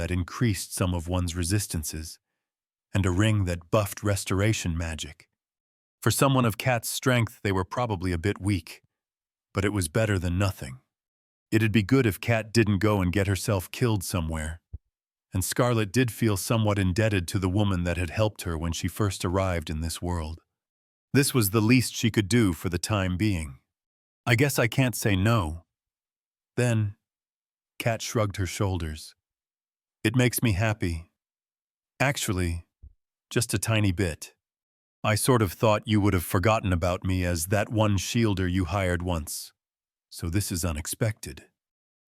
that increased some of one's resistances, and a ring that buffed restoration magic. For someone of Kat's strength, they were probably a bit weak, but it was better than nothing. It'd be good if Kat didn't go and get herself killed somewhere, and Scarlet did feel somewhat indebted to the woman that had helped her when she first arrived in this world. This was the least she could do for the time being. I guess I can't say no. Then, Kat shrugged her shoulders. It makes me happy. Actually, just a tiny bit. I sort of thought you would have forgotten about me as that one shielder you hired once. So this is unexpected.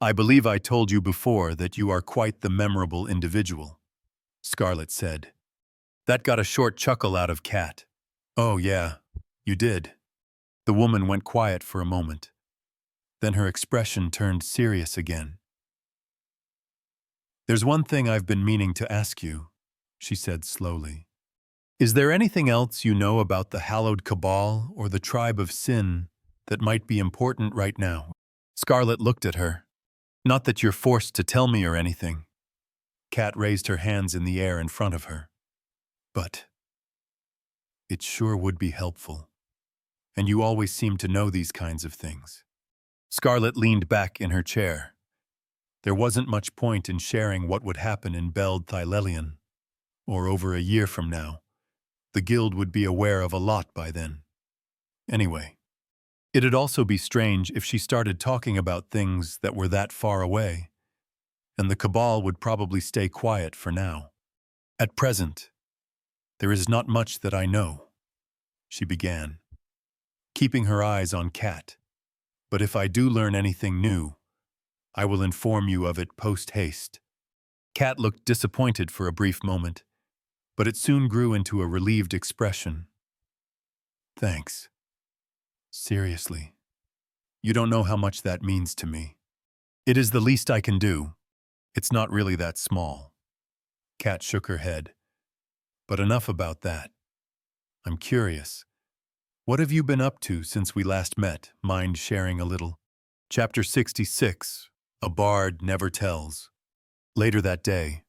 I believe I told you before that you are quite the memorable individual, Scarlet said. That got a short chuckle out of Kat. Oh yeah, you did. The woman went quiet for a moment. Then her expression turned serious again. There's one thing I've been meaning to ask you, she said slowly. Is there anything else you know about the Hallowed Cabal or the Tribe of Sin that might be important right now? Scarlet looked at her. Not that you're forced to tell me or anything. Kat raised her hands in the air in front of her. But it sure would be helpful. And you always seem to know these kinds of things. Scarlet leaned back in her chair. There wasn't much point in sharing what would happen in Beld Thylelion, or over a year from now. The guild would be aware of a lot by then. Anyway, it'd also be strange if she started talking about things that were that far away, and the Cabal would probably stay quiet for now. At present, there is not much that I know, she began, keeping her eyes on Kat. But if I do learn anything new, I will inform you of it post-haste. Kat looked disappointed for a brief moment, but it soon grew into a relieved expression. Thanks. Seriously. You don't know how much that means to me. It is the least I can do. It's not really that small. Kat shook her head. But enough about that. I'm curious. What have you been up to since we last met? Mind sharing a little? Chapter 66. A Bard Never Tells. Later that day,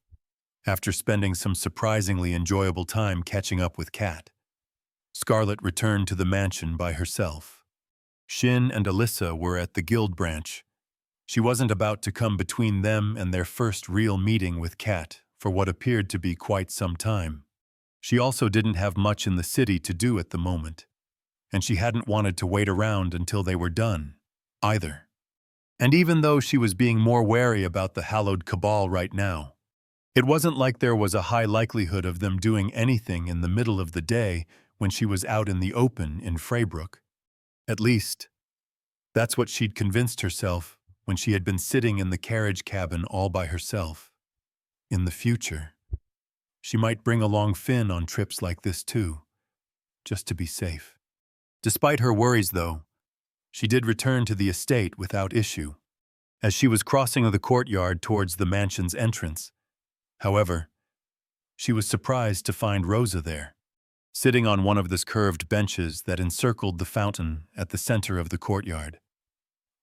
after spending some surprisingly enjoyable time catching up with Kat, Scarlet returned to the mansion by herself. Shin and Alyssa were at the guild branch. She wasn't about to come between them and their first real meeting with Kat for what appeared to be quite some time. She also didn't have much in the city to do at the moment, and she hadn't wanted to wait around until they were done, either. And even though she was being more wary about the Hallowed Cabal right now, it wasn't like there was a high likelihood of them doing anything in the middle of the day when she was out in the open in Freybrook. At least, that's what she'd convinced herself when she had been sitting in the carriage cabin all by herself. In the future, she might bring along Finn on trips like this too, just to be safe. Despite her worries, though, she did return to the estate without issue, as she was crossing the courtyard towards the mansion's entrance. However, she was surprised to find Rosa there, sitting on one of the curved benches that encircled the fountain at the center of the courtyard.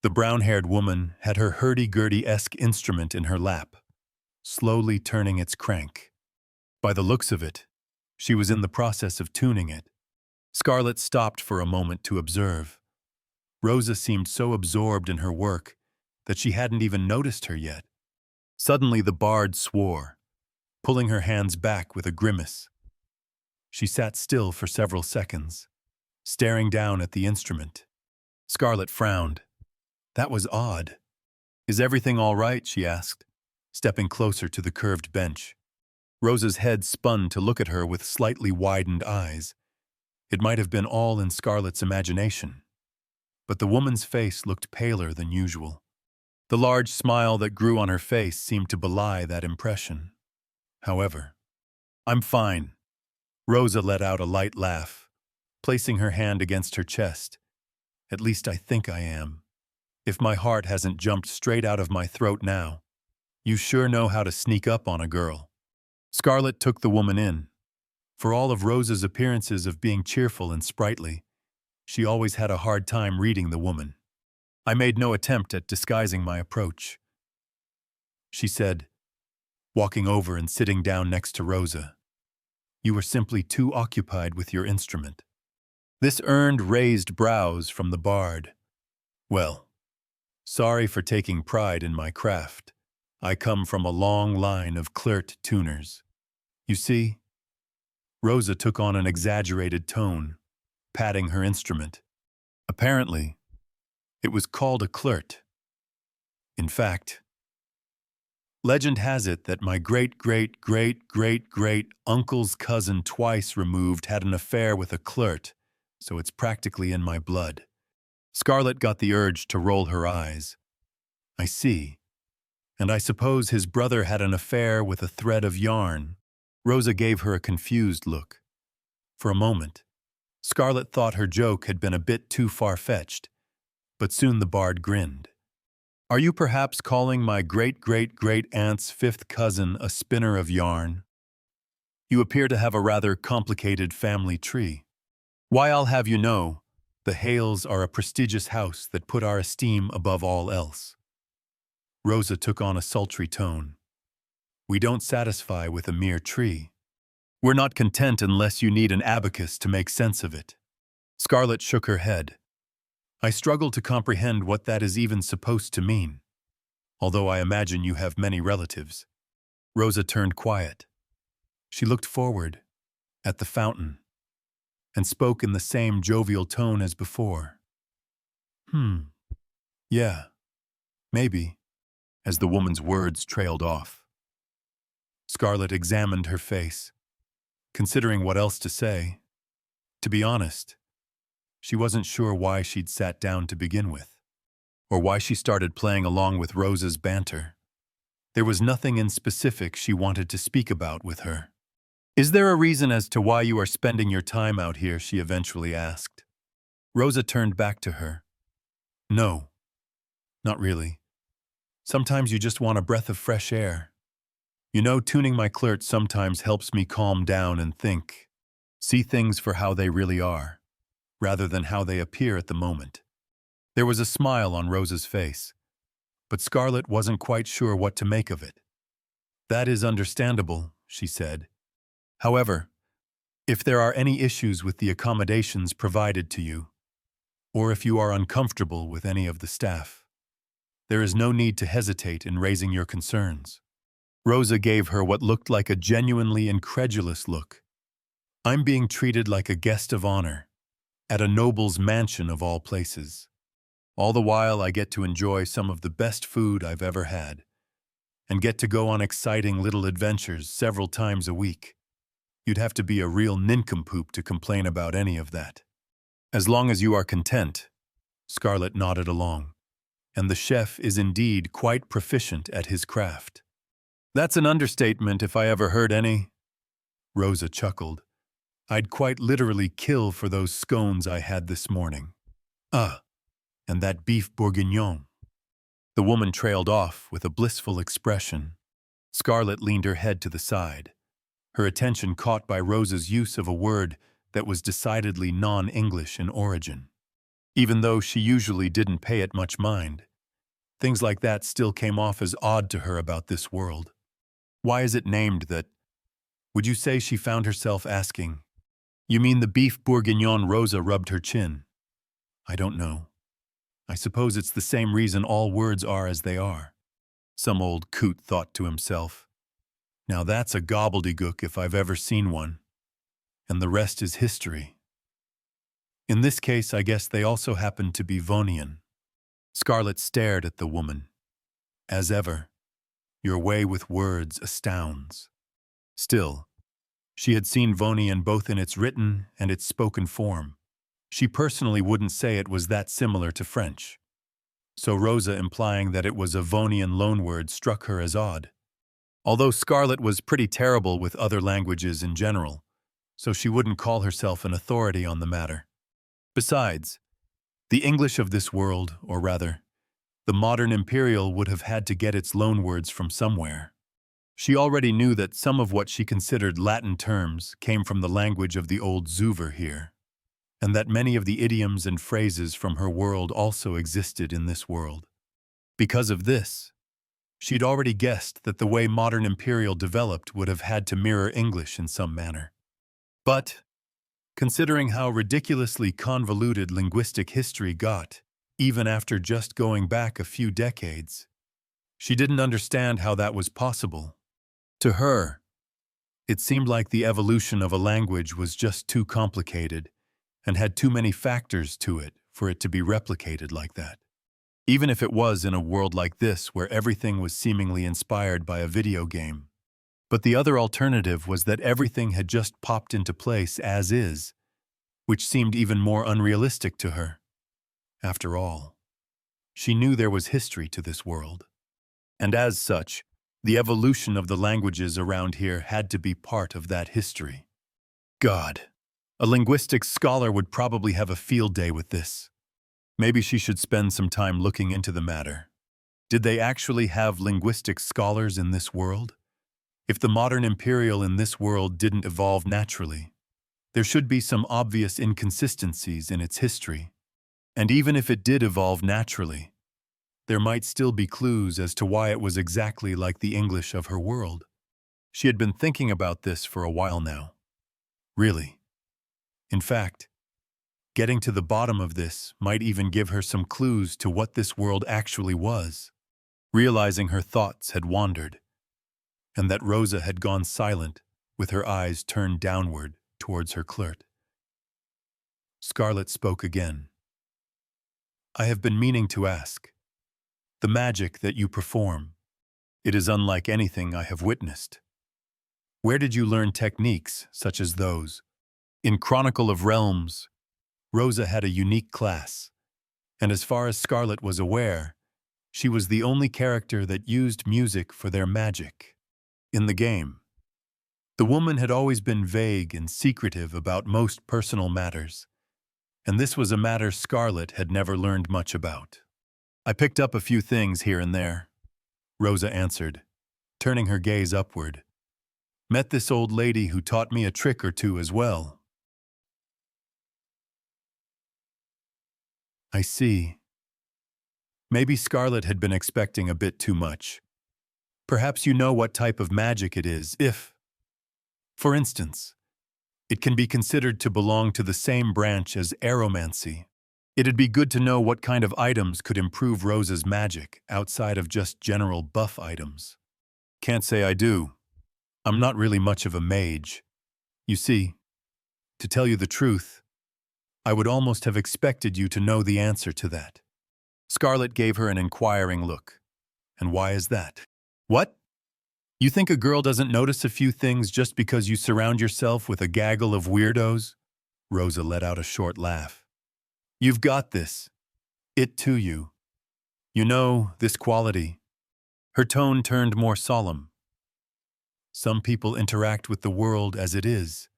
The brown-haired woman had her hurdy-gurdy-esque instrument in her lap, slowly turning its crank. By the looks of it, she was in the process of tuning it. Scarlet stopped for a moment to observe. Rosa seemed so absorbed in her work that she hadn't even noticed her yet. Suddenly the bard swore, pulling her hands back with a grimace. She sat still for several seconds, staring down at the instrument. Scarlet frowned. That was odd. Is everything all right? She asked, stepping closer to the curved bench. Rosa's head spun to look at her with slightly widened eyes. It might have been all in Scarlet's imagination. But the woman's face looked paler than usual. The large smile that grew on her face seemed to belie that impression. However, I'm fine. Rosa let out a light laugh, placing her hand against her chest. At least I think I am. If my heart hasn't jumped straight out of my throat now. You sure know how to sneak up on a girl. Scarlet took the woman in. For all of Rosa's appearances of being cheerful and sprightly, she always had a hard time reading the woman. I made no attempt at disguising my approach. She said, walking over and sitting down next to Rosa. You were simply too occupied with your instrument. This earned raised brows from the bard. Well, sorry for taking pride in my craft. I come from a long line of clert tuners. You see, Rosa took on an exaggerated tone, patting her instrument. Apparently, it was called a clert. In fact, legend has it that my great-great-great-great-great-uncle's cousin twice removed had an affair with a clert, so it's practically in my blood. Scarlett got the urge to roll her eyes. I see. And I suppose his brother had an affair with a thread of yarn. Rosa gave her a confused look. For a moment, Scarlett thought her joke had been a bit too far-fetched, but soon the bard grinned. Are you perhaps calling my great-great-great-aunt's fifth cousin a spinner of yarn? You appear to have a rather complicated family tree. Why, I'll have you know, the Hales are a prestigious house that put our esteem above all else. Rosa took on a sultry tone. We don't satisfy with a mere tree. We're not content unless you need an abacus to make sense of it. Scarlett shook her head. I struggle to comprehend what that is even supposed to mean, although I imagine you have many relatives. Rosa turned quiet. She looked forward, at the fountain, and spoke in the same jovial tone as before. Yeah, maybe, as the woman's words trailed off. Scarlett examined her face, considering what else to say. To be honest, she wasn't sure why she'd sat down to begin with, or why she started playing along with Rosa's banter. There was nothing in specific she wanted to speak about with her. Is there a reason as to why you are spending your time out here? She eventually asked. Rosa turned back to her. No, not really. Sometimes you just want a breath of fresh air. You know, tuning my clert sometimes helps me calm down and think, see things for how they really are, rather than how they appear at the moment. There was a smile on Rosa's face, but Scarlett wasn't quite sure what to make of it. That is understandable, she said. However, if there are any issues with the accommodations provided to you, or if you are uncomfortable with any of the staff, there is no need to hesitate in raising your concerns. Rosa gave her what looked like a genuinely incredulous look. I'm being treated like a guest of honor, at a noble's mansion of all places. All the while I get to enjoy some of the best food I've ever had, and get to go on exciting little adventures several times a week. You'd have to be a real nincompoop to complain about any of that. As long as you are content, Scarlett nodded along, and the chef is indeed quite proficient at his craft. That's an understatement if I ever heard any. Rosa chuckled. I'd quite literally kill for those scones I had this morning. Ah, and that beef bourguignon. The woman trailed off with a blissful expression. Scarlett leaned her head to the side, her attention caught by Rosa's use of a word that was decidedly non-English in origin. Even though she usually didn't pay it much mind, things like that still came off as odd to her about this world. Why is it named that? Would you say she found herself asking, You mean the beef bourguignon? Rosa rubbed her chin. I don't know. I suppose it's the same reason all words are as they are. Some old coot thought to himself. Now that's a gobbledygook if I've ever seen one. And the rest is history. In this case, I guess they also happen to be Vonian. Scarlett stared at the woman. As ever, your way with words astounds. Still, she had seen Vonian both in its written and its spoken form. She personally wouldn't say it was that similar to French. So Rosa implying that it was a Vonian loanword struck her as odd. Although Scarlett was pretty terrible with other languages in general, so she wouldn't call herself an authority on the matter. Besides, the English of this world, or rather, the modern imperial would have had to get its loanwords from somewhere. She already knew that some of what she considered Latin terms came from the language of the old Zuver here, and that many of the idioms and phrases from her world also existed in this world. Because of this, She'd already guessed that the way modern Imperial developed would have had to mirror English in some manner. But, considering how ridiculously convoluted linguistic history got, even after just going back a few decades, she didn't understand how that was possible. To her, it seemed like the evolution of a language was just too complicated and had too many factors to it for it to be replicated like that. Even if it was in a world like this where everything was seemingly inspired by a video game. But the other alternative was that everything had just popped into place as is, which seemed even more unrealistic to her. After all, she knew there was history to this world. And as such, the evolution of the languages around here had to be part of that history. God, a linguistics scholar would probably have a field day with this. Maybe she should spend some time looking into the matter. Did they actually have linguistics scholars in this world? If the modern Imperial in this world didn't evolve naturally, there should be some obvious inconsistencies in its history. And even if it did evolve naturally, there might still be clues as to why it was exactly like the English of her world. She had been thinking about this for a while now. Really. In fact, getting to the bottom of this might even give her some clues to what this world actually was. Realizing her thoughts had wandered, and that Rosa had gone silent with her eyes turned downward towards her clerk, Scarlet spoke again. I have been meaning to ask. The magic that you perform, it is unlike anything I have witnessed. Where did you learn techniques such as those? In Chronicle of Realms, Rosa had a unique class, and as far as Scarlet was aware, she was the only character that used music for their magic. In the game, the woman had always been vague and secretive about most personal matters, and this was a matter Scarlet had never learned much about. I picked up a few things here and there, Rosa answered, turning her gaze upward. Met this old lady who taught me a trick or two as well. I see. Maybe Scarlet had been expecting a bit too much. Perhaps you know what type of magic it is, if, for instance, it can be considered to belong to the same branch as aeromancy. It'd be good to know what kind of items could improve Rosa's magic outside of just general buff items. Can't say I do. I'm not really much of a mage. You see, to tell you the truth, I would almost have expected you to know the answer to that. Scarlet gave her an inquiring look. And why is that? What? You think a girl doesn't notice a few things just because you surround yourself with a gaggle of weirdos? Rosa let out a short laugh. You've got this. It to you. You know, this quality. Her tone turned more solemn. Some people interact with the world as it is,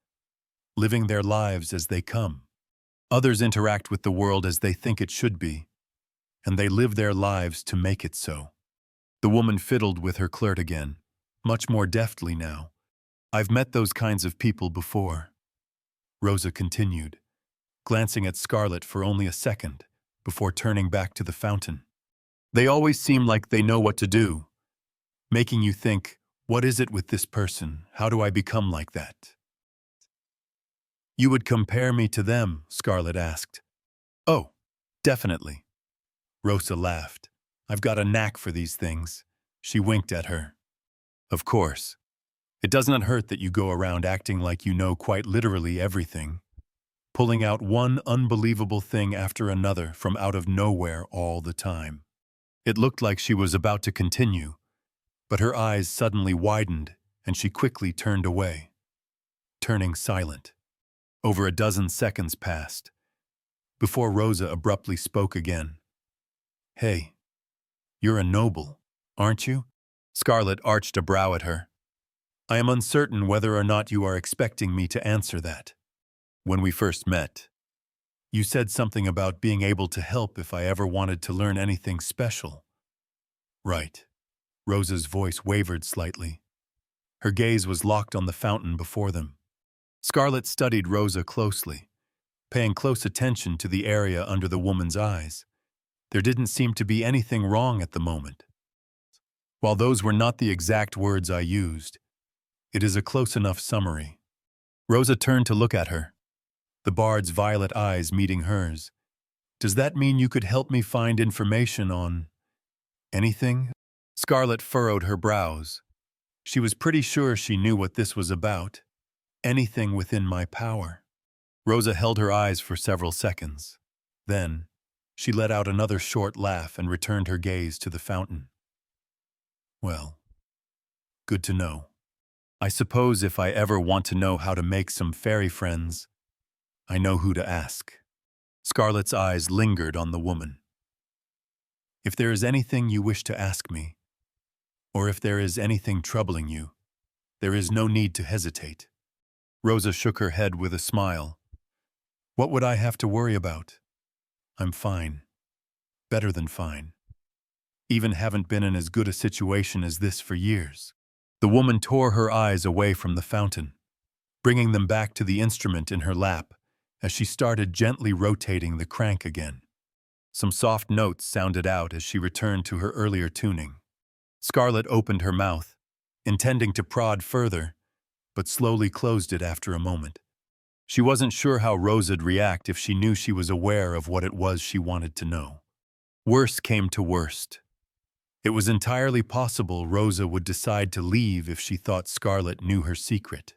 living their lives as they come. Others interact with the world as they think it should be, and they live their lives to make it so. The woman fiddled with her clerk again, much more deftly now. I've met those kinds of people before. Rosa continued, glancing at Scarlet for only a second before turning back to the fountain. They always seem like they know what to do, making you think, what is it with this person? How do I become like that? You would compare me to them, Scarlet asked. Oh, definitely. Rosa laughed. I've got a knack for these things. She winked at her. Of course. It does not hurt that you go around acting like you know quite literally everything, pulling out one unbelievable thing after another from out of nowhere all the time. It looked like she was about to continue, but her eyes suddenly widened and she quickly turned away, turning silent. Over a dozen seconds passed, before Rosa abruptly spoke again. Hey, you're a noble, aren't you? Scarlet arched a brow at her. I am uncertain whether or not you are expecting me to answer that. When we first met, you said something about being able to help if I ever wanted to learn anything special. Right. Rosa's voice wavered slightly. Her gaze was locked on the fountain before them. Scarlet studied Rosa closely, paying close attention to the area under the woman's eyes. There didn't seem to be anything wrong at the moment. While those were not the exact words I used, it is a close enough summary. Rosa turned to look at her, the bard's violet eyes meeting hers. Does that mean you could help me find information on anything? Scarlet furrowed her brows. She was pretty sure she knew what this was about. Anything within my power. Rosa held her eyes for several seconds. Then, she let out another short laugh and returned her gaze to the fountain. Well, good to know. I suppose if I ever want to know how to make some fairy friends, I know who to ask. Scarlet's eyes lingered on the woman. If there is anything you wish to ask me, or if there is anything troubling you, there is no need to hesitate. Rosa shook her head with a smile. What would I have to worry about? I'm fine. Better than fine. Even haven't been in as good a situation as this for years. The woman tore her eyes away from the fountain, bringing them back to the instrument in her lap as she started gently rotating the crank again. Some soft notes sounded out as she returned to her earlier tuning. Scarlet opened her mouth, intending to prod further, but slowly closed it after a moment. She wasn't sure how Rosa'd react if she knew she was aware of what it was she wanted to know. Worst came to worst. It was entirely possible Rosa would decide to leave if she thought Scarlet knew her secret.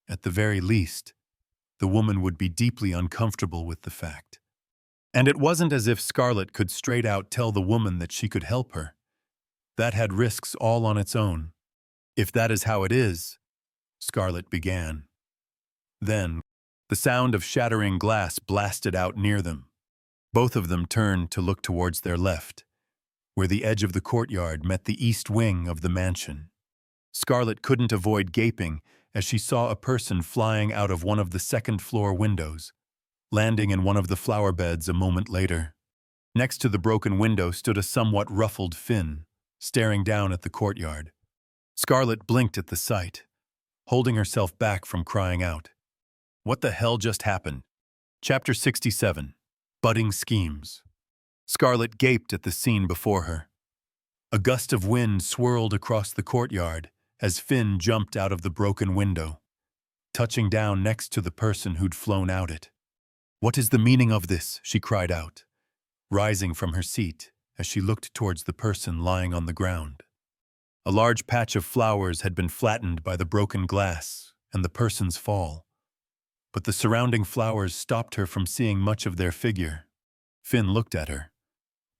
At the very least, the woman would be deeply uncomfortable with the fact. And it wasn't as if Scarlet could straight out tell the woman that she could help her. That had risks all on its own. If that is how it is, Scarlet began. Then, the sound of shattering glass blasted out near them. Both of them turned to look towards their left, where the edge of the courtyard met the east wing of the mansion. Scarlet couldn't avoid gaping as she saw a person flying out of one of the second-floor windows, landing in one of the flower beds a moment later. Next to the broken window stood a somewhat ruffled Finn, staring down at the courtyard. Scarlet blinked at the sight, holding herself back from crying out. What the hell just happened? Chapter 67. Budding Schemes. Scarlet gaped at the scene before her. A gust of wind swirled across the courtyard as Finn jumped out of the broken window, touching down next to the person who'd flown out it. What is the meaning of this? She cried out, rising from her seat as she looked towards the person lying on the ground. A large patch of flowers had been flattened by the broken glass and the person's fall, but the surrounding flowers stopped her from seeing much of their figure. Finn looked at her,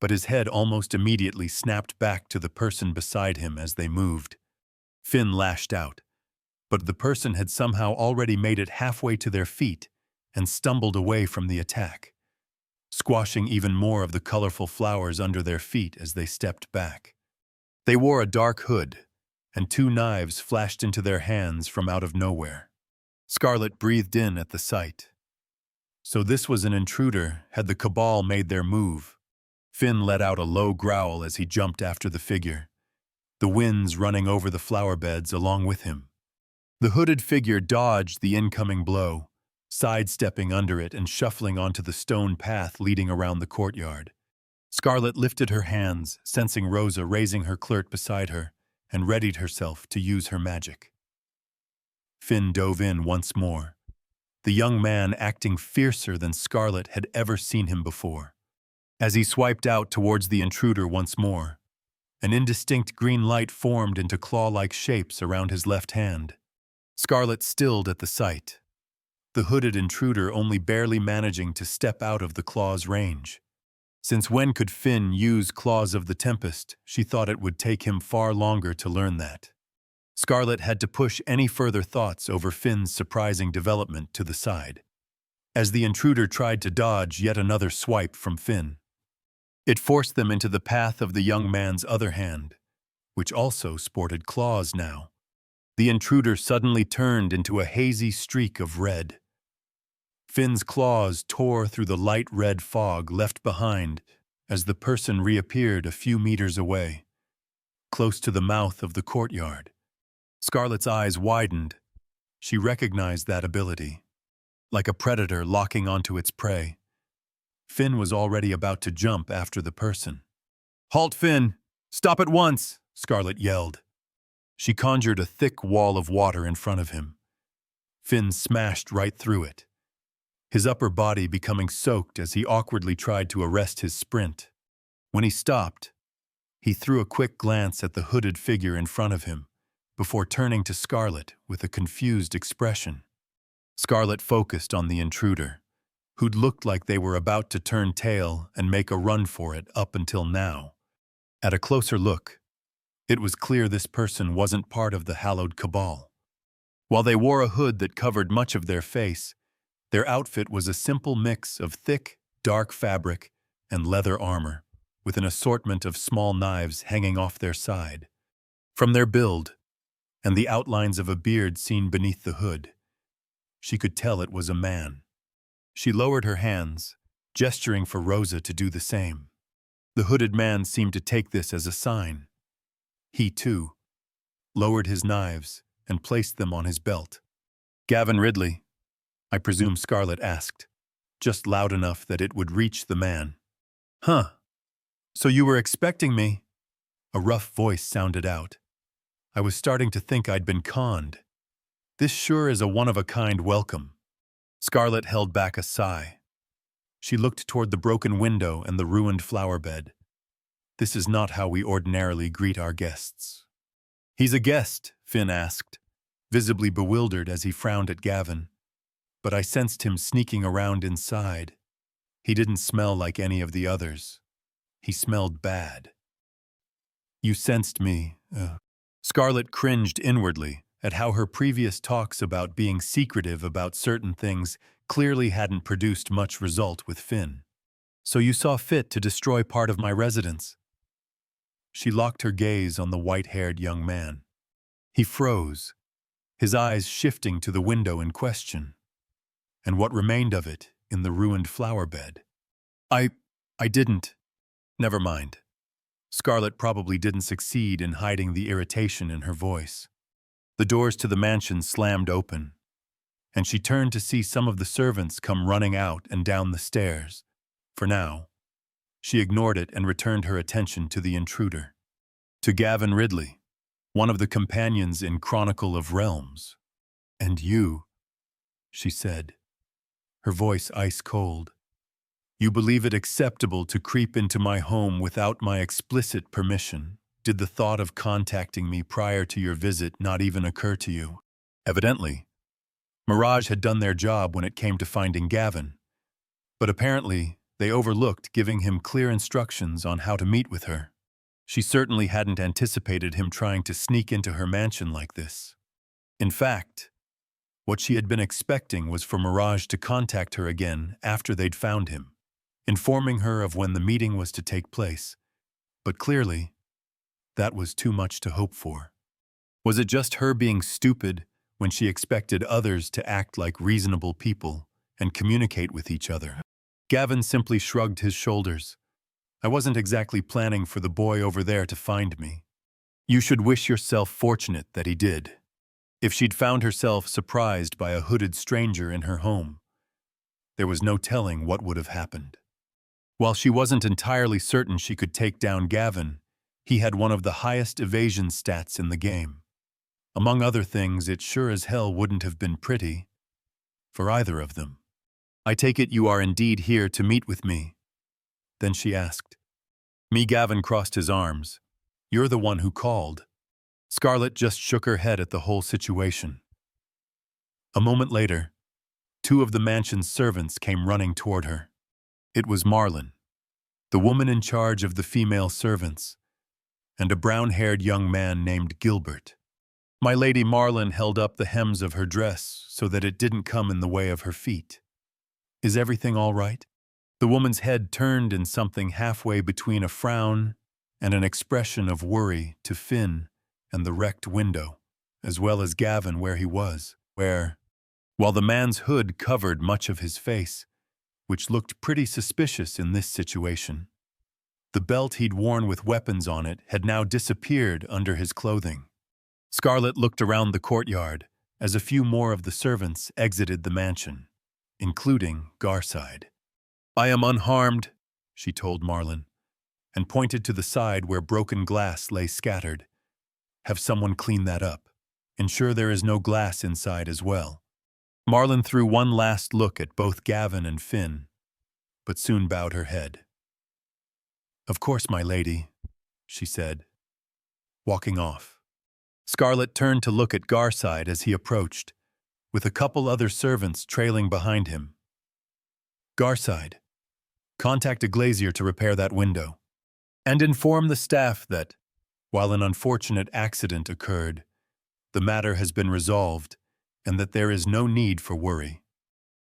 but his head almost immediately snapped back to the person beside him as they moved. Finn lashed out, but the person had somehow already made it halfway to their feet and stumbled away from the attack, squashing even more of the colorful flowers under their feet as they stepped back. They wore a dark hood, and 2 knives flashed into their hands from out of nowhere. Scarlet breathed in at the sight. So this was an intruder, had the Cabal made their move. Finn let out a low growl as he jumped after the figure, the winds running over the flower beds along with him. The hooded figure dodged the incoming blow, sidestepping under it and shuffling onto the stone path leading around the courtyard. Scarlet lifted her hands, sensing Rosa raising her clerk beside her, and readied herself to use her magic. Finn dove in once more, the young man acting fiercer than Scarlet had ever seen him before. As he swiped out towards the intruder once more, an indistinct green light formed into claw-like shapes around his left hand. Scarlet stilled at the sight, the hooded intruder only barely managing to step out of the claw's range. Since when could Finn use Claws of the Tempest, she thought it would take him far longer to learn that. Scarlet had to push any further thoughts over Finn's surprising development to the side, as the intruder tried to dodge yet another swipe from Finn. It forced them into the path of the young man's other hand, which also sported claws now. The intruder suddenly turned into a hazy streak of red. Finn's claws tore through the light red fog left behind as the person reappeared a few meters away, close to the mouth of the courtyard. Scarlet's eyes widened. She recognized that ability, like a predator locking onto its prey. Finn was already about to jump after the person. "Halt, Finn! Stop at once!" Scarlet yelled. She conjured a thick wall of water in front of him. Finn smashed right through it, his upper body becoming soaked as he awkwardly tried to arrest his sprint. When he stopped, he threw a quick glance at the hooded figure in front of him, before turning to Scarlet with a confused expression. Scarlet focused on the intruder, who'd looked like they were about to turn tail and make a run for it up until now. At a closer look, it was clear this person wasn't part of the hallowed cabal. While they wore a hood that covered much of their face, their outfit was a simple mix of thick, dark fabric and leather armor, with an assortment of small knives hanging off their side. From their build, and the outlines of a beard seen beneath the hood, she could tell it was a man. She lowered her hands, gesturing for Rosa to do the same. The hooded man seemed to take this as a sign. He, too, lowered his knives and placed them on his belt. "Gavin Ridley," I presume Scarlet asked, just loud enough that it would reach the man. "Huh. So you were expecting me?" A rough voice sounded out. I was starting to think I'd been conned. This sure is a one-of-a-kind welcome. Scarlet held back a sigh. She looked toward the broken window and the ruined flower bed. This is not how we ordinarily greet our guests. "He's a guest," Finn asked, visibly bewildered as he frowned at Gavin. But I sensed him sneaking around inside. He didn't smell like any of the others. He smelled bad. "You sensed me." Scarlet cringed inwardly at how her previous talks about being secretive about certain things clearly hadn't produced much result with Finn. "So you saw fit to destroy part of my residence." She locked her gaze on the white-haired young man. He froze, his eyes shifting to the window in question, and what remained of it in the ruined flower bed. I didn't. Never mind." Scarlet probably didn't succeed in hiding the irritation in her voice. The doors to the mansion slammed open, and she turned to see some of the servants come running out and down the stairs. For now, she ignored it and returned her attention to the intruder. "To Gavin Ridley, one of the companions in Chronicle of Realms. And you," she said, her voice ice-cold. "You believe it acceptable to creep into my home without my explicit permission? Did the thought of contacting me prior to your visit not even occur to you?" Evidently, Mirage had done their job when it came to finding Gavin, but apparently they overlooked giving him clear instructions on how to meet with her. She certainly hadn't anticipated him trying to sneak into her mansion like this. In fact, what she had been expecting was for Mirage to contact her again after they'd found him, informing her of when the meeting was to take place. But clearly, that was too much to hope for. Was it just her being stupid when she expected others to act like reasonable people and communicate with each other? Gavin simply shrugged his shoulders. "I wasn't exactly planning for the boy over there to find me." You should wish yourself fortunate that he did. If she'd found herself surprised by a hooded stranger in her home, there was no telling what would have happened. While she wasn't entirely certain she could take down Gavin, he had one of the highest evasion stats in the game. Among other things, it sure as hell wouldn't have been pretty for either of them. "I take it you are indeed here to meet with me?" Then she asked. Gavin crossed his arms. "You're the one who called." Scarlet just shook her head at the whole situation. A moment later, two of the mansion's servants came running toward her. It was Marlin, the woman in charge of the female servants, and a brown-haired young man named Gilbert. My Lady Marlin held up the hems of her dress so that it didn't come in the way of her feet. "Is everything all right?" The woman's head turned in something halfway between a frown and an expression of worry to Finn and the wrecked window, as well as Gavin where he was, while the man's hood covered much of his face, which looked pretty suspicious in this situation. The belt he'd worn with weapons on it had now disappeared under his clothing. Scarlet looked around the courtyard as a few more of the servants exited the mansion, including Garside. "I am unharmed," she told Marlin, and pointed to the side where broken glass lay scattered. Have someone clean that up. Ensure there is no glass inside as well. Marlin threw one last look at both Gavin and Finn, but soon bowed her head. Of course, my lady, she said, walking off. Scarlet turned to look at Garside as he approached, with a couple other servants trailing behind him. Garside, contact a glazier to repair that window, and inform the staff that, while an unfortunate accident occurred, the matter has been resolved and that there is no need for worry.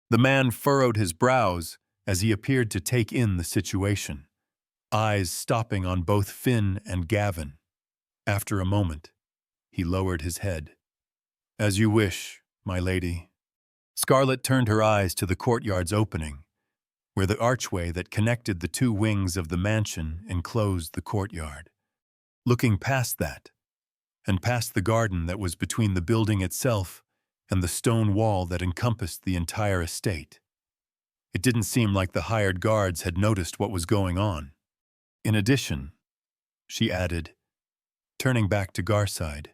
The man furrowed his brows as he appeared to take in the situation, eyes stopping on both Finn and Gavin. After a moment, he lowered his head. As you wish, my lady. Scarlet turned her eyes to the courtyard's opening, where the archway that connected the two wings of the mansion enclosed the courtyard. Looking past that, and past the garden that was between the building itself and the stone wall that encompassed the entire estate, it didn't seem like the hired guards had noticed what was going on. In addition, she added, turning back to Garside,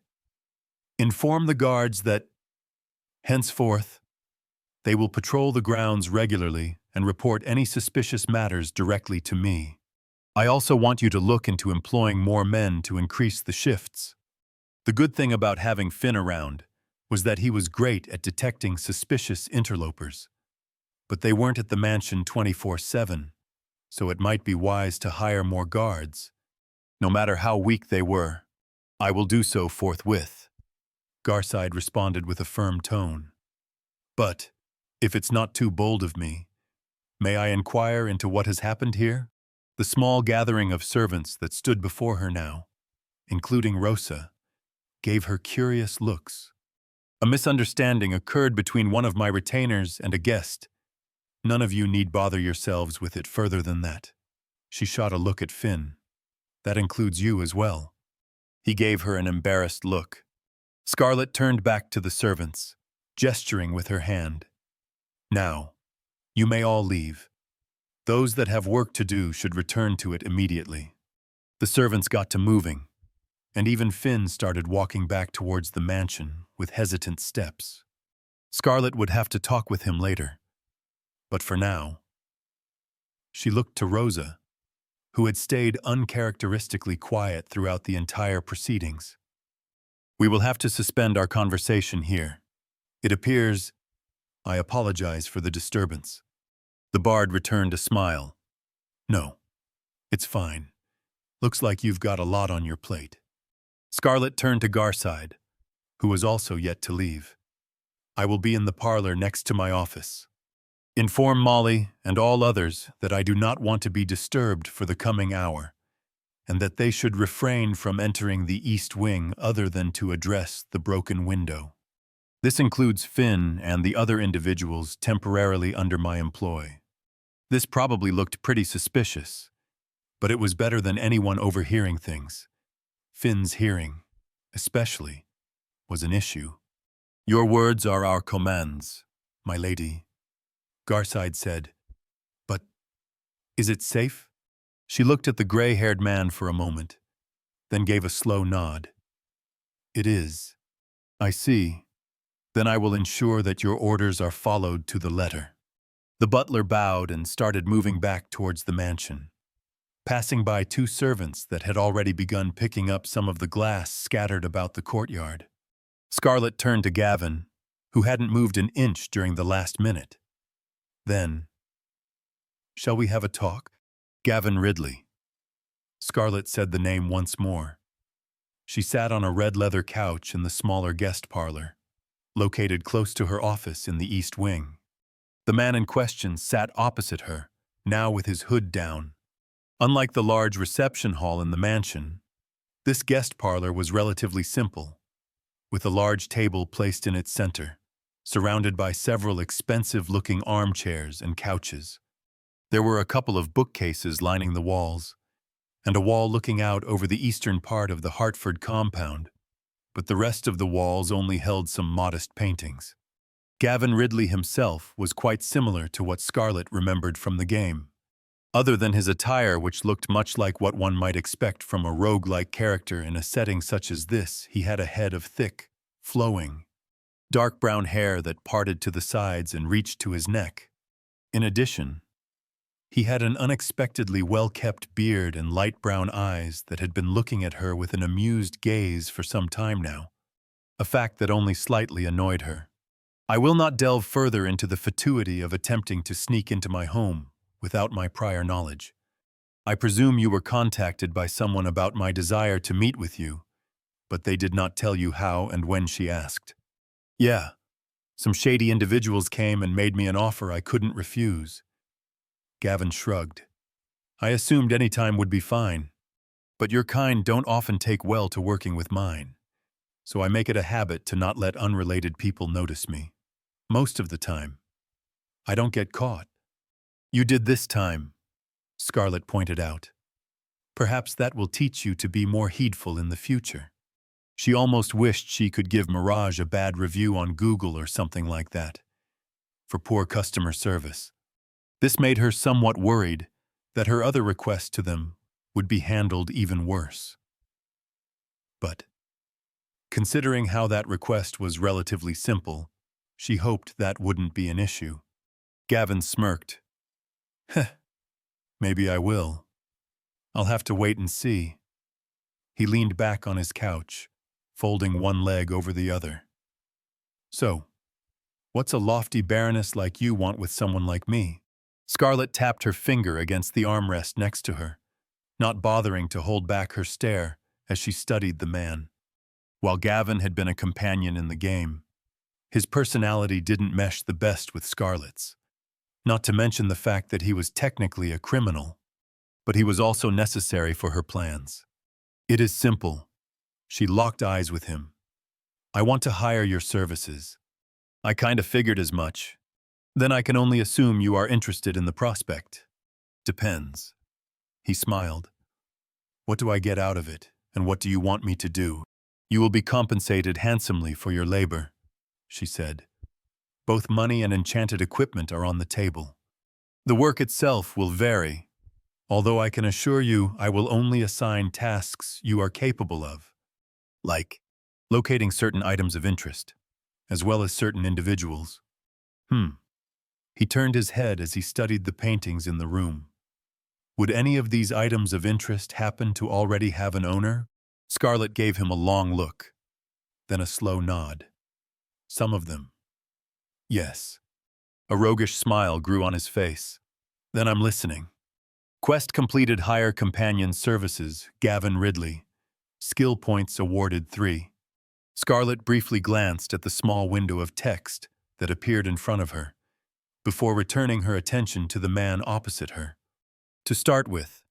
inform the guards that, henceforth, they will patrol the grounds regularly and report any suspicious matters directly to me. I also want you to look into employing more men to increase the shifts. The good thing about having Finn around was that he was great at detecting suspicious interlopers. But they weren't at the mansion 24/7, so it might be wise to hire more guards. No matter how weak they were, I will do so forthwith. Garside responded with a firm tone. But, if it's not too bold of me, may I inquire into what has happened here? The small gathering of servants that stood before her now, including Rosa, gave her curious looks. A misunderstanding occurred between one of my retainers and a guest. None of you need bother yourselves with it further than that. She shot a look at Finn. That includes you as well. He gave her an embarrassed look. Scarlet turned back to the servants, gesturing with her hand. Now, you may all leave. Those that have work to do should return to it immediately. The servants got to moving, and even Finn started walking back towards the mansion with hesitant steps. Scarlet would have to talk with him later, but for now, she looked to Rosa, who had stayed uncharacteristically quiet throughout the entire proceedings. We will have to suspend our conversation here. It appears I apologize for the disturbance. The bard returned a smile. No, it's fine. Looks like you've got a lot on your plate. Scarlet turned to Garside, who was also yet to leave. I will be in the parlor next to my office. Inform Molly and all others that I do not want to be disturbed for the coming hour, and that they should refrain from entering the east wing other than to address the broken window. This includes Finn and the other individuals temporarily under my employ. This probably looked pretty suspicious, but it was better than anyone overhearing things. Finn's hearing, especially, was an issue. Your words are our commands, my lady, Garside said. But is it safe? She looked at the gray-haired man for a moment, then gave a slow nod. It is. I see. Then I will ensure that your orders are followed to the letter. The butler bowed and started moving back towards the mansion, passing by two servants that had already begun picking up some of the glass scattered about the courtyard. Scarlet turned to Gavin, who hadn't moved an inch during the last minute. Then, shall we have a talk? Gavin Ridley. Scarlet said the name once more. She sat on a red leather couch in the smaller guest parlor, located close to her office in the east wing. The man in question sat opposite her, now with his hood down. Unlike the large reception hall in the mansion, this guest parlor was relatively simple, with a large table placed in its center, surrounded by several expensive-looking armchairs and couches. There were a couple of bookcases lining the walls, and a wall looking out over the eastern part of the Hartford compound, but the rest of the walls only held some modest paintings. Gavin Ridley himself was quite similar to what Scarlet remembered from the game. Other than his attire, which looked much like what one might expect from a rogue-like character in a setting such as this, he had a head of thick, flowing, dark brown hair that parted to the sides and reached to his neck. In addition, he had an unexpectedly well-kept beard and light brown eyes that had been looking at her with an amused gaze for some time now, a fact that only slightly annoyed her. I will not delve further into the fatuity of attempting to sneak into my home without my prior knowledge. I presume you were contacted by someone about my desire to meet with you, but they did not tell you how and when, she asked. Yeah, some shady individuals came and made me an offer I couldn't refuse. Gavin shrugged. I assumed any time would be fine, but your kind don't often take well to working with mine, so I make it a habit to not let unrelated people notice me. Most of the time, I don't get caught. You did this time, Scarlett pointed out. Perhaps that will teach you to be more heedful in the future. She almost wished she could give Mirage a bad review on Google or something like that, for poor customer service. This made her somewhat worried that her other request to them would be handled even worse. But, considering how that request was relatively simple, she hoped that wouldn't be an issue. Gavin smirked. Heh, maybe I will. I'll have to wait and see. He leaned back on his couch, folding one leg over the other. So, what's a lofty baroness like you want with someone like me? Scarlett tapped her finger against the armrest next to her, not bothering to hold back her stare as she studied the man. While Gavin had been a companion in the game, his personality didn't mesh the best with Scarlett's, not to mention the fact that he was technically a criminal, but he was also necessary for her plans. It is simple. She locked eyes with him. I want to hire your services. I kind of figured as much. Then I can only assume you are interested in the prospect. Depends. He smiled. What do I get out of it, and what do you want me to do? You will be compensated handsomely for your labor, she said. Both money and enchanted equipment are on the table. The work itself will vary, although I can assure you I will only assign tasks you are capable of, like locating certain items of interest, as well as certain individuals. He turned his head as he studied the paintings in the room. Would any of these items of interest happen to already have an owner? Scarlett gave him a long look, then a slow nod. Some of them. Yes. A roguish smile grew on his face. Then I'm listening. Quest completed hire companion services, Gavin Ridley. Skill points awarded 3. Scarlett briefly glanced at the small window of text that appeared in front of her, before returning her attention to the man opposite her. To start with,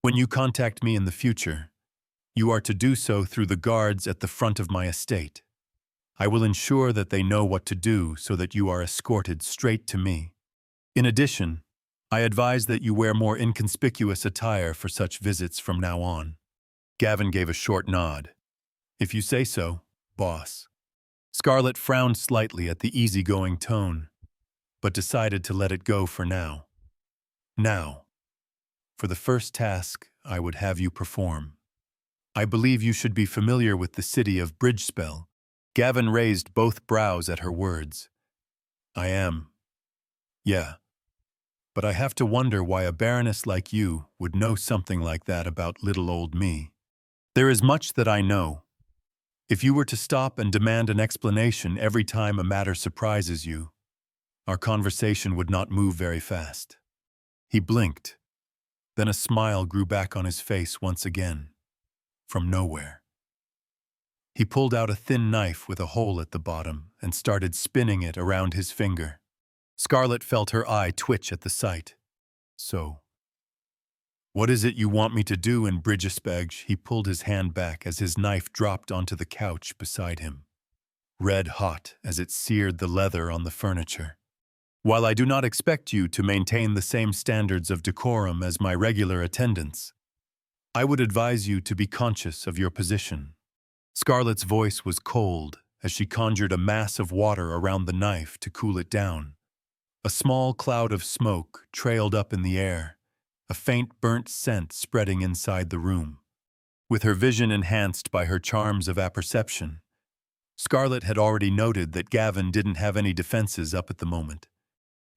when you contact me in the future, you are to do so through the guards at the front of my estate. I will ensure that they know what to do so that you are escorted straight to me. In addition, I advise that you wear more inconspicuous attire for such visits from now on. Gavin gave a short nod. If you say so, boss. Scarlett frowned slightly at the easygoing tone, but decided to let it go for now. Now, for the first task I would have you perform. I believe you should be familiar with the city of Bridgespell. Gavin raised both brows at her words. I am. Yeah. But I have to wonder why a baroness like you would know something like that about little old me. There is much that I know. If you were to stop and demand an explanation every time a matter surprises you, our conversation would not move very fast. He blinked. Then a smile grew back on his face once again, from nowhere. He pulled out a thin knife with a hole at the bottom and started spinning it around his finger. Scarlett felt her eye twitch at the sight. So, what is it you want me to do in Bridgespeg? He pulled his hand back as his knife dropped onto the couch beside him, red hot as it seared the leather on the furniture. While I do not expect you to maintain the same standards of decorum as my regular attendants, I would advise you to be conscious of your position. Scarlett's voice was cold as she conjured a mass of water around the knife to cool it down. A small cloud of smoke trailed up in the air a faint burnt scent spreading inside the room. With her vision enhanced by her charms of apperception, Scarlett had already noted that Gavin didn't have any defenses up at the moment.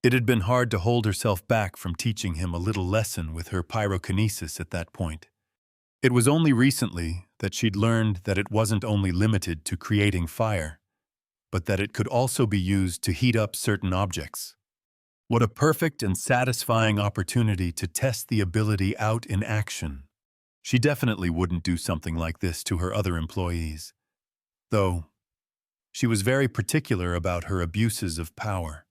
It had been hard to hold herself back from teaching him a little lesson with her pyrokinesis at that point. It was only recently that she'd learned that it wasn't only limited to creating fire, but that it could also be used to heat up certain objects. What a perfect and satisfying opportunity to test the ability out in action. She definitely wouldn't do something like this to her other employees, though she was very particular about her abuses of power.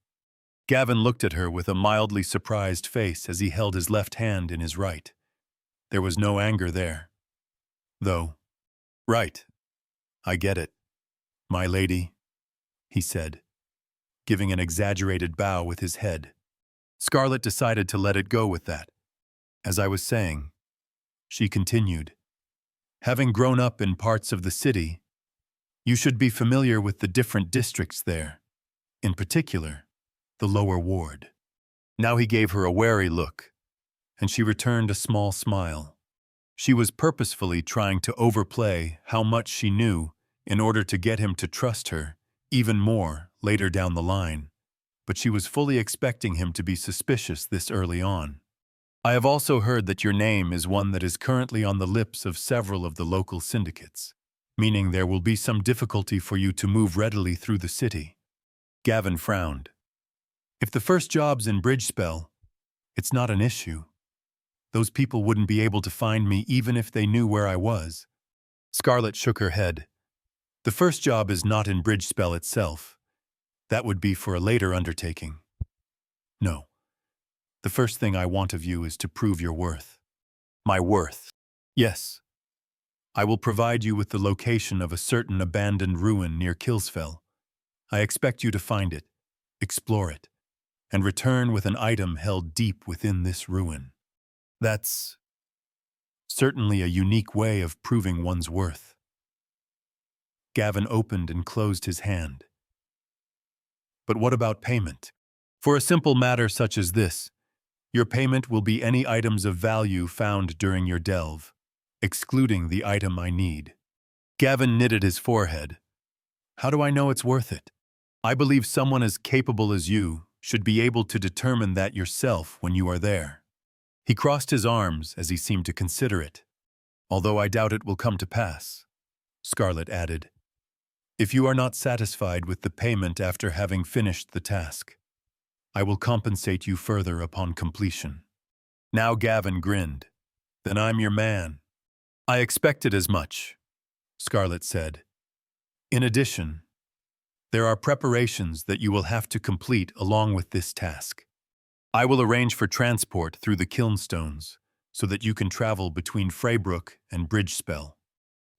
Gavin looked at her with a mildly surprised face as he held his left hand in his right. There was no anger there, though. "Right. I get it, my lady," he said, giving an exaggerated bow with his head. Scarlett decided to let it go with that. "As I was saying," she continued, "having grown up in parts of the city, you should be familiar with the different districts there, in particular, the lower ward." Now he gave her a wary look, and she returned a small smile. She was purposefully trying to overplay how much she knew in order to get him to trust her even more later down the line, but she was fully expecting him to be suspicious this early on. "I have also heard that your name is one that is currently on the lips of several of the local syndicates, meaning there will be some difficulty for you to move readily through the city." Gavin frowned. "If the first job's in Bridgespell, it's not an issue. Those people wouldn't be able to find me even if they knew where I was." Scarlett shook her head. "The first job is not in Bridgespell itself. That would be for a later undertaking. No. The first thing I want of you is to prove your worth." "My worth?" "Yes. I will provide you with the location of a certain abandoned ruin near Killsfell. I expect you to find it, explore it, and return with an item held deep within this ruin. That's certainly a unique way of proving one's worth." Gavin opened and closed his hand. "But what about payment? For a simple matter such as this, your payment will be any items of value found during your delve, excluding the item I need." Gavin knitted his forehead. "How do I know it's worth it? I believe someone as capable as you should be able to determine that yourself when you are there." He crossed his arms as he seemed to consider it. "Although I doubt it will come to pass," Scarlett added. "If you are not satisfied with the payment after having finished the task, I will compensate you further upon completion." Now Gavin grinned. "Then I'm your man." "I expected as much," Scarlett said. "In addition, there are preparations that you will have to complete along with this task. I will arrange for transport through the Kilnstones so that you can travel between Freybrook and Bridgespell.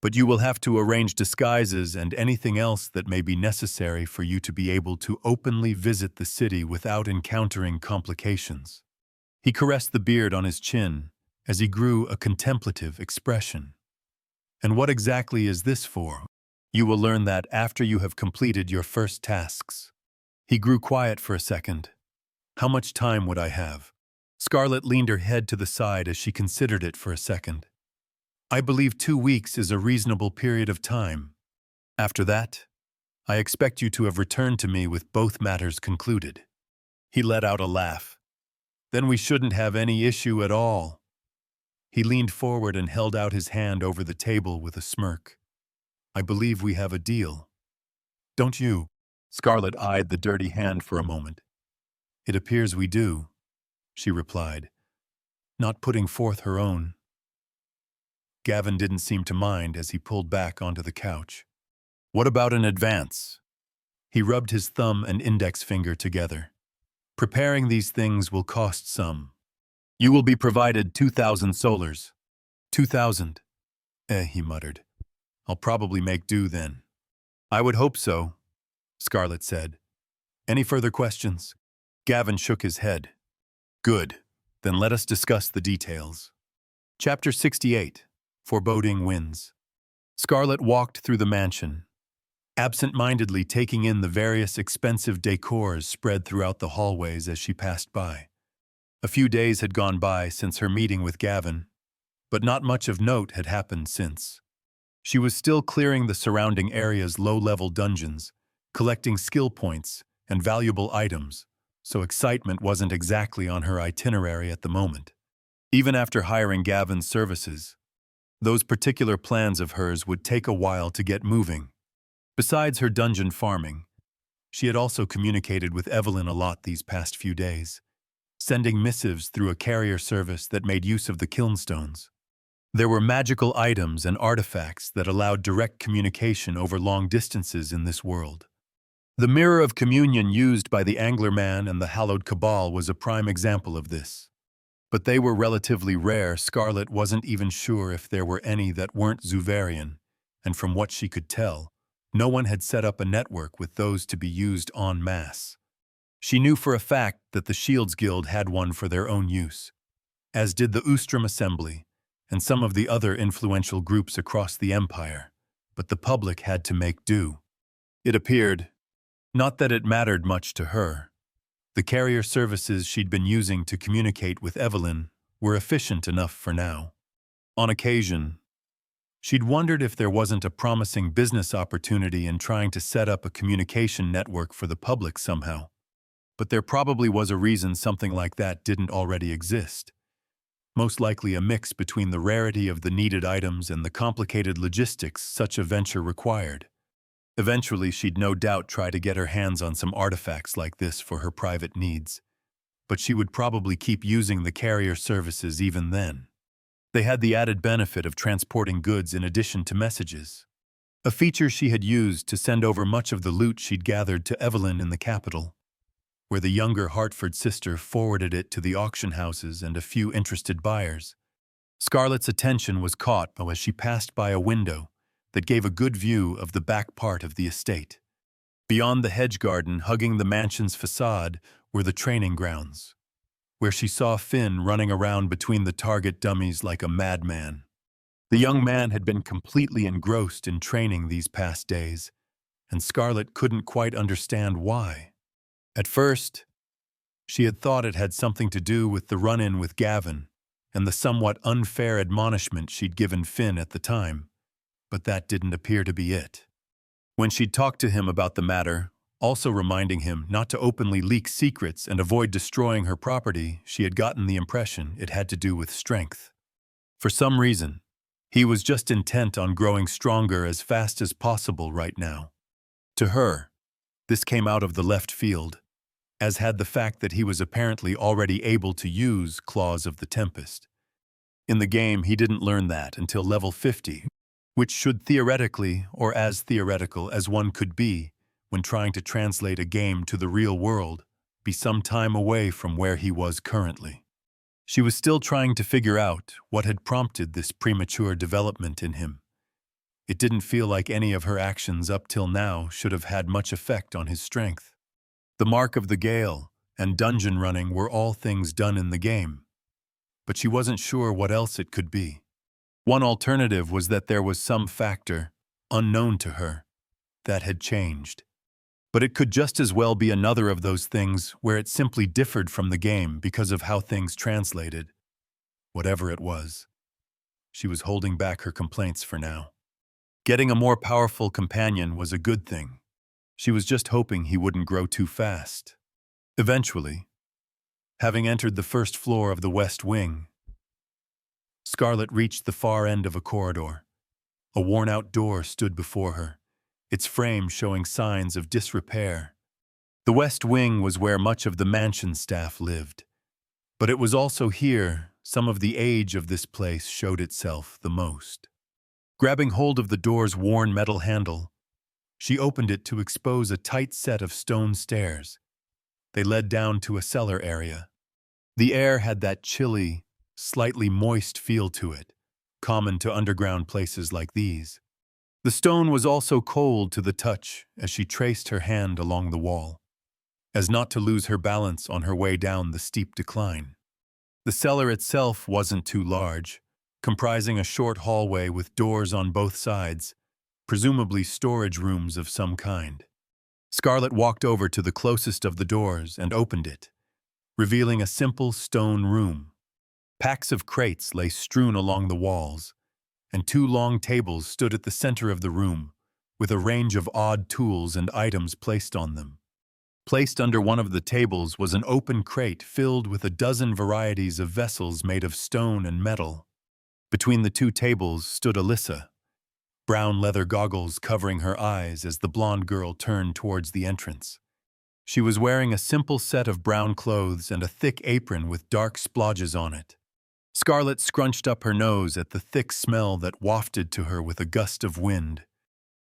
But you will have to arrange disguises and anything else that may be necessary for you to be able to openly visit the city without encountering complications." He caressed the beard on his chin as he grew a contemplative expression. "And what exactly is this for?" "You will learn that after you have completed your first tasks." He grew quiet for a second. "How much time would I have?" Scarlett leaned her head to the side as she considered it for a second. "I believe 2 weeks is a reasonable period of time. After that, I expect you to have returned to me with both matters concluded." He let out a laugh. "Then we shouldn't have any issue at all." He leaned forward and held out his hand over the table with a smirk. "I believe we have a deal. Don't you?" Scarlett eyed the dirty hand for a moment. "It appears we do," she replied, not putting forth her own. Gavin didn't seem to mind as he pulled back onto the couch. "What about an advance?" He rubbed his thumb and index finger together. "Preparing these things will cost some. You will be provided 2,000 solars." 2,000. He muttered. "I'll probably make do then." "I would hope so," Scarlett said. "Any further questions?" Gavin shook his head. "Good. Then let us discuss the details." Chapter 68. Foreboding Winds. Scarlett walked through the mansion, absent-mindedly taking in the various expensive decors spread throughout the hallways as she passed by. A few days had gone by since her meeting with Gavin, but not much of note had happened since. She was still clearing the surrounding area's low-level dungeons, collecting skill points and valuable items, so excitement wasn't exactly on her itinerary at the moment. Even after hiring Gavin's services, those particular plans of hers would take a while to get moving. Besides her dungeon farming, she had also communicated with Evelyn a lot these past few days, sending missives through a carrier service that made use of the kilnstones. There were magical items and artifacts that allowed direct communication over long distances in this world. The Mirror of Communion used by the Angler Man and the Hallowed Cabal was a prime example of this. But they were relatively rare. Scarlet wasn't even sure if there were any that weren't Zuvarian, and from what she could tell, no one had set up a network with those to be used en masse. She knew for a fact that the Shields Guild had one for their own use, as did the Ustrom Assembly and some of the other influential groups across the Empire, but the public had to make do. It appeared, not that it mattered much to her. The carrier services she'd been using to communicate with Evelyn were efficient enough for now. On occasion, she'd wondered if there wasn't a promising business opportunity in trying to set up a communication network for the public somehow. But there probably was a reason something like that didn't already exist. Most likely a mix between the rarity of the needed items and the complicated logistics such a venture required. Eventually, she'd no doubt try to get her hands on some artifacts like this for her private needs, but she would probably keep using the carrier services even then. They had the added benefit of transporting goods in addition to messages, a feature she had used to send over much of the loot she'd gathered to Evelyn in the capital, where the younger Hartford sister forwarded it to the auction houses and a few interested buyers. Scarlet's attention was caught as she passed by a window that gave a good view of the back part of the estate. Beyond the hedge garden hugging the mansion's facade were the training grounds, where she saw Finn running around between the target dummies like a madman. The young man had been completely engrossed in training these past days, and Scarlet couldn't quite understand why. At first, she had thought it had something to do with the run-in with Gavin and the somewhat unfair admonishment she'd given Finn at the time, but that didn't appear to be it. When she'd talked to him about the matter, also reminding him not to openly leak secrets and avoid destroying her property, she had gotten the impression it had to do with strength. For some reason, he was just intent on growing stronger as fast as possible right now. To her, this came out of the left field, as had the fact that he was apparently already able to use Claws of the Tempest. In the game, he didn't learn that until level 50, which should theoretically, or as theoretical as one could be when trying to translate a game to the real world, be some time away from where he was currently. She was still trying to figure out what had prompted this premature development in him. It didn't feel like any of her actions up till now should have had much effect on his strength. The Mark of the Gale and dungeon running were all things done in the game, but she wasn't sure what else it could be. One alternative was that there was some factor, unknown to her, that had changed. But it could just as well be another of those things where it simply differed from the game because of how things translated. Whatever it was, she was holding back her complaints for now. Getting a more powerful companion was a good thing. She was just hoping he wouldn't grow too fast. Eventually, having entered the first floor of the West Wing, Scarlet reached the far end of a corridor. A worn-out door stood before her, its frame showing signs of disrepair. The West Wing was where much of the mansion staff lived, but it was also here some of the age of this place showed itself the most. Grabbing hold of the door's worn metal handle, she opened it to expose a tight set of stone stairs. They led down to a cellar area. The air had that chilly, slightly moist feel to it, common to underground places like these. The stone was also cold to the touch as she traced her hand along the wall, as not to lose her balance on her way down the steep decline. The cellar itself wasn't too large, comprising a short hallway with doors on both sides, presumably storage rooms of some kind. Scarlet walked over to the closest of the doors and opened it, revealing a simple stone room. Packs of crates lay strewn along the walls, and two long tables stood at the center of the room, with a range of odd tools and items placed on them. Placed under one of the tables was an open crate filled with a dozen varieties of vessels made of stone and metal. Between the two tables stood Alyssa, brown leather goggles covering her eyes as the blonde girl turned towards the entrance. She was wearing a simple set of brown clothes and a thick apron with dark splodges on it. Scarlett scrunched up her nose at the thick smell that wafted to her with a gust of wind.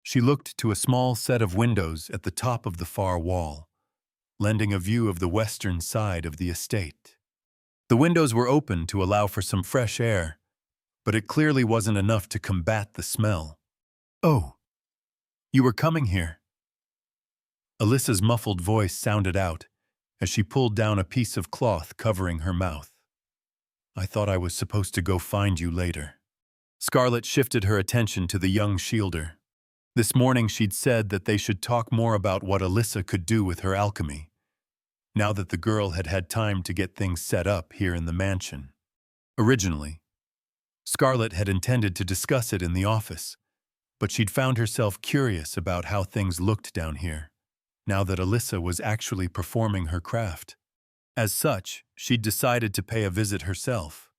She looked to a small set of windows at the top of the far wall, lending a view of the western side of the estate. The windows were open to allow for some fresh air, but it clearly wasn't enough to combat the smell. "Oh, you were coming here." Alyssa's muffled voice sounded out as she pulled down a piece of cloth covering her mouth. "I thought I was supposed to go find you later." Scarlett shifted her attention to the young shielder. This morning she'd said that they should talk more about what Alyssa could do with her alchemy, now that the girl had had time to get things set up here in the mansion. Originally, Scarlett had intended to discuss it in the office, but she'd found herself curious about how things looked down here, now that Alyssa was actually performing her craft. As such, she'd decided to pay a visit herself.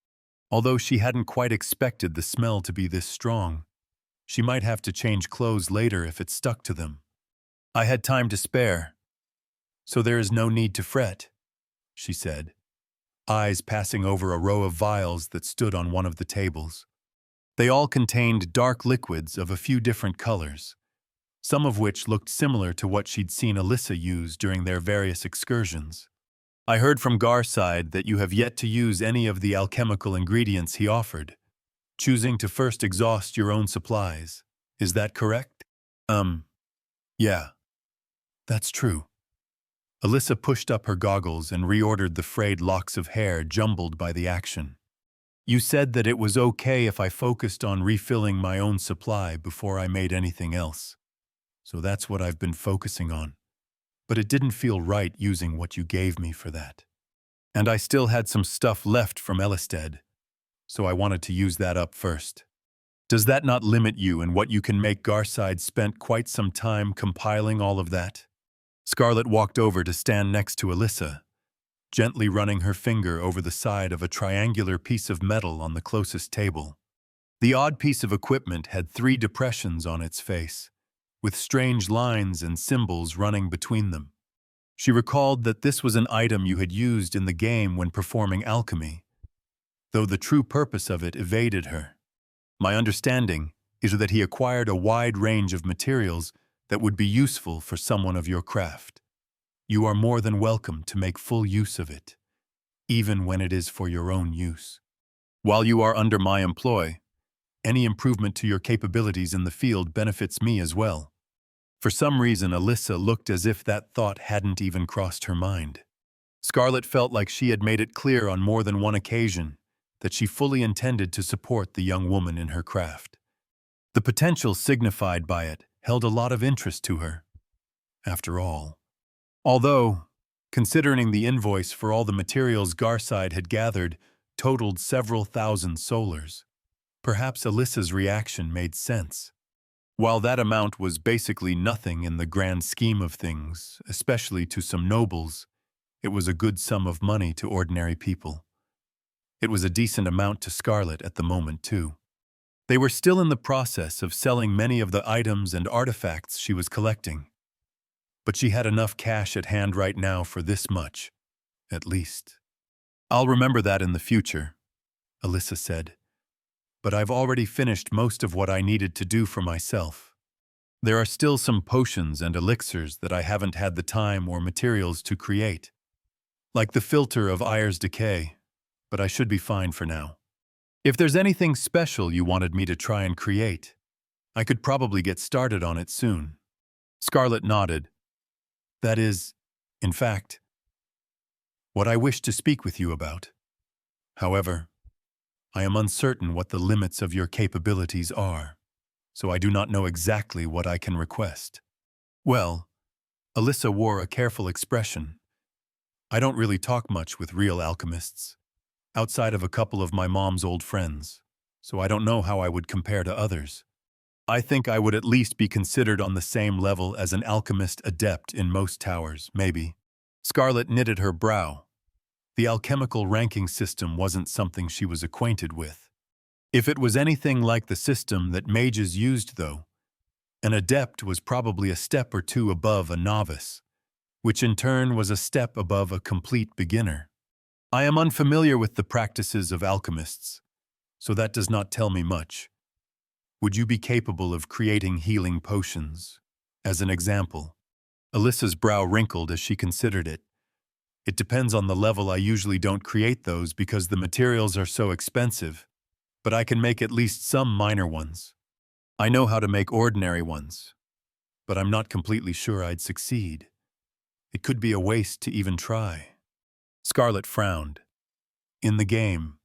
Although she hadn't quite expected the smell to be this strong, she might have to change clothes later if it stuck to them. "I had time to spare, so there is no need to fret," she said, eyes passing over a row of vials that stood on one of the tables. They all contained dark liquids of a few different colors, some of which looked similar to what she'd seen Alyssa use during their various excursions. "I heard from Garside that you have yet to use any of the alchemical ingredients he offered, choosing to first exhaust your own supplies. Is that correct?" Yeah, that's true." Alyssa pushed up her goggles and reordered the frayed locks of hair jumbled by the action. "You said that it was okay if I focused on refilling my own supply before I made anything else. So that's what I've been focusing on. But it didn't feel right using what you gave me for that. And I still had some stuff left from Ellisted, so I wanted to use that up first. Does that not limit you in what you can make?" Garside spent quite some time compiling all of that. Scarlett walked over to stand next to Alyssa, gently running her finger over the side of a triangular piece of metal on the closest table. The odd piece of equipment had 3 depressions on its face, with strange lines and symbols running between them. She recalled that this was an item you had used in the game when performing alchemy, though the true purpose of it evaded her. "My understanding is that he acquired a wide range of materials that would be useful for someone of your craft. You are more than welcome to make full use of it, even when it is for your own use. While you are under my employ, any improvement to your capabilities in the field benefits me as well." For some reason, Alyssa looked as if that thought hadn't even crossed her mind. Scarlett felt like she had made it clear on more than one occasion that she fully intended to support the young woman in her craft. The potential signified by it held a lot of interest to her. After all, although, considering the invoice for all the materials Garside had gathered totaled several thousand solars, perhaps Alyssa's reaction made sense. While that amount was basically nothing in the grand scheme of things, especially to some nobles, it was a good sum of money to ordinary people. It was a decent amount to Scarlett at the moment, too. They were still in the process of selling many of the items and artifacts she was collecting, but she had enough cash at hand right now for this much, at least. "I'll remember that in the future," Alyssa said. "But I've already finished most of what I needed to do for myself. There are still some potions and elixirs that I haven't had the time or materials to create, like the filter of Ayer's decay, but I should be fine for now. If there's anything special you wanted me to try and create, I could probably get started on it soon." Scarlett nodded. "That is, in fact, what I wish to speak with you about. However, I am uncertain what the limits of your capabilities are, so I do not know exactly what I can request." Well, Alyssa wore a careful expression. I don't really talk much with real alchemists, outside of a couple of my mom's old friends, so I don't know how I would compare to others. I think I would at least be considered on the same level as an alchemist adept in most towers, maybe. Scarlet knitted her brow. The alchemical ranking system wasn't something she was acquainted with. If it was anything like the system that mages used, though, an adept was probably a step or two above a novice, which in turn was a step above a complete beginner. I am unfamiliar with the practices of alchemists, so that does not tell me much. Would you be capable of creating healing potions? As an example, Alyssa's brow wrinkled as she considered it. It depends on the level. I usually don't create those because the materials are so expensive, but I can make at least some minor ones. I know how to make ordinary ones, but I'm not completely sure I'd succeed. It could be a waste to even try. Scarlet frowned. In the game,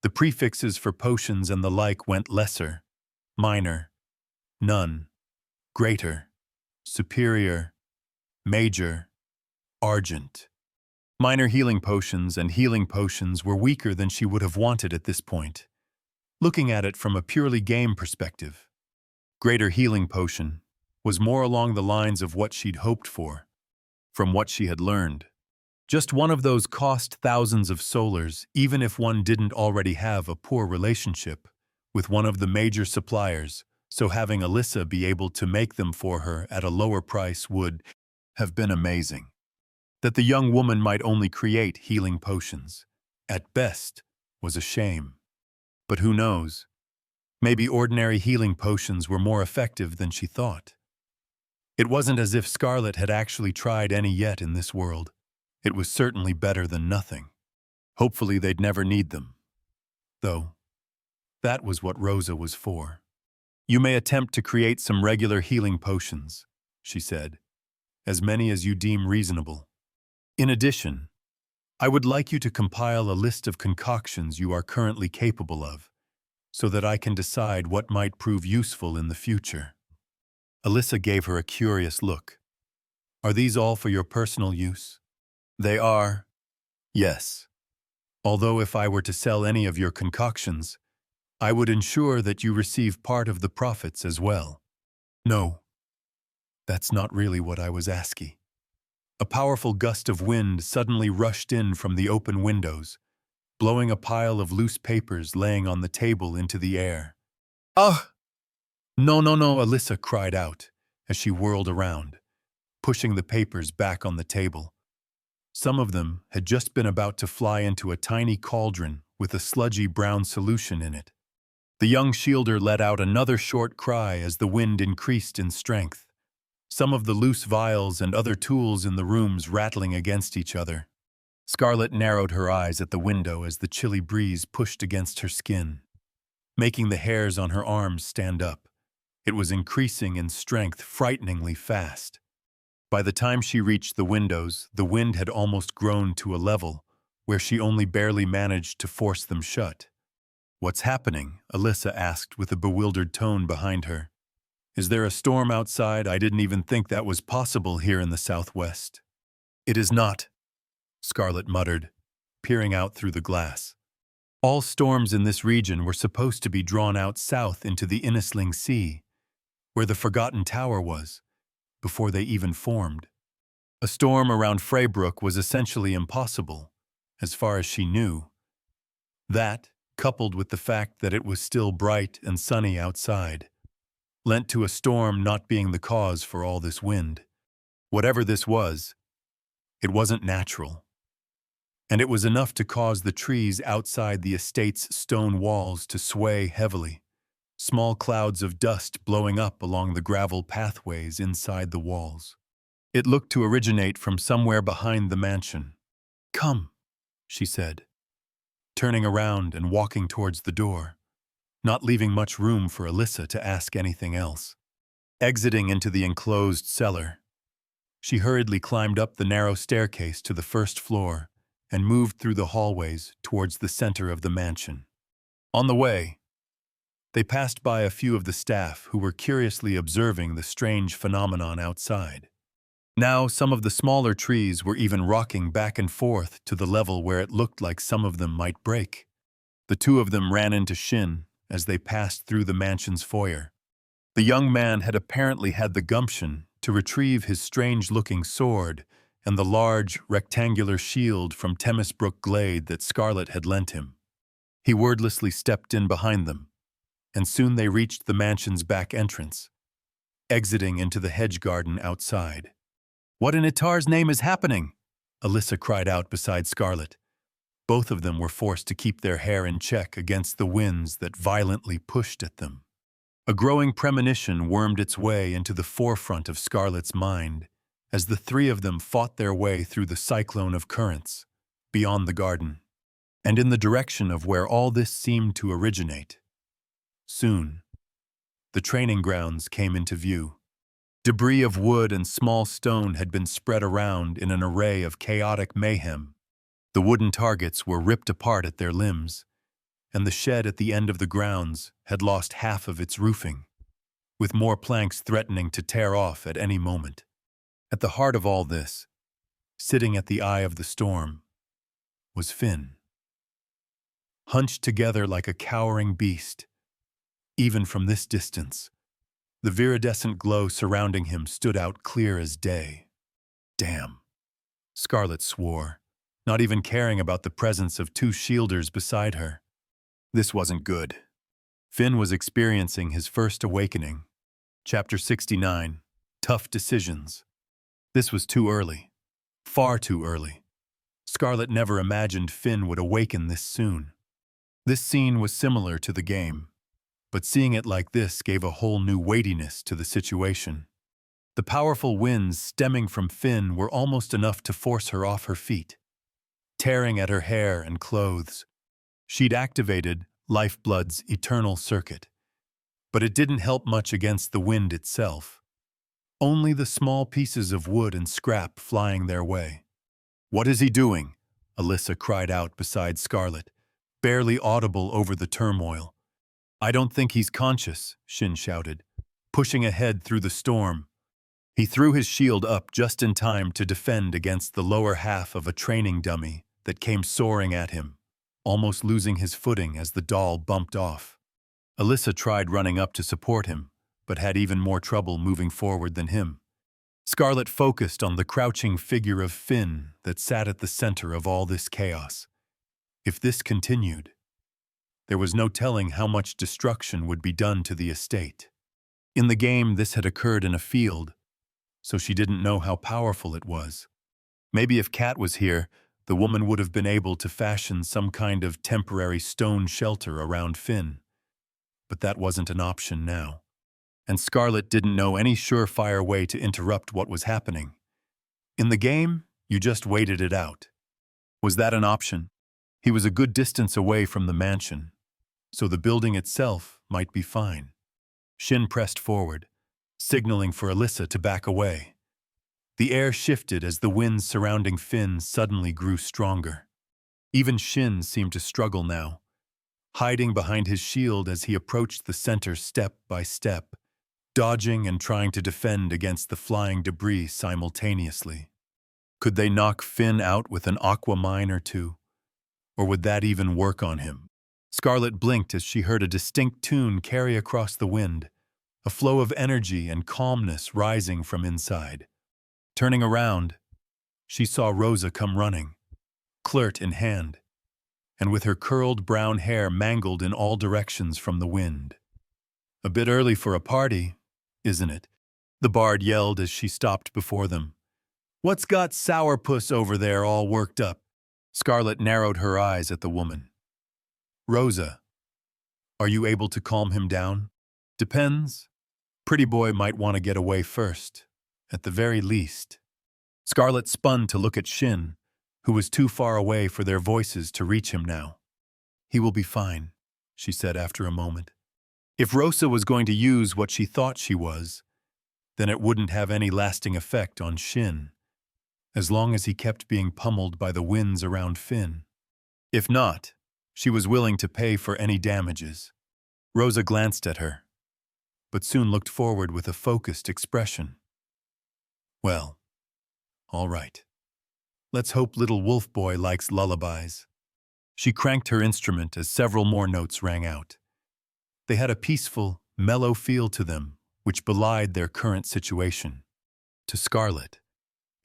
the prefixes for potions and the like went lesser, minor, none, greater, superior, major, argent. Minor healing potions and healing potions were weaker than she would have wanted at this point. Looking at it from a purely game perspective, greater healing potion was more along the lines of what she'd hoped for, from what she had learned. Just one of those cost thousands of solars, even if one didn't already have a poor relationship with one of the major suppliers, so having Alyssa be able to make them for her at a lower price would have been amazing. That the young woman might only create healing potions, at best, was a shame. But who knows? Maybe ordinary healing potions were more effective than she thought. It wasn't as if Scarlet had actually tried any yet in this world. It was certainly better than nothing. Hopefully they'd never need them. Though, that was what Rosa was for. You may attempt to create some regular healing potions, she said, as many as you deem reasonable. In addition, I would like you to compile a list of concoctions you are currently capable of, so that I can decide what might prove useful in the future. Alyssa gave her a curious look. Are these all for your personal use? They are, yes. Although if I were to sell any of your concoctions, I would ensure that you receive part of the profits as well. No, that's not really what I was asking. A powerful gust of wind suddenly rushed in from the open windows, blowing a pile of loose papers laying on the table into the air. Ah! No, Alyssa cried out as she whirled around, pushing the papers back on the table. Some of them had just been about to fly into a tiny cauldron with a sludgy brown solution in it. The young shielder let out another short cry as the wind increased in strength, some of the loose vials and other tools in the rooms rattling against each other. Scarlet narrowed her eyes at the window as the chilly breeze pushed against her skin, making the hairs on her arms stand up. It was increasing in strength frighteningly fast. By the time she reached the windows, the wind had almost grown to a level where she only barely managed to force them shut. What's happening? Alyssa asked with a bewildered tone behind her. Is there a storm outside? I didn't even think that was possible here in the Southwest. It is not, Scarlet muttered, peering out through the glass. All storms in this region were supposed to be drawn out south into the Innisling Sea, where the Forgotten Tower was, before they even formed. A storm around Freybrook was essentially impossible, as far as she knew. That, coupled with the fact that it was still bright and sunny outside, lent to a storm not being the cause for all this wind. Whatever this was, it wasn't natural. And it was enough to cause the trees outside the estate's stone walls to sway heavily, small clouds of dust blowing up along the gravel pathways inside the walls. It looked to originate from somewhere behind the mansion. Come, she said, turning around and walking towards the door, not leaving much room for Alyssa to ask anything else. Exiting into the enclosed cellar, she hurriedly climbed up the narrow staircase to the first floor and moved through the hallways towards the center of the mansion. On the way, they passed by a few of the staff who were curiously observing the strange phenomenon outside. Now, some of the smaller trees were even rocking back and forth to the level where it looked like some of them might break. The two of them ran into Shin as they passed through the mansion's foyer. The young man had apparently had the gumption to retrieve his strange-looking sword and the large, rectangular shield from Temesbrook Glade that Scarlet had lent him. He wordlessly stepped in behind them, and soon they reached the mansion's back entrance, exiting into the hedge garden outside. "What in Itar's name is happening?" Alyssa cried out beside Scarlet. Both of them were forced to keep their hair in check against the winds that violently pushed at them. A growing premonition wormed its way into the forefront of Scarlet's mind as the three of them fought their way through the cyclone of currents, beyond the garden, and in the direction of where all this seemed to originate. Soon, the training grounds came into view. Debris of wood and small stone had been spread around in an array of chaotic mayhem. The wooden targets were ripped apart at their limbs, and the shed at the end of the grounds had lost half of its roofing, with more planks threatening to tear off at any moment. At the heart of all this, sitting at the eye of the storm, was Finn. Hunched together like a cowering beast, even from this distance, the viridescent glow surrounding him stood out clear as day. Damn, Scarlet swore, not even caring about the presence of two shielders beside her. This wasn't good. Finn was experiencing his first awakening. Chapter 69, Tough Decisions. This was too early. Far too early. Scarlet never imagined Finn would awaken this soon. This scene was similar to the game, but seeing it like this gave a whole new weightiness to the situation. The powerful winds stemming from Finn were almost enough to force her off her feet, tearing at her hair and clothes. She'd activated Lifeblood's eternal circuit, but it didn't help much against the wind itself. Only the small pieces of wood and scrap flying their way. "What is he doing?" Alyssa cried out beside Scarlet, barely audible over the turmoil. "I don't think he's conscious," Shin shouted, pushing ahead through the storm. He threw his shield up just in time to defend against the lower half of a training dummy that came soaring at him, almost losing his footing as the doll bumped off. Alyssa tried running up to support him, but had even more trouble moving forward than him. Scarlet focused on the crouching figure of Finn that sat at the center of all this chaos. If this continued, there was no telling how much destruction would be done to the estate. In the game, this had occurred in a field, so she didn't know how powerful it was. Maybe if Kat was here, the woman would have been able to fashion some kind of temporary stone shelter around Finn. But that wasn't an option now. And Scarlet didn't know any surefire way to interrupt what was happening. In the game, you just waited it out. Was that an option? He was a good distance away from the mansion, so the building itself might be fine. Shin pressed forward, signaling for Alyssa to back away. The air shifted as the winds surrounding Finn suddenly grew stronger. Even Shin seemed to struggle now, hiding behind his shield as he approached the center step by step, dodging and trying to defend against the flying debris simultaneously. Could they knock Finn out with an aqua mine or two? Or would that even work on him? Scarlet blinked as she heard a distinct tune carry across the wind, a flow of energy and calmness rising from inside. Turning around, she saw Rosa come running, Clert in hand, and with her curled brown hair mangled in all directions from the wind. "A bit early for a party, isn't it?" the bard yelled as she stopped before them. "What's got Sourpuss over there all worked up?" Scarlet narrowed her eyes at the woman. "Rosa, are you able to calm him down?" "Depends. Pretty boy might want to get away first, at the very least." Scarlet spun to look at Shin, who was too far away for their voices to reach him now. "He will be fine," she said after a moment. If Rosa was going to use what she thought she was, then it wouldn't have any lasting effect on Shin, as long as he kept being pummeled by the winds around Finn. If not, she was willing to pay for any damages. Rosa glanced at her, but soon looked forward with a focused expression. "Well, All right. Let's hope little wolf boy likes lullabies. She cranked her instrument as several more notes rang out. They had a peaceful, mellow feel to them, which belied their current situation. To Scarlet,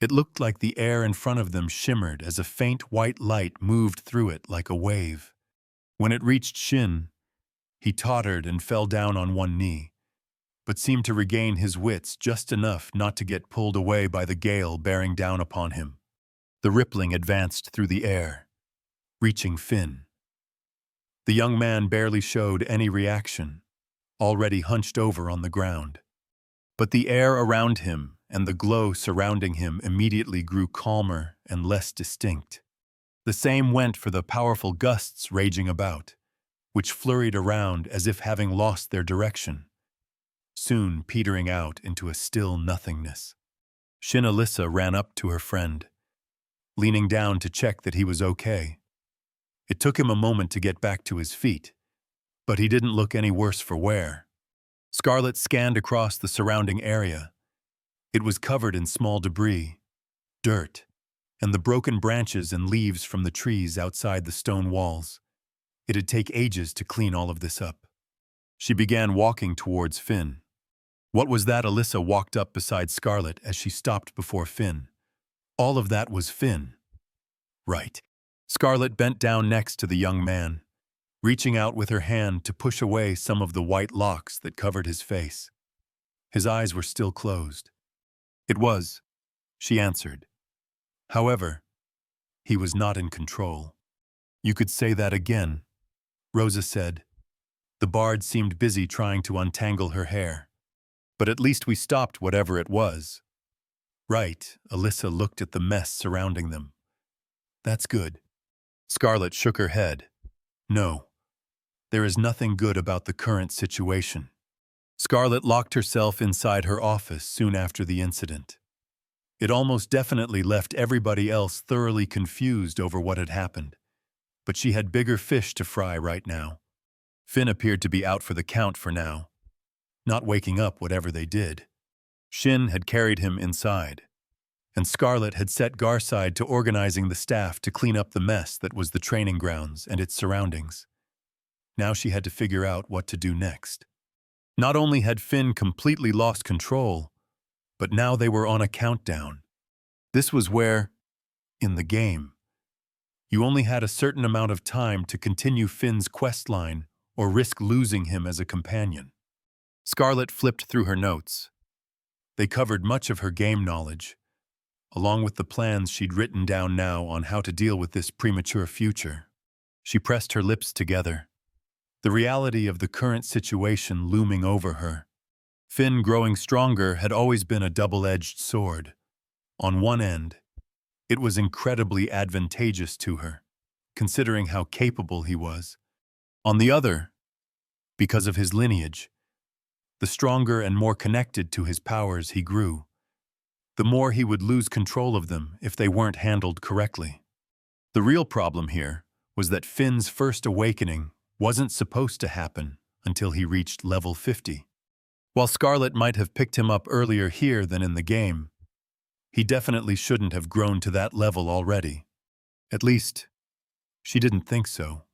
it looked like the air in front of them shimmered as a faint white light moved through it like a wave. When it reached Shin, he tottered and fell down on one knee, but seemed to regain his wits just enough not to get pulled away by the gale bearing down upon him. The rippling advanced through the air, reaching Finn. The young man barely showed any reaction, already hunched over on the ground. But the air around him and the glow surrounding him immediately grew calmer and less distinct. The same went for the powerful gusts raging about, which flurried around as if having lost their direction, soon petering out into a still nothingness. Shin Alyssa ran up to her friend, leaning down to check that he was okay. It took him a moment to get back to his feet, but he didn't look any worse for wear. Scarlet scanned across the surrounding area. It was covered in small debris, dirt, and the broken branches and leaves from the trees outside the stone walls. It'd take ages to clean all of this up. She began walking towards Finn. What was that? Alyssa walked up beside Scarlet as she stopped before Finn. All of that was Finn. Right. Scarlet bent down next to the young man, reaching out with her hand to push away some of the white locks that covered his face. His eyes were still closed. It was, she answered. However, he was not in control. You could say that again, Rosa said. The bard seemed busy trying to untangle her hair. But at least we stopped whatever it was. Right, Alyssa looked at the mess surrounding them. That's good. Scarlet shook her head. No, there is nothing good about the current situation. Scarlet locked herself inside her office soon after the incident. It almost definitely left everybody else thoroughly confused over what had happened. But she had bigger fish to fry right now. Finn appeared to be out for the count for now, not waking up whatever they did. Shin had carried him inside, and Scarlet had set Garside to organizing the staff to clean up the mess that was the training grounds and its surroundings. Now she had to figure out what to do next. Not only had Finn completely lost control, but now they were on a countdown. This was where, in the game, you only had a certain amount of time to continue Finn's quest line or risk losing him as a companion. Scarlet flipped through her notes. They covered much of her game knowledge, along with the plans she'd written down now on how to deal with this premature future. She pressed her lips together, the reality of the current situation looming over her. Finn growing stronger had always been a double-edged sword. On one end, it was incredibly advantageous to her, considering how capable he was. On the other, because of his lineage, the stronger and more connected to his powers he grew, the more he would lose control of them if they weren't handled correctly. The real problem here was that Finn's first awakening wasn't supposed to happen until he reached level 50. While Scarlet might have picked him up earlier here than in the game, he definitely shouldn't have grown to that level already. At least, she didn't think so.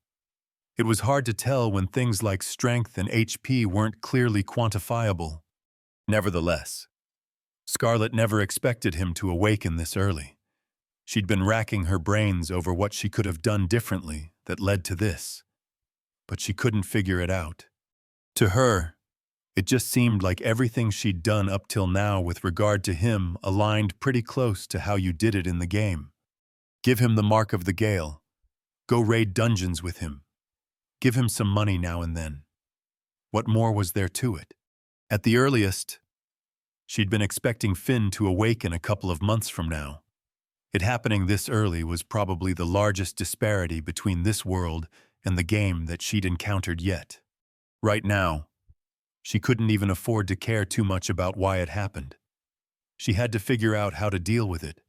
It was hard to tell when things like strength and HP weren't clearly quantifiable. Nevertheless, Scarlet never expected him to awaken this early. She'd been racking her brains over what she could have done differently that led to this, but she couldn't figure it out. To her, it just seemed like everything she'd done up till now with regard to him aligned pretty close to how you did it in the game. Give him the Mark of the Gale. Go raid dungeons with him. Give him some money now and then. What more was there to it? At the earliest, she'd been expecting Finn to awaken a couple of months from now. It happening this early was probably the largest disparity between this world and the game that she'd encountered yet. Right now, she couldn't even afford to care too much about why it happened. She had to figure out how to deal with it.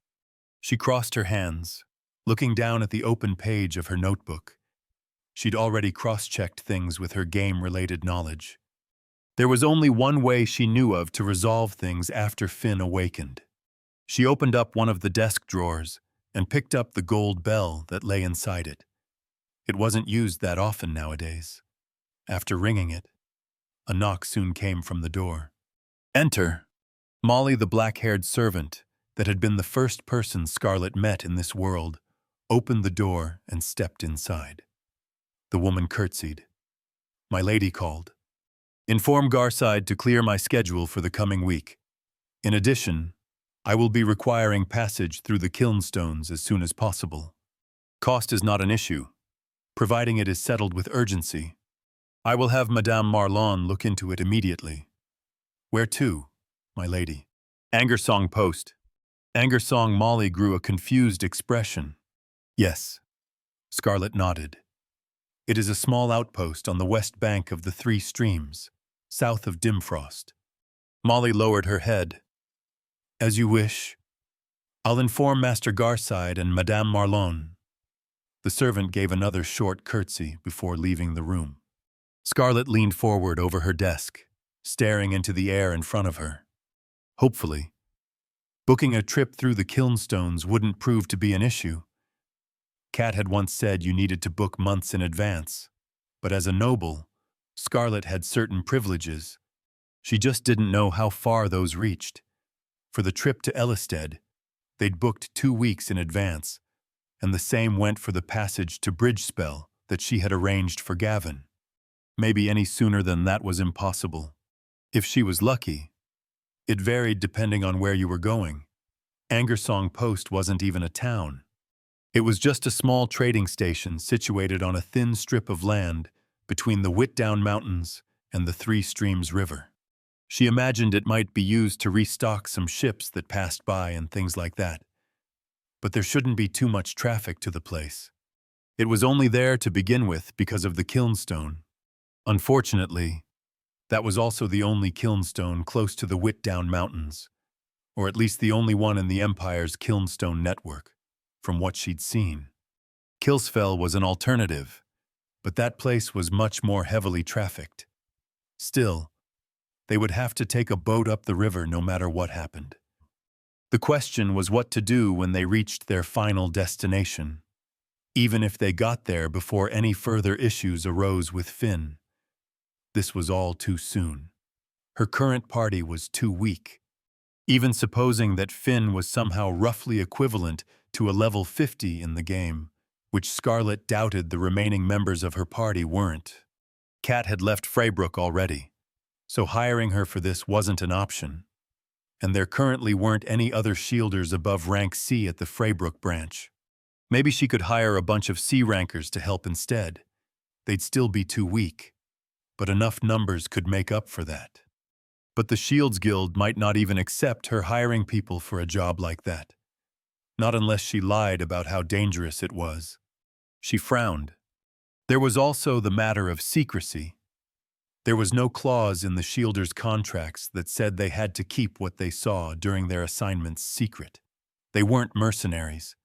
She crossed her hands, looking down at the open page of her notebook. She'd already cross-checked things with her game-related knowledge. There was only one way she knew of to resolve things after Finn awakened. She opened up one of the desk drawers and picked up the gold bell that lay inside it. It wasn't used that often nowadays. After ringing it, a knock soon came from the door. Enter. Molly, the black-haired servant that had been the first person Scarlet met in this world, opened the door and stepped inside. The woman curtsied. My lady called. Inform Garside to clear my schedule for the coming week. In addition, I will be requiring passage through the Kilnstones as soon as possible. Cost is not an issue, providing it is settled with urgency. I will have Madame Marlon look into it immediately. Where to, my lady? Angersong Post. Angersong. Molly grew a confused expression. Yes. Scarlet nodded. It is a small outpost on the west bank of the Three Streams, south of Dimfrost. Molly lowered her head. As you wish. I'll inform Master Garside and Madame Marlon. The servant gave another short curtsy before leaving the room. Scarlet leaned forward over her desk, staring into the air in front of her. Hopefully, booking a trip through the Kilnstones wouldn't prove to be an issue. Kat had once said you needed to book months in advance, but as a noble, Scarlet had certain privileges. She just didn't know how far those reached. For the trip to Ellisted, they'd booked 2 weeks in advance, and the same went for the passage to Bridgespell that she had arranged for Gavin. Maybe any sooner than that was impossible. If she was lucky. It varied depending on where you were going. Angersong Post wasn't even a town. It was just a small trading station situated on a thin strip of land between the Whitdown Mountains and the Three Streams River. She imagined it might be used to restock some ships that passed by and things like that. But there shouldn't be too much traffic to the place. It was only there to begin with because of the Kilnstone. Unfortunately, that was also the only Kilnstone close to the Whitdown Mountains, or at least the only one in the Empire's Kilnstone network, from what she'd seen. Kilsfell was an alternative, but that place was much more heavily trafficked. Still, they would have to take a boat up the river no matter what happened. The question was what to do when they reached their final destination, even if they got there before any further issues arose with Finn. This was all too soon. Her current party was too weak. Even supposing that Finn was somehow roughly equivalent to a level 50 in the game, which Scarlet doubted the remaining members of her party weren't. Kat had left Freybrook already, so hiring her for this wasn't an option. And there currently weren't any other shielders above rank C at the Freybrook branch. Maybe she could hire a bunch of C rankers to help instead. They'd still be too weak, but enough numbers could make up for that. But the Shields Guild might not even accept her hiring people for a job like that. Not unless she lied about how dangerous it was. She frowned. There was also the matter of secrecy. There was no clause in the Shielders' contracts that said they had to keep what they saw during their assignments secret. They weren't mercenaries.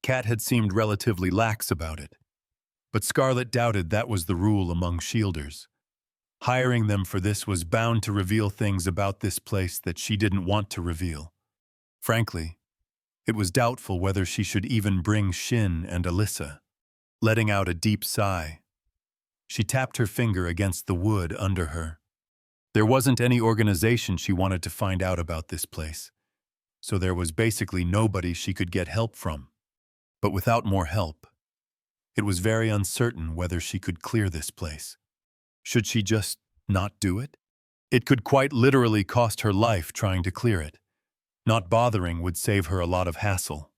Kat had seemed relatively lax about it. But Scarlet doubted that was the rule among Shielders. Hiring them for this was bound to reveal things about this place that she didn't want to reveal. Frankly, it was doubtful whether she should even bring Shin and Alyssa. Letting out a deep sigh, she tapped her finger against the wood under her. There wasn't any organization she wanted to find out about this place, so there was basically nobody she could get help from. But without more help, it was very uncertain whether she could clear this place. Should she just not do it? It could quite literally cost her life trying to clear it. Not bothering would save her a lot of hassle.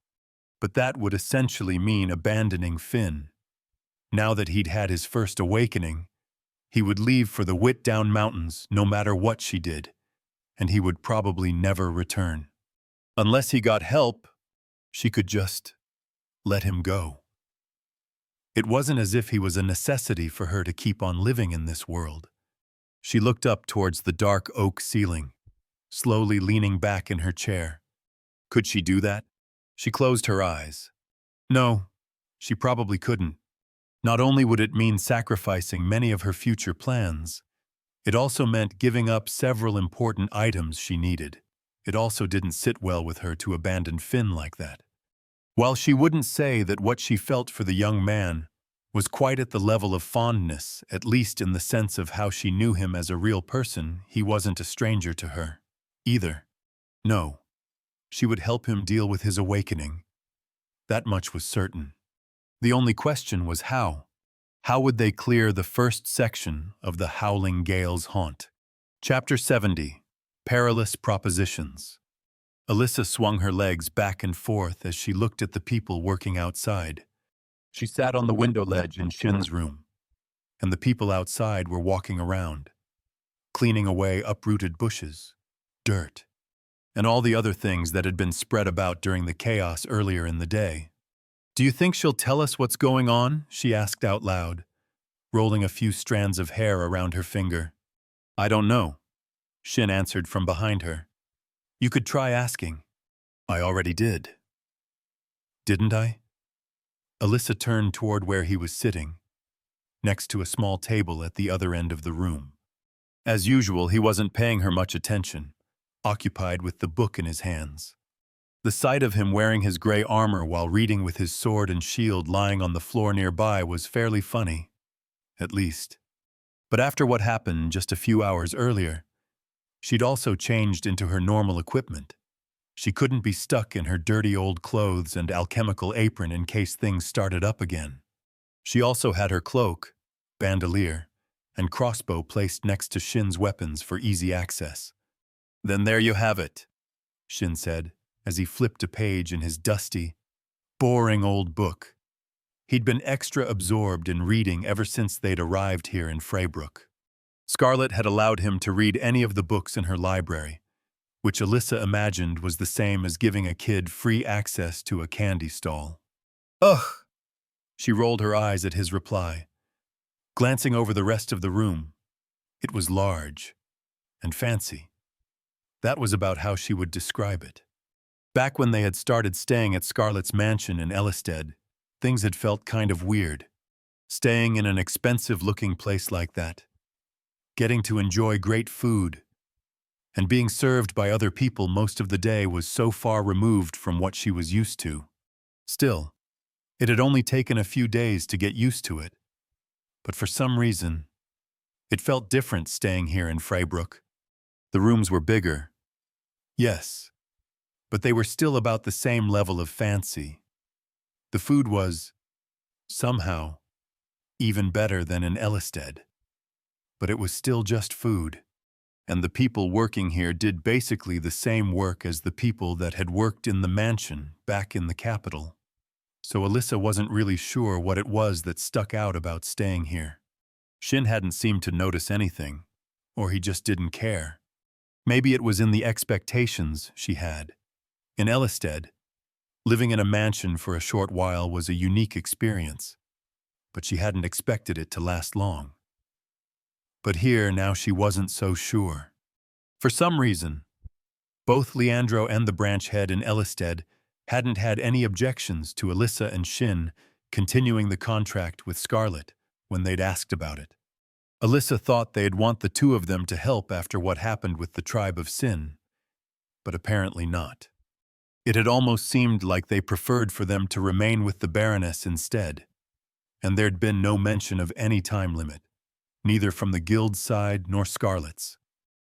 But that would essentially mean abandoning Finn. Now that he'd had his first awakening, he would leave for the Whitdown Mountains no matter what she did, and he would probably never return. Unless he got help, she could just let him go. It wasn't as if he was a necessity for her to keep on living in this world. She looked up towards the dark oak ceiling, slowly leaning back in her chair. Could she do that? She closed her eyes. No, she probably couldn't. Not only would it mean sacrificing many of her future plans, it also meant giving up several important items she needed. It also didn't sit well with her to abandon Finn like that. While she wouldn't say that what she felt for the young man was quite at the level of fondness, at least in the sense of how she knew him as a real person, he wasn't a stranger to her, either. No, she would help him deal with his awakening. That much was certain. The only question was how. How would they clear the first section of the Howling Gale's haunt? Chapter 70. Perilous Propositions. Alyssa swung her legs back and forth as she looked at the people working outside. She sat on the window ledge in Shin's room, and the people outside were walking around, cleaning away uprooted bushes, dirt, and all the other things that had been spread about during the chaos earlier in the day. "Do you think she'll tell us what's going on?" she asked out loud, rolling a few strands of hair around her finger. "I don't know," Shin answered from behind her. "You could try asking." "I already did." "Didn't I?" Alyssa turned toward where he was sitting, next to a small table at the other end of the room. As usual, he wasn't paying her much attention, occupied with the book in his hands. The sight of him wearing his gray armor while reading with his sword and shield lying on the floor nearby was fairly funny, at least. But after what happened just a few hours earlier, she'd also changed into her normal equipment. She couldn't be stuck in her dirty old clothes and alchemical apron in case things started up again. She also had her cloak, bandolier, and crossbow placed next to Shin's weapons for easy access. "Then there you have it," Shin said, as he flipped a page in his dusty, boring old book. He'd been extra absorbed in reading ever since they'd arrived here in Freybrook. Scarlet had allowed him to read any of the books in her library, which Alyssa imagined was the same as giving a kid free access to a candy stall. "Ugh!" She rolled her eyes at his reply. Glancing over the rest of the room, it was large and fancy. That was about how she would describe it. Back when they had started staying at Scarlet's mansion in Ellisted, things had felt kind of weird. Staying in an expensive-looking place like that, getting to enjoy great food, and being served by other people most of the day was so far removed from what she was used to. Still, it had only taken a few days to get used to it. But for some reason, it felt different staying here in Freybrook. The rooms were bigger, yes, but they were still about the same level of fancy. The food was, somehow, even better than in Ellisted. But it was still just food, and the people working here did basically the same work as the people that had worked in the mansion back in the capital. So Alyssa wasn't really sure what it was that stuck out about staying here. Shin hadn't seemed to notice anything, or he just didn't care. Maybe it was in the expectations she had. In Ellisted, living in a mansion for a short while was a unique experience, but she hadn't expected it to last long. But here, now she wasn't so sure. For some reason, both Leandro and the branch head in Ellisted hadn't had any objections to Alyssa and Shin continuing the contract with Scarlet when they'd asked about it. Alyssa thought they'd want the two of them to help after what happened with the tribe of Sin, but apparently not. It had almost seemed like they preferred for them to remain with the Baroness instead, and there'd been no mention of any time limit, neither from the guild's side nor Scarlet's.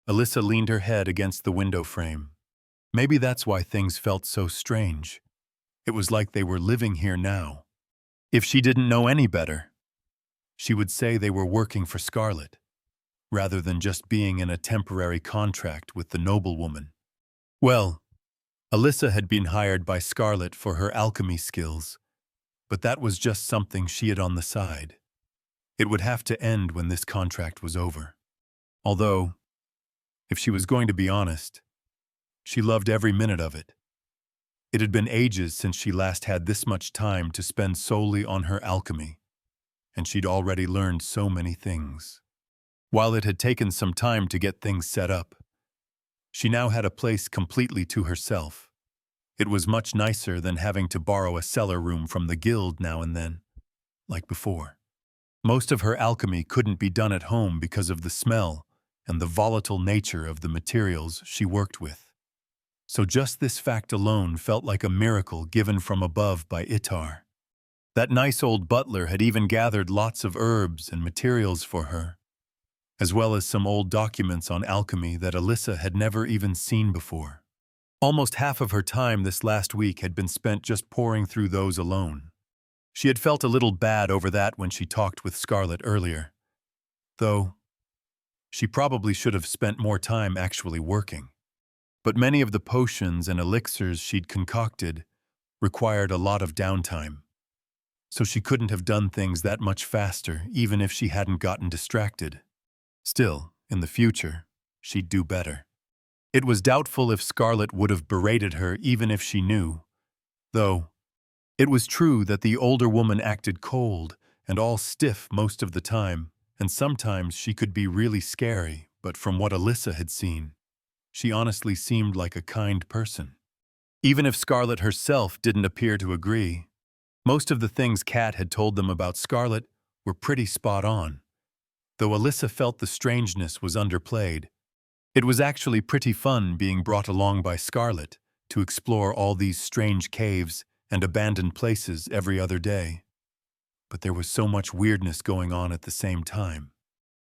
Alyssa leaned her head against the window frame. Maybe that's why things felt so strange. It was like they were living here now. If she didn't know any better, she would say they were working for Scarlet, rather than just being in a temporary contract with the noblewoman. Well, Alyssa had been hired by Scarlet for her alchemy skills, but that was just something she had on the side. It would have to end when this contract was over. Although, if she was going to be honest, she loved every minute of it. It had been ages since she last had this much time to spend solely on her alchemy, and she'd already learned so many things. While it had taken some time to get things set up, she now had a place completely to herself. It was much nicer than having to borrow a cellar room from the guild now and then, like before. Most of her alchemy couldn't be done at home because of the smell and the volatile nature of the materials she worked with. So just this fact alone felt like a miracle given from above by Itar. That nice old butler had even gathered lots of herbs and materials for her, as well as some old documents on alchemy that Alyssa had never even seen before. Almost half of her time this last week had been spent just poring through those alone. She had felt a little bad over that when she talked with Scarlett earlier, though she probably should have spent more time actually working. But many of the potions and elixirs she'd concocted required a lot of downtime, so she couldn't have done things that much faster even if she hadn't gotten distracted. Still, in the future, she'd do better. It was doubtful if Scarlett would have berated her even if she knew, though it was true that the older woman acted cold and all stiff most of the time, and sometimes she could be really scary, but from what Alyssa had seen, she honestly seemed like a kind person. Even if Scarlett herself didn't appear to agree, most of the things Kat had told them about Scarlett were pretty spot on. Though Alyssa felt the strangeness was underplayed, it was actually pretty fun being brought along by Scarlett to explore all these strange caves and abandoned places every other day. But there was so much weirdness going on at the same time.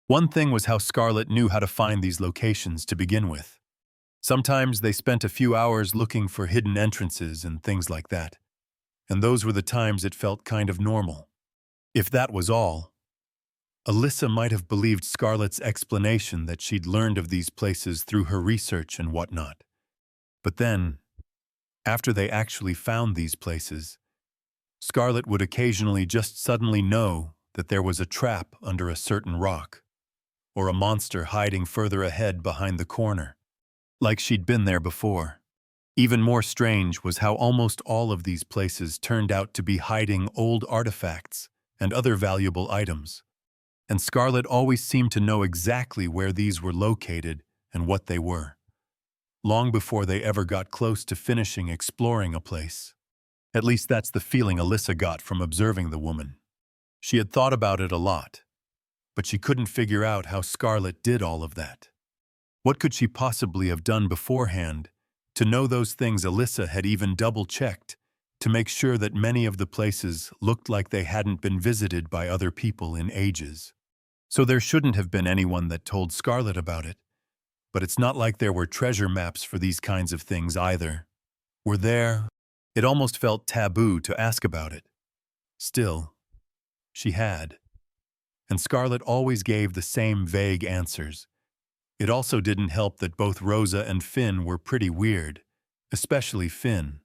One thing was how Scarlett knew how to find these locations to begin with. Sometimes they spent a few hours looking for hidden entrances and things like that, and those were the times it felt kind of normal. If that was all, Alyssa might have believed Scarlett's explanation that she'd learned of these places through her research and whatnot. But then, after they actually found these places, Scarlett would occasionally just suddenly know that there was a trap under a certain rock, or a monster hiding further ahead behind the corner, like she'd been there before. Even more strange was how almost all of these places turned out to be hiding old artifacts and other valuable items, and Scarlett always seemed to know exactly where these were located and what they were, long before they ever got close to finishing exploring a place. At least that's the feeling Alyssa got from observing the woman. She had thought about it a lot, but she couldn't figure out how Scarlett did all of that. What could she possibly have done beforehand to know those things Alyssa had even double-checked to make sure that many of the places looked like they hadn't been visited by other people in ages? So there shouldn't have been anyone that told Scarlett about it. But it's not like there were treasure maps for these kinds of things either. Were there? It almost felt taboo to ask about it. Still, she had. And Scarlett always gave the same vague answers. It also didn't help that both Rosa and Finn were pretty weird, especially Finn.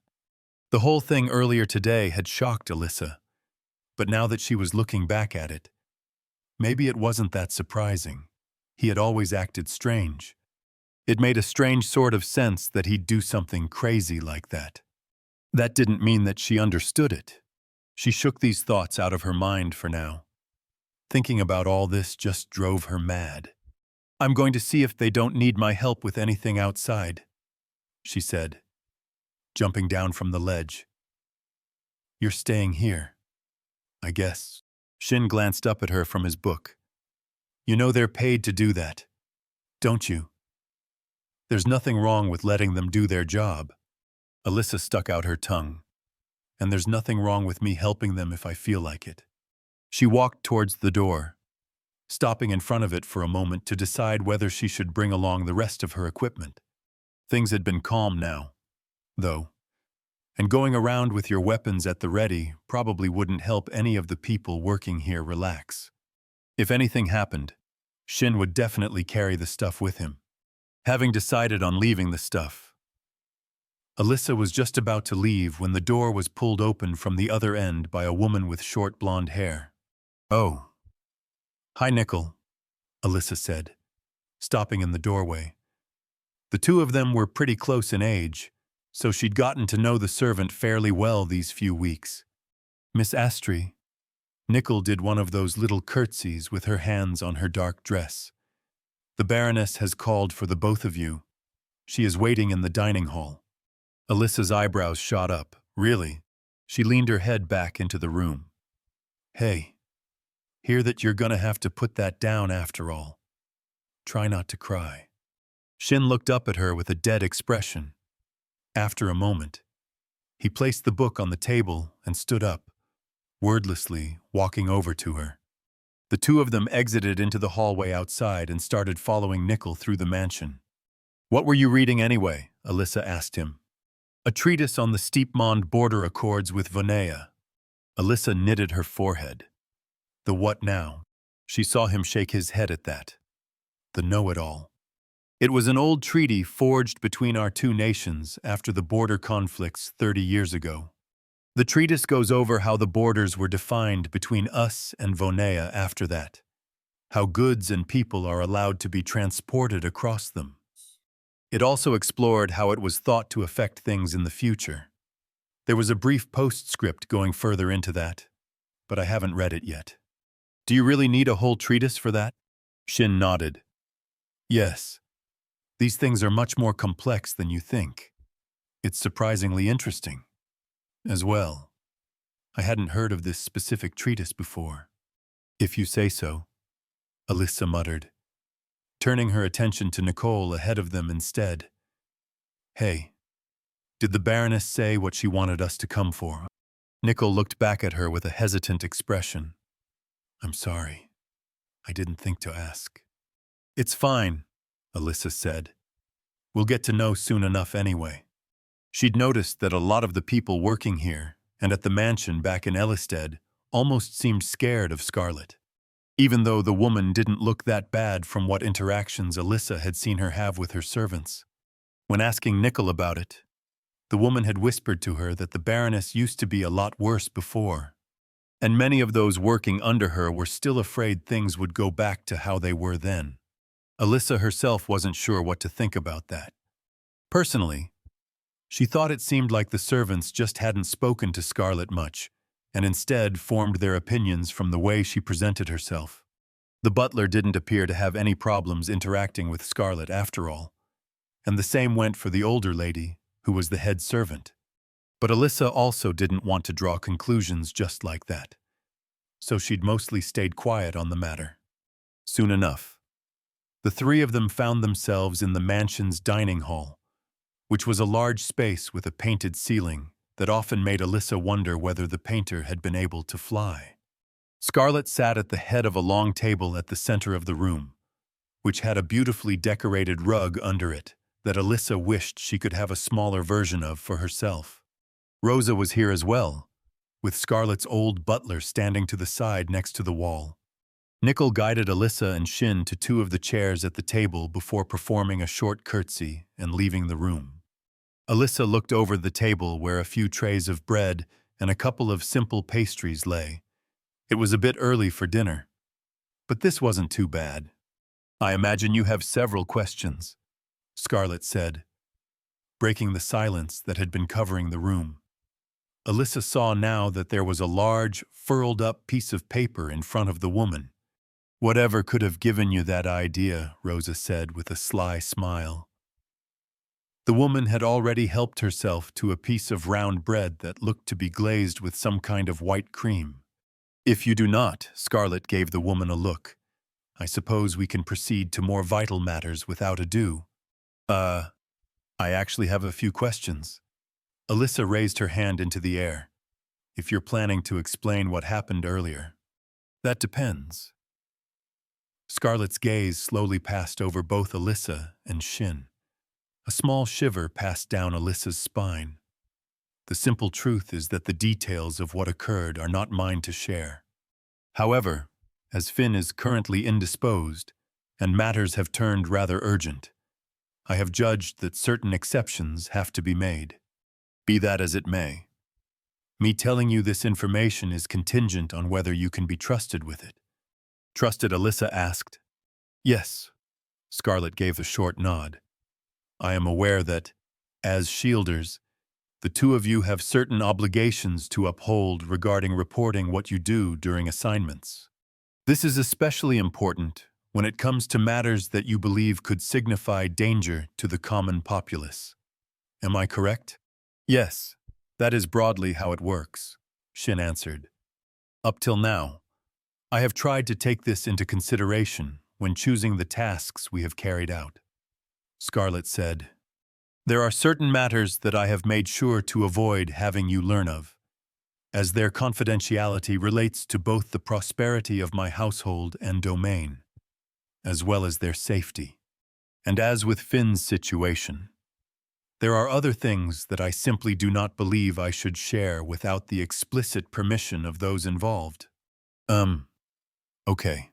The whole thing earlier today had shocked Alyssa, but now that she was looking back at it, maybe it wasn't that surprising. He had always acted strange. It made a strange sort of sense that he'd do something crazy like that. That didn't mean that she understood it. She shook these thoughts out of her mind for now. Thinking about all this just drove her mad. "I'm going to see if they don't need my help with anything outside," she said, jumping down from the ledge. "You're staying here, I guess." Shin glanced up at her from his book. "You know they're paid to do that, don't you?" "There's nothing wrong with letting them do their job." Alyssa stuck out her tongue. "And there's nothing wrong with me helping them if I feel like it." She walked towards the door, stopping in front of it for a moment to decide whether she should bring along the rest of her equipment. Things had been calm now, though, and going around with your weapons at the ready probably wouldn't help any of the people working here relax. If anything happened, Shin would definitely carry the stuff with him. Having decided on leaving the stuff, Alyssa was just about to leave when the door was pulled open from the other end by a woman with short blonde hair. "Oh. Hi, Nickel," Alyssa said, stopping in the doorway. The two of them were pretty close in age, so she'd gotten to know the servant fairly well these few weeks. "Miss Astri." Nickel did one of those little curtsies with her hands on her dark dress. "The Baroness has called for the both of you. She is waiting in the dining hall." Alyssa's eyebrows shot up. "Really?" She leaned her head back into the room. "Hey, hear that you're gonna have to put that down after all. Try not to cry." Shin looked up at her with a dead expression. After a moment, he placed the book on the table and stood up, wordlessly walking over to her. The two of them exited into the hallway outside and started following Nickel through the mansion. "What were you reading anyway?" Alyssa asked him. "A treatise on the steepmond border accords with Vonea." Alyssa knitted her forehead. The what now? She saw him shake his head at that. The know-it-all. "It was an old treaty forged between our two nations after the border conflicts 30 years ago. The treatise goes over how the borders were defined between us and Vonea after that, how goods and people are allowed to be transported across them. It also explored how it was thought to affect things in the future. There was a brief postscript going further into that, but I haven't read it yet." "Do you really need a whole treatise for that?" Shin nodded. "Yes. These things are much more complex than you think. It's surprisingly interesting. As well. I hadn't heard of this specific treatise before." "If you say so," Alyssa muttered, turning her attention to Nicole ahead of them instead. "Hey, did the Baroness say what she wanted us to come for?" Nicole looked back at her with a hesitant expression. "I'm sorry. I didn't think to ask." "It's fine," Alyssa said. "We'll get to know soon enough anyway." She'd noticed that a lot of the people working here and at the mansion back in Ellisted almost seemed scared of Scarlet, even though the woman didn't look that bad from what interactions Alyssa had seen her have with her servants. When asking Nickel about it, the woman had whispered to her that the Baroness used to be a lot worse before, and many of those working under her were still afraid things would go back to how they were then. Alyssa herself wasn't sure what to think about that. Personally, she thought it seemed like the servants just hadn't spoken to Scarlet much, and instead formed their opinions from the way she presented herself. The butler didn't appear to have any problems interacting with Scarlet after all, and the same went for the older lady, who was the head servant. But Alyssa also didn't want to draw conclusions just like that, so she'd mostly stayed quiet on the matter. Soon enough, the three of them found themselves in the mansion's dining hall, which was a large space with a painted ceiling that often made Alyssa wonder whether the painter had been able to fly. Scarlet sat at the head of a long table at the center of the room, which had a beautifully decorated rug under it that Alyssa wished she could have a smaller version of for herself. Rosa was here as well, with Scarlet's old butler standing to the side next to the wall. Nickel guided Alyssa and Shin to two of the chairs at the table before performing a short curtsy and leaving the room. Alyssa looked over the table where a few trays of bread and a couple of simple pastries lay. It was a bit early for dinner, but this wasn't too bad. "I imagine you have several questions," Scarlet said, breaking the silence that had been covering the room. Alyssa saw now that there was a large, furled-up piece of paper in front of the woman. "Whatever could have given you that idea," Rosa said with a sly smile. The woman had already helped herself to a piece of round bread that looked to be glazed with some kind of white cream. "If you do not," Scarlet gave the woman a look, "I suppose we can proceed to more vital matters without ado." I actually have a few questions." Alyssa raised her hand into the air. "If you're planning to explain what happened earlier." "That depends." Scarlet's gaze slowly passed over both Alyssa and Shin. A small shiver passed down Alyssa's spine. "The simple truth is that the details of what occurred are not mine to share. However, as Finn is currently indisposed, and matters have turned rather urgent, I have judged that certain exceptions have to be made. Be that as it may. Me telling you this information is contingent on whether you can be trusted with it." "Trusted?" Alyssa asked. "Yes." Scarlet gave a short nod. "I am aware that, as shielders, the two of you have certain obligations to uphold regarding reporting what you do during assignments. This is especially important when it comes to matters that you believe could signify danger to the common populace. Am I correct?" "Yes, that is broadly how it works," Shin answered. "Up till now, I have tried to take this into consideration when choosing the tasks we have carried out." Scarlet said, There are certain matters that I have made sure to avoid having you learn of, as their confidentiality relates to both the prosperity of my household and domain, as well as their safety. And as with Finn's situation, there are other things that I simply do not believe I should share without the explicit permission of those involved. Okay.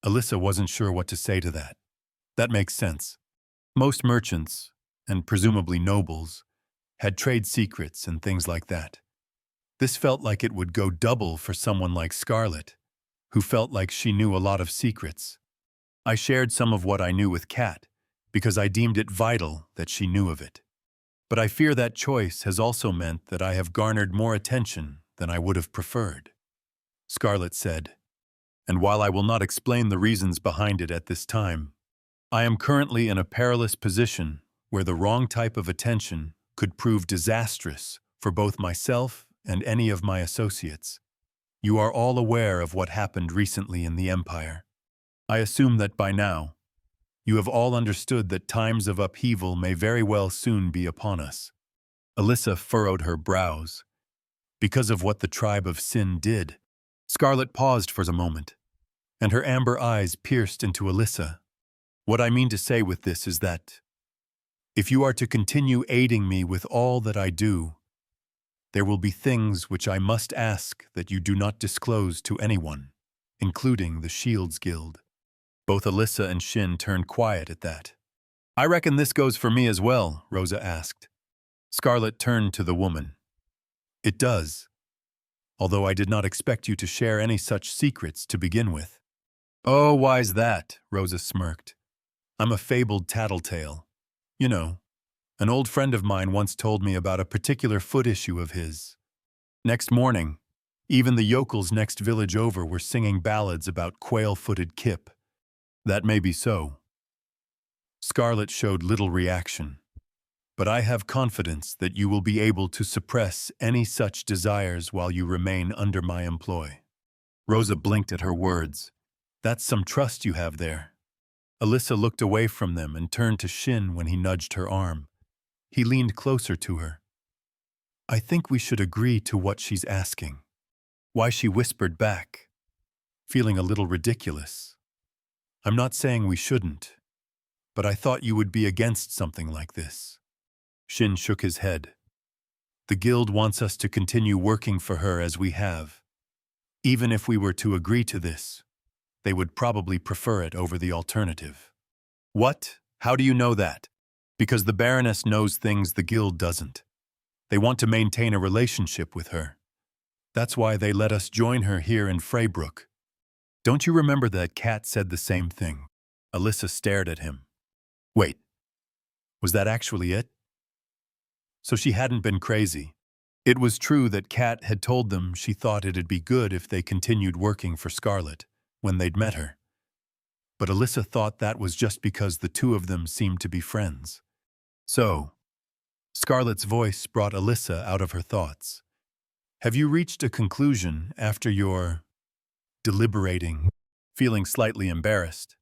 Alyssa wasn't sure what to say to that. That makes sense. Most merchants, and presumably nobles, had trade secrets and things like that. This felt like it would go double for someone like Scarlett, who felt like she knew a lot of secrets. I shared some of what I knew with Kat, because I deemed it vital that she knew of it. But I fear that choice has also meant that I have garnered more attention than I would have preferred. Scarlett said, and while I will not explain the reasons behind it at this time, I am currently in a perilous position where the wrong type of attention could prove disastrous for both myself and any of my associates. You are all aware of what happened recently in the Empire. I assume that by now, you have all understood that times of upheaval may very well soon be upon us. Alyssa furrowed her brows. Because of what the tribe of Sin did, Scarlett paused for a moment, and her amber eyes pierced into Alyssa. What I mean to say with this is that, if you are to continue aiding me with all that I do, there will be things which I must ask that you do not disclose to anyone, including the Shields Guild. Both Alyssa and Shin turned quiet at that. I reckon this goes for me as well, Rosa asked. Scarlett turned to the woman. It does, although I did not expect you to share any such secrets to begin with. Oh, why's that? Rosa smirked. I'm a fabled tattletale. You know, an old friend of mine once told me about a particular foot issue of his. Next morning, even the yokels next village over were singing ballads about quail-footed Kip. That may be so. Scarlett showed little reaction, but I have confidence that you will be able to suppress any such desires while you remain under my employ. Rosa blinked at her words. That's some trust you have there. Alyssa looked away from them and turned to Shin when he nudged her arm. He leaned closer to her. I think we should agree to what she's asking. Why she whispered back, feeling a little ridiculous. I'm not saying we shouldn't, but I thought you would be against something like this. Shin shook his head. The guild wants us to continue working for her as we have. Even if we were to agree to this, they would probably prefer it over the alternative. What? How do you know that? Because the Baroness knows things the guild doesn't. They want to maintain a relationship with her. That's why they let us join her here in Freybrook. Don't you remember that Kat said the same thing? Alyssa stared at him. Wait, was that actually it? So she hadn't been crazy. It was true that Kat had told them she thought it'd be good if they continued working for Scarlett when they'd met her. But Alyssa thought that was just because the two of them seemed to be friends. So, Scarlett's voice brought Alyssa out of her thoughts. Have you reached a conclusion after your deliberating, feeling slightly embarrassed?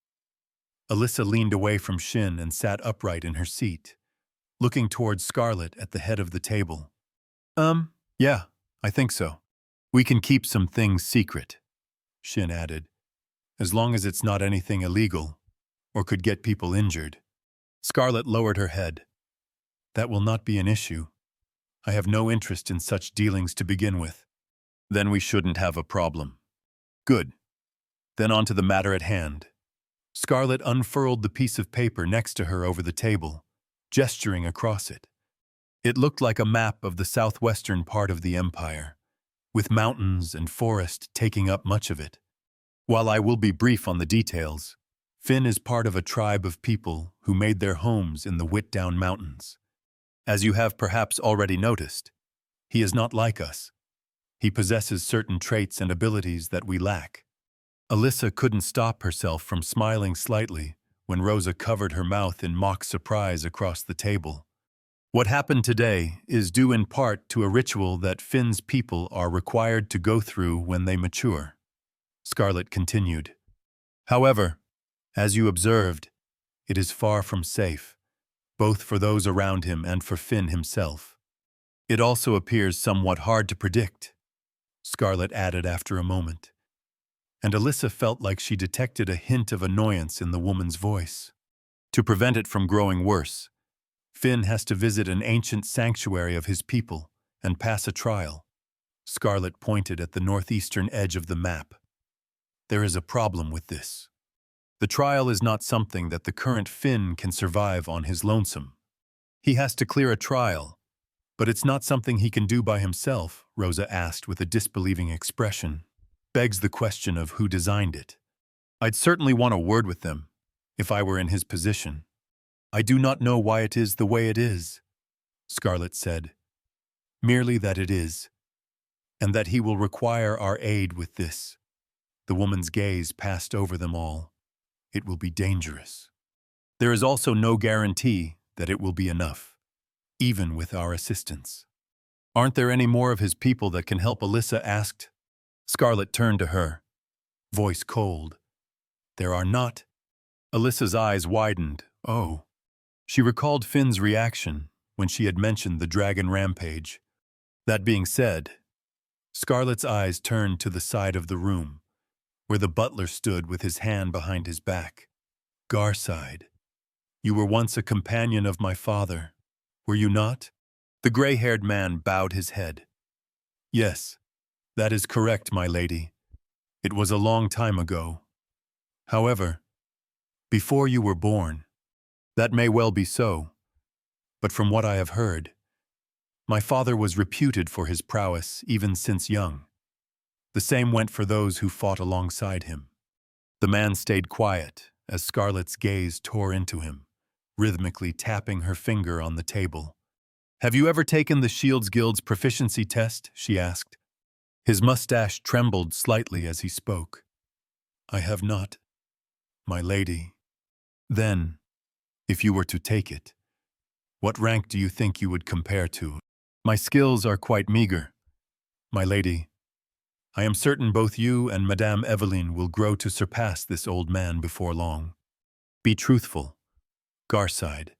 Alyssa leaned away from Shin and sat upright in her seat, looking towards Scarlett at the head of the table. Yeah, I think so. We can keep some things secret, Shin added, as long as it's not anything illegal or could get people injured. Scarlett lowered her head. That will not be an issue. I have no interest in such dealings to begin with. Then we shouldn't have a problem. Good. Then on to the matter at hand. Scarlett unfurled the piece of paper next to her over the table, gesturing across it. It looked like a map of the southwestern part of the empire, with mountains and forest taking up much of it. While I will be brief on the details, Finn is part of a tribe of people who made their homes in the Whitdown Mountains. As you have perhaps already noticed, he is not like us. He possesses certain traits and abilities that we lack. Alyssa couldn't stop herself from smiling slightly when Rosa covered her mouth in mock surprise across the table. What happened today is due in part to a ritual that Finn's people are required to go through when they mature, Scarlett continued. However, as you observed, it is far from safe. both for those around him and for Finn himself. It also appears somewhat hard to predict, Scarlett added after a moment, and Alyssa felt like she detected a hint of annoyance in the woman's voice. To prevent it from growing worse, Finn has to visit an ancient sanctuary of his people and pass a trial. Scarlett pointed at the northeastern edge of the map. There is a problem with this. The trial is not something that the current Finn can survive on his lonesome. He has to clear a trial, but it's not something he can do by himself, Rosa asked with a disbelieving expression. Begs the question of who designed it. I'd certainly want a word with them, if I were in his position. I do not know why it is the way it is, Scarlett said. Merely that it is, and that he will require our aid with this. The woman's gaze passed over them all. It will be dangerous. There is also no guarantee that it will be enough, even with our assistance. Aren't there any more of his people that can help? Alyssa asked. Scarlett turned to her, voice cold. There are not. Alyssa's eyes widened. Oh. She recalled Finn's reaction when she had mentioned the dragon rampage. That being said, Scarlett's eyes turned to the side of the room, where the butler stood with his hand behind his back. Gar sighed. You were once a companion of my father, were you not? The gray-haired man bowed his head. Yes, that is correct, my lady. It was a long time ago. However, before you were born, that may well be so, but from what I have heard, my father was reputed for his prowess even since young. The same went for those who fought alongside him. The man stayed quiet as Scarlett's gaze tore into him, rhythmically tapping her finger on the table. Have you ever taken the Shields Guild's proficiency test? She asked. His mustache trembled slightly as he spoke. I have not, my lady. Then, if you were to take it, what rank do you think you would compare to? My skills are quite meager, my lady. I am certain both you and Madame Eveline will grow to surpass this old man before long. Be truthful. Gar sighed.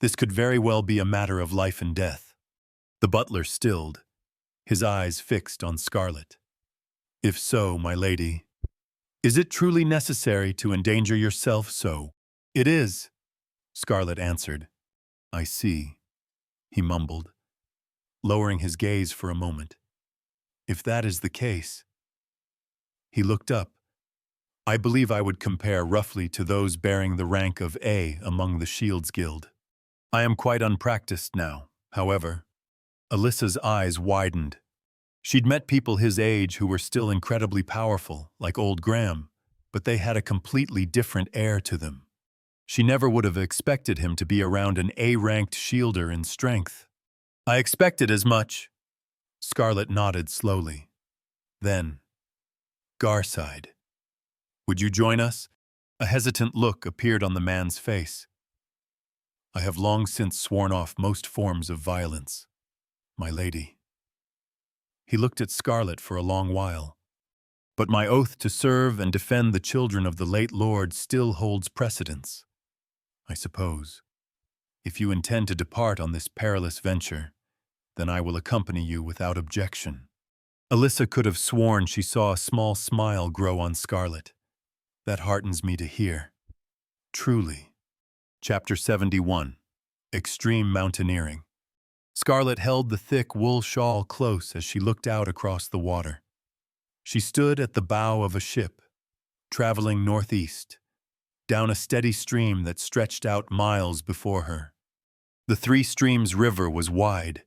This could very well be a matter of life and death. The butler stilled, his eyes fixed on Scarlett. If so, my lady, is it truly necessary to endanger yourself so? It is, Scarlett answered. I see, he mumbled, lowering his gaze for a moment. If that is the case. He looked up. I believe I would compare roughly to those bearing the rank of A among the Shields Guild. I am quite unpracticed now, however. Alyssa's eyes widened. She'd met people his age who were still incredibly powerful, like old Graham, but they had a completely different air to them. She never would have expected him to be around an A-ranked shielder in strength. I expected as much. Scarlett nodded slowly. Then, Gar sighed. Would you join us? A hesitant look appeared on the man's face. I have long since sworn off most forms of violence, my lady. He looked at Scarlett for a long while. But my oath to serve and defend the children of the late Lord still holds precedence. I suppose. If you intend to depart on this perilous venture, then I will accompany you without objection. Alyssa could have sworn she saw a small smile grow on Scarlett. That heartens me to hear. Truly. Chapter 71. Extreme Mountaineering. Scarlett held the thick wool shawl close as she looked out across the water. She stood at the bow of a ship, traveling northeast, down a steady stream that stretched out miles before her. The Three Streams River was wide,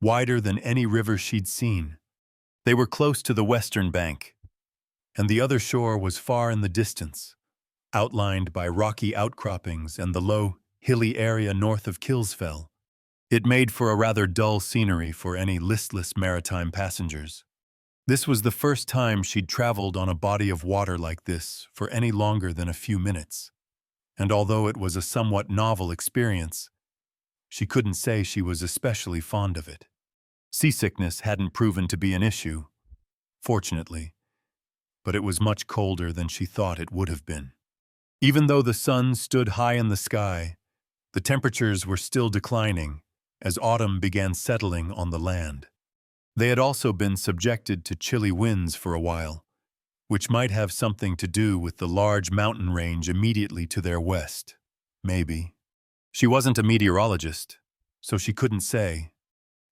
wider than any river she'd seen. They were close to the western bank, and the other shore was far in the distance, outlined by rocky outcroppings and the low, hilly area north of Killsfell. It made for a rather dull scenery for any listless maritime passengers. This was the first time she'd traveled on a body of water like this for any longer than a few minutes, and although it was a somewhat novel experience, she couldn't say she was especially fond of it. Seasickness hadn't proven to be an issue, fortunately, but it was much colder than she thought it would have been. Even though the sun stood high in the sky, The temperatures were still declining as autumn began settling on the land. They had also been subjected to chilly winds for a while, which might have something to do with the large mountain range immediately to their west. Maybe. She wasn't a meteorologist, so she couldn't say.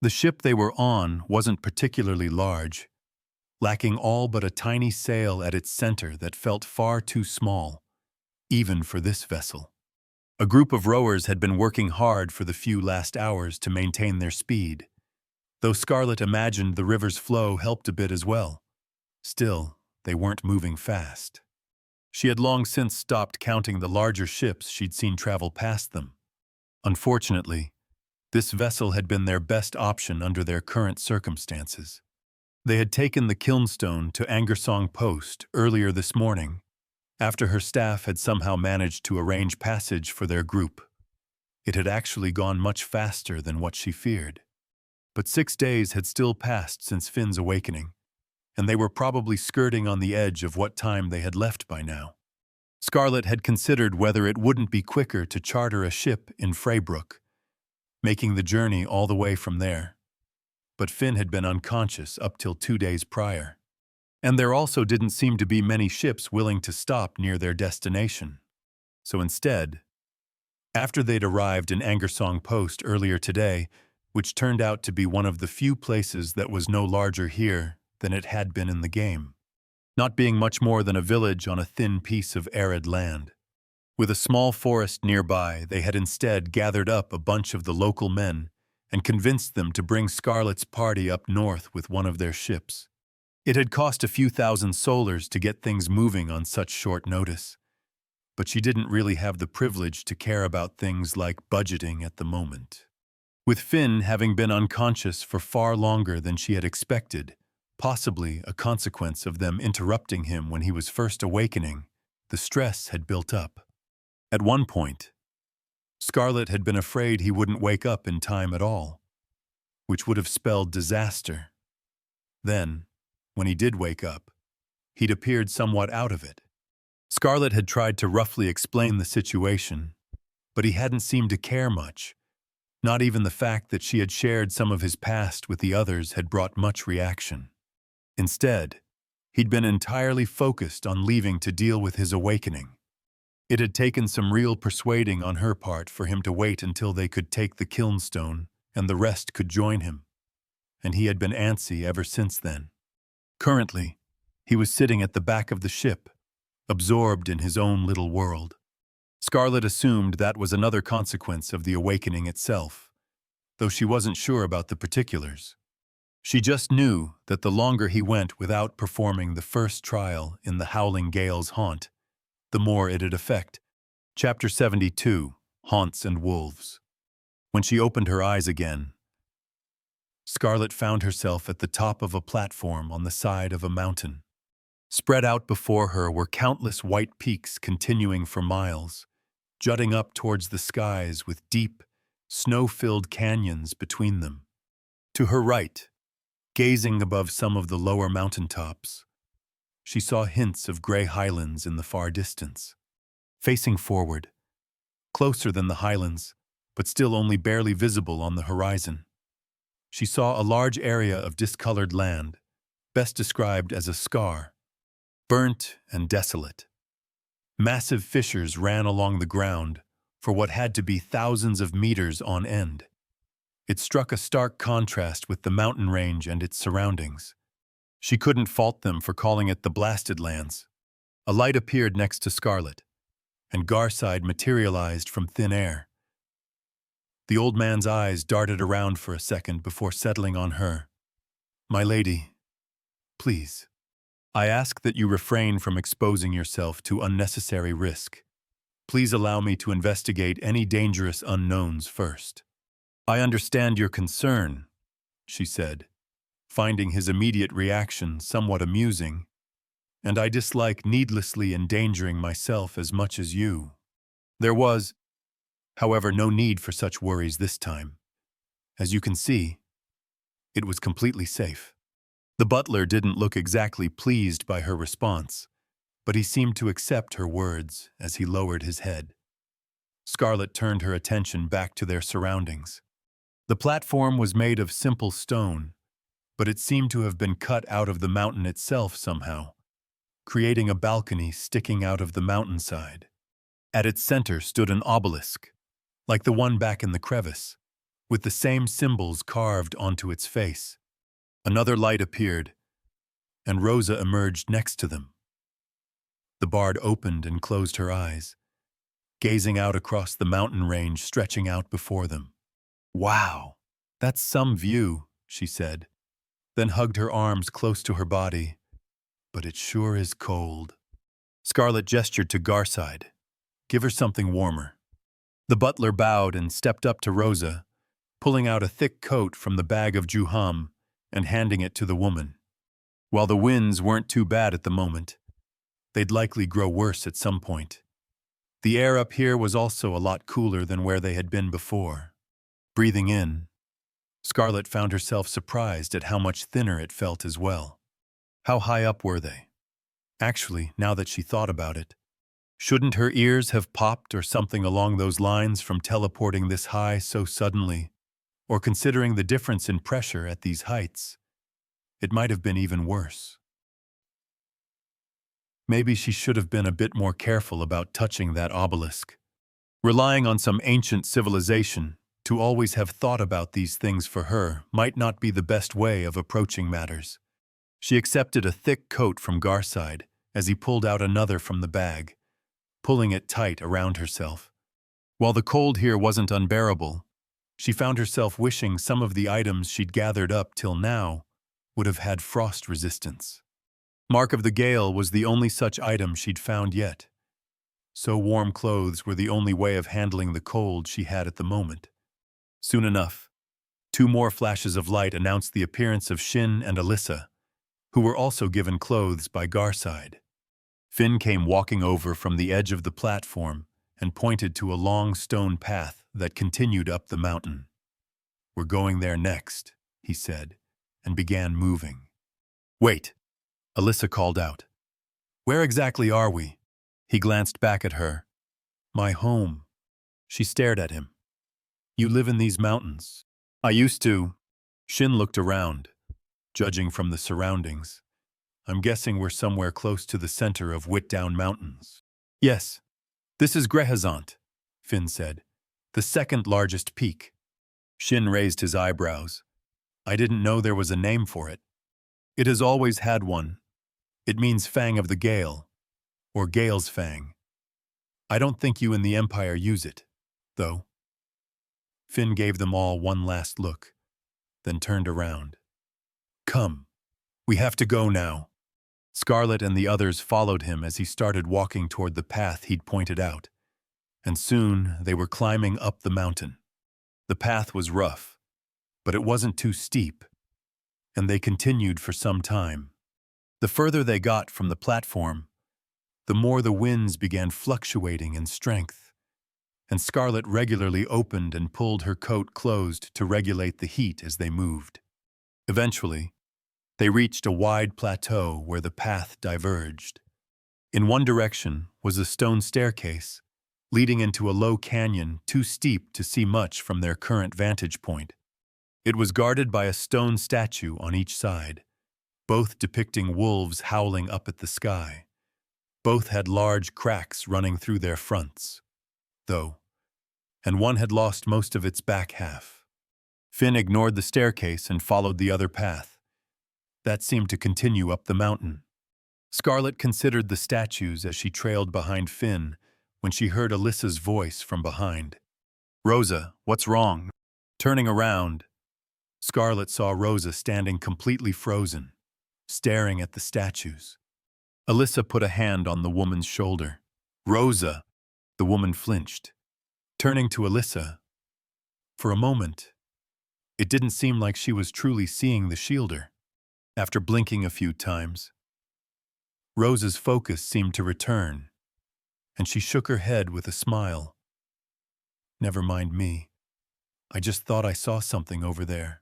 The ship they were on wasn't particularly large, lacking all but a tiny sail at its center that felt far too small, even for this vessel. A group of rowers had been working hard for the few last hours to maintain their speed, though Scarlett imagined the river's flow helped a bit as well. Still, they weren't moving fast. She had long since stopped counting the larger ships she'd seen travel past them. Unfortunately, this vessel had been their best option under their current circumstances. They had taken the Kilnstone to Angersong Post earlier this morning, after her staff had somehow managed to arrange passage for their group. It had actually gone much faster than what she feared. But 6 days had still passed since Finn's awakening, and they were probably skirting on the edge of what time they had left by now. Scarlett had considered whether it wouldn't be quicker to charter a ship in Freybrook, making the journey all the way from there. But Finn had been unconscious up till 2 days prior. And there also didn't seem to be many ships willing to stop near their destination. So instead, after they'd arrived in Angersong Post earlier today, which turned out to be one of the few places that was no larger here than it had been in the game, not being much more than a village on a thin piece of arid land. With a small forest nearby, they had instead gathered up a bunch of the local men and convinced them to bring Scarlett's party up north with one of their ships. It had cost a few thousand solars to get things moving on such short notice, but she didn't really have the privilege to care about things like budgeting at the moment. With Finn having been unconscious for far longer than she had expected, possibly a consequence of them interrupting him when he was first awakening, the stress had built up. At one point, Scarlett had been afraid he wouldn't wake up in time at all, which would have spelled disaster. Then, when he did wake up, he'd appeared somewhat out of it. Scarlett had tried to roughly explain the situation, but he hadn't seemed to care much. Not even the fact that she had shared some of his past with the others had brought much reaction. Instead, he'd been entirely focused on leaving to deal with his awakening. It had taken some real persuading on her part for him to wait until they could take the Kilnstone and the rest could join him, and he had been antsy ever since then. Currently, he was sitting at the back of the ship, absorbed in his own little world. Scarlett assumed that was another consequence of the awakening itself, though she wasn't sure about the particulars. She just knew that the longer he went without performing the first trial in the Howling Gale's haunt, the more it'd affect. Chapter 72, Haunts and Wolves. When she opened her eyes again, Scarlett found herself at the top of a platform on the side of a mountain. Spread out before her were countless white peaks continuing for miles, jutting up towards the skies with deep, snow-filled canyons between them. To her right, gazing above some of the lower mountaintops, she saw hints of gray highlands in the far distance. Facing forward, closer than the highlands, but still only barely visible on the horizon, she saw a large area of discolored land, best described as a scar, burnt and desolate. Massive fissures ran along the ground for what had to be thousands of meters on end. It struck a stark contrast with the mountain range and its surroundings. She couldn't fault them for calling it the Blasted Lands. A light appeared next to Scarlett, and Garside materialized from thin air. The old man's eyes darted around for a second before settling on her. "My lady, please, I ask that you refrain from exposing yourself to unnecessary risk. Please allow me to investigate any dangerous unknowns first." "I understand your concern," she said, finding his immediate reaction somewhat amusing, "and I dislike needlessly endangering myself as much as you." There was, however, no need for such worries this time. As you can see, it was completely safe. The butler didn't look exactly pleased by her response, but he seemed to accept her words as he lowered his head. Scarlet turned her attention back to their surroundings. The platform was made of simple stone, but it seemed to have been cut out of the mountain itself somehow, creating a balcony sticking out of the mountainside. At its center stood an obelisk, like the one back in the crevice, with the same symbols carved onto its face. Another light appeared, and Rosa emerged next to them. The bard opened and closed her eyes, gazing out across the mountain range stretching out before them. "Wow, that's some view," she said, then hugged her arms close to her body. "But it sure is cold." Scarlet gestured to Garside. "Give her something warmer." The butler bowed and stepped up to Rosa, pulling out a thick coat from the bag of Juham and handing it to the woman. While the winds weren't too bad at the moment, they'd likely grow worse at some point. The air up here was also a lot cooler than where they had been before. Breathing in, Scarlet found herself surprised at how much thinner it felt as well. How high up were they? Actually, now that she thought about it, shouldn't her ears have popped or something along those lines from teleporting this high so suddenly? Or considering the difference in pressure at these heights, it might have been even worse. Maybe she should have been a bit more careful about touching that obelisk. Relying on some ancient civilization to always have thought about these things for her might not be the best way of approaching matters. She accepted a thick coat from Garside as he pulled out another from the bag, pulling it tight around herself. While the cold here wasn't unbearable, she found herself wishing some of the items she'd gathered up till now would have had frost resistance. Mark of the Gale was the only such item she'd found yet, so warm clothes were the only way of handling the cold she had at the moment. Soon enough, 2 more flashes of light announced the appearance of Shin and Alyssa, who were also given clothes by Garside. Finn came walking over from the edge of the platform and pointed to a long stone path that continued up the mountain. "We're going there next," he said, and began moving. "Wait," Alyssa called out. "Where exactly are we?" He glanced back at her. "My home." She stared at him. "You live in these mountains?" "I used to." Shin looked around, judging from the surroundings. "I'm guessing we're somewhere close to the center of Whitdown Mountains." "Yes, this is Grehazant," Finn said, "the second largest peak." Shin raised his eyebrows. "I didn't know there was a name for it." "It has always had one. It means Fang of the Gale, or Gale's Fang. I don't think you and the Empire use it, though." Finn gave them all one last look, then turned around. "Come, we have to go now." Scarlet and the others followed him as he started walking toward the path he'd pointed out, and soon they were climbing up the mountain. The path was rough, but it wasn't too steep, and they continued for some time. The further they got from the platform, the more the winds began fluctuating in strength, and Scarlet regularly opened and pulled her coat closed to regulate the heat as they moved. Eventually, they reached a wide plateau where the path diverged. In one direction was a stone staircase, leading into a low canyon too steep to see much from their current vantage point. It was guarded by a stone statue on each side, both depicting wolves howling up at the sky. Both had large cracks running through their fronts, though, and one had lost most of its back half. Finn ignored the staircase and followed the other path. That seemed to continue up the mountain. Scarlet considered the statues as she trailed behind Finn when she heard Alyssa's voice from behind. "Rosa, what's wrong?" Turning around, Scarlet saw Rosa standing completely frozen, staring at the statues. Alyssa put a hand on the woman's shoulder. "Rosa!" The woman flinched. Turning to Alyssa, for a moment, it didn't seem like she was truly seeing the shielder. After blinking a few times, Rosa's focus seemed to return, and she shook her head with a smile. "Never mind me. I just thought I saw something over there.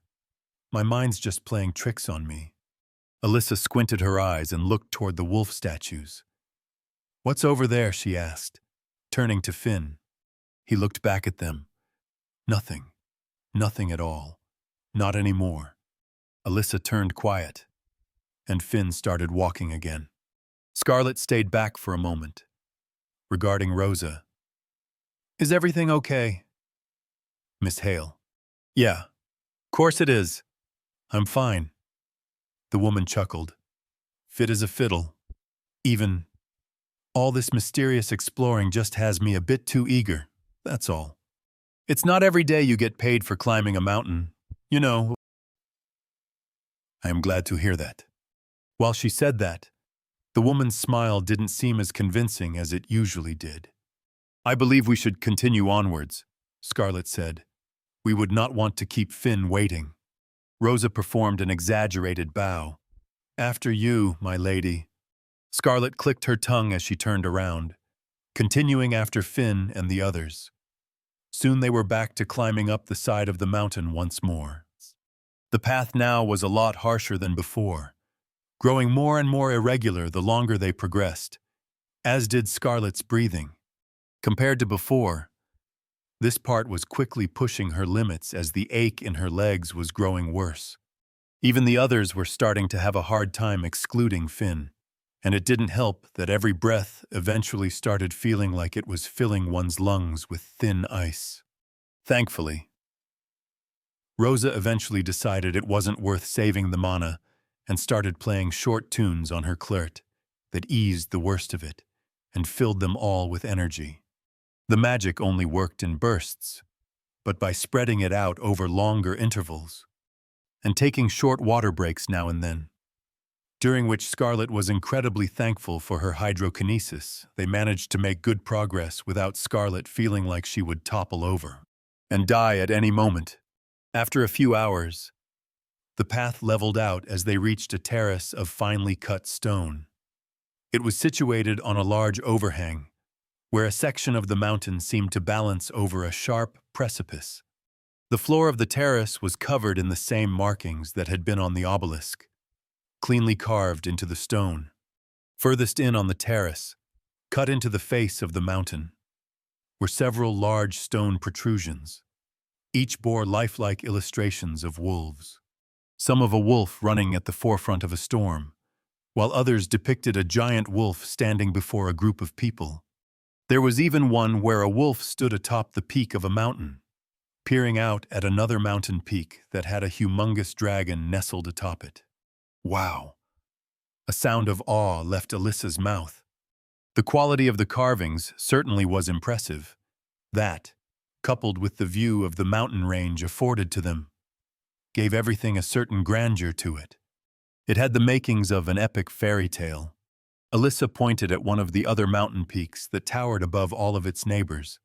My mind's just playing tricks on me." Alyssa squinted her eyes and looked toward the wolf statues. "What's over there?" she asked, turning to Finn. He looked back at them. Nothing. Nothing at all. Not anymore. Alyssa turned quiet, and Finn started walking again. Scarlett stayed back for a moment, regarding Rosa. "Is everything okay?" Miss Hale. "Yeah, course it is. I'm fine." The woman chuckled. "Fit as a fiddle. Even all this mysterious exploring just has me a bit too eager, that's all. It's not every day you get paid for climbing a mountain, you know." "I am glad to hear that." While she said that, the woman's smile didn't seem as convincing as it usually did. "I believe we should continue onwards," Scarlett said. "We would not want to keep Finn waiting." Rosa performed an exaggerated bow. "After you, my lady." Scarlett clicked her tongue as she turned around, continuing after Finn and the others. Soon they were back to climbing up the side of the mountain once more. The path now was a lot harsher than before, growing more and more irregular the longer they progressed, as did Scarlett's breathing. Compared to before, this part was quickly pushing her limits as the ache in her legs was growing worse. Even the others were starting to have a hard time excluding Finn, and it didn't help that every breath eventually started feeling like it was filling one's lungs with thin ice. Thankfully, Rosa eventually decided it wasn't worth saving the mana and started playing short tunes on her claret that eased the worst of it and filled them all with energy. The magic only worked in bursts, but by spreading it out over longer intervals and taking short water breaks now and then, during which Scarlett was incredibly thankful for her hydrokinesis, they managed to make good progress without Scarlett feeling like she would topple over and die at any moment. After a few hours, the path leveled out as they reached a terrace of finely cut stone. It was situated on a large overhang, where a section of the mountain seemed to balance over a sharp precipice. The floor of the terrace was covered in the same markings that had been on the obelisk, cleanly carved into the stone. Furthest in on the terrace, cut into the face of the mountain, were several large stone protrusions. Each bore lifelike illustrations of wolves, some of a wolf running at the forefront of a storm, while others depicted a giant wolf standing before a group of people. There was even one where a wolf stood atop the peak of a mountain, peering out at another mountain peak that had a humongous dragon nestled atop it. Wow! A sound of awe left Alyssa's mouth. The quality of the carvings certainly was impressive. That, coupled with the view of the mountain range afforded to them, gave everything a certain grandeur to it. It had the makings of an epic fairy tale. Alyssa pointed at one of the other mountain peaks that towered above all of its neighbors.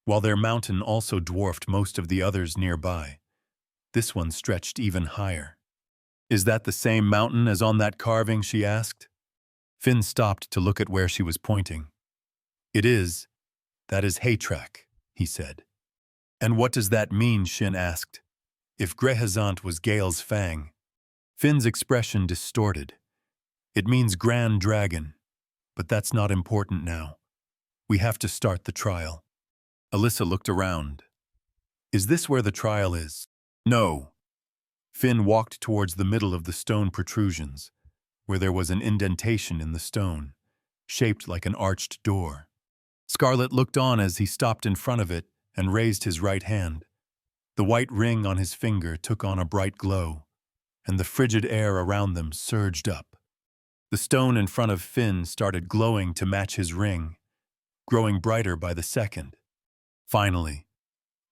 While their mountain also dwarfed most of the others nearby, this one stretched even higher. "Is that the same mountain as on that carving?" she asked. Finn stopped to look at where she was pointing. "It is. That is Haytrack," he said. "And what does that mean?" Shin asked. "If Grehazant was Gale's fang." Finn's expression distorted. "It means Grand Dragon, but that's not important now. We have to start the trial." Alyssa looked around. "Is this where the trial is?" "No." Finn walked towards the middle of the stone protrusions, where there was an indentation in the stone, shaped like an arched door. Scarlett looked on as he stopped in front of it and raised his right hand. The white ring on his finger took on a bright glow, and the frigid air around them surged up. The stone in front of Finn started glowing to match his ring, growing brighter by the second. Finally,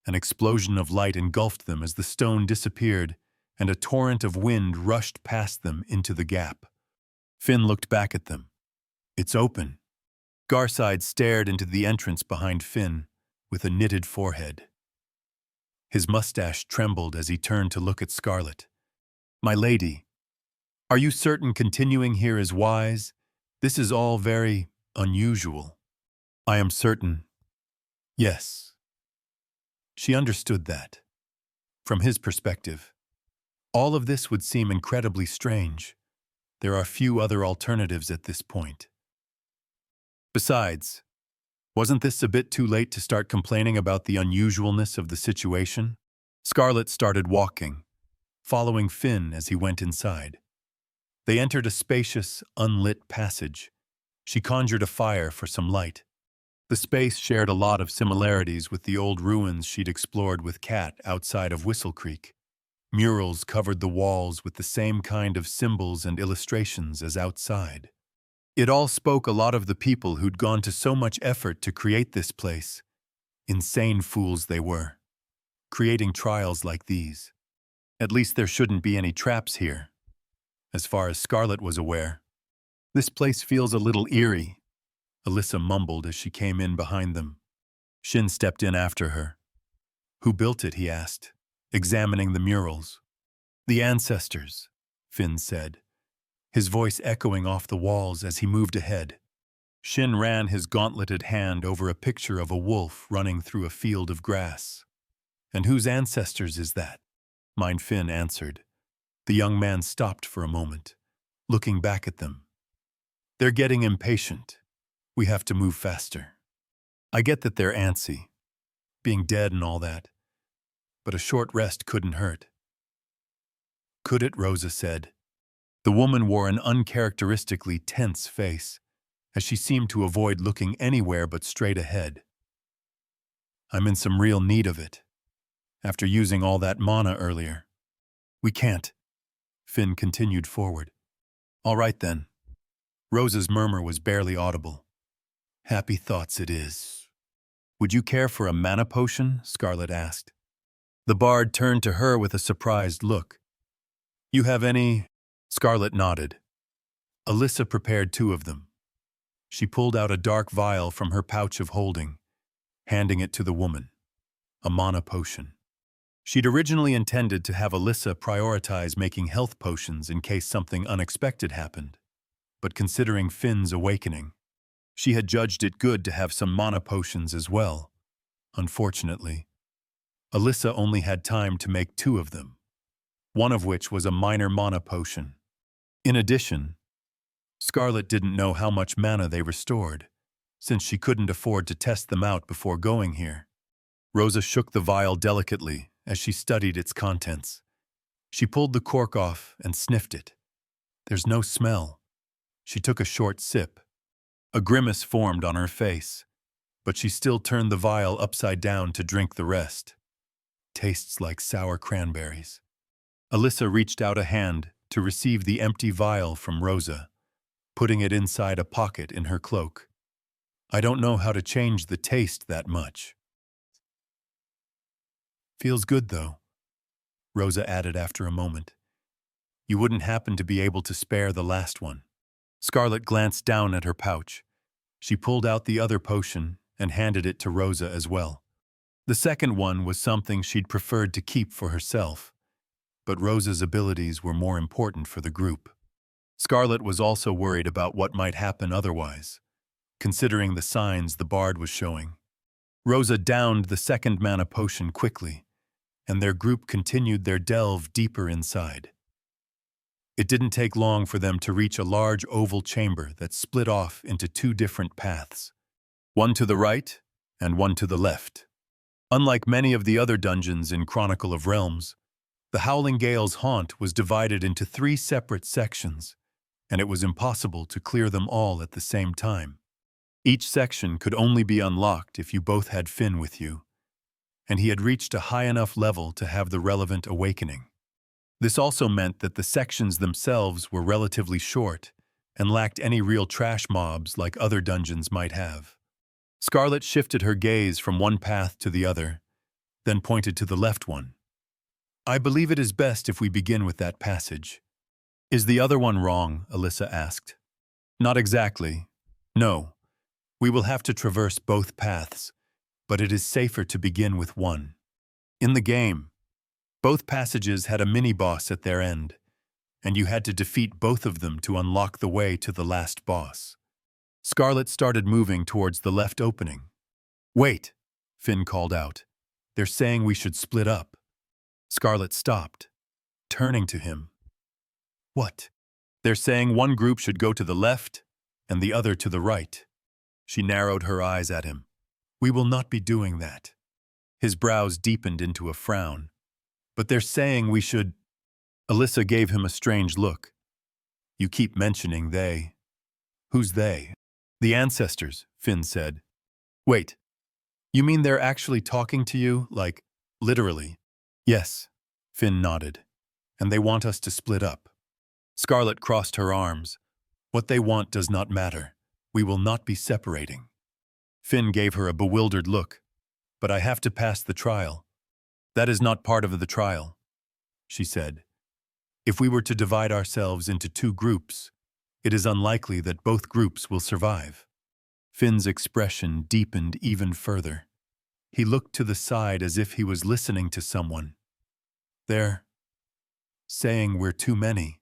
an explosion of light engulfed them as the stone disappeared, and a torrent of wind rushed past them into the gap. Finn looked back at them. "It's open." Garside stared into the entrance behind Finn with a knitted forehead. His mustache trembled as he turned to look at Scarlett. "My lady, are you certain continuing here is wise? This is all very unusual." "I am certain. Yes." She understood that. From his perspective, all of this would seem incredibly strange. There are few other alternatives at this point. Besides, Wasn't this a bit too late to start complaining about the unusualness of the situation? Scarlet started walking, following Finn as he went inside. They entered a spacious, unlit passage. She conjured a fire for some light. The space shared a lot of similarities with the old ruins she'd explored with Kat outside of Whistle Creek. Murals covered the walls with the same kind of symbols and illustrations as outside. It all spoke a lot of the people who'd gone to so much effort to create this place. Insane fools they were, creating trials like these. At least there shouldn't be any traps here. As far as Scarlet was aware, this place feels a little eerie, Alyssa mumbled as she came in behind them. Shin stepped in after her. Who built it, he asked, examining the murals. The ancestors, Finn said, his voice echoing off the walls as he moved ahead. Shin ran his gauntleted hand over a picture of a wolf running through a field of grass. And whose ancestors is that? Mine, Finn answered. The young man stopped for a moment, looking back at them. They're getting impatient. We have to move faster. I get that they're antsy, being dead and all that, but a short rest couldn't hurt. Could it? Rosa said. The woman wore an uncharacteristically tense face, as she seemed to avoid looking anywhere but straight ahead. I'm in some real need of it, after using all that mana earlier. We can't. Finn continued forward. All right then. Rosa's murmur was barely audible. Happy thoughts it is. Would you care for a mana potion? Scarlet asked. The bard turned to her with a surprised look. You have any? Scarlet nodded. Alyssa prepared 2 of them. She pulled out a dark vial from her pouch of holding, handing it to the woman. A mana potion. She'd originally intended to have Alyssa prioritize making health potions in case something unexpected happened, but considering Finn's awakening, she had judged it good to have some mana potions as well. Unfortunately, Alyssa only had time to make 2 of them, one of which was a minor mana potion. In addition, Scarlet didn't know how much mana they restored, since she couldn't afford to test them out before going here. Rosa shook the vial delicately as she studied its contents. She pulled the cork off and sniffed it. There's no smell. She took a short sip. A grimace formed on her face, but she still turned the vial upside down to drink the rest. Tastes like sour cranberries. Alyssa reached out a hand to receive the empty vial from Rosa, putting it inside a pocket in her cloak. I don't know how to change the taste that much. Feels good, though, Rosa added after a moment. You wouldn't happen to be able to spare the last one. Scarlet glanced down at her pouch. She pulled out the other potion and handed it to Rosa as well. The second one was something she'd preferred to keep for herself, but Rosa's abilities were more important for the group. Scarlet was also worried about what might happen otherwise, considering the signs the bard was showing. Rosa downed the second mana potion quickly, and their group continued their delve deeper inside. It didn't take long for them to reach a large oval chamber that split off into 2 different paths, one to the right and one to the left. Unlike many of the other dungeons in Chronicle of Realms, the Howling Gale's haunt was divided into 3 separate sections, and it was impossible to clear them all at the same time. Each section could only be unlocked if you both had Finn with you, and he had reached a high enough level to have the relevant awakening. This also meant that the sections themselves were relatively short and lacked any real trash mobs like other dungeons might have. Scarlet shifted her gaze from one path to the other, then pointed to the left one. I believe it is best if we begin with that passage. Is the other one wrong? Alyssa asked. Not exactly. No. We will have to traverse both paths, but it is safer to begin with one. In the game, both passages had a mini-boss at their end, and you had to defeat both of them to unlock the way to the last boss. Scarlet started moving towards the left opening. Wait, Finn called out. They're saying we should split up. Scarlet stopped, turning to him. What? They're saying one group should go to the left and the other to the right. She narrowed her eyes at him. We will not be doing that. His brows deepened into a frown. But they're saying we should. Alyssa gave him a strange look. You keep mentioning they. Who's they? The ancestors, Finn said. Wait, you mean they're actually talking to you, like, literally? Yes, Finn nodded. And they want us to split up. Scarlet crossed her arms. What they want does not matter. We will not be separating. Finn gave her a bewildered look. But I have to pass the trial. That is not part of the trial, she said. If we were to divide ourselves into two groups, it is unlikely that both groups will survive. Finn's expression deepened even further. He looked to the side as if he was listening to someone. They're saying we're too many.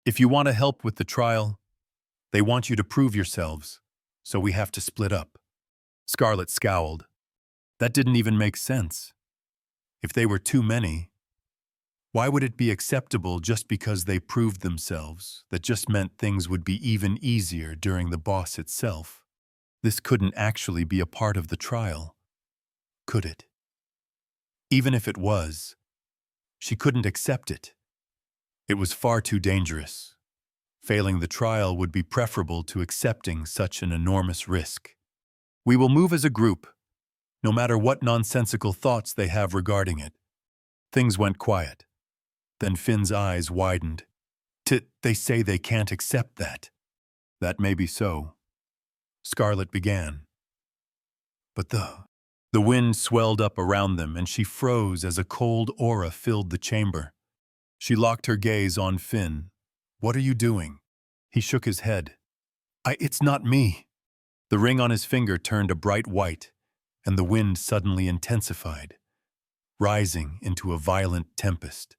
If you want to help with the trial, they want you to prove yourselves, so we have to split up. Scarlet scowled. That didn't even make sense. If they were too many, why would it be acceptable just because they proved themselves? That just meant things would be even easier during the boss itself. This couldn't actually be a part of the trial, could it? Even if it was, she couldn't accept it. It was far too dangerous. Failing the trial would be preferable to accepting such an enormous risk. We will move as a group, no matter what nonsensical thoughts they have regarding it. Things went quiet. Then Finn's eyes widened. They say they can't accept that. That may be so. Scarlet began. But the wind swelled up around them and she froze as a cold aura filled the chamber. She locked her gaze on Finn. What are you doing? He shook his head. It's not me. The ring on his finger turned a bright white, and the wind suddenly intensified, rising into a violent tempest.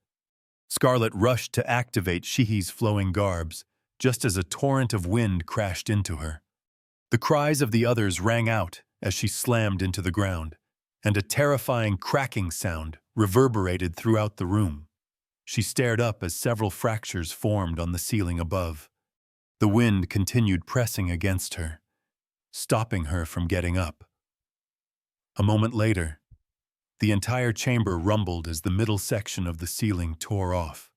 Scarlet rushed to activate Shihi's flowing garbs, just as a torrent of wind crashed into her. The cries of the others rang out as she slammed into the ground, and a terrifying cracking sound reverberated throughout the room. She stared up as several fractures formed on the ceiling above. The wind continued pressing against her, stopping her from getting up. A moment later, the entire chamber rumbled as the middle section of the ceiling tore off,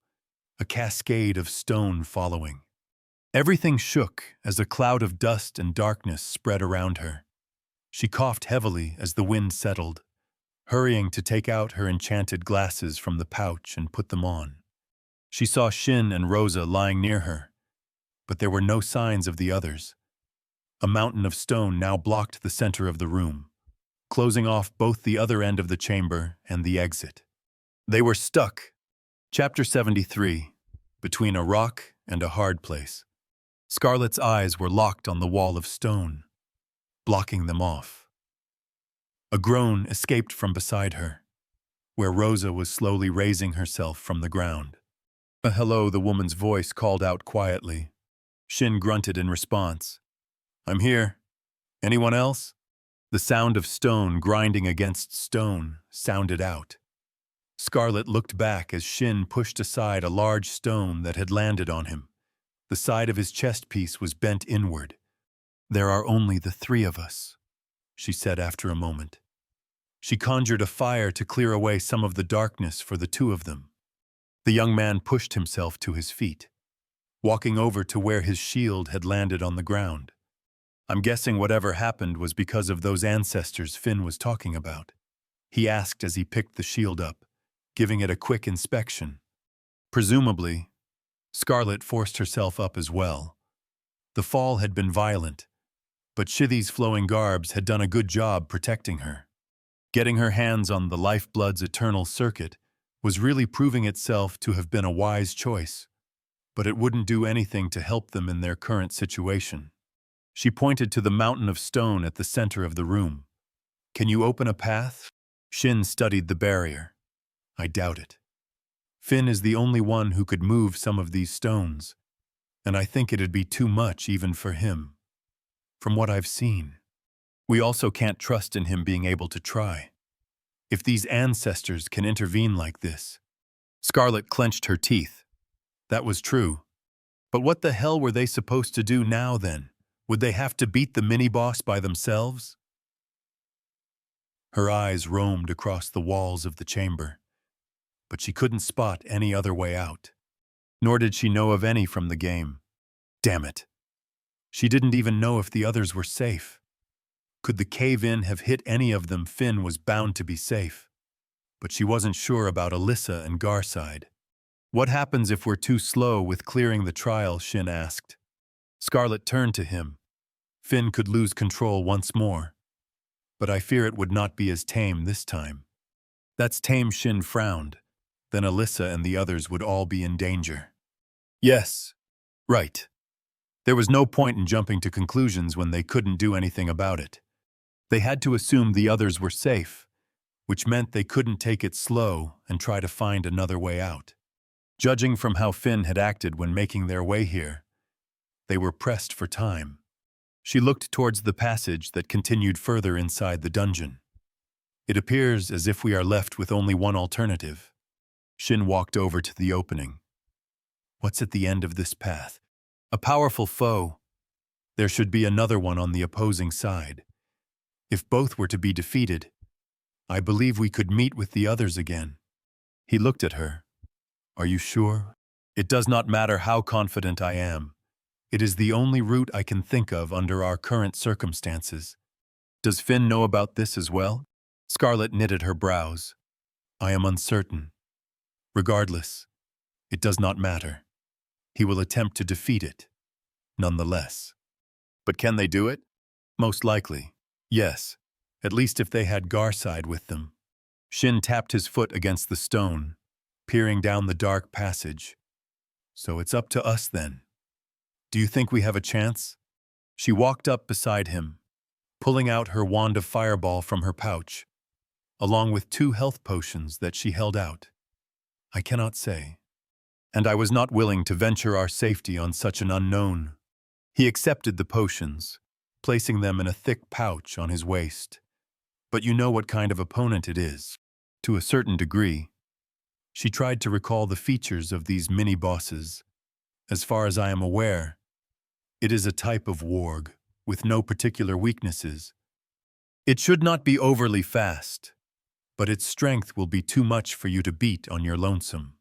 a cascade of stone following. Everything shook as a cloud of dust and darkness spread around her. She coughed heavily as the wind settled, hurrying to take out her enchanted glasses from the pouch and put them on. She saw Shin and Rosa lying near her, but there were no signs of the others. A mountain of stone now blocked the center of the room, closing off both the other end of the chamber and the exit. They were stuck. Chapter 73, Between a Rock and a Hard Place. Scarlet's eyes were locked on the wall of stone, blocking them off. A groan escaped from beside her, where Rosa was slowly raising herself from the ground. Hello, the woman's voice called out quietly. Shin grunted in response. I'm here. Anyone else? The sound of stone grinding against stone sounded out. Scarlet looked back as Shin pushed aside a large stone that had landed on him. The side of his chest piece was bent inward. There are only the three of us, she said after a moment. She conjured a fire to clear away some of the darkness for the two of them. The young man pushed himself to his feet, walking over to where his shield had landed on the ground. I'm guessing whatever happened was because of those ancestors Finn was talking about, he asked as he picked the shield up, giving it a quick inspection. Presumably, Scarlet forced herself up as well. The fall had been violent, but Shithi's flowing garbs had done a good job protecting her. Getting her hands on the lifeblood's eternal circuit was really proving itself to have been a wise choice, but it wouldn't do anything to help them in their current situation. She pointed to the mountain of stone at the center of the room. Can you open a path? Shin studied the barrier. I doubt it. Finn is the only one who could move some of these stones, and I think it'd be too much even for him. From what I've seen, we also can't trust in him being able to try. If these ancestors can intervene like this. Scarlet clenched her teeth. That was true. But what the hell were they supposed to do now then? Would they have to beat the mini-boss by themselves? Her eyes roamed across the walls of the chamber, but she couldn't spot any other way out. Nor did she know of any from the game. Damn it. She didn't even know if the others were safe. Could the cave-in have hit any of them? Finn was bound to be safe. But she wasn't sure about Alyssa and Garside. What happens if we're too slow with clearing the trial? Shin asked. Scarlet turned to him. Finn could lose control once more. But I fear it would not be as tame this time. That's tame. Shin frowned. Then Alyssa and the others would all be in danger. Yes, right. There was no point in jumping to conclusions when they couldn't do anything about it. They had to assume the others were safe, which meant they couldn't take it slow and try to find another way out. Judging from how Finn had acted when making their way here, they were pressed for time. She looked towards the passage that continued further inside the dungeon. It appears as if we are left with only one alternative. Shin walked over to the opening. What's at the end of this path? A powerful foe. There should be another one on the opposing side. If both were to be defeated, I believe we could meet with the others again. He looked at her. Are you sure? It does not matter how confident I am. It is the only route I can think of under our current circumstances. Does Finn know about this as well? Scarlet knitted her brows. I am uncertain. Regardless, it does not matter. He will attempt to defeat it, nonetheless. But can they do it? Most likely, yes, at least if they had Garside with them. Shin tapped his foot against the stone, peering down the dark passage. So it's up to us then. Do you think we have a chance? She walked up beside him, pulling out her wand of fireball from her pouch, along with 2 health potions that she held out. I cannot say. And I was not willing to venture our safety on such an unknown. He accepted the potions, placing them in a thick pouch on his waist. But you know what kind of opponent it is. To a certain degree. She tried to recall the features of these mini-bosses. As far as I am aware, it is a type of warg, with no particular weaknesses. It should not be overly fast, but its strength will be too much for you to beat on your lonesome.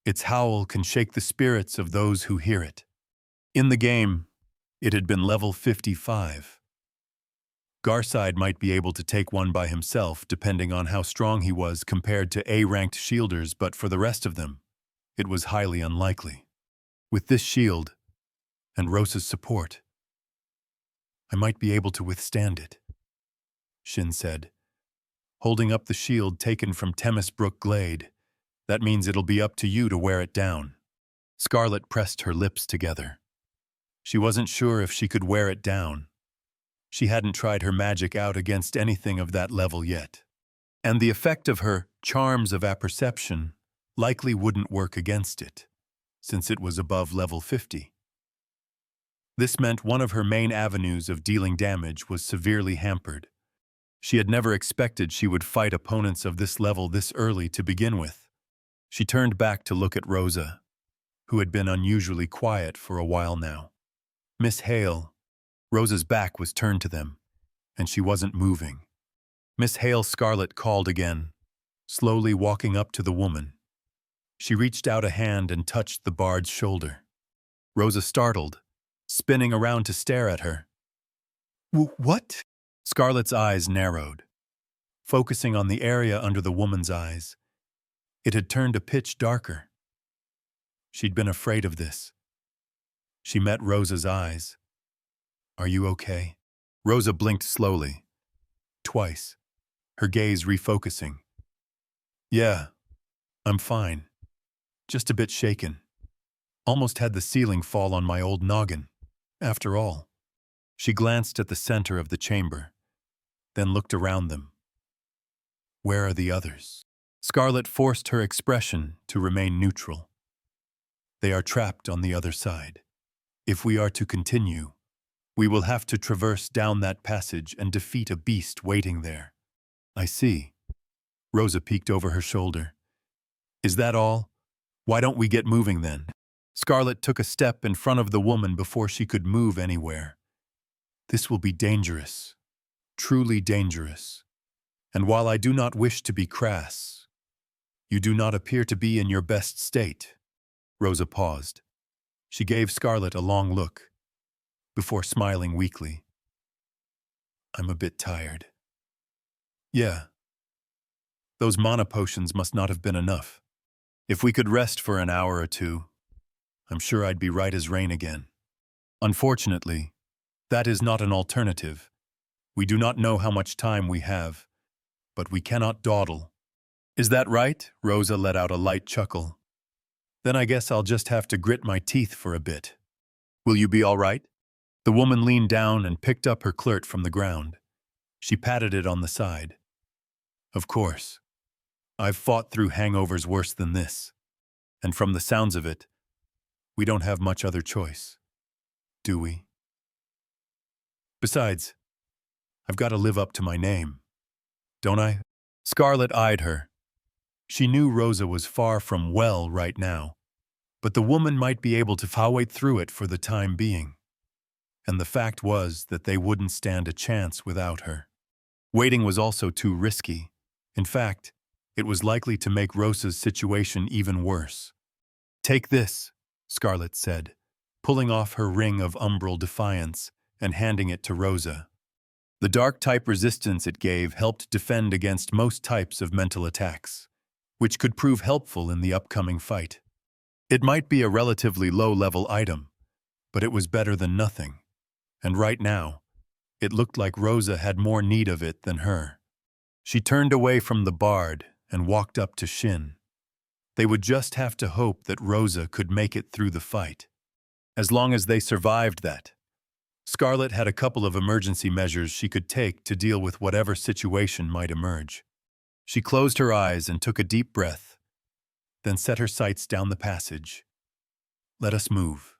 Its howl can shake the spirits of those who hear it. In the game, it had been level 55. Garside might be able to take one by himself depending on how strong he was compared to A-ranked shielders, but for the rest of them, it was highly unlikely. With this shield, and Rosa's support, I might be able to withstand it, Shin said, holding up the shield taken from Temesbrook Glade. That means it'll be up to you to wear it down. Scarlet pressed her lips together. She wasn't sure if she could wear it down. She hadn't tried her magic out against anything of that level yet. And the effect of her charms of apperception likely wouldn't work against it, since it was above level 50. This meant one of her main avenues of dealing damage was severely hampered. She had never expected she would fight opponents of this level this early to begin with. She turned back to look at Rosa, who had been unusually quiet for a while now. Miss Hale. Rosa's back was turned to them, and she wasn't moving. Miss Hale. Scarlet called again, slowly walking up to the woman. She reached out a hand and touched the bard's shoulder. Rosa startled, spinning around to stare at her. What? Scarlet's eyes narrowed, focusing on the area under the woman's eyes. It had turned a pitch darker. She'd been afraid of this. She met Rosa's eyes. Are you okay? Rosa blinked slowly, twice, her gaze refocusing. Yeah, I'm fine. Just a bit shaken. Almost had the ceiling fall on my old noggin. After all. She glanced at the center of the chamber, then looked around them. Where are the others? Scarlet forced her expression to remain neutral. They are trapped on the other side. If we are to continue, we will have to traverse down that passage and defeat a beast waiting there. I see. Rosa peeked over her shoulder. Is that all? Why don't we get moving then? Scarlet took a step in front of the woman before she could move anywhere. This will be dangerous. Truly dangerous. And while I do not wish to be crass, you do not appear to be in your best state." Rosa paused. She gave Scarlet a long look, before smiling weakly. "I'm a bit tired." "Yeah. Those mana potions must not have been enough. If we could rest for an hour or two, I'm sure I'd be right as rain again. Unfortunately, that is not an alternative. We do not know how much time we have, but we cannot dawdle." "Is that right?" Rosa let out a light chuckle. "Then I guess I'll just have to grit my teeth for a bit. Will you be all right?" The woman leaned down and picked up her clert from the ground. She patted it on the side. "Of course. I've fought through hangovers worse than this. And from the sounds of it, we don't have much other choice, do we? Besides, I've got to live up to my name, don't I?" Scarlet eyed her. She knew Rosa was far from well right now, but the woman might be able to fight through it for the time being. And the fact was that they wouldn't stand a chance without her. Waiting was also too risky. In fact, it was likely to make Rosa's situation even worse. "Take this," Scarlet said, pulling off her ring of umbral defiance and handing it to Rosa. The dark-type resistance it gave helped defend against most types of mental attacks, which could prove helpful in the upcoming fight. It might be a relatively low-level item, but it was better than nothing. And right now, it looked like Rosa had more need of it than her. She turned away from the bard and walked up to Shin. They would just have to hope that Rosa could make it through the fight. As long as they survived that, Scarlet had a couple of emergency measures she could take to deal with whatever situation might emerge. She closed her eyes and took a deep breath, then set her sights down the passage. "Let us move."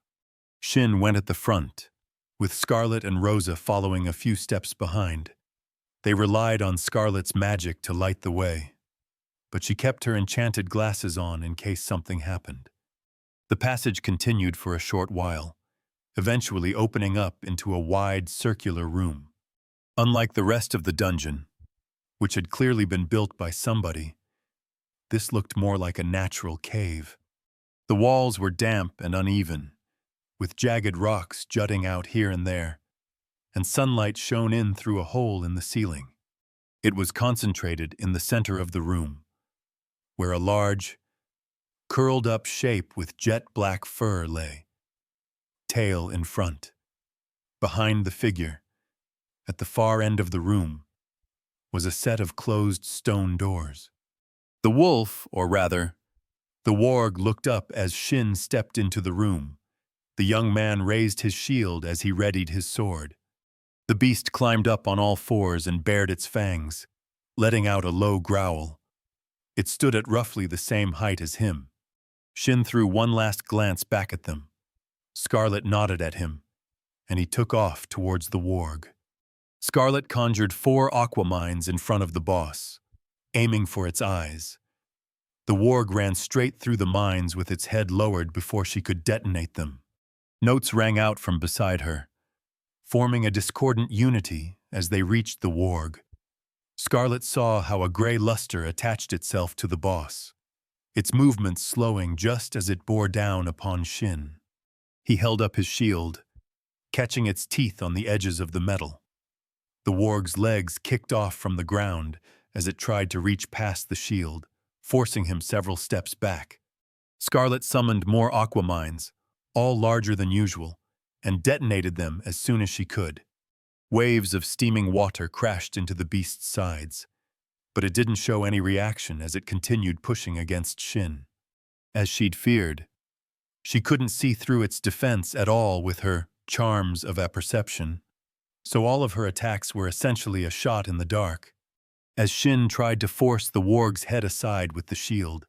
Shin went at the front, with Scarlet and Rosa following a few steps behind. They relied on Scarlet's magic to light the way, but she kept her enchanted glasses on in case something happened. The passage continued for a short while, eventually opening up into a wide, circular room. Unlike the rest of the dungeon, which had clearly been built by somebody, this looked more like a natural cave. The walls were damp and uneven, with jagged rocks jutting out here and there, and sunlight shone in through a hole in the ceiling. It was concentrated in the center of the room, where a large, curled-up shape with jet-black fur lay, tail in front. Behind the figure, at the far end of the room, was a set of closed stone doors. The wolf, or rather, the warg, looked up as Shin stepped into the room. The young man raised his shield as he readied his sword. The beast climbed up on all fours and bared its fangs, letting out a low growl. It stood at roughly the same height as him. Shin threw one last glance back at them. Scarlet nodded at him, and he took off towards the warg. Scarlet conjured 4 aquamines in front of the boss, aiming for its eyes. The warg ran straight through the mines with its head lowered before she could detonate them. Notes rang out from beside her, forming a discordant unity as they reached the warg. Scarlet saw how a gray luster attached itself to the boss, its movements slowing just as it bore down upon Shin. He held up his shield, catching its teeth on the edges of the metal. The warg's legs kicked off from the ground as it tried to reach past the shield, forcing him several steps back. Scarlet summoned more aquamines, all larger than usual, and detonated them as soon as she could. Waves of steaming water crashed into the beast's sides, but it didn't show any reaction as it continued pushing against Shin. As she'd feared, she couldn't see through its defense at all with her charms of apperception, so all of her attacks were essentially a shot in the dark. As Shin tried to force the warg's head aside with the shield,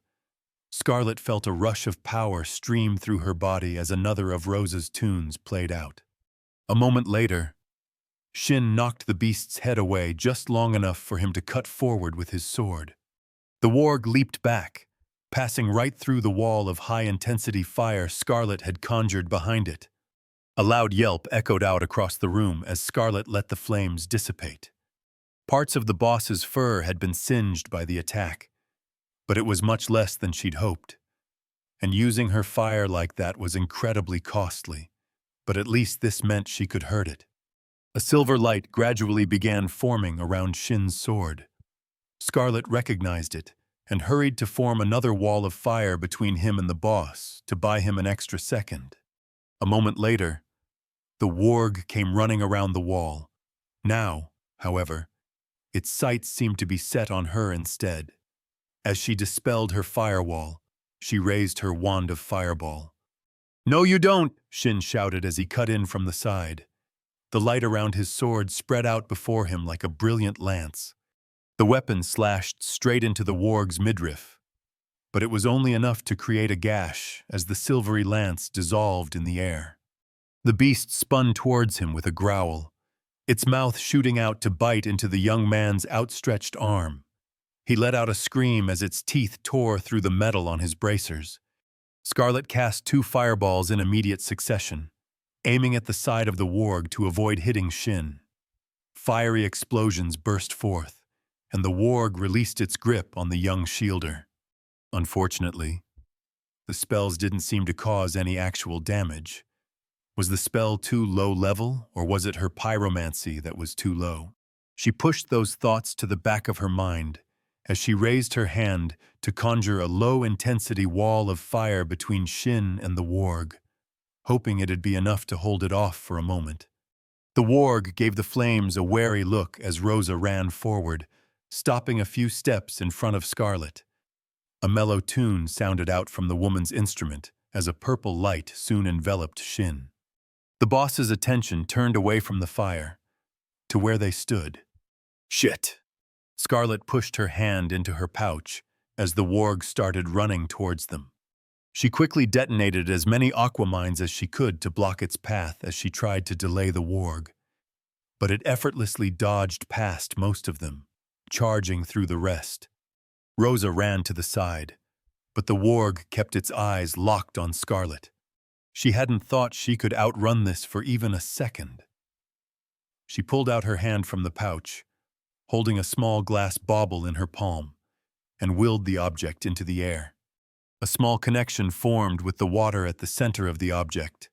Scarlet felt a rush of power stream through her body as another of Rosa's tunes played out. A moment later, Shin knocked the beast's head away just long enough for him to cut forward with his sword. The warg leaped back, passing right through the wall of high-intensity fire Scarlet had conjured behind it. A loud yelp echoed out across the room as Scarlet let the flames dissipate. Parts of the boss's fur had been singed by the attack, but it was much less than she'd hoped. And using her fire like that was incredibly costly, but at least this meant she could hurt it. A silver light gradually began forming around Shin's sword. Scarlet recognized it and hurried to form another wall of fire between him and the boss to buy him an extra second. A moment later, the warg came running around the wall. Now, however, its sights seemed to be set on her instead. As she dispelled her firewall, she raised her wand of fireball. "No, you don't!" Shin shouted as he cut in from the side. The light around his sword spread out before him like a brilliant lance. The weapon slashed straight into the warg's midriff, but it was only enough to create a gash as the silvery lance dissolved in the air. The beast spun towards him with a growl, its mouth shooting out to bite into the young man's outstretched arm. He let out a scream as its teeth tore through the metal on his bracers. Scarlet cast 2 fireballs in immediate succession, aiming at the side of the warg to avoid hitting Shin. Fiery explosions burst forth, and the warg released its grip on the young shielder. Unfortunately, the spells didn't seem to cause any actual damage. Was the spell too low level, or was it her pyromancy that was too low? She pushed those thoughts to the back of her mind as she raised her hand to conjure a low-intensity wall of fire between Shin and the warg, hoping it'd be enough to hold it off for a moment. The warg gave the flames a wary look as Rosa ran forward, stopping a few steps in front of Scarlet. A mellow tune sounded out from the woman's instrument as a purple light soon enveloped Shin. The boss's attention turned away from the fire to where they stood. "Shit!" Scarlet pushed her hand into her pouch as the warg started running towards them. She quickly detonated as many aquamines as she could to block its path as she tried to delay the warg, but it effortlessly dodged past most of them, charging through the rest. Rosa ran to the side, but the warg kept its eyes locked on Scarlet. She hadn't thought she could outrun this for even a second. She pulled out her hand from the pouch, holding a small glass bauble in her palm, and willed the object into the air. A small connection formed with the water at the center of the object,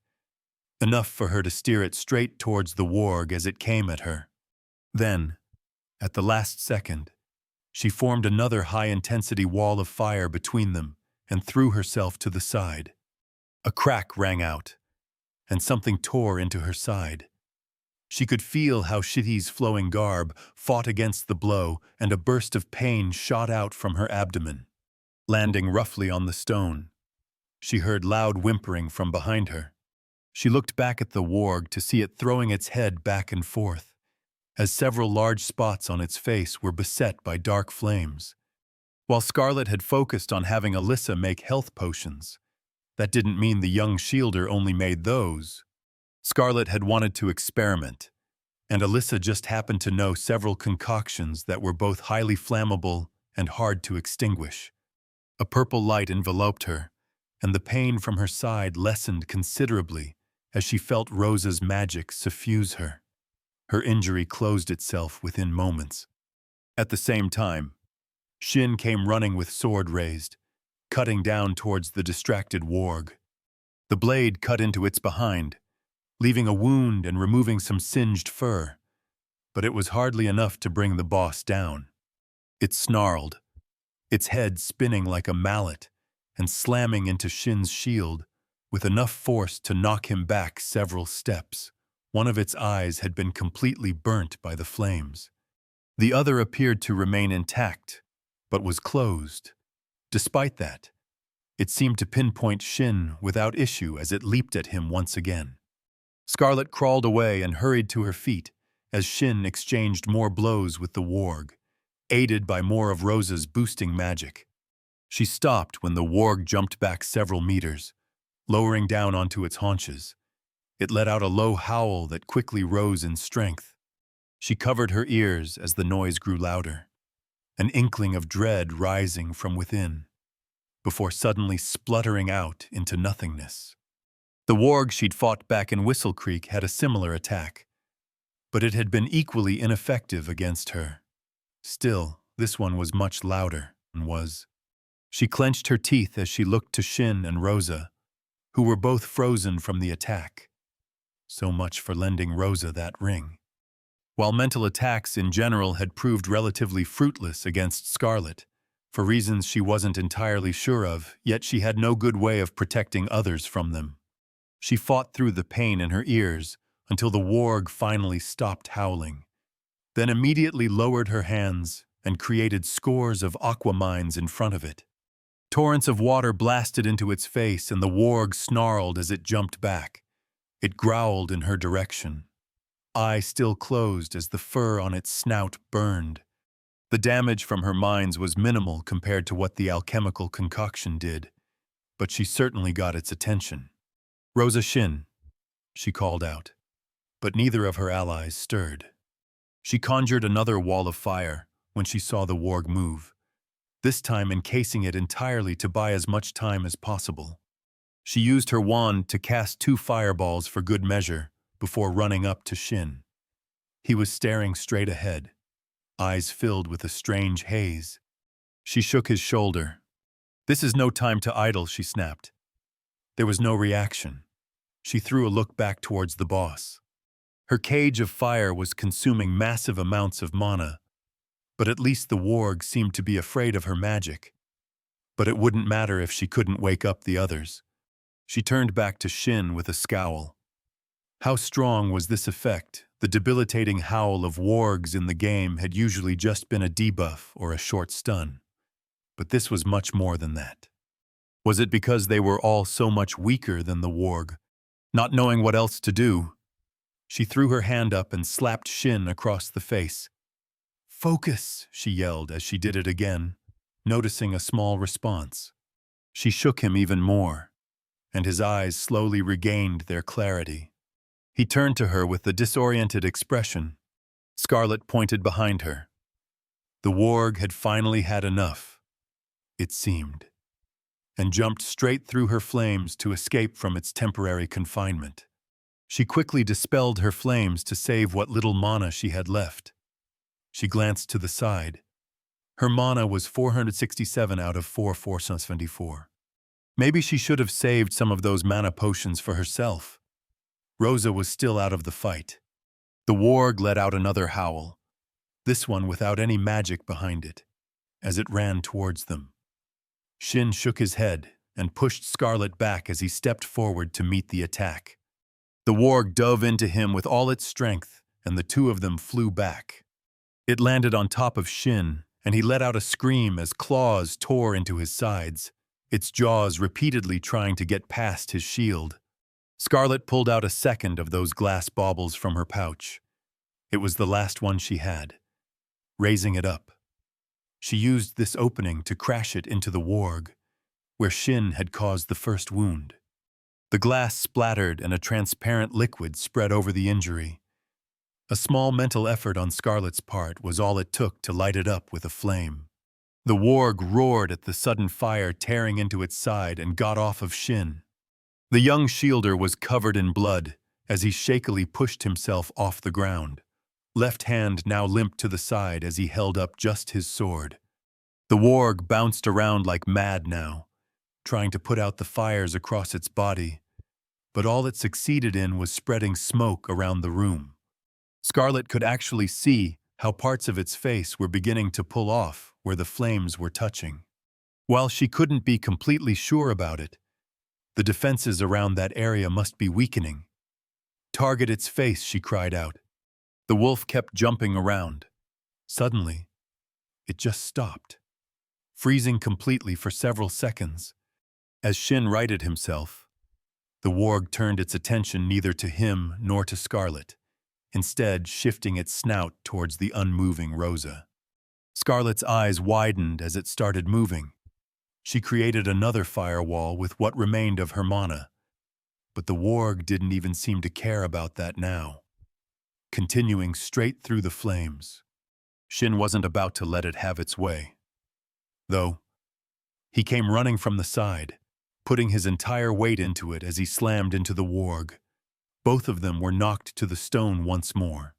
enough for her to steer it straight towards the warg as it came at her. Then, at the last second, she formed another high-intensity wall of fire between them and threw herself to the side. A crack rang out, and something tore into her side. She could feel how Shitty's flowing garb fought against the blow, and a burst of pain shot out from her abdomen. Landing roughly on the stone, she heard loud whimpering from behind her. She looked back at the warg to see it throwing its head back and forth, as several large spots on its face were beset by dark flames. While Scarlet had focused on having Alyssa make health potions, that didn't mean the young shielder only made those. Scarlet had wanted to experiment, and Alyssa just happened to know several concoctions that were both highly flammable and hard to extinguish. A purple light enveloped her, and the pain from her side lessened considerably as she felt Rosa's magic suffuse her. Her injury closed itself within moments. At the same time, Shin came running with sword raised, cutting down towards the distracted warg. The blade cut into its behind, leaving a wound and removing some singed fur, but it was hardly enough to bring the boss down. It snarled, its head spinning like a mallet and slamming into Shin's shield with enough force to knock him back several steps. One of its eyes had been completely burnt by the flames. The other appeared to remain intact, but was closed. Despite that, it seemed to pinpoint Shin without issue as it leaped at him once again. Scarlet crawled away and hurried to her feet as Shin exchanged more blows with the warg, aided by more of Rosa's boosting magic. She stopped when the warg jumped back several meters, lowering down onto its haunches. It let out a low howl that quickly rose in strength. She covered her ears as the noise grew louder, an inkling of dread rising from within, before suddenly spluttering out into nothingness. The warg she'd fought back in Whistle Creek had a similar attack, but it had been equally ineffective against her. Still, this one was much louder, and was. She clenched her teeth as she looked to Shin and Rosa, who were both frozen from the attack. So much for lending Rosa that ring. While mental attacks in general had proved relatively fruitless against Scarlet, for reasons she wasn't entirely sure of, yet she had no good way of protecting others from them. She fought through the pain in her ears until the warg finally stopped howling, then immediately lowered her hands and created scores of aqua mines in front of it. Torrents of water blasted into its face, and the warg snarled as it jumped back. It growled in her direction, eye still closed as the fur on its snout burned. The damage from her mines was minimal compared to what the alchemical concoction did, but she certainly got its attention. "Rosa Shin," she called out, but neither of her allies stirred. She conjured another wall of fire when she saw the warg move, this time encasing it entirely to buy as much time as possible. She used her wand to cast 2 fireballs for good measure before running up to Shin. He was staring straight ahead, eyes filled with a strange haze. She shook his shoulder. "This is no time to idle," she snapped. There was no reaction. She threw a look back towards the boss. Her cage of fire was consuming massive amounts of mana, but at least the warg seemed to be afraid of her magic. But it wouldn't matter if she couldn't wake up the others. She turned back to Shin with a scowl. How strong was this effect? The debilitating howl of wargs in the game had usually just been a debuff or a short stun. But this was much more than that. Was it because they were all so much weaker than the warg? Not knowing what else to do, she threw her hand up and slapped Shin across the face. "Focus," she yelled as she did it again, noticing a small response. She shook him even more, and his eyes slowly regained their clarity. He turned to her with a disoriented expression. Scarlet pointed behind her. The warg had finally had enough, it seemed, and jumped straight through her flames to escape from its temporary confinement. She quickly dispelled her flames to save what little mana she had left. She glanced to the side. Her mana was 467 out of 474. Maybe she should have saved some of those mana potions for herself. Rosa was still out of the fight. The warg let out another howl, this one without any magic behind it, as it ran towards them. Shin shook his head and pushed Scarlet back as he stepped forward to meet the attack. The warg dove into him with all its strength, and the two of them flew back. It landed on top of Shin, and he let out a scream as claws tore into his sides, its jaws repeatedly trying to get past his shield. Scarlet pulled out a second of those glass baubles from her pouch. It was the last one she had. Raising it up, she used this opening to crash it into the warg, where Shin had caused the first wound. The glass splattered and a transparent liquid spread over the injury. A small mental effort on Scarlet's part was all it took to light it up with a flame. The warg roared at the sudden fire tearing into its side and got off of Shin. The young shielder was covered in blood as he shakily pushed himself off the ground. Left hand now limped to the side as he held up just his sword. The warg bounced around like mad now, trying to put out the fires across its body, but all it succeeded in was spreading smoke around the room. Scarlet could actually see how parts of its face were beginning to pull off where the flames were touching. While she couldn't be completely sure about it, the defenses around that area must be weakening. "Target its face," she cried out. The wolf kept jumping around. Suddenly, it just stopped, freezing completely for several seconds. As Shin righted himself, the warg turned its attention neither to him nor to Scarlet, instead shifting its snout towards the unmoving Rosa. Scarlet's eyes widened as it started moving. She created another firewall with what remained of her mana, but the warg didn't even seem to care about that now. Continuing straight through the flames, Shin wasn't about to let it have its way. Though, he came running from the side, putting his entire weight into it as he slammed into the warg. Both of them were knocked to the stone once more.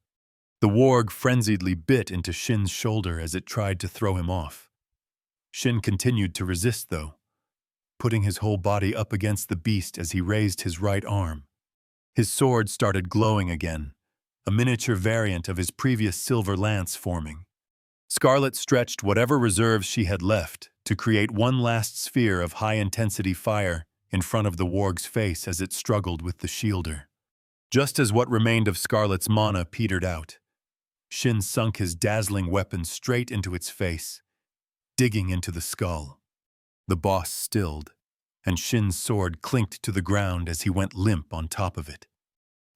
The warg frenziedly bit into Shin's shoulder as it tried to throw him off. Shin continued to resist, though, putting his whole body up against the beast as he raised his right arm. His sword started glowing again, a miniature variant of his previous silver lance forming. Scarlet stretched whatever reserves she had left to create one last sphere of high-intensity fire in front of the warg's face as it struggled with the shielder. Just as what remained of Scarlet's mana petered out, Shin sunk his dazzling weapon straight into its face, digging into the skull. The boss stilled, and Shin's sword clinked to the ground as he went limp on top of it.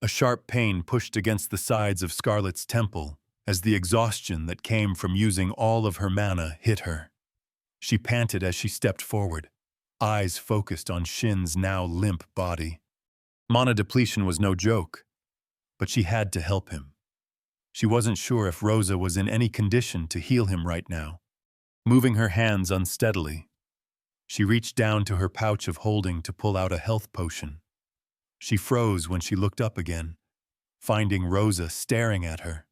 A sharp pain pushed against the sides of Scarlet's temple as the exhaustion that came from using all of her mana hit her. She panted as she stepped forward, eyes focused on Shin's now limp body. Mana depletion was no joke, but she had to help him. She wasn't sure if Rosa was in any condition to heal him right now. Moving her hands unsteadily, she reached down to her pouch of holding to pull out a health potion. She froze when she looked up again, finding Rosa staring at her,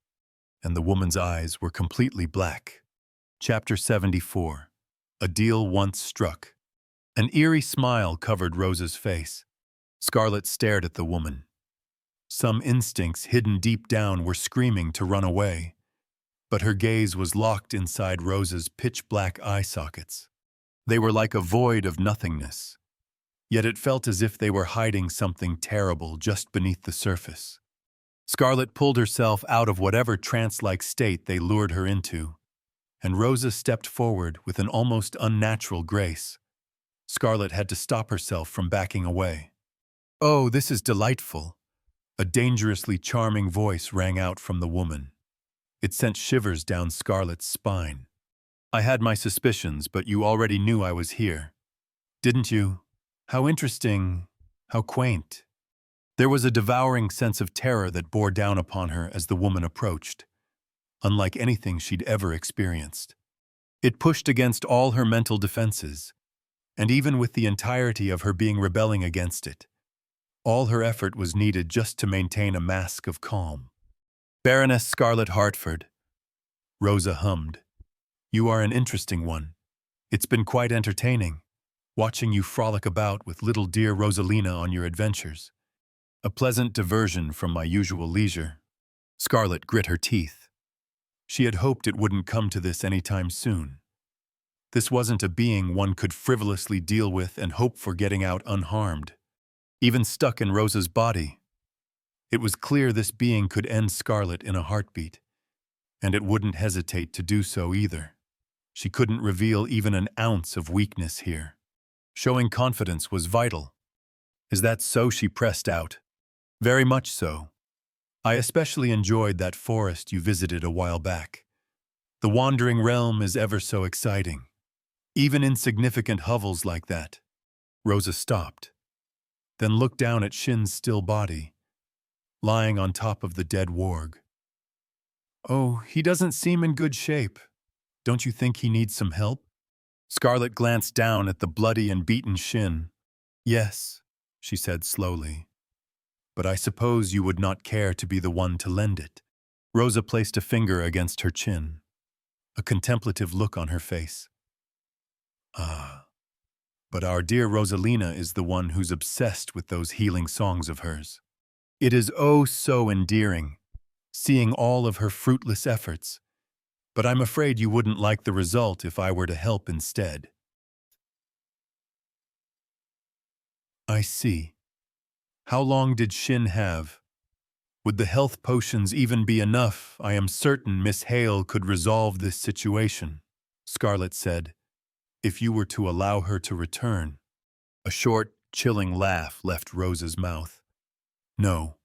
and the woman's eyes were completely black. Chapter 74. A Deal Once Struck. An eerie smile covered Rosa's face. Scarlet stared at the woman. Some instincts hidden deep down were screaming to run away, but her gaze was locked inside Rosa's pitch-black eye sockets. They were like a void of nothingness, yet it felt as if they were hiding something terrible just beneath the surface. Scarlet pulled herself out of whatever trance-like state they lured her into, and Rosa stepped forward with an almost unnatural grace. Scarlet had to stop herself from backing away. "Oh, this is delightful," a dangerously charming voice rang out from the woman. It sent shivers down Scarlet's spine. "I had my suspicions, but you already knew I was here. Didn't you? How interesting, how quaint." There was a devouring sense of terror that bore down upon her as the woman approached, unlike anything she'd ever experienced. It pushed against all her mental defenses, and even with the entirety of her being rebelling against it, all her effort was needed just to maintain a mask of calm. "Baroness Scarlet Hartford," Rosa hummed. "You are an interesting one. It's been quite entertaining, watching you frolic about with little dear Rosalina on your adventures. A pleasant diversion from my usual leisure." Scarlet grit her teeth. She had hoped it wouldn't come to this anytime soon. This wasn't a being one could frivolously deal with and hope for getting out unharmed, even stuck in Rosa's body. It was clear this being could end Scarlet in a heartbeat, and it wouldn't hesitate to do so either. She couldn't reveal even an ounce of weakness here. Showing confidence was vital. "Is that so?" she pressed out. "Very much so. I especially enjoyed that forest you visited a while back. The wandering realm is ever so exciting. Even insignificant hovels like that." Rosa stopped, then looked down at Shin's still body, lying on top of the dead warg. "Oh, he doesn't seem in good shape. Don't you think he needs some help?" Scarlet glanced down at the bloody and beaten Shin. "Yes," she said slowly, "but I suppose you would not care to be the one to lend it." Rosa placed a finger against her chin, a contemplative look on her face. "Ah, but our dear Rosalina is the one who's obsessed with those healing songs of hers. It is oh so endearing, seeing all of her fruitless efforts, but I'm afraid you wouldn't like the result if I were to help instead." "I see. How long did Shin have? Would the health potions even be enough? I am certain Miss Hale could resolve this situation," Scarlet said, "if you were to allow her to return." A short, chilling laugh left Rosa's mouth. "No,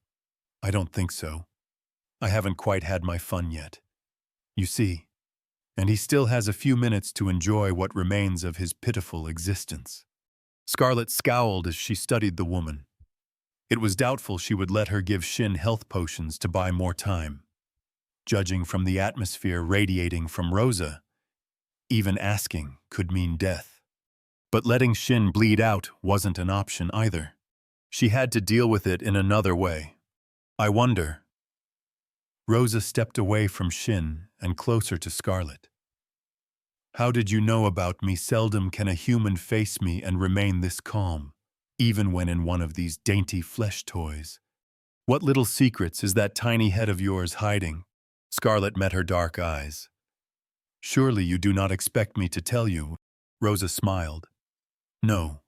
I don't think so. I haven't quite had my fun yet. You see, and he still has a few minutes to enjoy what remains of his pitiful existence." Scarlet scowled as she studied the woman. It was doubtful she would let her give Shin health potions to buy more time. Judging from the atmosphere radiating from Rosa, even asking could mean death. But letting Shin bleed out wasn't an option either. She had to deal with it in another way. "I wonder." Rosa stepped away from Shin and closer to Scarlet. How did you know about me? Seldom can a human face me and remain this calm, even when in one of these dainty flesh toys. What little secrets is that tiny head of yours hiding? Scarlet met her dark eyes. Surely you do not expect me to tell you. Rosa smiled. No,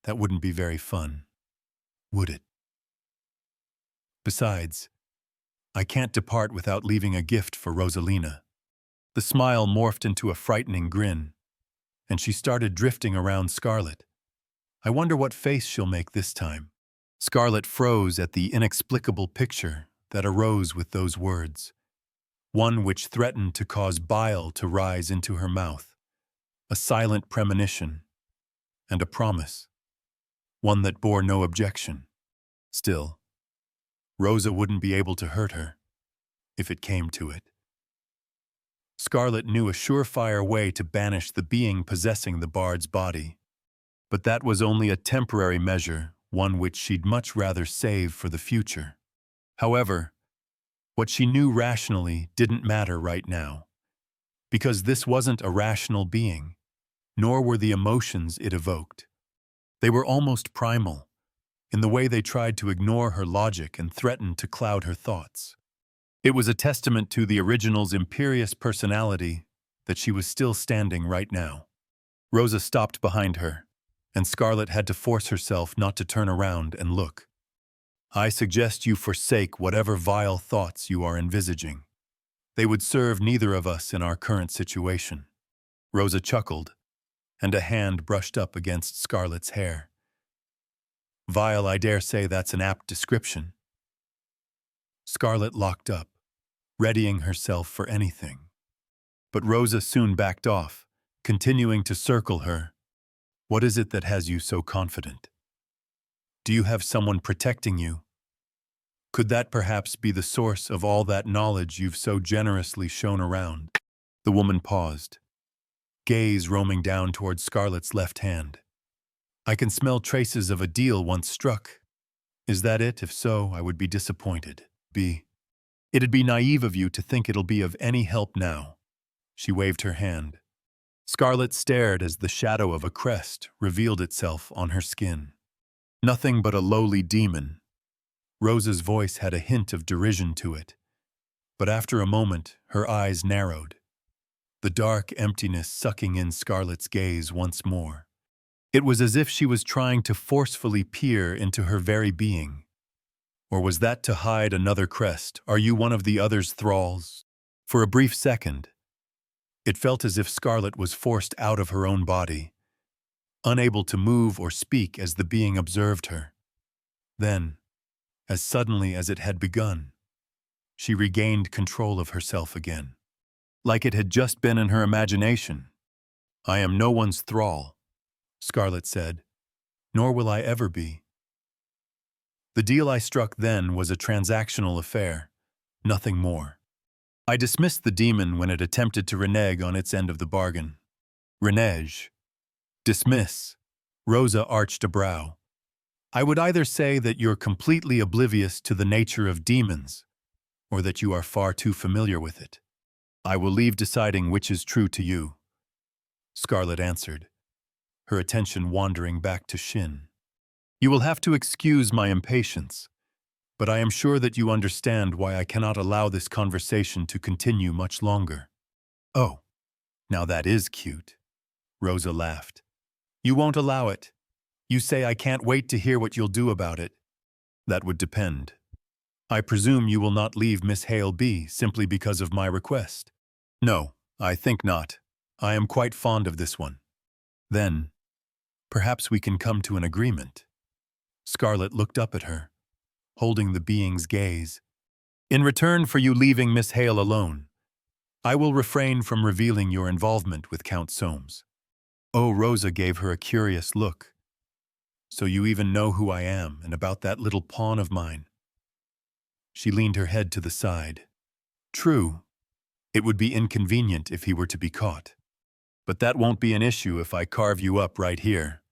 that wouldn't be very fun, would it? Besides, I can't depart without leaving a gift for Rosalina. The smile morphed into a frightening grin, and she started drifting around Scarlet. I wonder what face she'll make this time. Scarlet froze at the inexplicable picture that arose with those words, one which threatened to cause bile to rise into her mouth, a silent premonition, and a promise, one that bore no objection. Still, Rosa wouldn't be able to hurt her, if it came to it. Scarlet knew a surefire way to banish the being possessing the bard's body, but that was only a temporary measure, one which she'd much rather save for the future. However, what she knew rationally didn't matter right now, because this wasn't a rational being, nor were the emotions it evoked. They were almost primal, in the way they tried to ignore her logic and threatened to cloud her thoughts. It was a testament to the original's imperious personality that she was still standing right now. Rosa stopped behind her, and Scarlet had to force herself not to turn around and look. I suggest you forsake whatever vile thoughts you are envisaging. They would serve neither of us in our current situation. Rosa chuckled, and a hand brushed up against Scarlet's hair. Vile, I dare say that's an apt description. Scarlet locked up, readying herself for anything. But Rosa soon backed off, continuing to circle her. What is it that has you so confident? Do you have someone protecting you? Could that perhaps be the source of all that knowledge you've so generously shown around? The woman paused, gaze roaming down toward Scarlet's left hand. I can smell traces of a deal once struck. Is that it? If so, I would be disappointed. It'd be naive of you to think it'll be of any help now. She waved her hand. Scarlet stared as the shadow of a crest revealed itself on her skin. Nothing but a lowly demon. Rosa's voice had a hint of derision to it, but after a moment, her eyes narrowed, the dark emptiness sucking in Scarlet's gaze once more. It was as if she was trying to forcefully peer into her very being. Or was that to hide another crest? Are you one of the other's thralls? For a brief second, it felt as if Scarlet was forced out of her own body, unable to move or speak as the being observed her. Then, as suddenly as it had begun, she regained control of herself again, like it had just been in her imagination. I am no one's thrall, Scarlet said, nor will I ever be. The deal I struck then was a transactional affair, nothing more. I dismissed the demon when it attempted to renege on its end of the bargain. Renege. Dismiss. Rosa arched a brow. I would either say that you're completely oblivious to the nature of demons, or that you are far too familiar with it. I will leave deciding which is true to you, Scarlet answered, her attention wandering back to Shin. You will have to excuse my impatience, but I am sure that you understand why I cannot allow this conversation to continue much longer. Oh, now that is cute, Rosa laughed. You won't allow it. You say I can't wait to hear what you'll do about it. That would depend. I presume you will not leave Miss Hale be simply because of my request. No, I think not. I am quite fond of this one. Then, perhaps we can come to an agreement. Scarlet looked up at her, holding the being's gaze. In return for you leaving Miss Hale alone, I will refrain from revealing your involvement with Count Soames. Oh, Rosa gave her a curious look. So you even know who I am and about that little pawn of mine. She leaned her head to the side. True, it would be inconvenient if he were to be caught. But that won't be an issue if I carve you up right here.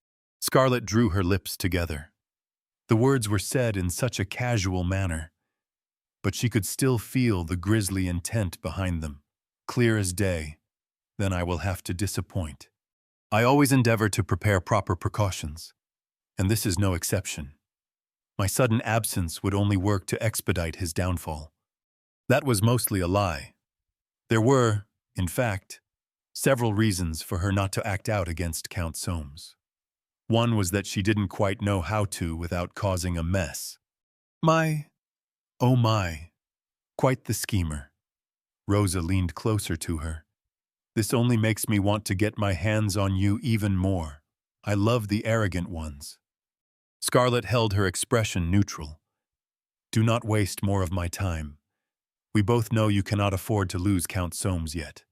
Scarlet drew her lips together. The words were said in such a casual manner, but she could still feel the grisly intent behind them, clear as day. Then I will have to disappoint. I always endeavor to prepare proper precautions, and this is no exception. My sudden absence would only work to expedite his downfall. That was mostly a lie. There were, in fact, several reasons for her not to act out against Count Soames. One was that she didn't quite know how to without causing a mess. Oh my, quite the schemer. Rosa leaned closer to her. This only makes me want to get my hands on you even more. I love the arrogant ones. Scarlett held her expression neutral. Do not waste more of my time. We both know you cannot afford to lose Count Soames yet.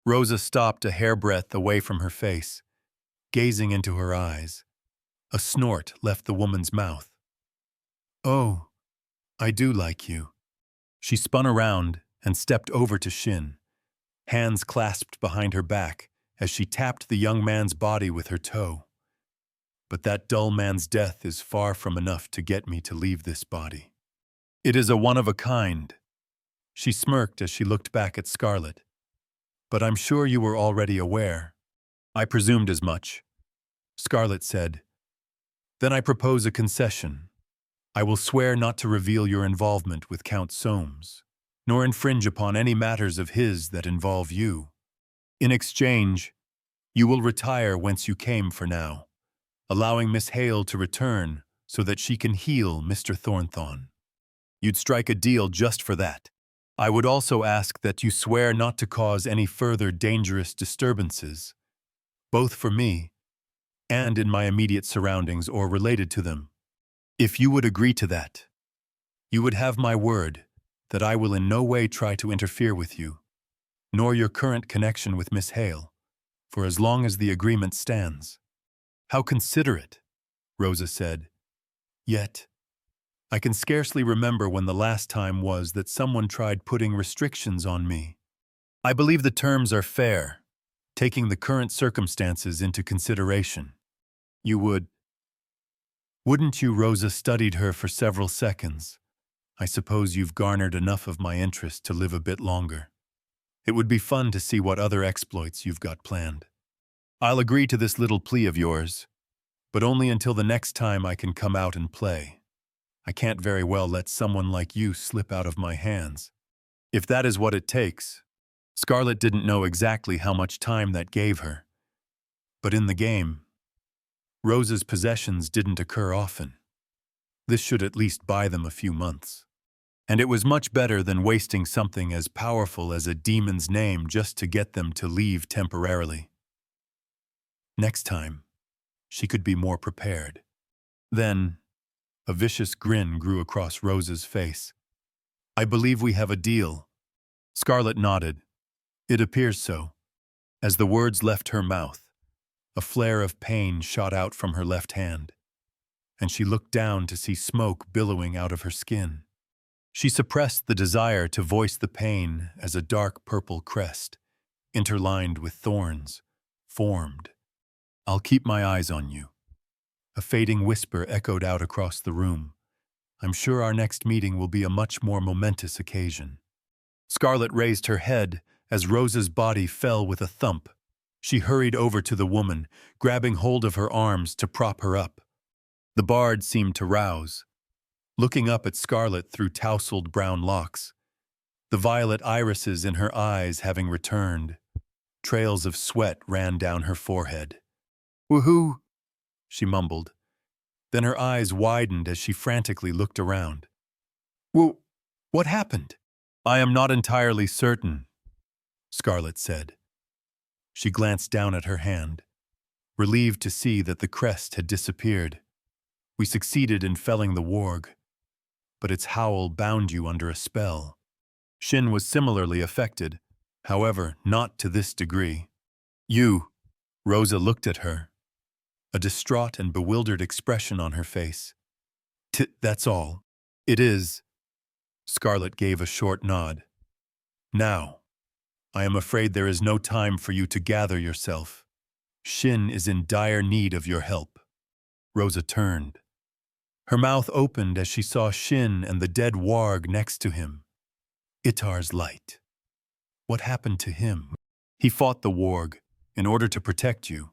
Rosa stopped a hairbreadth away from her face, gazing into her eyes. A snort left the woman's mouth. Oh, I do like you. She spun around and stepped over to Shin, hands clasped behind her back as she tapped the young man's body with her toe. But that dull man's death is far from enough to get me to leave this body. It is a one-of-a-kind. She smirked as she looked back at Scarlett. But I'm sure you were already aware. I presumed as much. Scarlett said. Then I propose a concession. I will swear not to reveal your involvement with Count Soames, nor infringe upon any matters of his that involve you. In exchange, you will retire whence you came for now, allowing Miss Hale to return so that she can heal Mr. Thornthorne. You'd strike a deal just for that. I would also ask that you swear not to cause any further dangerous disturbances, both for me and in my immediate surroundings or related to them. If you would agree to that, you would have my word that I will in no way try to interfere with you, nor your current connection with Miss Hale, for as long as the agreement stands. How considerate, Rosa said. Yet, I can scarcely remember when the last time was that someone tried putting restrictions on me. I believe the terms are fair, taking the current circumstances into consideration. You wouldn't you? Rosa studied her for several seconds. I suppose you've garnered enough of my interest to live a bit longer. It would be fun to see what other exploits you've got planned. I'll agree to this little plea of yours, but only until the next time I can come out and play. I can't very well let someone like you slip out of my hands. If that is what it takes. Scarlett didn't know exactly how much time that gave her. But in the game, Rosa's possessions didn't occur often. This should at least buy them a few months. And it was much better than wasting something as powerful as a demon's name just to get them to leave temporarily. Next time, she could be more prepared. Then, a vicious grin grew across Rosa's face. I believe we have a deal. Scarlett nodded. It appears so. As the words left her mouth, a flare of pain shot out from her left hand, and she looked down to see smoke billowing out of her skin. She suppressed the desire to voice the pain as a dark purple crest, interlined with thorns, formed. I'll keep my eyes on you. A fading whisper echoed out across the room. I'm sure our next meeting will be a much more momentous occasion. Scarlett raised her head as Rosa's body fell with a thump. She hurried over to the woman, grabbing hold of her arms to prop her up. The bard seemed to rouse, looking up at Scarlett through tousled brown locks, the violet irises in her eyes having returned. Trails of sweat ran down her forehead. Woohoo, she mumbled. Then her eyes widened as she frantically looked around. What happened? I am not entirely certain, Scarlett said. She glanced down at her hand, relieved to see that the crest had disappeared. We succeeded in felling the warg, but its howl bound you under a spell. Shin was similarly affected, however, not to this degree. Rosa looked at her, a distraught and bewildered expression on her face. That's all. It is. Scarlett gave a short nod. Now, I am afraid there is no time for you to gather yourself. Shin is in dire need of your help. Rosa turned, Her mouth opened as she saw Shin and the dead warg next to him. Itar's light. What happened to him? He fought the warg in order to protect you.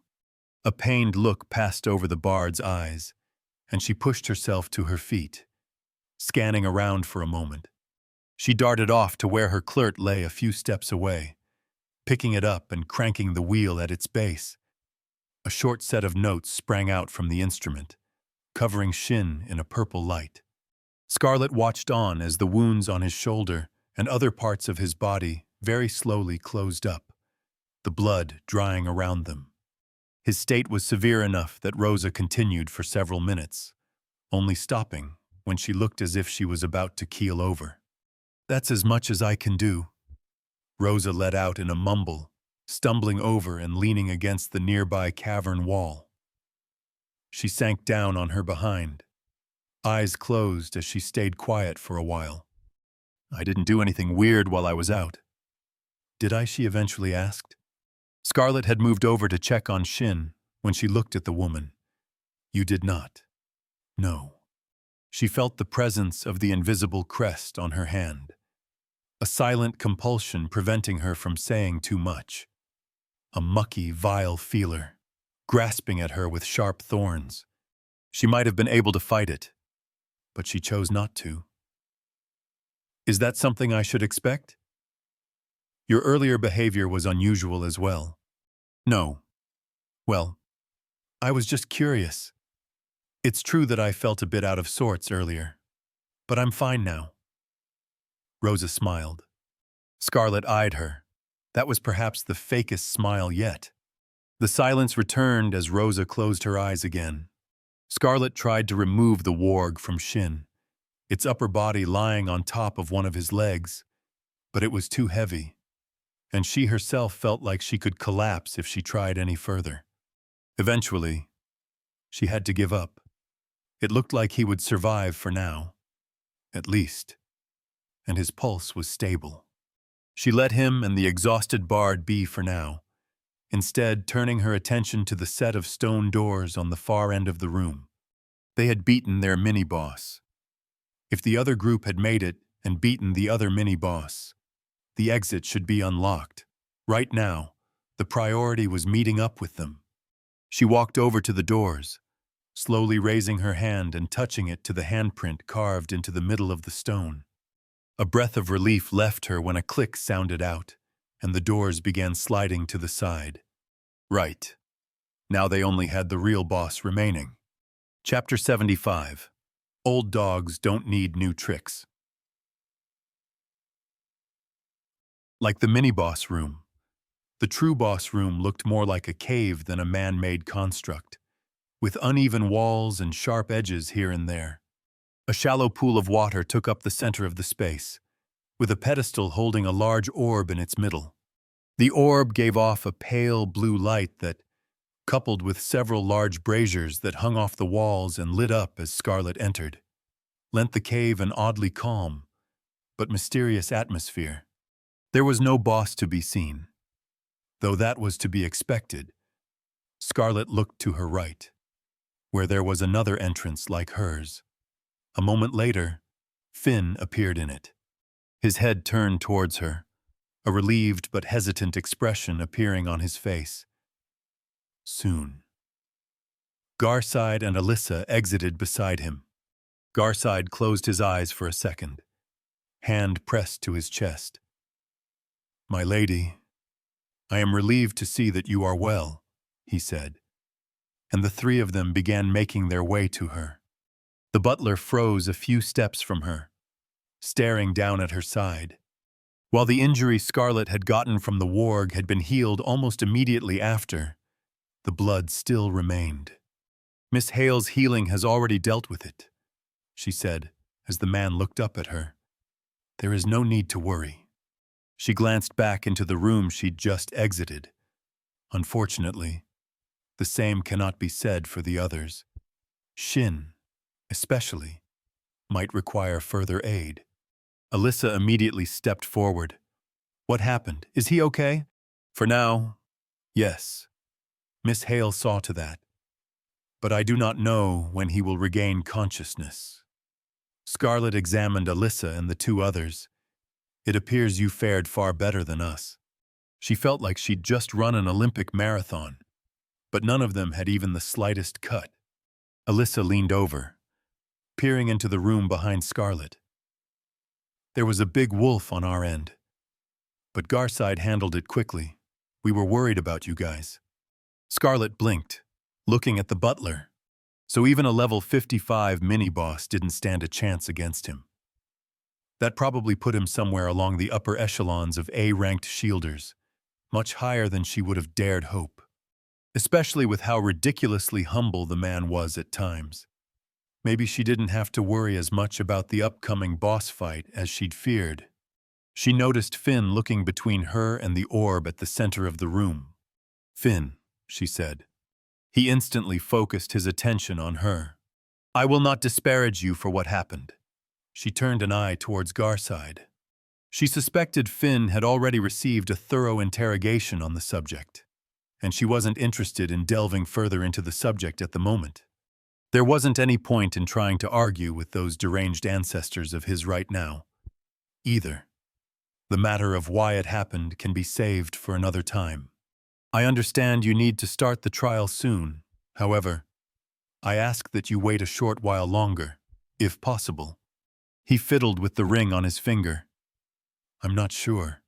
A pained look passed over the bard's eyes, and she pushed herself to her feet, scanning around for a moment. She darted off to where her clert lay a few steps away, picking it up and cranking the wheel at its base. A short set of notes sprang out from the instrument, covering Shin in a purple light. Scarlet watched on as the wounds on his shoulder and other parts of his body very slowly closed up, the blood drying around them. His state was severe enough that Rosa continued for several minutes, only stopping when she looked as if she was about to keel over. "That's as much as I can do," Rosa let out in a mumble, stumbling over and leaning against the nearby cavern wall. She sank down on her behind, eyes closed as she stayed quiet for a while. "I didn't do anything weird while I was out." "Did I?" she eventually asked. Scarlet had moved over to check on Shin when she looked at the woman. "You did not." "No." She felt the presence of the invisible crest on her hand, a silent compulsion preventing her from saying too much. A mucky, vile feeler, grasping at her with sharp thorns. She might have been able to fight it, but she chose not to. "Is that something I should expect?" "Your earlier behavior was unusual as well." "No. Well, I was just curious. It's true that I felt a bit out of sorts earlier, but I'm fine now." Rosa smiled. Scarlet eyed her. That was perhaps the fakest smile yet. The silence returned as Rosa closed her eyes again. Scarlet tried to remove the warg from Shin, its upper body lying on top of one of his legs, but it was too heavy, and she herself felt like she could collapse if she tried any further. Eventually, she had to give up. It looked like he would survive for now, at least, and his pulse was stable. She let him and the exhausted bard be for now, instead turning her attention to the set of stone doors on the far end of the room. They had beaten their mini-boss. If the other group had made it and beaten the other mini-boss, the exit should be unlocked. Right now, the priority was meeting up with them. She walked over to the doors, slowly raising her hand and touching it to the handprint carved into the middle of the stone. A breath of relief left her when a click sounded out, and the doors began sliding to the side. Right. Now they only had the real boss remaining. Chapter 75. Old dogs don't need new tricks. Like the mini-boss room, the true boss room looked more like a cave than a man-made construct, with uneven walls and sharp edges here and there. A shallow pool of water took up the center of the space, with a pedestal holding a large orb in its middle. The orb gave off a pale blue light that, coupled with several large braziers that hung off the walls and lit up as Scarlet entered, lent the cave an oddly calm, but mysterious atmosphere. There was no boss to be seen. Though that was to be expected, Scarlet looked to her right, where there was another entrance like hers. A moment later, Finn appeared in it, his head turned towards her, a relieved but hesitant expression appearing on his face. Soon. Garside and Alyssa exited beside him. Garside closed his eyes for a second, hand pressed to his chest. "My lady, I am relieved to see that you are well," he said, and the three of them began making their way to her. The butler froze a few steps from her, staring down at her side. While the injury Scarlet had gotten from the warg had been healed almost immediately after, the blood still remained. "Miss Hale's healing has already dealt with it," she said, as the man looked up at her. "There is no need to worry." She glanced back into the room she'd just exited. Unfortunately, the same cannot be said for the others. Shin, especially, might require further aid. Alyssa immediately stepped forward. "What happened? Is he okay?" "For now, yes." Miss Hale saw to that. but I do not know when he will regain consciousness. Scarlet examined Alyssa and the two others. It appears you fared far better than us. She felt like she'd just run an Olympic marathon, but none of them had even the slightest cut. Alyssa leaned over, peering into the room behind Scarlet. There was a big wolf on our end, but Garside handled it quickly. We were worried about you guys. Scarlet blinked, looking at the butler. So even a level 55 mini-boss didn't stand a chance against him. That probably put him somewhere along the upper echelons of A-ranked shielders, much higher than she would have dared hope, especially with how ridiculously humble the man was at times. Maybe she didn't have to worry as much about the upcoming boss fight as she'd feared. She noticed Finn looking between her and the orb at the center of the room. "Finn," she said. He instantly focused his attention on her. "I will not disparage you for what happened." She turned an eye towards Garside. She suspected Finn had already received a thorough interrogation on the subject, and she wasn't interested in delving further into the subject at the moment. There wasn't any point in trying to argue with those deranged ancestors of his right now, either. The matter of why it happened can be saved for another time. I understand you need to start the trial soon. However, I ask that you wait a short while longer, if possible. He fiddled with the ring on his finger. "I'm not sure.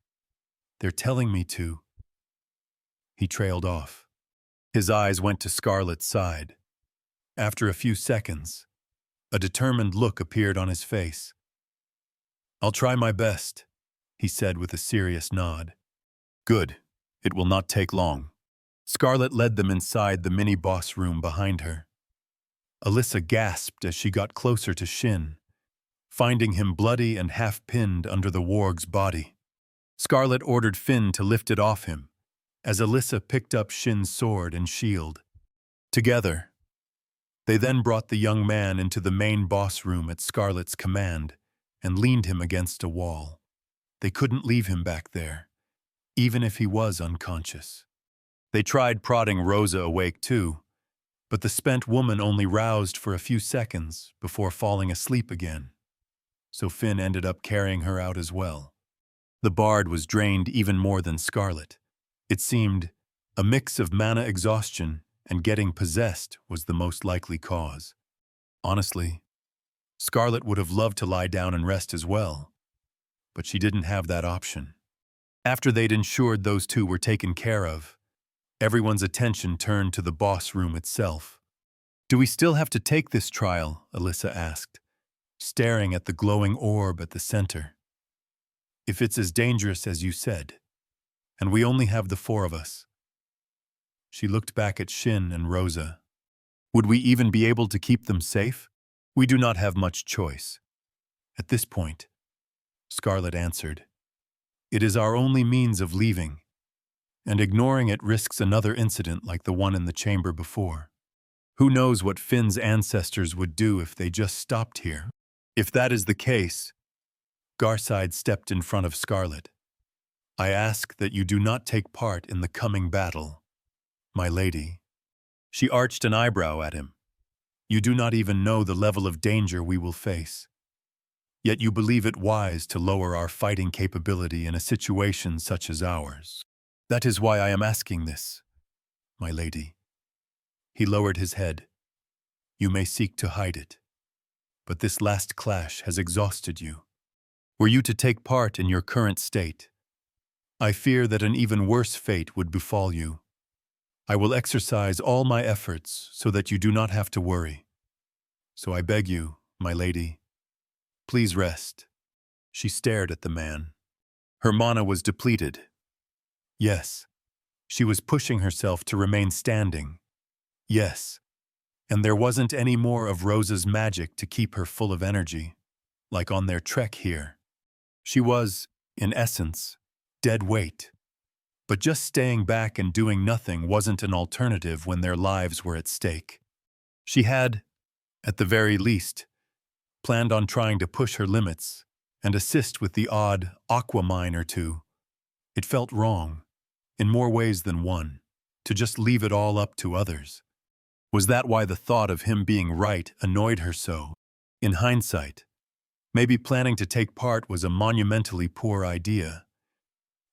They're telling me to." He trailed off. His eyes went to Scarlet's side. After a few seconds, a determined look appeared on his face. "I'll try my best," he said with a serious nod. "Good. It will not take long." Scarlet led them inside the mini-boss room behind her. Alyssa gasped as she got closer to Shin, finding him bloody and half-pinned under the warg's body. Scarlet ordered Finn to lift it off him, as Alyssa picked up Shin's sword and shield. Together, they then brought the young man into the main boss room at Scarlet's command and leaned him against a wall. They couldn't leave him back there, even if he was unconscious. They tried prodding Rosa awake too, but the spent woman only roused for a few seconds before falling asleep again. So Finn ended up carrying her out as well. The bard was drained even more than Scarlet. It seemed a mix of mana exhaustion and getting possessed was the most likely cause. Honestly, Scarlet would have loved to lie down and rest as well, but she didn't have that option. After they'd ensured those two were taken care of, everyone's attention turned to the boss room itself. "Do we still have to take this trial?" Alyssa asked, staring at the glowing orb at the center. "If it's as dangerous as you said, and we only have the four of us." She looked back at Shin and Rosa. "Would we even be able to keep them safe? We do not have much choice." "At this point," Scarlet answered, "it is our only means of leaving, and ignoring it risks another incident like the one in the chamber before. Who knows what Finn's ancestors would do if they just stopped here? If that is the case," Garside stepped in front of Scarlet. "I ask that you do not take part in the coming battle, my lady." She arched an eyebrow at him. "You do not even know the level of danger we will face. Yet you believe it wise to lower our fighting capability in a situation such as ours. That is why I am asking this, my lady." He lowered his head. "You may seek to hide it, but this last clash has exhausted you. Were you to take part in your current state, I fear that an even worse fate would befall you. I will exercise all my efforts so that you do not have to worry. So I beg you, my lady, please rest." She stared at the man. Her mana was depleted. Yes, she was pushing herself to remain standing. Yes, and there wasn't any more of Rosa's magic to keep her full of energy, like on their trek here. She was, in essence, dead weight. But just staying back and doing nothing wasn't an alternative when their lives were at stake. She had, at the very least, planned on trying to push her limits and assist with the odd aqua mine or two. It felt wrong, in more ways than one, to just leave it all up to others. Was that why the thought of him being right annoyed her so? In hindsight, maybe planning to take part was a monumentally poor idea.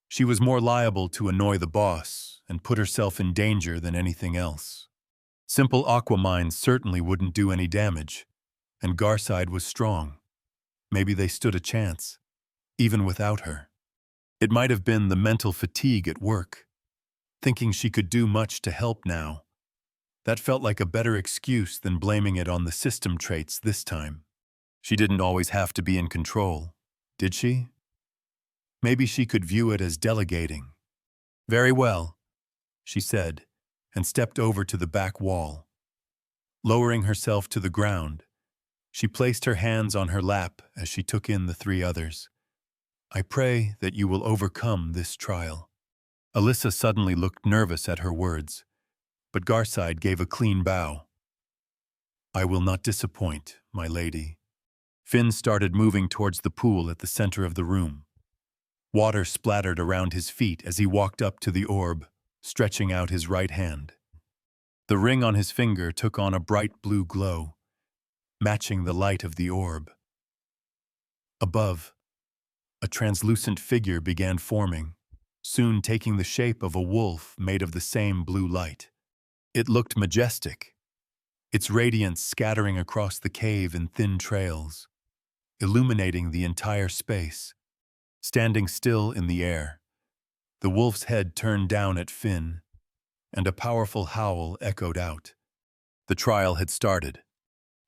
She was more liable to annoy the boss and put herself in danger than anything else. Simple aquamines certainly wouldn't do any damage, and Garside was strong. Maybe they stood a chance, even without her. It might have been the mental fatigue at work, thinking she could do much to help now. That felt like a better excuse than blaming it on the system traits this time. She didn't always have to be in control, did she? Maybe she could view it as delegating. Very well, she said, and stepped over to the back wall. Lowering herself to the ground, she placed her hands on her lap as she took in the three others. I pray that you will overcome this trial. Alyssa suddenly looked nervous at her words, but Garside gave a clean bow. I will not disappoint, my lady. Finn started moving towards the pool at the center of the room. Water splattered around his feet as he walked up to the orb, stretching out his right hand. The ring on his finger took on a bright blue glow, matching the light of the orb. Above, a translucent figure began forming, soon taking the shape of a wolf made of the same blue light. It looked majestic, its radiance scattering across the cave in thin trails, illuminating the entire space. Standing still in the air, the wolf's head turned down at Finn, and a powerful howl echoed out. The trial had started.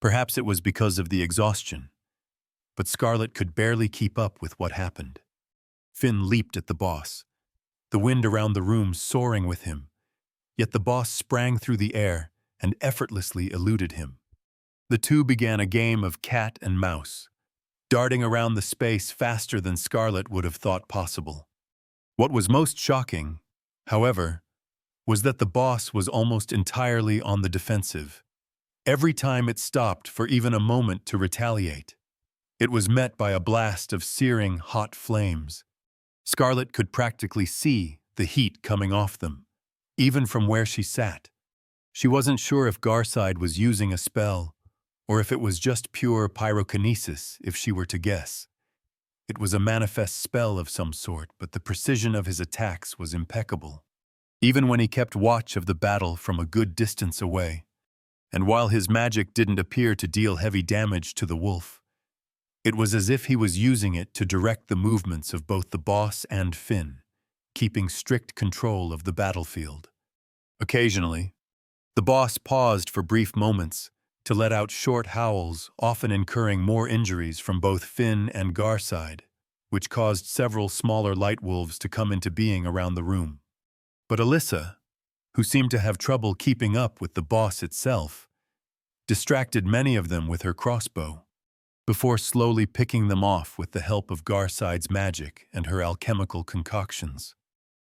Perhaps it was because of the exhaustion, but Scarlet could barely keep up with what happened. Finn leaped at the boss, the wind around the room soaring with him, yet the boss sprang through the air and effortlessly eluded him. The two began a game of cat and mouse, darting around the space faster than Scarlet would have thought possible. What was most shocking, however, was that the boss was almost entirely on the defensive. Every time it stopped for even a moment to retaliate, it was met by a blast of searing, hot flames. Scarlet could practically see the heat coming off them, even from where she sat. She wasn't sure if Garside was using a spell, or if it was just pure pyrokinesis, if she were to guess. It was a manifest spell of some sort, but the precision of his attacks was impeccable, even when he kept watch of the battle from a good distance away. And while his magic didn't appear to deal heavy damage to the wolf, it was as if he was using it to direct the movements of both the boss and Finn, keeping strict control of the battlefield. Occasionally, the boss paused for brief moments to let out short howls, often incurring more injuries from both Finn and Garside, which caused several smaller light wolves to come into being around the room. But Alyssa, who seemed to have trouble keeping up with the boss itself, distracted many of them with her crossbow, before slowly picking them off with the help of Garside's magic and her alchemical concoctions.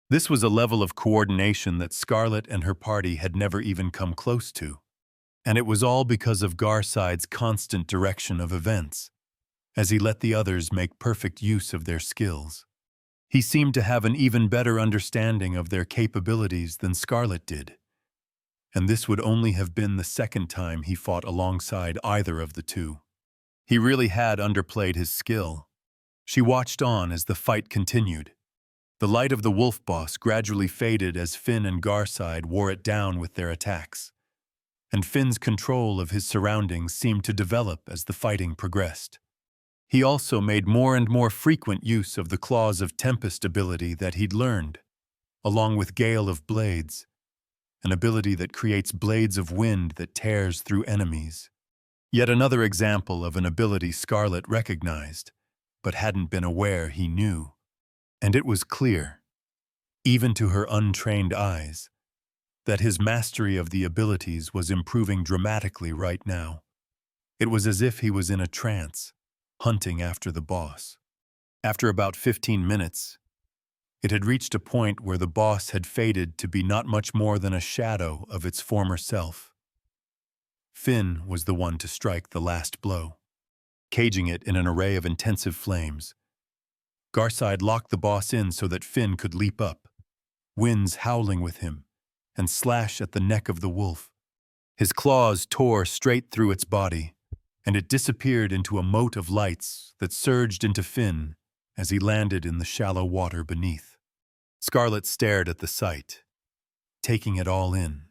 This was a level of coordination that Scarlet and her party had never even come close to. And it was all because of Garside's constant direction of events, as he let the others make perfect use of their skills. He seemed to have an even better understanding of their capabilities than Scarlet did, and this would only have been the second time he fought alongside either of the two. He really had underplayed his skill. She watched on as the fight continued. The light of the wolf boss gradually faded as Finn and Garside wore it down with their attacks, and Finn's control of his surroundings seemed to develop as the fighting progressed. He also made more and more frequent use of the Claws of Tempest ability that he'd learned, along with Gale of Blades, an ability that creates blades of wind that tears through enemies. Yet another example of an ability Scarlet recognized, but hadn't been aware he knew. And it was clear, even to her untrained eyes, that his mastery of the abilities was improving dramatically right now. It was as if he was in a trance, hunting after the boss. After about 15 minutes, it had reached a point where the boss had faded to be not much more than a shadow of its former self. Finn was the one to strike the last blow, caging it in an array of intensive flames. Garside locked the boss in so that Finn could leap up, winds howling with him, and slash at the neck of the wolf. His claws tore straight through its body, and it disappeared into a moat of lights that surged into Finn as he landed in the shallow water beneath. Scarlet stared at the sight, taking it all in.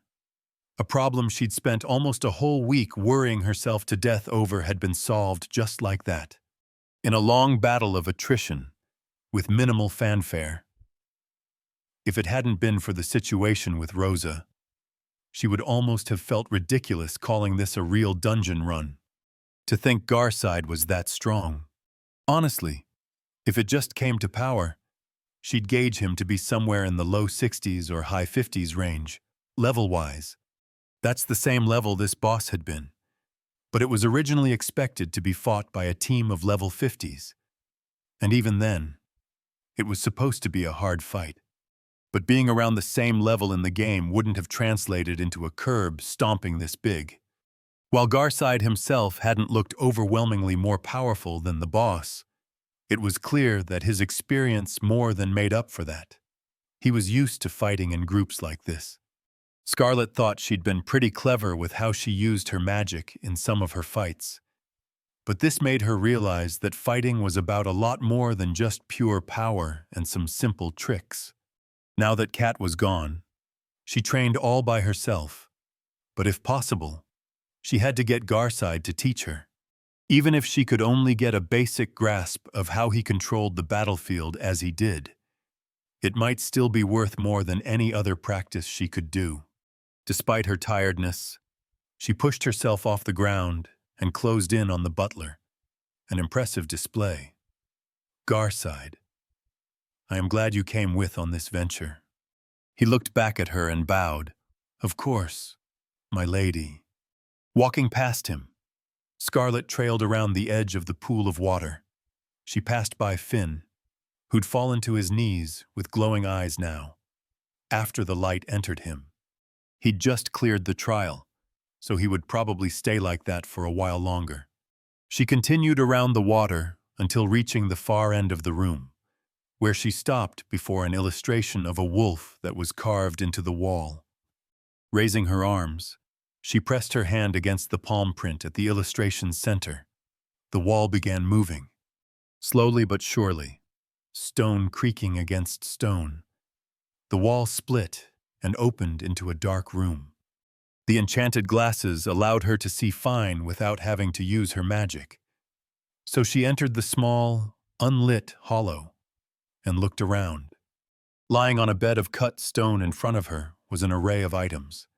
A problem she'd spent almost a whole week worrying herself to death over had been solved just like that, in a long battle of attrition, with minimal fanfare. If it hadn't been for the situation with Rosa, she would almost have felt ridiculous calling this a real dungeon run. To think Garside was that strong. Honestly, if it just came to power, she'd gauge him to be somewhere in the low 60s or high 50s range, level-wise. That's the same level this boss had been, but it was originally expected to be fought by a team of level 50s. And even then, it was supposed to be a hard fight. But being around the same level in the game wouldn't have translated into a curb stomping this big. While Garside himself hadn't looked overwhelmingly more powerful than the boss, it was clear that his experience more than made up for that. He was used to fighting in groups like this. Scarlet thought she'd been pretty clever with how she used her magic in some of her fights. But this made her realize that fighting was about a lot more than just pure power and some simple tricks. Now that Kat was gone, she trained all by herself, but if possible, she had to get Garside to teach her. Even if she could only get a basic grasp of how he controlled the battlefield as he did, it might still be worth more than any other practice she could do. Despite her tiredness, she pushed herself off the ground and closed in on the butler, an impressive display. Garside, I am glad you came with on this venture. He looked back at her and bowed. Of course, my lady. Walking past him, Scarlet trailed around the edge of the pool of water. She passed by Finn, who'd fallen to his knees with glowing eyes now, after the light entered him. He'd just cleared the trial, so he would probably stay like that for a while longer. She continued around the water until reaching the far end of the room, where she stopped before an illustration of a wolf that was carved into the wall. Raising her arms, she pressed her hand against the palm print at the illustration's center. The wall began moving, slowly but surely, stone creaking against stone. The wall split and opened into a dark room. The enchanted glasses allowed her to see fine without having to use her magic. So she entered the small, unlit hollow and looked around. Lying on a bed of cut stone in front of her was an array of items.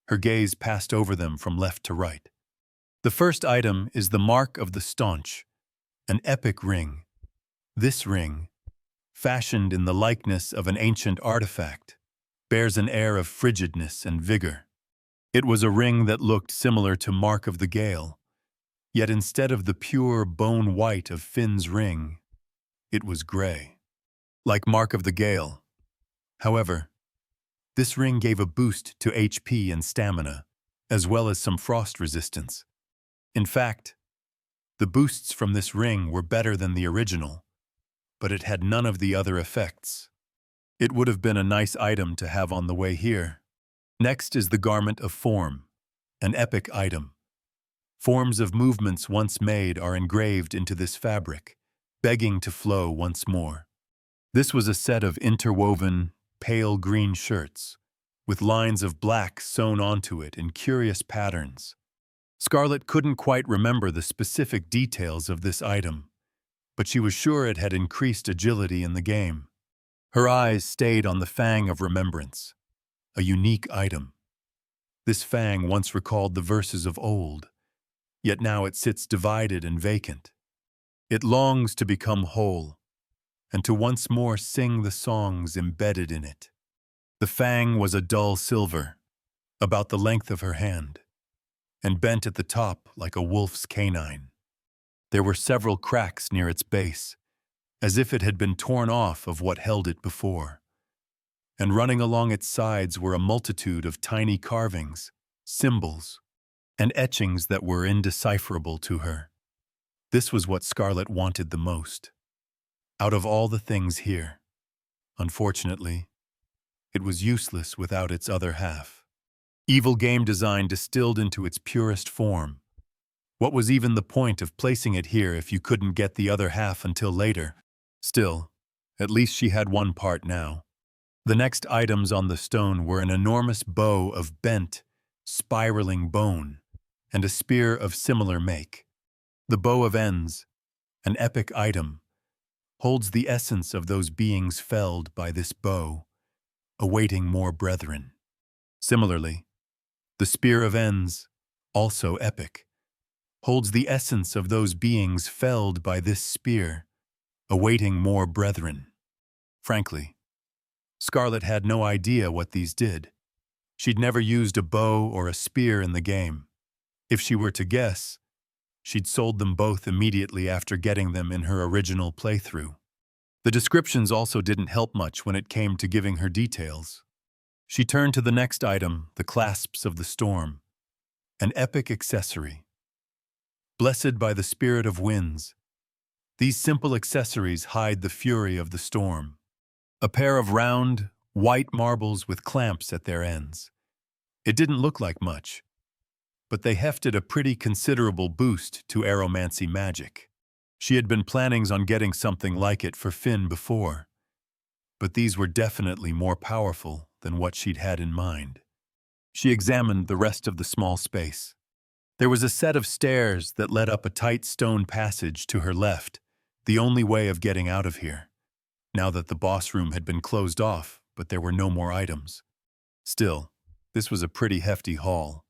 Her gaze passed over them from left to right. The first item is the Mark of the Staunch, an epic ring. This ring, fashioned in the likeness of an ancient artifact, bears an air of frigidness and vigor. It was a ring that looked similar to Mark of the Gale, yet instead of the pure bone white of Finn's ring, it was gray. Like Mark of the Gale, however, this ring gave a boost to HP and stamina, as well as some frost resistance. In fact, the boosts from this ring were better than the original, but it had none of the other effects. It would have been a nice item to have on the way here. Next is the Garment of Form, an epic item. Forms of movements once made are engraved into this fabric, begging to flow once more. This was a set of interwoven, pale green shirts, with lines of black sewn onto it in curious patterns. Scarlet couldn't quite remember the specific details of this item, but she was sure it had increased agility in the game. Her eyes stayed on the Fang of Remembrance, a unique item. This fang once recalled the verses of old, yet now it sits divided and vacant. It longs to become whole, and to once more sing the songs embedded in it. The fang was a dull silver, about the length of her hand, and bent at the top like a wolf's canine. There were several cracks near its base, as if it had been torn off of what held it before. And running along its sides were a multitude of tiny carvings, symbols, and etchings that were indecipherable to her. This was what Scarlet wanted the most. Out of all the things here, unfortunately, it was useless without its other half. Evil game design distilled into its purest form. What was even the point of placing it here if you couldn't get the other half until later? Still, at least she had one part now. The next items on the stone were an enormous bow of bent, spiraling bone, and a spear of similar make. The bow of ends, an epic item, holds the essence of those beings felled by this bow, awaiting more brethren. Similarly, the spear of ends, also epic, holds the essence of those beings felled by this spear, awaiting more brethren. Frankly, Scarlet had no idea what these did. She'd never used a bow or a spear in the game. If she were to guess, she'd sold them both immediately after getting them in her original playthrough. The descriptions also didn't help much when it came to giving her details. She turned to the next item, the clasps of the storm, an epic accessory. Blessed by the spirit of winds, these simple accessories hide the fury of the storm. A pair of round, white marbles with clamps at their ends. It didn't look like much, but they hefted a pretty considerable boost to aeromancy magic. She had been planning on getting something like it for Finn before, but these were definitely more powerful than what she'd had in mind. She examined the rest of the small space. There was a set of stairs that led up a tight stone passage to her left, the only way of getting out of here, now that the boss room had been closed off, but there were no more items. Still, this was a pretty hefty haul.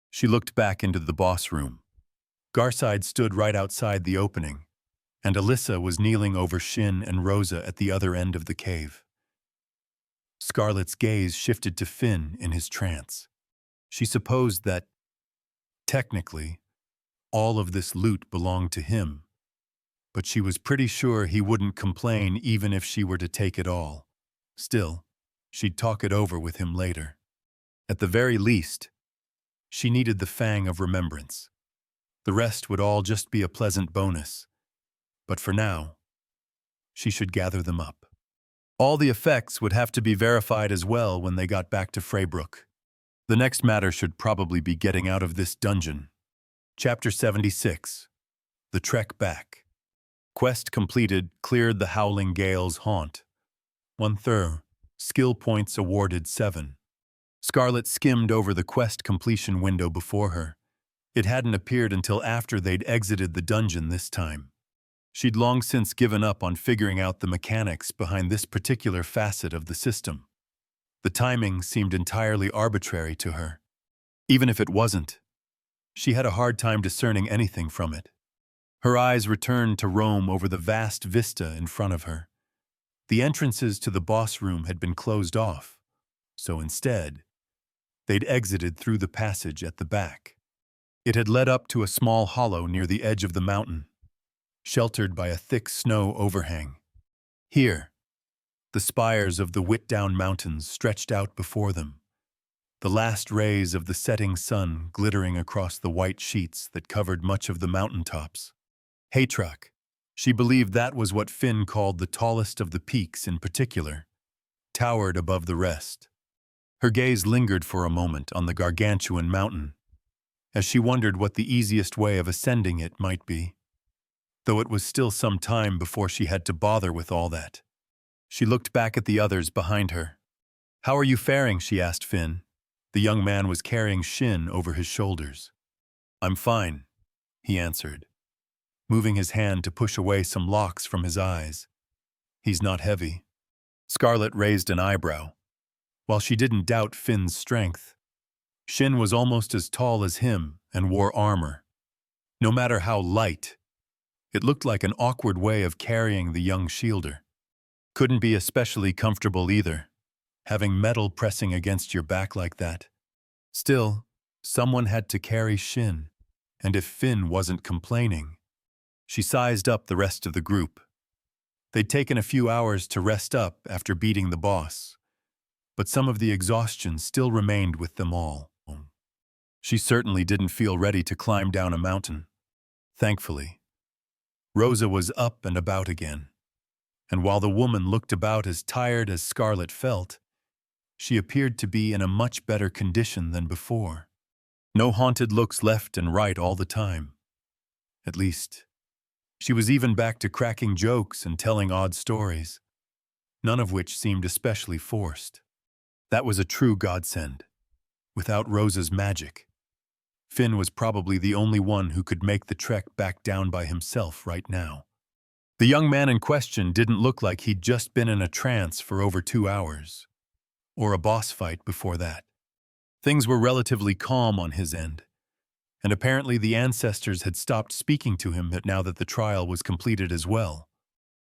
She looked back into the boss room. Garside stood right outside the opening, and Alyssa was kneeling over Shin and Rosa at the other end of the cave. Scarlet's gaze shifted to Finn in his trance. She supposed that, technically, all of this loot belonged to him, but she was pretty sure he wouldn't complain even if she were to take it all. Still, she'd talk it over with him later. At the very least, she needed the fang of remembrance. The rest would all just be a pleasant bonus. But for now, she should gather them up. All the effects would have to be verified as well when they got back to Freybrook. The next matter should probably be getting out of this dungeon. Chapter 76. The Trek Back. Quest completed, cleared the Howling Gale's haunt. 1/3. Skill points awarded 7. Scarlet skimmed over the quest completion window before her. It hadn't appeared until after they'd exited the dungeon this time. She'd long since given up on figuring out the mechanics behind this particular facet of the system. The timing seemed entirely arbitrary to her. Even if it wasn't, she had a hard time discerning anything from it. Her eyes returned to roam over the vast vista in front of her. The entrances to the boss room had been closed off, so instead, they'd exited through the passage at the back. It had led up to a small hollow near the edge of the mountain, sheltered by a thick snow overhang. Here, the spires of the Whitdown Mountains stretched out before them, the last rays of the setting sun glittering across the white sheets that covered much of the mountaintops. Haytruck, she believed that was what Finn called the tallest of the peaks in particular, towered above the rest. Her gaze lingered for a moment on the gargantuan mountain, as she wondered what the easiest way of ascending it might be. Though it was still some time before she had to bother with all that. She looked back at the others behind her. "How are you faring?" she asked Finn. The young man was carrying Shin over his shoulders. "I'm fine," he answered, moving his hand to push away some locks from his eyes. "He's not heavy." Scarlet raised an eyebrow. While she didn't doubt Finn's strength, Shin was almost as tall as him and wore armor. No matter how light, it looked like an awkward way of carrying the young shielder. Couldn't be especially comfortable either, having metal pressing against your back like that. Still, someone had to carry Shin, and if Finn wasn't complaining, she sized up the rest of the group. They'd taken a few hours to rest up after beating the boss, but some of the exhaustion still remained with them all. She certainly didn't feel ready to climb down a mountain. Thankfully, Rosa was up and about again, and while the woman looked about as tired as Scarlet felt, she appeared to be in a much better condition than before. No haunted looks left and right all the time. At least, she was even back to cracking jokes and telling odd stories, none of which seemed especially forced. That was a true godsend. Without Rosa's magic, Finn was probably the only one who could make the trek back down by himself right now. The young man in question didn't look like he'd just been in a trance for over 2 hours, or a boss fight before that. Things were relatively calm on his end, and apparently the ancestors had stopped speaking to him now that the trial was completed as well.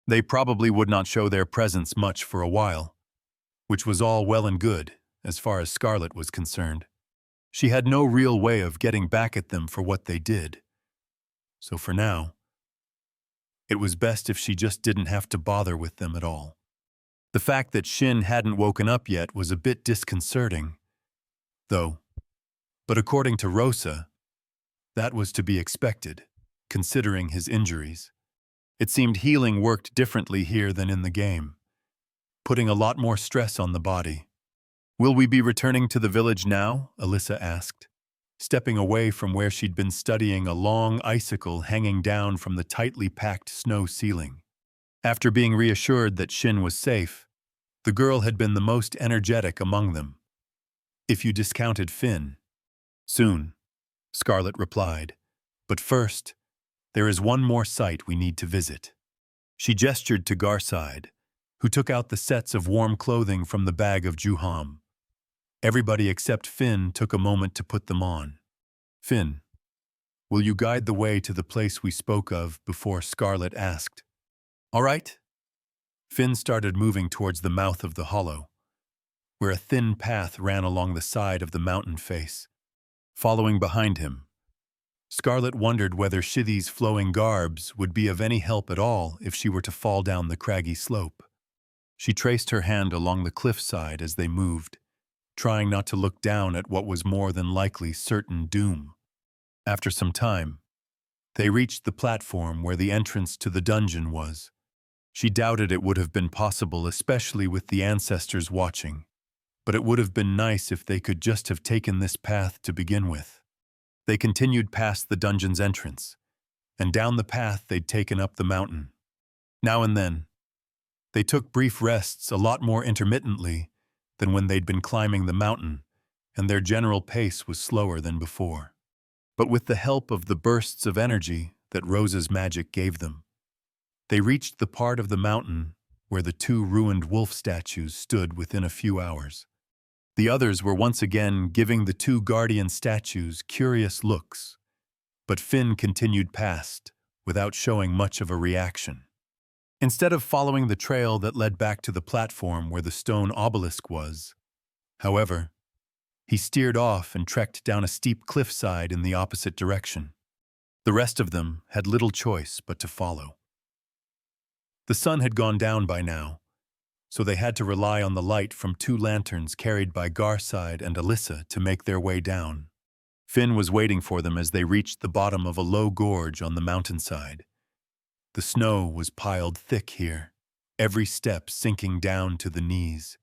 They probably would not show their presence much for a while, which was all well and good as far as Scarlet was concerned. She had no real way of getting back at them for what they did. So for now, it was best if she just didn't have to bother with them at all. The fact that Shin hadn't woken up yet was a bit disconcerting, though. But according to Rosa, that was to be expected, considering his injuries. It seemed healing worked differently here than in the game, putting a lot more stress on the body. "Will we be returning to the village now?" Alyssa asked, stepping away from where she'd been studying a long icicle hanging down from the tightly packed snow ceiling. After being reassured that Shin was safe, the girl had been the most energetic among them, if you discounted Finn. "Soon," Scarlet replied. "But first, there is one more site we need to visit." She gestured to Garside, who took out the sets of warm clothing from the bag of Juham. Everybody except Finn took a moment to put them on. "Finn, will you guide the way to the place we spoke of before?" Scarlet asked. "All right." Finn started moving towards the mouth of the hollow, where a thin path ran along the side of the mountain face. Following behind him, Scarlet wondered whether Shithy's flowing garbs would be of any help at all if she were to fall down the craggy slope. She traced her hand along the cliffside as they moved, trying not to look down at what was more than likely certain doom. After some time, they reached the platform where the entrance to the dungeon was. She doubted it would have been possible, especially with the ancestors watching, but it would have been nice if they could just have taken this path to begin with. They continued past the dungeon's entrance, and down the path they'd taken up the mountain. Now and then, they took brief rests a lot more intermittently than when they'd been climbing the mountain, and their general pace was slower than before. But with the help of the bursts of energy that Rosa's magic gave them, they reached the part of the mountain where the 2 ruined wolf statues stood within a few hours. The others were once again giving the 2 guardian statues curious looks, but Finn continued past without showing much of a reaction. Instead of following the trail that led back to the platform where the stone obelisk was, however, he steered off and trekked down a steep cliffside in the opposite direction. The rest of them had little choice but to follow. The sun had gone down by now, so they had to rely on the light from 2 lanterns carried by Garside and Alyssa to make their way down. Finn was waiting for them as they reached the bottom of a low gorge on the mountainside. The snow was piled thick here, every step sinking down to the knees.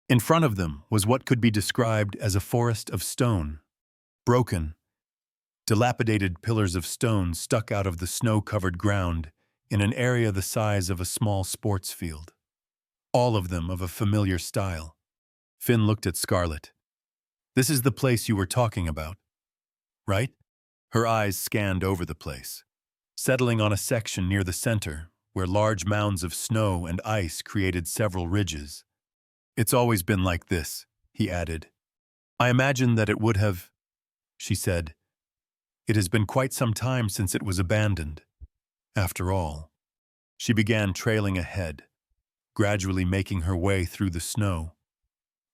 In front of them was what could be described as a forest of stone. Broken, dilapidated pillars of stone stuck out of the snow-covered ground in an area the size of a small sports field. All of them of a familiar style. Finn looked at Scarlet. "This is the place you were talking about, right?" Her eyes scanned over the place, settling on a section near the center where large mounds of snow and ice created several ridges. "It's always been like this," he added. "I imagine that it would have," she said. "It has been quite some time since it was abandoned. After all." She began trailing ahead, gradually making her way through the snow.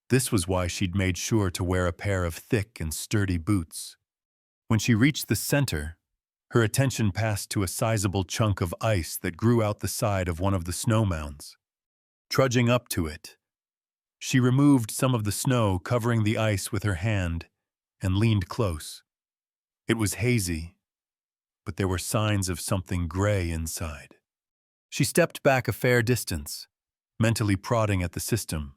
This was why she'd made sure to wear a pair of thick and sturdy boots. When she reached the center, her attention passed to a sizable chunk of ice that grew out the side of one of the snow mounds. Trudging up to it, she removed some of the snow covering the ice with her hand and leaned close. It was hazy, but there were signs of something gray inside. She stepped back a fair distance, mentally prodding at the system,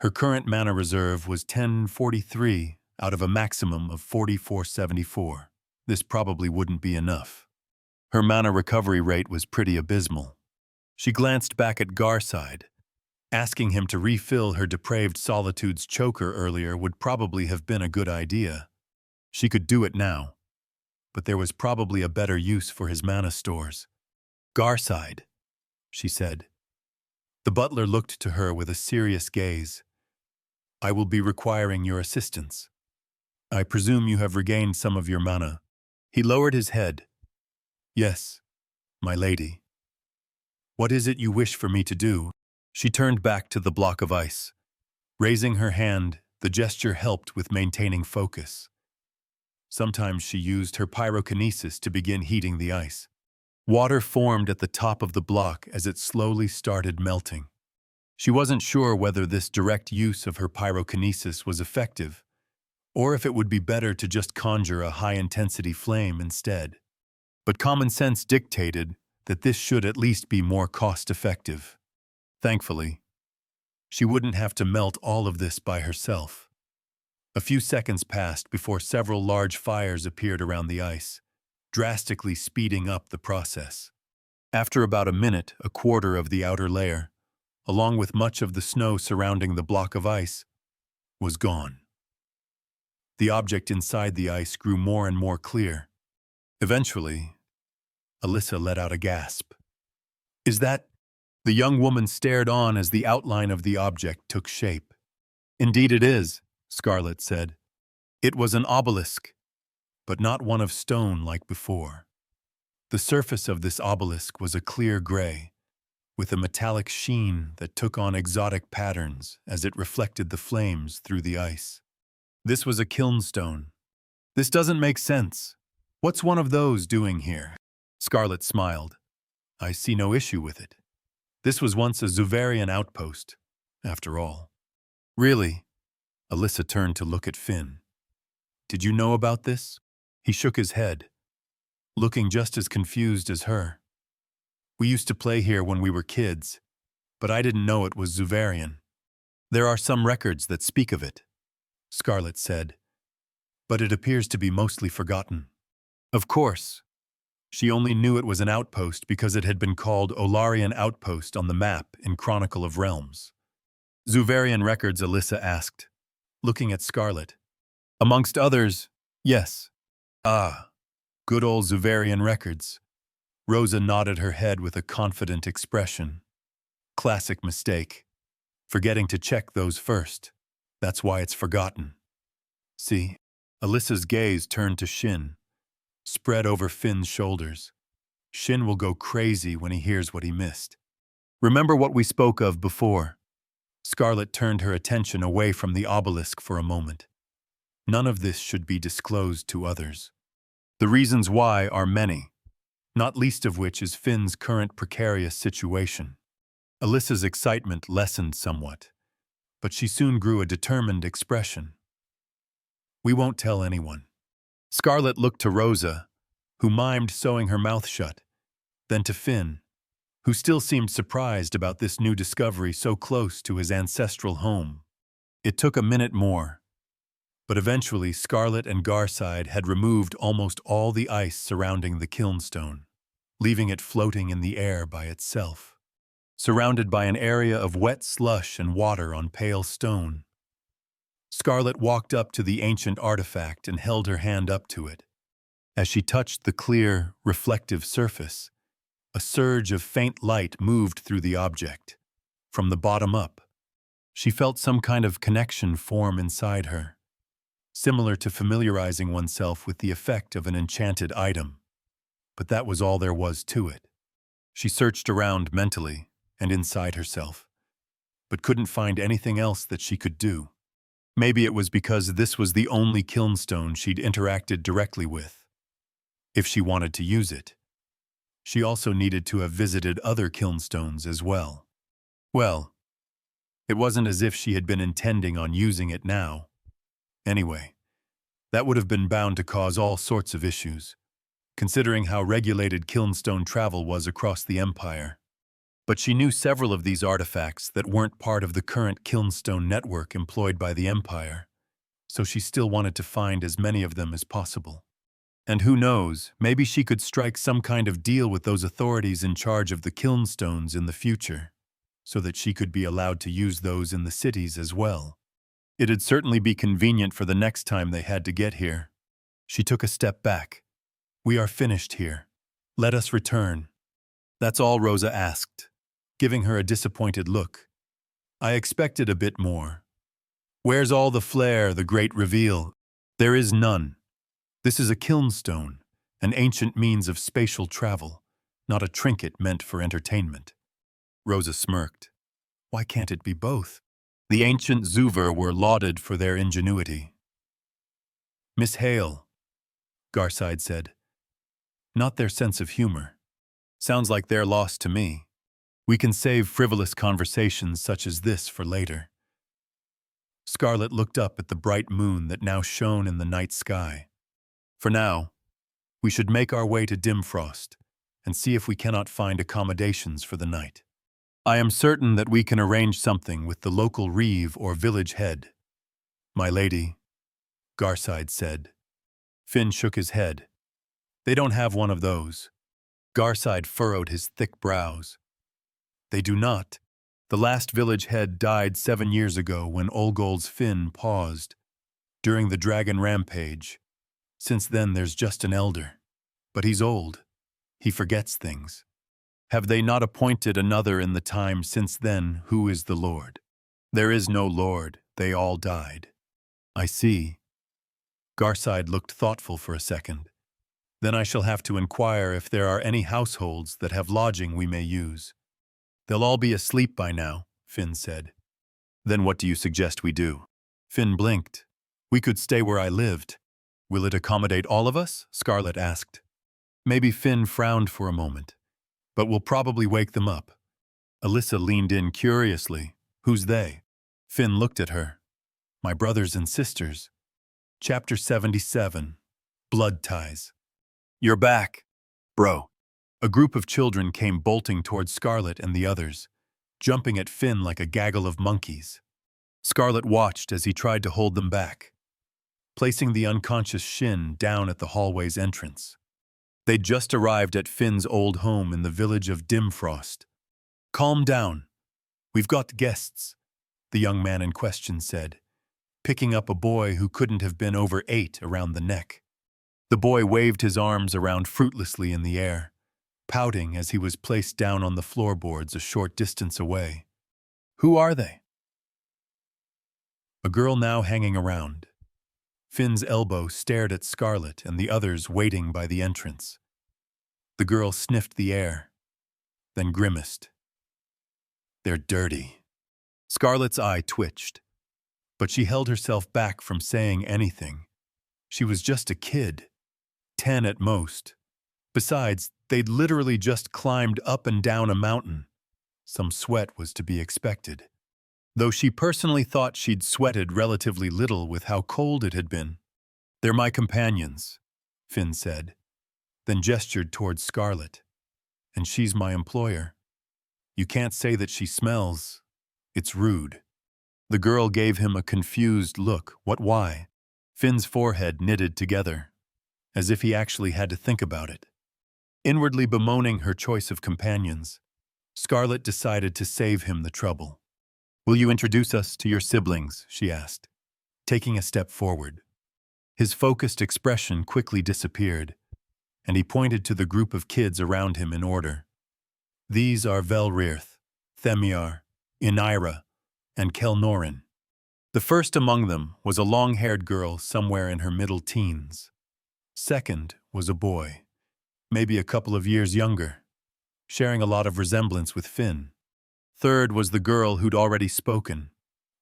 Her current mana reserve was 1043 out of a maximum of 4474. This probably wouldn't be enough. Her mana recovery rate was pretty abysmal. She glanced back at Garside. Asking him to refill her depraved solitude's choker earlier would probably have been a good idea. She could do it now, but there was probably a better use for his mana stores. Garside, she said. The butler looked to her with a serious gaze. I will be requiring your assistance. I presume you have regained some of your mana. He lowered his head. Yes, my lady. What is it you wish for me to do? She turned back to the block of ice. Raising her hand, the gesture helped with maintaining focus. Sometimes she used her pyrokinesis to begin heating the ice. Water formed at the top of the block as it slowly started melting. She wasn't sure whether this direct use of her pyrokinesis was effective, or if it would be better to just conjure a high-intensity flame instead. But common sense dictated that this should at least be more cost-effective. Thankfully, she wouldn't have to melt all of this by herself. A few seconds passed before several large fires appeared around the ice, drastically speeding up the process. After about a minute, a quarter of the outer layer, along with much of the snow surrounding the block of ice, was gone. The object inside the ice grew more and more clear. Eventually, Alyssa let out a gasp. Is that... The young woman stared on as the outline of the object took shape. Indeed it is, Scarlet said. It was an obelisk, but not one of stone like before. The surface of this obelisk was a clear gray, with a metallic sheen that took on exotic patterns as it reflected the flames through the ice. This was a kilnstone. This doesn't make sense. What's one of those doing here? Scarlet smiled. I see no issue with it. This was once a Zuvarian outpost, after all. Really? Alyssa turned to look at Finn. Did you know about this? He shook his head, looking just as confused as her. We used to play here when we were kids, but I didn't know it was Zuvarian. There are some records that speak of it, Scarlet said, but it appears to be mostly forgotten. Of course. She only knew it was an outpost because it had been called Olarian Outpost on the map in Chronicle of Realms. Zuvarian records, Alyssa asked, looking at Scarlet. Amongst others, yes. Ah, good old Zuvarian records. Rosa nodded her head with a confident expression. Classic mistake. Forgetting to check those first. That's why it's forgotten. See, Alyssa's gaze turned to Shin, spread over Finn's shoulders. Shin will go crazy when he hears what he missed. Remember what we spoke of before. Scarlet turned her attention away from the obelisk for a moment. None of this should be disclosed to others. The reasons why are many, not least of which is Finn's current precarious situation. Alyssa's excitement lessened somewhat, but she soon grew a determined expression. We won't tell anyone. Scarlet looked to Rosa, who mimed sewing her mouth shut, then to Finn, who still seemed surprised about this new discovery so close to his ancestral home. It took a minute more, but eventually Scarlet and Garside had removed almost all the ice surrounding the kilnstone, leaving it floating in the air by itself, surrounded by an area of wet slush and water on pale stone. Scarlet walked up to the ancient artifact and held her hand up to it. As she touched the clear, reflective surface, a surge of faint light moved through the object. From the bottom up, she felt some kind of connection form inside her, similar to familiarizing oneself with the effect of an enchanted item. But that was all there was to it. She searched around mentally and inside herself, but couldn't find anything else that she could do. Maybe it was because this was the only kilnstone she'd interacted directly with. If she wanted to use it, she also needed to have visited other kilnstones as well. Well, it wasn't as if she had been intending on using it now. Anyway, that would have been bound to cause all sorts of issues, considering how regulated kilnstone travel was across the Empire. But she knew several of these artifacts that weren't part of the current Kilnstone network employed by the Empire, so she still wanted to find as many of them as possible. And who knows, maybe she could strike some kind of deal with those authorities in charge of the Kilnstones in the future, so that she could be allowed to use those in the cities as well. It'd certainly be convenient for the next time they had to get here. She took a step back. "We are finished here. Let us return." That's all Rosa asked, giving her a disappointed look. "I expected a bit more. Where's all the flair, the great reveal?" "There is none. This is a kilnstone, an ancient means of spatial travel, not a trinket meant for entertainment." Rosa smirked. "Why can't it be both?" The ancient Zuver were lauded for their ingenuity. "Miss Hale," Garside said. "Not their sense of humor. Sounds like they're lost to me. We can save frivolous conversations such as this for later." Scarlet looked up at the bright moon that now shone in the night sky. "For now, we should make our way to Dimfrost and see if we cannot find accommodations for the night. I am certain that we can arrange something with the local reeve or village head." "My lady," Garside said. Finn shook his head. "They don't have one of those." Garside furrowed his thick brows. "They do not. The last village head died 7 years ago when Olgold's Finn paused, during the dragon rampage. Since then there's just an elder. But he's old. He forgets things. Have they not appointed another in the time since then? Who is the lord?" "There is no lord. They all died." "I see." Garside looked thoughtful for a second. "Then I shall have to inquire if there are any households that have lodging we may use." "They'll all be asleep by now," Finn said. "Then what do you suggest we do?" Finn blinked. "We could stay where I lived." "Will it accommodate all of us?" Scarlet asked. Maybe Finn frowned for a moment. "But we'll probably wake them up." Alyssa leaned in curiously. "Who's they?" Finn looked at her. "My brothers and sisters." Chapter 77. Blood Ties. "You're back, bro." A group of children came bolting towards Scarlet and the others, jumping at Finn like a gaggle of monkeys. Scarlet watched as he tried to hold them back, placing the unconscious Shin down at the hallway's entrance. They'd just arrived at Finn's old home in the village of Dimfrost. "Calm down. We've got guests," the young man in question said, picking up a boy who couldn't have been over 8 around the neck. The boy waved his arms around fruitlessly in the air, pouting as he was placed down on the floorboards a short distance away. "Who are they?" A girl now hanging around. Finn's elbow stared at Scarlet and the others waiting by the entrance. The girl sniffed the air, then grimaced. "They're dirty." Scarlet's eye twitched, but she held herself back from saying anything. She was just a kid, 10 at most. Besides, they'd literally just climbed up and down a mountain. Some sweat was to be expected, though she personally thought she'd sweated relatively little with how cold it had been. "They're my companions," Finn said, then gestured towards Scarlet. "And she's my employer. You can't say that she smells. It's rude." The girl gave him a confused look. "What, why?" Finn's forehead knitted together, as if he actually had to think about it. Inwardly bemoaning her choice of companions, Scarlet decided to save him the trouble. "Will you introduce us to your siblings?" she asked, taking a step forward. His focused expression quickly disappeared, and he pointed to the group of kids around him in order. "These are Velrirth, Themiar, Inira, and Kelnorin." The first among them was a long-haired girl somewhere in her middle teens. Second was a boy, maybe a couple of years younger, sharing a lot of resemblance with Finn. Third was the girl who'd already spoken,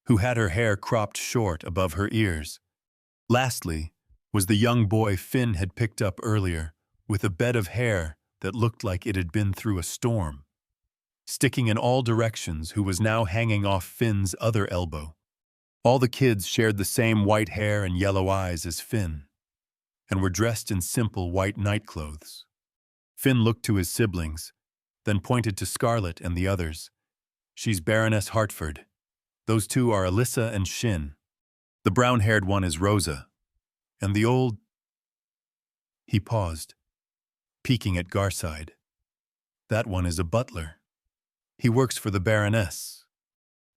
who had her hair cropped short above her ears. Lastly was the young boy Finn had picked up earlier, with a bed of hair that looked like it had been through a storm, sticking in all directions, who was now hanging off Finn's other elbow. All the kids shared the same white hair and yellow eyes as Finn, and were dressed in simple white nightclothes. Finn looked to his siblings, then pointed to Scarlet and the others. She's Baroness Hartford. Those two are Alyssa and Shin. The brown-haired one is Rosa. And the old... He paused, peeking at Garside. That one is a butler. He works for the Baroness.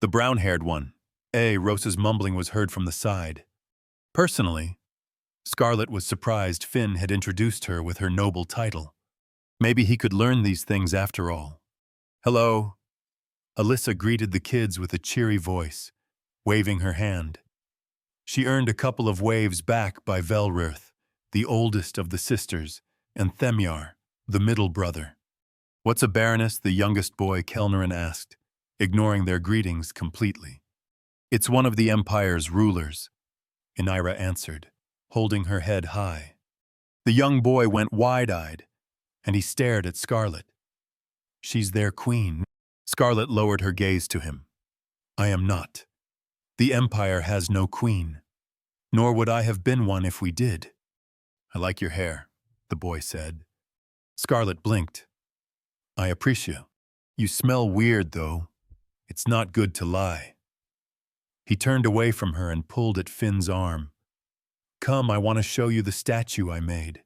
The brown-haired one. Rosa's mumbling was heard from the side. Personally, Scarlet was surprised Finn had introduced her with her noble title. Maybe he could learn these things after all. Hello. Alyssa greeted the kids with a cheery voice, waving her hand. She earned a couple of waves back by Velruth, the oldest of the sisters, and Themyar, the middle brother. What's a baroness? The youngest boy, Kelnarin, asked, ignoring their greetings completely. It's one of the Empire's rulers, Inira answered, holding her head high. The young boy went wide-eyed, and he stared at Scarlet. She's their queen. Scarlet lowered her gaze to him. I am not. The Empire has no queen, nor would I have been one if we did. I like your hair, the boy said. Scarlet blinked. I appreciate. You smell weird, though. It's not good to lie. He turned away from her and pulled at Finn's arm. Come, I want to show you the statue I made.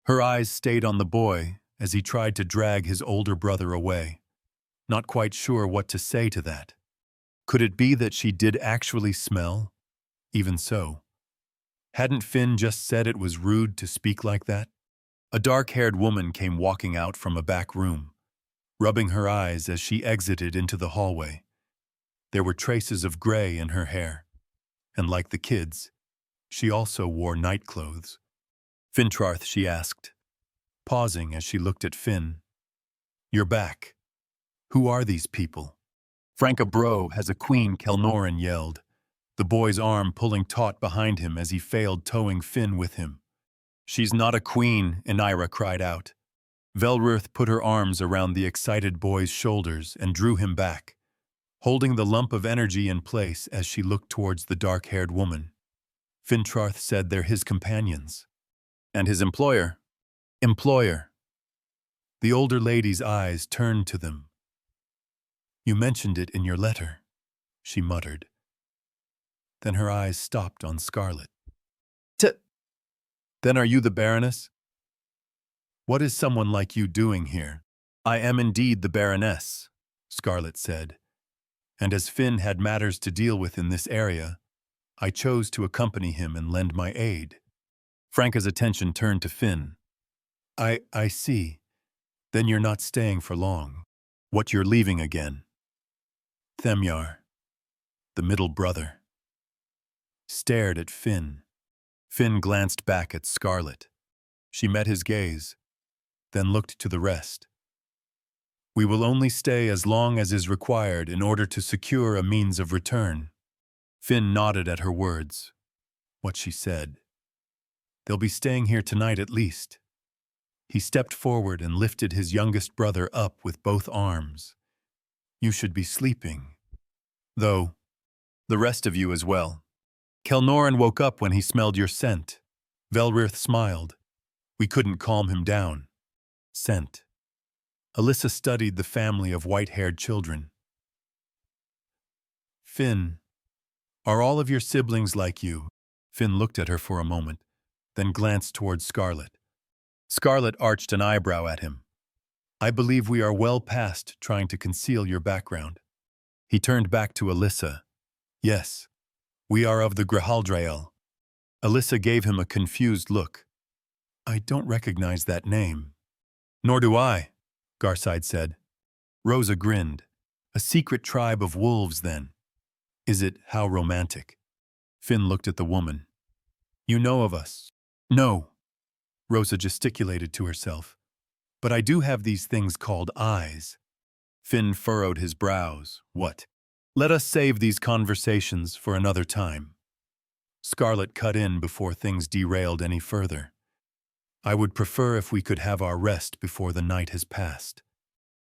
Her eyes stayed on the boy as he tried to drag his older brother away, not quite sure what to say to that. Could it be that she did actually smell? Even so, hadn't Finn just said it was rude to speak like that? A dark-haired woman came walking out from a back room, rubbing her eyes as she exited into the hallway. There were traces of gray in her hair, and like the kids, she also wore night clothes. Fintrarth, she asked, pausing as she looked at Finn. You're back. Who are these people? Franca Bro has a queen, Kelnorin yelled, the boy's arm pulling taut behind him as he failed towing Finn with him. She's not a queen, Inira cried out. Velruth put her arms around the excited boy's shoulders and drew him back, holding the lump of energy in place as she looked towards the dark-haired woman. Fintrarth said they're his companions. And his employer? Employer. The older lady's eyes turned to them. You mentioned it in your letter, she muttered. Then her eyes stopped on Scarlet. Then are you the Baroness? What is someone like you doing here? I am indeed the Baroness, Scarlet said. And as Finn had matters to deal with in this area, I chose to accompany him and lend my aid. Franca's attention turned to Finn. I see. Then you're not staying for long. What, you're leaving again? Themyar, the middle brother, stared at Finn. Finn glanced back at Scarlet. She met his gaze, then looked to the rest. We will only stay as long as is required in order to secure a means of return. Finn nodded at her words. What she said. They'll be staying here tonight at least. He stepped forward and lifted his youngest brother up with both arms. You should be sleeping. Though, the rest of you as well. Kelnorin woke up when he smelled your scent. Velruth smiled. We couldn't calm him down. Scent. Alyssa studied the family of white-haired children. Finn, are all of your siblings like you? Finn looked at her for a moment, then glanced towards Scarlet. Scarlet arched an eyebrow at him. I believe we are well past trying to conceal your background. He turned back to Alyssa. Yes, we are of the Grihaldrael. Alyssa gave him a confused look. I don't recognize that name. Nor do I, Garside said. Rosa grinned. A secret tribe of wolves, then. Is it how romantic? Finn looked at the woman. You know of us. No. Rosa gesticulated to herself. But I do have these things called eyes. Finn furrowed his brows. What? Let us save these conversations for another time. Scarlet cut in before things derailed any further. I would prefer if we could have our rest before the night has passed.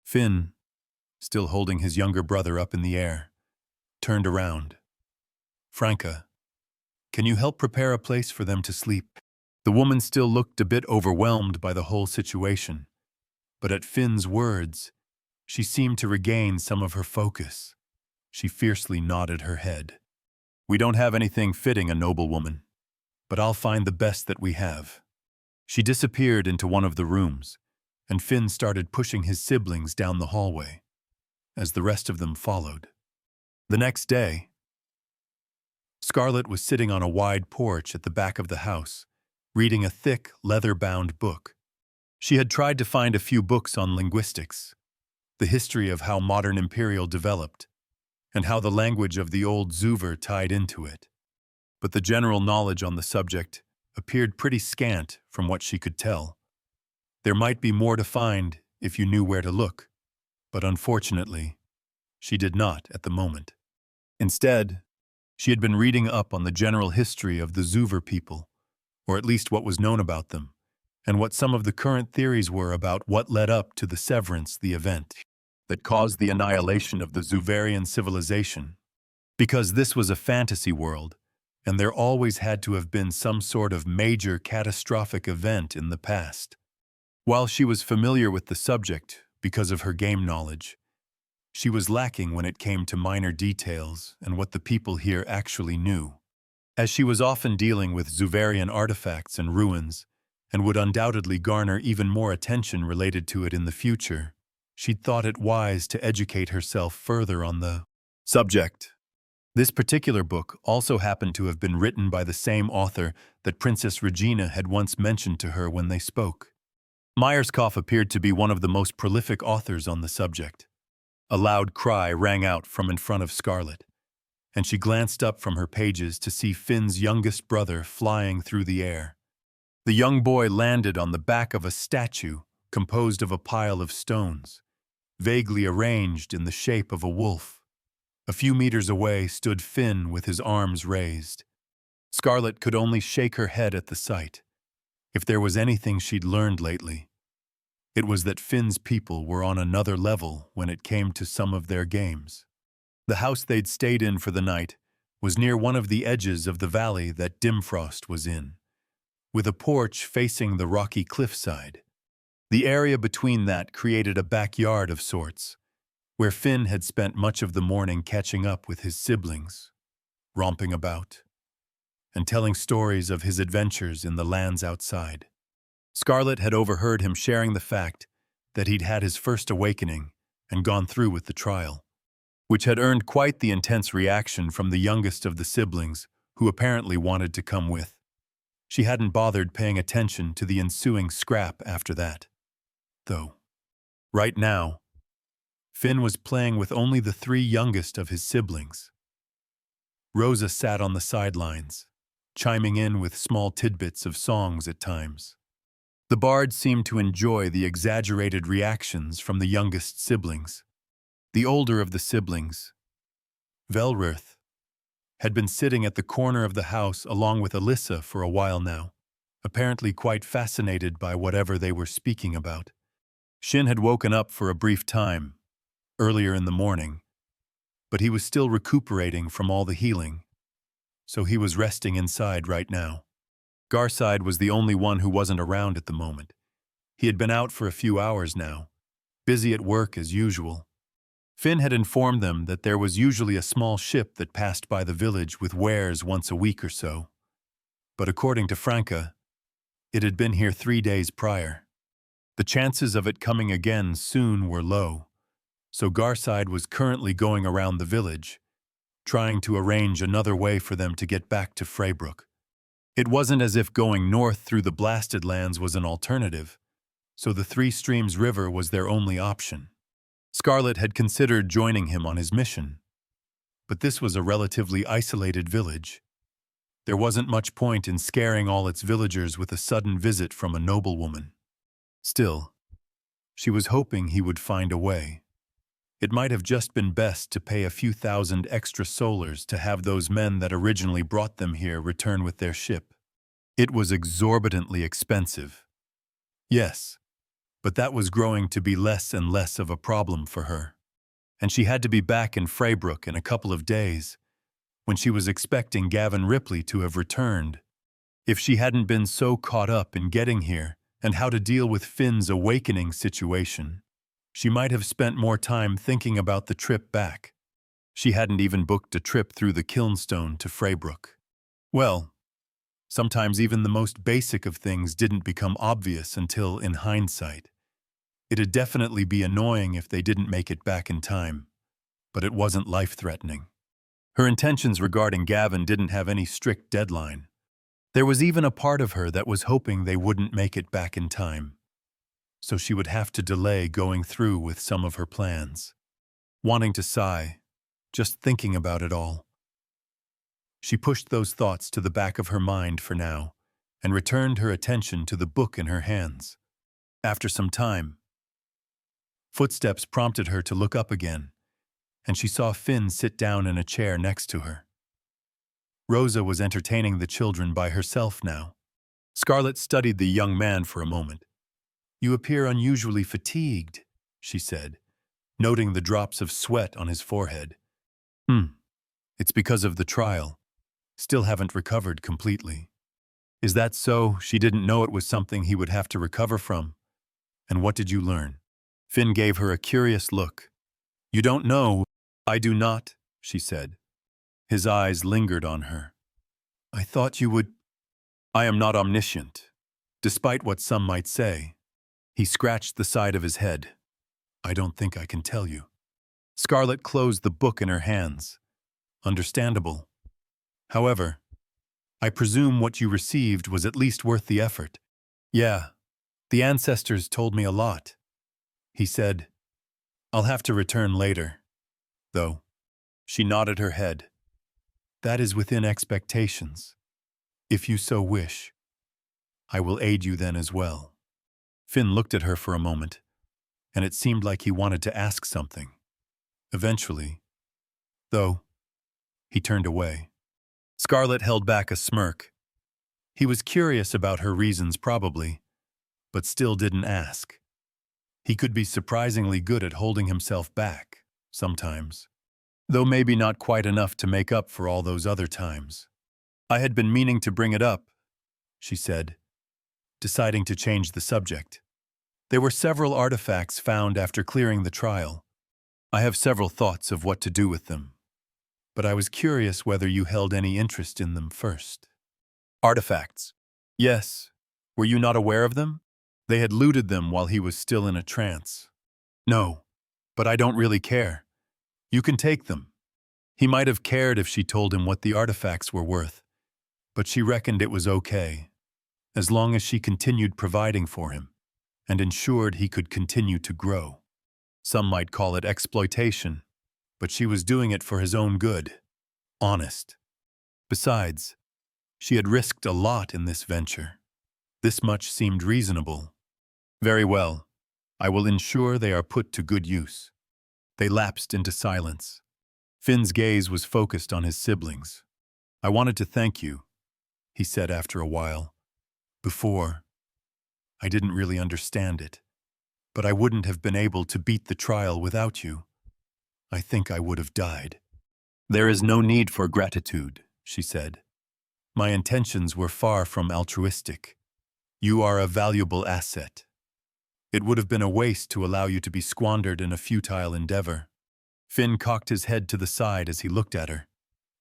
Finn, still holding his younger brother up in the air, turned around. Franca, can you help prepare a place for them to sleep? The woman still looked a bit overwhelmed by the whole situation, but at Finn's words, She seemed to regain some of her focus. She fiercely nodded her head. "We don't have anything fitting a noblewoman, but I'll find the best that we have." She disappeared into one of the rooms, and Finn started pushing his siblings down the hallway, as the rest of them followed. The next day, Scarlett was sitting on a wide porch at the back of the house, reading a thick, leather-bound book. She had tried to find a few books on linguistics, the history of how modern Imperial developed, and how the language of the old Zuver tied into it. But the general knowledge on the subject appeared pretty scant from what she could tell. There might be more to find if you knew where to look, but unfortunately, she did not at the moment. Instead, she had been reading up on the general history of the Zuver people, or at least what was known about them, and what some of the current theories were about what led up to the severance, the event that caused the annihilation of the Zuverian civilization. Because this was a fantasy world, and there always had to have been some sort of major catastrophic event in the past. While she was familiar with the subject because of her game knowledge, she was lacking when it came to minor details and what the people here actually knew. As she was often dealing with Zuverian artifacts and ruins, and would undoubtedly garner even more attention related to it in the future, she'd thought it wise to educate herself further on the subject. This particular book also happened to have been written by the same author that Princess Regina had once mentioned to her when they spoke. Myerscough appeared to be one of the most prolific authors on the subject. A loud cry rang out from in front of Scarlett, and she glanced up from her pages to see Finn's youngest brother flying through the air. The young boy landed on the back of a statue composed of a pile of stones, vaguely arranged in the shape of a wolf. A few meters away stood Finn with his arms raised. Scarlett could only shake her head at the sight. If there was anything she'd learned lately, it was that Finn's people were on another level when it came to some of their games. The house they'd stayed in for the night was near one of the edges of the valley that Dimfrost was in, with a porch facing the rocky cliffside. The area between that created a backyard of sorts, where Finn had spent much of the morning catching up with his siblings, romping about, and telling stories of his adventures in the lands outside. Scarlett had overheard him sharing the fact that he'd had his first awakening and gone through with the trial, which had earned quite the intense reaction from the youngest of the siblings, who apparently wanted to come with. She hadn't bothered paying attention to the ensuing scrap after that, though. Right now, Finn was playing with only the three youngest of his siblings. Rosa sat on the sidelines, chiming in with small tidbits of songs at times. The bard seemed to enjoy the exaggerated reactions from the youngest siblings. The older of the siblings, Velruth, had been sitting at the corner of the house along with Alyssa for a while now, apparently quite fascinated by whatever they were speaking about. Shin had woken up for a brief time, earlier in the morning, but he was still recuperating from all the healing, so he was resting inside right now. Garside was the only one who wasn't around at the moment. He had been out for a few hours now, busy at work as usual. Finn had informed them that there was usually a small ship that passed by the village with wares once a week or so. But according to Franca, it had been here 3 days prior. The chances of it coming again soon were low, so Garside was currently going around the village, trying to arrange another way for them to get back to Freybrook. It wasn't as if going north through the blasted lands was an alternative, so the Three Streams River was their only option. Scarlett had considered joining him on his mission, but this was a relatively isolated village. There wasn't much point in scaring all its villagers with a sudden visit from a noblewoman. Still, she was hoping he would find a way. It might have just been best to pay a few thousand extra solars to have those men that originally brought them here return with their ship. It was exorbitantly expensive. Yes, but that was growing to be less and less of a problem for her. And she had to be back in Freybrook in a couple of days, when she was expecting Gavin Ripley to have returned. If she hadn't been so caught up in getting here and how to deal with Finn's awakening situation, She might have spent more time thinking about the trip back. She hadn't even booked a trip through the Kilnstone to Freybrook. Well, sometimes even the most basic of things didn't become obvious until in hindsight. It'd definitely be annoying if they didn't make it back in time, but it wasn't life-threatening. Her intentions regarding Gavin didn't have any strict deadline. There was even a part of her that was hoping they wouldn't make it back in time, so she would have to delay going through with some of her plans. Wanting to sigh, just thinking about it all. She pushed those thoughts to the back of her mind for now, and returned her attention to the book in her hands. After some time, footsteps prompted her to look up again, and she saw Finn sit down in a chair next to her. Rosa was entertaining the children by herself now. Scarlett studied the young man for a moment. "You appear unusually fatigued," she said, noting the drops of sweat on his forehead. It's because of the trial. Still haven't recovered completely." "Is that so?" She didn't know it was something he would have to recover from. "And what did you learn?" Finn gave her a curious look. "You don't know." "I do not," she said. His eyes lingered on her. "I thought you would—" "I am not omniscient, despite what some might say." He scratched the side of his head. "I don't think I can tell you." Scarlett closed the book in her hands. "Understandable. However, I presume what you received was at least worth the effort." "Yeah, the ancestors told me a lot." He said, "I'll have to return later, though." She nodded her head. "That is within expectations. If you so wish, I will aid you then as well." Finn looked at her for a moment, and it seemed like he wanted to ask something. Eventually, though, he turned away. Scarlett held back a smirk. He was curious about her reasons probably, but still didn't ask. He could be surprisingly good at holding himself back, sometimes. Though maybe not quite enough to make up for all those other times. "I had been meaning to bring it up," she said, deciding to change the subject. "There were several artifacts found after clearing the trial. I have several thoughts of what to do with them, but I was curious whether you held any interest in them first." "Artifacts?" "Yes. Were you not aware of them?" They had looted them while he was still in a trance. "No, but I don't really care. You can take them." He might have cared if she told him what the artifacts were worth, but she reckoned it was okay, as long as she continued providing for him and ensured he could continue to grow. Some might call it exploitation, but she was doing it for his own good. Honest. Besides, she had risked a lot in this venture. This much seemed reasonable. "Very well. I will ensure they are put to good use." They lapsed into silence. Finn's gaze was focused on his siblings. "I wanted to thank you," he said after a while. "Before, I didn't really understand it, but I wouldn't have been able to beat the trial without you. I think I would have died." "There is no need for gratitude," she said. "My intentions were far from altruistic. You are a valuable asset. It would have been a waste to allow you to be squandered in a futile endeavor." Finn cocked his head to the side as he looked at her,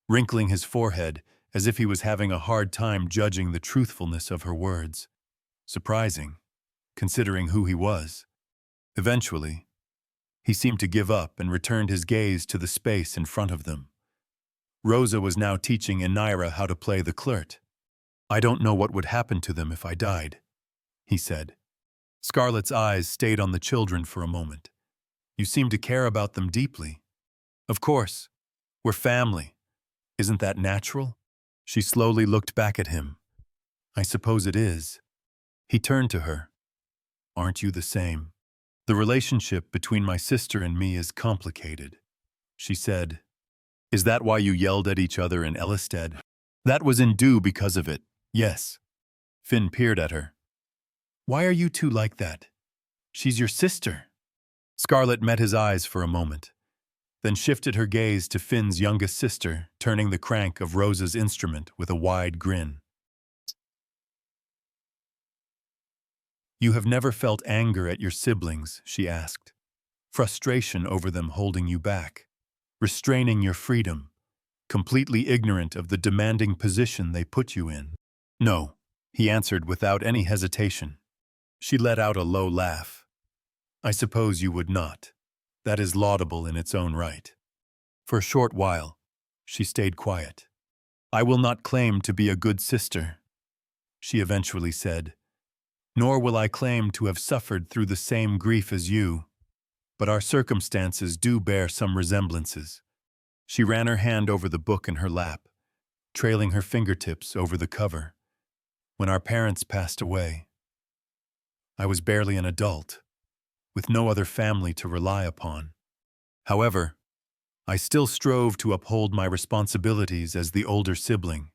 wrinkling his forehead as if he was having a hard time judging the truthfulness of her words. Surprising, considering who he was. Eventually, he seemed to give up and returned his gaze to the space in front of them. Rosa was now teaching Inira how to play the Klurt. "I don't know what would happen to them if I died," he said. Scarlett's eyes stayed on the children for a moment. "You seem to care about them deeply." "Of course. We're family. Isn't that natural?" She slowly looked back at him. "I suppose it is." He turned to her. "Aren't you the same?" "The relationship between my sister and me is complicated," she said. "Is that why you yelled at each other in Ellisted?" "That was in due because of it, yes." Finn peered at her. "Why are you two like that? She's your sister." Scarlett met his eyes for a moment, then shifted her gaze to Finn's youngest sister, turning the crank of Rosa's instrument with a wide grin. "You have never felt anger at your siblings?" she asked. frustration over them holding you back, restraining your freedom, completely ignorant of the demanding position they put you in. No, he answered without any hesitation. She let out a low laugh. I suppose you would not. That is laudable in its own right. For a short while, she stayed quiet. I will not claim to be a good sister, she eventually said, nor will I claim to have suffered through the same grief as you, but our circumstances do bear some resemblances. She ran her hand over the book in her lap, trailing her fingertips over the cover. When our parents passed away, I was barely an adult, with no other family to rely upon. However, I still strove to uphold my responsibilities as the older sibling,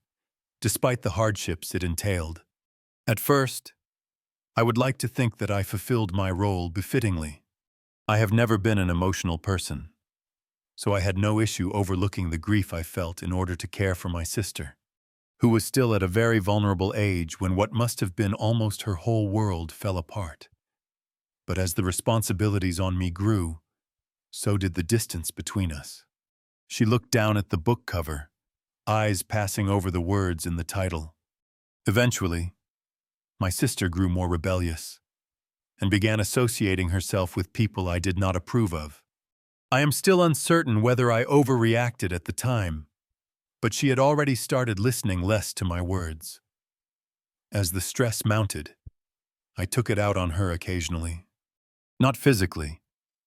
despite the hardships it entailed. At first, I would like to think that I fulfilled my role befittingly. I have never been an emotional person, so I had no issue overlooking the grief I felt in order to care for my sister, who was still at a very vulnerable age when what must have been almost her whole world fell apart. But as the responsibilities on me grew, so did the distance between us. She looked down at the book cover, eyes passing over the words in the title. Eventually, my sister grew more rebellious and began associating herself with people I did not approve of. I am still uncertain whether I overreacted at the time, but she had already started listening less to my words. As the stress mounted, I took it out on her occasionally. Not physically,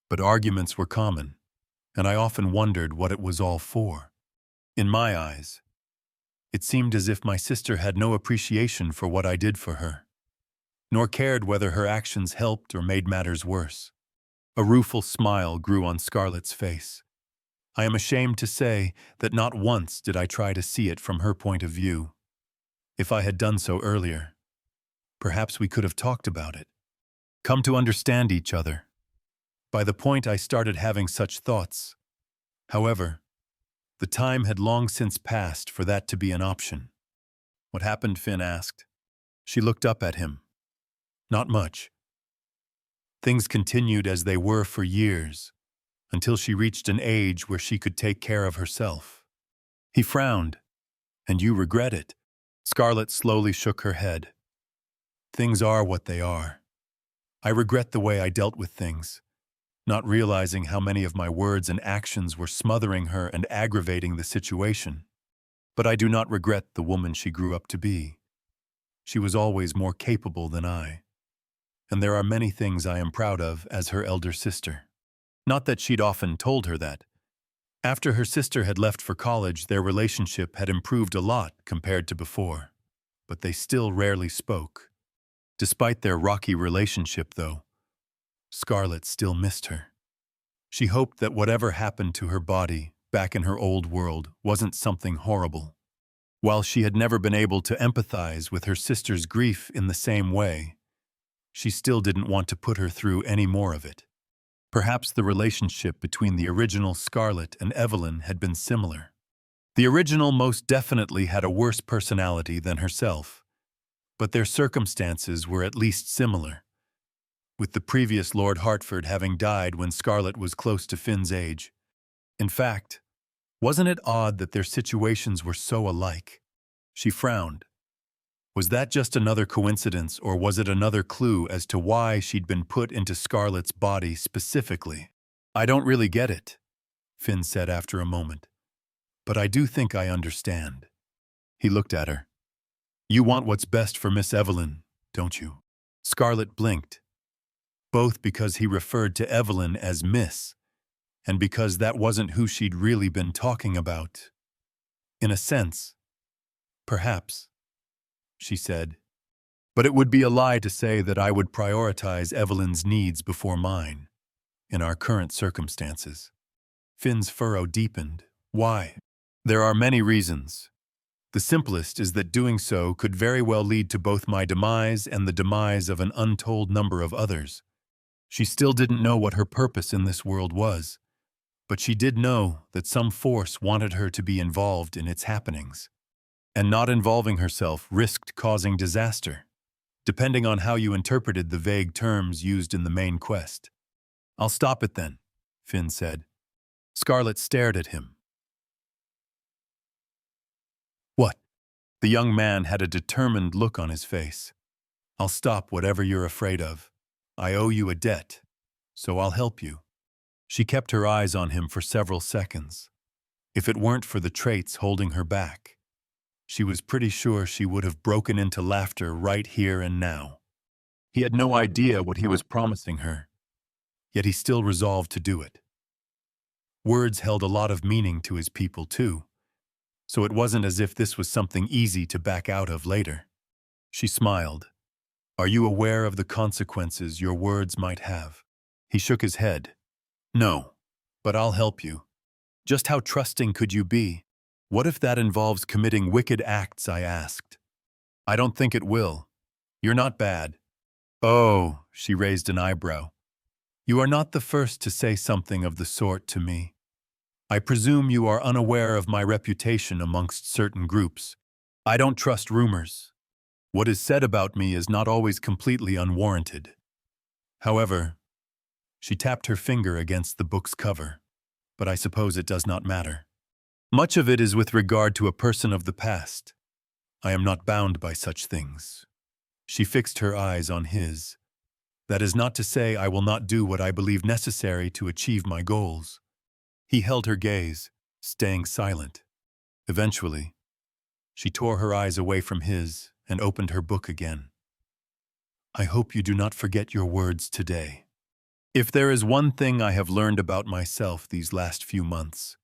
but arguments were common, and I often wondered what it was all for. In my eyes, it seemed as if my sister had no appreciation for what I did for her, nor cared whether her actions helped or made matters worse. A rueful smile grew on Scarlett's face. I am ashamed to say that not once did I try to see it from her point of view. If I had done so earlier, perhaps we could have talked about it, come to understand each other. By the point I started having such thoughts, however, the time had long since passed for that to be an option. What happened? Finn asked. She looked up at him. Not much. Things continued as they were for years, until she reached an age where she could take care of herself. He frowned. And you regret it? Scarlett slowly shook her head. Things are what they are. I regret the way I dealt with things, not realizing how many of my words and actions were smothering her and aggravating the situation. But I do not regret the woman she grew up to be. She was always more capable than I, and there are many things I am proud of as her elder sister. Not that she'd often told her that. After her sister had left for college, their relationship had improved a lot compared to before, but they still rarely spoke. Despite their rocky relationship, though, Scarlett still missed her. She hoped that whatever happened to her body back in her old world wasn't something horrible. While she had never been able to empathize with her sister's grief in the same way, she still didn't want to put her through any more of it. Perhaps the relationship between the original Scarlett and Evelyn had been similar. The original most definitely had a worse personality than herself, but their circumstances were at least similar, with the previous Lord Hertford having died when Scarlett was close to Finn's age. In fact, wasn't it odd that their situations were so alike? She frowned. Was that just another coincidence, or was it another clue as to why she'd been put into Scarlett's body specifically? I don't really get it, Finn said after a moment. But I do think I understand. He looked at her. You want what's best for Miss Evelyn, don't you? Scarlett blinked, both because he referred to Evelyn as Miss, and because that wasn't who she'd really been talking about. In a sense, perhaps, she said. But it would be a lie to say that I would prioritize Evelyn's needs before mine, in our current circumstances. Finn's furrow deepened. Why? There are many reasons. The simplest is that doing so could very well lead to both my demise and the demise of an untold number of others. She still didn't know what her purpose in this world was, but she did know that some force wanted her to be involved in its happenings. And not involving herself risked causing disaster, depending on how you interpreted the vague terms used in the main quest. I'll stop it then, Finn said. Scarlet stared at him. What? The young man had a determined look on his face. I'll stop whatever you're afraid of. I owe you a debt, so I'll help you. She kept her eyes on him for several seconds. If it weren't for the traits holding her back, she was pretty sure she would have broken into laughter right here and now. He had no idea what he was promising her, yet he still resolved to do it. Words held a lot of meaning to his people, too, so it wasn't as if this was something easy to back out of later. She smiled. Are you aware of the consequences your words might have? He shook his head. No, but I'll help you. Just how trusting could you be? What if that involves committing wicked acts, I asked. I don't think it will. You're not bad. Oh, she raised an eyebrow. You are not the first to say something of the sort to me. I presume you are unaware of my reputation amongst certain groups. I don't trust rumors. What is said about me is not always completely unwarranted. However, she tapped her finger against the book's cover, but I suppose it does not matter. Much of it is with regard to a person of the past. I am not bound by such things. She fixed her eyes on his. That is not to say I will not do what I believe necessary to achieve my goals. He held her gaze, staying silent. Eventually, she tore her eyes away from his and opened her book again. I hope you do not forget your words today. If there is one thing I have learned about myself these last few months,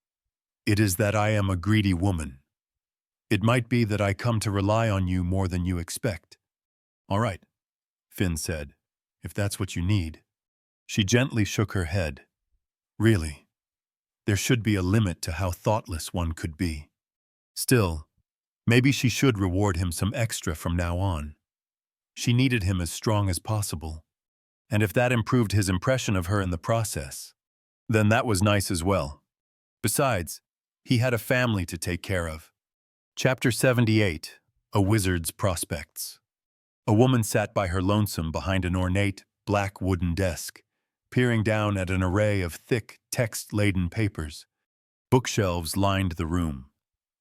it is that I am a greedy woman. It might be that I come to rely on you more than you expect. All right, Finn said, if that's what you need. She gently shook her head. Really, there should be a limit to how thoughtless one could be. Still, maybe she should reward him some extra from now on. She needed him as strong as possible, and if that improved his impression of her in the process, then that was nice as well. Besides, he had a family to take care of. Chapter 78, A Wizard's Prospects. A woman sat by her lonesome behind an ornate, black wooden desk, peering down at an array of thick, text-laden papers. Bookshelves lined the room,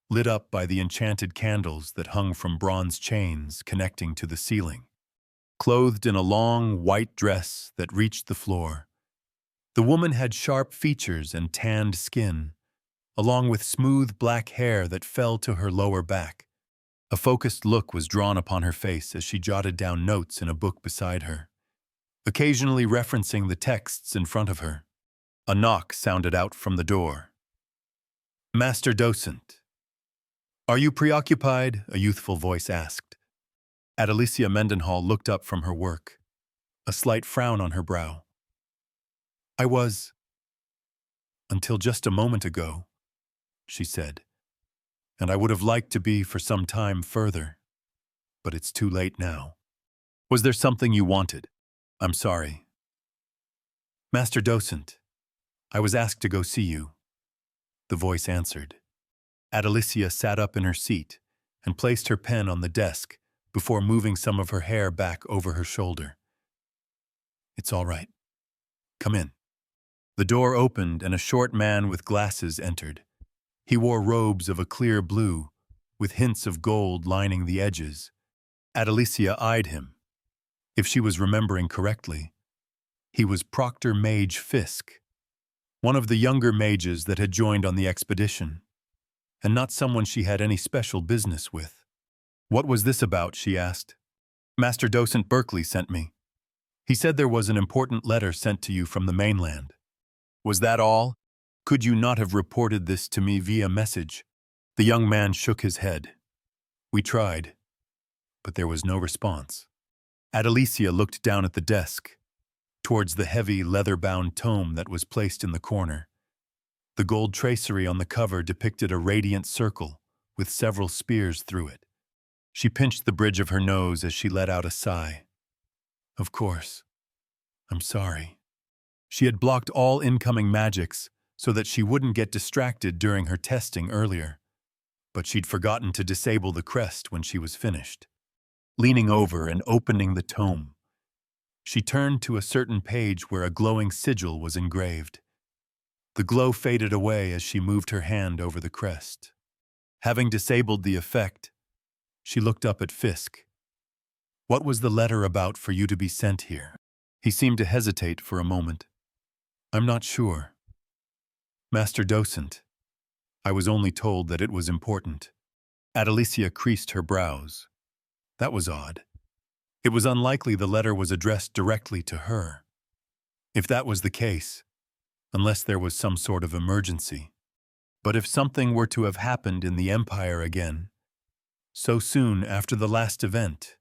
lit up by the enchanted candles that hung from bronze chains connecting to the ceiling. Clothed in a long, white dress that reached the floor, the woman had sharp features and tanned skin, along with smooth black hair that fell to her lower back. A focused look was drawn upon her face as she jotted down notes in a book beside her, occasionally referencing the texts in front of her. A knock sounded out from the door. Master Docent. Are you preoccupied? A youthful voice asked. Adelicia Mendenhall looked up from her work, a slight frown on her brow. I was, until just a moment ago, she said, and I would have liked to be for some time further, but it's too late now. Was there something you wanted? I'm sorry. Master Docent, I was asked to go see you, the voice answered. Adelicia sat up in her seat and placed her pen on the desk before moving some of her hair back over her shoulder. It's all right. Come in. The door opened and a short man with glasses entered. He wore robes of a clear blue, with hints of gold lining the edges. Adelicia eyed him. If she was remembering correctly, he was Proctor Mage Fisk, one of the younger mages that had joined on the expedition, and not someone she had any special business with. What was this about, she asked. Master Docent Berkeley sent me. He said there was an important letter sent to you from the mainland. Was that all? Could you not have reported this to me via message? The young man shook his head. We tried, but there was no response. Adelicia looked down at the desk, towards the heavy, leather-bound tome that was placed in the corner. The gold tracery on the cover depicted a radiant circle with several spears through it. She pinched the bridge of her nose as she let out a sigh. Of course. I'm sorry. She had blocked all incoming magics so that she wouldn't get distracted during her testing earlier, but she'd forgotten to disable the crest when she was finished. Leaning over and opening the tome, she turned to a certain page where a glowing sigil was engraved. The glow faded away as she moved her hand over the crest. Having disabled the effect, she looked up at Fisk. "What was the letter about for you to be sent here?" He seemed to hesitate for a moment. "I'm not sure. Master Docent, I was only told that it was important." Adelicia creased her brows. That was odd. It was unlikely the letter was addressed directly to her. If that was the case, unless there was some sort of emergency. But if something were to have happened in the Empire again, so soon after the last event,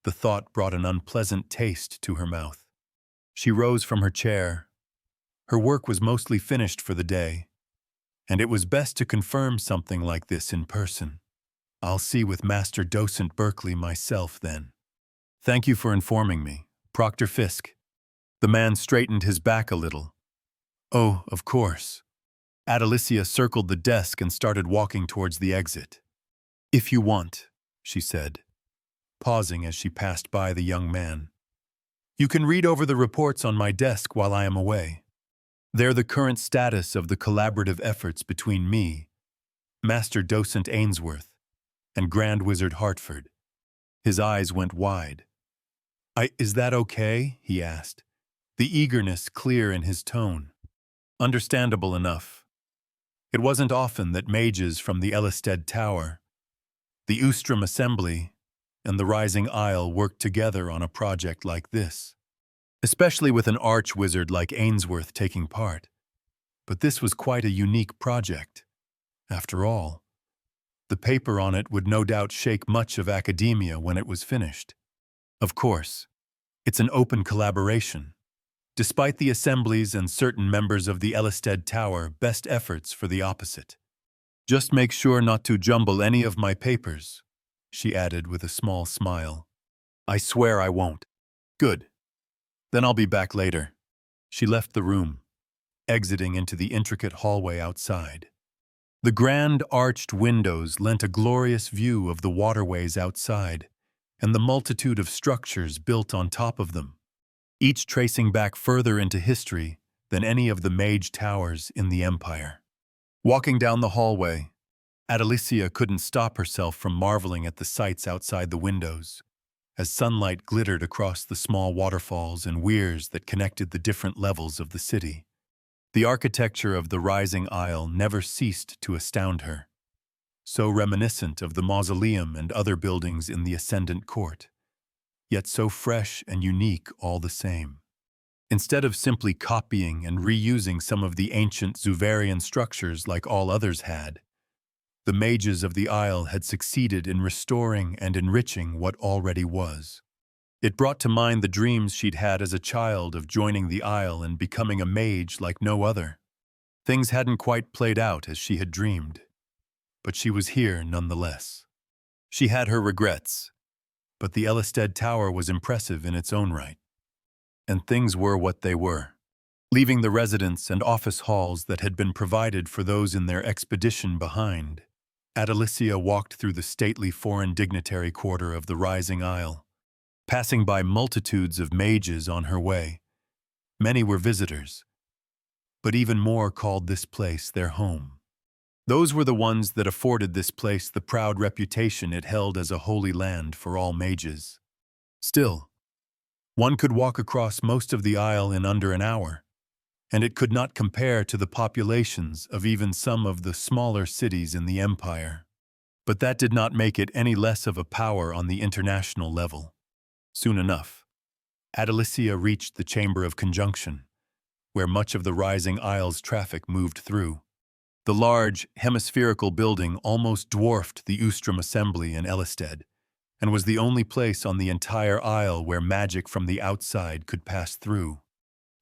the thought brought an unpleasant taste to her mouth. She rose from her chair. Her work was mostly finished for the day, and it was best to confirm something like this in person. "I'll see with Master Docent Berkeley myself, then." "Thank you for informing me, Proctor Fisk." The man straightened his back a little. "Oh, of course." Adelicia circled the desk and started walking towards the exit. "If you want," she said, pausing as she passed by the young man. "You can read over the reports on my desk while I am away. They're the current status of the collaborative efforts between me, Master Docent Ainsworth, and Grand Wizard Hartford." His eyes went wide. Is that okay?" he asked, the eagerness clear in his tone. Understandable enough. It wasn't often that mages from the Ellisted Tower, the Ustrom Assembly, and the Rising Isle worked together on a project like this, especially with an arch-wizard like Ainsworth taking part. But this was quite a unique project. After all, the paper on it would no doubt shake much of academia when it was finished. Of course, it's an open collaboration. Despite the assemblies and certain members of the Ellisted Tower best efforts for the opposite. "Just make sure not to jumble any of my papers," she added with a small smile. "I swear I won't." "Good. Then I'll be back later." She left the room, exiting into the intricate hallway outside. The grand arched windows lent a glorious view of the waterways outside and the multitude of structures built on top of them, each tracing back further into history than any of the mage towers in the Empire. Walking down the hallway, Adelicia couldn't stop herself from marveling at the sights outside the windows, as sunlight glittered across the small waterfalls and weirs that connected the different levels of the city. The architecture of the Rising Isle never ceased to astound her, so reminiscent of the mausoleum and other buildings in the Ascendant Court, yet so fresh and unique all the same. Instead of simply copying and reusing some of the ancient Zuvarian structures like all others had, the mages of the Isle had succeeded in restoring and enriching what already was. It brought to mind the dreams she'd had as a child of joining the Isle and becoming a mage like no other. Things hadn't quite played out as she had dreamed, but she was here nonetheless. She had her regrets, but the Ellisted Tower was impressive in its own right. And things were what they were. Leaving the residence and office halls that had been provided for those in their expedition behind, Adelicia walked through the stately foreign dignitary quarter of the Rising Isle, passing by multitudes of mages on her way. Many were visitors, but even more called this place their home. Those were the ones that afforded this place the proud reputation it held as a holy land for all mages. Still, one could walk across most of the Isle in under an hour, and it could not compare to the populations of even some of the smaller cities in the Empire. But that did not make it any less of a power on the international level. Soon enough, Adelicia reached the Chamber of Conjunction, where much of the Rising Isle's traffic moved through. The large, hemispherical building almost dwarfed the Ustrom Assembly in Ellisted, and was the only place on the entire Isle where magic from the outside could pass through,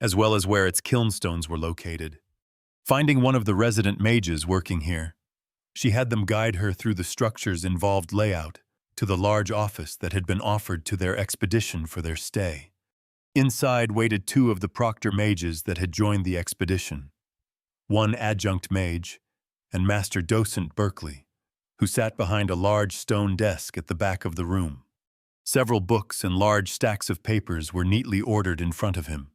as well as where its kilnstones were located. Finding one of the resident mages working here, she had them guide her through the structure's involved layout to the large office that had been offered to their expedition for their stay. Inside waited two of the proctor mages that had joined the expedition, one adjunct mage and Master Docent Berkeley, who sat behind a large stone desk at the back of the room. Several books and large stacks of papers were neatly ordered in front of him.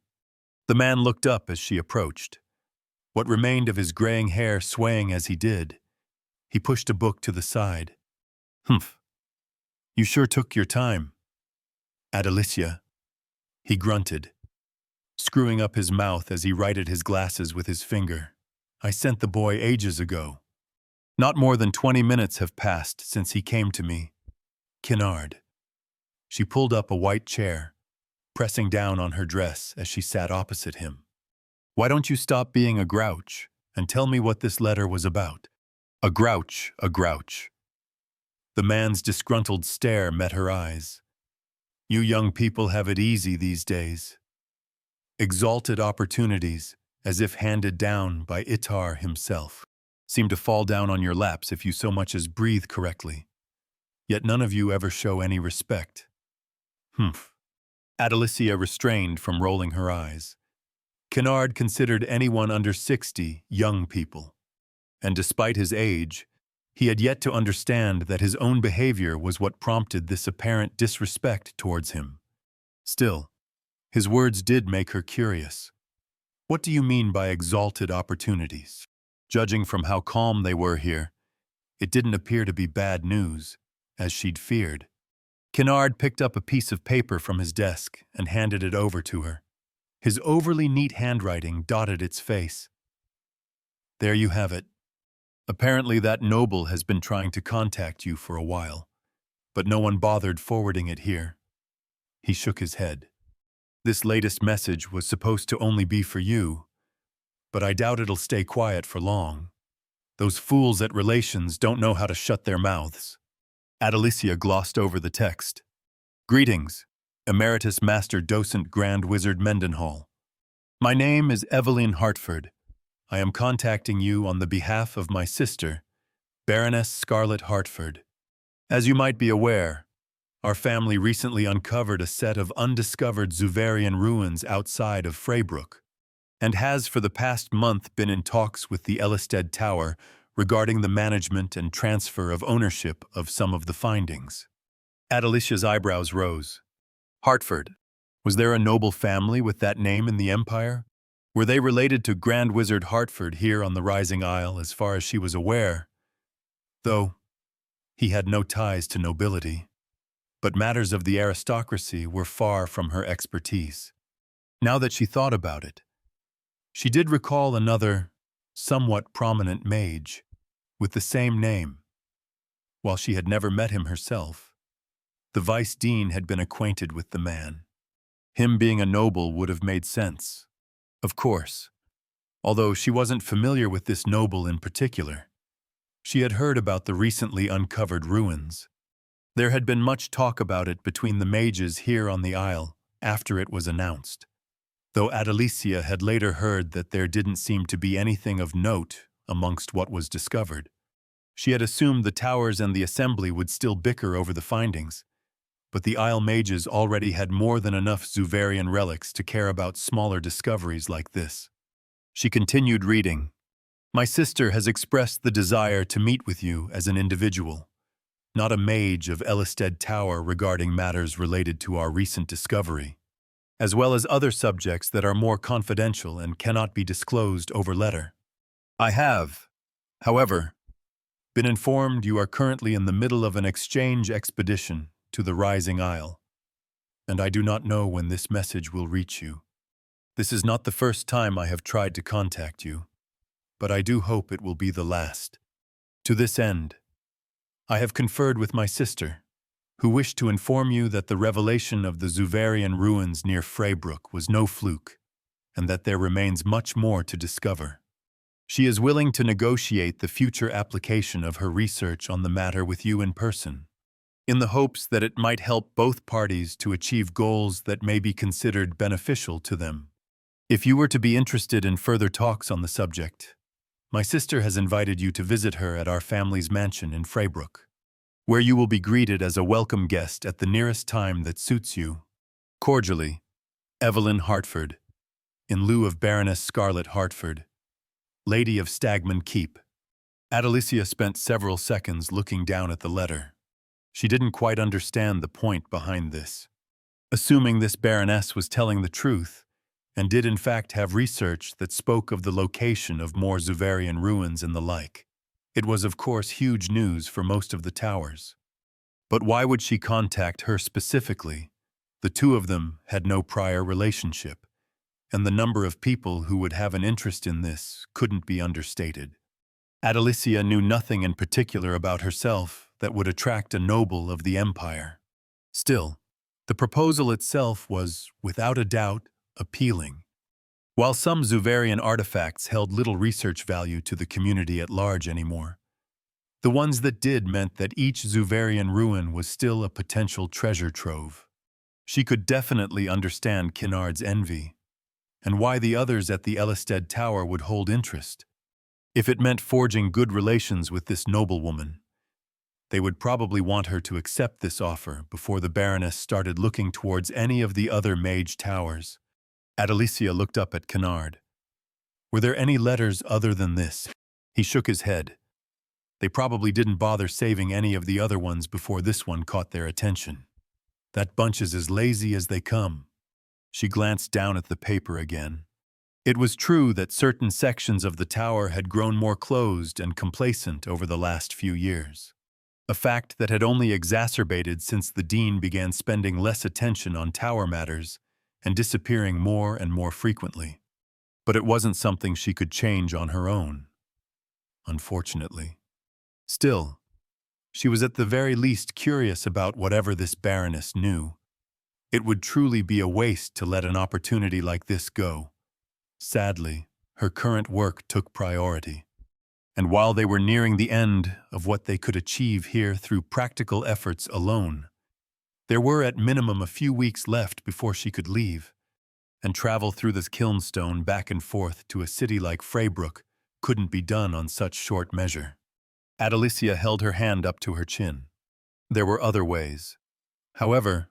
The man looked up as she approached. what remained of his graying hair swaying as he did. He pushed a book to the side. "Humph. You sure took your time. Adelicia," he grunted, screwing up his mouth as he righted his glasses with his finger. "I sent the boy ages ago. Not more than 20 minutes have passed since he came to me. Kennard." She pulled up a white chair, pressing down on her dress as she sat opposite him. "Why don't you stop being a grouch and tell me what this letter was about?" A grouch, a grouch. The man's disgruntled stare met her eyes. "You young people have it easy these days. Exalted opportunities, as if handed down by Itar himself, seem to fall down on your laps if you so much as breathe correctly. Yet none of you ever show any respect." "Humph." Adelicia restrained from rolling her eyes. Kennard considered anyone under 60 young people, and despite his age, he had yet to understand that his own behavior was what prompted this apparent disrespect towards him. Still, his words did make her curious. "What do you mean by exalted opportunities?" Judging from how calm they were here, it didn't appear to be bad news, as she'd feared. Kennard picked up a piece of paper from his desk and handed it over to her. His overly neat handwriting dotted its face. "There you have it. Apparently that noble has been trying to contact you for a while, but no one bothered forwarding it here." He shook his head. "This latest message was supposed to only be for you, but I doubt it'll stay quiet for long. Those fools at Relations don't know how to shut their mouths." Adelicia glossed over the text. "Greetings, Emeritus Master Docent Grand Wizard Mendenhall. My name is Evelyn Hartford. I am contacting you on the behalf of my sister, Baroness Scarlet Hartford. As you might be aware, our family recently uncovered a set of undiscovered Zuvarian ruins outside of Freybrook, and has for the past month been in talks with the Ellisted Tower regarding the management and transfer of ownership of some of the findings." Adelicia's eyebrows rose. "Hartford, was there a noble family with that name in the Empire? Were they related to Grand Wizard Hartford here on the Rising Isle as far as she was aware? Though he had no ties to nobility. But matters of the aristocracy were far from her expertise. Now that she thought about it, she did recall another, somewhat prominent mage, with the same name. While she had never met him herself, the Vice Dean had been acquainted with the man. Him being a noble would have made sense, of course, although she wasn't familiar with this noble in particular. She had heard about the recently uncovered ruins. There had been much talk about it between the mages here on the Isle after it was announced, though Adelicia had later heard that there didn't seem to be anything of note amongst what was discovered. She had assumed the towers and the assembly would still bicker over the findings, but the Isle mages already had more than enough Zuvarian relics to care about smaller discoveries like this. She continued reading. "My sister has expressed the desire to meet with you as an individual, not a mage of Ellisted Tower, regarding matters related to our recent discovery, as well as other subjects that are more confidential and cannot be disclosed over letter. I have, however, been informed you are currently in the middle of an exchange expedition to the Rising Isle, and I do not know when this message will reach you. This is not the first time I have tried to contact you, but I do hope it will be the last. To this end, I have conferred with my sister, who wished to inform you that the revelation of the Zuvarian ruins near Freybrook was no fluke, and that there remains much more to discover. She is willing to negotiate the future application of her research on the matter with you in person, in the hopes that it might help both parties to achieve goals that may be considered beneficial to them. If you were to be interested in further talks on the subject, my sister has invited you to visit her at our family's mansion in Freybrook, where you will be greeted as a welcome guest at the nearest time that suits you. Cordially, Evelyn Hartford, in lieu of Baroness Scarlet Hartford, Lady of Stagman Keep." Adelicia spent several seconds looking down at the letter. She didn't quite understand the point behind this. Assuming this Baroness was telling the truth, and did in fact have research that spoke of the location of more Zuvarian ruins and the like. It was of course huge news for most of the towers. But why would she contact her specifically? The two of them had no prior relationship, and the number of people who would have an interest in this couldn't be understated. Adelicia knew nothing in particular about herself that would attract a noble of the empire. Still, the proposal itself was, without a doubt, appealing. While some Zuvarian artifacts held little research value to the community at large anymore, the ones that did meant that each Zuvarian ruin was still a potential treasure trove. She could definitely understand Kinnard's envy, and why the others at the Ellisted Tower would hold interest. If it meant forging good relations with this noblewoman, they would probably want her to accept this offer before the Baroness started looking towards any of the other mage towers. Adelicia looked up at Kinnard. Were there any letters other than this? He shook his head. They probably didn't bother saving any of the other ones before this one caught their attention. That bunch is as lazy as they come. She glanced down at the paper again. It was true that certain sections of the tower had grown more closed and complacent over the last few years. A fact that had only exacerbated since the dean began spending less attention on tower matters and disappearing more and more frequently. But it wasn't something she could change on her own, unfortunately. Still, she was at the very least curious about whatever this Baroness knew. It would truly be a waste to let an opportunity like this go. Sadly, her current work took priority. And while they were nearing the end of what they could achieve here through practical efforts alone, there were at minimum a few weeks left before she could leave, and travel through this Kilnstone back and forth to a city like Freybrook couldn't be done on such short measure. Adelicia held her hand up to her chin. There were other ways. However,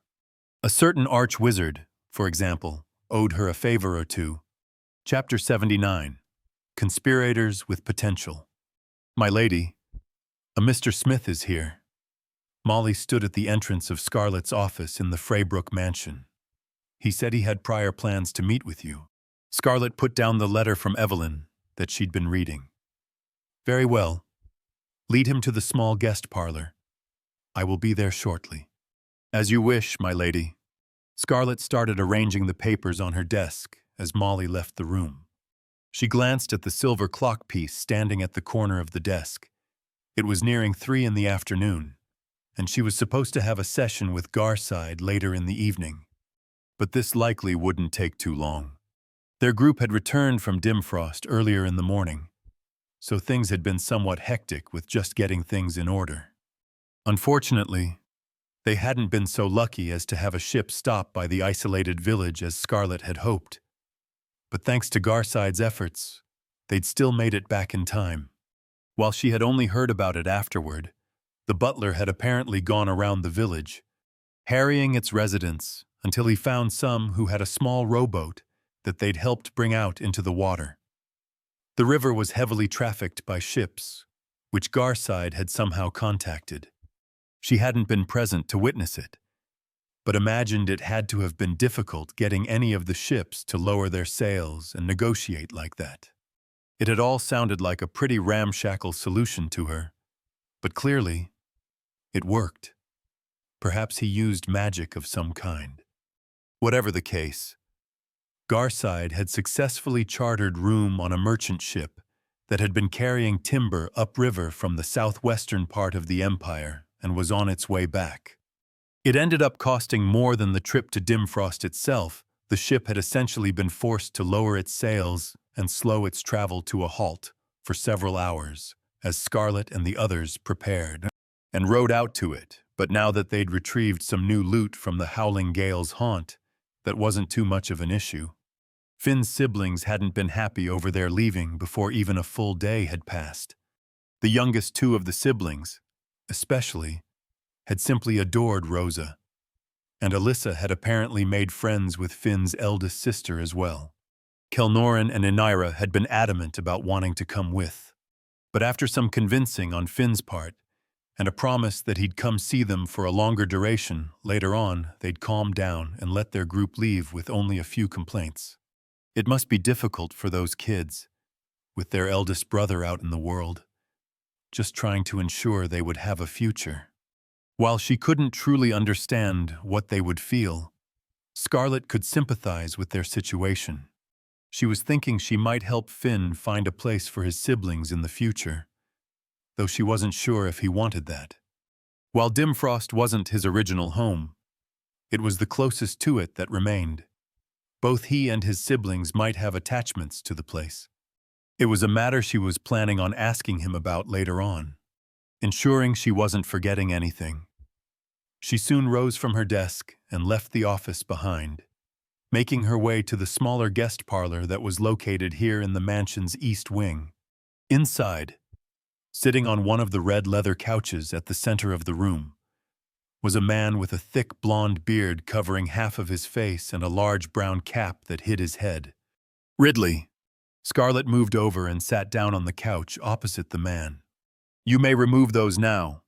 a certain arch-wizard, for example, owed her a favor or two. Chapter 79. Conspirators with Potential. My lady, a Mr. Smith is here. Molly stood at the entrance of Scarlett's office in the Freybrook mansion. He said he had prior plans to meet with you. Scarlett put down the letter from Evelyn that she'd been reading. Very well. Lead him to the small guest parlor. I will be there shortly. As you wish, my lady. Scarlett started arranging the papers on her desk as Molly left the room. She glanced at the silver clock piece standing at the corner of the desk. It was nearing 3 in the afternoon, and she was supposed to have a session with Garside later in the evening. But this likely wouldn't take too long. Their group had returned from Dimfrost earlier in the morning, so things had been somewhat hectic with just getting things in order. Unfortunately, they hadn't been so lucky as to have a ship stop by the isolated village as Scarlett had hoped. But thanks to Garside's efforts, they'd still made it back in time. While she had only heard about it afterward, the butler had apparently gone around the village, harrying its residents until he found some who had a small rowboat that they'd helped bring out into the water. The river was heavily trafficked by ships, which Garside had somehow contacted. She hadn't been present to witness it, but imagined it had to have been difficult getting any of the ships to lower their sails and negotiate like that. It had all sounded like a pretty ramshackle solution to her, but clearly, it worked. Perhaps he used magic of some kind. Whatever the case, Garside had successfully chartered room on a merchant ship that had been carrying timber upriver from the southwestern part of the empire and was on its way back. It ended up costing more than the trip to Dimfrost itself. The ship had essentially been forced to lower its sails and slow its travel to a halt for several hours as Scarlett and the others prepared and rowed out to it. But now that they'd retrieved some new loot from the Howling Gale's haunt, that wasn't too much of an issue. Finn's siblings hadn't been happy over their leaving before even a full day had passed. The youngest two of the siblings, especially, had simply adored Rosa, and Alyssa had apparently made friends with Finn's eldest sister as well. Kelnoran and Inira had been adamant about wanting to come with, but after some convincing on Finn's part, and a promise that he'd come see them for a longer duration, later on they'd calm down and let their group leave with only a few complaints. It must be difficult for those kids, with their eldest brother out in the world, just trying to ensure they would have a future. While she couldn't truly understand what they would feel, Scarlett could sympathize with their situation. She was thinking she might help Finn find a place for his siblings in the future, though she wasn't sure if he wanted that. While Dimfrost wasn't his original home, it was the closest to it that remained. Both he and his siblings might have attachments to the place. It was a matter she was planning on asking him about later on, ensuring she wasn't forgetting anything. She soon rose from her desk and left the office behind, making her way to the smaller guest parlor that was located here in the mansion's east wing. Inside, sitting on one of the red leather couches at the center of the room, was a man with a thick blonde beard covering half of his face and a large brown cap that hid his head. Ridley. Scarlett moved over and sat down on the couch opposite the man. You may remove those now.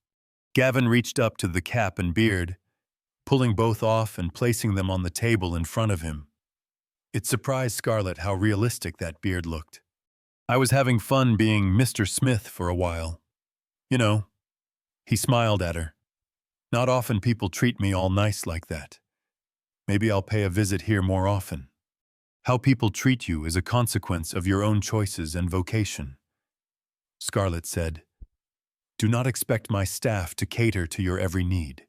Gavin reached up to the cap and beard, pulling both off and placing them on the table in front of him. It surprised Scarlett how realistic that beard looked. I was having fun being Mr. Smith for a while. You know. He smiled at her. Not often people treat me all nice like that. Maybe I'll pay a visit here more often. How people treat you is a consequence of your own choices and vocation. Scarlett said, Do not expect my staff to cater to your every need.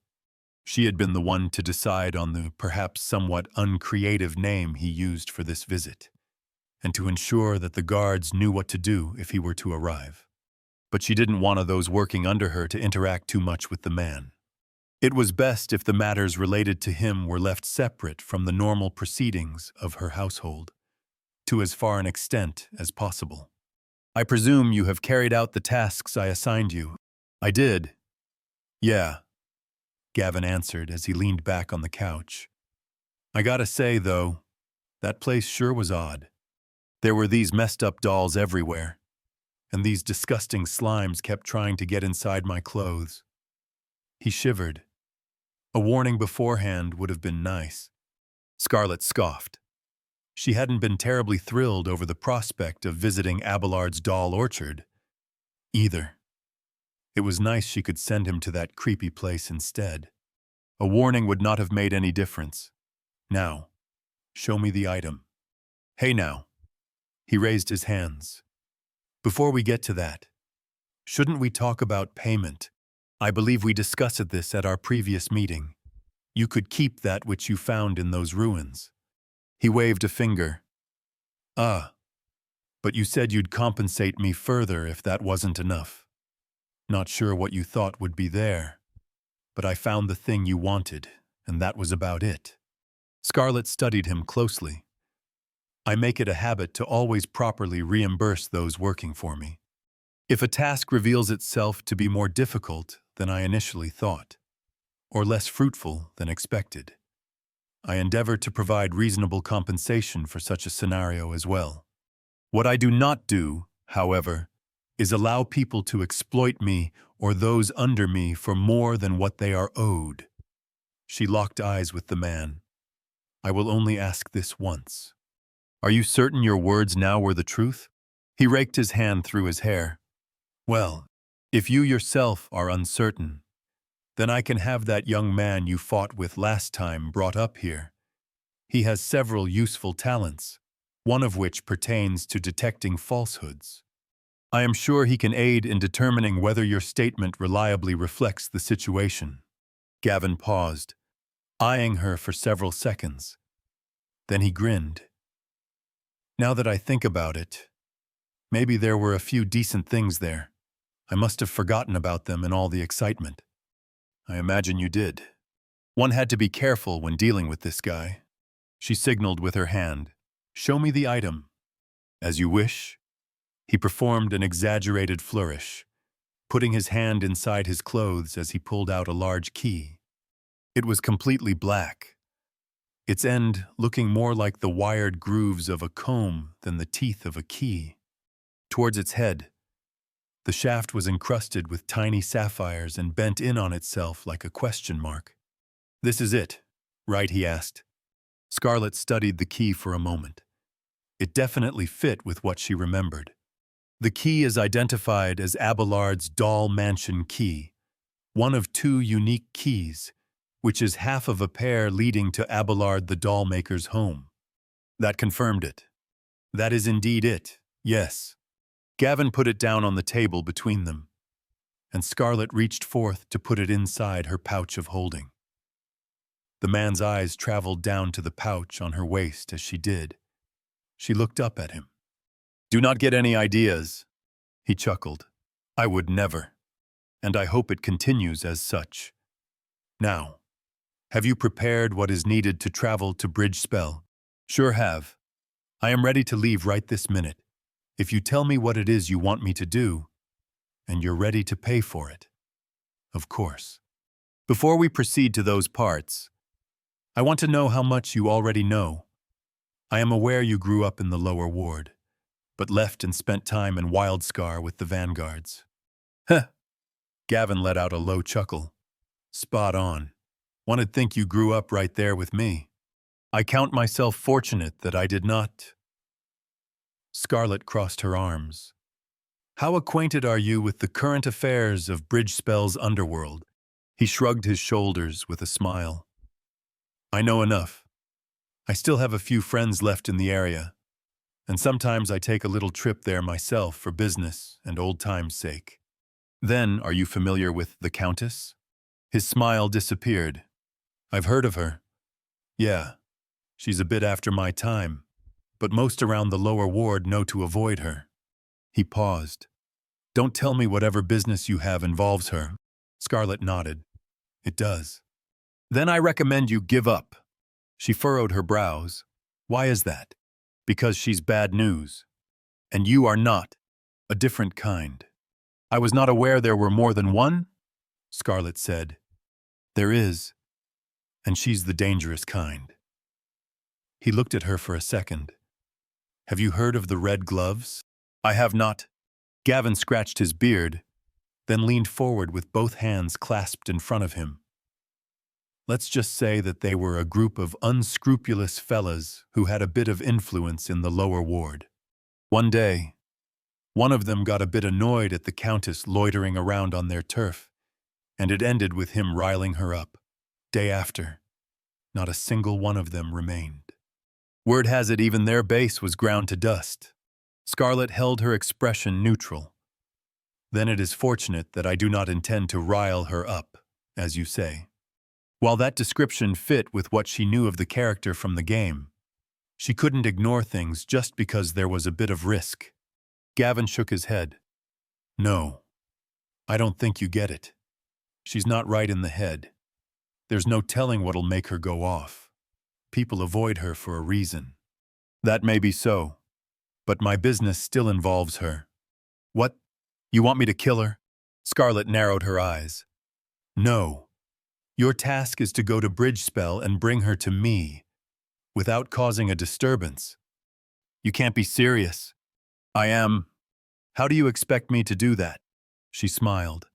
She had been the one to decide on the perhaps somewhat uncreative name he used for this visit, and to ensure that the guards knew what to do if he were to arrive. But she didn't want those working under her to interact too much with the man. It was best if the matters related to him were left separate from the normal proceedings of her household, to as far an extent as possible. I presume you have carried out the tasks I assigned you. I did. Yeah, Gavin answered as he leaned back on the couch. I gotta say, though, that place sure was odd. There were these messed up dolls everywhere, and these disgusting slimes kept trying to get inside my clothes. He shivered. A warning beforehand would have been nice. Scarlett scoffed. She hadn't been terribly thrilled over the prospect of visiting Abelard's doll orchard, either. It was nice she could send him to that creepy place instead. A warning would not have made any difference. Now, show me the item. Hey now. He raised his hands. Before we get to that, shouldn't we talk about payment? I believe we discussed this at our previous meeting. You could keep that which you found in those ruins. He waved a finger. Ah, but you said you'd compensate me further if that wasn't enough. Not sure what you thought would be there, but I found the thing you wanted, and that was about it. Scarlett studied him closely. I make it a habit to always properly reimburse those working for me. If a task reveals itself to be more difficult than I initially thought, or less fruitful than expected, I endeavor to provide reasonable compensation for such a scenario as well. What I do not do, however, is allow people to exploit me or those under me for more than what they are owed. She locked eyes with the man. I will only ask this once. Are you certain your words now were the truth? He raked his hand through his hair. Well, if you yourself are uncertain, then I can have that young man you fought with last time brought up here. He has several useful talents, one of which pertains to detecting falsehoods. I am sure he can aid in determining whether your statement reliably reflects the situation. Gavin paused, eyeing her for several seconds. Then he grinned. Now that I think about it, maybe there were a few decent things there. I must have forgotten about them in all the excitement. I imagine you did. One had to be careful when dealing with this guy. She signaled with her hand. Show me the item. As you wish. He performed an exaggerated flourish, putting his hand inside his clothes as he pulled out a large key. It was completely black, its end looking more like the wired grooves of a comb than the teeth of a key. Towards its head, the shaft was encrusted with tiny sapphires and bent in on itself like a question mark. This is it, right? He asked. Scarlett studied the key for a moment. It definitely fit with what she remembered. The key is identified as Abelard's doll mansion key, one of two unique keys, which is half of a pair leading to Abelard the doll-maker's home. That confirmed it. That is indeed it, yes. Gavin put it down on the table between them, and Scarlett reached forth to put it inside her pouch of holding. The man's eyes traveled down to the pouch on her waist as she did. She looked up at him. "Do not get any ideas," he chuckled. "I would never, and I hope it continues as such. Now, have you prepared what is needed to travel to Bridgespell?" "Sure have. I am ready to leave right this minute, if you tell me what it is you want me to do, and you're ready to pay for it. Of course. Before we proceed to those parts, I want to know how much you already know. I am aware you grew up in the lower ward, but left and spent time in Wildscar with the Vanguards." "Heh." Gavin let out a low chuckle. "Spot on. One'd think you grew up right there with me. I count myself fortunate that I did not." Scarlett crossed her arms. "How acquainted are you with the current affairs of Bridgespell's underworld?" He shrugged his shoulders with a smile. "I know enough. I still have a few friends left in the area, and sometimes I take a little trip there myself for business and old times' sake." "Then, are you familiar with the Countess?" His smile disappeared. "I've heard of her. Yeah, she's a bit after my time, but most around the lower ward know to avoid her." He paused. "Don't tell me whatever business you have involves her." Scarlett nodded. "It does." "Then I recommend you give up." She furrowed her brows. "Why is that?" "Because she's bad news. And you are not. A different kind." "I was not aware there were more than one," Scarlett said. "There is, and she's the dangerous kind." He looked at her for a second. "Have you heard of the Red Gloves?" "I have not." Gavin scratched his beard, then leaned forward with both hands clasped in front of him. "Let's just say that they were a group of unscrupulous fellas who had a bit of influence in the lower ward. One day, one of them got a bit annoyed at the Countess loitering around on their turf, and it ended with him riling her up. Day after, not a single one of them remained. Word has it even their base was ground to dust." Scarlett held her expression neutral. "Then it is fortunate that I do not intend to rile her up, as you say." While that description fit with what she knew of the character from the game, she couldn't ignore things just because there was a bit of risk. Gavin shook his head. "No, I don't think you get it. She's not right in the head. There's no telling what'll make her go off. People avoid her for a reason." "That may be so, but my business still involves her." "What? You want me to kill her?" Scarlett narrowed her eyes. "No. Your task is to go to Bridgespell and bring her to me, without causing a disturbance." "You can't be serious." "I am." "How do you expect me to do that?" She smiled.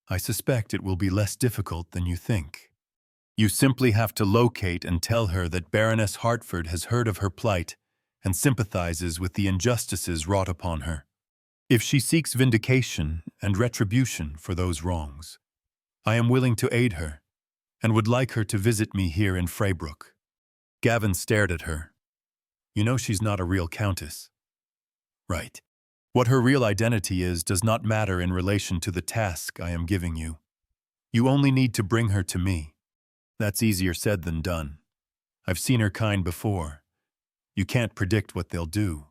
"I suspect it will be less difficult than you think. You simply have to locate and tell her that Baroness Hartford has heard of her plight and sympathizes with the injustices wrought upon her. If she seeks vindication and retribution for those wrongs, I am willing to aid her, and would like her to visit me here in Freybrook." Gavin stared at her. "You know she's not a real countess." "Right. What her real identity is does not matter in relation to the task I am giving you. You only need to bring her to me. That's easier said than done. I've seen her kind before. You can't predict what they'll do.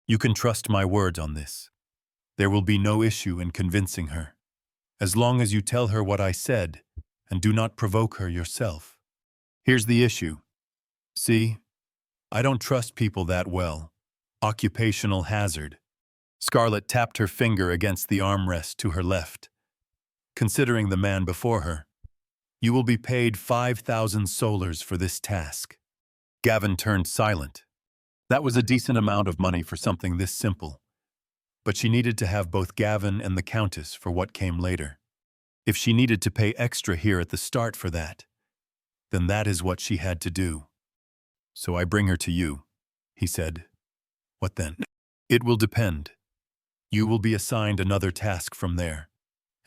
You can trust my word on this. There will be no issue in convincing her, as long as you tell her what I said and do not provoke her yourself. Here's the issue. See, I don't trust people that well. Occupational hazard." Scarlett tapped her finger against the armrest to her left. "Considering the man before her, you will be paid 5,000 solars for this task." Gavin turned silent. That was a decent amount of money for something this simple. But she needed to have both Gavin and the Countess for what came later. If she needed to pay extra here at the start for that, then that is what she had to do. "So I bring her to you," he said. What then? It will depend. You will be assigned another task from there,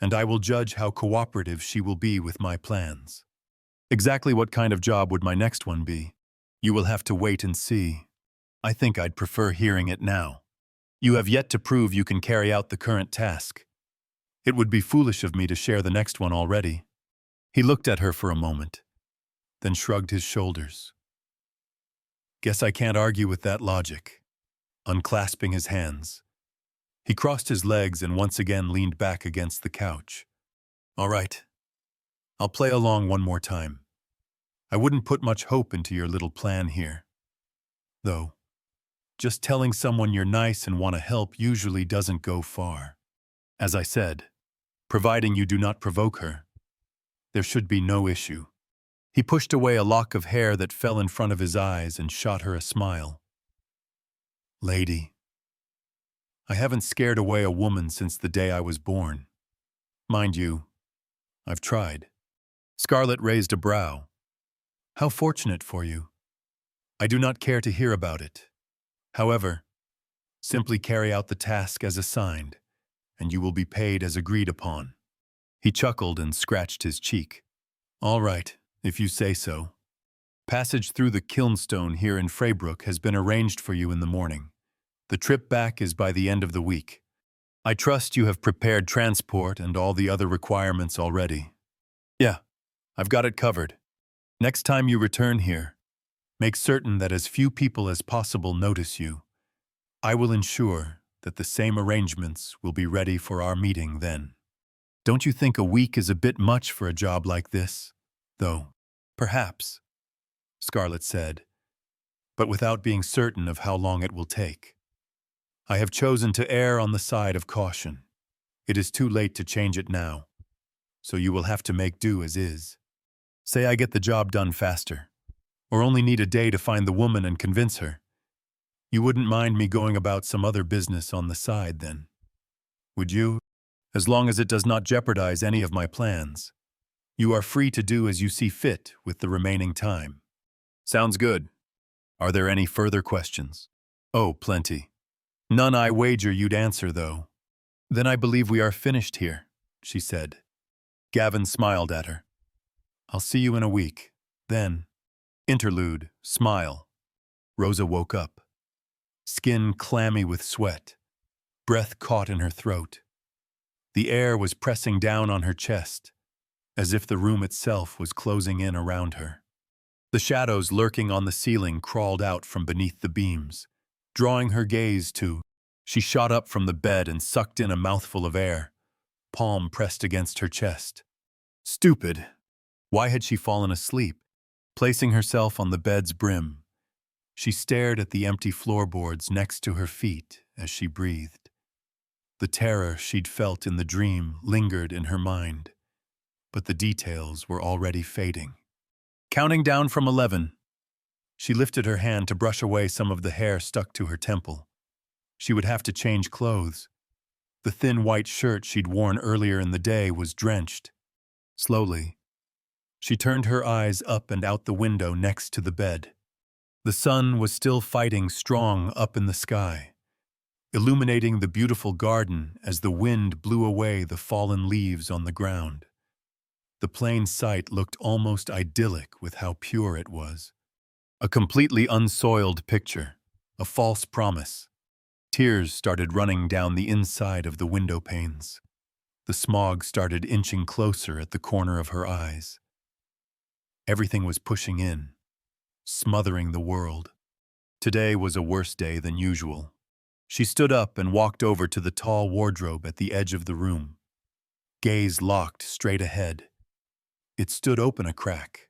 and I will judge how cooperative she will be with my plans. Exactly what kind of job would my next one be? You will have to wait and see. I think I'd prefer hearing it now. You have yet to prove you can carry out the current task. It would be foolish of me to share the next one already. He looked at her for a moment, then shrugged his shoulders. Guess I can't argue with that logic. Unclasping his hands, he crossed his legs and once again leaned back against the couch. All right. I'll play along one more time. I wouldn't put much hope into your little plan here. Though, just telling someone you're nice and want to help usually doesn't go far. As I said, providing you do not provoke her, there should be no issue. He pushed away a lock of hair that fell in front of his eyes and shot her a smile. Lady, I haven't scared away a woman since the day I was born. Mind you, I've tried. Scarlet raised a brow. How fortunate for you. I do not care to hear about it. However, simply carry out the task as assigned, and you will be paid as agreed upon. He chuckled and scratched his cheek. All right, if you say so. Passage through the Kilnstone here in Freybrook has been arranged for you in the morning. The trip back is by the end of the week. I trust you have prepared transport and all the other requirements already. Yeah, I've got it covered. Next time you return here, make certain that as few people as possible notice you. I will ensure that the same arrangements will be ready for our meeting then. Don't you think a week is a bit much for a job like this? Though, perhaps, Scarlet said, but without being certain of how long it will take. I have chosen to err on the side of caution. It is too late to change it now, so you will have to make do as is. Say I get the job done faster, or only need a day to find the woman and convince her. You wouldn't mind me going about some other business on the side then, would you? As long as it does not jeopardize any of my plans. You are free to do as you see fit with the remaining time. Sounds good. Are there any further questions? Oh, plenty. None I wager you'd answer, though. Then I believe we are finished here, she said. Gavin smiled at her. I'll see you in a week. Then, interlude, smile. Rosa woke up. Skin clammy with sweat. Breath caught in her throat. The air was pressing down on her chest, as if the room itself was closing in around her. The shadows lurking on the ceiling crawled out from beneath the beams. Drawing her gaze to, she shot up from the bed and sucked in a mouthful of air, palm pressed against her chest. Stupid! Why had she fallen asleep? Placing herself on the bed's brim, she stared at the empty floorboards next to her feet as she breathed. The terror she'd felt in the dream lingered in her mind, but the details were already fading. Counting down from 11, she lifted her hand to brush away some of the hair stuck to her temple. She would have to change clothes. The thin white shirt she'd worn earlier in the day was drenched. Slowly, she turned her eyes up and out the window next to the bed. The sun was still fighting strong up in the sky, illuminating the beautiful garden as the wind blew away the fallen leaves on the ground. The plain sight looked almost idyllic with how pure it was. A completely unsoiled picture, a false promise. Tears started running down the inside of the window panes. The smog started inching closer at the corner of her eyes. Everything was pushing in, smothering the world. Today was a worse day than usual. She stood up and walked over to the tall wardrobe at the edge of the room. Gaze locked straight ahead. It stood open a crack,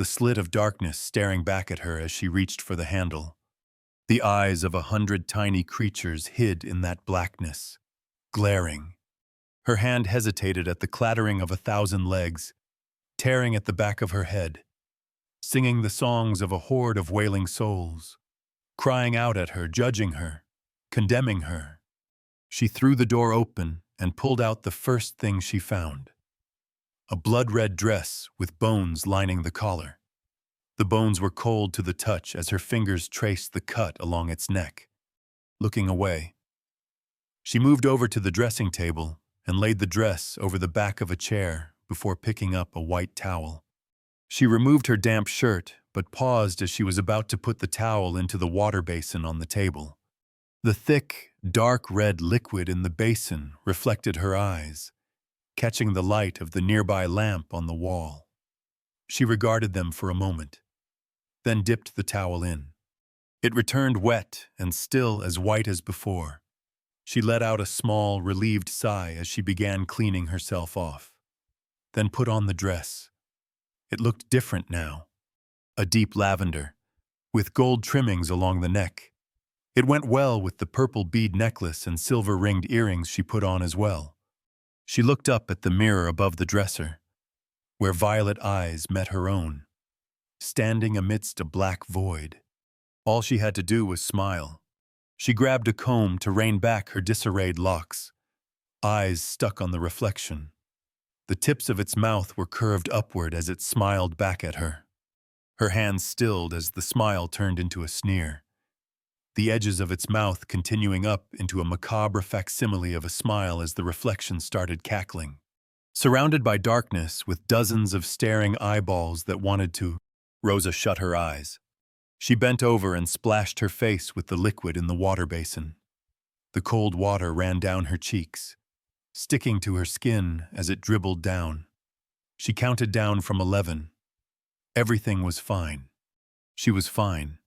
the slit of darkness staring back at her as she reached for the handle. The eyes of 100 tiny creatures hid in that blackness, glaring. Her hand hesitated at the clattering of 1,000 legs, tearing at the back of her head, singing the songs of a horde of wailing souls, crying out at her, judging her, condemning her. She threw the door open and pulled out the first thing she found. A blood-red dress with bones lining the collar. The bones were cold to the touch as her fingers traced the cut along its neck. looking away. She moved over to the dressing table and laid the dress over the back of a chair before picking up a white towel. She removed her damp shirt, but paused as she was about to put the towel into the water basin on the table. The thick, dark red liquid in the basin reflected her eyes, catching the light of the nearby lamp on the wall. She regarded them for a moment, then dipped the towel in. It returned wet and still as white as before. She let out a small, relieved sigh as she began cleaning herself off, then put on the dress. It looked different now, a deep lavender, with gold trimmings along the neck. It went well with the purple bead necklace and silver-ringed earrings she put on as well. She looked up at the mirror above the dresser, where violet eyes met her own, standing amidst a black void. All she had to do was smile. She grabbed a comb to rein back her disarrayed locks, eyes stuck on the reflection. The tips of its mouth were curved upward as it smiled back at her. Her hands stilled as the smile turned into a sneer, the edges of its mouth continuing up into a macabre facsimile of a smile as the reflection started cackling. Surrounded by darkness with dozens of staring eyeballs that wanted to, Rosa shut her eyes. She bent over and splashed her face with the liquid in the water basin. The cold water ran down her cheeks, sticking to her skin as it dribbled down. She counted down from 11. Everything was fine. She was fine.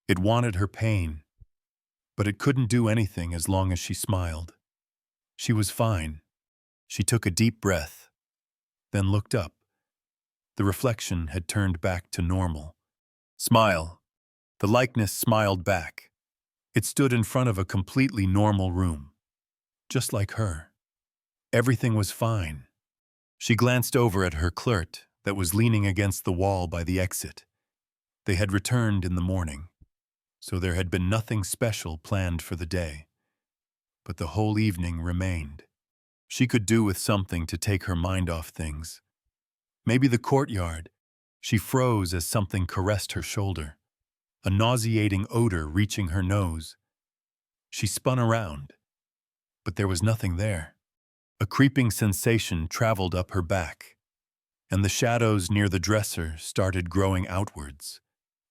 It wanted her pain, but it couldn't do anything as long as she smiled. She was fine. She took a deep breath, then looked up. The reflection had turned back to normal. Smile. The likeness smiled back. It stood in front of a completely normal room, just like her. Everything was fine. She glanced over at her clerk that was leaning against the wall by the exit. They had returned in the morning, so there had been nothing special planned for the day. But the whole evening remained. She could do with something to take her mind off things. Maybe the courtyard. She froze as something caressed her shoulder, a nauseating odor reaching her nose. She spun around, but there was nothing there. A creeping sensation traveled up her back, and the shadows near the dresser started growing outwards,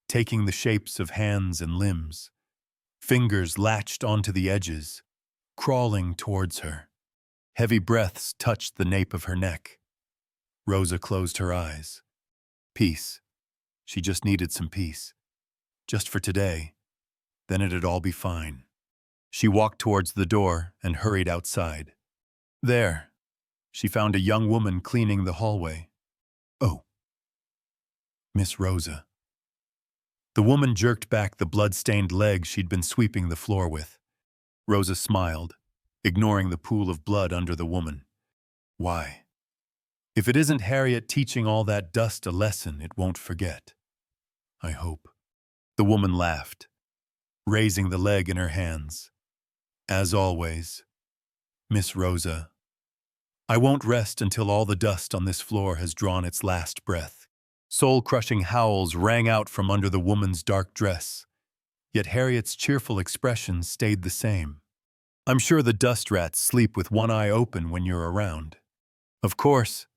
taking the shapes of hands and limbs. Fingers latched onto the edges, crawling towards her. Heavy breaths touched the nape of her neck. Rosa closed her eyes. Peace. She just needed some peace. Just for today. Then it'd all be fine. She walked towards the door and hurried outside. There, she found a young woman cleaning the hallway. Oh. Miss Rosa. The woman jerked back the blood-stained leg she'd been sweeping the floor with. Rosa smiled, ignoring the pool of blood under the woman. Why? If it isn't Harriet teaching all that dust a lesson it won't forget. I hope. The woman laughed, raising the leg in her hands. As always, Miss Rosa. I won't rest until all the dust on this floor has drawn its last breath. Soul-crushing howls rang out from under the woman's dark dress, yet Harriet's cheerful expression stayed the same. I'm sure the dust rats sleep with one eye open when you're around. Of course.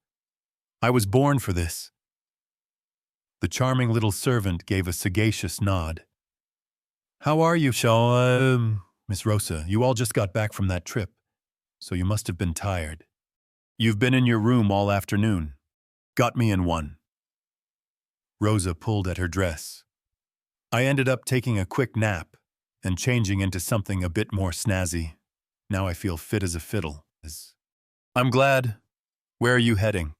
I was born for this. The charming little servant gave a sagacious nod. How are you, Miss Rosa, you all just got back from that trip, so you must have been tired. You've been in your room all afternoon. Got me in one. Rosa pulled at her dress. I ended up taking a quick nap and changing into something a bit more snazzy. Now I feel fit as a fiddle. I'm glad. Where are you heading?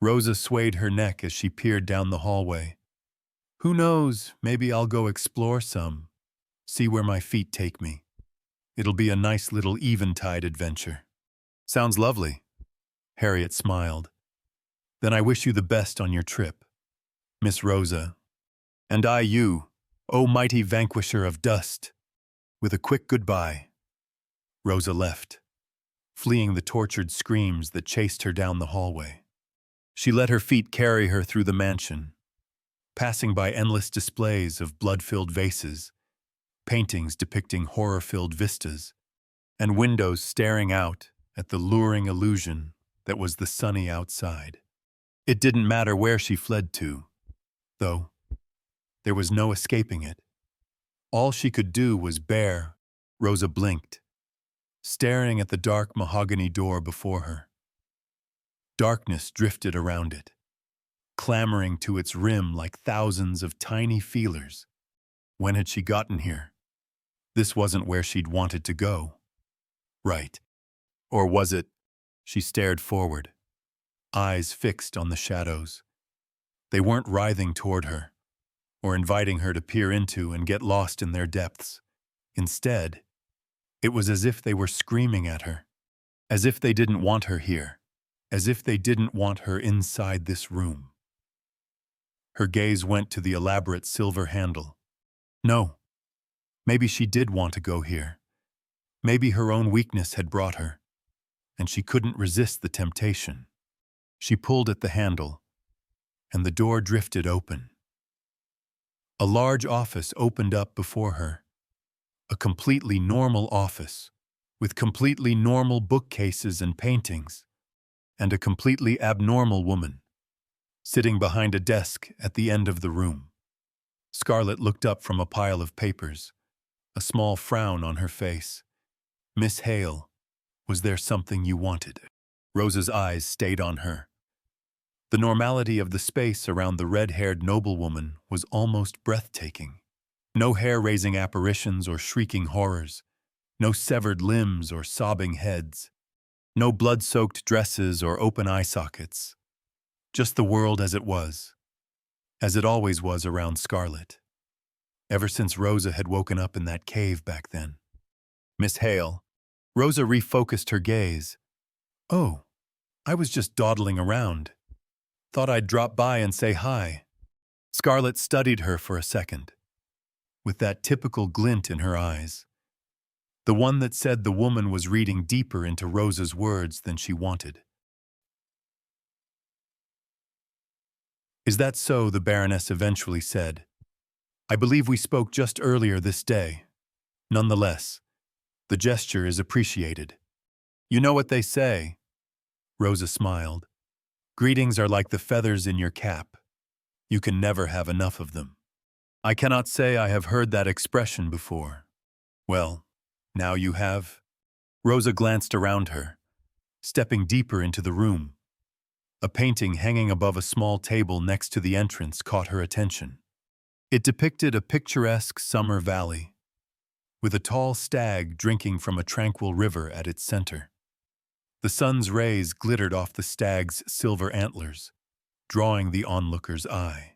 Rosa swayed her neck as she peered down the hallway. Who knows, maybe I'll go explore some. See where my feet take me. It'll be a nice little eventide adventure. Sounds lovely. Harriet smiled. Then I wish you the best on your trip, Miss Rosa. And I you, O mighty vanquisher of dust. With a quick goodbye. Rosa left, fleeing the tortured screams that chased her down the hallway. She let her feet carry her through the mansion, passing by endless displays of blood-filled vases, paintings depicting horror-filled vistas, and windows staring out at the luring illusion that was the sunny outside. It didn't matter where she fled to, though. There was no escaping it. All she could do was bear. Rosa blinked, staring at the dark mahogany door before her. Darkness drifted around it, clamoring to its rim like thousands of tiny feelers. When had she gotten here? This wasn't where she'd wanted to go. Right. Or was it? She stared forward, eyes fixed on the shadows. They weren't writhing toward her, or inviting her to peer into and get lost in their depths. Instead, it was as if they were screaming at her, as if they didn't want her here, as if they didn't want her inside this room. Her gaze went to the elaborate silver handle. No, maybe she did want to go here. Maybe her own weakness had brought her, and she couldn't resist the temptation. She pulled at the handle, and the door drifted open. A large office opened up before her. A completely normal office, with completely normal bookcases and paintings, and a completely abnormal woman, sitting behind a desk at the end of the room. Scarlett looked up from a pile of papers, a small frown on her face. Miss Hale, was there something you wanted? Rosa's eyes stayed on her. The normality of the space around the red-haired noblewoman was almost breathtaking. No hair-raising apparitions or shrieking horrors, no severed limbs or sobbing heads, no blood-soaked dresses or open eye sockets. Just the world as it always was around Scarlett, ever since Rosa had woken up in that cave back then. Miss Hale, Rosa refocused her gaze. Oh, I was just dawdling around. Thought I'd drop by and say hi. Scarlett studied her for a second, with that typical glint in her eyes, the one that said the woman was reading deeper into Rosa's words than she wanted. Is that so? The Baroness eventually said. I believe we spoke just earlier this day. Nonetheless, the gesture is appreciated. You know what they say. Rosa smiled. Greetings are like the feathers in your cap. You can never have enough of them. I cannot say I have heard that expression before. Well, now you have. Rosa glanced around her, stepping deeper into the room. A painting hanging above a small table next to the entrance caught her attention. It depicted a picturesque summer valley, with a tall stag drinking from a tranquil river at its center. The sun's rays glittered off the stag's silver antlers, drawing the onlooker's eye.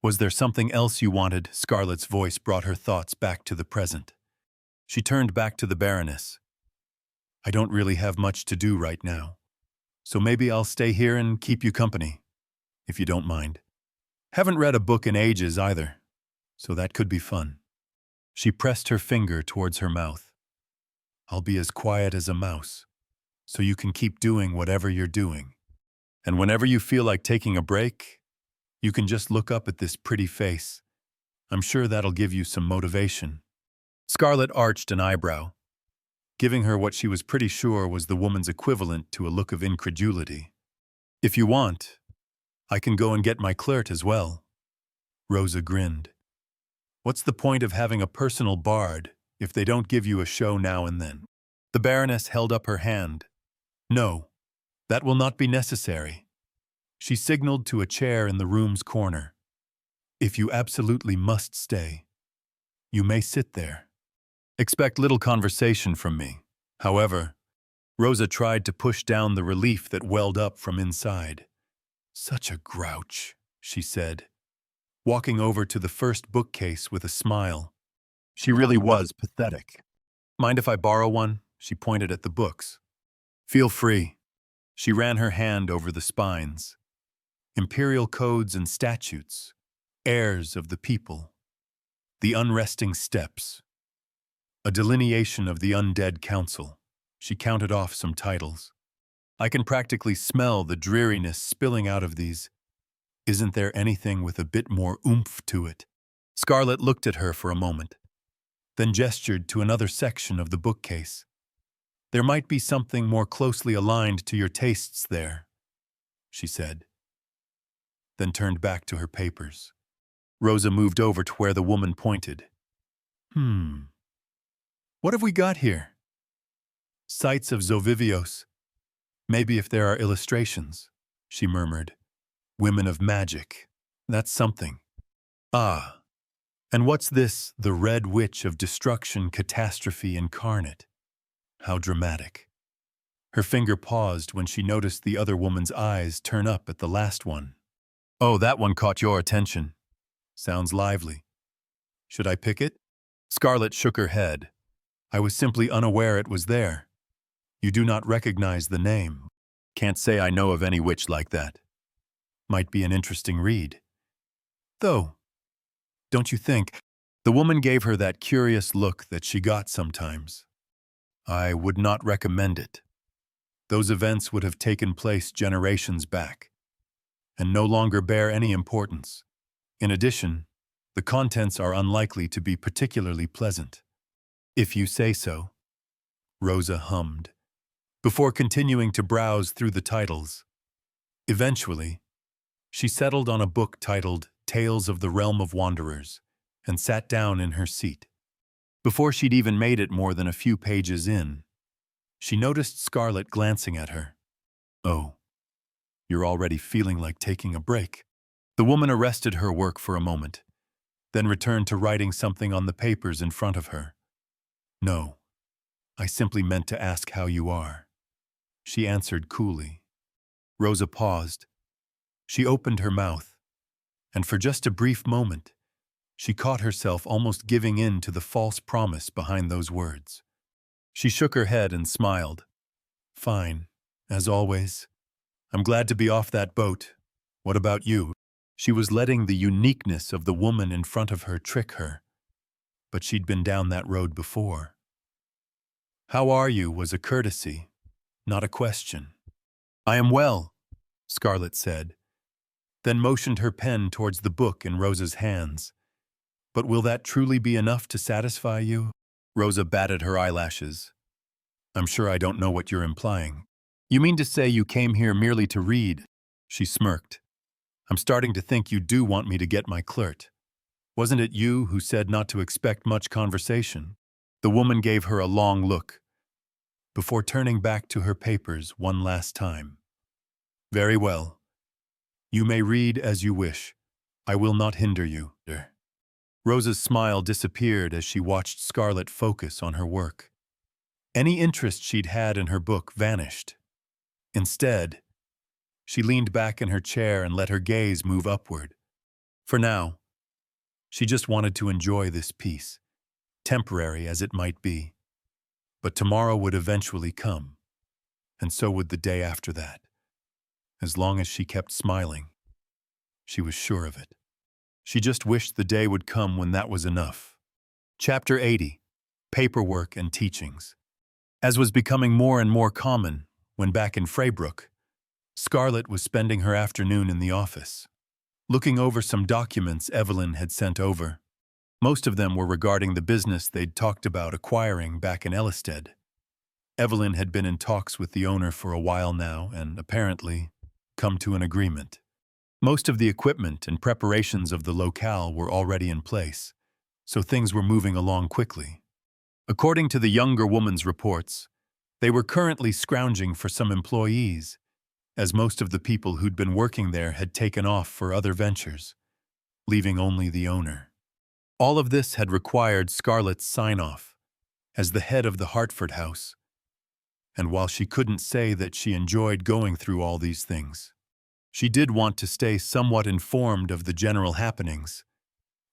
Was there something else you wanted? Scarlett's voice brought her thoughts back to the present. She turned back to the Baroness. I don't really have much to do right now, so maybe I'll stay here and keep you company, if you don't mind. Haven't read a book in ages either, so that could be fun. She pressed her finger towards her mouth. I'll be as quiet as a mouse, so you can keep doing whatever you're doing. And whenever you feel like taking a break, you can just look up at this pretty face. I'm sure that'll give you some motivation. Scarlett arched an eyebrow, giving her what she was pretty sure was the woman's equivalent to a look of incredulity. If you want, I can go and get my clerk as well. Rosa grinned. What's the point of having a personal bard if they don't give you a show now and then? The Baroness held up her hand. No, that will not be necessary. She signaled to a chair in the room's corner. If you absolutely must stay, you may sit there. Expect little conversation from me. However, Rosa tried to push down the relief that welled up from inside. Such a grouch, she said, walking over to the first bookcase with a smile. She really was pathetic. Mind if I borrow one? She pointed at the books. Feel free. She ran her hand over the spines. Imperial codes and statutes, heirs of the people, the unresting steppes, a delineation of the undead council. She counted off some titles. I can practically smell the dreariness spilling out of these. Isn't there anything with a bit more oomph to it? Scarlett looked at her for a moment. then gestured to another section of the bookcase. There might be something more closely aligned to your tastes there, she said, then turned back to her papers. Rosa moved over to where the woman pointed. What have we got here? Sites of Zovivios. Maybe if there are illustrations, she murmured. Women of magic. That's something. Ah, and what's this, the Red Witch of Destruction, Catastrophe Incarnate? How dramatic. Her finger paused when she noticed the other woman's eyes turn up at the last one. Oh, that one caught your attention. Sounds lively. Should I pick it? Scarlet shook her head. I was simply unaware it was there. You do not recognize the name. Can't say I know of any witch like that. Might be an interesting read. Though, don't you think? The woman gave her that curious look that she got sometimes. I would not recommend it. Those events would have taken place generations back, and no longer bear any importance. In addition, the contents are unlikely to be particularly pleasant. If you say so, Rosa hummed, before continuing to browse through the titles. Eventually, she settled on a book titled Tales of the Realm of Wanderers and sat down in her seat. Before she'd even made it more than a few pages in, she noticed Scarlet glancing at her. Oh, you're already feeling like taking a break. The woman arrested her work for a moment, then returned to writing something on the papers in front of her. No, I simply meant to ask how you are, she answered coolly. Rosa paused. She opened her mouth, and for just a brief moment, she caught herself almost giving in to the false promise behind those words. She shook her head and smiled. Fine, as always. I'm glad to be off that boat. What about you? She was letting the uniqueness of the woman in front of her trick her, but she'd been down that road before. How are you was a courtesy, not a question. I am well, Scarlet said, then motioned her pen towards the book in Rosa's hands. But will that truly be enough to satisfy you? Rosa batted her eyelashes. I'm sure I don't know what you're implying. You mean to say you came here merely to read? She smirked. I'm starting to think you do want me to get my clerk. Wasn't it you who said not to expect much conversation? The woman gave her a long look, before turning back to her papers one last time. Very well. You may read as you wish. I will not hinder you. Rosa's smile disappeared as she watched Scarlet focus on her work. Any interest she'd had in her book vanished. Instead, she leaned back in her chair and let her gaze move upward. For now, she just wanted to enjoy this piece, temporary as it might be. But tomorrow would eventually come, and so would the day after that. As long as she kept smiling, she was sure of it. She just wished the day would come when that was enough. Chapter 80. Paperwork and Teachings. As was becoming more and more common when back in Freybrook, Scarlet was spending her afternoon in the office, looking over some documents Evelyn had sent over. Most of them were regarding the business they'd talked about acquiring back in Ellisted. Evelyn had been in talks with the owner for a while now and, apparently, come to an agreement. Most of the equipment and preparations of the locale were already in place, so things were moving along quickly. According to the younger woman's reports, they were currently scrounging for some employees, as most of the people who'd been working there had taken off for other ventures, leaving only the owner. All of this had required Scarlet's sign-off as the head of the Hartford house, and while she couldn't say that she enjoyed going through all these things, she did want to stay somewhat informed of the general happenings.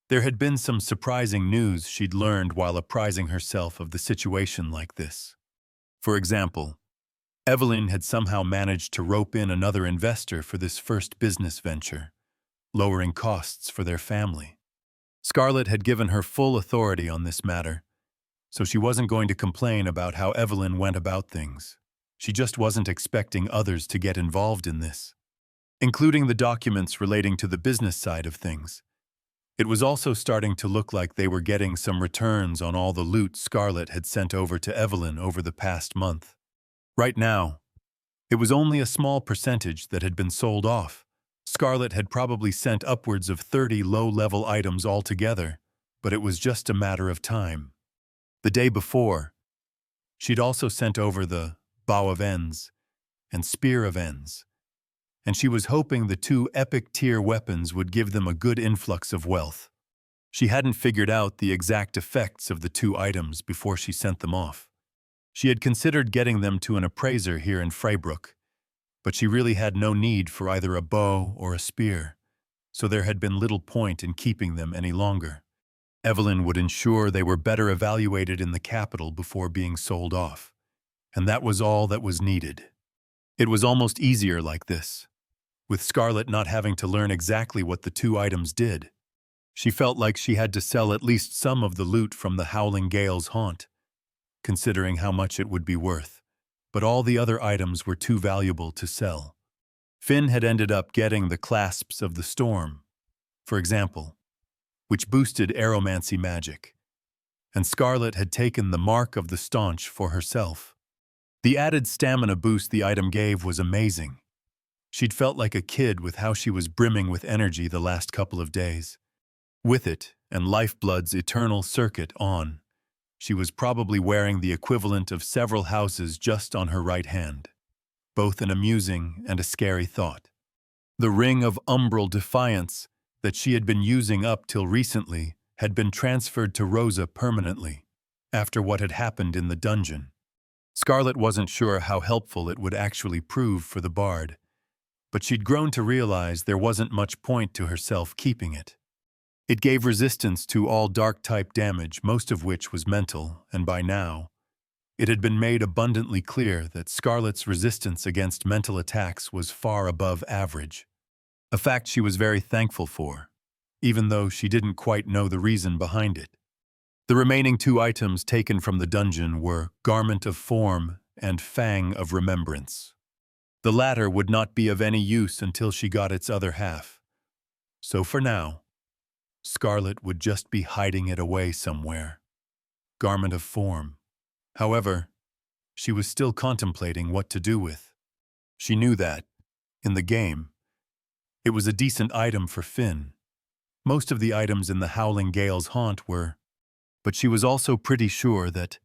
There had been some surprising news she'd learned while apprising herself of the situation like this. For example, Evelyn had somehow managed to rope in another investor for this first business venture, lowering costs for their family. Scarlet had given her full authority on this matter, so she wasn't going to complain about how Evelyn went about things. She just wasn't expecting others to get involved in this, including the documents relating to the business side of things. It was also starting to look like they were getting some returns on all the loot Scarlett had sent over to Evelyn over the past month. Right now, it was only a small percentage that had been sold off. Scarlett had probably sent upwards of 30 low-level items altogether, but it was just a matter of time. The day before, she'd also sent over the Bow of Ends and Spear of Ends, and she was hoping the two epic-tier weapons would give them a good influx of wealth. She hadn't figured out the exact effects of the two items before she sent them off. She had considered getting them to an appraiser here in Freybrook, but she really had no need for either a bow or a spear, so there had been little point in keeping them any longer. Evelyn would ensure they were better evaluated in the capital before being sold off, and that was all that was needed. It was almost easier like this, with Scarlett not having to learn exactly what the two items did. She felt like she had to sell at least some of the loot from the Howling Gale's haunt, considering how much it would be worth, but all the other items were too valuable to sell. Finn had ended up getting the Clasps of the Storm, for example, which boosted aeromancy magic, and Scarlett had taken the Mark of the Staunch for herself. The added stamina boost the item gave was amazing. She'd felt like a kid with how she was brimming with energy the last couple of days. With it, and Lifeblood's eternal circuit on, she was probably wearing the equivalent of several houses just on her right hand, both an amusing and a scary thought. The Ring of Umbral Defiance that she had been using up till recently had been transferred to Rosa permanently, after what had happened in the dungeon. Scarlett wasn't sure how helpful it would actually prove for the bard, but she'd grown to realize there wasn't much point to herself keeping it. It gave resistance to all dark-type damage, most of which was mental, and by now, it had been made abundantly clear that Scarlett's resistance against mental attacks was far above average, a fact she was very thankful for, even though she didn't quite know the reason behind it. The remaining two items taken from the dungeon were Garment of Form and Fang of Remembrance. The latter would not be of any use until she got its other half, so for now, Scarlett would just be hiding it away somewhere. Garment of Form. However, she was still contemplating what to do with. She knew that, in the game, it was a decent item for Finn. Most of the items in the Howling Gale's haunt were, but she was also pretty sure that,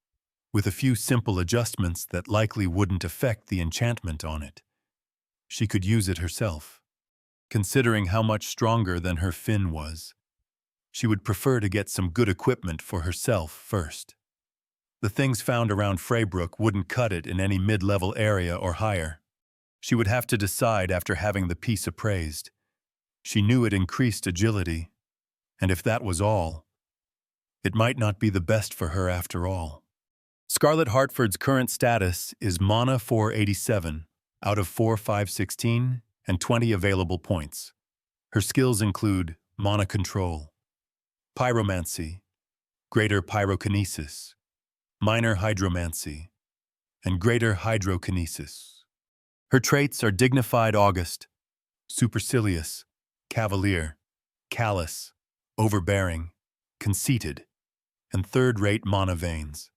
with a few simple adjustments that likely wouldn't affect the enchantment on it, she could use it herself. Considering how much stronger than her Finn was, she would prefer to get some good equipment for herself first. The things found around Freybrook wouldn't cut it in any mid-level area or higher. She would have to decide after having the piece appraised. She knew it increased agility, and if that was all, it might not be the best for her after all. Scarlett Hartford's current status is Mana 487 out of 4,516 and 20 available points. Her skills include Mana Control, Pyromancy, Greater Pyrokinesis, Minor Hydromancy, and Greater Hydrokinesis. Her traits are Dignified August, Supercilious, Cavalier, Callous, Overbearing, Conceited, and third-rate Mana Veins.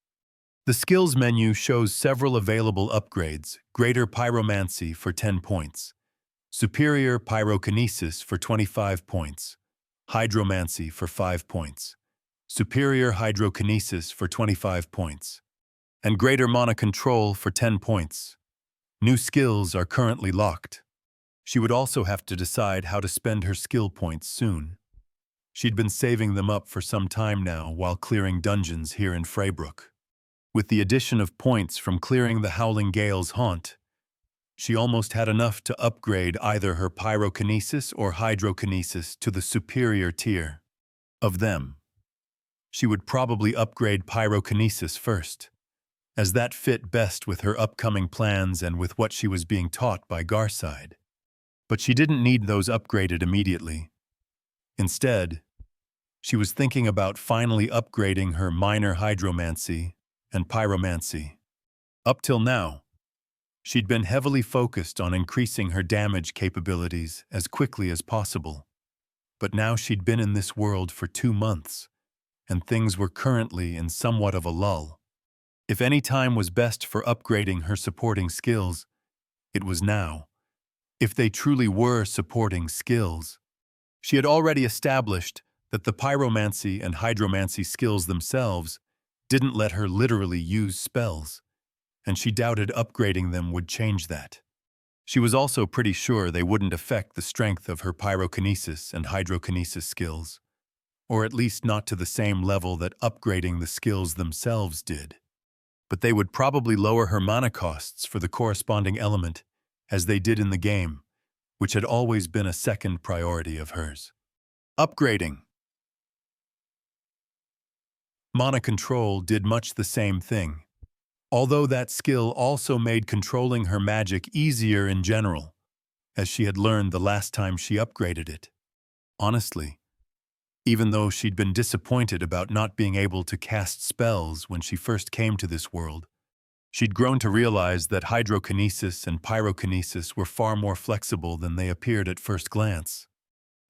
The skills menu shows several available upgrades: Greater Pyromancy for 10 points, Superior Pyrokinesis for 25 points, Hydromancy for 5 points, Superior Hydrokinesis for 25 points, and Greater Mana Control for 10 points. New skills are currently locked. She would also have to decide how to spend her skill points soon. She'd been saving them up for some time now while clearing dungeons here in Freybrook. With the addition of points from clearing the Howling Gale's haunt, she almost had enough to upgrade either her pyrokinesis or hydrokinesis to the superior tier. Of them, she would probably upgrade pyrokinesis first, as that fit best with her upcoming plans and with what she was being taught by Garside. But she didn't need those upgraded immediately. Instead, she was thinking about finally upgrading her minor hydromancy and pyromancy. Up till now, she'd been heavily focused on increasing her damage capabilities as quickly as possible. but now she'd been in this world for 2 months, and things were currently in somewhat of a lull. If any time was best for upgrading her supporting skills, it was now. If they truly were supporting skills. She had already established that the pyromancy and hydromancy skills themselves didn't let her literally use spells, and she doubted upgrading them would change that. She was also pretty sure they wouldn't affect the strength of her pyrokinesis and hydrokinesis skills, or at least not to the same level that upgrading the skills themselves did. But they would probably lower her mana costs for the corresponding element, as they did in the game, which had always been a second priority of hers. Upgrading. Mana control did much the same thing, although that skill also made controlling her magic easier in general, as she had learned the last time she upgraded it. Honestly, even though she'd been disappointed about not being able to cast spells when she first came to this world, she'd grown to realize that hydrokinesis and pyrokinesis were far more flexible than they appeared at first glance,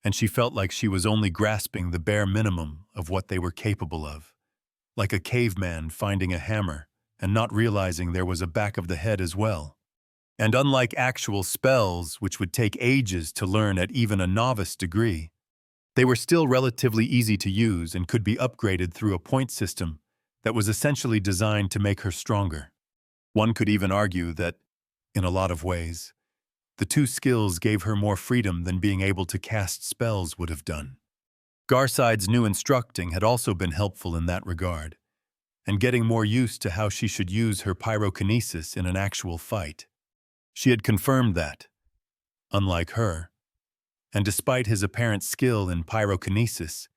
and she felt like she was only grasping the bare minimum of what they were capable of, like a caveman finding a hammer and not realizing there was a back of the head as well. And unlike actual spells, which would take ages to learn at even a novice degree, they were still relatively easy to use and could be upgraded through a point system that was essentially designed to make her stronger. One could even argue that, in a lot of ways, the two skills gave her more freedom than being able to cast spells would have done. Garside's new instructing had also been helpful in that regard, and getting more used to how she should use her pyrokinesis in an actual fight. She had confirmed that, unlike her, and despite his apparent skill in pyrokinesis,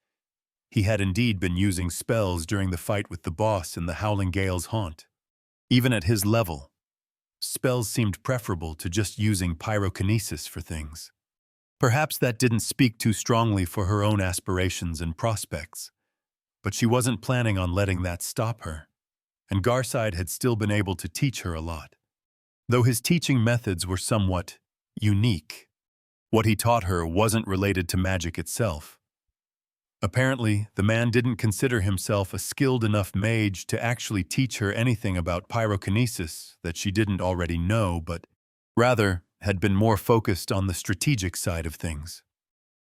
he had indeed been using spells during the fight with the boss in the Howling Gale's haunt. Even at his level, spells seemed preferable to just using pyrokinesis for things. Perhaps that didn't speak too strongly for her own aspirations and prospects, but she wasn't planning on letting that stop her, and Garside had still been able to teach her a lot. Though his teaching methods were somewhat unique, what he taught her wasn't related to magic itself. Apparently, the man didn't consider himself a skilled enough mage to actually teach her anything about pyrokinesis that she didn't already know, but rather had been more focused on the strategic side of things.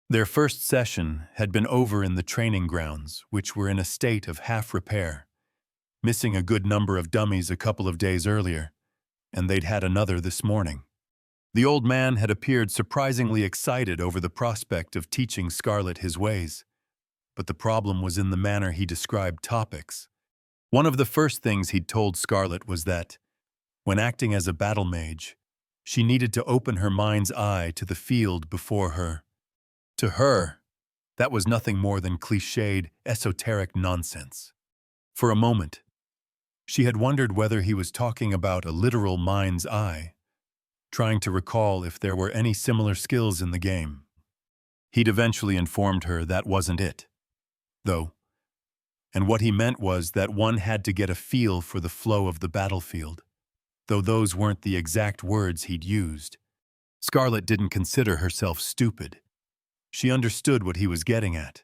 Their first session had been over in the training grounds, which were in a state of half repair, missing a good number of dummies a couple of days earlier, and they'd had another this morning. The old man had appeared surprisingly excited over the prospect of teaching Scarlet his ways, but the problem was in the manner he described topics. One of the first things he'd told Scarlet was that, when acting as a battle mage, she needed to open her mind's eye to the field before her. To her, that was nothing more than cliched, esoteric nonsense. For a moment, she had wondered whether he was talking about a literal mind's eye, trying to recall if there were any similar skills in the game. He'd eventually informed her that wasn't it, though, and what he meant was that one had to get a feel for the flow of the battlefield, though those weren't the exact words he'd used. Scarlet didn't consider herself stupid. She understood what he was getting at.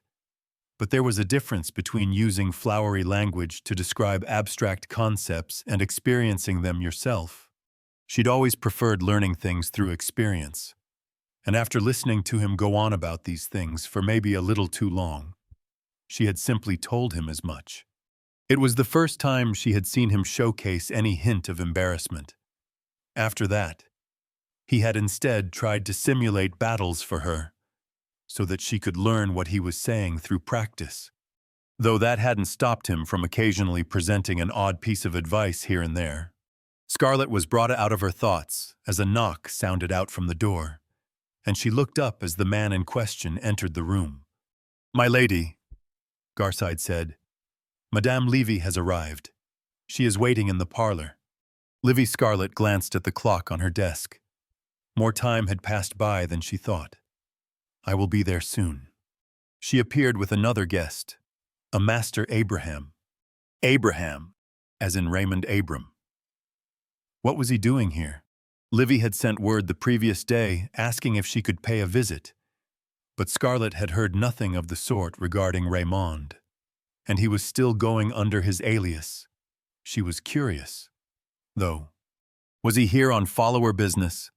But there was a difference between using flowery language to describe abstract concepts and experiencing them yourself. She'd always preferred learning things through experience, and after listening to him go on about these things for maybe a little too long, she had simply told him as much. It was the first time she had seen him showcase any hint of embarrassment. After that, he had instead tried to simulate battles for her, so that she could learn what he was saying through practice, though that hadn't stopped him from occasionally presenting an odd piece of advice here and there. Scarlet was brought out of her thoughts as a knock sounded out from the door, and she looked up as the man in question entered the room. "My lady," Garside said, "Madame Levy has arrived. She is waiting in the parlor." Livy Scarlet glanced at the clock on her desk. More time had passed by than she thought. "I will be there soon." She appeared with another guest, a Master Abraham. Abraham, as in Raymond Abram. What was he doing here? Livy had sent word the previous day asking if she could pay a visit, But Scarlett had heard nothing of the sort regarding Raymond, and he was still going under his alias. She was curious, though. Was he here on follower business,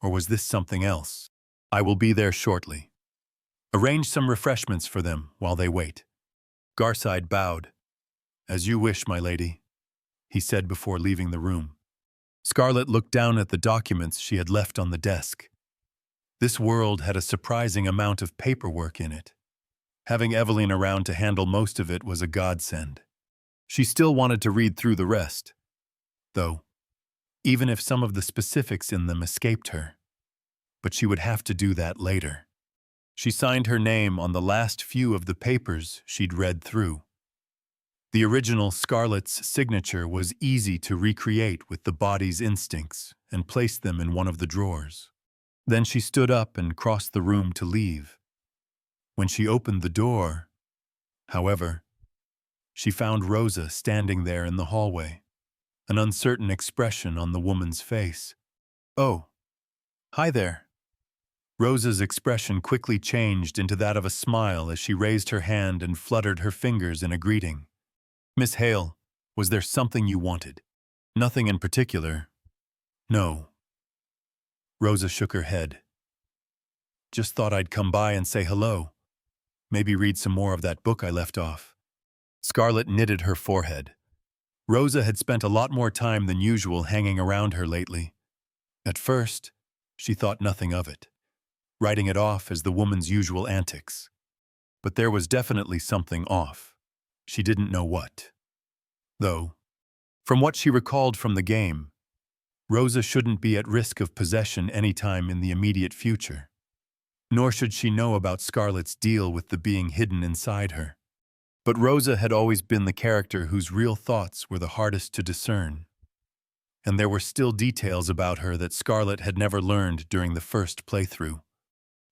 or was this something else? I will be there shortly. Arrange some refreshments for them while they wait. Garside bowed. As you wish, my lady, he said before leaving the room. Scarlett looked down at the documents she had left on the desk. This world had a surprising amount of paperwork in it. Having Evelyn around to handle most of it was a godsend. She still wanted to read through the rest, though, even if some of the specifics in them escaped her. But she would have to do that later. She signed her name on the last few of the papers she'd read through. The original Scarlett's signature was easy to recreate with the body's instincts and placed them in one of the drawers. Then she stood up and crossed the room to leave. When she opened the door, however, she found Rosa standing there in the hallway, an uncertain expression on the woman's face. Oh, hi there. Rosa's expression quickly changed into that of a smile as she raised her hand and fluttered her fingers in a greeting. Miss Hale, was there something you wanted? Nothing in particular. No. Rosa shook her head. Just thought I'd come by and say hello. Maybe read some more of that book I left off. Scarlett knitted her forehead. Rosa had spent a lot more time than usual hanging around her lately. At first, she thought nothing of it, writing it off as the woman's usual antics. But there was definitely something off. She didn't know what. Though, from what she recalled from the game, Rosa shouldn't be at risk of possession anytime in the immediate future. Nor should she know about Scarlett's deal with the being hidden inside her. But Rosa had always been the character whose real thoughts were the hardest to discern. And there were still details about her that Scarlett had never learned during the first playthrough.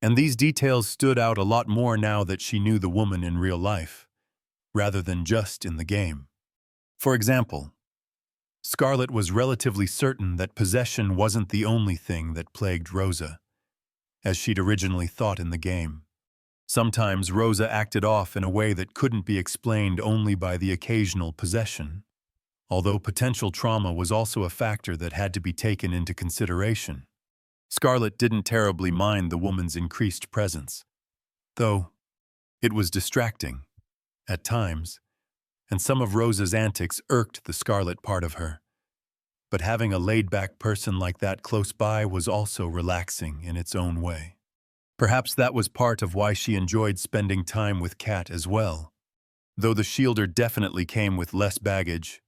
And these details stood out a lot more now that she knew the woman in real life, rather than just in the game. For example, Scarlett was relatively certain that possession wasn't the only thing that plagued Rosa, as she'd originally thought in the game. Sometimes Rosa acted off in a way that couldn't be explained only by the occasional possession, although potential trauma was also a factor that had to be taken into consideration. Scarlett didn't terribly mind the woman's increased presence, though it was distracting, at times, and some of Rosa's antics irked the Scarlett part of her. But having a laid-back person like that close by was also relaxing in its own way. Perhaps that was part of why she enjoyed spending time with Kat as well. Though the shielder definitely came with less baggage.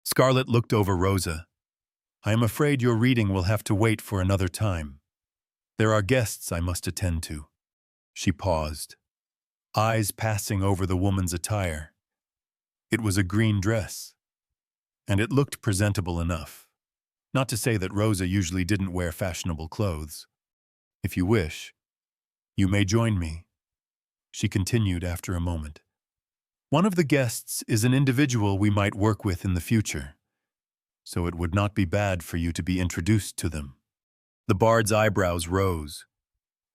Scarlett looked over Rosa. I am afraid your reading will have to wait for another time. There are guests I must attend to. She paused, eyes passing over the woman's attire. It was a green dress, and it looked presentable enough. Not to say that Rosa usually didn't wear fashionable clothes. If you wish, you may join me, she continued after a moment. One of the guests is an individual we might work with in the future, so it would not be bad for you to be introduced to them. The bard's eyebrows rose.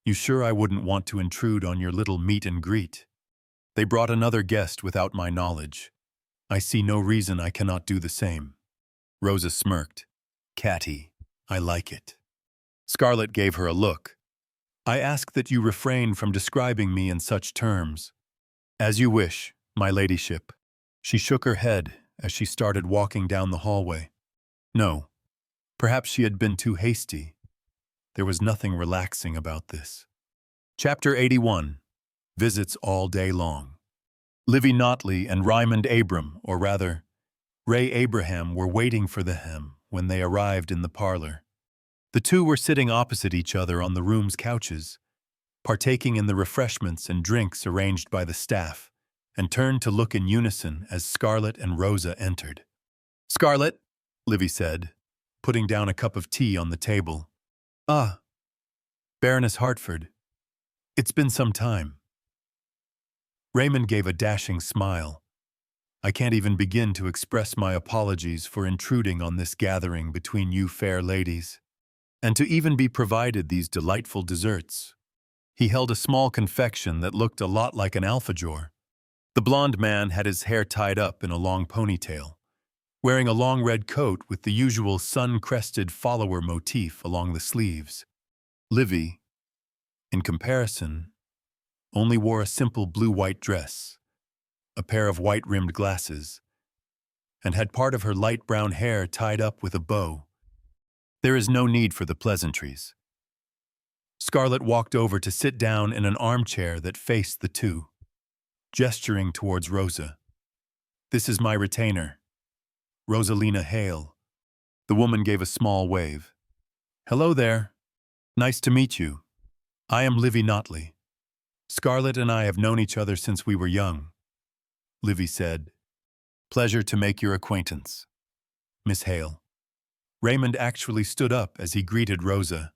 You sure I wouldn't want to intrude on your little meet and greet? They brought another guest without my knowledge. I see no reason I cannot do the same. Rosa smirked. Catty, I like it. Scarlett gave her a look. I ask that you refrain from describing me in such terms. As you wish, my ladyship. She shook her head as she started walking down the hallway. No, perhaps she had been too hasty. There was nothing relaxing about this. Chapter 81. Visits all day long. Livy Notley and Raymond Abram, or rather, Ray Abraham, were waiting for them when they arrived in the parlor. The two were sitting opposite each other on the room's couches, partaking in the refreshments and drinks arranged by the staff, and turned to look in unison as Scarlett and Rosa entered. Scarlett, Livy said, putting down a cup of tea on the table. Ah, Baroness Hartford. It's been some time. Raymond gave a dashing smile. I can't even begin to express my apologies for intruding on this gathering between you fair ladies, and to even be provided these delightful desserts. He held a small confection that looked a lot like an alfajor. The blond man had his hair tied up in a long ponytail, wearing a long red coat with the usual sun-crested follower motif along the sleeves. Livy, in comparison, only wore a simple blue-white dress, a pair of white-rimmed glasses, and had part of her light brown hair tied up with a bow. There is no need for the pleasantries. Scarlett walked over to sit down in an armchair that faced the two, gesturing towards Rosa. "This is my retainer, Rosalina Hale." The woman gave a small wave. "Hello there. Nice to meet you. I am Livy Notley. Scarlett and I have known each other since we were young," Livy said. "Pleasure to make your acquaintance, Miss Hale." Raymond actually stood up as he greeted Rosa.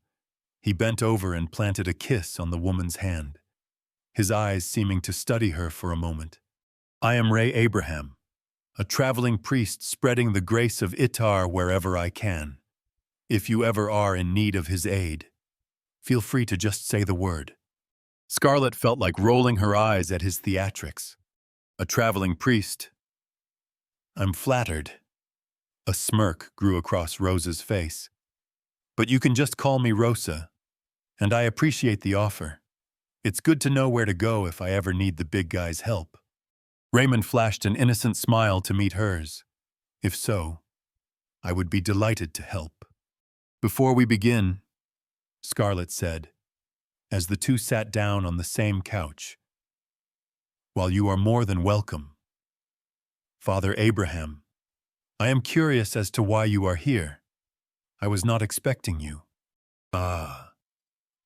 He bent over and planted a kiss on the woman's hand, his eyes seeming to study her for a moment. "I am Ray Abraham, a traveling priest spreading the grace of Itar wherever I can. If you ever are in need of his aid, feel free to just say the word." Scarlett felt like rolling her eyes at his theatrics. "A traveling priest? I'm flattered." A smirk grew across Rosa's face. "But you can just call me Rosa, and I appreciate the offer. It's good to know where to go if I ever need the big guy's help." Raymond flashed an innocent smile to meet hers. "If so, I would be delighted to help." "Before we begin," Scarlett said, as the two sat down on the same couch, "while you are more than welcome, Father Abraham, I am curious as to why you are here. I was not expecting you." "Ah,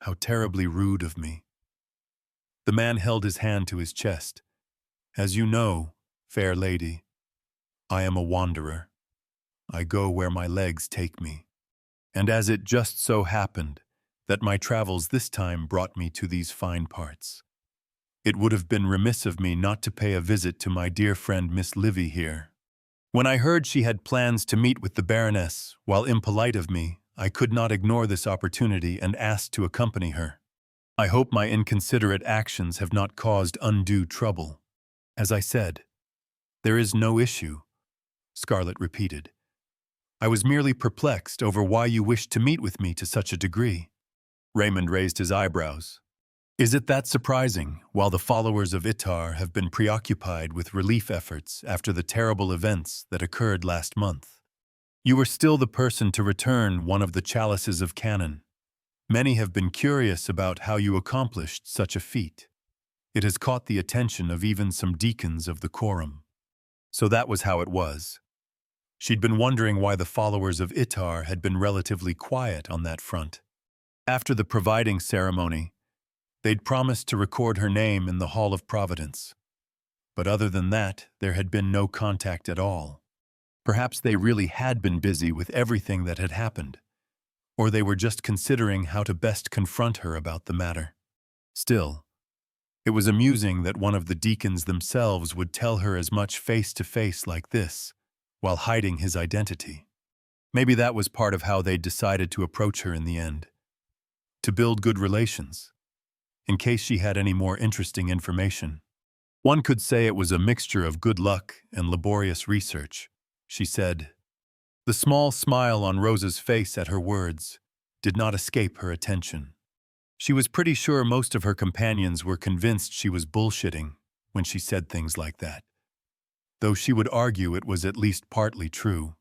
how terribly rude of me." The man held his hand to his chest. "As you know, fair lady, I am a wanderer. I go where my legs take me. And as it just so happened that my travels this time brought me to these fine parts, it would have been remiss of me not to pay a visit to my dear friend Miss Livy here. When I heard she had plans to meet with the Baroness, while impolite of me, I could not ignore this opportunity and asked to accompany her. I hope my inconsiderate actions have not caused undue trouble." "As I said, there is no issue," Scarlett repeated. "I was merely perplexed over why you wished to meet with me to such a degree." Raymond raised his eyebrows. "Is it that surprising, while the followers of Itar have been preoccupied with relief efforts after the terrible events that occurred last month? You were still the person to return one of the chalices of canon. Many have been curious about how you accomplished such a feat. It has caught the attention of even some deacons of the quorum." So that was how it was. She'd been wondering why the followers of Itar had been relatively quiet on that front. After the providing ceremony, they'd promised to record her name in the Hall of Providence. But other than that, there had been no contact at all. Perhaps they really had been busy with everything that had happened, or they were just considering how to best confront her about the matter. Still, it was amusing that one of the deacons themselves would tell her as much face-to-face like this, while hiding his identity. Maybe that was part of how they'd decided to approach her in the end. To build good relations, in case she had any more interesting information. "One could say it was a mixture of good luck and laborious research," she said. The small smile on Rosa's face at her words did not escape her attention. She was pretty sure most of her companions were convinced she was bullshitting when she said things like that, though she would argue it was at least partly true.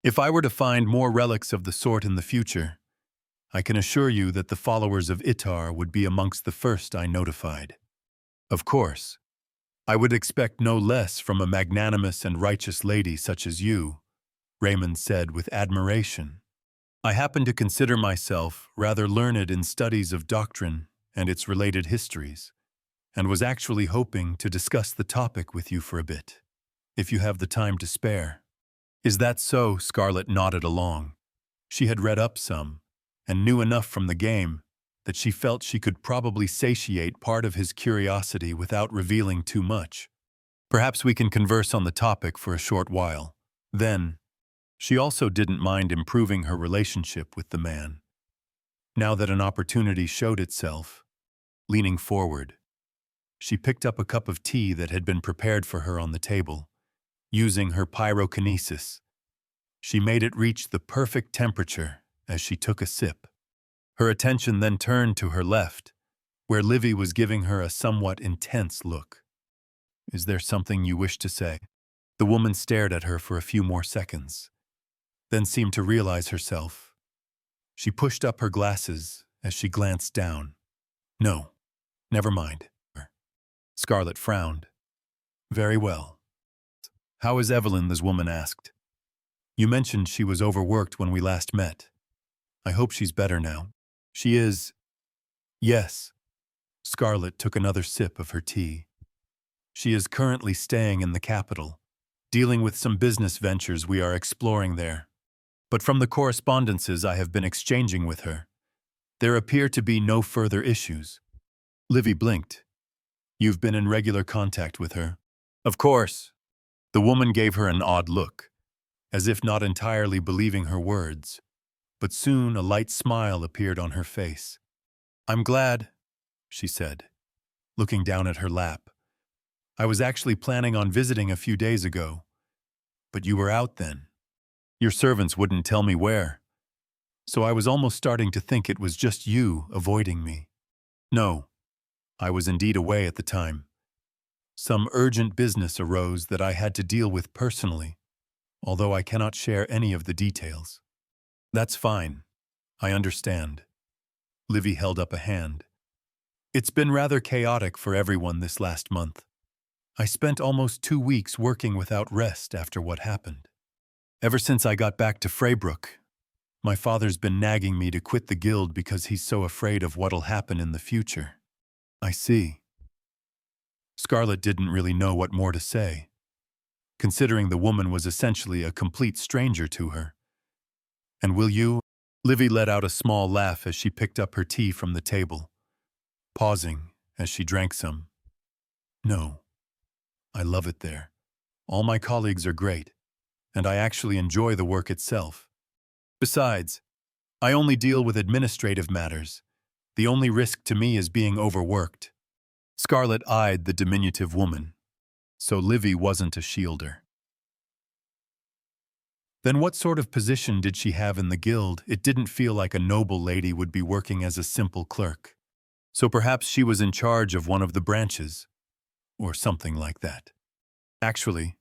"If I were to find more relics of the sort in the future, I can assure you that the followers of Itar would be amongst the first I notified. Of course, I would expect no less from a magnanimous and righteous lady such as you," Raymond said with admiration. "I happen to consider myself rather learned in studies of doctrine and its related histories, and was actually hoping to discuss the topic with you for a bit, if you have the time to spare." "Is that so?" Scarlett nodded along. She had read up some, and knew enough from the game that she felt she could probably satiate part of his curiosity without revealing too much. "Perhaps we can converse on the topic for a short while. Then," she also didn't mind improving her relationship with the man. Now that an opportunity showed itself, Leaning forward, she picked up a cup of tea that had been prepared for her on the table. Using her pyrokinesis, she made it reach the perfect temperature as she took a sip. Her attention then turned to her left, where Livy was giving her a somewhat intense look. "Is there something you wish to say?" The woman stared at her for a few more seconds, then seemed to realize herself. She pushed up her glasses as she glanced down. "No, never mind." Scarlett frowned. "Very well. How is Evelyn?" this woman asked. "You mentioned she was overworked when we last met. I hope she's better now." "She is." "Yes." Scarlett took another sip of her tea. "She is currently staying in the capital, dealing with some business ventures we are exploring there. But from the correspondences I have been exchanging with her, there appear to be no further issues." Livy blinked. "You've been in regular contact with her?" "Of course." The woman gave her an odd look, as if not entirely believing her words, but soon a light smile appeared on her face. "I'm glad," she said, looking down at her lap. "I was actually planning on visiting a few days ago, but you were out then. Your servants wouldn't tell me where, so I was almost starting to think it was just you avoiding me." "No, I was indeed away at the time. Some urgent business arose that I had to deal with personally, although I cannot share any of the details." "That's fine. I understand." Livy held up a hand. "It's been rather chaotic for everyone this last month. I spent almost 2 weeks working without rest after what happened. Ever since I got back to Freybrook, my father's been nagging me to quit the guild because he's so afraid of what'll happen in the future." "I see." Scarlett didn't really know what more to say, considering the woman was essentially a complete stranger to her. "And will you?" Livy let out a small laugh as she picked up her tea from the table, pausing as she drank some. "No. I love it there. All my colleagues are great, and I actually enjoy the work itself. Besides, I only deal with administrative matters. The only risk to me is being overworked." Scarlett eyed the diminutive woman. So Livy wasn't a shielder. Then what sort of position did she have in the guild? It didn't feel like a noble lady would be working as a simple clerk. So perhaps she was in charge of one of the branches, or something like that. "Actually,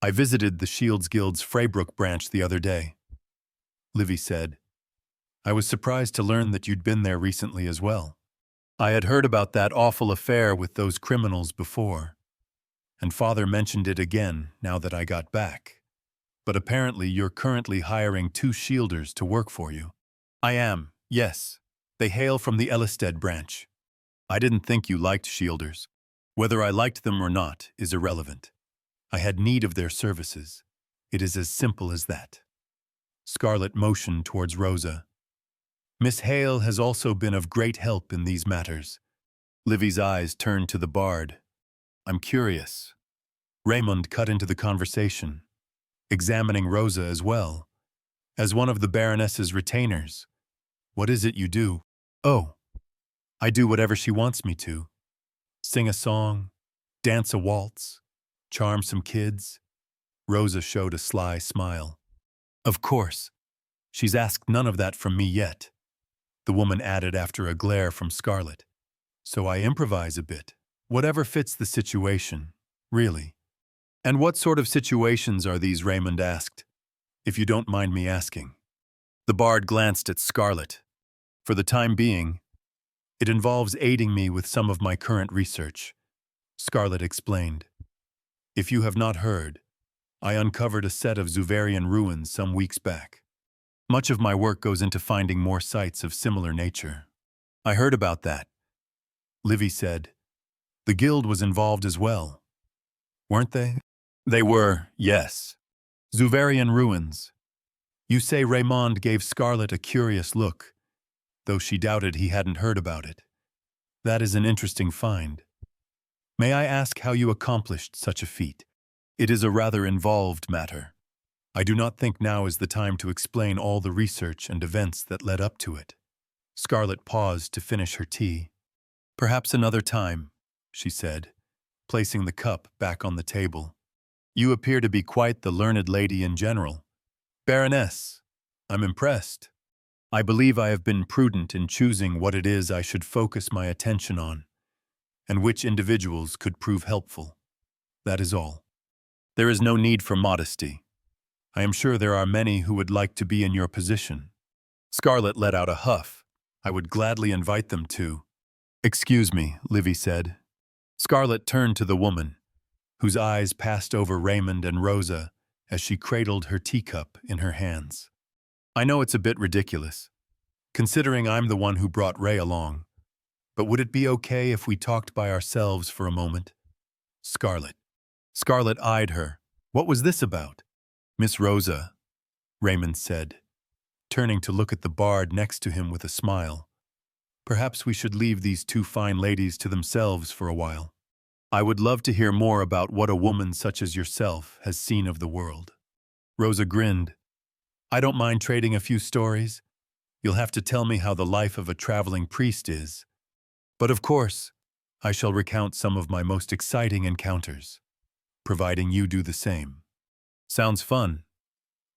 I visited the Shields Guild's Freybrook branch the other day," Livy said. "I was surprised to learn that you'd been there recently as well. I had heard about that awful affair with those criminals before, and Father mentioned it again now that I got back. But apparently you're currently hiring 2 shielders to work for you." "I am, yes. They hail from the Ellisted branch." "I didn't think you liked shielders. Whether I liked them or not is irrelevant. I had need of their services. It is as simple as that." Scarlett motioned towards Rosa. "Miss Hale has also been of great help in these matters." Livy's eyes turned to the bard. "I'm curious." Raymond cut into the conversation, examining Rosa as well. "As one of the Baroness's retainers, what is it you do?" "Oh, I do whatever she wants me to. Sing a song, dance a waltz, charm some kids." Rosa showed a sly smile. "Of course. She's asked none of that from me yet," the woman added after a glare from Scarlett. "So I improvise a bit. Whatever fits the situation, really." "And what sort of situations are these?" Raymond asked, "if you don't mind me asking." The bard glanced at Scarlett. "For the time being, it involves aiding me with some of my current research," Scarlett explained. "If you have not heard, I uncovered a set of Zuvarian ruins some weeks back. Much of my work goes into finding more sites of similar nature." "I heard about that," Livy said. "The guild was involved as well, weren't they?" "They were, yes. Zuvarian ruins." You say Raymond gave Scarlett a curious look, though she doubted he hadn't heard about it. "That is an interesting find. May I ask how you accomplished such a feat? It is a rather involved matter. I do not think now is the time to explain all the research and events that led up to it." Scarlett paused to finish her tea. Perhaps another time, she said, placing the cup back on the table. You appear to be quite the learned lady in general. Baroness, I'm impressed. I believe I have been prudent in choosing what it is I should focus my attention on, and which individuals could prove helpful. That is all. There is no need for modesty. I am sure there are many who would like to be in your position. Scarlet let out a huff. I would gladly invite them to. Excuse me, Livy said. Scarlet turned to the woman, whose eyes passed over Raymond and Rosa as she cradled her teacup in her hands. I know it's a bit ridiculous, considering I'm the one who brought Ray along, but would it be okay if we talked by ourselves for a moment? Scarlet. Scarlet eyed her. What was this about? Miss Rosa, Raymond said, turning to look at the bard next to him with a smile. Perhaps we should leave these two fine ladies to themselves for a while. I would love to hear more about what a woman such as yourself has seen of the world. Rosa grinned. I don't mind trading a few stories. You'll have to tell me how the life of a traveling priest is. But of course, I shall recount some of my most exciting encounters, providing you do the same. Sounds fun.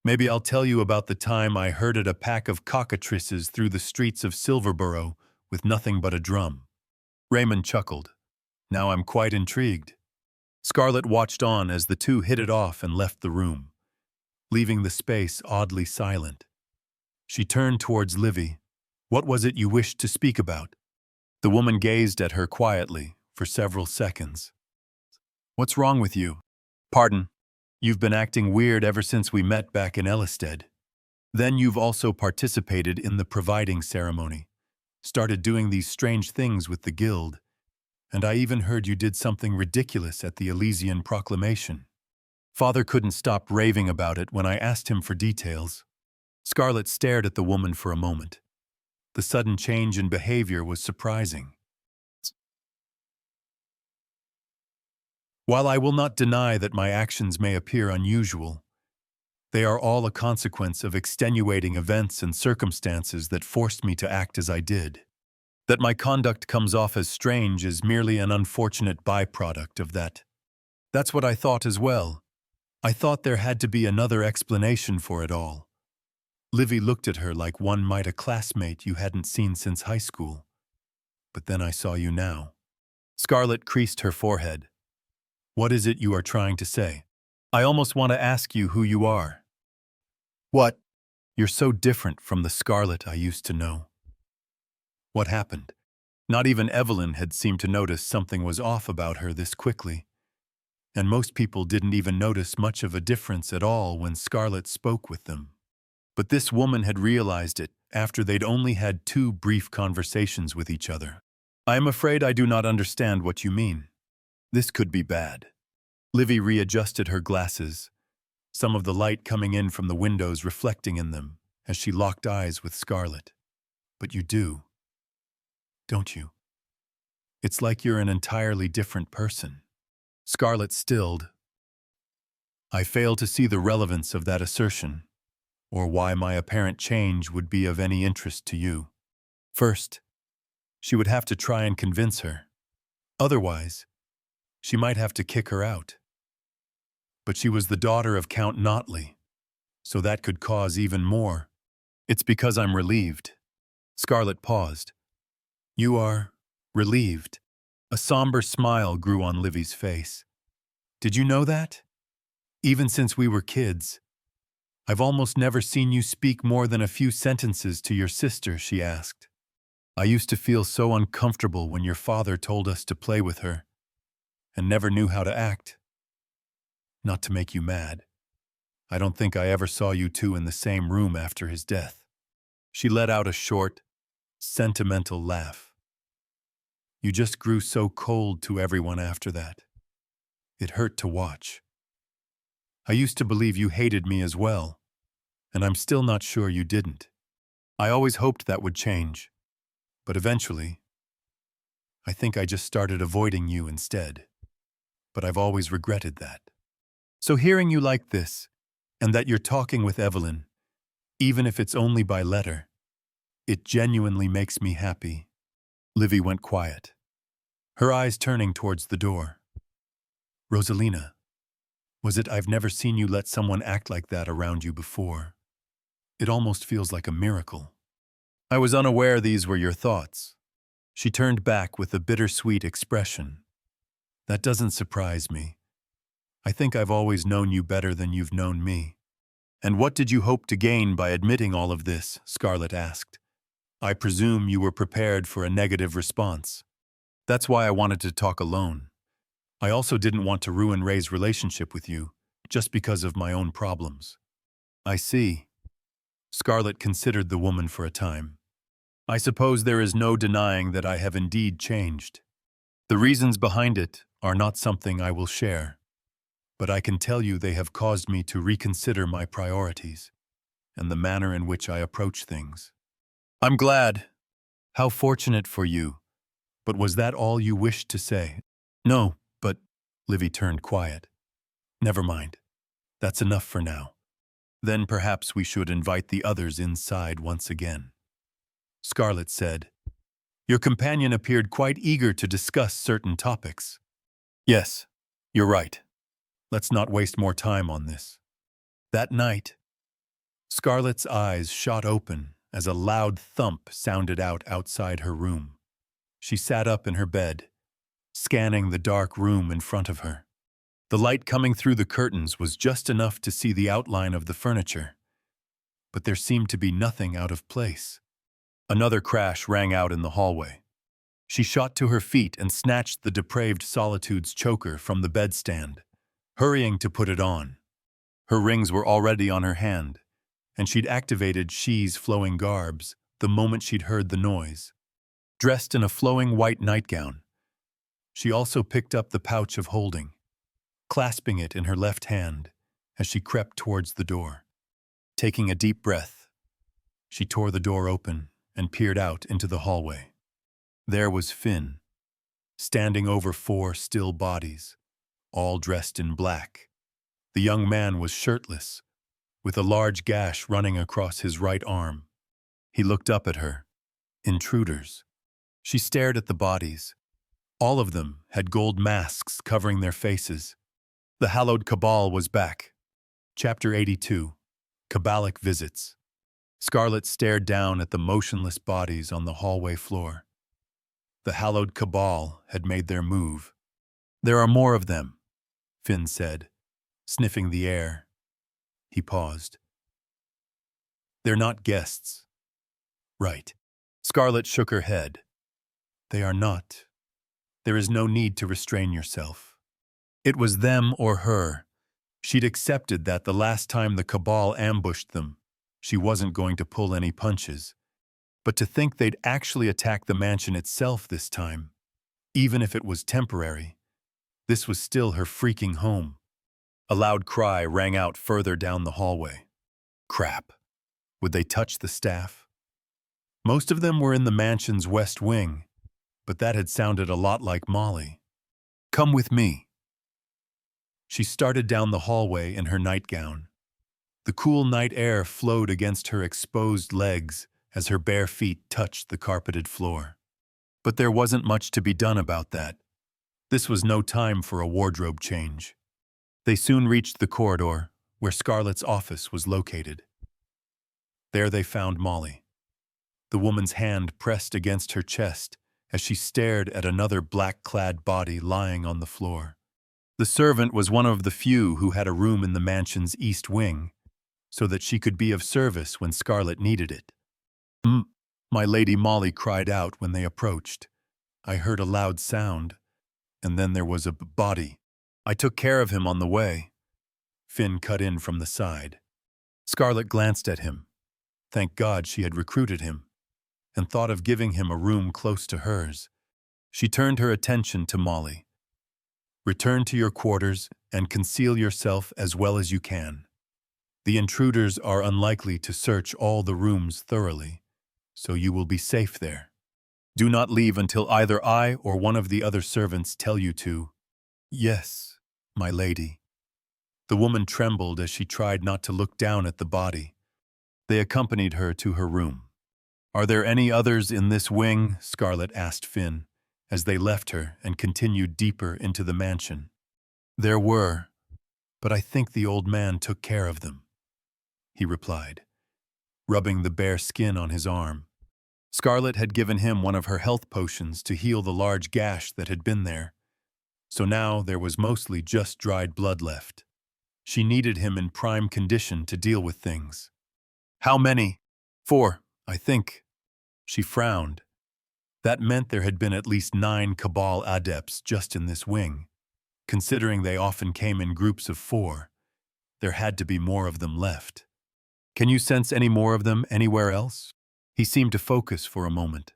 Maybe I'll tell you about the time I herded a pack of cockatrices through the streets of Silverborough with nothing but a drum. Raymond chuckled. Now I'm quite intrigued. Scarlet watched on as the two hit it off and left the room, leaving the space oddly silent. She turned towards Livy. What was it you wished to speak about? The woman gazed at her quietly for several seconds. What's wrong with you? Pardon. You've been acting weird ever since we met back in Ellisted. Then you've also participated in the providing ceremony, started doing these strange things with the guild, and I even heard you did something ridiculous at the Elysian proclamation. Father couldn't stop raving about it when I asked him for details. Scarlet stared at the woman for a moment. The sudden change in behavior was surprising. While I will not deny that my actions may appear unusual, they are all a consequence of extenuating events and circumstances that forced me to act as I did. That my conduct comes off as strange is merely an unfortunate byproduct of that. That's what I thought as well. I thought there had to be another explanation for it all. Livy looked at her like one might a classmate you hadn't seen since high school. But then I saw you now. Scarlet creased her forehead. What is it you are trying to say? I almost want to ask you who you are. What? You're so different from the Scarlet I used to know. What happened? Not even Evelyn had seemed to notice something was off about her this quickly. And most people didn't even notice much of a difference at all when Scarlet spoke with them. But this woman had realized it after they'd only had 2 brief conversations with each other. I am afraid I do not understand what you mean. This could be bad. Livy readjusted her glasses, some of the light coming in from the windows reflecting in them as she locked eyes with Scarlet. But you do, don't you? It's like you're an entirely different person. Scarlet stilled. I fail to see the relevance of that assertion, or why my apparent change would be of any interest to you. First, she would have to try and convince her. Otherwise, she might have to kick her out. But she was the daughter of Count Notley, so that could cause even more. It's because I'm relieved. Scarlet paused. You are relieved. A somber smile grew on Livy's face. Did you know that? Even since we were kids, I've almost never seen you speak more than a few sentences to your sister, she asked. I used to feel so uncomfortable when your father told us to play with her, and never knew how to act. Not to make you mad, I don't think I ever saw you two in the same room after his death. She let out a short, sentimental laugh. You just grew so cold to everyone after that. It hurt to watch. I used to believe you hated me as well, and I'm still not sure you didn't. I always hoped that would change, but eventually, I think I just started avoiding you instead. But I've always regretted that. So hearing you like this, and that you're talking with Evelyn, even if it's only by letter, it genuinely makes me happy. Livy went quiet. her eyes turning towards the door. Rosalina, was it I've never seen you let someone act like that around you before? It almost feels like a miracle. I was unaware these were your thoughts. She turned back with a bittersweet expression. That doesn't surprise me. I think I've always known you better than you've known me. And what did you hope to gain by admitting all of this? Scarlett asked. I presume you were prepared for a negative response. That's why I wanted to talk alone. I also didn't want to ruin Ray's relationship with you, just because of my own problems. I see. Scarlett considered the woman for a time. I suppose there is no denying that I have indeed changed. The reasons behind it are not something I will share, but I can tell you they have caused me to reconsider my priorities and the manner in which I approach things. I'm glad. How fortunate for you. But was that all you wished to say? No, but Livy turned quiet. Never mind. That's enough for now. Then perhaps we should invite the others inside once again. Scarlett said. Your companion appeared quite eager to discuss certain topics. Yes, you're right. Let's not waste more time on this. That night, Scarlett's eyes shot open as a loud thump sounded out outside her room. She sat up in her bed, scanning the dark room in front of her. The light coming through the curtains was just enough to see the outline of the furniture, but there seemed to be nothing out of place. Another crash rang out in the hallway. She shot to her feet and snatched the depraved Solitude's choker from the bedstand, hurrying to put it on. Her rings were already on her hand, and she'd activated She's flowing garbs the moment she'd heard the noise. Dressed in a flowing white nightgown, she also picked up the pouch of holding, clasping it in her left hand as she crept towards the door. Taking a deep breath, she tore the door open and peered out into the hallway. There was Finn, standing over 4 still bodies, all dressed in black. The young man was shirtless, with a large gash running across his right arm. He looked up at her. Intruders. She stared at the bodies. All of them had gold masks covering their faces. The hallowed cabal was back. Chapter 82. Cabalic Visits. Scarlett stared down at the motionless bodies on the hallway floor. The hallowed cabal had made their move. There are more of them, Finn said, sniffing the air. He paused. They're not guests. Right. Scarlett shook her head. They are not. There is no need to restrain yourself. It was them or her. She'd accepted that the last time the cabal ambushed them, she wasn't going to pull any punches. But to think they'd actually attack the mansion itself this time, even if it was temporary, this was still her freaking home. A loud cry rang out further down the hallway. Crap. Would they touch the staff? Most of them were in the mansion's west wing, but that had sounded a lot like Molly. Come with me. She started down the hallway in her nightgown. The cool night air flowed against her exposed legs as her bare feet touched the carpeted floor. But there wasn't much to be done about that. This was no time for a wardrobe change. They soon reached the corridor where Scarlett's office was located. There they found Molly. The woman's hand pressed against her chest as she stared at another black-clad body lying on the floor. The servant was one of the few who had a room in the mansion's east wing, so that she could be of service when Scarlett needed it. My Lady Molly cried out when they approached. I heard a loud sound, and then there was a body. I took care of him on the way. Finn cut in from the side. Scarlett glanced at him. Thank God she had recruited him, and thought of giving him a room close to hers. She turned her attention to Molly. Return to your quarters and conceal yourself as well as you can. The intruders are unlikely to search all the rooms thoroughly, so you will be safe there. Do not leave until either I or one of the other servants tell you to. Yes, my lady. The woman trembled as she tried not to look down at the body. They accompanied her to her room. Are there any others in this wing? Scarlett asked Finn, as they left her and continued deeper into the mansion. There were, but I think the old man took care of them, he replied, rubbing the bare skin on his arm. Scarlet had given him one of her health potions to heal the large gash that had been there, so now there was mostly just dried blood left. She needed him in prime condition to deal with things. How many? 4, I think. She frowned. That meant there had been at least 9 Cabal adepts just in this wing. Considering they often came in groups of 4, there had to be more of them left. Can you sense any more of them anywhere else? He seemed to focus for a moment,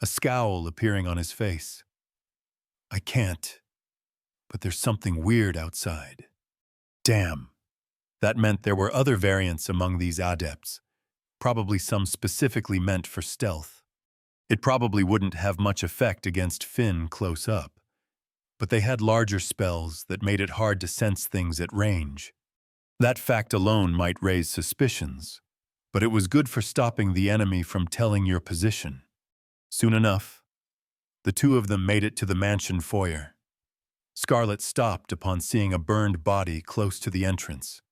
a scowl appearing on his face. I can't, but there's something weird outside. Damn. That meant there were other variants among these adepts, probably some specifically meant for stealth. It probably wouldn't have much effect against Finn close up, but they had larger spells that made it hard to sense things at range. That fact alone might raise suspicions, but it was good for stopping the enemy from telling your position. Soon enough, the two of them made it to the mansion foyer. Scarlet stopped upon seeing a burned body close to the entrance,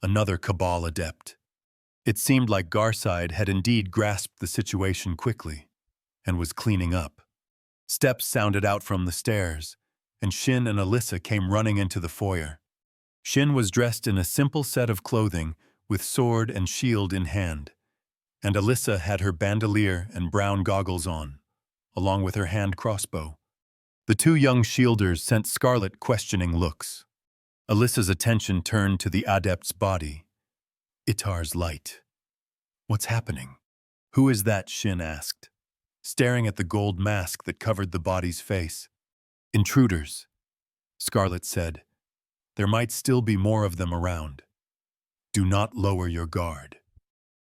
another Cabal adept. It seemed like Garside had indeed grasped the situation quickly and was cleaning up. Steps sounded out from the stairs, and Shin and Alyssa came running into the foyer. Shin was dressed in a simple set of clothing with sword and shield in hand, and Alyssa had her bandolier and brown goggles on, along with her hand crossbow. The two young shielders sent Scarlet questioning looks. Alyssa's attention turned to the adept's body. Itar's light. What's happening? Who is that? Shin asked, staring at the gold mask that covered the body's face. Intruders, Scarlet said. There might still be more of them around. Do not lower your guard.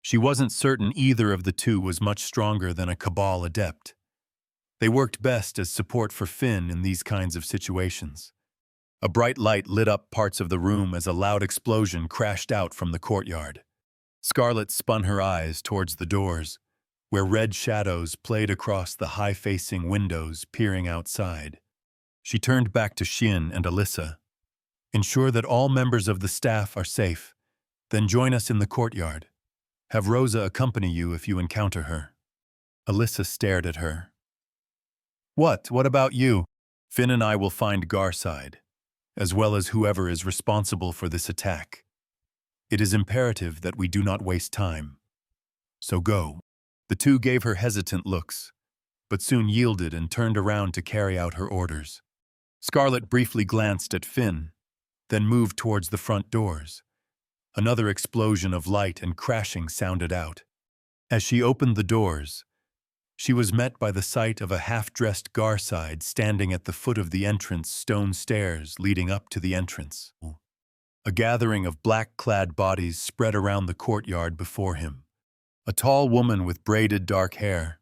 She wasn't certain either of the two was much stronger than a Cabal adept. They worked best as support for Finn in these kinds of situations. A bright light lit up parts of the room as a loud explosion crashed out from the courtyard. Scarlet spun her eyes towards the doors, where red shadows played across the high-facing windows peering outside. She turned back to Shin and Alyssa. Ensure that all members of the staff are safe. Then join us in the courtyard. Have Rosa accompany you if you encounter her. Alyssa stared at her. What about you? Finn and I will find Garside, as well as whoever is responsible for this attack. It is imperative that we do not waste time. So go. The two gave her hesitant looks, but soon yielded and turned around to carry out her orders. Scarlet briefly glanced at Finn, then moved towards the front doors. Another explosion of light and crashing sounded out. As she opened the doors, she was met by the sight of a half-dressed Garside standing at the foot of the entrance stone stairs leading up to the entrance. A gathering of black-clad bodies spread around the courtyard before him. A tall woman with braided dark hair,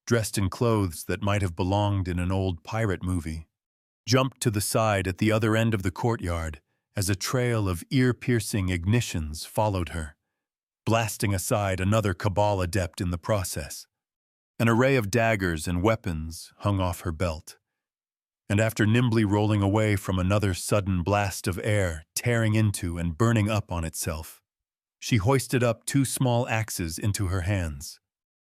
dressed in clothes that might have belonged in an old pirate movie, jumped to the side at the other end of the courtyard as a trail of ear-piercing ignitions followed her, blasting aside another Cabal adept in the process. An array of daggers and weapons hung off her belt, and after nimbly rolling away from another sudden blast of air tearing into and burning up on itself, she hoisted up 2 small axes into her hands.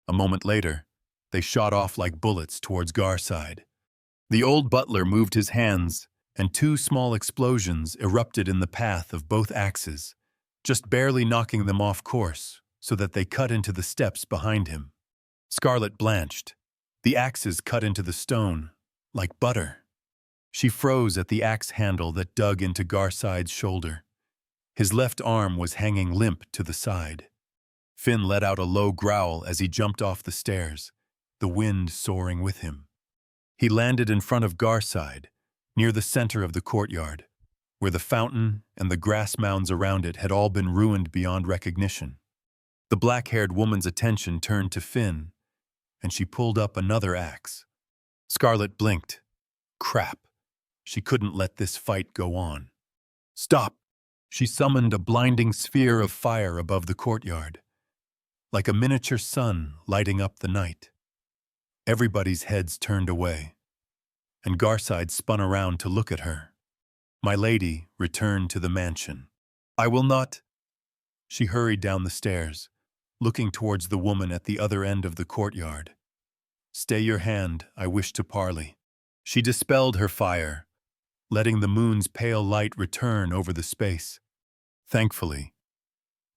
A moment later, they shot off like bullets towards Garside. The old butler moved his hands, and 2 small explosions erupted in the path of both axes, just barely knocking them off course so that they cut into the steps behind him. Scarlet blanched. The axes cut into the stone, like butter. She froze at the axe handle that dug into Garside's shoulder. His left arm was hanging limp to the side. Finn let out a low growl as he jumped off the stairs, the wind soaring with him. He landed in front of Garside, near the center of the courtyard, where the fountain and the grass mounds around it had all been ruined beyond recognition. The black-haired woman's attention turned to Finn, and she pulled up another axe. Scarlet blinked. Crap. She couldn't let this fight go on. Stop! She summoned a blinding sphere of fire above the courtyard, like a miniature sun lighting up the night. Everybody's heads turned away. and Garside spun around to look at her. My lady returned to the mansion. I will not. She hurried down the stairs, looking towards the woman at the other end of the courtyard. Stay your hand, I wish to parley. She dispelled her fire, letting the moon's pale light return over the space. Thankfully,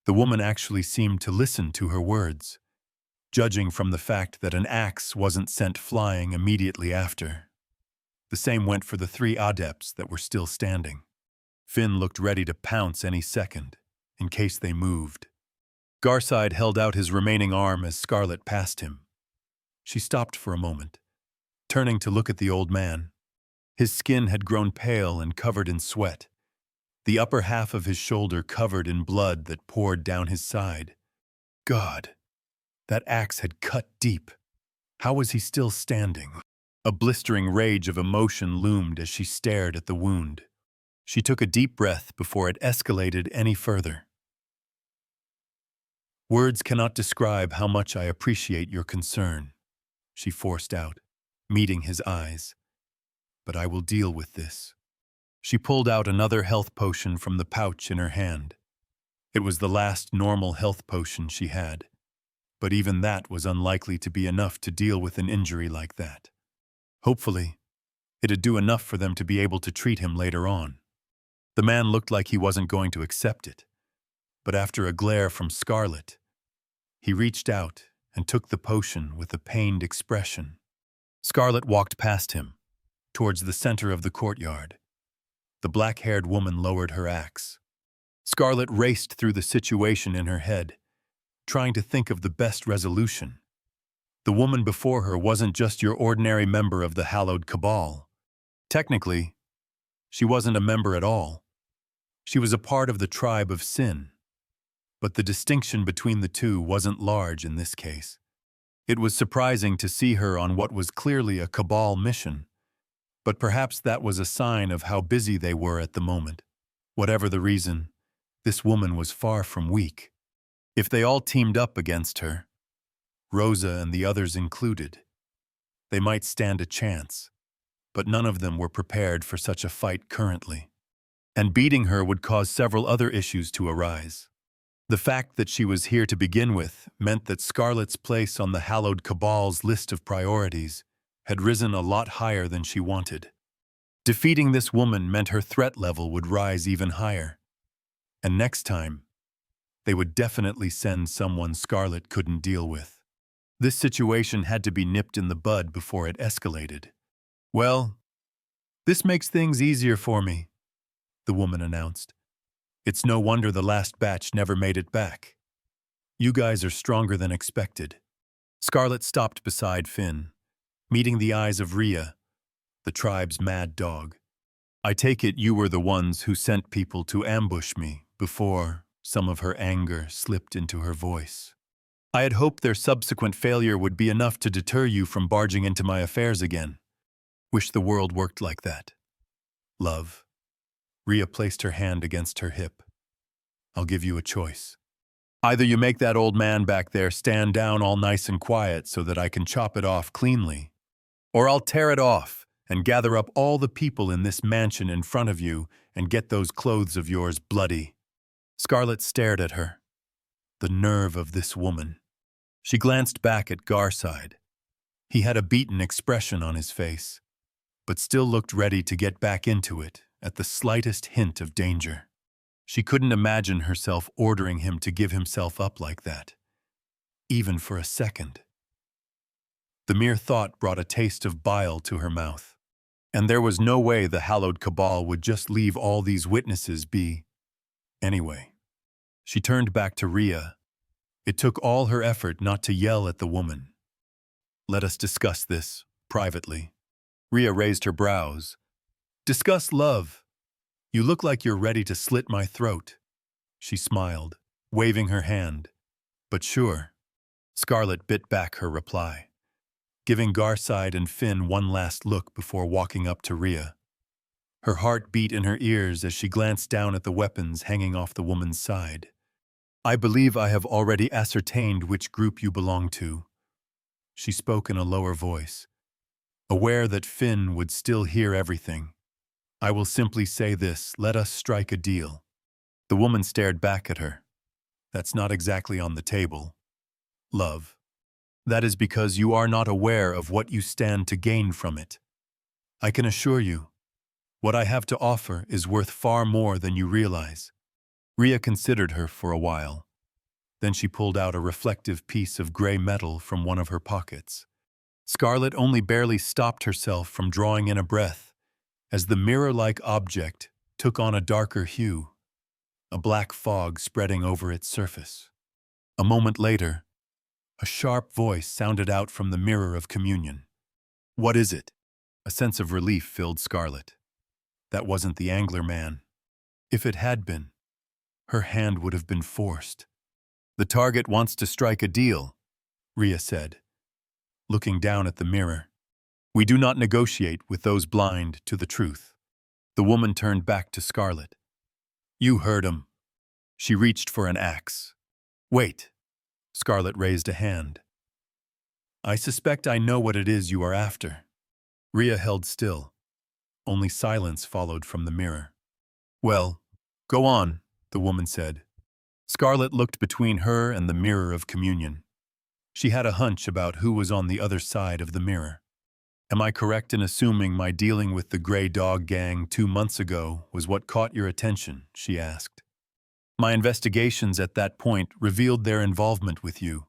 the woman actually seemed to listen to her words, judging from the fact that an axe wasn't sent flying immediately after. The same went for the 3 adepts that were still standing. Finn looked ready to pounce any second, in case they moved. Garside held out his remaining arm as Scarlet passed him. She stopped for a moment, turning to look at the old man. His skin had grown pale and covered in sweat, the upper half of his shoulder covered in blood that poured down his side. God, that axe had cut deep. How was he still standing? A blistering rage of emotion loomed as she stared at the wound. She took a deep breath before it escalated any further. Words cannot describe how much I appreciate your concern, she forced out, meeting his eyes. But I will deal with this. She pulled out another health potion from the pouch in her hand. It was the last normal health potion she had, but even that was unlikely to be enough to deal with an injury like that. Hopefully, it'd do enough for them to be able to treat him later on. The man looked like he wasn't going to accept it, but after a glare from Scarlet, he reached out and took the potion with a pained expression. Scarlet walked past him, towards the center of the courtyard. The black-haired woman lowered her axe. Scarlet raced through the situation in her head, trying to think of the best resolution. The woman before her wasn't just your ordinary member of the hallowed cabal. Technically, she wasn't a member at all. She was a part of the tribe of sin. But the distinction between the two wasn't large in this case. It was surprising to see her on what was clearly a cabal mission, but perhaps that was a sign of how busy they were at the moment. Whatever the reason, this woman was far from weak. If they all teamed up against her, Rosa and the others included, they might stand a chance, but none of them were prepared for such a fight currently. And beating her would cause several other issues to arise. The fact that she was here to begin with meant that Scarlet's place on the hallowed cabal's list of priorities had risen a lot higher than she wanted. Defeating this woman meant her threat level would rise even higher. And next time, they would definitely send someone Scarlet couldn't deal with. This situation had to be nipped in the bud before it escalated. Well, this makes things easier for me, the woman announced. It's no wonder the last batch never made it back. You guys are stronger than expected. Scarlet stopped beside Finn, meeting the eyes of Rhea, the tribe's mad dog. I take it you were the ones who sent people to ambush me before some of her anger slipped into her voice. I had hoped their subsequent failure would be enough to deter you from barging into my affairs again. Wish the world worked like that. Love. Rhea placed her hand against her hip. I'll give you a choice. Either you make that old man back there stand down all nice and quiet so that I can chop it off cleanly, or I'll tear it off and gather up all the people in this mansion in front of you and get those clothes of yours bloody. Scarlet stared at her. The nerve of this woman. She glanced back at Garside. He had a beaten expression on his face, but still looked ready to get back into it at the slightest hint of danger. She couldn't imagine herself ordering him to give himself up like that, even for a second. The mere thought brought a taste of bile to her mouth, and there was no way the hallowed cabal would just leave all these witnesses be. Anyway, she turned back to Rhea. It took all her effort not to yell at the woman. Let us discuss this privately. Rhea raised her brows. Discuss love. You look like you're ready to slit my throat. She smiled, waving her hand. But sure. Scarlet bit back her reply, giving Garside and Finn one last look before walking up to Rhea. Her heart beat in her ears as she glanced down at the weapons hanging off the woman's side. I believe I have already ascertained which group you belong to. She spoke in a lower voice. aware that Finn would still hear everything. I will simply say this, let us strike a deal. The woman stared back at her. That's not exactly on the table. Love. That is because you are not aware of what you stand to gain from it. I can assure you, what I have to offer is worth far more than you realize. Rhea considered her for a while. Then she pulled out a reflective piece of gray metal from one of her pockets. Scarlet only barely stopped herself from drawing in a breath as the mirror-like object took on a darker hue, a black fog spreading over its surface. A moment later, a sharp voice sounded out from the mirror of communion. What is it? A sense of relief filled Scarlet. That wasn't the angler man. If it had been, her hand would have been forced. The target wants to strike a deal, Rhea said, looking down at the mirror. We do not negotiate with those blind to the truth. The woman turned back to Scarlet. You heard him. She reached for an axe. Wait. Scarlet raised a hand. I suspect I know what it is you are after. Rhea held still. Only silence followed from the mirror. Well, go on, the woman said. Scarlet looked between her and the mirror of communion. She had a hunch about who was on the other side of the mirror. Am I correct in assuming my dealing with the Grey Dog Gang 2 months ago was what caught your attention? She asked. My investigations at that point revealed their involvement with you,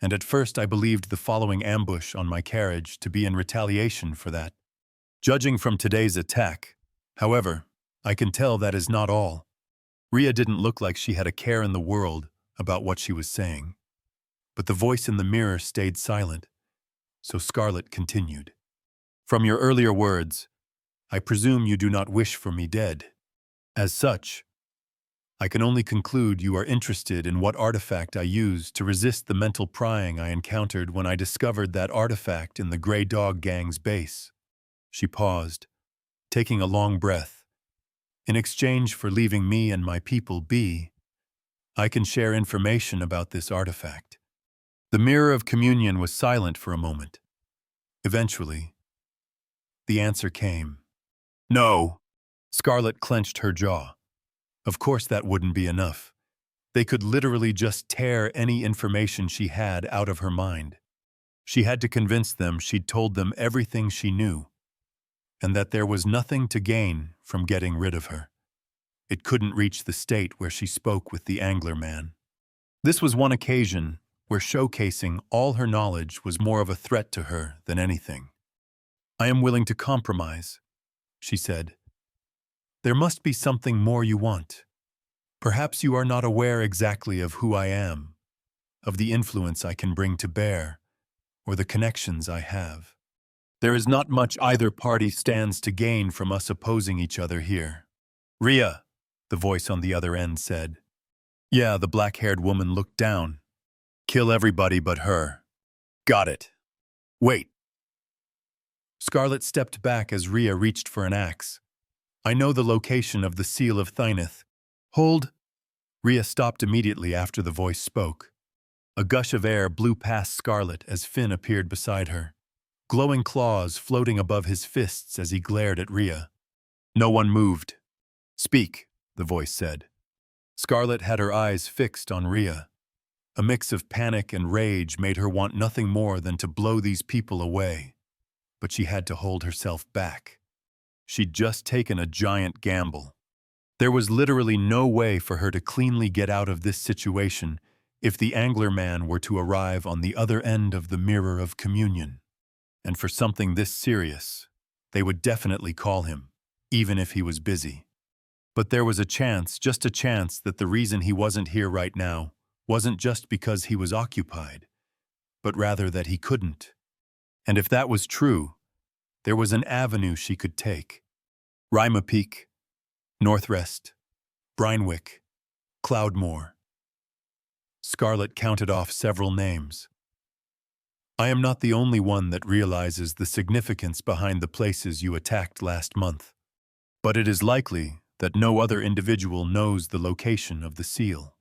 and at first I believed the following ambush on my carriage to be in retaliation for that. Judging from today's attack, however, I can tell that is not all. Rhea didn't look like she had a care in the world about what she was saying. But the voice in the mirror stayed silent, so Scarlet continued. From your earlier words, I presume you do not wish for me dead. As such, I can only conclude you are interested in what artifact I used to resist the mental prying I encountered when I discovered that artifact in the Grey Dog Gang's base. She paused, taking a long breath. In exchange for leaving me and my people be, I can share information about this artifact. The mirror of communion was silent for a moment. Eventually, the answer came. No. Scarlet clenched her jaw. Of course that wouldn't be enough. They could literally just tear any information she had out of her mind. She had to convince them she'd told them everything she knew, and that there was nothing to gain from getting rid of her. It couldn't reach the state where she spoke with the angler man. This was one occasion where showcasing all her knowledge was more of a threat to her than anything. I am willing to compromise, she said. There must be something more you want. Perhaps you are not aware exactly of who I am, of the influence I can bring to bear, or the connections I have. There is not much either party stands to gain from us opposing each other here. Rhea, the voice on the other end said. Yeah, the black-haired woman looked down. Kill everybody but her. Got it. Wait. Scarlet stepped back as Rhea reached for an axe. I know the location of the Seal of Thyneth. Hold. Rhea stopped immediately after the voice spoke. A gush of air blew past Scarlet as Finn appeared beside her, glowing claws floating above his fists as he glared at Rhea. No one moved. Speak, the voice said. Scarlet had her eyes fixed on Rhea. A mix of panic and rage made her want nothing more than to blow these people away. But she had to hold herself back. She'd just taken a giant gamble. There was literally no way for her to cleanly get out of this situation if the angler man were to arrive on the other end of the mirror of communion. And for something this serious, they would definitely call him, even if he was busy. But there was a chance, just a chance, that the reason he wasn't here right now wasn't just because he was occupied, but rather that he couldn't. And if that was true, there was an avenue she could take. Rima Peak, Northrest, Brinewick, Cloudmoor. Scarlet counted off several names. I am not the only one that realizes the significance behind the places you attacked last month, but it is likely that no other individual knows the location of the seal.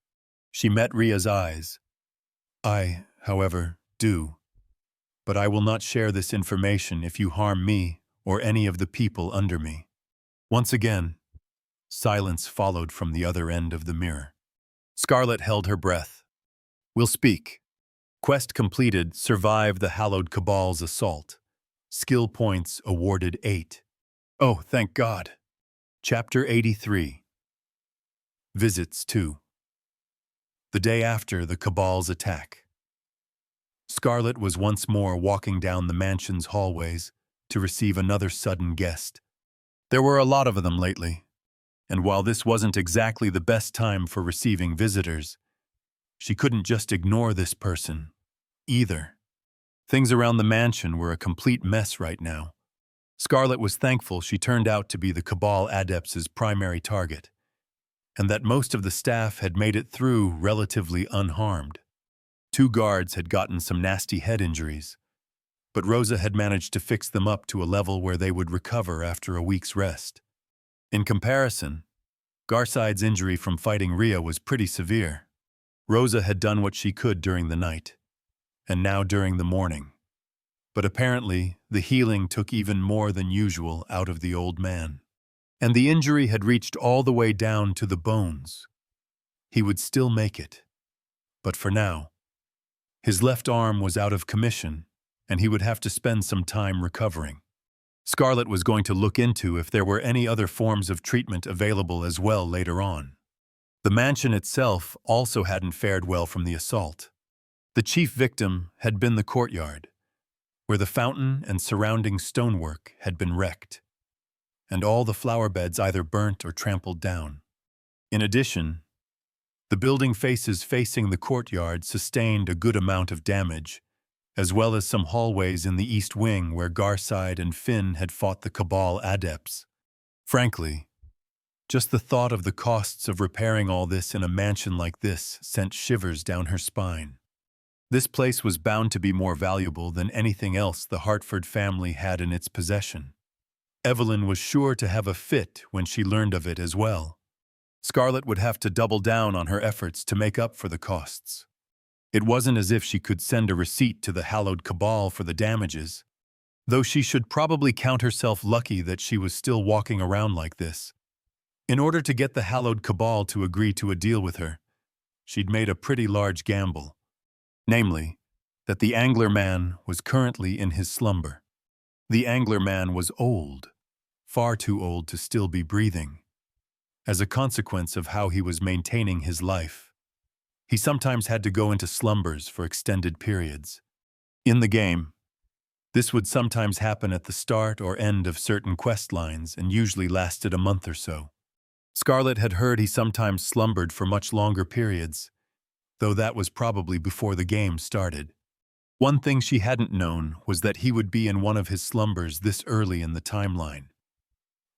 She met Rhea's eyes. I, however, do. but I will not share this information if you harm me or any of the people under me." Once again, silence followed from the other end of the mirror. Scarlet held her breath. "We'll speak. Quest completed, survived the hallowed cabal's assault. Skill points awarded 8. Oh, thank God." Chapter 83. Visits 2. The day after the cabal's attack. Scarlet was once more walking down the mansion's hallways to receive another sudden guest. There were a lot of them lately, and while this wasn't exactly the best time for receiving visitors, she couldn't just ignore this person, either. Things around the mansion were a complete mess right now. Scarlet was thankful she turned out to be the Cabal Adepts' primary target, and that most of the staff had made it through relatively unharmed. 2 guards had gotten some nasty head injuries, but Rosa had managed to fix them up to a level where they would recover after a week's rest. In comparison, Garside's injury from fighting Rhea was pretty severe. Rosa had done what she could during the night, and now during the morning. But apparently, the healing took even more than usual out of the old man. And the injury had reached all the way down to the bones. He would still make it. But for now, his left arm was out of commission, and he would have to spend some time recovering. Scarlet was going to look into if there were any other forms of treatment available as well later on. The mansion itself also hadn't fared well from the assault. The chief victim had been the courtyard, where the fountain and surrounding stonework had been wrecked, and all the flower beds either burnt or trampled down. In addition, the building faces facing the courtyard sustained a good amount of damage, as well as some hallways in the east wing where Garside and Finn had fought the Cabal Adepts. Frankly, just the thought of the costs of repairing all this in a mansion like this sent shivers down her spine. This place was bound to be more valuable than anything else the Hartford family had in its possession. Evelyn was sure to have a fit when she learned of it as well. Scarlet would have to double down on her efforts to make up for the costs. It wasn't as if she could send a receipt to the hallowed Cabal for the damages, though she should probably count herself lucky that she was still walking around like this. In order to get the hallowed Cabal to agree to a deal with her, she'd made a pretty large gamble. Namely, that the Angler Man was currently in his slumber. The Angler Man was old, far too old to still be breathing. As a consequence of how he was maintaining his life, he sometimes had to go into slumbers for extended periods. In the game, this would sometimes happen at the start or end of certain quest lines and usually lasted a month or so. Scarlet had heard he sometimes slumbered for much longer periods, though that was probably before the game started. One thing she hadn't known was that he would be in one of his slumbers this early in the timeline.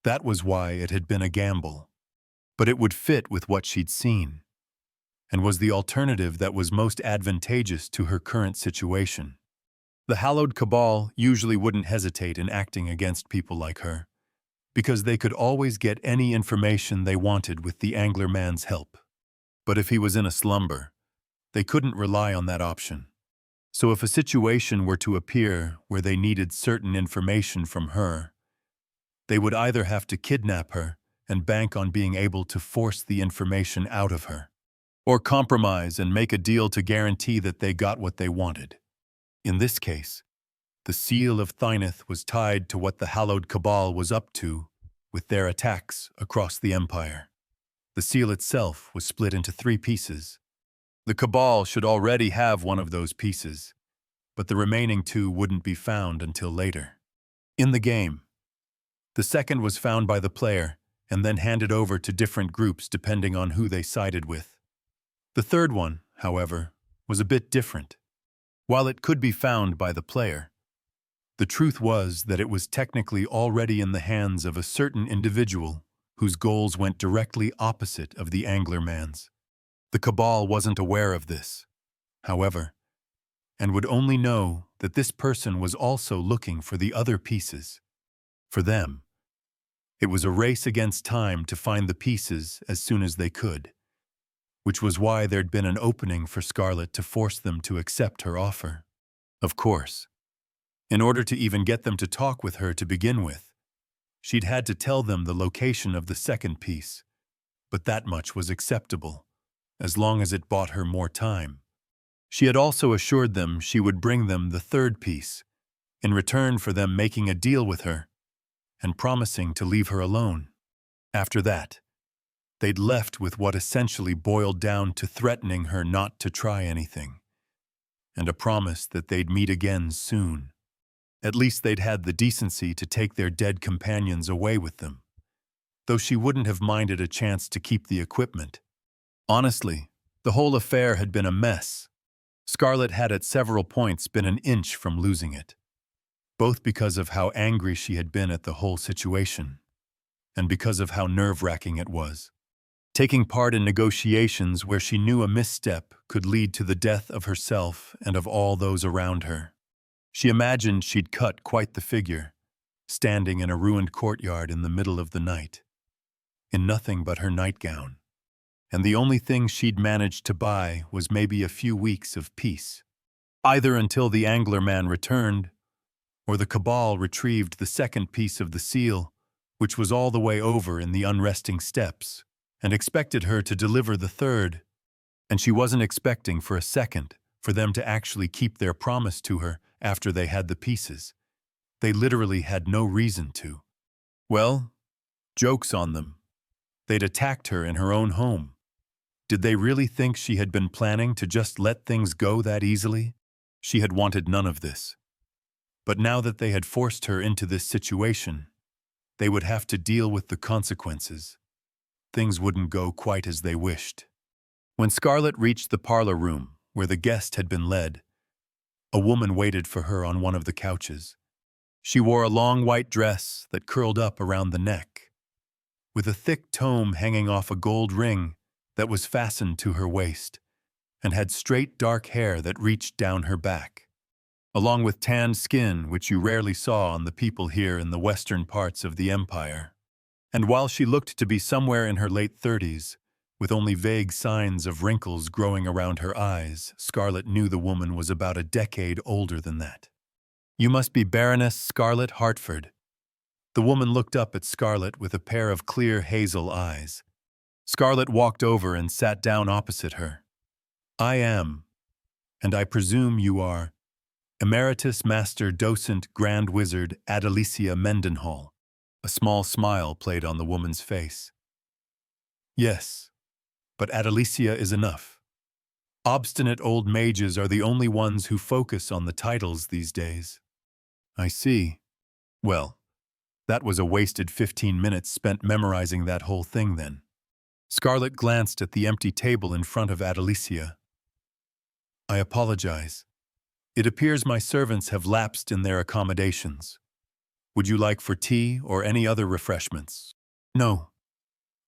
That was why it had been a gamble, but it would fit with what she'd seen, and was the alternative that was most advantageous to her current situation. The hallowed Cabal usually wouldn't hesitate in acting against people like her, because they could always get any information they wanted with the Angler Man's help. But if he was in a slumber, they couldn't rely on that option. So if a situation were to appear where they needed certain information from her, they would either have to kidnap her and bank on being able to force the information out of her, or compromise and make a deal to guarantee that they got what they wanted. In this case, the seal of Thyneth was tied to what the hallowed Cabal was up to with their attacks across the Empire. The seal itself was split into 3 pieces. The Cabal should already have one of those pieces, but the remaining 2 wouldn't be found until later. In the game, the second was found by the player and then handed over to different groups depending on who they sided with. The third one, however, was a bit different. While it could be found by the player, the truth was that it was technically already in the hands of a certain individual whose goals went directly opposite of the Angler Man's. The Cabal wasn't aware of this, however, and would only know that this person was also looking for the other pieces. For them, it was a race against time to find the pieces as soon as they could, which was why there'd been an opening for Scarlet to force them to accept her offer. Of course, In order to even get them to talk with her to begin with, she'd had to tell them the location of the second piece, but that much was acceptable, as long as it bought her more time. She had also assured them she would bring them the third piece, in return for them making a deal with her and promising to leave her alone. After that, they'd left with what essentially boiled down to threatening her not to try anything, and a promise that they'd meet again soon. At least they'd had the decency to take their dead companions away with them, though she wouldn't have minded a chance to keep the equipment. Honestly, the whole affair had been a mess. Scarlett had at several points been an inch from losing it, both because of how angry she had been at the whole situation, and because of how nerve-wracking it was. Taking part in negotiations where she knew a misstep could lead to the death of herself and of all those around her. She imagined she'd cut quite the figure, standing in a ruined courtyard in the middle of the night, in nothing but her nightgown, and the only thing she'd managed to buy was maybe a few weeks of peace, either until the angler man returned, or the Cabal retrieved the second piece of the seal, which was all the way over in the unresting steppes, and expected her to deliver the third, and she wasn't expecting for a second for them to actually keep their promise to her after they had the pieces. They literally had no reason to. Well, joke's on them. They'd attacked her in her own home. Did they really think she had been planning to just let things go that easily? She had wanted none of this. But now that they had forced her into this situation, they would have to deal with the consequences. Things wouldn't go quite as they wished. When Scarlett reached the parlor room, where the guest had been led, a woman waited for her on one of the couches. She wore a long white dress that curled up around the neck, with a thick tome hanging off a gold ring that was fastened to her waist, and had straight dark hair that reached down her back, along with tanned skin which you rarely saw on the people here in the western parts of the empire. And while she looked to be somewhere in her late 30s, with only vague signs of wrinkles growing around her eyes, Scarlett knew the woman was about a decade older than that. "You must be Baroness Scarlett Hartford." The woman looked up at Scarlett with a pair of clear hazel eyes. Scarlett walked over and sat down opposite her. "I am, and I presume you are, Emeritus Master Docent Grand Wizard Adelicia Mendenhall." A small smile played on the woman's face. "Yes, but Adelicia is enough. Obstinate old mages are the only ones who focus on the titles these days." "I see. Well, that was a wasted 15 minutes spent memorizing that whole thing then." Scarlett glanced at the empty table in front of Adelicia. "I apologize. It appears my servants have lapsed in their accommodations. Would you like for tea or any other refreshments?" "No,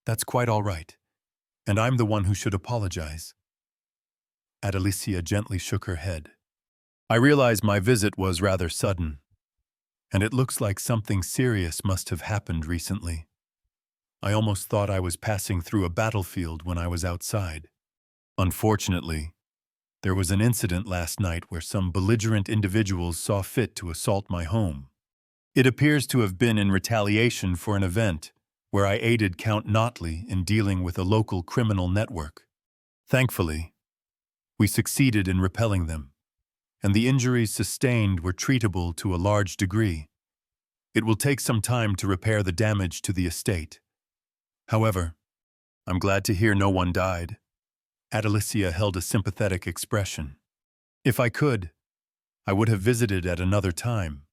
that's quite all right. And I'm the one who should apologize." Adelicia gently shook her head. "I realize my visit was rather sudden, and it looks like something serious must have happened recently. I almost thought I was passing through a battlefield when I was outside. Unfortunately, there was an incident last night where some belligerent individuals saw fit to assault my home. It appears to have been in retaliation for an event where I aided Count Notley in dealing with a local criminal network. Thankfully, we succeeded in repelling them, and the injuries sustained were treatable to a large degree. It will take some time to repair the damage to the estate. However, I'm glad to hear no one died." Adelicia held a sympathetic expression. "If I could, I would have visited at another time.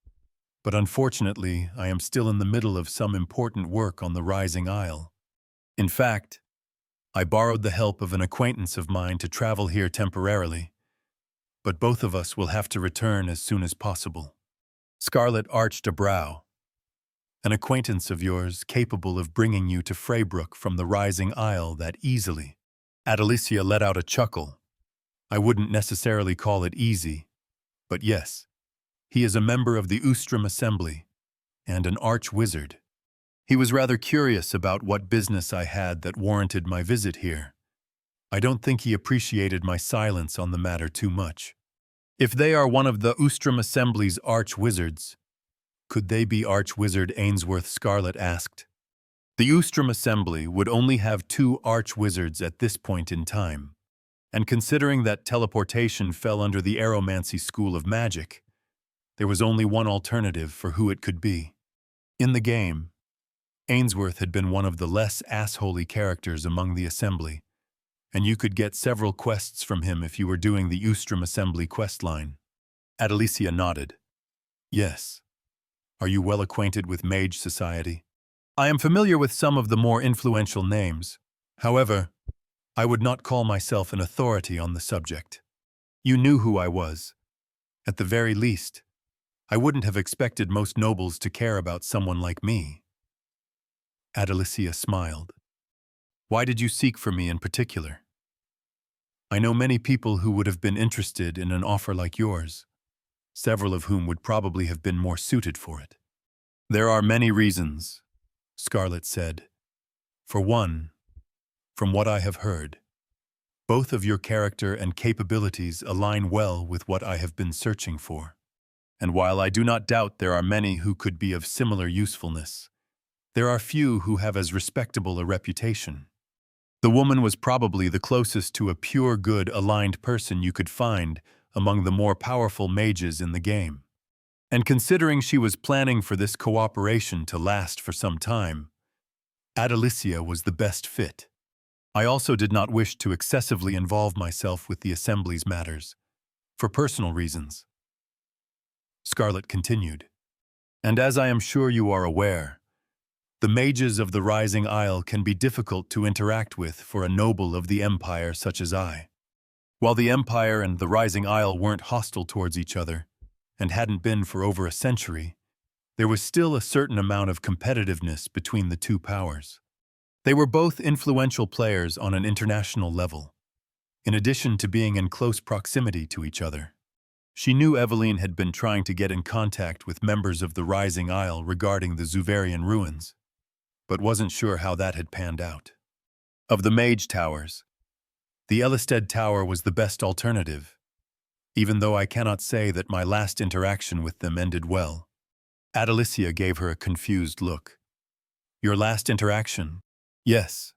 But unfortunately, I am still in the middle of some important work on the Rising Isle. In fact, I borrowed the help of an acquaintance of mine to travel here temporarily, but both of us will have to return as soon as possible." Scarlett arched a brow. "An acquaintance of yours capable of bringing you to Freybrook from the Rising Isle that easily?" Adelicia let out a chuckle. "I wouldn't necessarily call it easy, but yes. He is a member of the Ustrom Assembly, and an arch-wizard. He was rather curious about what business I had that warranted my visit here. I don't think he appreciated my silence on the matter too much. If they are one of the Ustrom Assembly's arch-wizards, could they be Arch-Wizard Ainsworth? Scarlet asked. The Ustrom Assembly would only have 2 arch-wizards at this point in time, and considering that teleportation fell under the Aeromancy School of Magic, there was only one alternative for who it could be. In the game, Ainsworth had been one of the less assholey characters among the Assembly, and you could get several quests from him if you were doing the Ustrom Assembly questline. Adelicia nodded. Yes. Are you well acquainted with Mage Society? I am familiar with some of the more influential names. However, I would not call myself an authority on the subject. You knew who I was. At the very least, I wouldn't have expected most nobles to care about someone like me. Adelicia smiled. Why did you seek for me in particular? I know many people who would have been interested in an offer like yours, several of whom would probably have been more suited for it. There are many reasons, Scarlet said. For one, from what I have heard, both of your character and capabilities align well with what I have been searching for. And while I do not doubt there are many who could be of similar usefulness, there are few who have as respectable a reputation. The woman was probably the closest to a pure good aligned person you could find among the more powerful mages in the game. And considering she was planning for this cooperation to last for some time, Adelicia was the best fit. I also did not wish to excessively involve myself with the Assembly's matters, for personal reasons. Scarlet continued, and as I am sure you are aware, the mages of the Rising Isle can be difficult to interact with for a noble of the Empire such as I. While the Empire and the Rising Isle weren't hostile towards each other, and hadn't been for over a century, there was still a certain amount of competitiveness between the two powers. They were both influential players on an international level, in addition to being in close proximity to each other. She knew Eveline had been trying to get in contact with members of the Rising Isle regarding the Zuvarian ruins, but wasn't sure how that had panned out. Of the Mage Towers, the Ellisted Tower was the best alternative, even though I cannot say that my last interaction with them ended well. Adelicia gave her a confused look. Your last interaction? Yes.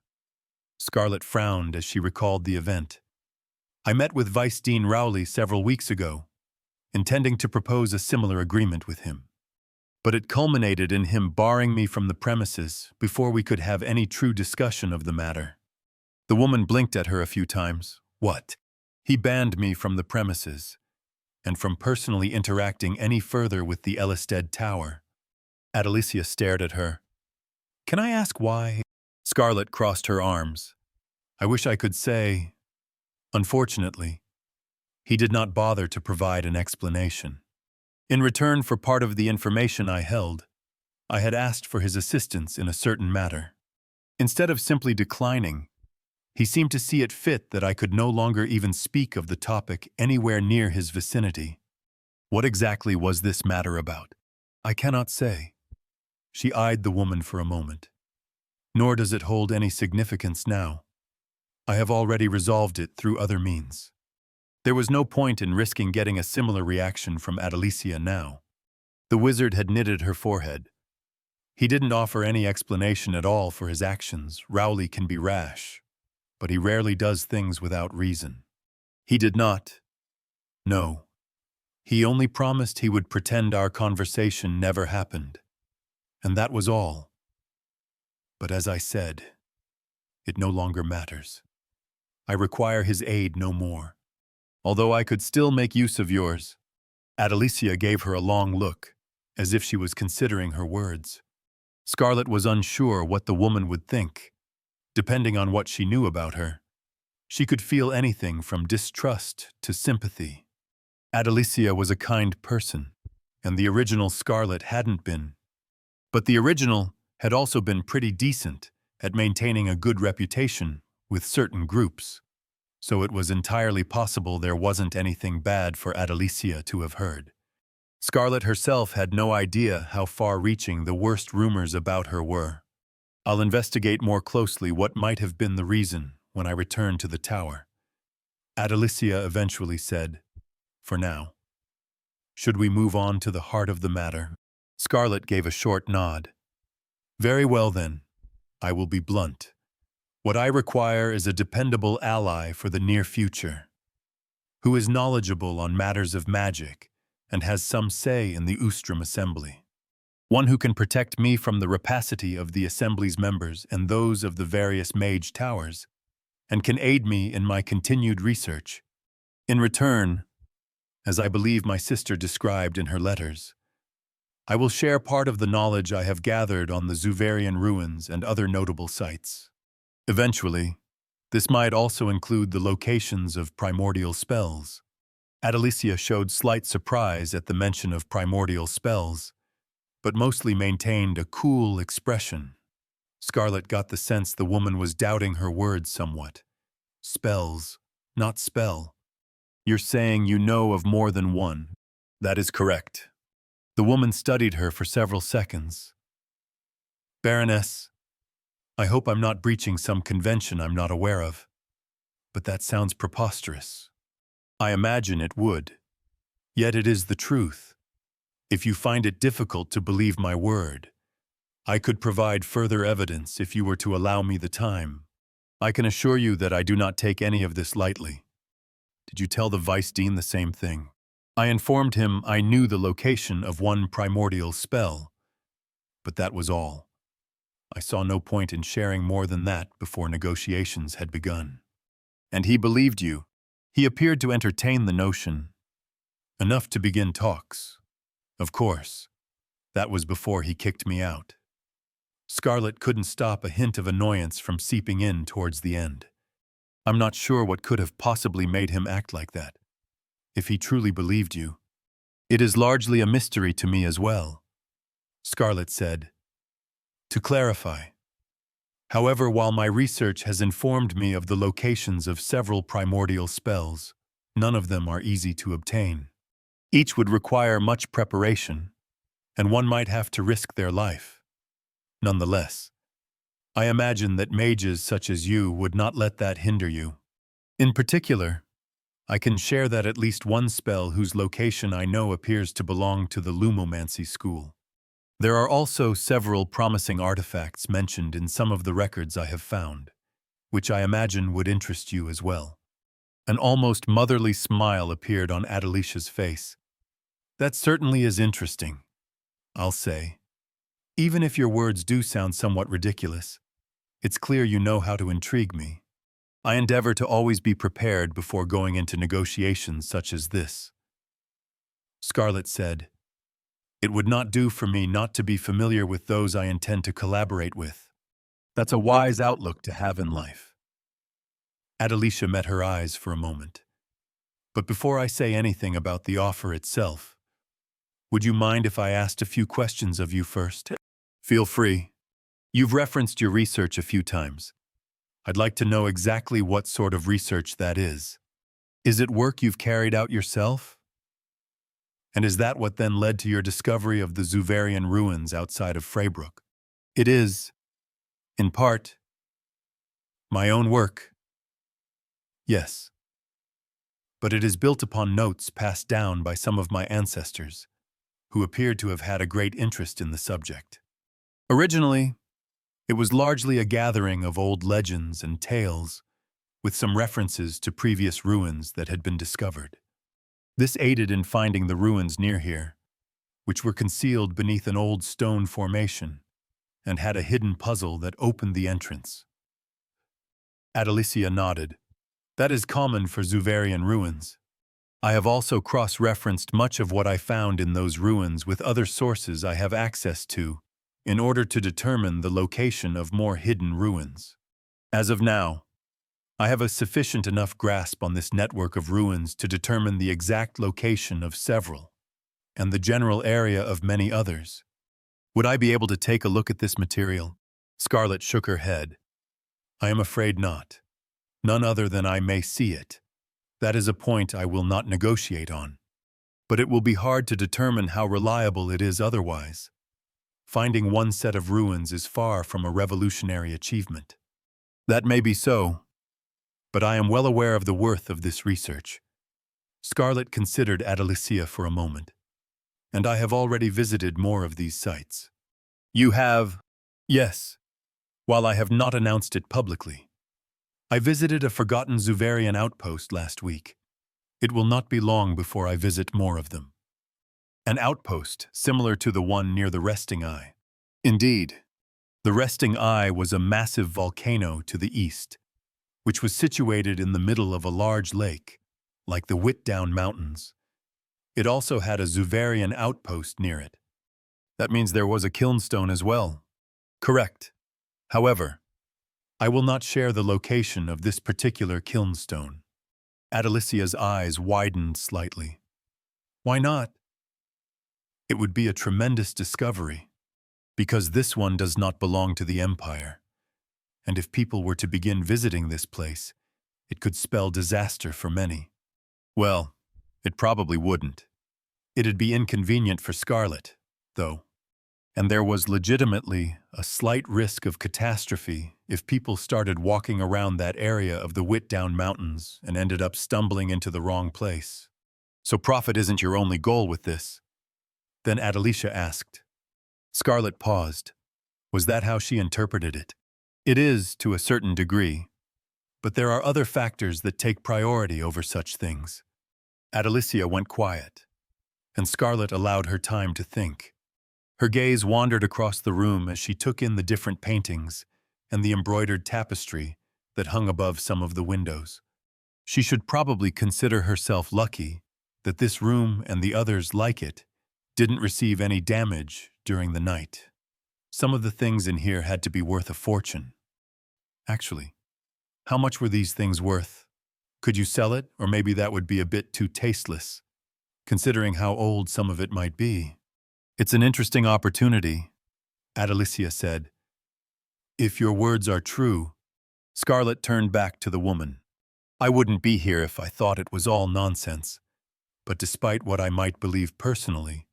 Scarlet frowned as she recalled the event. I met with Vice Dean Rowley several weeks ago, intending to propose a similar agreement with him. But it culminated in him barring me from the premises before we could have any true discussion of the matter. The woman blinked at her a few times. What? He banned me from the premises, and from personally interacting any further with the Ellisted Tower. Adelicia stared at her. Can I ask why? Scarlet crossed her arms. I wish I could say. Unfortunately, he did not bother to provide an explanation. In return for part of the information I held, I had asked for his assistance in a certain matter. Instead of simply declining, he seemed to see it fit that I could no longer even speak of the topic anywhere near his vicinity. What exactly was this matter about? I cannot say. She eyed the woman for a moment. Nor does it hold any significance now. I have already resolved it through other means. There was no point in risking getting a similar reaction from Adelicia now. The wizard had knitted her forehead. He didn't offer any explanation at all for his actions. Rowley can be rash, but he rarely does things without reason. He did not. No. He only promised he would pretend our conversation never happened. And that was all. But as I said, it no longer matters. I require his aid no more. Although I could still make use of yours. Adelicia gave her a long look, as if she was considering her words. Scarlet was unsure what the woman would think. Depending on what she knew about her, she could feel anything from distrust to sympathy. Adelicia was a kind person, and the original Scarlet hadn't been. But the original had also been pretty decent at maintaining a good reputation with certain groups, so it was entirely possible there wasn't anything bad for Adelicia to have heard. Scarlet herself had no idea how far-reaching the worst rumors about her were. I'll investigate more closely what might have been the reason when I return to the tower, Adelicia eventually said. for now. Should we move on to the heart of the matter? Scarlet gave a short nod. Very well then, I will be blunt. What I require is a dependable ally for the near future, who is knowledgeable on matters of magic and has some say in the Ustrum Assembly. One who can protect me from the rapacity of the Assembly's members and those of the various mage towers, and can aid me in my continued research. In return, as I believe my sister described in her letters, I will share part of the knowledge I have gathered on the Zuvarian ruins and other notable sites. Eventually, this might also include the locations of primordial spells. Adelicia showed slight surprise at the mention of primordial spells, but mostly maintained a cool expression. Scarlet got the sense the woman was doubting her words somewhat. Spells, not spell. You're saying you know of more than one. That is correct. The woman studied her for several seconds. Baroness, I hope I'm not breaching some convention I'm not aware of, but that sounds preposterous. I imagine it would. Yet it is the truth. If you find it difficult to believe my word, I could provide further evidence if you were to allow me the time. I can assure you that I do not take any of this lightly. Did you tell the Vice Dean the same thing? I informed him I knew the location of one primordial spell, but that was all. I saw no point in sharing more than that before negotiations had begun. And he believed you. He appeared to entertain the notion. Enough to begin talks. Of course, that was before he kicked me out. Scarlet couldn't stop a hint of annoyance from seeping in towards the end. I'm not sure what could have possibly made him act like that. If he truly believed you. It is largely a mystery to me as well, Scarlet said. To clarify, however, while my research has informed me of the locations of several primordial spells, none of them are easy to obtain. Each would require much preparation, and one might have to risk their life. Nonetheless, I imagine that mages such as you would not let that hinder you. In particular, I can share that at least one spell whose location I know appears to belong to the Lumomancy school. There are also several promising artifacts mentioned in some of the records I have found, which I imagine would interest you as well. An almost motherly smile appeared on Adelicia's face. That certainly is interesting, I'll say. Even if your words do sound somewhat ridiculous, it's clear you know how to intrigue me. I endeavor to always be prepared before going into negotiations such as this. Scarlet said, It would not do for me not to be familiar with those I intend to collaborate with. That's a wise outlook to have in life. Adelicia met her eyes for a moment. But before I say anything about the offer itself, would you mind if I asked a few questions of you first? Feel free. You've referenced your research a few times. I'd like to know exactly what sort of research that is. Is it work you've carried out yourself? And is that what then led to your discovery of the Zuvarian ruins outside of Freybrook? It is, in part, my own work. Yes. But it is built upon notes passed down by some of my ancestors, who appeared to have had a great interest in the subject. Originally, it was largely a gathering of old legends and tales, with some references to previous ruins that had been discovered. This aided in finding the ruins near here, which were concealed beneath an old stone formation and had a hidden puzzle that opened the entrance. Adelicia nodded. That is common for Zuvarian ruins. I have also cross-referenced much of what I found in those ruins with other sources I have access to in order to determine the location of more hidden ruins. As of now, I have a sufficient enough grasp on this network of ruins to determine the exact location of several, and the general area of many others. Would I be able to take a look at this material? Scarlet shook her head. I am afraid not. None other than I may see it. That is a point I will not negotiate on. But it will be hard to determine how reliable it is otherwise. Finding one set of ruins is far from a revolutionary achievement. That may be so, but I am well aware of the worth of this research. Scarlet considered Adelicia for a moment. And I have already visited more of these sites. You have? Yes, while I have not announced it publicly. I visited a forgotten Zuvarian outpost last week. It will not be long before I visit more of them. An outpost similar to the one near the Resting Eye. Indeed, the Resting Eye was a massive volcano to the east, which was situated in the middle of a large lake, like the Whitdown Mountains. It also had a Zuvarian outpost near it. That means there was a kilnstone as well. Correct. However, I will not share the location of this particular kilnstone. Adelicia's eyes widened slightly. Why not? It would be a tremendous discovery, because this one does not belong to the Empire. And if people were to begin visiting this place, it could spell disaster for many. Well, it probably wouldn't. It'd be inconvenient for Scarlet, though. And there was legitimately a slight risk of catastrophe if people started walking around that area of the Whitdown Mountains and ended up stumbling into the wrong place. So profit isn't your only goal with this? Then Adelicia asked. Scarlet paused. Was that how she interpreted it? It is, to a certain degree, but there are other factors that take priority over such things. Adelicia went quiet, and Scarlet allowed her time to think. Her gaze wandered across the room as she took in the different paintings and the embroidered tapestry that hung above some of the windows. She should probably consider herself lucky that this room and the others like it didn't receive any damage during the night. Some of the things in here had to be worth a fortune. Actually, how much were these things worth? Could you sell it, or maybe that would be a bit too tasteless, considering how old some of it might be? It's an interesting opportunity, Adelicia said. If your words are true, Scarlet turned back to the woman. I wouldn't be here if I thought it was all nonsense, but despite what I might believe personally,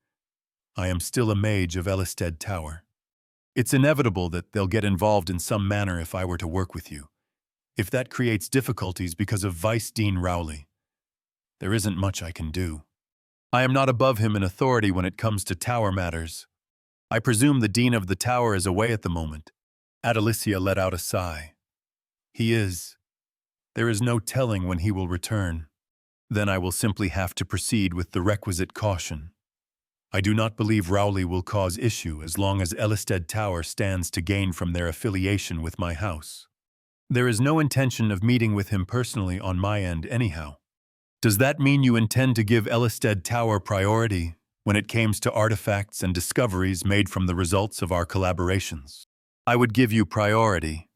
I am still a mage of Ellisted Tower. It's inevitable that they'll get involved in some manner if I were to work with you. If that creates difficulties because of Vice Dean Rowley, there isn't much I can do. I am not above him in authority when it comes to tower matters. I presume the Dean of the Tower is away at the moment. Adelicia let out a sigh. He is. There is no telling when he will return. Then I will simply have to proceed with the requisite caution. I do not believe Rowley will cause issue as long as Ellisted Tower stands to gain from their affiliation with my house. There is no intention of meeting with him personally on my end anyhow. Does that mean you intend to give Ellisted Tower priority when it comes to artifacts and discoveries made from the results of our collaborations? I would give you priority,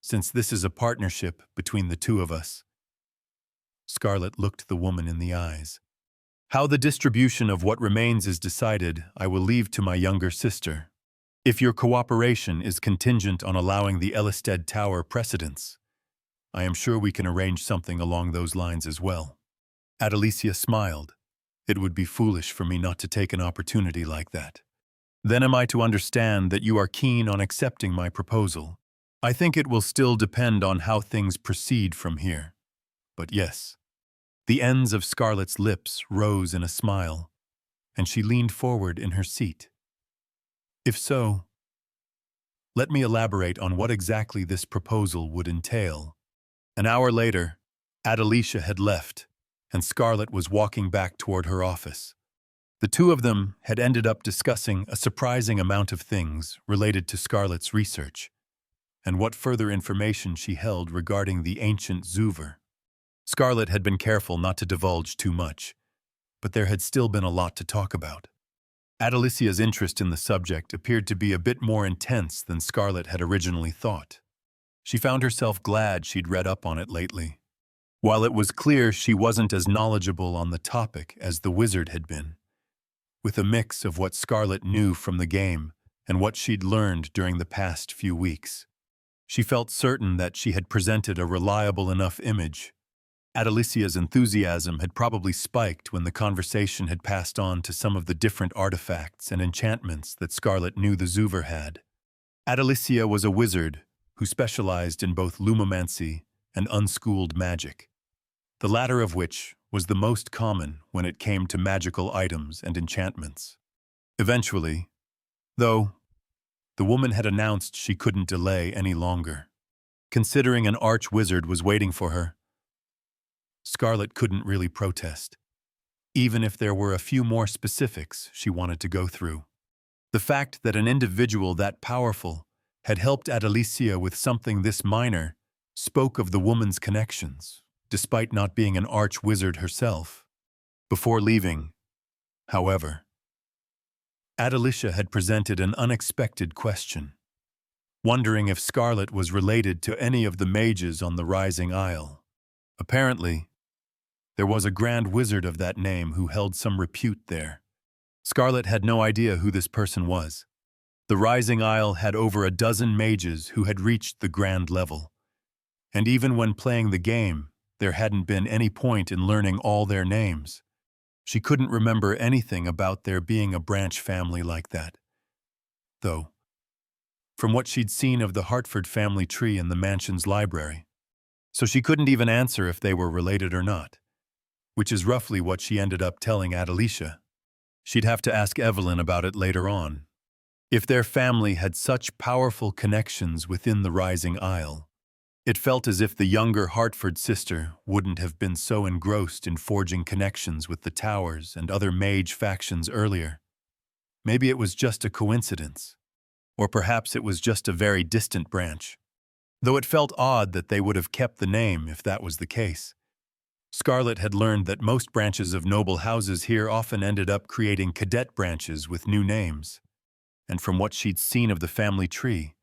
since this is a partnership between the two of us. Scarlet looked the woman in the eyes. How the distribution of what remains is decided, I will leave to my younger sister. If your cooperation is contingent on allowing the Ellisted Tower precedence, I am sure we can arrange something along those lines as well. Adelicia smiled. It would be foolish for me not to take an opportunity like that. Then am I to understand that you are keen on accepting my proposal? I think it will still depend on how things proceed from here. But yes. The ends of Scarlet's lips rose in a smile, and she leaned forward in her seat. If so, let me elaborate on what exactly this proposal would entail. An hour later, Adelicia had left, and Scarlet was walking back toward her office. The two of them had ended up discussing a surprising amount of things related to Scarlet's research, and what further information she held regarding the ancient Zuver. Scarlet had been careful not to divulge too much, but there had still been a lot to talk about. Adelicia's interest in the subject appeared to be a bit more intense than Scarlet had originally thought. She found herself glad she'd read up on it lately. While it was clear she wasn't as knowledgeable on the topic as the wizard had been, with a mix of what Scarlet knew from the game and what she'd learned during the past few weeks, she felt certain that she had presented a reliable enough image. Adelicia's enthusiasm had probably spiked when the conversation had passed on to some of the different artifacts and enchantments that Scarlet knew the Zuver had. Adelicia was a wizard who specialized in both lumomancy and unschooled magic, the latter of which was the most common when it came to magical items and enchantments. Eventually, though, the woman had announced she couldn't delay any longer. Considering an arch-wizard was waiting for her, Scarlet couldn't really protest, even if there were a few more specifics she wanted to go through. The fact that an individual that powerful had helped Adelicia with something this minor spoke of the woman's connections, despite not being an arch-wizard herself. Before leaving, however, Adelicia had presented an unexpected question, wondering if Scarlet was related to any of the mages on the Rising Isle. Apparently, there was a grand wizard of that name who held some repute there. Scarlet had no idea who this person was. The Rising Isle had over a dozen mages who had reached the grand level, and even when playing the game, there hadn't been any point in learning all their names. She couldn't remember anything about there being a branch family like that. Though, from what she'd seen of the Hartford family tree in the mansion's library, so she couldn't even answer if they were related or not, which is roughly what she ended up telling Adelicia. She'd have to ask Evelyn about it later on. If their family had such powerful connections within the Rising Isle, it felt as if the younger Hartford sister wouldn't have been so engrossed in forging connections with the Towers and other mage factions earlier. Maybe it was just a coincidence, or perhaps it was just a very distant branch, though it felt odd that they would have kept the name if that was the case. Scarlet had learned that most branches of noble houses here often ended up creating cadet branches with new names, and from what she'd seen of the family tree,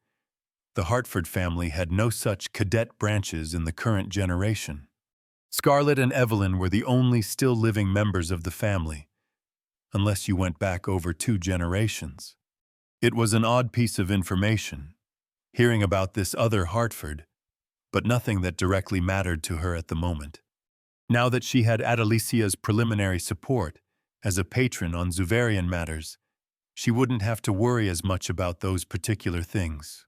the Hartford family had no such cadet branches in the current generation. Scarlet and Evelyn were the only still living members of the family, unless you went back over 2 generations. It was an odd piece of information, hearing about this other Hartford, but nothing that directly mattered to her at the moment. Now that she had Adelicia's preliminary support as a patron on Zuvarian matters, she wouldn't have to worry as much about those particular things.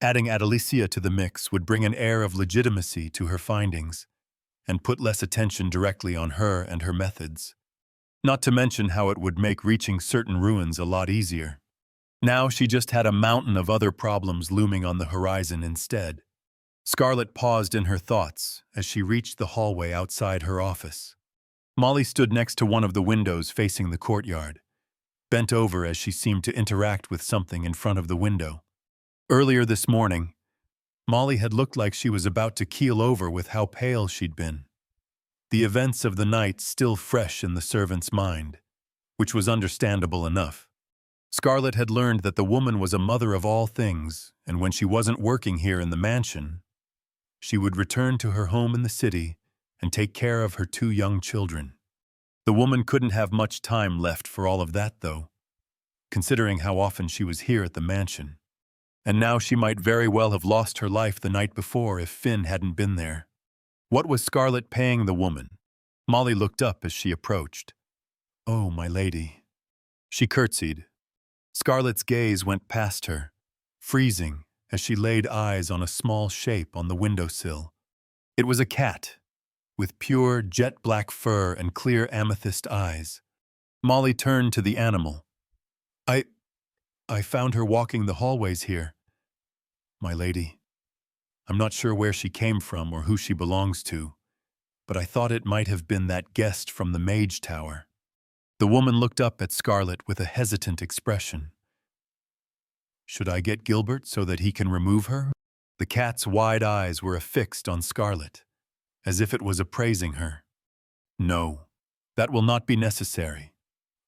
Adding Adelicia to the mix would bring an air of legitimacy to her findings and put less attention directly on her and her methods. Not to mention how it would make reaching certain ruins a lot easier. Now she just had a mountain of other problems looming on the horizon instead. Scarlet paused in her thoughts as she reached the hallway outside her office. Molly stood next to one of the windows facing the courtyard, bent over as she seemed to interact with something in front of the window. Earlier this morning, Molly had looked like she was about to keel over with how pale she'd been. The events of the night still fresh in the servant's mind, which was understandable enough. Scarlet had learned that the woman was a mother of all things, and when she wasn't working here in the mansion, she would return to her home in the city and take care of her 2 young children. The woman couldn't have much time left for all of that, though, considering how often she was here at the mansion. And now she might very well have lost her life the night before if Finn hadn't been there. What was Scarlet paying the woman? Molly looked up as she approached. "Oh, my lady." She curtsied. Scarlet's gaze went past her, freezing as she laid eyes on a small shape on the windowsill. It was a cat, with pure jet-black fur and clear amethyst eyes. Molly turned to the animal. I found her walking the hallways here, my lady. I'm not sure where she came from or who she belongs to, but I thought it might have been that guest from the Mage Tower." The woman looked up at Scarlet with a hesitant expression. "Should I get Gilbert so that he can remove her?" The cat's wide eyes were affixed on Scarlet, as if it was appraising her. "No, that will not be necessary.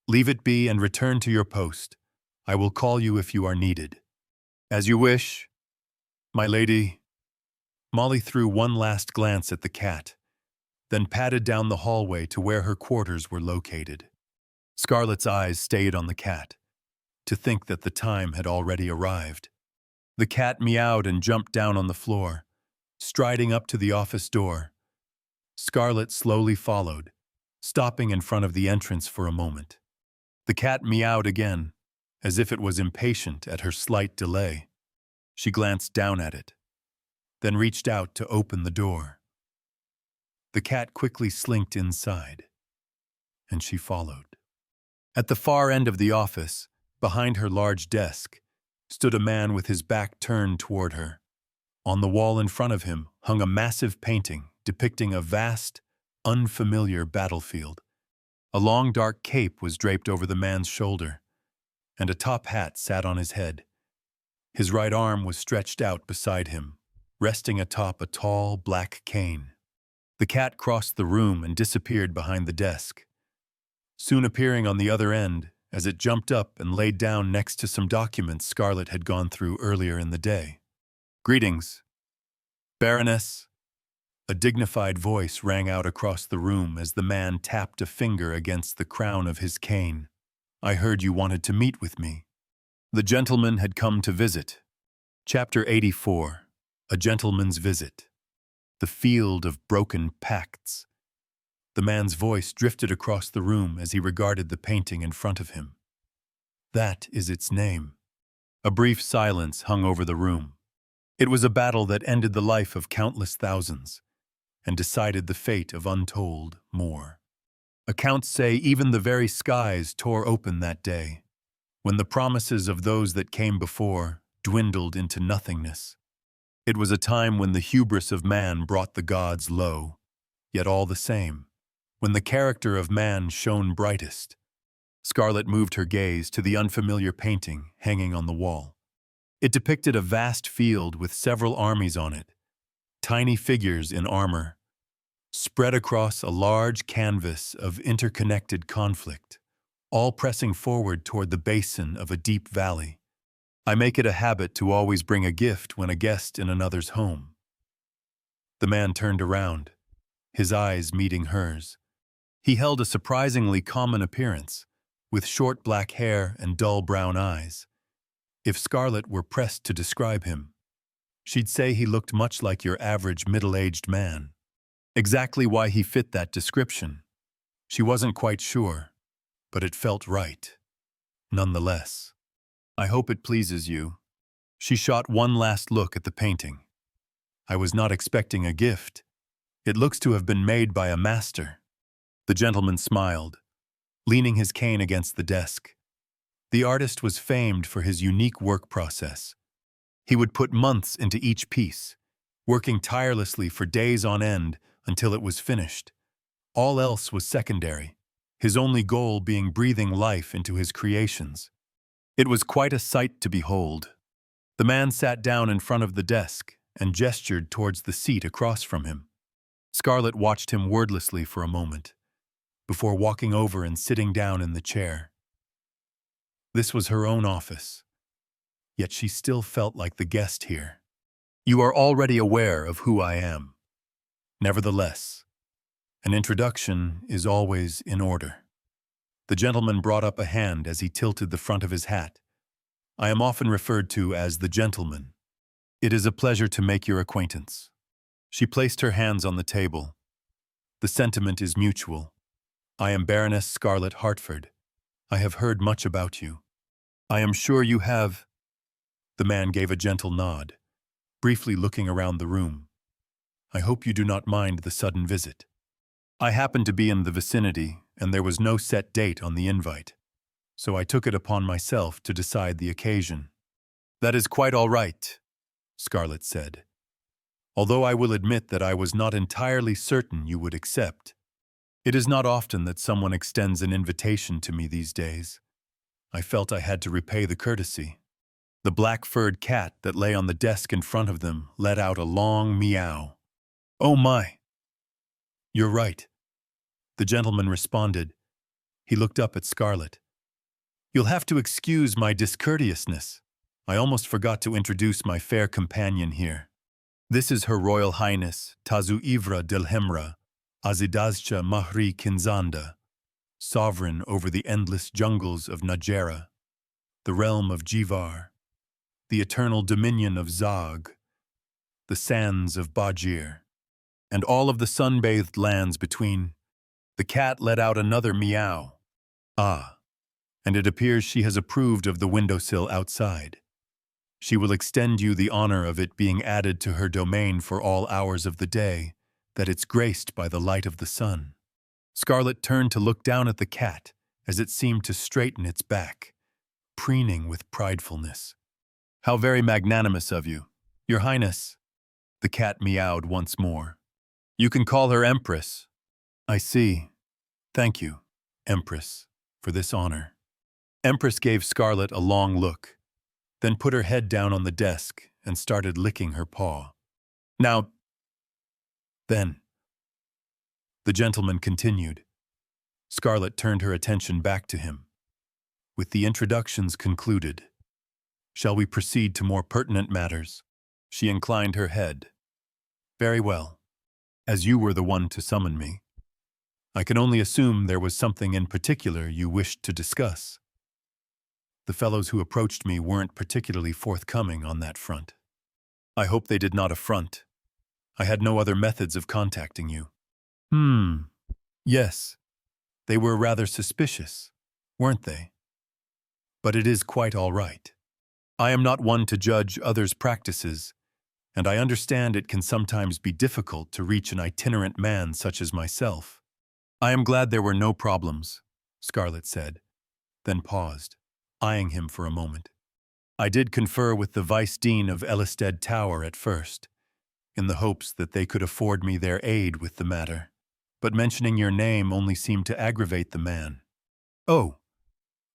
Leave it be and return to your post. I will call you if you are needed." "As you wish, my lady." Molly threw one last glance at the cat, then padded down the hallway to where her quarters were located. Scarlet's eyes stayed on the cat, to think that the time had already arrived. The cat meowed and jumped down on the floor, striding up to the office door. Scarlet slowly followed, stopping in front of the entrance for a moment. The cat meowed again, as if it was impatient at her slight delay. She glanced down at it, then reached out to open the door. The cat quickly slinked inside, and she followed. At the far end of the office, behind her large desk, stood a man with his back turned toward her. On the wall in front of him hung a massive painting depicting a vast, unfamiliar battlefield. A long dark cape was draped over the man's shoulder, and a top hat sat on his head. His right arm was stretched out beside him, resting atop a tall, black cane. The cat crossed the room and disappeared behind the desk, soon appearing on the other end as it jumped up and laid down next to some documents Scarlett had gone through earlier in the day. "Greetings, Baroness." A dignified voice rang out across the room as the man tapped a finger against the crown of his cane. "I heard you wanted to meet with me." The gentleman had come to visit. Chapter 84. A Gentleman's Visit. The Field of Broken Pacts. The man's voice drifted across the room as he regarded the painting in front of him. "That is its name." A brief silence hung over the room. It was a battle that ended the life of countless thousands and decided the fate of untold more. Accounts say even the very skies tore open that day, when the promises of those that came before dwindled into nothingness. It was a time when the hubris of man brought the gods low, yet all the same, when the character of man shone brightest. Scarlett moved her gaze to the unfamiliar painting hanging on the wall. It depicted a vast field with several armies on it, tiny figures in armor, spread across a large canvas of interconnected conflict, all pressing forward toward the basin of a deep valley. I make it a habit to always bring a gift when a guest in another's home. The man turned around, his eyes meeting hers. He held a surprisingly common appearance, with short black hair and dull brown eyes. If Scarlett were pressed to describe him, she'd say he looked much like your average middle-aged man. Exactly why he fit that description, she wasn't quite sure, but it felt right. Nonetheless, "I hope it pleases you." She shot one last look at the painting. "I was not expecting a gift. It looks to have been made by a master." The gentleman smiled, leaning his cane against the desk. The artist was famed for his unique work process. He would put months into each piece, working tirelessly for days on end until it was finished. All else was secondary, his only goal being breathing life into his creations. It was quite a sight to behold. The man sat down in front of the desk and gestured towards the seat across from him. Scarlett watched him wordlessly for a moment, before walking over and sitting down in the chair. This was her own office, yet she still felt like the guest here. "You are already aware of who I am. Nevertheless, an introduction is always in order." The gentleman brought up a hand as he tilted the front of his hat. "I am often referred to as the gentleman. It is a pleasure to make your acquaintance." She placed her hands on the table. "The sentiment is mutual. I am Baroness Scarlett Hartford. I have heard much about you." "I am sure you have." The man gave a gentle nod, briefly looking around the room. "I hope you do not mind the sudden visit. I happened to be in the vicinity, and there was no set date on the invite, so I took it upon myself to decide the occasion." "That is quite all right," Scarlett said, "although I will admit that I was not entirely certain you would accept. It is not often that someone extends an invitation to me these days. I felt I had to repay the courtesy." The black-furred cat that lay on the desk in front of them let out a long meow. "Oh my!" "You're right," the gentleman responded. He looked up at Scarlett. "You'll have to excuse my discourteousness. I almost forgot to introduce my fair companion here. This is Her Royal Highness Tazu Ivra Delhemra Azidazcha Mahri Kinzanda, sovereign over the endless jungles of Najera, the realm of Jivar, the eternal dominion of Zog, the sands of Bajir, and all of the sun-bathed lands between." The cat let out another meow. "Ah, and it appears she has approved of the windowsill outside. She will extend you the honor of it being added to her domain for all hours of the day, that it's graced by the light of the sun. Scarlet turned to look down at the cat as it seemed to straighten its back, preening with pridefulness. "How very magnanimous of you, Your Highness." The cat meowed once more. "You can call her Empress." "I see. Thank you, Empress, for this honor." Empress gave Scarlet a long look, then put her head down on the desk and started licking her paw. "Now, then," the gentleman continued. Scarlet turned her attention back to him. "With the introductions concluded, shall we proceed to more pertinent matters?" She inclined her head. "Very well. As you were the one to summon me, I can only assume there was something in particular you wished to discuss. The fellows who approached me weren't particularly forthcoming on that front. I hope they did not affront. I had no other methods of contacting you." Yes. They were rather suspicious, weren't they? But it is quite all right. I am not one to judge others' practices, and I understand it can sometimes be difficult to reach an itinerant man such as myself. "I am glad there were no problems," Scarlet said, then paused, eyeing him for a moment. "I did confer with the Vice Dean of Ellisted Tower at first, in the hopes that they could afford me their aid with the matter, but mentioning your name only seemed to aggravate the man." "Oh,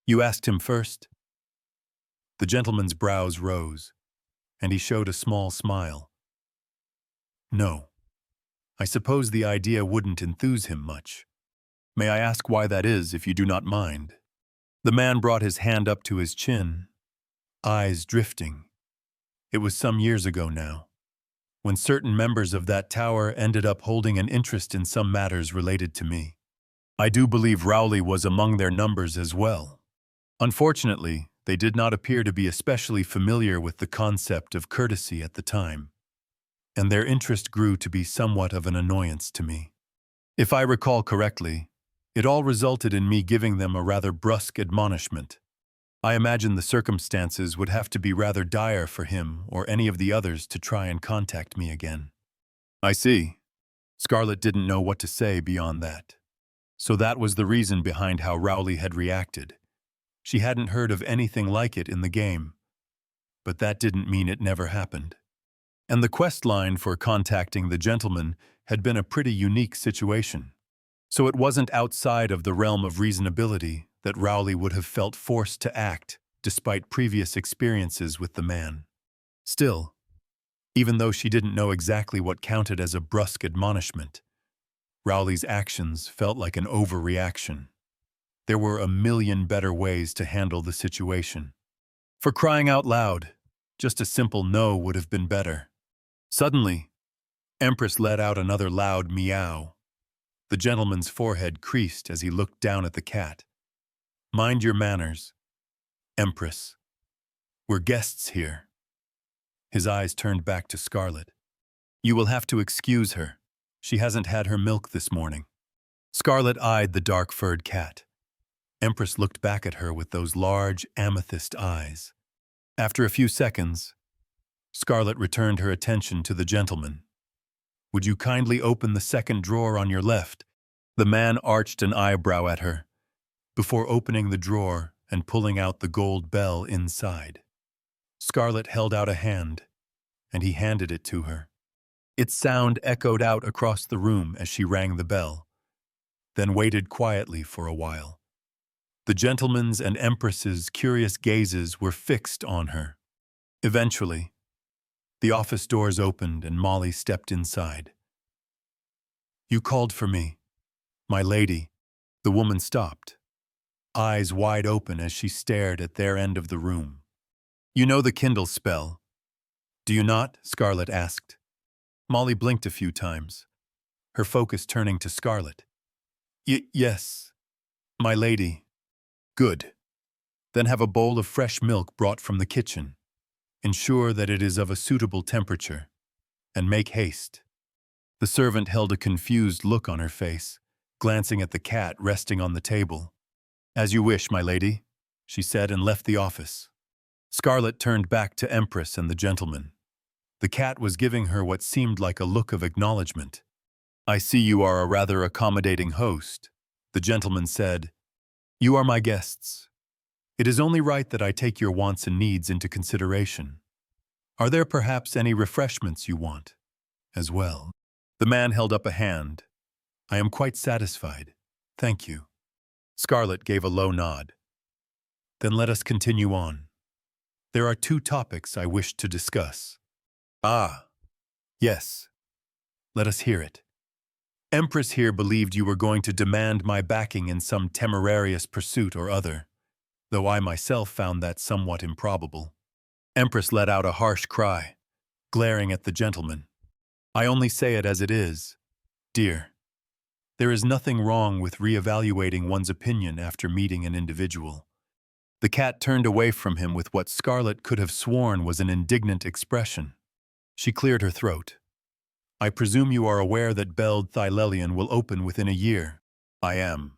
you asked him first?" The gentleman's brows rose, and he showed a small smile. "No. I suppose the idea wouldn't enthuse him much. May I ask why that is, if you do not mind?" The man brought his hand up to his chin, eyes drifting. "It was some years ago now, when certain members of that tower ended up holding an interest in some matters related to me. I do believe Rowley was among their numbers as well. Unfortunately, they did not appear to be especially familiar with the concept of courtesy at the time, and their interest grew to be somewhat of an annoyance to me. If I recall correctly, it all resulted in me giving them a rather brusque admonishment. I imagine the circumstances would have to be rather dire for him or any of the others to try and contact me again." "I see." Scarlet didn't know what to say beyond that. So that was the reason behind how Rowley had reacted. She hadn't heard of anything like it in the game, but that didn't mean it never happened. And the quest line for contacting the gentleman had been a pretty unique situation. So it wasn't outside of the realm of reasonability that Rowley would have felt forced to act despite previous experiences with the man. Still, even though she didn't know exactly what counted as a brusque admonishment, Rowley's actions felt like an overreaction. There were a million better ways to handle the situation. For crying out loud, just a simple no would have been better. Suddenly, Empress let out another loud meow. The gentleman's forehead creased as he looked down at the cat. "Mind your manners, Empress. We're guests here." His eyes turned back to Scarlet. "You will have to excuse her. She hasn't had her milk this morning." Scarlet eyed the dark-furred cat. Empress looked back at her with those large amethyst eyes. After a few seconds, Scarlet returned her attention to the gentleman. "Would you kindly open the second drawer on your left?" The man arched an eyebrow at her, before opening the drawer and pulling out the gold bell inside. Scarlet held out a hand, and he handed it to her. Its sound echoed out across the room as she rang the bell, then waited quietly for a while. The gentleman's and Empress's curious gazes were fixed on her. Eventually, the office doors opened and Molly stepped inside. "You called for me, my lady." The woman stopped, eyes wide open as she stared at their end of the room. "You know the Kindle spell, do you not?" Scarlet asked. Molly blinked a few times, her focus turning to Scarlet. Yes, my lady." "Good. Then have a bowl of fresh milk brought from the kitchen. Ensure that it is of a suitable temperature, and make haste." The servant held a confused look on her face, glancing at the cat resting on the table. "As you wish, my lady," she said and left the office. Scarlet turned back to Empress and the gentleman. The cat was giving her what seemed like a look of acknowledgement, I see you are a rather accommodating host, the gentleman said. You are my guests. It is only right that I take your wants and needs into consideration. Are there perhaps any refreshments you want, as well? The man held up a hand. I am quite satisfied. Thank you. Scarlet gave a low nod. Then let us continue on. There are two topics I wish to discuss. Ah, yes. Let us hear it. Empress here believed you were going to demand my backing in some temerarious pursuit or other, though I myself found that somewhat improbable. Empress let out a harsh cry, glaring at the gentleman. I only say it as it is. Dear, there is nothing wrong with reevaluating one's opinion after meeting an individual. The cat turned away from him with what Scarlet could have sworn was an indignant expression. She cleared her throat. I presume you are aware that Beld Thylelion will open within a year. I am.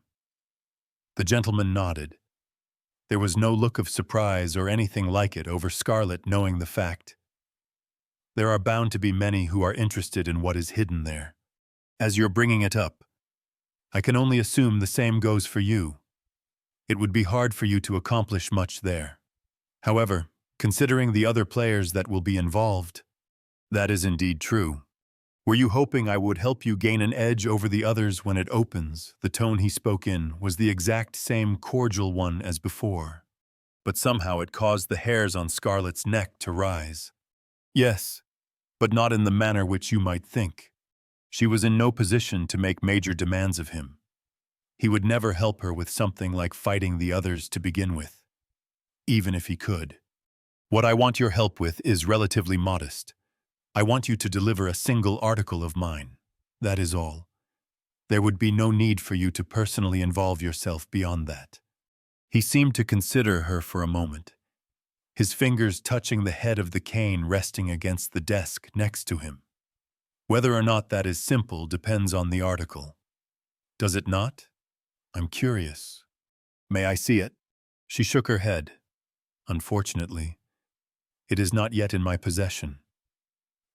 The gentleman nodded. There was no look of surprise or anything like it over Scarlet knowing the fact. There are bound to be many who are interested in what is hidden there. As you're bringing it up, I can only assume the same goes for you. It would be hard for you to accomplish much there. However, considering the other players that will be involved, that is indeed true. Were you hoping I would help you gain an edge over the others when it opens? The tone he spoke in was the exact same cordial one as before, but somehow it caused the hairs on Scarlet's neck to rise. Yes, but not in the manner which you might think. She was in no position to make major demands of him. He would never help her with something like fighting the others to begin with, even if he could. What I want your help with is relatively modest. I want you to deliver a single article of mine. That is all. There would be no need for you to personally involve yourself beyond that. He seemed to consider her for a moment, his fingers touching the head of the cane resting against the desk next to him. Whether or not that is simple depends on the article. Does it not? I'm curious. May I see it? She shook her head. Unfortunately, it is not yet in my possession.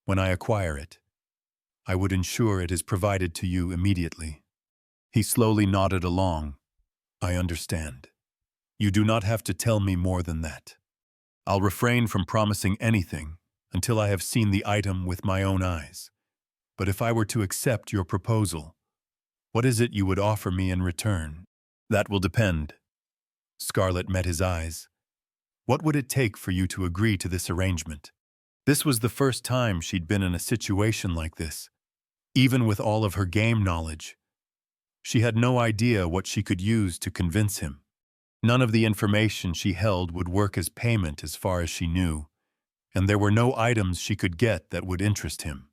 When I acquire it, I would ensure it is provided to you immediately. He slowly nodded along. I understand. You do not have to tell me more than that. I'll refrain from promising anything until I have seen the item with my own eyes. But if I were to accept your proposal, what is it you would offer me in return? That will depend. Scarlet met his eyes. What would it take for you to agree to this arrangement? This was the first time she'd been in a situation like this. Even with all of her game knowledge, she had no idea what she could use to convince him. None of the information she held would work as payment as far as she knew, and there were no items she could get that would interest him.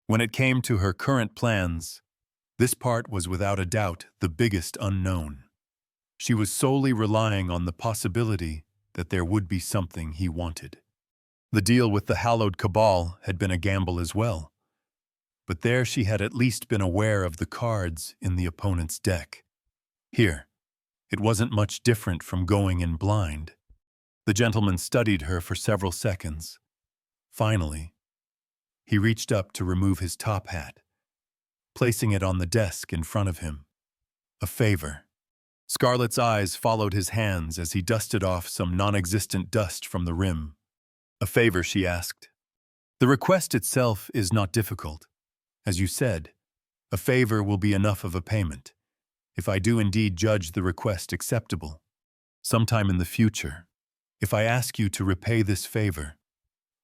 When it came to her current plans, this part was without a doubt the biggest unknown. She was solely relying on the possibility that there would be something he wanted. The deal with the hallowed cabal had been a gamble as well, but there she had at least been aware of the cards in the opponent's deck. Here, it wasn't much different from going in blind. The gentleman studied her for several seconds. Finally, he reached up to remove his top hat, placing it on the desk in front of him. A favor. Scarlet's eyes followed his hands as he dusted off some non-existent dust from the rim. A favor, she asked. The request itself is not difficult. As you said, a favor will be enough of a payment, if I do indeed judge the request acceptable. Sometime in the future, if I ask you to repay this favor,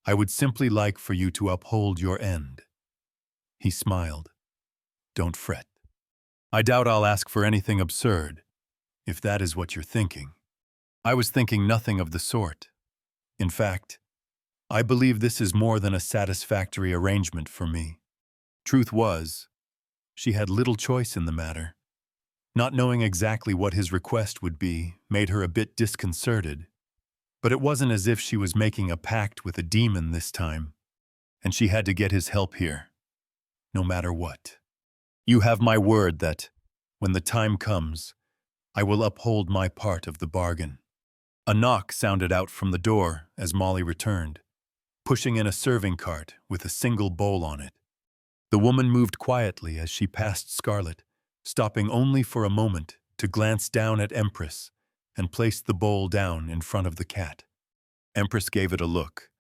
I would simply like for you to uphold your end. He smiled. Don't fret. I doubt I'll ask for anything absurd, if that is what you're thinking. I was thinking nothing of the sort. In fact, I believe this is more than a satisfactory arrangement for me. Truth was, she had little choice in the matter. Not knowing exactly what his request would be made her a bit disconcerted, but it wasn't as if she was making a pact with a demon this time, and she had to get his help here, no matter what. You have my word that, when the time comes, I will uphold my part of the bargain. A knock sounded out from the door as Molly returned, pushing in a serving cart with a single bowl on it. The woman moved quietly as she passed Scarlet, stopping only for a moment to glance down at Empress and placed the bowl down in front of the cat. Empress gave it a look,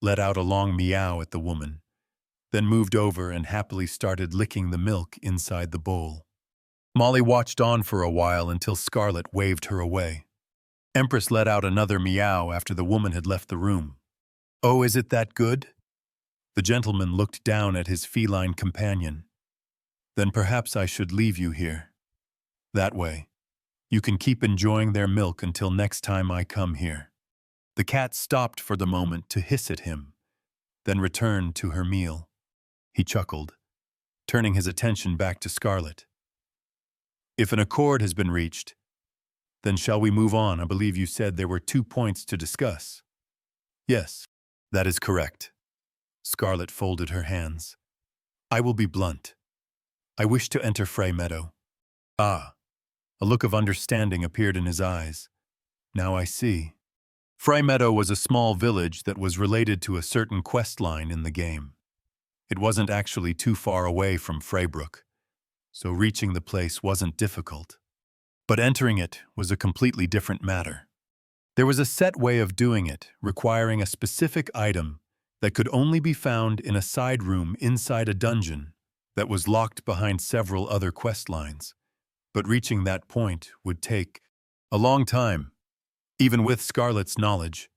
let out a long meow at the woman, then moved over and happily started licking the milk inside the bowl. Molly watched on for a while until Scarlet waved her away. Empress let out another meow after the woman had left the room. "Oh, is it that good?" The gentleman looked down at his feline companion. "Then perhaps I should leave you here. That way, you can keep enjoying their milk until next time I come here." The cat stopped for the moment to hiss at him, then returned to her meal. He chuckled, turning his attention back to Scarlet. "If an accord has been reached, then shall we move on? I believe you said there were 2 points to discuss." "Yes, that is correct." Scarlet folded her hands. "I will be blunt. I wish to enter Frey Meadow." "Ah." A look of understanding appeared in his eyes. "Now I see." Frey Meadow was a small village that was related to a certain quest line in the game. It wasn't actually too far away from Freybrook, so reaching the place wasn't difficult. But entering it was a completely different matter. There was a set way of doing it, requiring a specific item that could only be found in a side room inside a dungeon that was locked behind several other quest lines. But reaching that point would take a long time. Even with Scarlet's knowledge,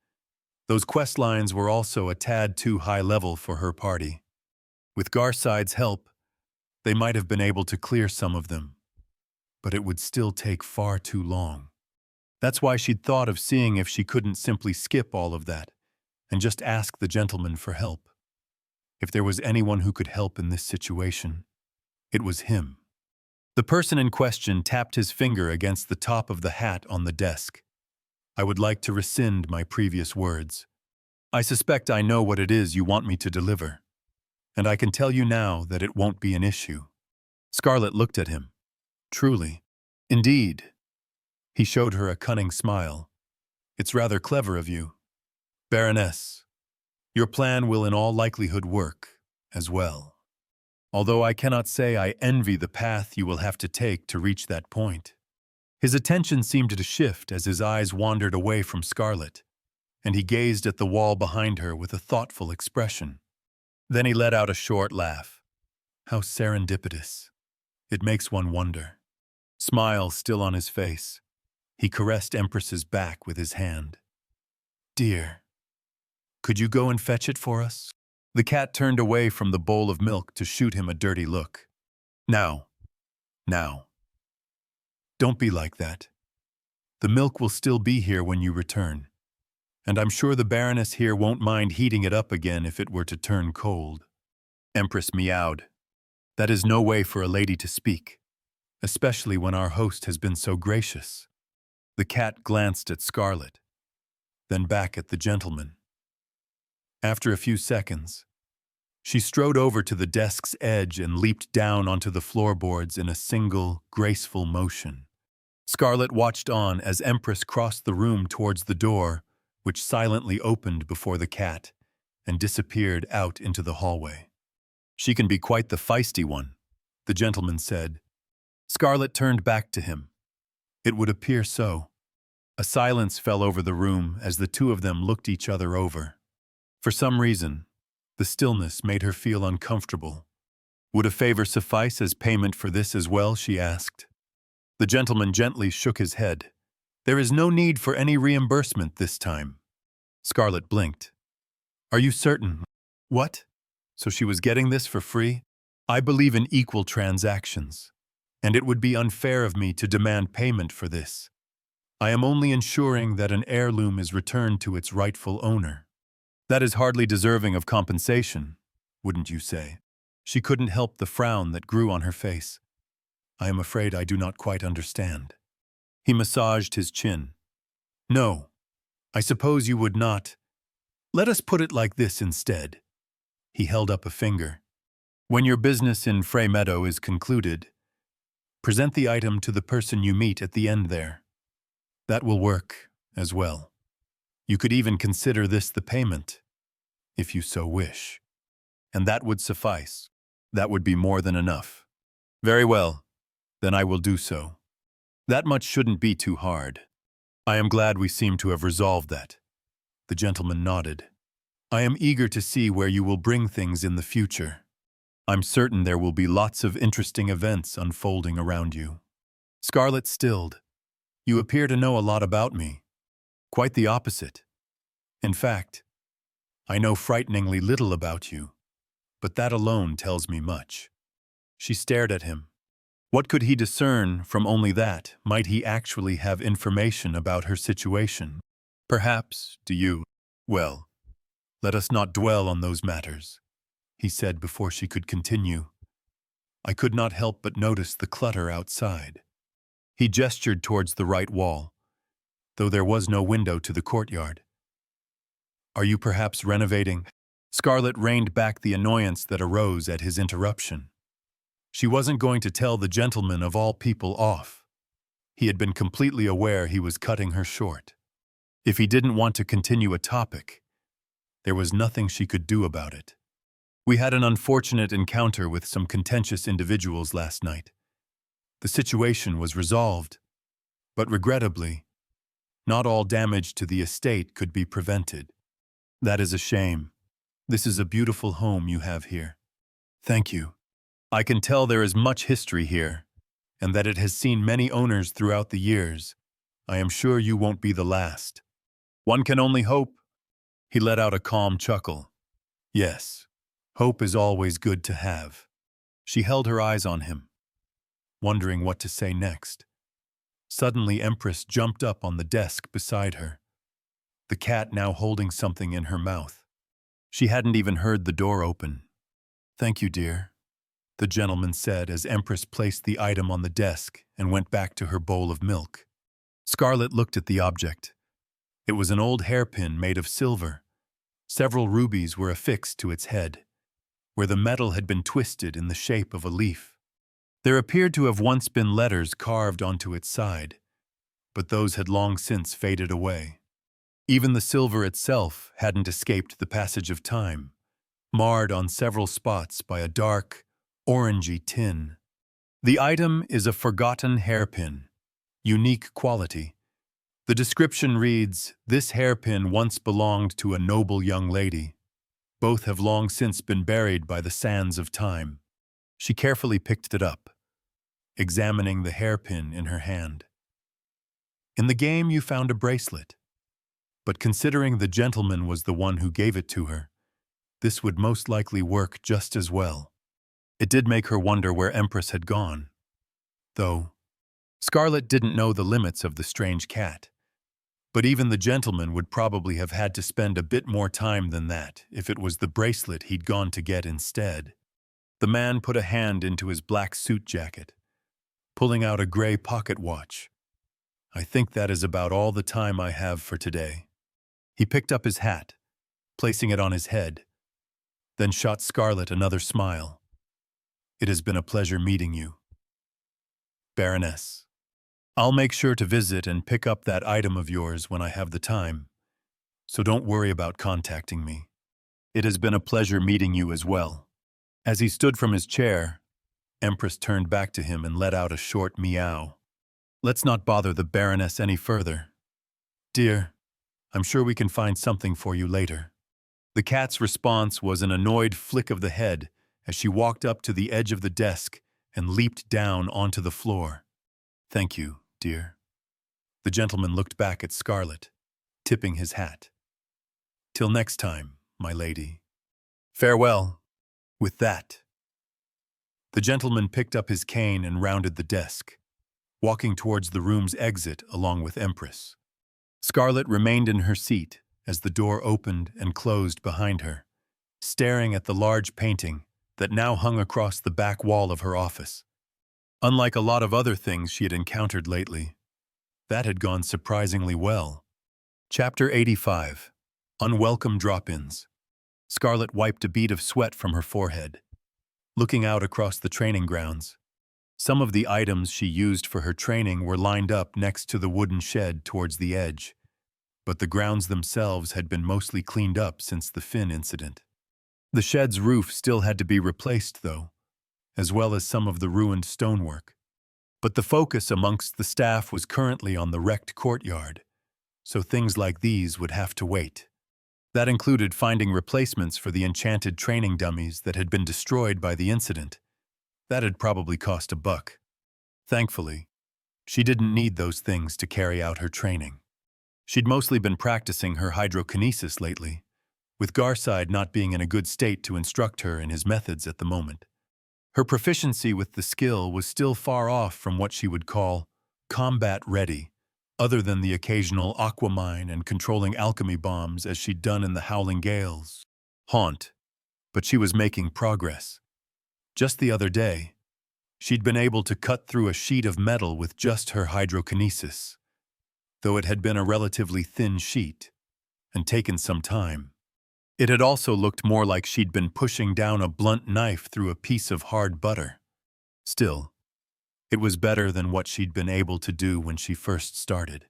those quest lines were also a tad too high level for her party. With Garside's help, they might have been able to clear some of them, but it would still take far too long. That's why she'd thought of seeing if she couldn't simply skip all of that and just ask the gentleman for help. If there was anyone who could help in this situation, it was him. The person in question tapped his finger against the top of the hat on the desk. "I would like to rescind my previous words. I suspect I know what it is you want me to deliver, and I can tell you now that it won't be an issue." Scarlet looked at him. "Truly, indeed." He showed her a cunning smile. "It's rather clever of you. Baroness, your plan will in all likelihood work as well. Although I cannot say I envy the path you will have to take to reach that point." His attention seemed to shift as his eyes wandered away from Scarlet, and he gazed at the wall behind her with a thoughtful expression. Then he let out a short laugh. How serendipitous. It makes one wonder. Smile still on his face, he caressed Empress's back with his hand. "Dear, could you go and fetch it for us?" The cat turned away from the bowl of milk to shoot him a dirty look. Now. Don't be like that. The milk will still be here when you return, and I'm sure the Baroness here won't mind heating it up again if it were to turn cold." Empress meowed. "That is no way for a lady to speak, especially when our host has been so gracious." The cat glanced at Scarlet, then back at the gentleman. After a few seconds, she strode over to the desk's edge and leaped down onto the floorboards in a single, graceful motion. Scarlet watched on as Empress crossed the room towards the door, which silently opened before the cat, and disappeared out into the hallway. "She can be quite the feisty one," the gentleman said. Scarlet turned back to him. It would appear so. A silence fell over the room as the two of them looked each other over. For some reason, the stillness made her feel uncomfortable. "Would a favor suffice as payment for this as well?" she asked. The gentleman gently shook his head. "There is no need for any reimbursement this time." Scarlet blinked. "Are you certain?" "What? So she was getting this for free?" "I believe in equal transactions, and it would be unfair of me to demand payment for this. I am only ensuring that an heirloom is returned to its rightful owner." "That is hardly deserving of compensation, wouldn't you say?" She couldn't help the frown that grew on her face. "I am afraid I do not quite understand." He massaged his chin. "No, I suppose you would not. Let us put it like this instead." He held up a finger. "When your business in Frey Meadow is concluded, present the item to the person you meet at the end there. That will work as well. You could even consider this the payment, if you so wish. And that would suffice." That would be more than enough. Very well, then I will do so. That much shouldn't be too hard. I am glad we seem to have resolved that. The gentleman nodded. I am eager to see where you will bring things in the future. I'm certain there will be lots of interesting events unfolding around you. Scarlet stilled. You appear to know a lot about me. Quite the opposite. In fact, I know frighteningly little about you, but that alone tells me much. She stared at him. What could he discern from only that? Might he actually have information about her situation? Perhaps, do you? Well, let us not dwell on those matters, he said before she could continue. I could not help but notice the clutter outside. He gestured towards the right wall, though there was no window to the courtyard. Are you perhaps renovating? Scarlet reined back the annoyance that arose at his interruption. She wasn't going to tell the gentleman of all people off. He had been completely aware he was cutting her short. If he didn't want to continue a topic, there was nothing she could do about it. We had an unfortunate encounter with some contentious individuals last night. The situation was resolved, but regrettably, not all damage to the estate could be prevented. That is a shame. This is a beautiful home you have here. Thank you. I can tell there is much history here, and that it has seen many owners throughout the years. I am sure you won't be the last. One can only hope. He let out a calm chuckle. Yes, hope is always good to have. She held her eyes on him, wondering what to say next. Suddenly, Empress jumped up on the desk beside her, the cat now holding something in her mouth. She hadn't even heard the door open. Thank you, dear, the gentleman said as Empress placed the item on the desk and went back to her bowl of milk. Scarlet looked at the object. It was an old hairpin made of silver. Several rubies were affixed to its head, where the metal had been twisted in the shape of a leaf. There appeared to have once been letters carved onto its side, but those had long since faded away. Even the silver itself hadn't escaped the passage of time, marred on several spots by a dark, orangey tin. The item is a forgotten hairpin, unique quality. The description reads, "This hairpin once belonged to a noble young lady. Both have long since been buried by the sands of time." She carefully picked it up, examining the hairpin in her hand. In the game you found a bracelet, but considering the gentleman was the one who gave it to her, this would most likely work just as well. It did make her wonder where Empress had gone. Though, Scarlet didn't know the limits of the strange cat. But even the gentleman would probably have had to spend a bit more time than that if it was the bracelet he'd gone to get instead. The man put a hand into his black suit jacket, pulling out a gray pocket watch. I think that is about all the time I have for today. He picked up his hat, placing it on his head, then shot Scarlet another smile. It has been a pleasure meeting you, Baroness. I'll make sure to visit and pick up that item of yours when I have the time, so don't worry about contacting me. It has been a pleasure meeting you as well. As he stood from his chair, Empress turned back to him and let out a short meow. Let's not bother the Baroness any further. Dear, I'm sure we can find something for you later. The cat's response was an annoyed flick of the head as she walked up to the edge of the desk and leaped down onto the floor. Thank you, dear. The gentleman looked back at Scarlet, tipping his hat. Till next time, my lady. Farewell. With that, the gentleman picked up his cane and rounded the desk, walking towards the room's exit along with Empress. Scarlet remained in her seat as the door opened and closed behind her, staring at the large painting that now hung across the back wall of her office. Unlike a lot of other things she had encountered lately, that had gone surprisingly well. Chapter 85. Unwelcome Drop-ins. Scarlet wiped a bead of sweat from her forehead, looking out across the training grounds. Some of the items she used for her training were lined up next to the wooden shed towards the edge, but the grounds themselves had been mostly cleaned up since the Finn incident. The shed's roof still had to be replaced, though, as well as some of the ruined stonework. But the focus amongst the staff was currently on the wrecked courtyard, so things like these would have to wait. That included finding replacements for the enchanted training dummies that had been destroyed by the incident. That had probably cost $1. Thankfully, she didn't need those things to carry out her training. She'd mostly been practicing her hydrokinesis lately, with Garside not being in a good state to instruct her in his methods at the moment. Her proficiency with the skill was still far off from what she would call combat-ready, other than the occasional aquamine and controlling alchemy bombs as she'd done in the Howling Gale's haunt. But she was making progress. Just the other day, she'd been able to cut through a sheet of metal with just her hydrokinesis, though it had been a relatively thin sheet and taken some time. It had also looked more like she'd been pushing down a blunt knife through a piece of hard butter. Still, it was better than what she'd been able to do when she first started.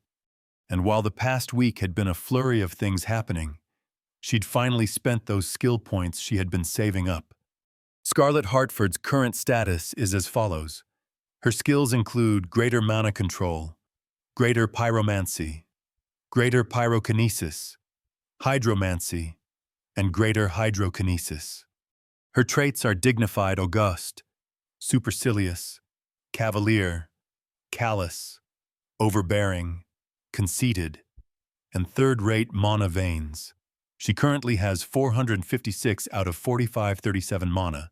And while the past week had been a flurry of things happening, she'd finally spent those skill points she had been saving up. Scarlet Hartford's current status is as follows. Her skills include greater mana control, greater pyromancy, greater pyrokinesis, hydromancy, and greater hydrokinesis. Her traits are dignified august, supercilious, cavalier, callous, overbearing, conceited, and third-rate mana veins. She currently has 456 out of 4537 mana,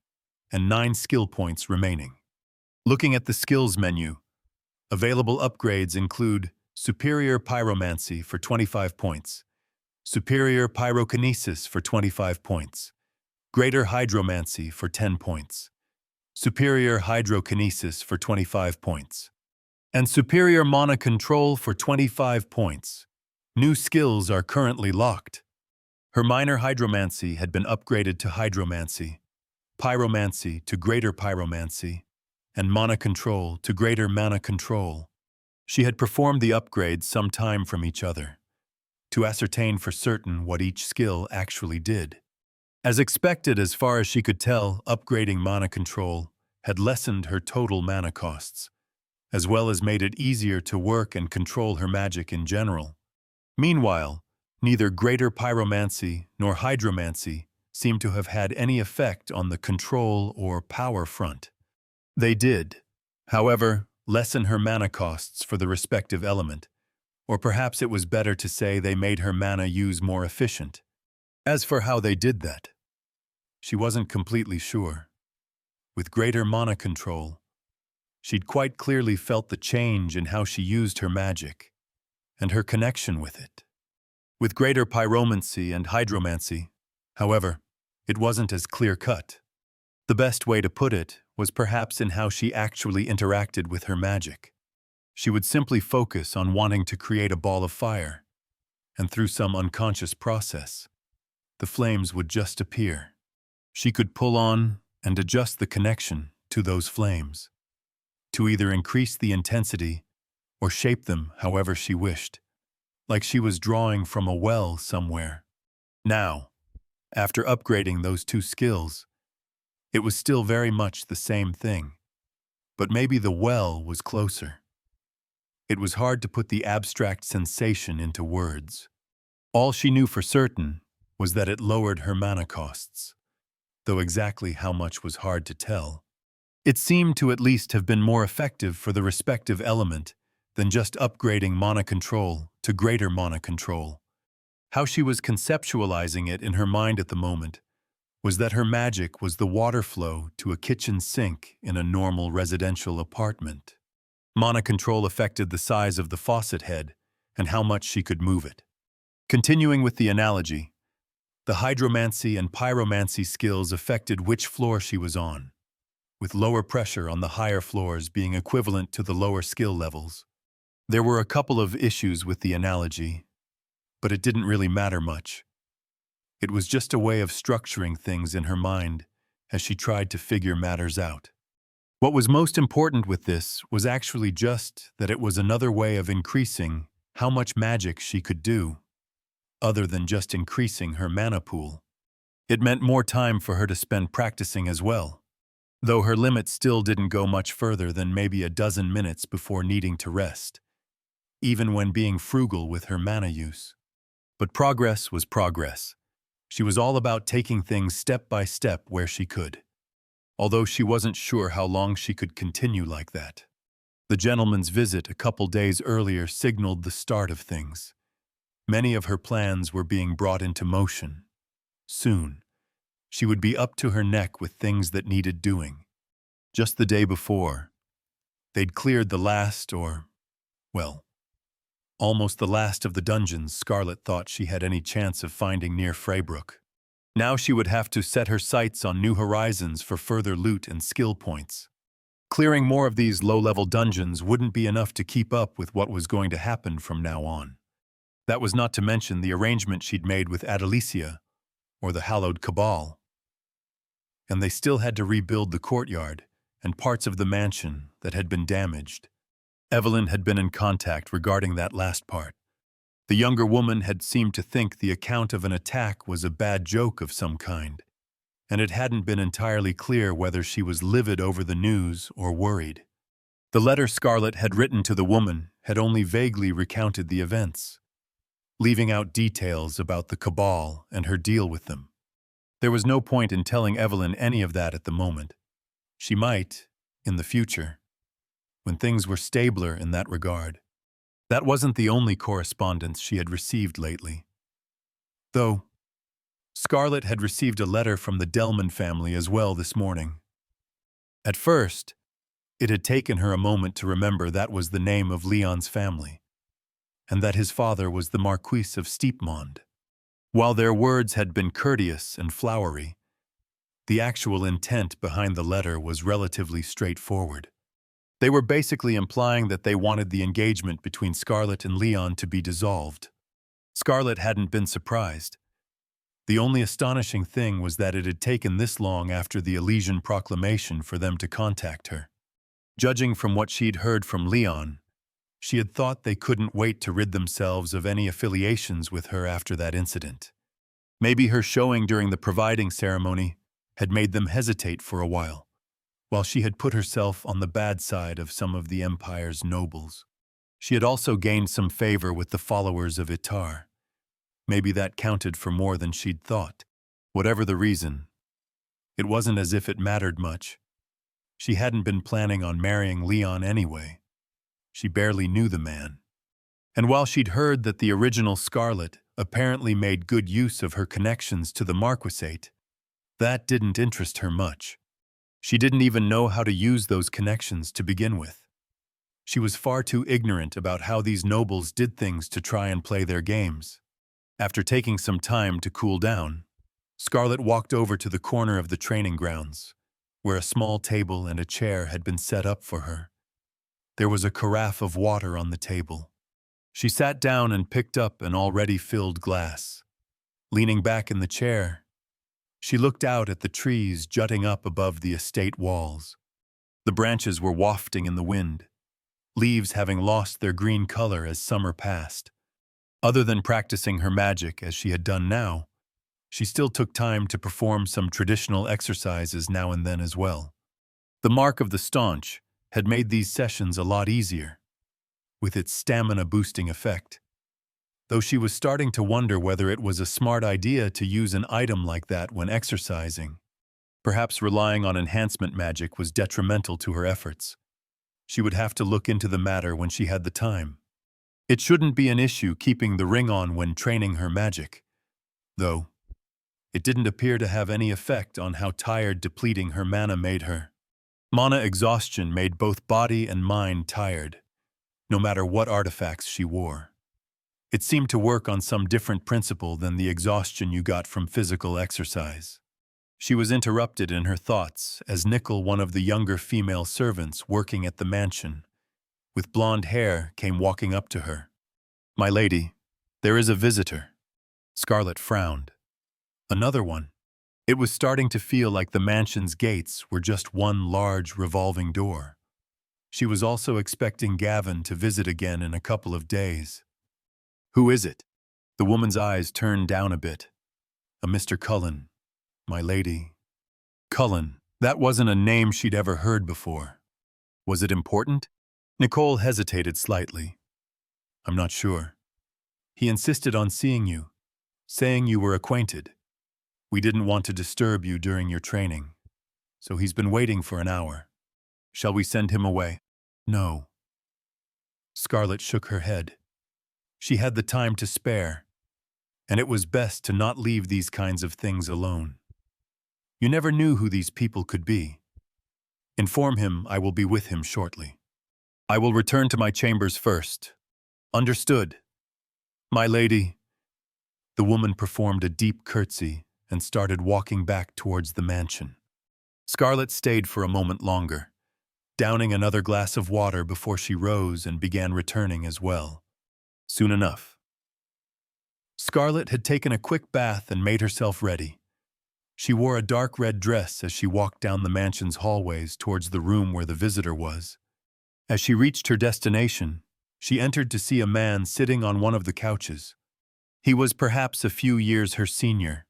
and 9 skill points remaining. Looking at the skills menu, available upgrades include Superior Pyromancy for 25 points, Superior Pyrokinesis for 25 points, Greater Hydromancy for 10 points, Superior Hydrokinesis for 25 points, and Superior Mana Control for 25 points. New skills are currently locked. Her minor hydromancy had been upgraded to hydromancy, pyromancy to greater pyromancy, and mana control to greater mana control. She had performed the upgrades some time from each other, to ascertain for certain what each skill actually did. As expected, as far as she could tell, upgrading mana control had lessened her total mana costs, as well as made it easier to work and control her magic in general. Meanwhile, neither greater pyromancy nor hydromancy seemed to have had any effect on the control or power front. They did, however, lessen her mana costs for the respective element, or perhaps it was better to say they made her mana use more efficient. As for how they did that, she wasn't completely sure. With greater mana control, she'd quite clearly felt the change in how she used her magic, and her connection with it. With greater pyromancy and hydromancy, however, it wasn't as clear-cut. The best way to put it was perhaps in how she actually interacted with her magic. She would simply focus on wanting to create a ball of fire, and through some unconscious process, the flames would just appear. She could pull on and adjust the connection to those flames, to either increase the intensity or shape them however she wished, like she was drawing from a well somewhere. Now, after upgrading those 2 skills, it was still very much the same thing, but maybe the well was closer. It was hard to put the abstract sensation into words. All she knew for certain was that it lowered her mana costs, though exactly how much was hard to tell. It seemed to at least have been more effective for the respective element than just upgrading mana control to greater mana control. How she was conceptualizing it in her mind at the moment was that her magic was the water flow to a kitchen sink in a normal residential apartment. Mana control affected the size of the faucet head and how much she could move it. Continuing with the analogy, the hydromancy and pyromancy skills affected which floor she was on, with lower pressure on the higher floors being equivalent to the lower skill levels. There were a couple of issues with the analogy, but it didn't really matter much. It was just a way of structuring things in her mind as she tried to figure matters out. What was most important with this was actually just that it was another way of increasing how much magic she could do, other than just increasing her mana pool. It meant more time for her to spend practicing as well. though her limit still didn't go much further than maybe a dozen minutes before needing to rest, even when being frugal with her mana use. But progress was progress. She was all about taking things step by step where she could, although she wasn't sure how long she could continue like that. The gentleman's visit a couple days earlier signaled the start of things. Many of her plans were being brought into motion. Soon, she would be up to her neck with things that needed doing. Just the day before, they'd cleared the last almost the last of the dungeons Scarlet thought she had any chance of finding near Freybrook. Now she would have to set her sights on new horizons for further loot and skill points. Clearing more of these low-level dungeons wouldn't be enough to keep up with what was going to happen from now on. That was not to mention the arrangement she'd made with Adelicia, or the Hallowed Cabal. And they still had to rebuild the courtyard and parts of the mansion that had been damaged. Evelyn had been in contact regarding that last part. The younger woman had seemed to think the account of an attack was a bad joke of some kind, and it hadn't been entirely clear whether she was livid over the news or worried. The letter Scarlet had written to the woman had only vaguely recounted the events, leaving out details about the Cabal and her deal with them. There was no point in telling Evelyn any of that at the moment. She might, in the future, when things were stabler in that regard. That wasn't the only correspondence she had received lately. Though, Scarlet had received a letter from the Delman family as well this morning. At first, it had taken her a moment to remember that was the name of Leon's family, and that his father was the Marquis of Steepmond. While their words had been courteous and flowery, the actual intent behind the letter was relatively straightforward. They were basically implying that they wanted the engagement between Scarlet and Leon to be dissolved. Scarlet hadn't been surprised. The only astonishing thing was that it had taken this long after the Elysian proclamation for them to contact her. Judging from what she'd heard from Leon, she had thought they couldn't wait to rid themselves of any affiliations with her after that incident. Maybe her showing during the providing ceremony had made them hesitate for a while she had put herself on the bad side of some of the Empire's nobles. She had also gained some favor with the followers of Itar. Maybe that counted for more than she'd thought. Whatever the reason, it wasn't as if it mattered much. She hadn't been planning on marrying Leon anyway. She barely knew the man. And while she'd heard that the original Scarlet apparently made good use of her connections to the Marquisate, that didn't interest her much. She didn't even know how to use those connections to begin with. She was far too ignorant about how these nobles did things to try and play their games. After taking some time to cool down, Scarlet walked over to the corner of the training grounds, where a small table and a chair had been set up for her. There was a carafe of water on the table. She sat down and picked up an already filled glass. Leaning back in the chair, she looked out at the trees jutting up above the estate walls. The branches were wafting in the wind, leaves having lost their green color as summer passed. Other than practicing her magic as she had done now, she still took time to perform some traditional exercises now and then as well. The Mark of the Staunch had made these sessions a lot easier, with its stamina-boosting effect, though she was starting to wonder whether it was a smart idea to use an item like that when exercising. Perhaps relying on enhancement magic was detrimental to her efforts. She would have to look into the matter when she had the time. It shouldn't be an issue keeping the ring on when training her magic, though it didn't appear to have any effect on how tired depleting her mana made her. Mana exhaustion made both body and mind tired, no matter what artifacts she wore. It seemed to work on some different principle than the exhaustion you got from physical exercise. She was interrupted in her thoughts as Nickel, one of the younger female servants working at the mansion, with blonde hair, came walking up to her. "My lady, there is a visitor." Scarlet frowned. Another one. It was starting to feel like the mansion's gates were just one large revolving door. She was also expecting Gavin to visit again in a couple of days. "Who is it?" The woman's eyes turned down a bit. "A Mr. Cullen, my lady." "Cullen, That wasn't a name she'd ever heard before. Was it important? Nicole hesitated slightly. I'm not sure. He insisted on seeing you, saying you were acquainted. We didn't want to disturb you during your training, so he's been waiting for an hour. Shall we send him away? No. Scarlett shook her head. She had the time to spare, and it was best to not leave these kinds of things alone. You never knew who these people could be. Inform him I will be with him shortly. I will return to my chambers first. Understood. My lady. The woman performed a deep curtsy and started walking back towards the mansion. Scarlett stayed for a moment longer, downing another glass of water before she rose and began returning as well. Soon enough. Scarlett had taken a quick bath and made herself ready. She wore a dark red dress as she walked down the mansion's hallways towards the room where the visitor was. As she reached her destination, she entered to see a man sitting on one of the couches. He was perhaps a few years her senior,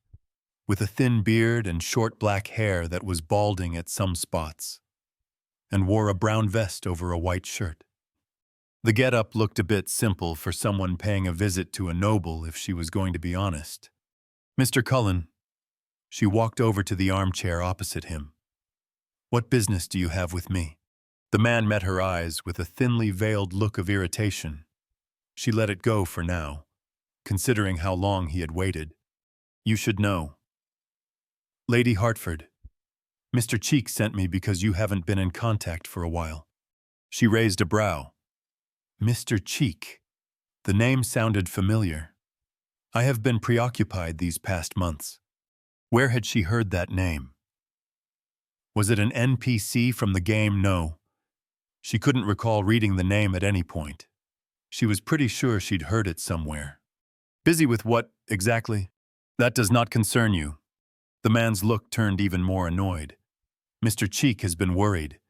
with a thin beard and short black hair that was balding at some spots, and wore a brown vest over a white shirt. The get-up looked a bit simple for someone paying a visit to a noble, if she was going to be honest. Mr. Cullen. She walked over to the armchair opposite him. What business do you have with me? The man met her eyes with a thinly veiled look of irritation. She let it go for now, considering how long he had waited. You should know. Lady Hartford, Mr. Cheek sent me because you haven't been in contact for a while. She raised a brow. Mr. Cheek. The name sounded familiar. I have been preoccupied these past months. Where had she heard that name? Was it an NPC from the game? No. She couldn't recall reading the name at any point. She was pretty sure she'd heard it somewhere. Busy with what, exactly? That does not concern you. The man's look turned even more annoyed. Mr. Cheek has been worried.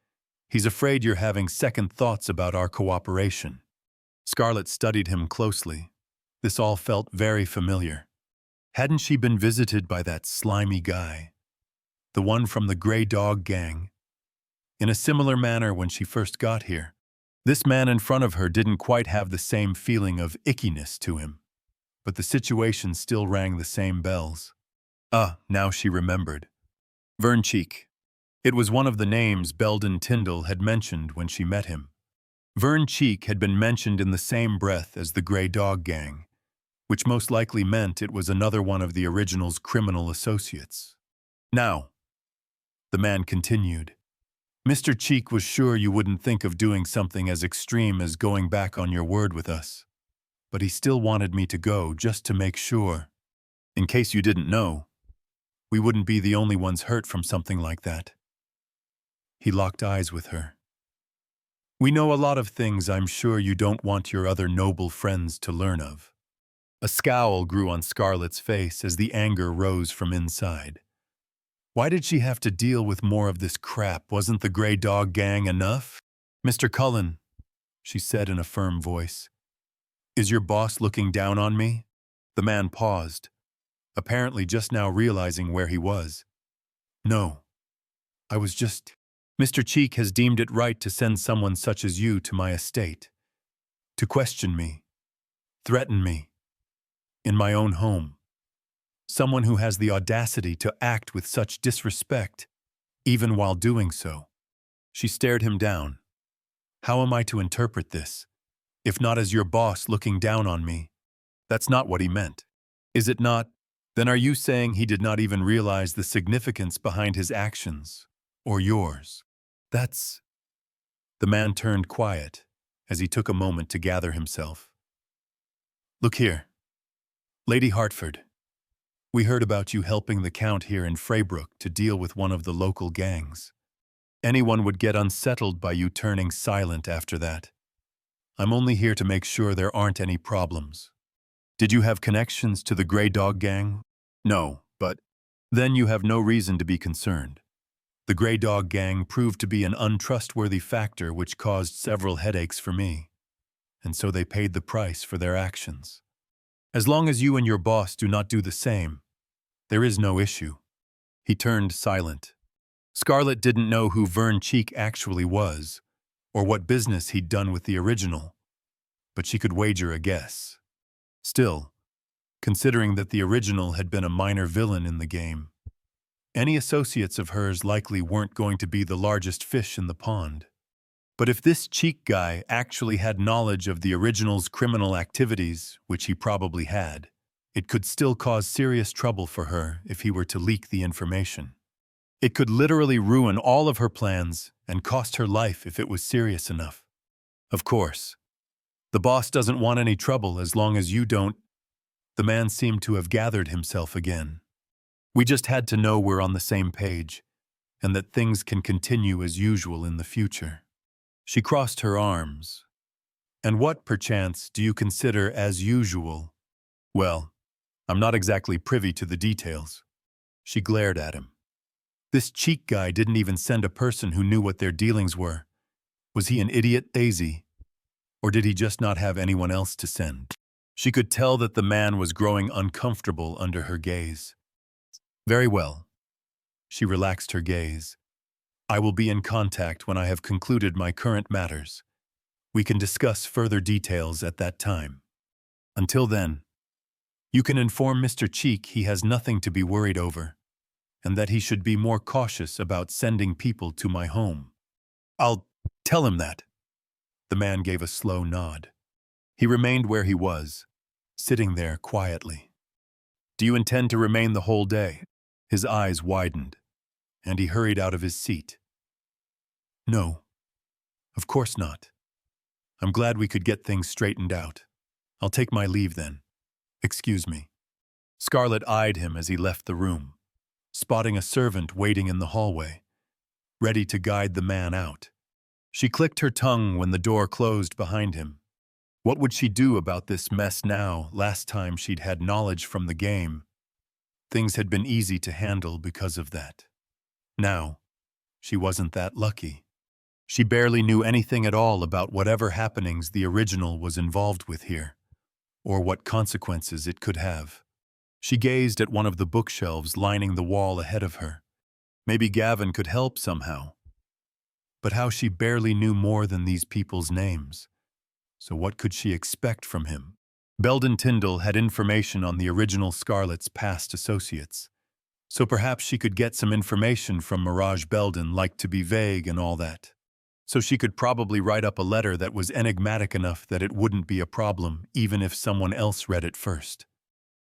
He's afraid you're having second thoughts about our cooperation. Scarlett studied him closely. This all felt very familiar. Hadn't she been visited by that slimy guy? The one from the Grey Dog Gang? In a similar manner when she first got here. This man in front of her didn't quite have the same feeling of ickiness to him, but the situation still rang the same bells. Now she remembered. Vern Cheek. It was one of the names Belden Tyndall had mentioned when she met him. Vern Cheek had been mentioned in the same breath as the Grey Dog Gang, which most likely meant it was another one of the original's criminal associates. Now, the man continued, Mr. Cheek was sure you wouldn't think of doing something as extreme as going back on your word with us, but he still wanted me to go just to make sure. In case you didn't know, we wouldn't be the only ones hurt from something like that. He locked eyes with her. We know a lot of things I'm sure you don't want your other noble friends to learn of. A scowl grew on Scarlett's face as the anger rose from inside. Why did she have to deal with more of this crap? Wasn't the Grey Dog Gang enough? Mr. Cullen, she said in a firm voice. Is your boss looking down on me? The man paused, apparently just now realizing where he was. No, I was just... Mr. Cheek has deemed it right to send someone such as you to my estate, to question me, threaten me, in my own home. Someone who has the audacity to act with such disrespect, even while doing so. She stared him down. How am I to interpret this? If not as your boss looking down on me, that's not what he meant. Is it not? Then are you saying he did not even realize the significance behind his actions, or yours? That's... The man turned quiet as he took a moment to gather himself. Look here. Lady Hartford, we heard about you helping the Count here in Freybrook to deal with one of the local gangs. Anyone would get unsettled by you turning silent after that. I'm only here to make sure there aren't any problems. Did you have connections to the Grey Dog Gang? No, but then you have no reason to be concerned. The Grey Dog Gang proved to be an untrustworthy factor which caused several headaches for me, and so they paid the price for their actions. As long as you and your boss do not do the same, there is no issue. He turned silent. Scarlett didn't know who Vern Cheek actually was, or what business he'd done with the original, but she could wager a guess. Still, considering that the original had been a minor villain in the game, any associates of hers likely weren't going to be the largest fish in the pond. But if this Cheek guy actually had knowledge of the original's criminal activities, which he probably had, it could still cause serious trouble for her if he were to leak the information. It could literally ruin all of her plans and cost her life if it was serious enough. Of course, the boss doesn't want any trouble as long as you don't. The man seemed to have gathered himself again. We just had to know we're on the same page, and that things can continue as usual in the future. She crossed her arms. And what, perchance, do you consider as usual? Well, I'm not exactly privy to the details. She glared at him. This Cheek guy didn't even send a person who knew what their dealings were. Was he an idiot, Daisy? Or did he just not have anyone else to send? She could tell that the man was growing uncomfortable under her gaze. Very well. She relaxed her gaze. I will be in contact when I have concluded my current matters. We can discuss further details at that time. Until then, you can inform Mr. Cheek he has nothing to be worried over, and that he should be more cautious about sending people to my home. I'll tell him that. The man gave a slow nod. He remained where he was, sitting there quietly. Do you intend to remain the whole day? His eyes widened, and he hurried out of his seat. No, of course not. I'm glad we could get things straightened out. I'll take my leave then. Excuse me. Scarlett eyed him as he left the room, spotting a servant waiting in the hallway, ready to guide the man out. She clicked her tongue when the door closed behind him. What would she do about this mess now? Last time she'd had knowledge from the game, things had been easy to handle because of that. Now, she wasn't that lucky. She barely knew anything at all about whatever happenings the original was involved with here, or what consequences it could have. She gazed at one of the bookshelves lining the wall ahead of her. Maybe Gavin could help somehow. But how she barely knew more than these people's names. So what could she expect from him? Belden Tyndall had information on the original Scarlett's past associates. So perhaps she could get some information from Mirage Belden, like to be vague and all that. So she could probably write up a letter that was enigmatic enough that it wouldn't be a problem, even if someone else read it first.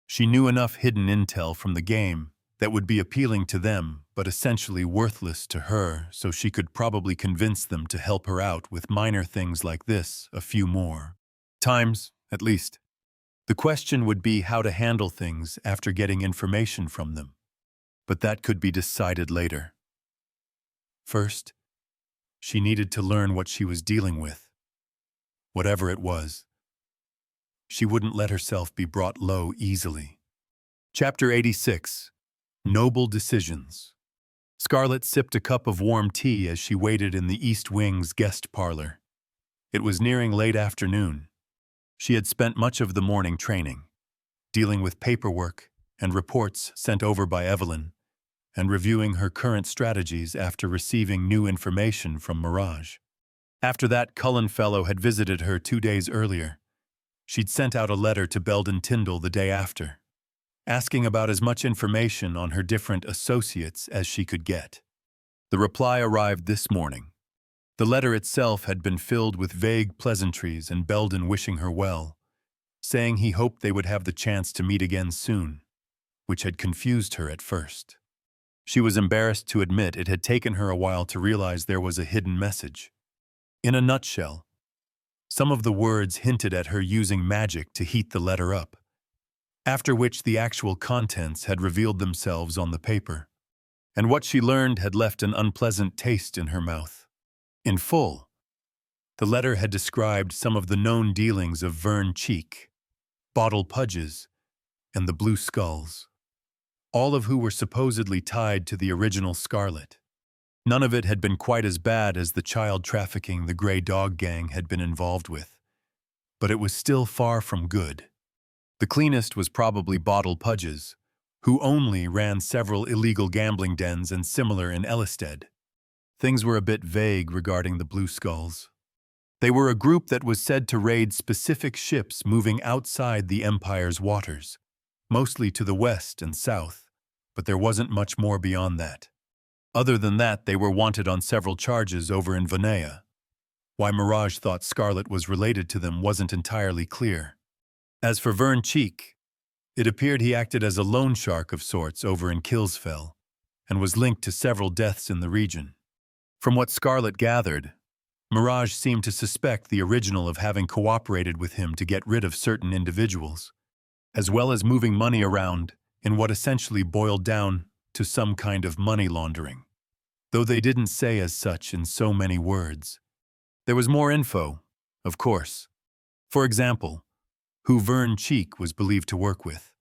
She knew enough hidden intel from the game that would be appealing to them, but essentially worthless to her, so she could probably convince them to help her out with minor things like this, a few more times, at least. The question would be how to handle things after getting information from them. But that could be decided later. First, she needed to learn what she was dealing with. Whatever it was. She wouldn't let herself be brought low easily. Chapter 86. Noble Decisions. Scarlett sipped a cup of warm tea as she waited in the East Wing's guest parlor. It was nearing late afternoon. She had spent much of the morning training, dealing with paperwork and reports sent over by Evelyn, and reviewing her current strategies after receiving new information from Mirage. After that, Cullen Fellow had visited her 2 days earlier. She'd sent out a letter to Belden Tyndall the day after, asking about as much information on her different associates as she could get. The reply arrived this morning. The letter itself had been filled with vague pleasantries and Belden wishing her well, saying he hoped they would have the chance to meet again soon, which had confused her at first. She was embarrassed to admit it had taken her a while to realize there was a hidden message. In a nutshell, some of the words hinted at her using magic to heat the letter up, after which the actual contents had revealed themselves on the paper, and what she learned had left an unpleasant taste in her mouth. In full, the letter had described some of the known dealings of Vern Cheek, Bottle Pudges, and the Blue Skulls, all of who were supposedly tied to the original Scarlett. None of it had been quite as bad as the child trafficking the Grey Dog Gang had been involved with, but it was still far from good. The cleanest was probably Bottle Pudges, who only ran several illegal gambling dens and similar in Ellisted. Things were a bit vague regarding the Blue Skulls. They were a group that was said to raid specific ships moving outside the Empire's waters, mostly to the west and south, but there wasn't much more beyond that. Other than that, they were wanted on several charges over in Vanea. Why Mirage thought Scarlet was related to them wasn't entirely clear. As for Vern Cheek, it appeared he acted as a loan shark of sorts over in Killsfell, and was linked to several deaths in the region. From what Scarlet gathered, Mirage seemed to suspect the original of having cooperated with him to get rid of certain individuals, as well as moving money around in what essentially boiled down to some kind of money laundering, though they didn't say as such in so many words. There was more info, of course. For example, who Vern Cheek was believed to work with,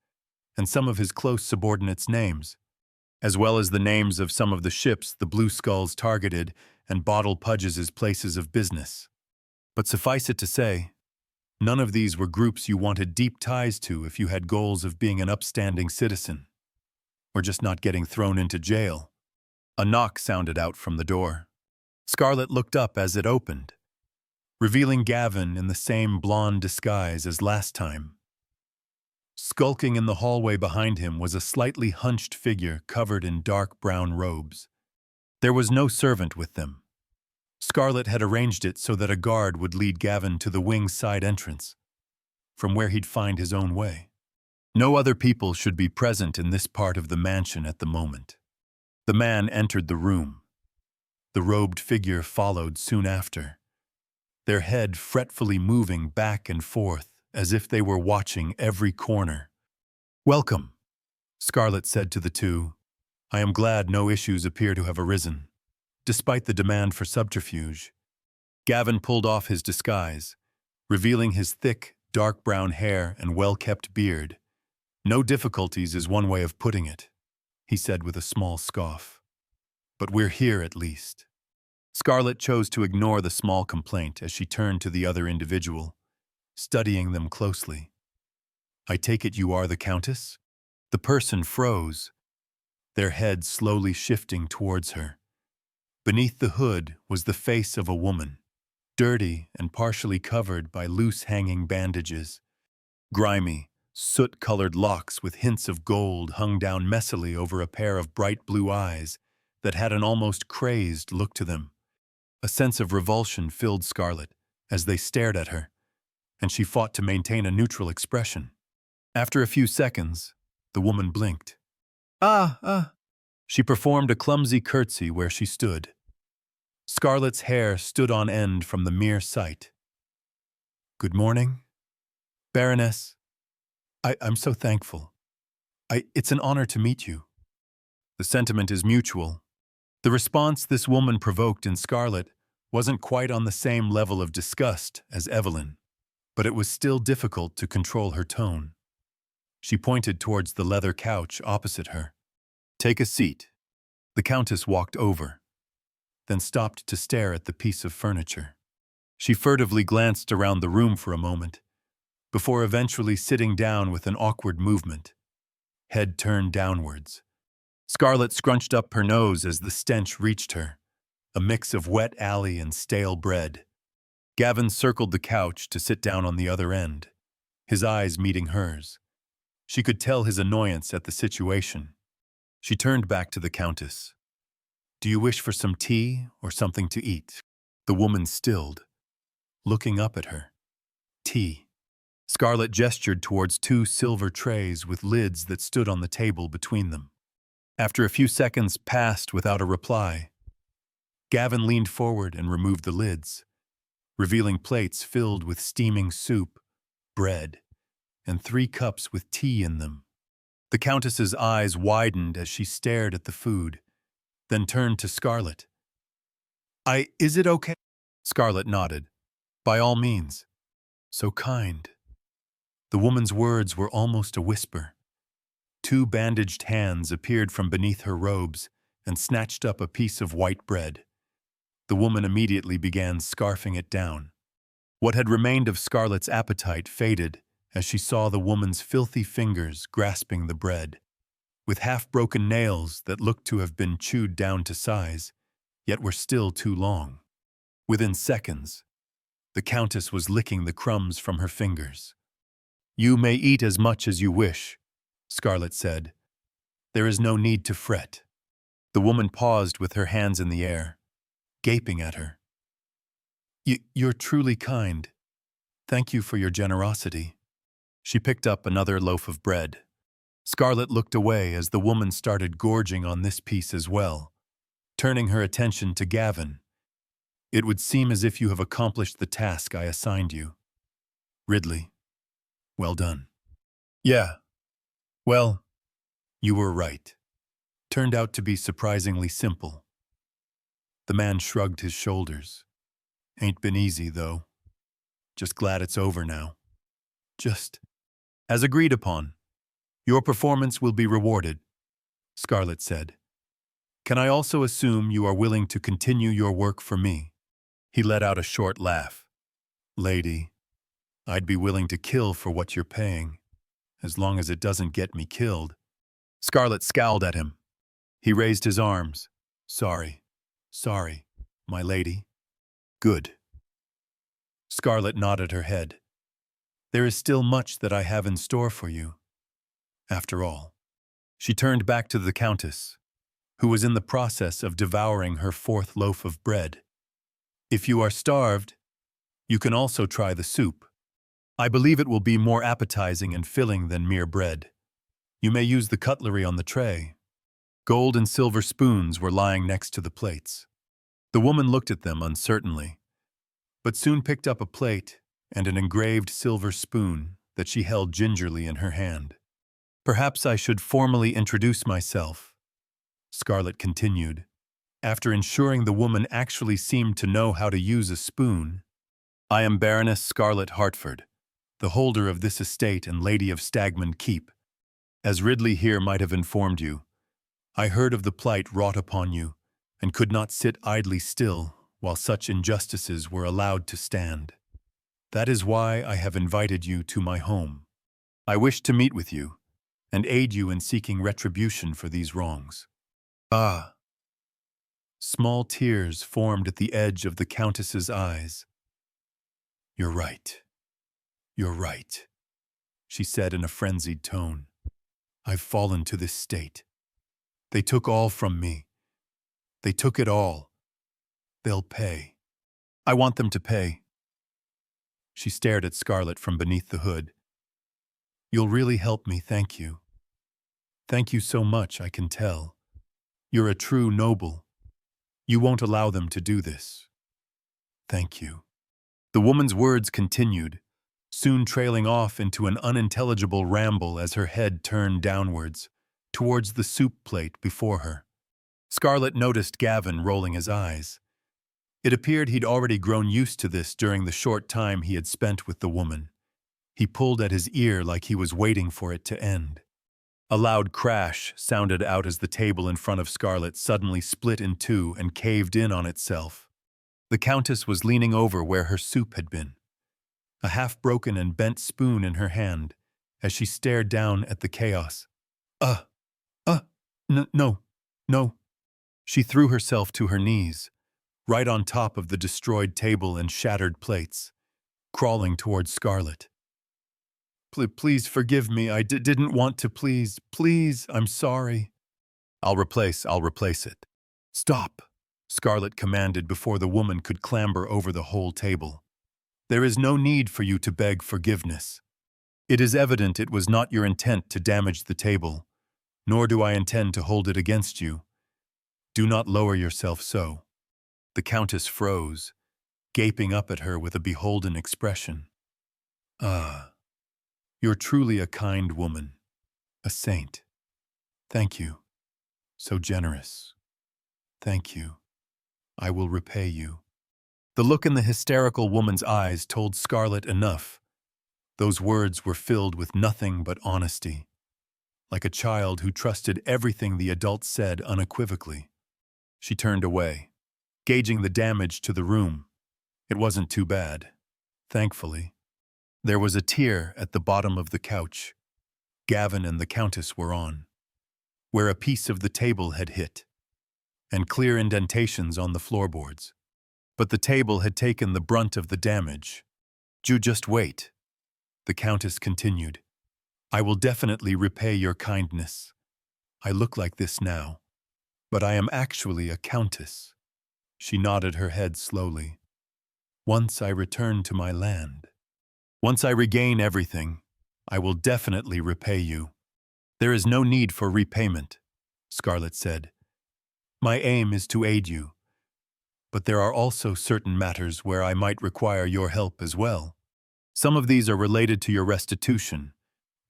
and some of his close subordinates' names, as well as the names of some of the ships the Blue Skulls targeted and Bottle Pudges' places of business. But suffice it to say, none of these were groups you wanted deep ties to if you had goals of being an upstanding citizen, or just not getting thrown into jail. A knock sounded out from the door. Scarlet looked up as it opened, revealing Gavin in the same blonde disguise as last time. Skulking in the hallway behind him was a slightly hunched figure covered in dark brown robes. There was no servant with them. Scarlet had arranged it so that a guard would lead Gavin to the wing's side entrance, from where he'd find his own way. No other people should be present in this part of the mansion at the moment. The man entered the room. The robed figure followed soon after, their head fretfully moving back and forth as if they were watching every corner. "Welcome," Scarlet said to the two. "I am glad no issues appear to have arisen, despite the demand for subterfuge." Gavin pulled off his disguise, revealing his thick, dark brown hair and well-kept beard. "No difficulties is one way of putting it," he said with a small scoff. "But we're here at least." Scarlet chose to ignore the small complaint as she turned to the other individual, studying them closely. "I take it you are the Countess?" The person froze, their head slowly shifting towards her. Beneath the hood was the face of a woman, dirty and partially covered by loose-hanging bandages. Grimy, soot-colored locks with hints of gold hung down messily over a pair of bright blue eyes that had an almost crazed look to them. A sense of revulsion filled Scarlet as they stared at her, and she fought to maintain a neutral expression. After a few seconds, the woman blinked. She performed a clumsy curtsy where she stood. Scarlet's hair stood on end from the mere sight. "Good morning, Baroness. I'm so thankful. It's an honor to meet you." The sentiment is mutual. The response this woman provoked in Scarlet wasn't quite on the same level of disgust as Evelyn, but it was still difficult to control her tone. She pointed towards the leather couch opposite her. "Take a seat." The Countess walked over, then stopped to stare at the piece of furniture. She furtively glanced around the room for a moment, before eventually sitting down with an awkward movement, head turned downwards. Scarlet scrunched up her nose as the stench reached her, a mix of wet alley and stale bread. Gavin circled the couch to sit down on the other end, his eyes meeting hers. She could tell his annoyance at the situation. She turned back to the Countess. "Do you wish for some tea or something to eat?" The woman stilled, looking up at her. "Tea." Scarlet gestured towards two silver trays with lids that stood on the table between them. After a few seconds passed without a reply, Gavin leaned forward and removed the lids, revealing plates filled with steaming soup, bread, and 3 cups with tea in them. The Countess's eyes widened as she stared at the food, then turned to Scarlet. Is it okay?" Scarlet nodded. "By all means. So kind." The woman's words were almost a whisper. 2 bandaged hands appeared from beneath her robes and snatched up a piece of white bread. The woman immediately began scarfing it down. What had remained of Scarlet's appetite faded as she saw the woman's filthy fingers grasping the bread. with half-broken nails that looked to have been chewed down to size, yet were still too long. Within seconds, the Countess was licking the crumbs from her fingers. "You may eat as much as you wish," Scarlet said. "There is no need to fret." The woman paused with her hands in the air, gaping at her. You're truly kind. Thank you for your generosity." She picked up another loaf of bread. Scarlet looked away as the woman started gorging on this piece as well, turning her attention to Gavin. "It would seem as if you have accomplished the task I assigned you. Ridley, well done." "Yeah, well, you were right. Turned out to be surprisingly simple." The man shrugged his shoulders. "Ain't been easy, though. Just glad it's over now. Just as agreed upon. Your performance will be rewarded," Scarlet said. "Can I also assume you are willing to continue your work for me?" He let out a short laugh. "Lady, I'd be willing to kill for what you're paying, as long as it doesn't get me killed." Scarlet scowled at him. He raised his arms. Sorry, my lady." "Good." Scarlet nodded her head. "There is still much that I have in store for you. After all." She turned back to the Countess, who was in the process of devouring her fourth loaf of bread. "If you are starved, you can also try the soup. I believe it will be more appetizing and filling than mere bread. You may use the cutlery on the tray." Gold and silver spoons were lying next to the plates. The woman looked at them uncertainly, but soon picked up a plate and an engraved silver spoon that she held gingerly in her hand. "Perhaps I should formally introduce myself," Scarlet continued, after ensuring the woman actually seemed to know how to use a spoon. "I am Baroness Scarlet Hartford, the holder of this estate and Lady of Stagman Keep. As Ridley here might have informed you, I heard of the plight wrought upon you, and could not sit idly still while such injustices were allowed to stand. That is why I have invited you to my home. I wish to meet with you, and aid you in seeking retribution for these wrongs." "Ah." Small tears formed at the edge of the Countess's eyes. You're right, she said in a frenzied tone. "I've fallen to this state. They took all from me. They took it all. They'll pay. I want them to pay." She stared at Scarlet from beneath the hood. "You'll really help me, thank you. Thank you so much, I can tell. You're a true noble. You won't allow them to do this. Thank you." The woman's words continued, soon trailing off into an unintelligible ramble as her head turned downwards, towards the soup plate before her. Scarlet noticed Gavin rolling his eyes. It appeared he'd already grown used to this during the short time he had spent with the woman. He pulled at his ear like he was waiting for it to end. A loud crash sounded out as the table in front of Scarlet suddenly split in two and caved in on itself. The Countess was leaning over where her soup had been, a half-broken and bent spoon in her hand, as she stared down at the chaos. No. She threw herself to her knees, right on top of the destroyed table and shattered plates, crawling towards Scarlet. Please forgive me, I didn't want to, please, I'm sorry." I'll replace it." "Stop," Scarlet commanded before the woman could clamber over the whole table. "There is no need for you to beg forgiveness. It is evident it was not your intent to damage the table, nor do I intend to hold it against you. Do not lower yourself so." The Countess froze, gaping up at her with a beholden expression. "Ah, you're truly a kind woman, a saint. Thank you. So generous. Thank you. I will repay you." The look in the hysterical woman's eyes told Scarlet enough. Those words were filled with nothing but honesty, like a child who trusted everything the adult said unequivocally. She turned away, gauging the damage to the room. It wasn't too bad, thankfully. There was a tier at the bottom of the couch. Gavin and the Countess were on. where a piece of the table had hit, and clear indentations on the floorboards. But the table had taken the brunt of the damage. "You just wait," the Countess continued. "I will definitely repay your kindness. I look like this now, but I am actually a countess." She nodded her head slowly. "Once I return to my land, once I regain everything, I will definitely repay you." "There is no need for repayment," Scarlet said. "My aim is to aid you, but there are also certain matters where I might require your help as well. Some of these are related to your restitution,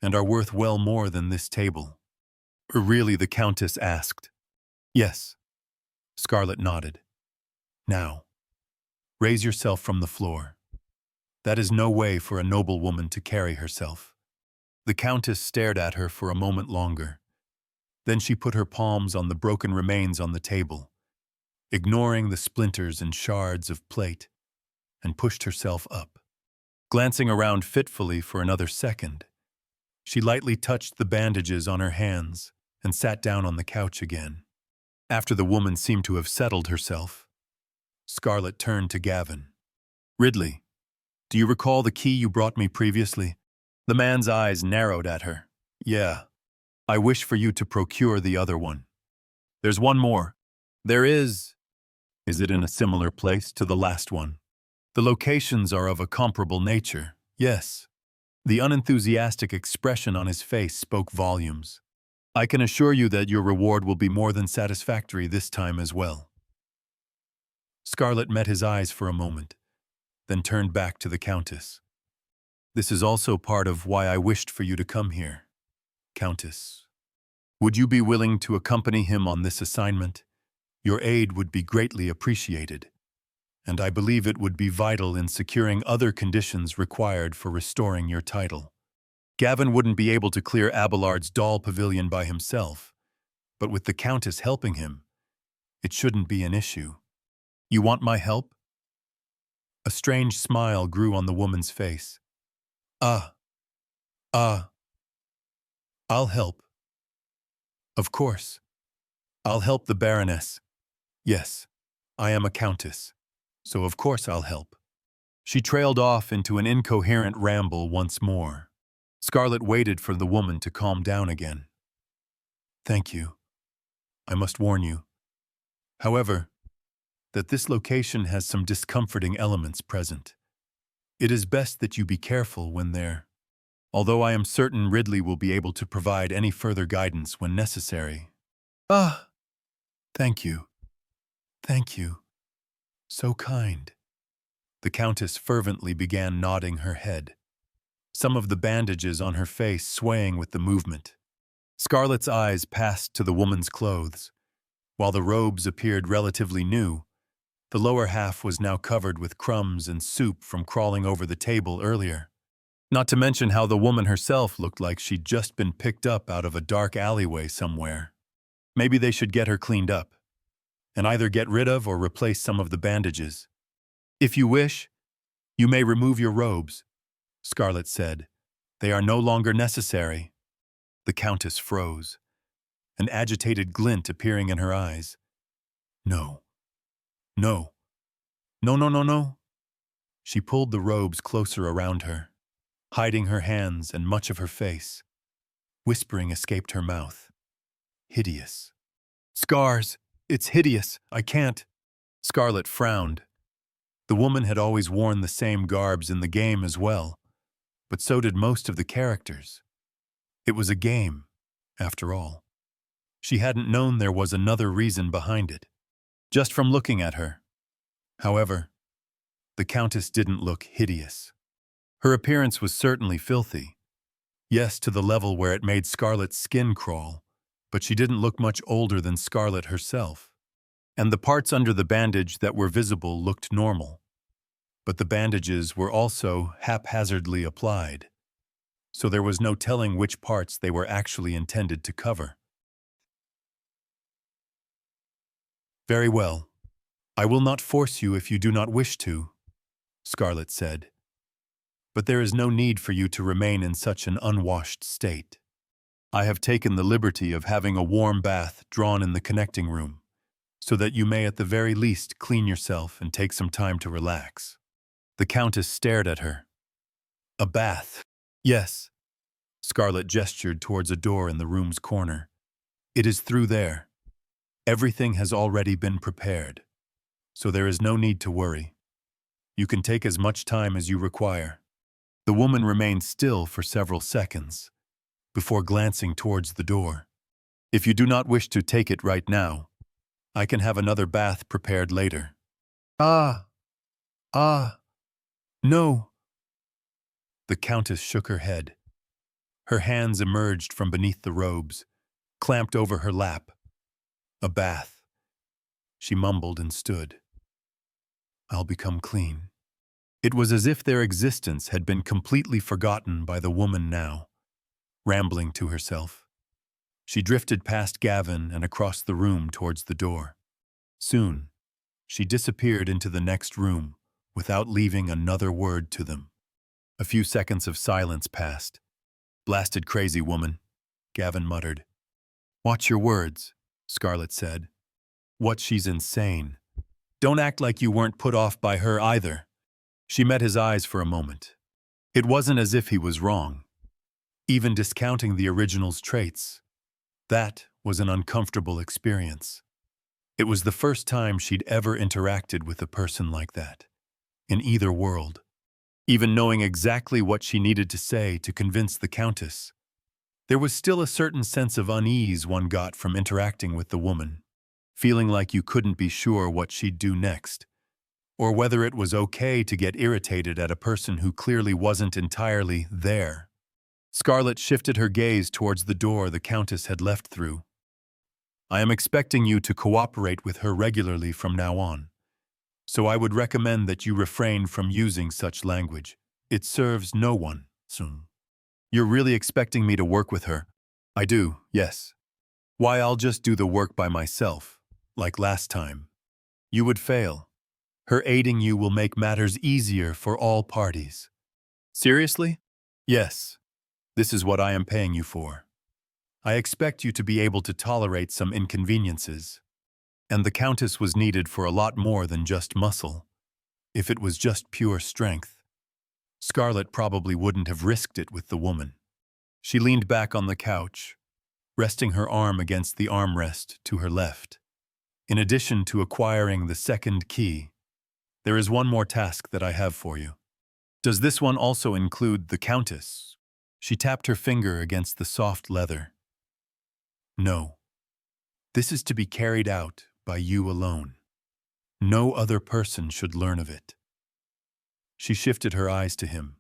and are worth well more than this table." "Really?" the Countess asked. "Yes." Scarlet nodded. "Now, raise yourself from the floor. That is no way for a noble woman to carry herself." The Countess stared at her for a moment longer. Then she put her palms on the broken remains on the table, ignoring the splinters and shards of plate, and pushed herself up. Glancing around fitfully for another second, she lightly touched the bandages on her hands and sat down on the couch again. After the woman seemed to have settled herself, Scarlet turned to Gavin. "Ridley, do you recall the key you brought me previously?" The man's eyes narrowed at her. "Yeah. I wish for you to procure the other one." "There's one more." "There is. Is it in a similar place to the last one?" "The locations are of a comparable nature, yes." The unenthusiastic expression on his face spoke volumes. "I can assure you that your reward will be more than satisfactory this time as well." Scarlet met his eyes for a moment, then turned back to the Countess. "This is also part of why I wished for you to come here, Countess. Would you be willing to accompany him on this assignment? Your aid would be greatly appreciated, and I believe it would be vital in securing other conditions required for restoring your title. Gavin wouldn't be able to clear Abelard's doll pavilion by himself, but with the Countess helping him, it shouldn't be an issue. You want my help?" A strange smile grew on the woman's face. Ah, I'll help. Of course. I'll help the Baroness. Yes, I am a countess, so of course I'll help." She trailed off into an incoherent ramble once more. Scarlet waited for the woman to calm down again. "Thank you. I must warn you, however, that this location has some discomforting elements present. It is best that you be careful when there, although I am certain Ridley will be able to provide any further guidance when necessary." "Ah, thank you. Thank you. So kind." The Countess fervently began nodding her head, some of the bandages on her face swaying with the movement. Scarlet's eyes passed to the woman's clothes. While the robes appeared relatively new, the lower half was now covered with crumbs and soup from crawling over the table earlier. Not to mention how the woman herself looked like she'd just been picked up out of a dark alleyway somewhere. Maybe they should get her cleaned up, and either get rid of or replace some of the bandages. "If you wish, you may remove your robes," Scarlet said. "They are no longer necessary." The Countess froze, an agitated glint appearing in her eyes. "No. No. No, no, no, no." She pulled the robes closer around her, hiding her hands and much of her face. Whispering escaped her mouth. "Hideous. Scars, it's hideous. I can't." Scarlet frowned. The woman had always worn the same garbs in the game as well, but so did most of the characters. It was a game, after all. She hadn't known there was another reason behind it, just from looking at her. However, the Countess didn't look hideous. Her appearance was certainly filthy. Yes, to the level where it made Scarlet's skin crawl, but she didn't look much older than Scarlet herself. And the parts under the bandage that were visible looked normal. But the bandages were also haphazardly applied, so there was no telling which parts they were actually intended to cover. "Very well. I will not force you if you do not wish to," Scarlet said. "But there is no need for you to remain in such an unwashed state. I have taken the liberty of having a warm bath drawn in the connecting room, so that you may at the very least clean yourself and take some time to relax." The Countess stared at her. "A bath?" "Yes." Scarlet gestured towards a door in the room's corner. "It is through there. Everything has already been prepared, so there is no need to worry. You can take as much time as you require." The woman remained still for several seconds, before glancing towards the door. "If you do not wish to take it right now, I can have another bath prepared later." Ah, no." The Countess shook her head. Her hands emerged from beneath the robes, clamped over her lap. "A bath," she mumbled and stood. "I'll become clean." It was as if their existence had been completely forgotten by the woman now. Rambling to herself, she drifted past Gavin and across the room towards the door. Soon, she disappeared into the next room without leaving another word to them. A few seconds of silence passed. "Blasted crazy woman," Gavin muttered. "Watch your words," Scarlet said. "What, she's insane. Don't act like you weren't put off by her either." She met his eyes for a moment. It wasn't as if he was wrong. Even discounting the original's traits, that was an uncomfortable experience. It was the first time she'd ever interacted with a person like that, in either world. Even knowing exactly what she needed to say to convince the Countess, there was still a certain sense of unease one got from interacting with the woman, feeling like you couldn't be sure what she'd do next, or whether it was okay to get irritated at a person who clearly wasn't entirely there. Scarlet shifted her gaze towards the door the Countess had left through. "I am expecting you to cooperate with her regularly from now on, so I would recommend that you refrain from using such language. It serves no one." Soon. "You're really expecting me to work with her?" "I do, yes. Why, I'll just do the work by myself, like last time." "You would fail. Her aiding you will make matters easier for all parties." "Seriously?" "Yes. This is what I am paying you for. I expect you to be able to tolerate some inconveniences." And the Countess was needed for a lot more than just muscle. If it was just pure strength, Scarlet probably wouldn't have risked it with the woman. She leaned back on the couch, resting her arm against the armrest to her left. "In addition to acquiring the second key, there is one more task that I have for you." "Does this one also include the Countess?" She tapped her finger against the soft leather. "No. This is to be carried out by you alone. No other person should learn of it." She shifted her eyes to him.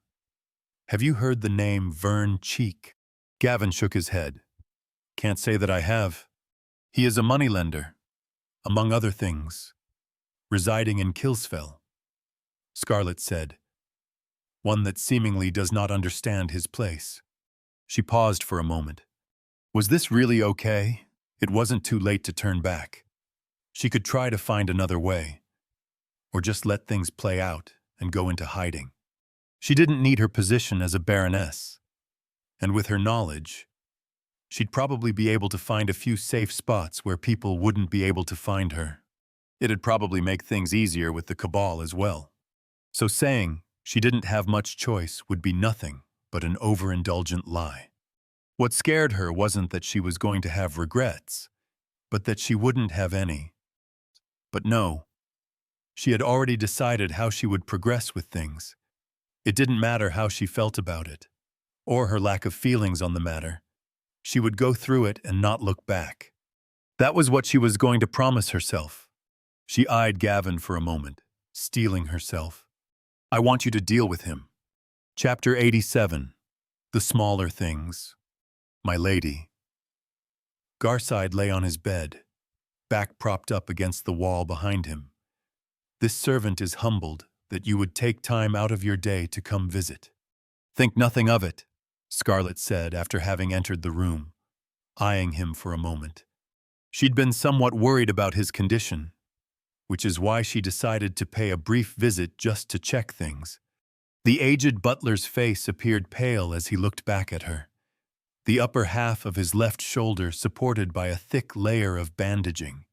"Have you heard the name Vern Cheek?" Gavin shook his head. "Can't say that I have. He is a moneylender, among other things, residing in Kilsfell," Scarlet said. "One that seemingly does not understand his place." She paused for a moment. Was this really okay? It wasn't too late to turn back. She could try to find another way, or just let things play out and go into hiding. She didn't need her position as a baroness, and with her knowledge, she'd probably be able to find a few safe spots where people wouldn't be able to find her. It'd probably make things easier with the Cabal as well. So saying she didn't have much choice would be nothing but an overindulgent lie. What scared her wasn't that she was going to have regrets, but that she wouldn't have any. But no, she had already decided how she would progress with things. It didn't matter how she felt about it, or her lack of feelings on the matter. She would go through it and not look back. That was what she was going to promise herself. She eyed Gavin for a moment, steeling herself. "I want you to deal with him." Chapter 87. The Smaller Things. "My lady." Garside lay on his bed, back propped up against the wall behind him. "This servant is humbled that you would take time out of your day to come visit." "Think nothing of it," Scarlet said after having entered the room, eyeing him for a moment. She'd been somewhat worried about his condition, which is why she decided to pay a brief visit just to check things. The aged butler's face appeared pale as he looked back at her. the upper half of his left shoulder supported by a thick layer of bandaging.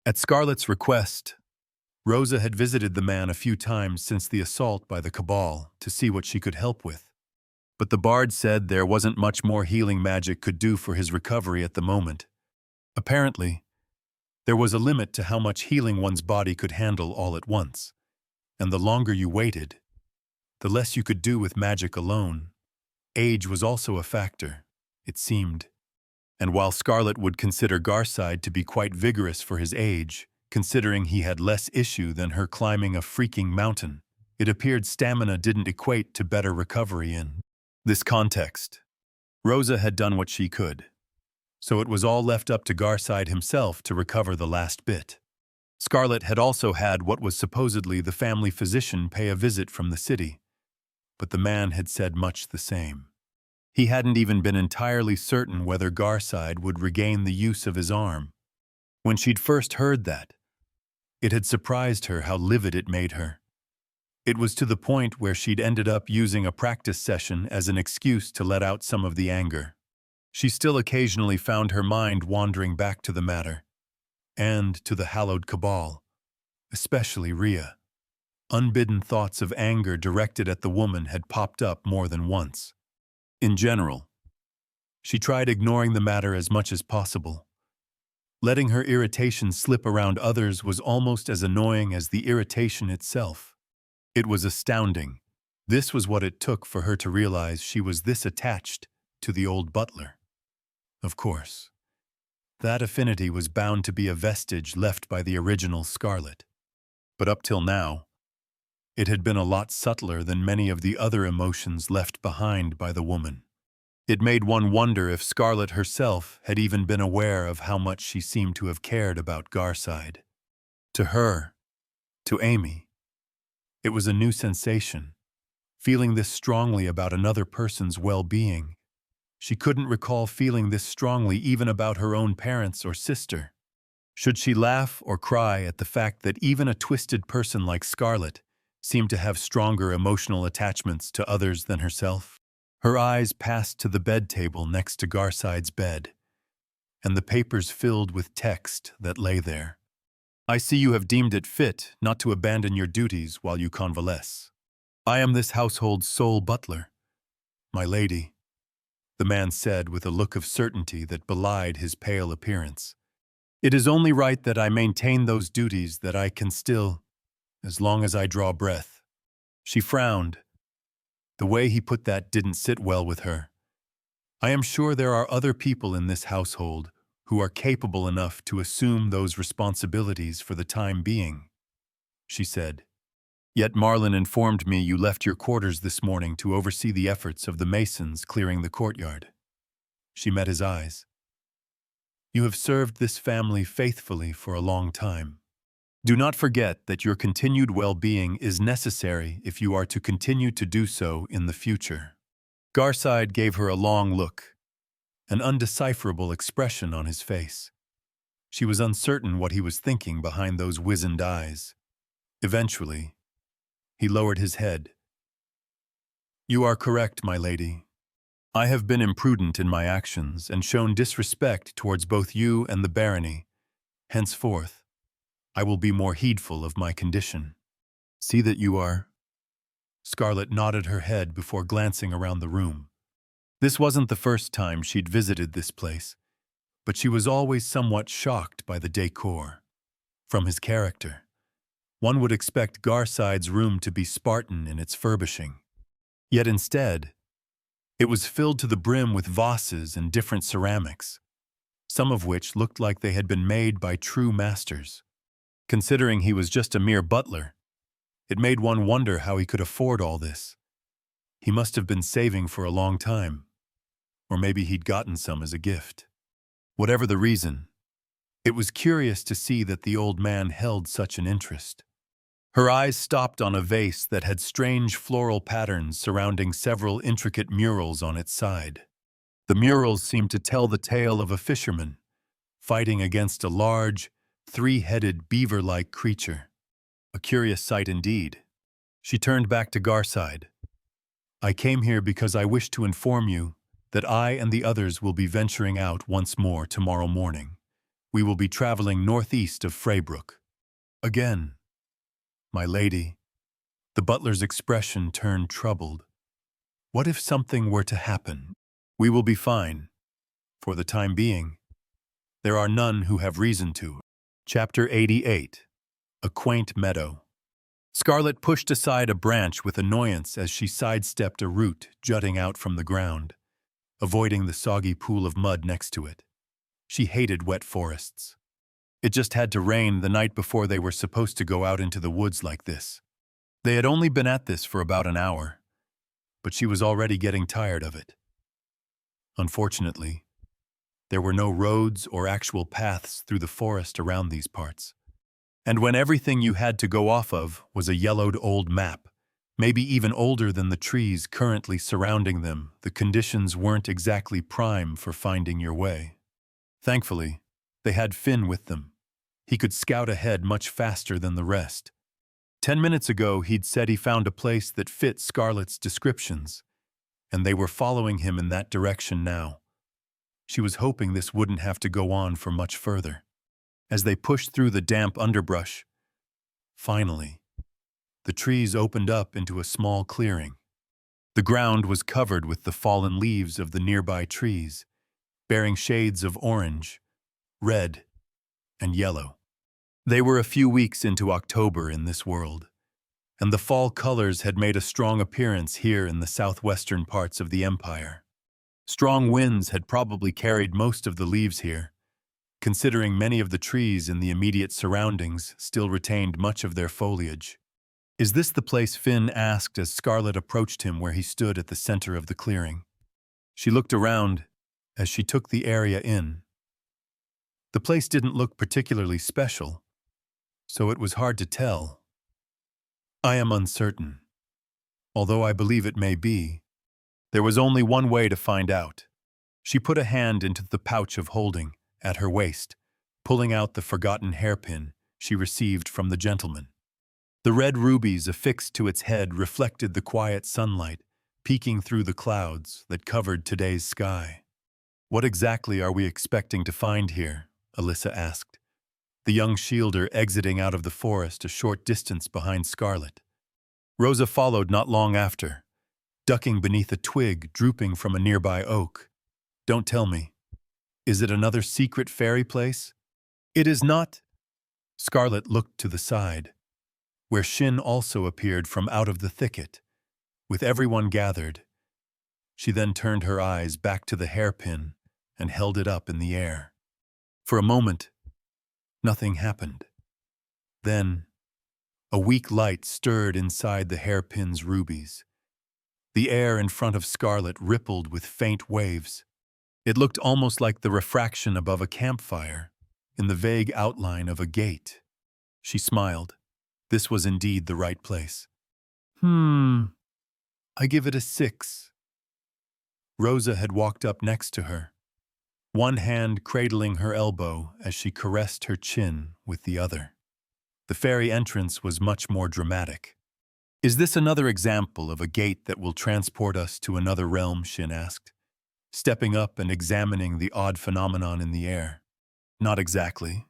At Scarlett's request, Rosa had visited the man a few times since the assault by the Cabal to see what she could help with. But the bard said there wasn't much more healing magic could do for his recovery at the moment. Apparently, there was a limit to how much healing one's body could handle all at once, and the longer you waited, the less you could do with magic alone. Age was also a factor, it seemed. And while Scarlett would consider Garside to be quite vigorous for his age, considering he had less issue than her climbing a freaking mountain, it appeared stamina didn't equate to better recovery in this context. Rosa had done what she could, so it was all left up to Garside himself to recover the last bit. Scarlett had also had what was supposedly the family physician pay a visit from the city, but the man had said much the same. He hadn't even been entirely certain whether Garside would regain the use of his arm. When she'd first heard that, it had surprised her how livid it made her. It was to the point where she'd ended up using a practice session as an excuse to let out some of the anger. She still occasionally found her mind wandering back to the matter, and to the hallowed Cabal, especially Rhea. Unbidden thoughts of anger directed at the woman had popped up more than once. In general, she tried ignoring the matter as much as possible. Letting her irritation slip around others was almost as annoying as the irritation itself. It was astounding. This was what it took for her to realize she was this attached to the old butler. Of course, that affinity was bound to be a vestige left by the original Scarlett. But up till now, it had been a lot subtler than many of the other emotions left behind by the woman. It made one wonder if Scarlett herself had even been aware of how much she seemed to have cared about Garside. To her, to Amy, it was a new sensation, feeling this strongly about another person's well-being. She couldn't recall feeling this strongly even about her own parents or sister. Should she laugh or cry at the fact that even a twisted person like Scarlett seemed to have stronger emotional attachments to others than herself? Her eyes passed to the bed table next to Garside's bed, and the papers filled with text that lay there. I see you have deemed it fit not to abandon your duties while you convalesce. I am this household's sole butler, my lady, the man said with a look of certainty that belied his pale appearance. It is only right that I maintain those duties that I can still, as long as I draw breath. She frowned. The way he put that didn't sit well with her. I am sure there are other people in this household who are capable enough to assume those responsibilities for the time being, she said. Yet Marlin informed me you left your quarters this morning to oversee the efforts of the masons clearing the courtyard. She met his eyes. You have served this family faithfully for a long time. Do not forget that your continued well-being is necessary if you are to continue to do so in the future. Garside gave her a long look, an undecipherable expression on his face. She was uncertain what he was thinking behind those wizened eyes. Eventually, he lowered his head. You are correct, my lady. I have been imprudent in my actions and shown disrespect towards both you and the barony. Henceforth, I will be more heedful of my condition. See that you are. Scarlett nodded her head before glancing around the room. This wasn't the first time she'd visited this place, but she was always somewhat shocked by the decor. From his character, one would expect Garside's room to be Spartan in its furbishing. Yet instead, it was filled to the brim with vases and different ceramics, some of which looked like they had been made by true masters. Considering he was just a mere butler, it made one wonder how he could afford all this. He must have been saving for a long time, or maybe he'd gotten some as a gift. Whatever the reason, it was curious to see that the old man held such an interest. Her eyes stopped on a vase that had strange floral patterns surrounding several intricate murals on its side. The murals seemed to tell the tale of a fisherman fighting against a large, three-headed beaver-like creature. A curious sight indeed. She turned back to Garside. I came here because I wish to inform you that I and the others will be venturing out once more tomorrow morning. We will be traveling northeast of Freybrook. Again, my lady. The butler's expression turned troubled. What if something were to happen? We will be fine. For the time being, there are none who have reason to. Chapter 88. A Quaint Meadow. Scarlet pushed aside a branch with annoyance as she sidestepped a root jutting out from the ground, avoiding the soggy pool of mud next to it. She hated wet forests. It just had to rain the night before they were supposed to go out into the woods like this. They had only been at this for about an hour, but she was already getting tired of it. Unfortunately, there were no roads or actual paths through the forest around these parts. And when everything you had to go off of was a yellowed old map, maybe even older than the trees currently surrounding them, the conditions weren't exactly prime for finding your way. Thankfully, they had Finn with them. He could scout ahead much faster than the rest. 10 minutes ago, he'd said he found a place that fit Scarlet's descriptions, and they were following him in that direction now. She was hoping this wouldn't have to go on for much further. As they pushed through the damp underbrush, finally, the trees opened up into a small clearing. The ground was covered with the fallen leaves of the nearby trees, bearing shades of orange, red, and yellow. They were a few weeks into October in this world, and the fall colors had made a strong appearance here in the southwestern parts of the empire. Strong winds had probably carried most of the leaves here, considering many of the trees in the immediate surroundings still retained much of their foliage. "Is this the place?" Finn asked as Scarlet approached him where he stood at the center of the clearing. She looked around as she took the area in. The place didn't look particularly special, so it was hard to tell. "I am uncertain. Although I believe it may be, there was only one way to find out." She put a hand into the pouch of holding at her waist, pulling out the forgotten hairpin she received from the gentleman. The red rubies affixed to its head reflected the quiet sunlight, peeking through the clouds that covered today's sky. "What exactly are we expecting to find here?" Alyssa asked, the young shielder exiting out of the forest a short distance behind Scarlet. Rosa followed not long after, ducking beneath a twig drooping from a nearby oak. "Don't tell me. Is it another secret fairy place?" "It is not." Scarlet looked to the side, where Shin also appeared from out of the thicket, with everyone gathered. She then turned her eyes back to the hairpin and held it up in the air. For a moment, nothing happened. Then, a weak light stirred inside the hairpin's rubies. The air in front of Scarlet rippled with faint waves. It looked almost like the refraction above a campfire, in the vague outline of a gate. She smiled. This was indeed the right place. I give it a 6. Rosa had walked up next to her, one hand cradling her elbow as she caressed her chin with the other. The fairy entrance was much more dramatic. "Is this another example of a gate that will transport us to another realm?" Shin asked, stepping up and examining the odd phenomenon in the air. "Not exactly,"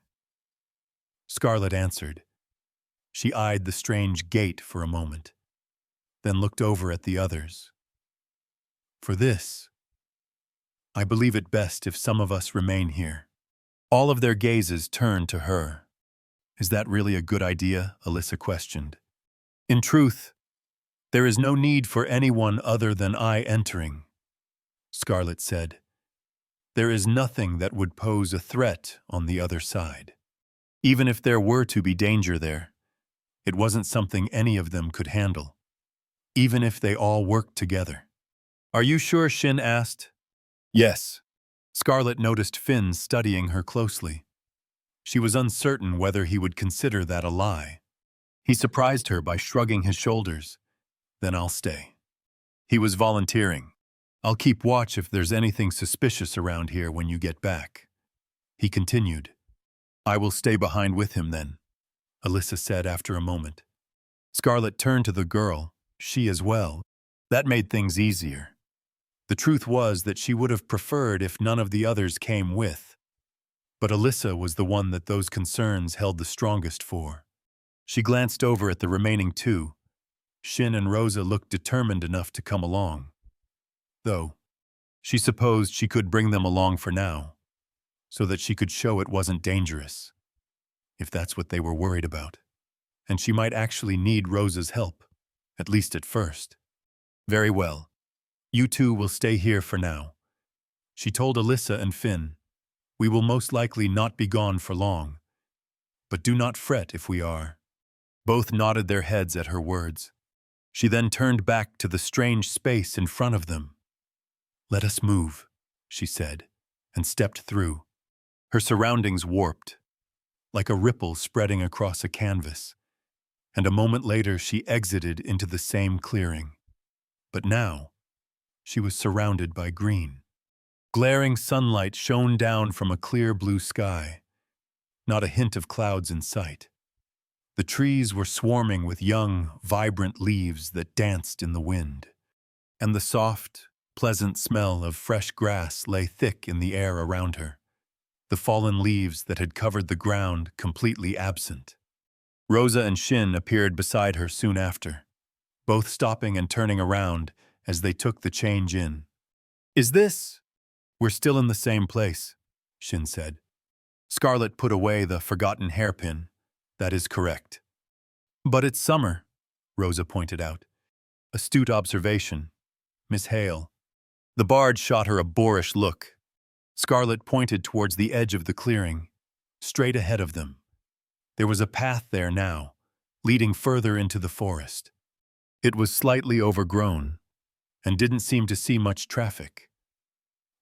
Scarlet answered. She eyed the strange gate for a moment, then looked over at the others. "For this, I believe it best if some of us remain here." All of their gazes turned to her. "Is that really a good idea?" Alyssa questioned. "In truth, there is no need for anyone other than I entering," Scarlet said. "There is nothing that would pose a threat on the other side. Even if there were to be danger there, it wasn't something any of them could handle, even if they all worked together." "Are you sure?" Shin asked. "Yes." Scarlet noticed Finn studying her closely. She was uncertain whether he would consider that a lie. He surprised her by shrugging his shoulders. "Then I'll stay." He was volunteering. "I'll keep watch if there's anything suspicious around here when you get back." He continued. "I will stay behind with him then," Alyssa said after a moment. Scarlet turned to the girl, she as well. That made things easier. The truth was that she would have preferred if none of the others came with. But Alyssa was the one that those concerns held the strongest for. She glanced over at the remaining two. Shin and Rosa looked determined enough to come along. Though, she supposed she could bring them along for now, so that she could show it wasn't dangerous, if that's what they were worried about. And she might actually need Rosa's help, at least at first. Very well. You two will stay here for now. She told Alyssa and Finn. We will most likely not be gone for long. But do not fret if we are. Both nodded their heads at her words. She then turned back to the strange space in front of them. Let us move, she said, and stepped through. Her surroundings warped, like a ripple spreading across a canvas, and a moment later she exited into the same clearing. But now, she was surrounded by green. Glaring sunlight shone down from a clear blue sky, not a hint of clouds in sight. The trees were swarming with young, vibrant leaves that danced in the wind, and the soft, pleasant smell of fresh grass lay thick in the air around her, the fallen leaves that had covered the ground completely absent. Rosa and Shin appeared beside her soon after, both stopping and turning around as they took the change in. Is this? We're still in the same place, Shin said. Scarlet put away the forgotten hairpin. That is correct. But it's summer, Rosa pointed out. Astute observation. Miss Hale. The bard shot her a boorish look. Scarlet pointed towards the edge of the clearing, straight ahead of them. There was a path there now, leading further into the forest. It was slightly overgrown, and didn't seem to see much traffic.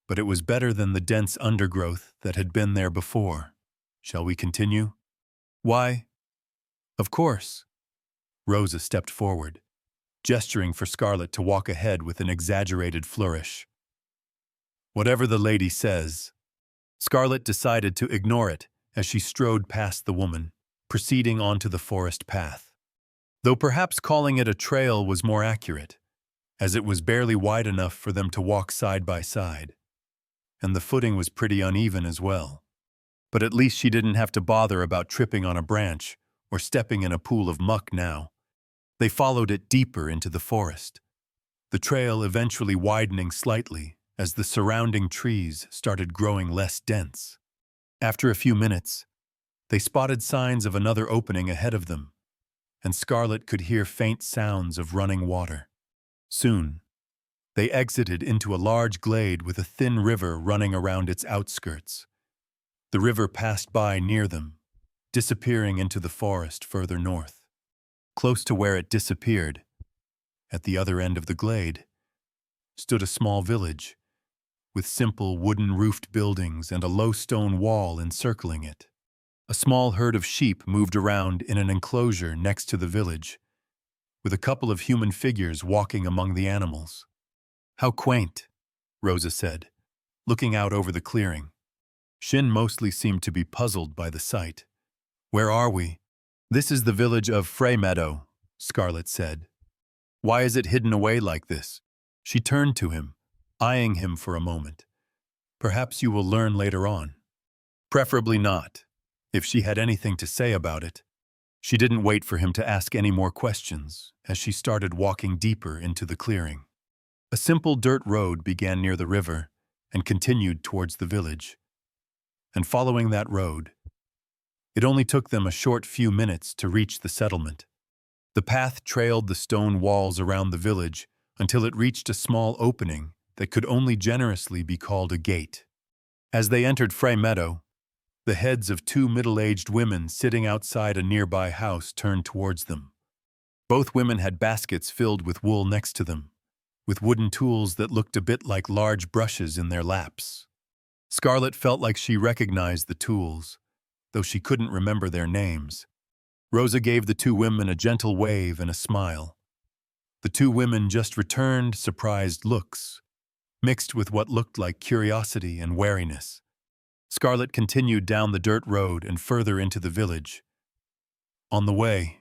But it was better than the dense undergrowth that had been there before. Shall we continue? Why? Of course. Rosa stepped forward, gesturing for Scarlet to walk ahead with an exaggerated flourish. Whatever the lady says. Scarlet decided to ignore it as she strode past the woman, proceeding onto the forest path. Though perhaps calling it a trail was more accurate, as it was barely wide enough for them to walk side by side. And the footing was pretty uneven as well. But at least she didn't have to bother about tripping on a branch or stepping in a pool of muck now. They followed it deeper into the forest, the trail eventually widening slightly as the surrounding trees started growing less dense. After a few minutes, they spotted signs of another opening ahead of them, and Scarlet could hear faint sounds of running water. Soon, they exited into a large glade with a thin river running around its outskirts. The river passed by near them, disappearing into the forest further north. Close to where it disappeared, at the other end of the glade, stood a small village, with simple wooden-roofed buildings and a low stone wall encircling it. A small herd of sheep moved around in an enclosure next to the village, with a couple of human figures walking among the animals. How quaint, Rosa said, looking out over the clearing. Shin mostly seemed to be puzzled by the sight. Where are we? This is the village of Frey Meadow, Scarlet said. Why is it hidden away like this? She turned to him, eyeing him for a moment. Perhaps you will learn later on. Preferably not, if she had anything to say about it. She didn't wait for him to ask any more questions as she started walking deeper into the clearing. A simple dirt road began near the river and continued towards the village. And following that road, it only took them a short few minutes to reach the settlement. The path trailed the stone walls around the village until it reached a small opening that could only generously be called a gate. As they entered Frey Meadow, the heads of two middle-aged women sitting outside a nearby house turned towards them. Both women had baskets filled with wool next to them, with wooden tools that looked a bit like large brushes in their laps. Scarlet felt like she recognized the tools, though she couldn't remember their names. Rosa gave the two women a gentle wave and a smile. The two women just returned surprised looks, mixed with what looked like curiosity and wariness. Scarlet continued down the dirt road and further into the village. On the way,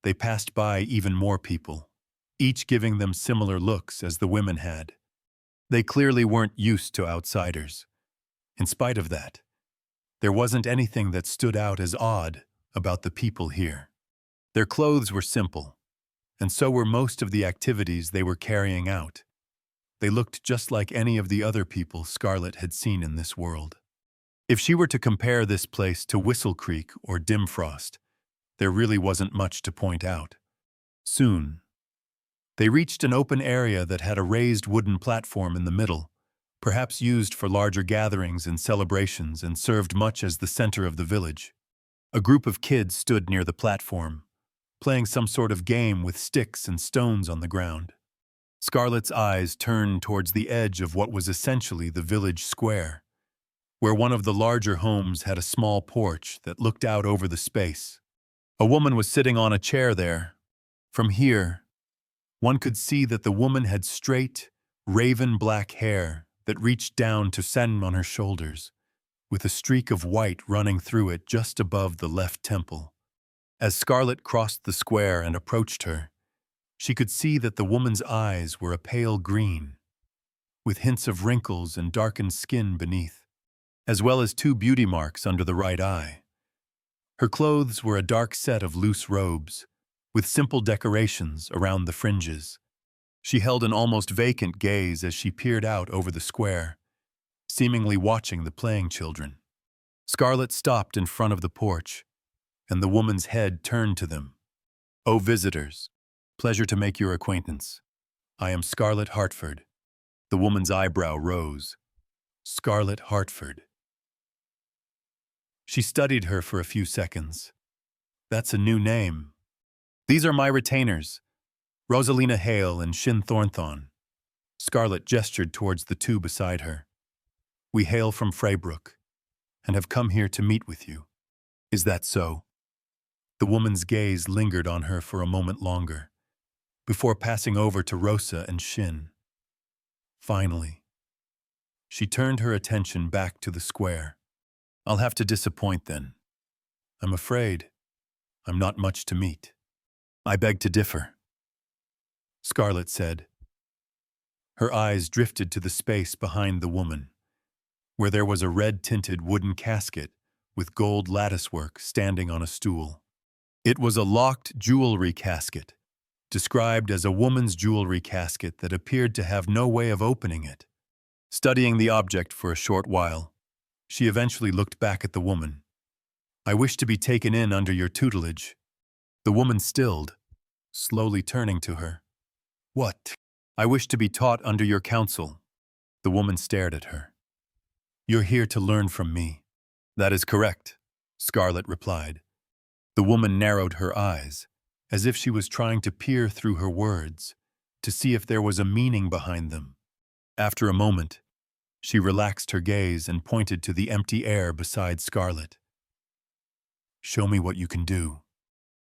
they passed by even more people, each giving them similar looks as the women had. They clearly weren't used to outsiders. In spite of that, there wasn't anything that stood out as odd about the people here. Their clothes were simple, and so were most of the activities they were carrying out. They looked just like any of the other people Scarlett had seen in this world. If she were to compare this place to Whistle Creek or Dimfrost, there really wasn't much to point out. Soon, they reached an open area that had a raised wooden platform in the middle, perhaps used for larger gatherings and celebrations and served much as the center of the village. A group of kids stood near the platform, playing some sort of game with sticks and stones on the ground. Scarlett's eyes turned towards the edge of what was essentially the village square, where one of the larger homes had a small porch that looked out over the space. A woman was sitting on a chair there. From here, one could see that the woman had straight, raven-black hair that reached down to stand on her shoulders, with a streak of white running through it just above the left temple. As Scarlett crossed the square and approached her, she could see that the woman's eyes were a pale green, with hints of wrinkles and darkened skin beneath, as well as 2 beauty marks under the right eye. Her clothes were a dark set of loose robes, with simple decorations around the fringes. She held an almost vacant gaze as she peered out over the square, seemingly watching the playing children. Scarlett stopped in front of the porch, and the woman's head turned to them. "Oh, visitors, pleasure to make your acquaintance. I am Scarlett Hartford." The woman's eyebrow rose. Scarlett Hartford. She studied her for a few seconds. "That's a new name. These are my retainers, Rosalina Hale and Shin Thornthon." Scarlett gestured towards the 2 beside her. "We hail from Freybrook, and have come here to meet with you." "Is that so?" The woman's gaze lingered on her for a moment longer, before passing over to Rosa and Shin. Finally, she turned her attention back to the square. "I'll have to disappoint then. I'm afraid I'm not much to meet." "I beg to differ," Scarlett said. Her eyes drifted to the space behind the woman, where there was a red-tinted wooden casket with gold latticework standing on a stool. It was a locked jewelry casket, described as a woman's jewelry casket that appeared to have no way of opening it. Studying the object for a short while, she eventually looked back at the woman. "I wish to be taken in under your tutelage." The woman stilled, slowly turning to her. "What?" "I wish to be taught under your counsel." The woman stared at her. "You're here to learn from me." "That is correct," Scarlett replied. The woman narrowed her eyes, as if she was trying to peer through her words, to see if there was a meaning behind them. After a moment, she relaxed her gaze and pointed to the empty air beside Scarlett. "Show me what you can do."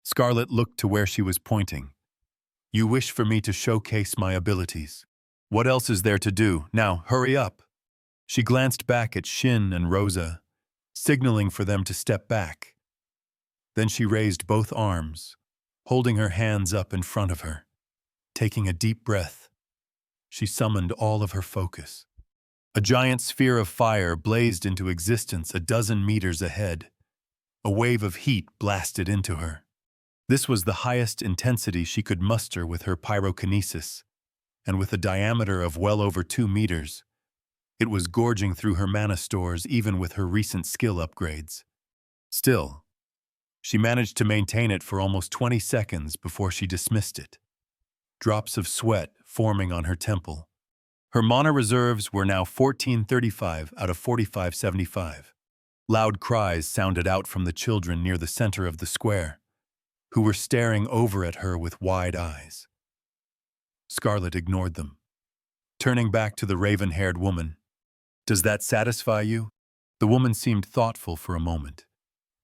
Scarlett looked to where she was pointing. "You wish for me to showcase my abilities. What else is there to do? Now, hurry up." She glanced back at Shin and Rosa, signaling for them to step back. Then she raised both arms, holding her hands up in front of her. Taking a deep breath, she summoned all of her focus. A giant sphere of fire blazed into existence a dozen meters ahead. A wave of heat blasted into her. This was the highest intensity she could muster with her pyrokinesis, and with a diameter of well over 2 meters, it was gorging through her mana stores even with her recent skill upgrades. Still, she managed to maintain it for almost 20 seconds before she dismissed it, drops of sweat forming on her temple. Her mana reserves were now 1435 out of 4575. Loud cries sounded out from the children near the center of the square, who were staring over at her with wide eyes. Scarlett ignored them, turning back to the raven-haired woman. "Does that satisfy you?" The woman seemed thoughtful for a moment,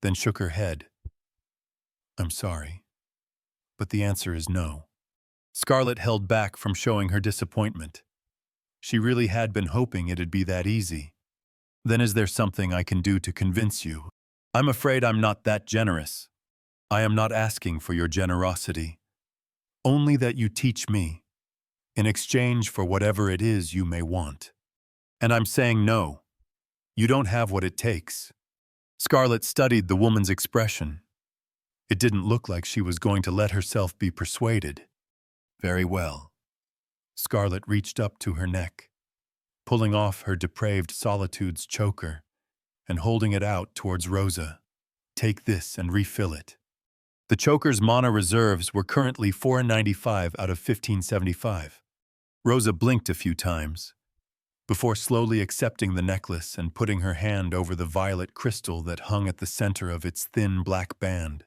then shook her head. "I'm sorry, but the answer is no." Scarlett held back from showing her disappointment. She really had been hoping it'd be that easy. "Then is there something I can do to convince you?" "I'm afraid I'm not that generous." "I am not asking for your generosity. Only that you teach me. in exchange for whatever it is you may want. And I'm saying no. You don't have what it takes. Scarlett studied the woman's expression. It didn't look like she was going to let herself be persuaded. Very well. Scarlett reached up to her neck, pulling off her depraved solitude's choker and holding it out towards Rosa. Take this and refill it. The choker's mana reserves were currently 495 out of 1575. Rosa blinked a few times, before slowly accepting the necklace and putting her hand over the violet crystal that hung at the center of its thin black band.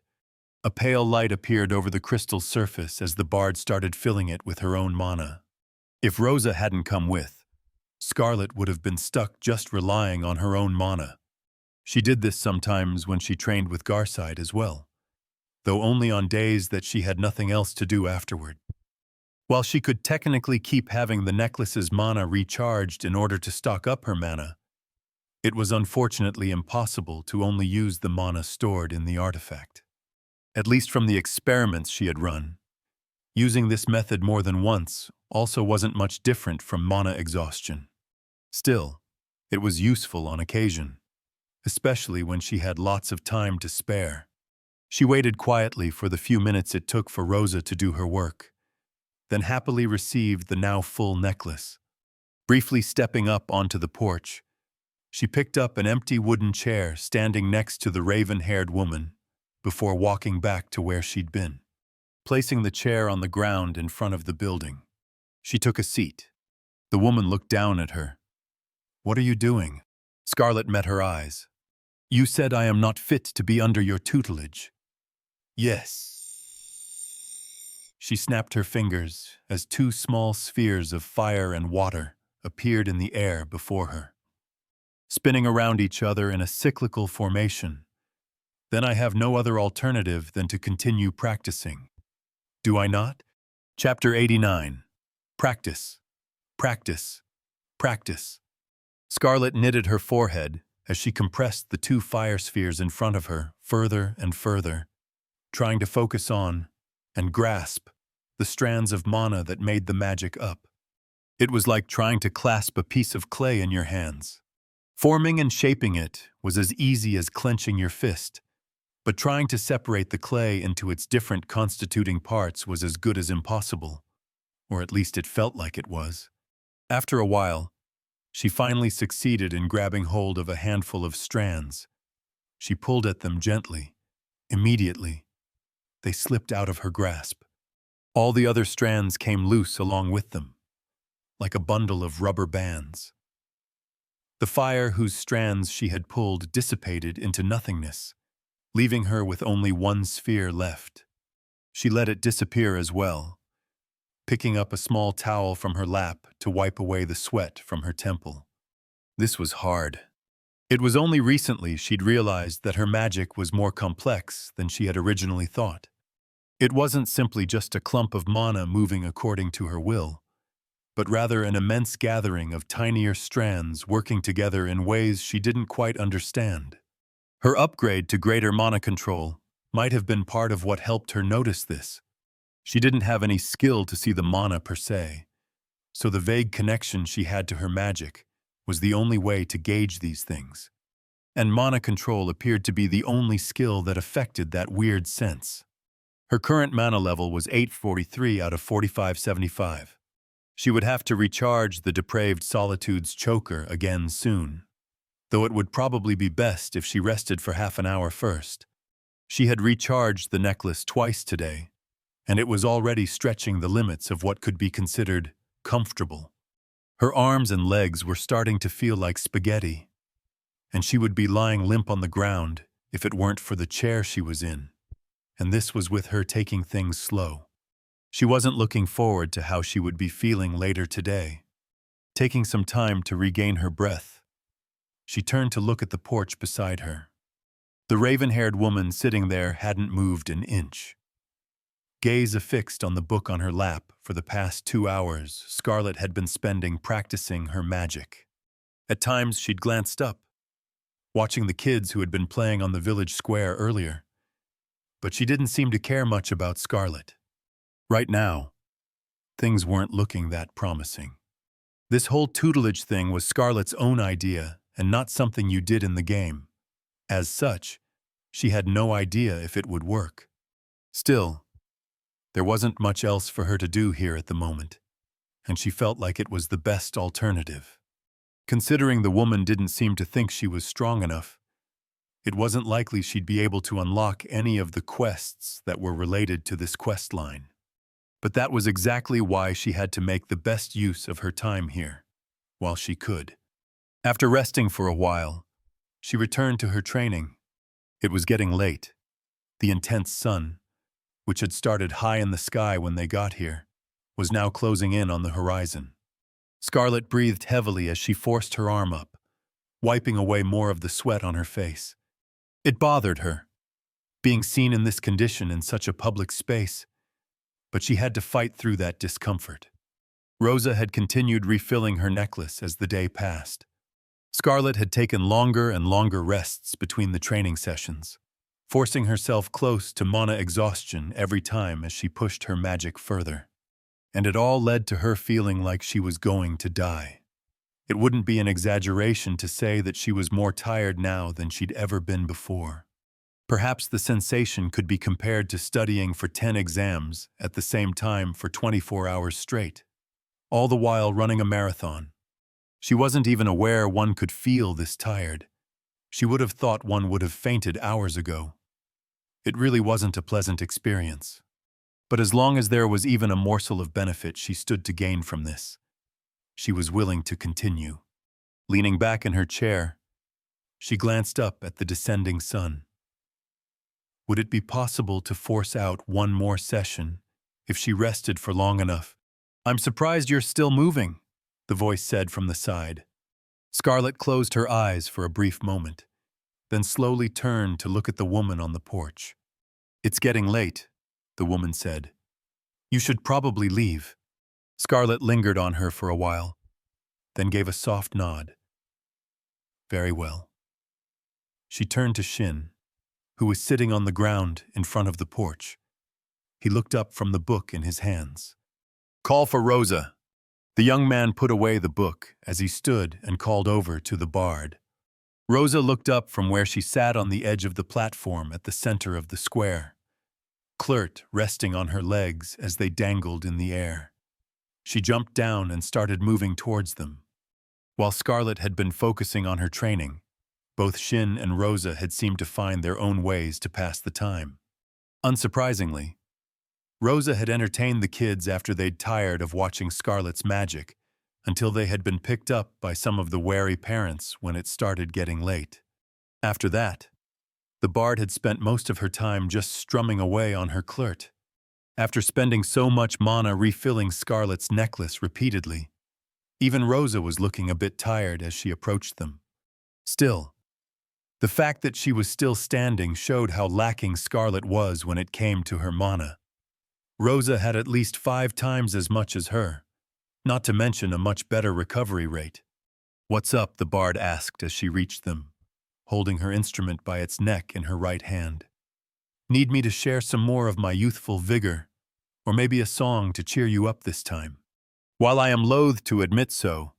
A pale light appeared over the crystal's surface as the bard started filling it with her own mana. If Rosa hadn't come with, Scarlett would have been stuck just relying on her own mana. She did this sometimes when she trained with Garside as well, though only on days that she had nothing else to do afterward. While she could technically keep having the necklace's mana recharged in order to stock up her mana, it was unfortunately impossible to only use the mana stored in the artifact. At least from the experiments she had run, using this method more than once also wasn't much different from mana exhaustion. Still, it was useful on occasion, especially when she had lots of time to spare. She waited quietly for the few minutes it took for Rosa to do her work, then happily received the now full necklace. Briefly stepping up onto the porch, she picked up an empty wooden chair standing next to the raven-haired woman before walking back to where she'd been. Placing the chair on the ground in front of the building, she took a seat. The woman looked down at her. What are you doing? Scarlett met her eyes. You said I am not fit to be under your tutelage. Yes. She snapped her fingers as two small spheres of fire and water appeared in the air before her, spinning around each other in a cyclical formation. Then I have no other alternative than to continue practicing. Do I not? Chapter 89. Practice. Practice. Practice. Scarlett knitted her forehead as she compressed the two fire spheres in front of her further and further, trying to focus on and grasp the strands of mana that made the magic up. It was like trying to clasp a piece of clay in your hands. Forming and shaping it was as easy as clenching your fist, but trying to separate the clay into its different constituting parts was as good as impossible, or at least it felt like it was. After a while, she finally succeeded in grabbing hold of a handful of strands. She pulled at them gently. Immediately, they slipped out of her grasp. All the other strands came loose along with them, like a bundle of rubber bands. The fire whose strands she had pulled dissipated into nothingness, leaving her with only one sphere left. She let it disappear as well, picking up a small towel from her lap to wipe away the sweat from her temple. This was hard. It was only recently she'd realized that her magic was more complex than she had originally thought. It wasn't simply just a clump of mana moving according to her will, but rather an immense gathering of tinier strands working together in ways she didn't quite understand. Her upgrade to greater mana control might have been part of what helped her notice this. She didn't have any skill to see the mana per se, so the vague connection she had to her magic was the only way to gauge these things. And mana control appeared to be the only skill that affected that weird sense. Her current mana level was 843 out of 4575. She would have to recharge the depraved solitude's choker again soon, though it would probably be best if she rested for half an hour first. She had recharged the necklace twice today, and it was already stretching the limits of what could be considered comfortable. Her arms and legs were starting to feel like spaghetti, and she would be lying limp on the ground if it weren't for the chair she was in. And this was with her taking things slow. She wasn't looking forward to how she would be feeling later today. Taking some time to regain her breath, she turned to look at the porch beside her. The raven-haired woman sitting there hadn't moved an inch. Gaze affixed on the book on her lap, for the past 2 hours, Scarlett had been spending practicing her magic. At times, she'd glanced up, watching the kids who had been playing on the village square earlier. But she didn't seem to care much about Scarlett. Right now, things weren't looking that promising. This whole tutelage thing was Scarlett's own idea and not something you did in the game. As such, she had no idea if it would work. Still, there wasn't much else for her to do here at the moment, and she felt like it was the best alternative. Considering the woman didn't seem to think she was strong enough, it wasn't likely she'd be able to unlock any of the quests that were related to this quest line. But that was exactly why she had to make the best use of her time here, while she could. After resting for a while, she returned to her training. It was getting late. The intense sun, which had started high in the sky when they got here, was now closing in on the horizon. Scarlett breathed heavily as she forced her arm up, wiping away more of the sweat on her face. It bothered her, being seen in this condition in such a public space, but she had to fight through that discomfort. Rosa had continued refilling her necklace as the day passed. Scarlett had taken longer and longer rests between the training sessions, forcing herself close to mana exhaustion every time as she pushed her magic further. And it all led to her feeling like she was going to die. It wouldn't be an exaggeration to say that she was more tired now than she'd ever been before. Perhaps the sensation could be compared to studying for 10 exams at the same time for 24 hours straight, all the while running a marathon. She wasn't even aware one could feel this tired. She would have thought one would have fainted hours ago. It really wasn't a pleasant experience. But as long as there was even a morsel of benefit she stood to gain from this, she was willing to continue. Leaning back in her chair, she glanced up at the descending sun. Would it be possible to force out one more session if she rested for long enough? "I'm surprised you're still moving," the voice said from the side. Scarlett closed her eyes for a brief moment, then slowly turned to look at the woman on the porch. "It's getting late," the woman said. "You should probably leave." Scarlett lingered on her for a while, then gave a soft nod. "Very well." She turned to Shin, who was sitting on the ground in front of the porch. He looked up from the book in his hands. "Call for Rosa." The young man put away the book as he stood and called over to the bard. Rosa looked up from where she sat on the edge of the platform at the center of the square, Clert resting on her legs as they dangled in the air. She jumped down and started moving towards them. While Scarlett had been focusing on her training, both Shin and Rosa had seemed to find their own ways to pass the time. Unsurprisingly, Rosa had entertained the kids after they'd tired of watching Scarlett's magic, until they had been picked up by some of the wary parents when it started getting late. After that, the bard had spent most of her time just strumming away on her Clert. After spending so much mana refilling Scarlett's necklace repeatedly, even Rosa was looking a bit tired as she approached them. Still, the fact that she was still standing showed how lacking Scarlett was when it came to her mana. Rosa had at least 5 times as much as her, not to mention a much better recovery rate. "What's up?" the bard asked as she reached them, holding her instrument by its neck in her right hand. "Need me to share some more of my youthful vigor, or maybe a song to cheer you up this time? While I am loath to admit so,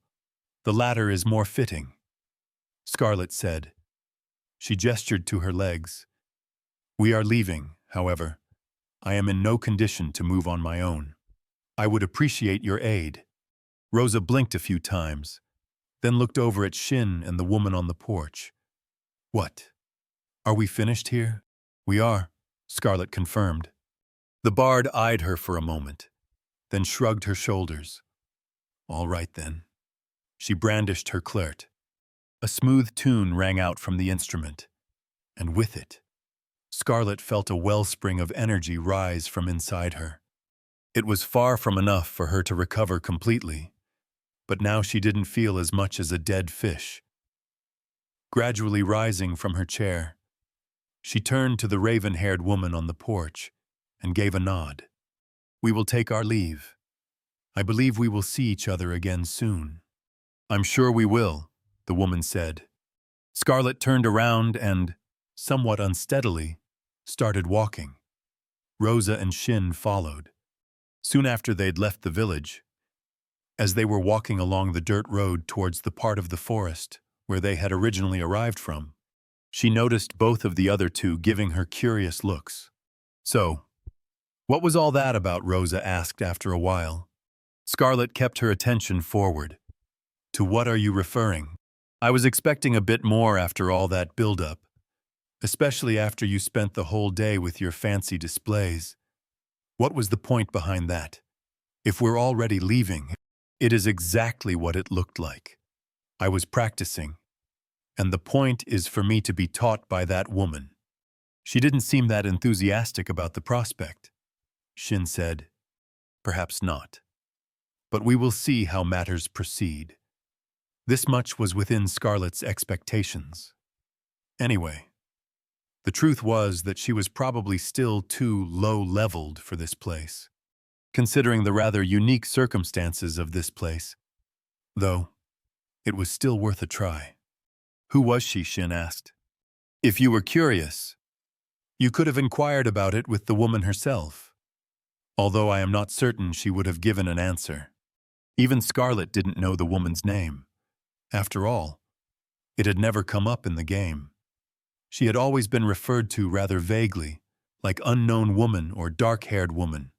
the latter is more fitting," Scarlett said. She gestured to her legs. "We are leaving, however. I am in no condition to move on my own. I would appreciate your aid." Rosa blinked a few times, then looked over at Shin and the woman on the porch. "What? Are we finished here?" "We are," Scarlett confirmed. The bard eyed her for a moment, then shrugged her shoulders. "All right then." She brandished her Clert. A smooth tune rang out from the instrument, and with it, Scarlett felt a wellspring of energy rise from inside her. It was far from enough for her to recover completely, but now she didn't feel as much as a dead fish. Gradually rising from her chair, she turned to the raven-haired woman on the porch and gave a nod. "We will take our leave. I believe we will see each other again soon." "I'm sure we will," the woman said. Scarlett turned around and, somewhat unsteadily, started walking. Rosa and Shin followed. Soon after they'd left the village, as they were walking along the dirt road towards the part of the forest where they had originally arrived from, she noticed both of the other two giving her curious looks. "So, what was all that about?" Rosa asked after a while. Scarlet kept her attention forward. "To what are you referring? I was expecting a bit more after all that build-up, especially after you spent the whole day with your fancy displays. What was the point behind that? If we're already leaving, it is exactly what it looked like. I was practicing, and the point is for me to be taught by that woman." She didn't seem that enthusiastic about the prospect. Shin said, "Perhaps not. But we will see how matters proceed." This much was within Scarlet's expectations. Anyway, the truth was that she was probably still too low-leveled for this place, considering the rather unique circumstances of this place. Though, it was still worth a try. "Who was she?" Shin asked. "If you were curious, you could have inquired about it with the woman herself, although I am not certain she would have given an answer." Even Scarlet didn't know the woman's name. After all, it had never come up in the game. She had always been referred to rather vaguely, like unknown woman or dark-haired woman.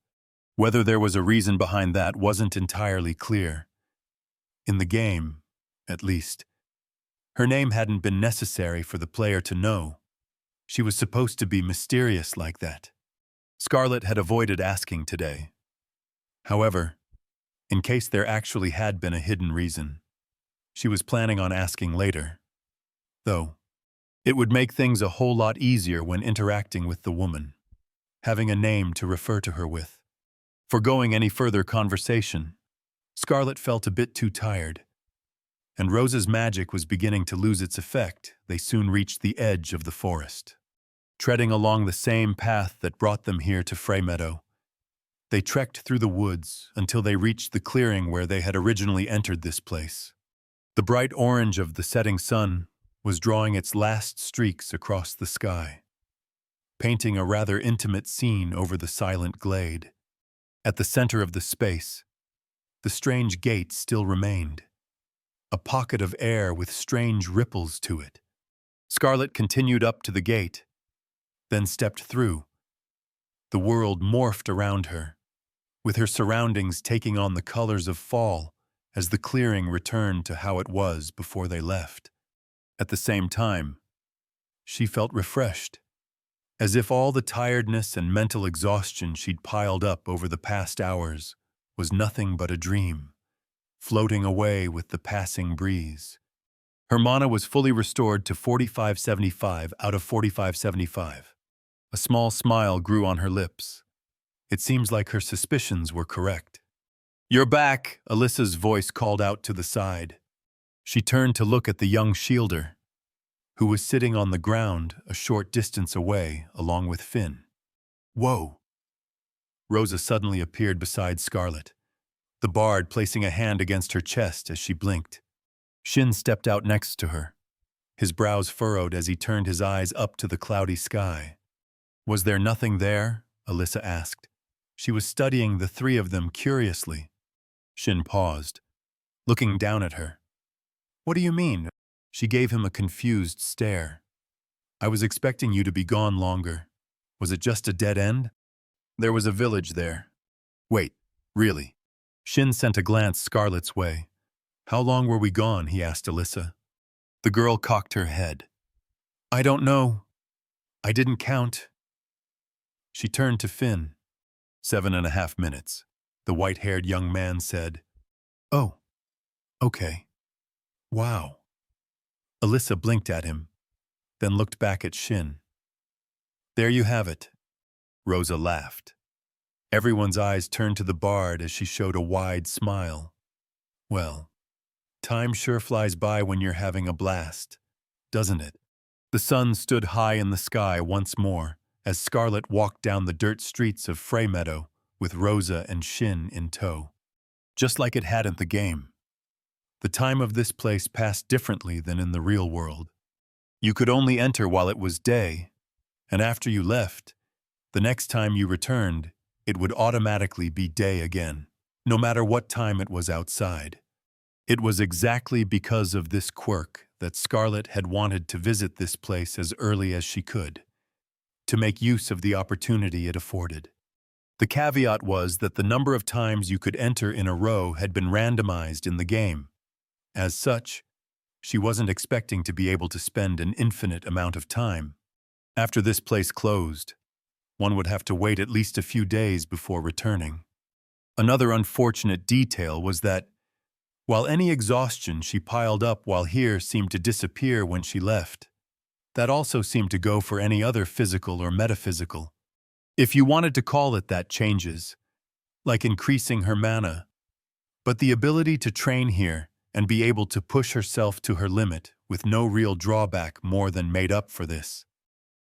Whether there was a reason behind that wasn't entirely clear. In the game, at least, her name hadn't been necessary for the player to know. She was supposed to be mysterious like that. Scarlet had avoided asking today. However, in case there actually had been a hidden reason, she was planning on asking later. Though, it would make things a whole lot easier when interacting with the woman, having a name to refer to her with. Foregoing any further conversation, Scarlet felt a bit too tired, and Rosa's magic was beginning to lose its effect. They soon reached the edge of the forest. Treading along the same path that brought them here to Frey Meadow, they trekked through the woods until they reached the clearing where they had originally entered this place. The bright orange of the setting sun was drawing its last streaks across the sky, painting a rather intimate scene over the silent glade. At the center of the space, the strange gate still remained, a pocket of air with strange ripples to it. Scarlet continued up to the gate, then stepped through. The world morphed around her, with her surroundings taking on the colors of fall as the clearing returned to how it was before they left. At the same time, she felt refreshed, as if all the tiredness and mental exhaustion she'd piled up over the past hours was nothing but a dream, floating away with the passing breeze. Her mana was fully restored to 4575 out of 4575. A small smile grew on her lips. It seems like her suspicions were correct. "You're back," Alyssa's voice called out to the side. She turned to look at the young shielder, who was sitting on the ground a short distance away along with Finn. "Whoa!" Rosa suddenly appeared beside Scarlet, the bard placing a hand against her chest as she blinked. Shin stepped out next to her, his brows furrowed as he turned his eyes up to the cloudy sky. "Was there nothing there?" Alyssa asked. She was studying the three of them curiously. Shin paused, looking down at her. "What do you mean?" She gave him a confused stare. "I was expecting you to be gone longer. Was it just a dead end?" "There was a village there." "Wait, really?" Shin sent a glance Scarlet's way. "How long were we gone?" he asked Alyssa. The girl cocked her head. "I don't know. I didn't count." She turned to Finn. 7.5 minutes, the white-haired young man said. "Oh, okay. Wow." Alyssa blinked at him, then looked back at Shin. "There you have it." Rosa laughed. Everyone's eyes turned to the bard as she showed a wide smile. "Well, time sure flies by when you're having a blast, doesn't it?" The sun stood high in the sky once more as Scarlet walked down the dirt streets of Frey Meadow with Rosa and Shin in tow. Just like it had in the game, the time of this place passed differently than in the real world. You could only enter while it was day, and after you left, the next time you returned, it would automatically be day again, no matter what time it was outside. It was exactly because of this quirk that Scarlet had wanted to visit this place as early as she could, to make use of the opportunity it afforded. The caveat was that the number of times you could enter in a row had been randomized in the game. As such, she wasn't expecting to be able to spend an infinite amount of time. After this place closed, one would have to wait at least a few days before returning. Another unfortunate detail was that, while any exhaustion she piled up while here seemed to disappear when she left, that also seemed to go for any other physical or metaphysical, if you wanted to call it that, changes, like increasing her mana. But the ability to train here and be able to push herself to her limit with no real drawback more than made up for this.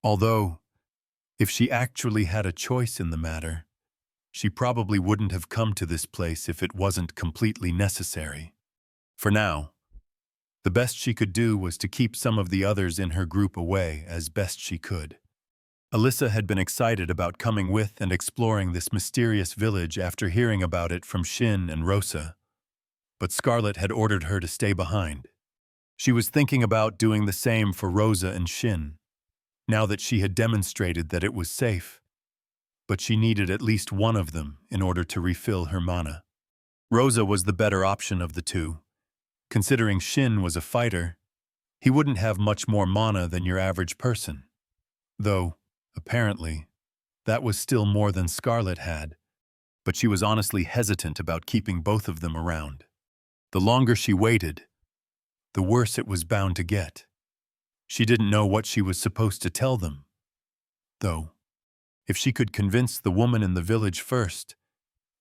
Although, if she actually had a choice in the matter, she probably wouldn't have come to this place if it wasn't completely necessary. For now, the best she could do was to keep some of the others in her group away as best she could. Alyssa had been excited about coming with and exploring this mysterious village after hearing about it from Shin and Rosa, but Scarlet had ordered her to stay behind. She was thinking about doing the same for Rosa and Shin, now that she had demonstrated that it was safe, but she needed at least one of them in order to refill her mana. Rosa was the better option of the two. Considering Shin was a fighter, he wouldn't have much more mana than your average person. Though, apparently, that was still more than Scarlet had, but she was honestly hesitant about keeping both of them around. The longer she waited, the worse it was bound to get. She didn't know what she was supposed to tell them. Though, if she could convince the woman in the village first,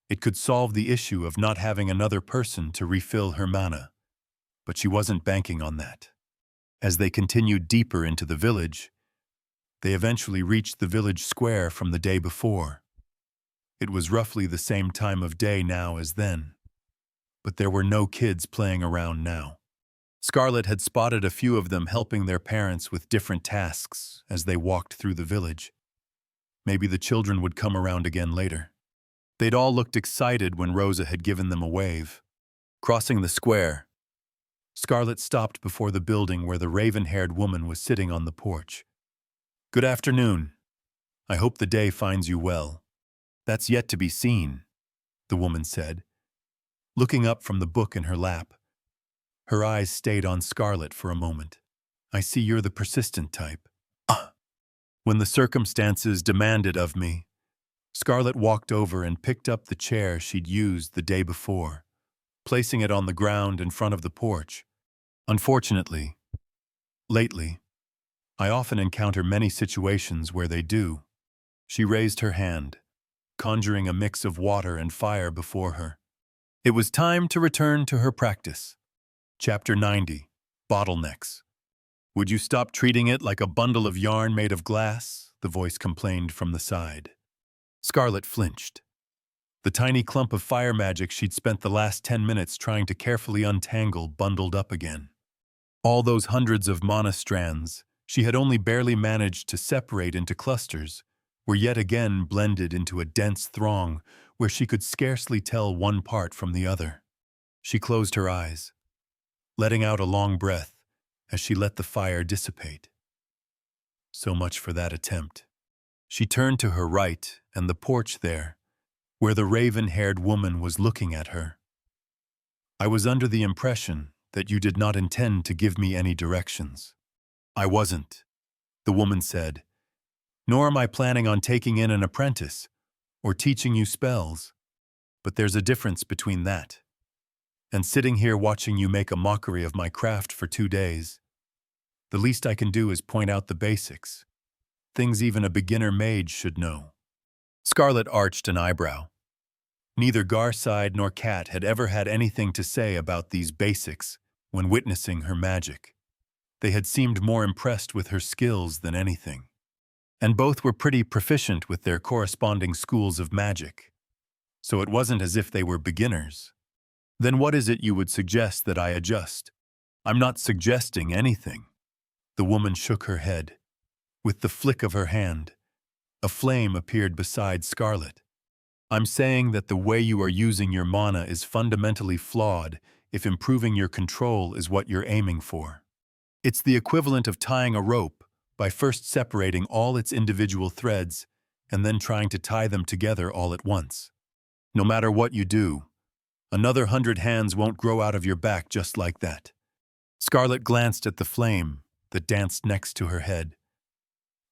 it could solve the issue of not having another person to refill her mana. But she wasn't banking on that. As they continued deeper into the village, they eventually reached the village square from the day before. It was roughly the same time of day now as then, but there were no kids playing around now. Scarlet had spotted a few of them helping their parents with different tasks as they walked through the village. Maybe the children would come around again later. They'd all looked excited when Rosa had given them a wave. Crossing the square, Scarlet stopped before the building where the raven-haired woman was sitting on the porch. "Good afternoon. I hope the day finds you well." "That's yet to be seen," the woman said, looking up from the book in her lap. Her eyes stayed on Scarlet for a moment. "I see you're the persistent type." When the circumstances demanded of me, Scarlet walked over and picked up the chair she'd used the day before, placing it on the ground in front of the porch. "Unfortunately, lately, I often encounter many situations where they do." She raised her hand, conjuring a mix of water and fire before her. It was time to return to her practice. Chapter 90, Bottlenecks. "Would you stop treating it like a bundle of yarn made of glass?" the voice complained from the side. Scarlet flinched. The tiny clump of fire magic she'd spent the last 10 minutes trying to carefully untangle bundled up again. All those hundreds of mana strands she had only barely managed to separate into clusters were yet again blended into a dense throng where she could scarcely tell one part from the other. She closed her eyes, letting out a long breath as she let the fire dissipate. So much for that attempt. She turned to her right and the porch there, where the raven-haired woman was looking at her. "I was under the impression that you did not intend to give me any directions." "I wasn't," the woman said. "Nor am I planning on taking in an apprentice or teaching you spells. But there's a difference between that and sitting here watching you make a mockery of my craft for 2 days. The least I can do is point out the basics, things even a beginner mage should know." Scarlet arched an eyebrow. Neither Garside nor Cat had ever had anything to say about these basics when witnessing her magic. They had seemed more impressed with her skills than anything. And both were pretty proficient with their corresponding schools of magic. So it wasn't as if they were beginners. "Then what is it you would suggest that I adjust?" "I'm not suggesting anything." The woman shook her head. With the flick of her hand, a flame appeared beside Scarlet. I'm saying that the way you are using your mana is fundamentally flawed if improving your control is what you're aiming for. It's the equivalent of tying a rope by first separating all its individual threads and then trying to tie them together all at once. No matter what you do, another 100 hands won't grow out of your back just like that. Scarlet glanced at the flame that danced next to her head.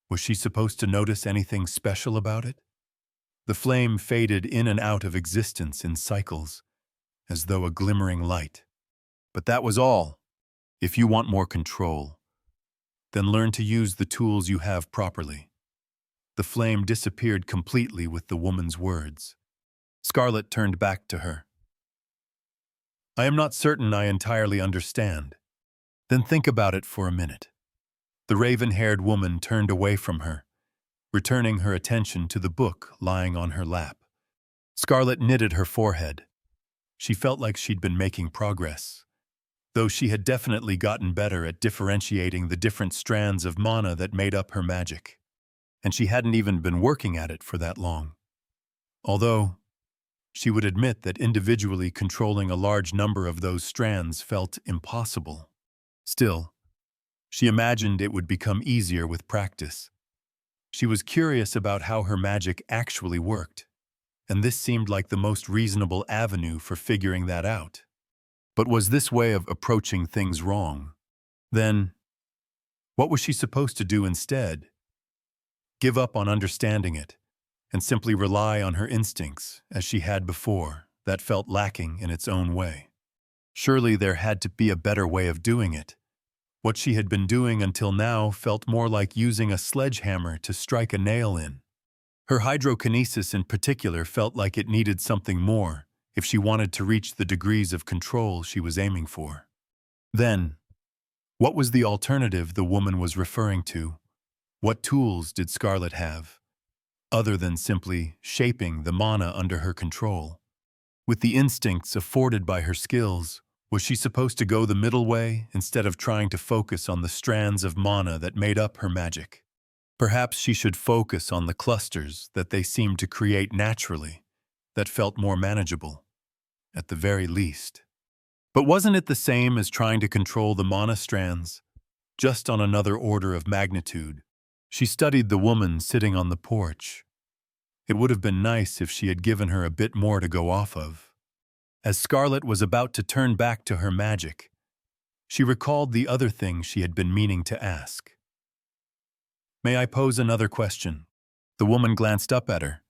Was she supposed to notice anything special about it? The flame faded in and out of existence in cycles, as though a glimmering light. But that was all. If you want more control, then learn to use the tools you have properly. The flame disappeared completely with the woman's words. Scarlet turned back to her. I am not certain I entirely understand. Then think about it for a minute. The raven-haired woman turned away from her, returning her attention to the book lying on her lap. Scarlet knitted her forehead. She felt like she'd been making progress, though she had definitely gotten better at differentiating the different strands of mana that made up her magic. And she hadn't even been working at it for that long. Although, she would admit that individually controlling a large number of those strands felt impossible. Still, she imagined it would become easier with practice. She was curious about how her magic actually worked, and this seemed like the most reasonable avenue for figuring that out. But was this way of approaching things wrong? Then, what was she supposed to do instead? Give up on understanding it, and simply rely on her instincts, as she had before, that felt lacking in its own way. Surely there had to be a better way of doing it. What she had been doing until now felt more like using a sledgehammer to strike a nail in. Her hydrokinesis in particular felt like it needed something more if she wanted to reach the degrees of control she was aiming for. Then, what was the alternative the woman was referring to? What tools did Scarlet have, other than simply shaping the mana under her control? With the instincts afforded by her skills, was she supposed to go the middle way instead of trying to focus on the strands of mana that made up her magic? Perhaps she should focus on the clusters that they seemed to create naturally, that felt more manageable, at the very least. But wasn't it the same as trying to control the mana strands, just on another order of magnitude? She studied the woman sitting on the porch. It would have been nice if she had given her a bit more to go off of. As Scarlet was about to turn back to her magic, she recalled the other thing she had been meaning to ask. May I pose another question? The woman glanced up at her.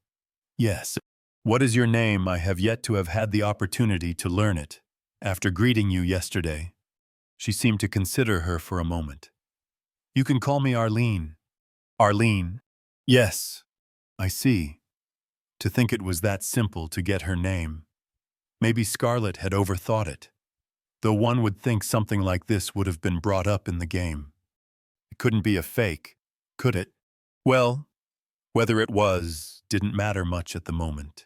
Yes. What is your name? I have yet to have had the opportunity to learn it. After greeting you yesterday. She seemed to consider her for a moment. You can call me Arlene. Arlene? Yes. I see. To think it was that simple to get her name. Maybe Scarlet had overthought it, though one would think something like this would have been brought up in the game. It couldn't be a fake, could it? Well, whether it was didn't matter much at the moment.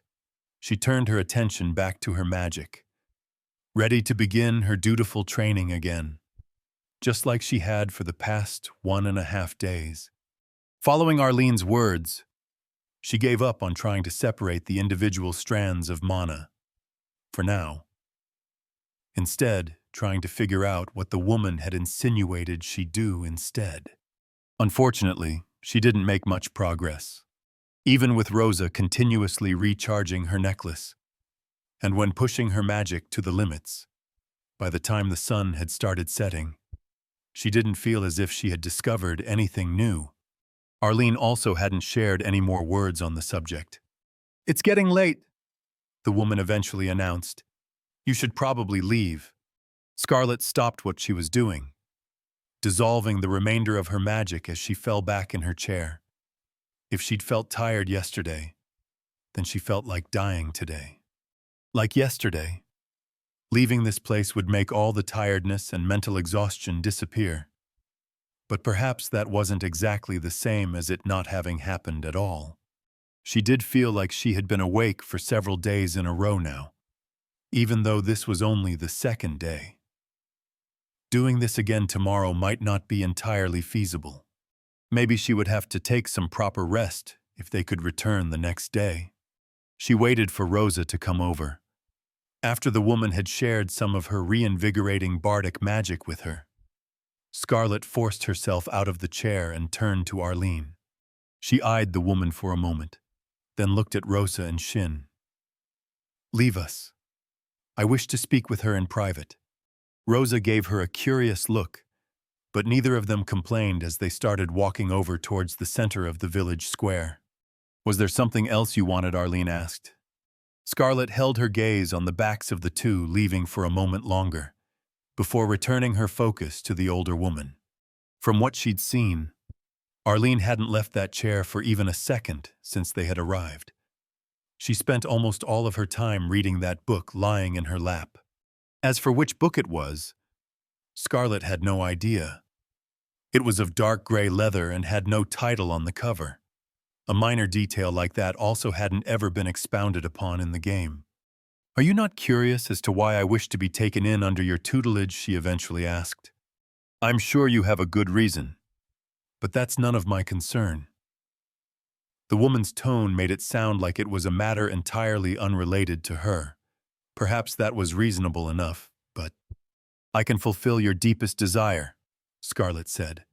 She turned her attention back to her magic, ready to begin her dutiful training again, just like she had for the past 1.5 days. Following Arlene's words, she gave up on trying to separate the individual strands of mana. For now. Instead, trying to figure out what the woman had insinuated she do instead. Unfortunately, she didn't make much progress, even with Rosa continuously recharging her necklace. And when pushing her magic to the limits, by the time the sun had started setting, she didn't feel as if she had discovered anything new. Arlene also hadn't shared any more words on the subject. It's getting late, the woman eventually announced. You should probably leave. Scarlet stopped what she was doing, dissolving the remainder of her magic as she fell back in her chair. If she'd felt tired yesterday, then she felt like dying today. Like yesterday, leaving this place would make all the tiredness and mental exhaustion disappear. But perhaps that wasn't exactly the same as it not having happened at all. She did feel like she had been awake for several days in a row now, even though this was only the second day. Doing this again tomorrow might not be entirely feasible. Maybe she would have to take some proper rest if they could return the next day. She waited for Rosa to come over. After the woman had shared some of her reinvigorating bardic magic with her, Scarlet forced herself out of the chair and turned to Arlene. She eyed the woman for a moment, then looked at Rosa and Shin. "Leave us. I wish to speak with her in private." Rosa gave her a curious look, but neither of them complained as they started walking over towards the center of the village square. "Was there something else you wanted?" Arlene asked. Scarlet held her gaze on the backs of the two, leaving for a moment longer, before returning her focus to the older woman. From what she'd seen, Arlene hadn't left that chair for even a second since they had arrived. She spent almost all of her time reading that book lying in her lap. As for which book it was, Scarlet had no idea. It was of dark gray leather and had no title on the cover. A minor detail like that also hadn't ever been expounded upon in the game. "Are you not curious as to why I wish to be taken in under your tutelage?" she eventually asked. "I'm sure you have a good reason, but that's none of my concern." The woman's tone made it sound like it was a matter entirely unrelated to her. Perhaps that was reasonable enough, but "I can fulfill your deepest desire," Scarlet said.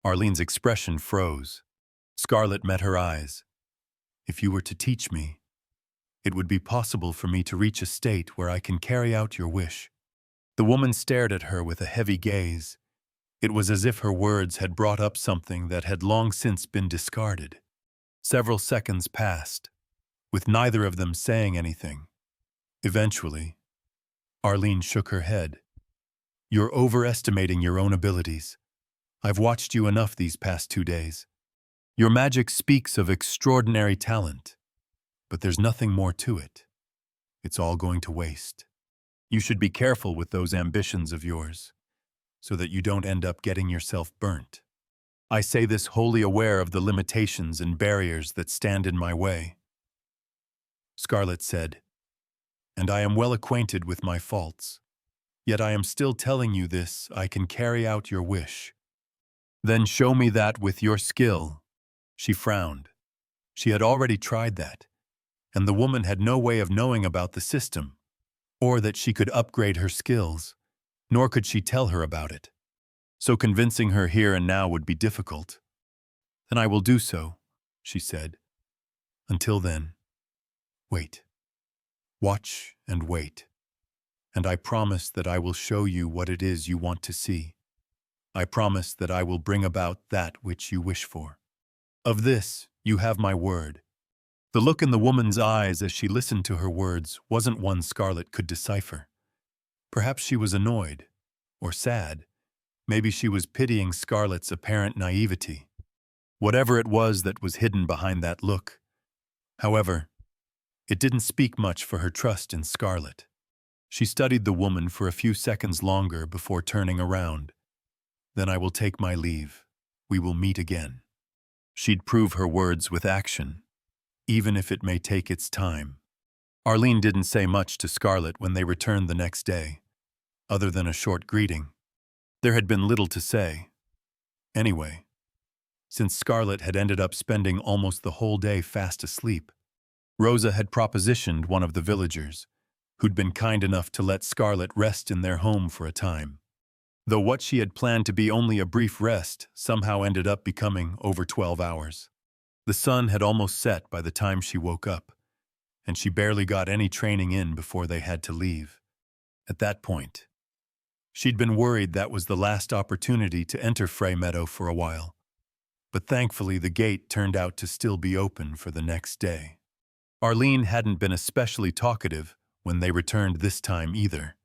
Arlene's expression froze. Scarlet met her eyes. "If you were to teach me, it would be possible for me to reach a state where I can carry out your wish." The woman stared at her with a heavy gaze. It was as if her words had brought up something that had long since been discarded. Several seconds passed, with neither of them saying anything. Eventually, Arlene shook her head. "You're overestimating your own abilities. I've watched you enough these past 2 days. Your magic speaks of extraordinary talent, but there's nothing more to it. It's all going to waste. You should be careful with those ambitions of yours, so that you don't end up getting yourself burnt. I say this wholly aware of the limitations and barriers that stand in my way." Scarlet said, "And I am well acquainted with my faults. Yet I am still telling you this, I can carry out your wish." "Then show me that with your skill." She frowned. She had already tried that, and the woman had no way of knowing about the system, or that she could upgrade her skills, nor could she tell her about it. So convincing her here and now would be difficult. "Then I will do so," she said. "Until then, wait. Watch and wait. And I promise that I will show you what it is you want to see. I promise that I will bring about that which you wish for. Of this, you have my word." The look in the woman's eyes as she listened to her words wasn't one Scarlet could decipher. Perhaps she was annoyed, or sad. Maybe she was pitying Scarlet's apparent naivety. Whatever it was that was hidden behind that look. However, it didn't speak much for her trust in Scarlet. She studied the woman for a few seconds longer before turning around. "Then I will take my leave. We will meet again." She'd prove her words with action, even if it may take its time. Arlene didn't say much to Scarlet when they returned the next day, other than a short greeting. There had been little to say. Anyway, since Scarlet had ended up spending almost the whole day fast asleep, Rosa had propositioned one of the villagers, who'd been kind enough to let Scarlet rest in their home for a time. Though what she had planned to be only a brief rest somehow ended up becoming over 12 hours. The sun had almost set by the time she woke up, and she barely got any training in before they had to leave. At that point, she'd been worried that was the last opportunity to enter Frey Meadow for a while, but thankfully the gate turned out to still be open for the next day. Arlene hadn't been especially talkative when they returned this time either,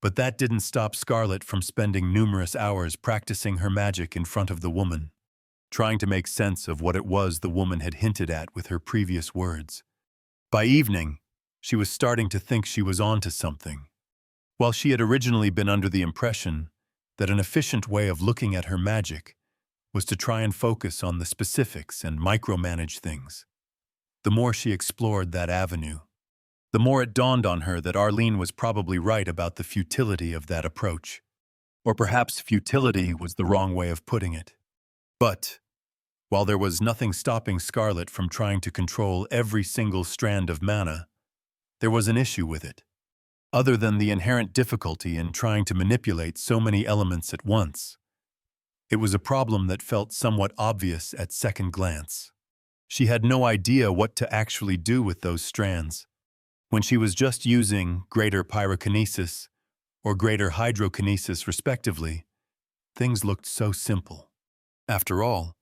but that didn't stop Scarlet from spending numerous hours practicing her magic in front of the woman, trying to make sense of what it was the woman had hinted at with her previous words. By evening, she was starting to think she was onto something. While she had originally been under the impression that an efficient way of looking at her magic was to try and focus on the specifics and micromanage things, the more she explored that avenue, the more it dawned on her that Arlene was probably right about the futility of that approach. Or perhaps futility was the wrong way of putting it. But While there was nothing stopping Scarlet from trying to control every single strand of mana, there was an issue with it, other than the inherent difficulty in trying to manipulate so many elements at once. It was a problem that felt somewhat obvious at second glance. She had no idea what to actually do with those strands. When she was just using greater pyrokinesis or greater hydrokinesis respectively, things looked so simple. After all,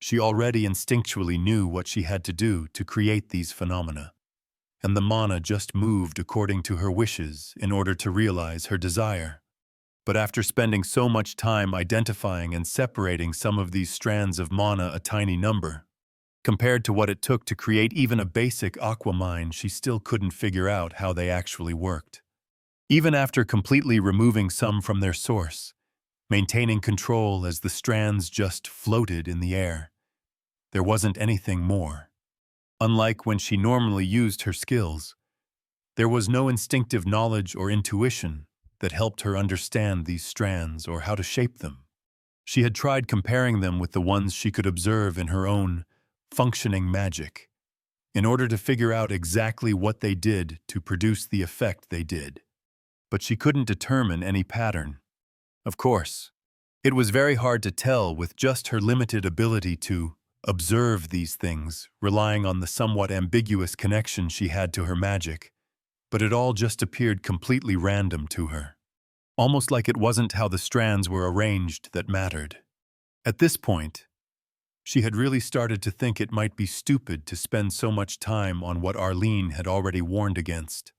she already instinctually knew what she had to do to create these phenomena, and the mana just moved according to her wishes in order to realize her desire. But after spending so much time identifying and separating some of these strands of mana a tiny number, compared to what it took to create even a basic aquamine, she still couldn't figure out how they actually worked. Even after completely removing some from their source, maintaining control as the strands just floated in the air, there wasn't anything more. Unlike when she normally used her skills, there was no instinctive knowledge or intuition that helped her understand these strands or how to shape them. She had tried comparing them with the ones she could observe in her own functioning magic, in order to figure out exactly what they did to produce the effect they did. But she couldn't determine any pattern. Of course, it was very hard to tell with just her limited ability to observe these things, relying on the somewhat ambiguous connection she had to her magic, but it all just appeared completely random to her. Almost like it wasn't how the strands were arranged that mattered. At this point, she had really started to think it might be stupid to spend so much time on what Arlene had already warned against.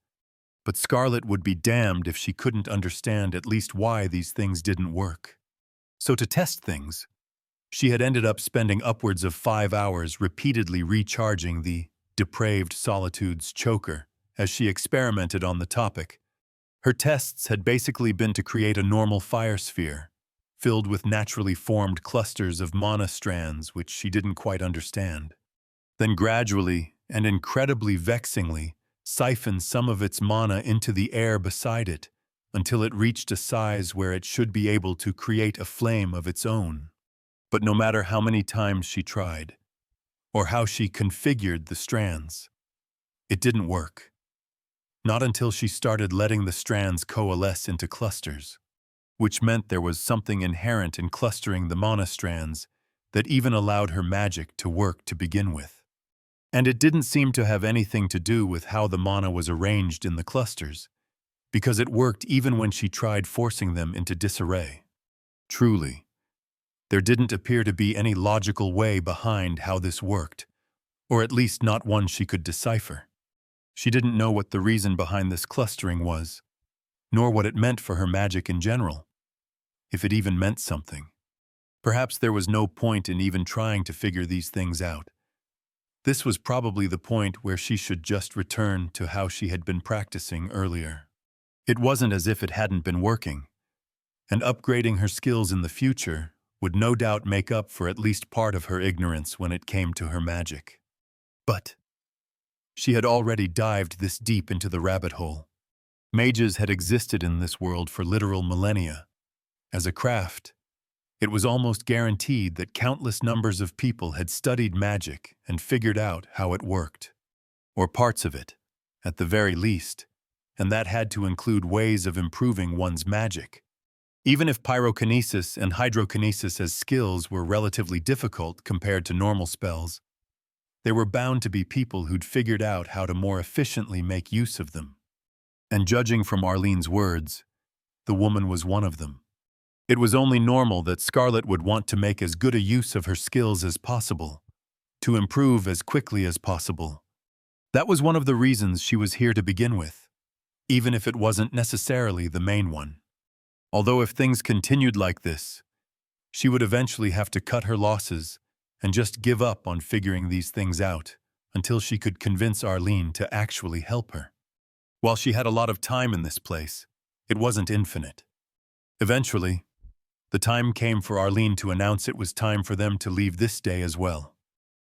But Scarlet would be damned if she couldn't understand at least why these things didn't work. So to test things, she had ended up spending upwards of 5 hours repeatedly recharging the depraved solitude's choker as she experimented on the topic. Her tests had basically been to create a normal fire sphere, filled with naturally formed clusters of mana strands which she didn't quite understand. Then gradually, and incredibly vexingly, siphon some of its mana into the air beside it until it reached a size where it should be able to create a flame of its own. But no matter how many times she tried, or how she configured the strands, it didn't work. Not until she started letting the strands coalesce into clusters, which meant there was something inherent in clustering the mana strands that even allowed her magic to work to begin with. And it didn't seem to have anything to do with how the mana was arranged in the clusters, because it worked even when she tried forcing them into disarray. Truly, there didn't appear to be any logical way behind how this worked, or at least not one she could decipher. She didn't know what the reason behind this clustering was, nor what it meant for her magic in general, if it even meant something. Perhaps there was no point in even trying to figure these things out. This was probably the point where she should just return to how she had been practicing earlier. It wasn't as if it hadn't been working, and upgrading her skills in the future would no doubt make up for at least part of her ignorance when it came to her magic. But she had already dived this deep into the rabbit hole. Mages had existed in this world for literal millennia. As a craft, it was almost guaranteed that countless numbers of people had studied magic and figured out how it worked, or parts of it, at the very least, and that had to include ways of improving one's magic. Even if pyrokinesis and hydrokinesis as skills were relatively difficult compared to normal spells, there were bound to be people who'd figured out how to more efficiently make use of them. And judging from Arlene's words, the woman was one of them. It was only normal that Scarlet would want to make as good a use of her skills as possible, to improve as quickly as possible. That was one of the reasons she was here to begin with, even if it wasn't necessarily the main one. Although if things continued like this, she would eventually have to cut her losses and just give up on figuring these things out until she could convince Arlene to actually help her. While she had a lot of time in this place, it wasn't infinite. Eventually, the time came for Arlene to announce it was time for them to leave this day as well.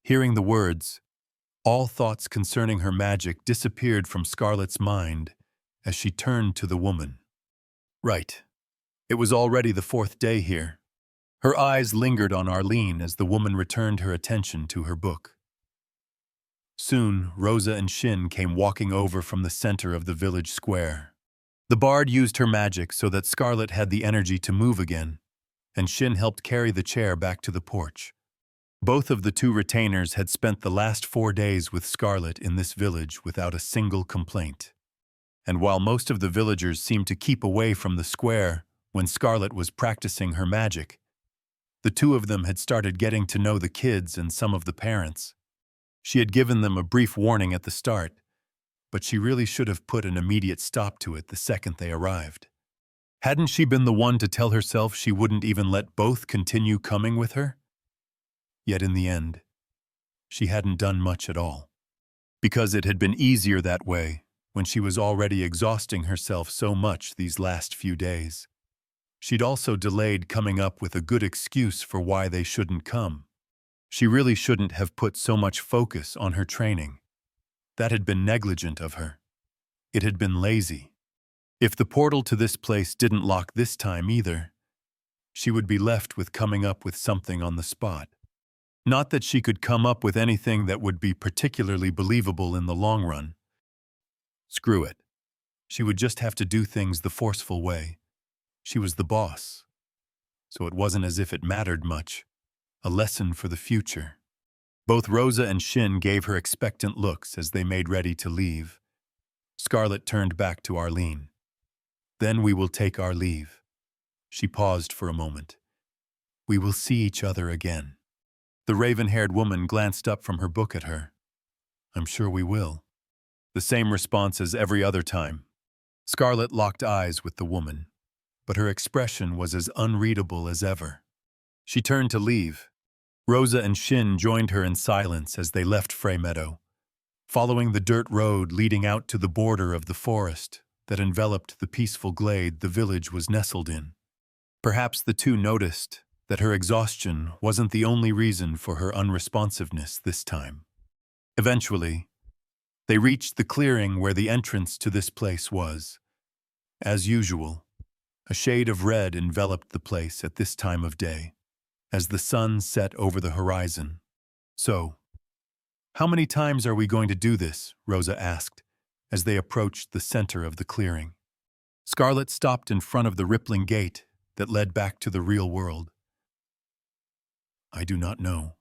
Hearing the words, all thoughts concerning her magic disappeared from Scarlet's mind as she turned to the woman. Right. It was already the 4th day here. Her eyes lingered on Arlene as the woman returned her attention to her book. Soon, Rosa and Shin came walking over from the center of the village square. The bard used her magic so that Scarlet had the energy to move again, and Shin helped carry the chair back to the porch. Both of the two retainers had spent the last 4 days with Scarlet in this village without a single complaint. And while most of the villagers seemed to keep away from the square when Scarlet was practicing her magic, the two of them had started getting to know the kids and some of the parents. She had given them a brief warning at the start, but she really should have put an immediate stop to it the second they arrived. Hadn't she been the one to tell herself she wouldn't even let both continue coming with her? Yet in the end, she hadn't done much at all. Because it had been easier that way when she was already exhausting herself so much these last few days. She'd also delayed coming up with a good excuse for why they shouldn't come. She really shouldn't have put so much focus on her training. That had been negligent of her. It had been lazy. If the portal to this place didn't lock this time either, she would be left with coming up with something on the spot. Not that she could come up with anything that would be particularly believable in the long run. Screw it. She would just have to do things the forceful way. She was the boss. So it wasn't as if it mattered much. A lesson for the future. Both Rosa and Shin gave her expectant looks as they made ready to leave. Scarlet turned back to Arlene. Then we will take our leave. She paused for a moment. We will see each other again. The raven-haired woman glanced up from her book at her. I'm sure we will. The same response as every other time. Scarlet locked eyes with the woman, but her expression was as unreadable as ever. She turned to leave. Rosa and Shin joined her in silence as they left Frey Meadow, following the dirt road leading out to the border of the forest that enveloped the peaceful glade the village was nestled in. Perhaps the two noticed that her exhaustion wasn't the only reason for her unresponsiveness this time. Eventually, they reached the clearing where the entrance to this place was. As usual, a shade of red enveloped the place at this time of day, as the sun set over the horizon. So, how many times are we going to do this? Rosa asked, as they approached the center of the clearing. Scarlet stopped in front of the rippling gate that led back to the real world. I do not know.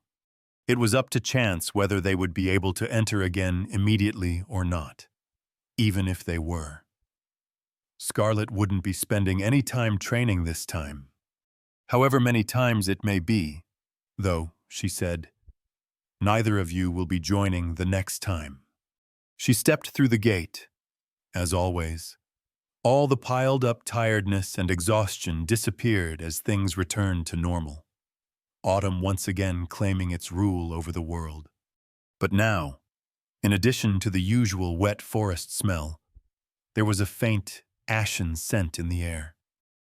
It was up to chance whether they would be able to enter again immediately or not, even if they were. Scarlet wouldn't be spending any time training this time. However many times it may be, though, she said, neither of you will be joining the next time. She stepped through the gate. As always, all the piled-up tiredness and exhaustion disappeared as things returned to normal. Autumn once again claiming its rule over the world. But now, in addition to the usual wet forest smell, there was a faint, ashen scent in the air.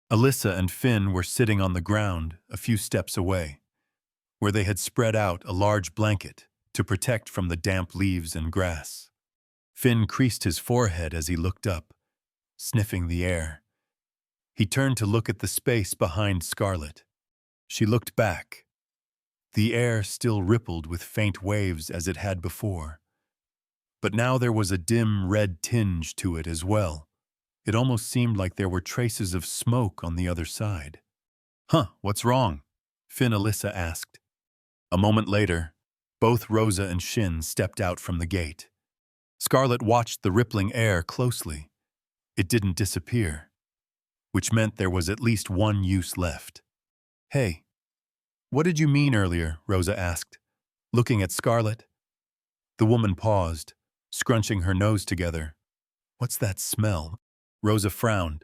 Alyssa and Finn were sitting on the ground a few steps away, where they had spread out a large blanket to protect from the damp leaves and grass. Finn creased his forehead as he looked up, sniffing the air. He turned to look at the space behind Scarlet. She looked back. The air still rippled with faint waves as it had before. But now there was a dim red tinge to it as well. It almost seemed like there were traces of smoke on the other side. Huh, what's wrong? Finn Alyssa asked. A moment later, both Rosa and Shin stepped out from the gate. Scarlet watched the rippling air closely. It didn't disappear, which meant there was at least one use left. Hey, what did you mean earlier? Rosa asked, looking at Scarlet. The woman paused, scrunching her nose together. What's that smell? Rosa frowned.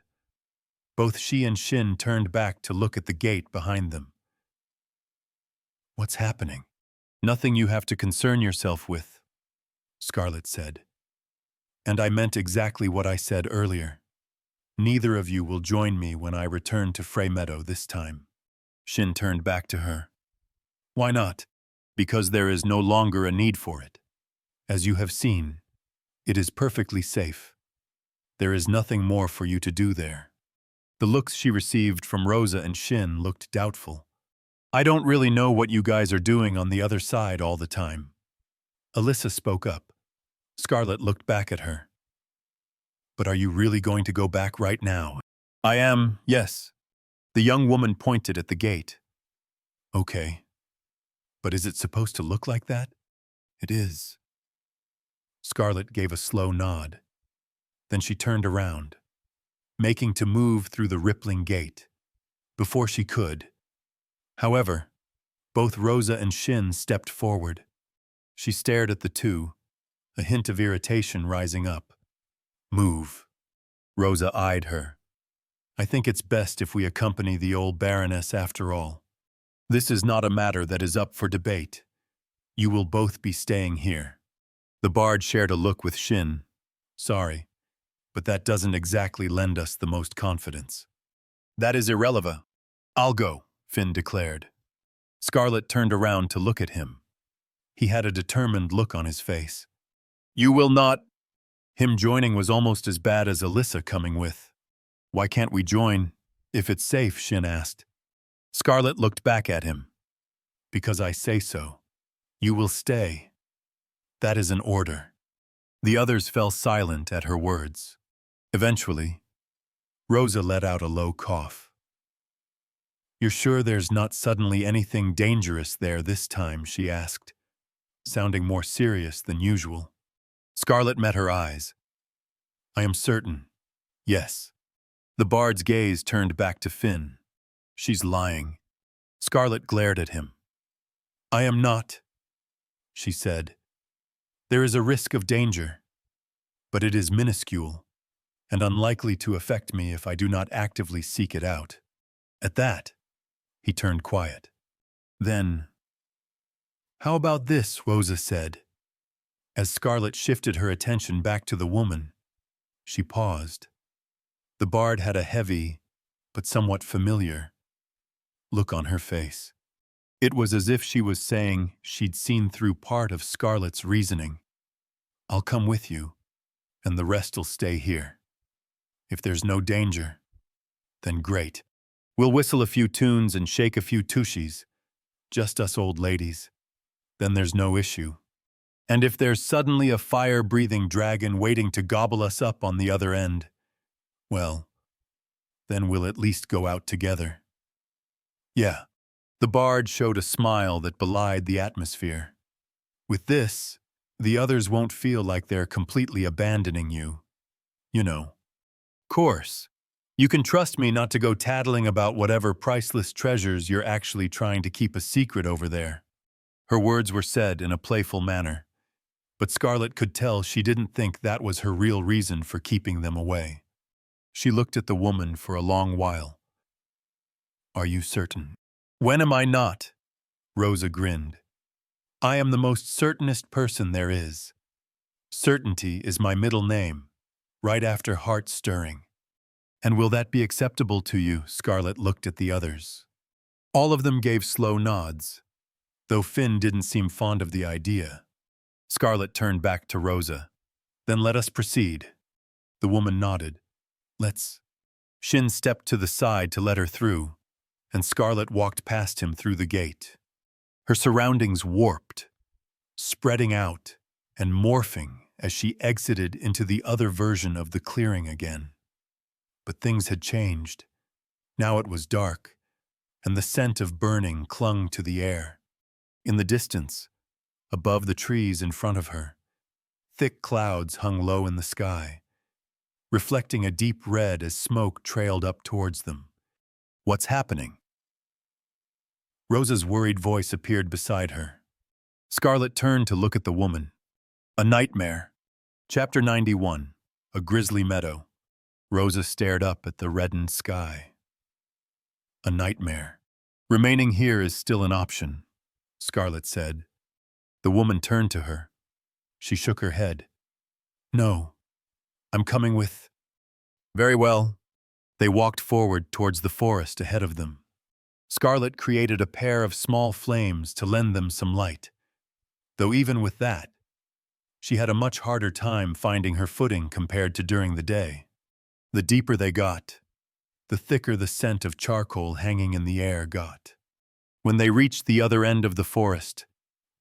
Both she and Shin turned back to look at the gate behind them. What's happening? Nothing you have to concern yourself with, Scarlet said. And I meant exactly what I said earlier. Neither of you will join me when I return to Frey Meadow this time. Shin turned back to her. Why not? Because there is no longer a need for it. As you have seen, it is perfectly safe. There is nothing more for you to do there. The looks she received from Rosa and Shin looked doubtful. I don't really know what you guys are doing on the other side all the time. Alyssa spoke up. Scarlet looked back at her. But are you really going to go back right now? I am, yes. The young woman pointed at the gate. Okay. But is it supposed to look like that? It is. Scarlet gave a slow nod. Then she turned around, making to move through the rippling gate. Before she could. However, both Rosa and Shin stepped forward. She stared at the two, a hint of irritation rising up. Move. Rosa eyed her. I think it's best if we accompany the old Baroness after all. This is not a matter that is up for debate. You will both be staying here. The bard shared a look with Shin. Sorry, but that doesn't exactly lend us the most confidence. That is irrelevant. I'll go, Finn declared. Scarlet turned around to look at him. He had a determined look on his face. You will not. Him joining was almost as bad as Alyssa coming with. Why can't we join, if it's safe, Shin asked. Scarlet looked back at him. Because I say so. You will stay. That is an order. The others fell silent at her words. Eventually, Rosa let out a low cough. You're sure there's not suddenly anything dangerous there this time, she asked, sounding more serious than usual. Scarlet met her eyes. I am certain. Yes. The bard's gaze turned back to Finn. She's lying. Scarlet glared at him. I am not, she said. There is a risk of danger, but it is minuscule and unlikely to affect me if I do not actively seek it out. At that, he turned quiet. Then, how about this, Rosa said. As Scarlet shifted her attention back to the woman, she paused. The bard had a heavy, but somewhat familiar, look on her face. It was as if she was saying she'd seen through part of Scarlet's reasoning. I'll come with you, and the rest'll stay here. If there's no danger, then great. We'll whistle a few tunes and shake a few tushies, just us old ladies. Then there's no issue. And if there's suddenly a fire-breathing dragon waiting to gobble us up on the other end, well, then we'll at least go out together. Yeah. The bard showed a smile that belied the atmosphere. With this, the others won't feel like they're completely abandoning you. You know. Course. You can trust me not to go tattling about whatever priceless treasures you're actually trying to keep a secret over there. Her words were said in a playful manner, but Scarlet could tell she didn't think that was her real reason for keeping them away. She looked at the woman for a long while. Are you certain? When am I not? Rosa grinned. I am the most certainest person there is. Certainty is my middle name, right after heart-stirring. And will that be acceptable to you? Scarlet looked at the others. All of them gave slow nods, though Finn didn't seem fond of the idea. Scarlet turned back to Rosa. Then let us proceed. The woman nodded. Let's. Shin stepped to the side to let her through, and Scarlet walked past him through the gate. Her surroundings warped, spreading out and morphing as she exited into the other version of the clearing again. But things had changed. Now it was dark, and the scent of burning clung to the air. In the distance, above the trees in front of her, thick clouds hung low in the sky, reflecting a deep red as smoke trailed up towards them. What's happening? Rosa's worried voice appeared beside her. Scarlet turned to look at the woman. A nightmare. Chapter 91. A grisly meadow. Rosa stared up at the reddened sky. A nightmare. Remaining here is still an option, Scarlet said. The woman turned to her. She shook her head. No, I'm coming with. Very well. They walked forward towards the forest ahead of them. Scarlet created a pair of small flames to lend them some light, though even with that, she had a much harder time finding her footing compared to during the day. The deeper they got, the thicker the scent of charcoal hanging in the air got. When they reached the other end of the forest,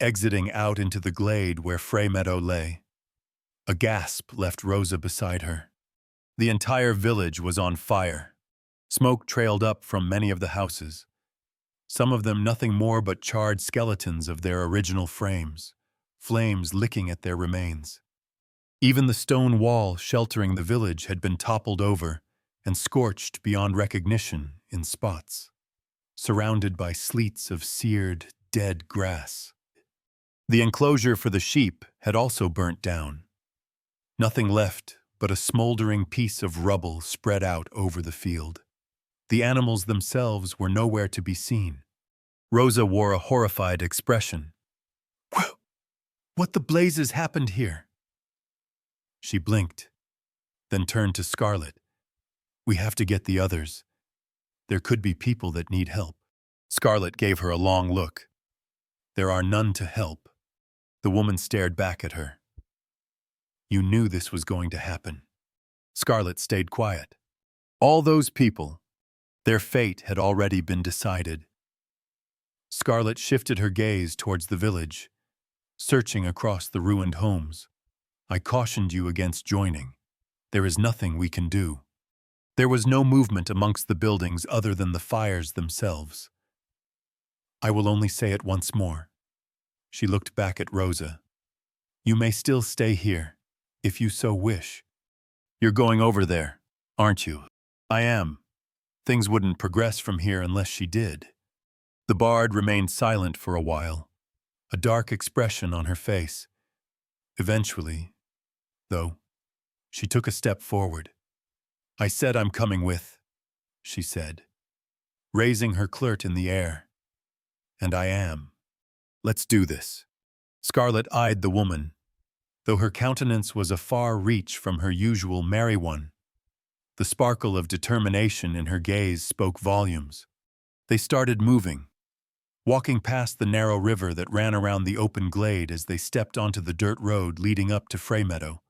exiting out into the glade where Frey Meadow lay, a gasp left Rosa beside her. The entire village was on fire. Smoke trailed up from many of the houses, some of them nothing more but charred skeletons of their original frames, flames licking at their remains. Even the stone wall sheltering the village had been toppled over and scorched beyond recognition in spots, surrounded by sleets of seared, dead grass. The enclosure for the sheep had also burnt down. Nothing left but a smoldering piece of rubble spread out over the field. The animals themselves were nowhere to be seen. Rosa wore a horrified expression. What the blazes happened here? She blinked, then turned to Scarlet. We have to get the others. There could be people that need help. Scarlet gave her a long look. There are none to help. The woman stared back at her. You knew this was going to happen. Scarlet stayed quiet. All those people, their fate had already been decided. Scarlet shifted her gaze towards the village, searching across the ruined homes. I cautioned you against joining. There is nothing we can do. There was no movement amongst the buildings other than the fires themselves. I will only say it once more. She looked back at Rosa. You may still stay here, if you so wish. You're going over there, aren't you? I am. Things wouldn't progress from here unless she did. The bard remained silent for a while, a dark expression on her face. Eventually, though, she took a step forward. I said I'm coming with, she said, raising her clert in the air. And I am. Let's do this. Scarlet eyed the woman, though her countenance was a far reach from her usual merry one. The sparkle of determination in her gaze spoke volumes. They started moving, walking past the narrow river that ran around the open glade as they stepped onto the dirt road leading up to Frey Meadow.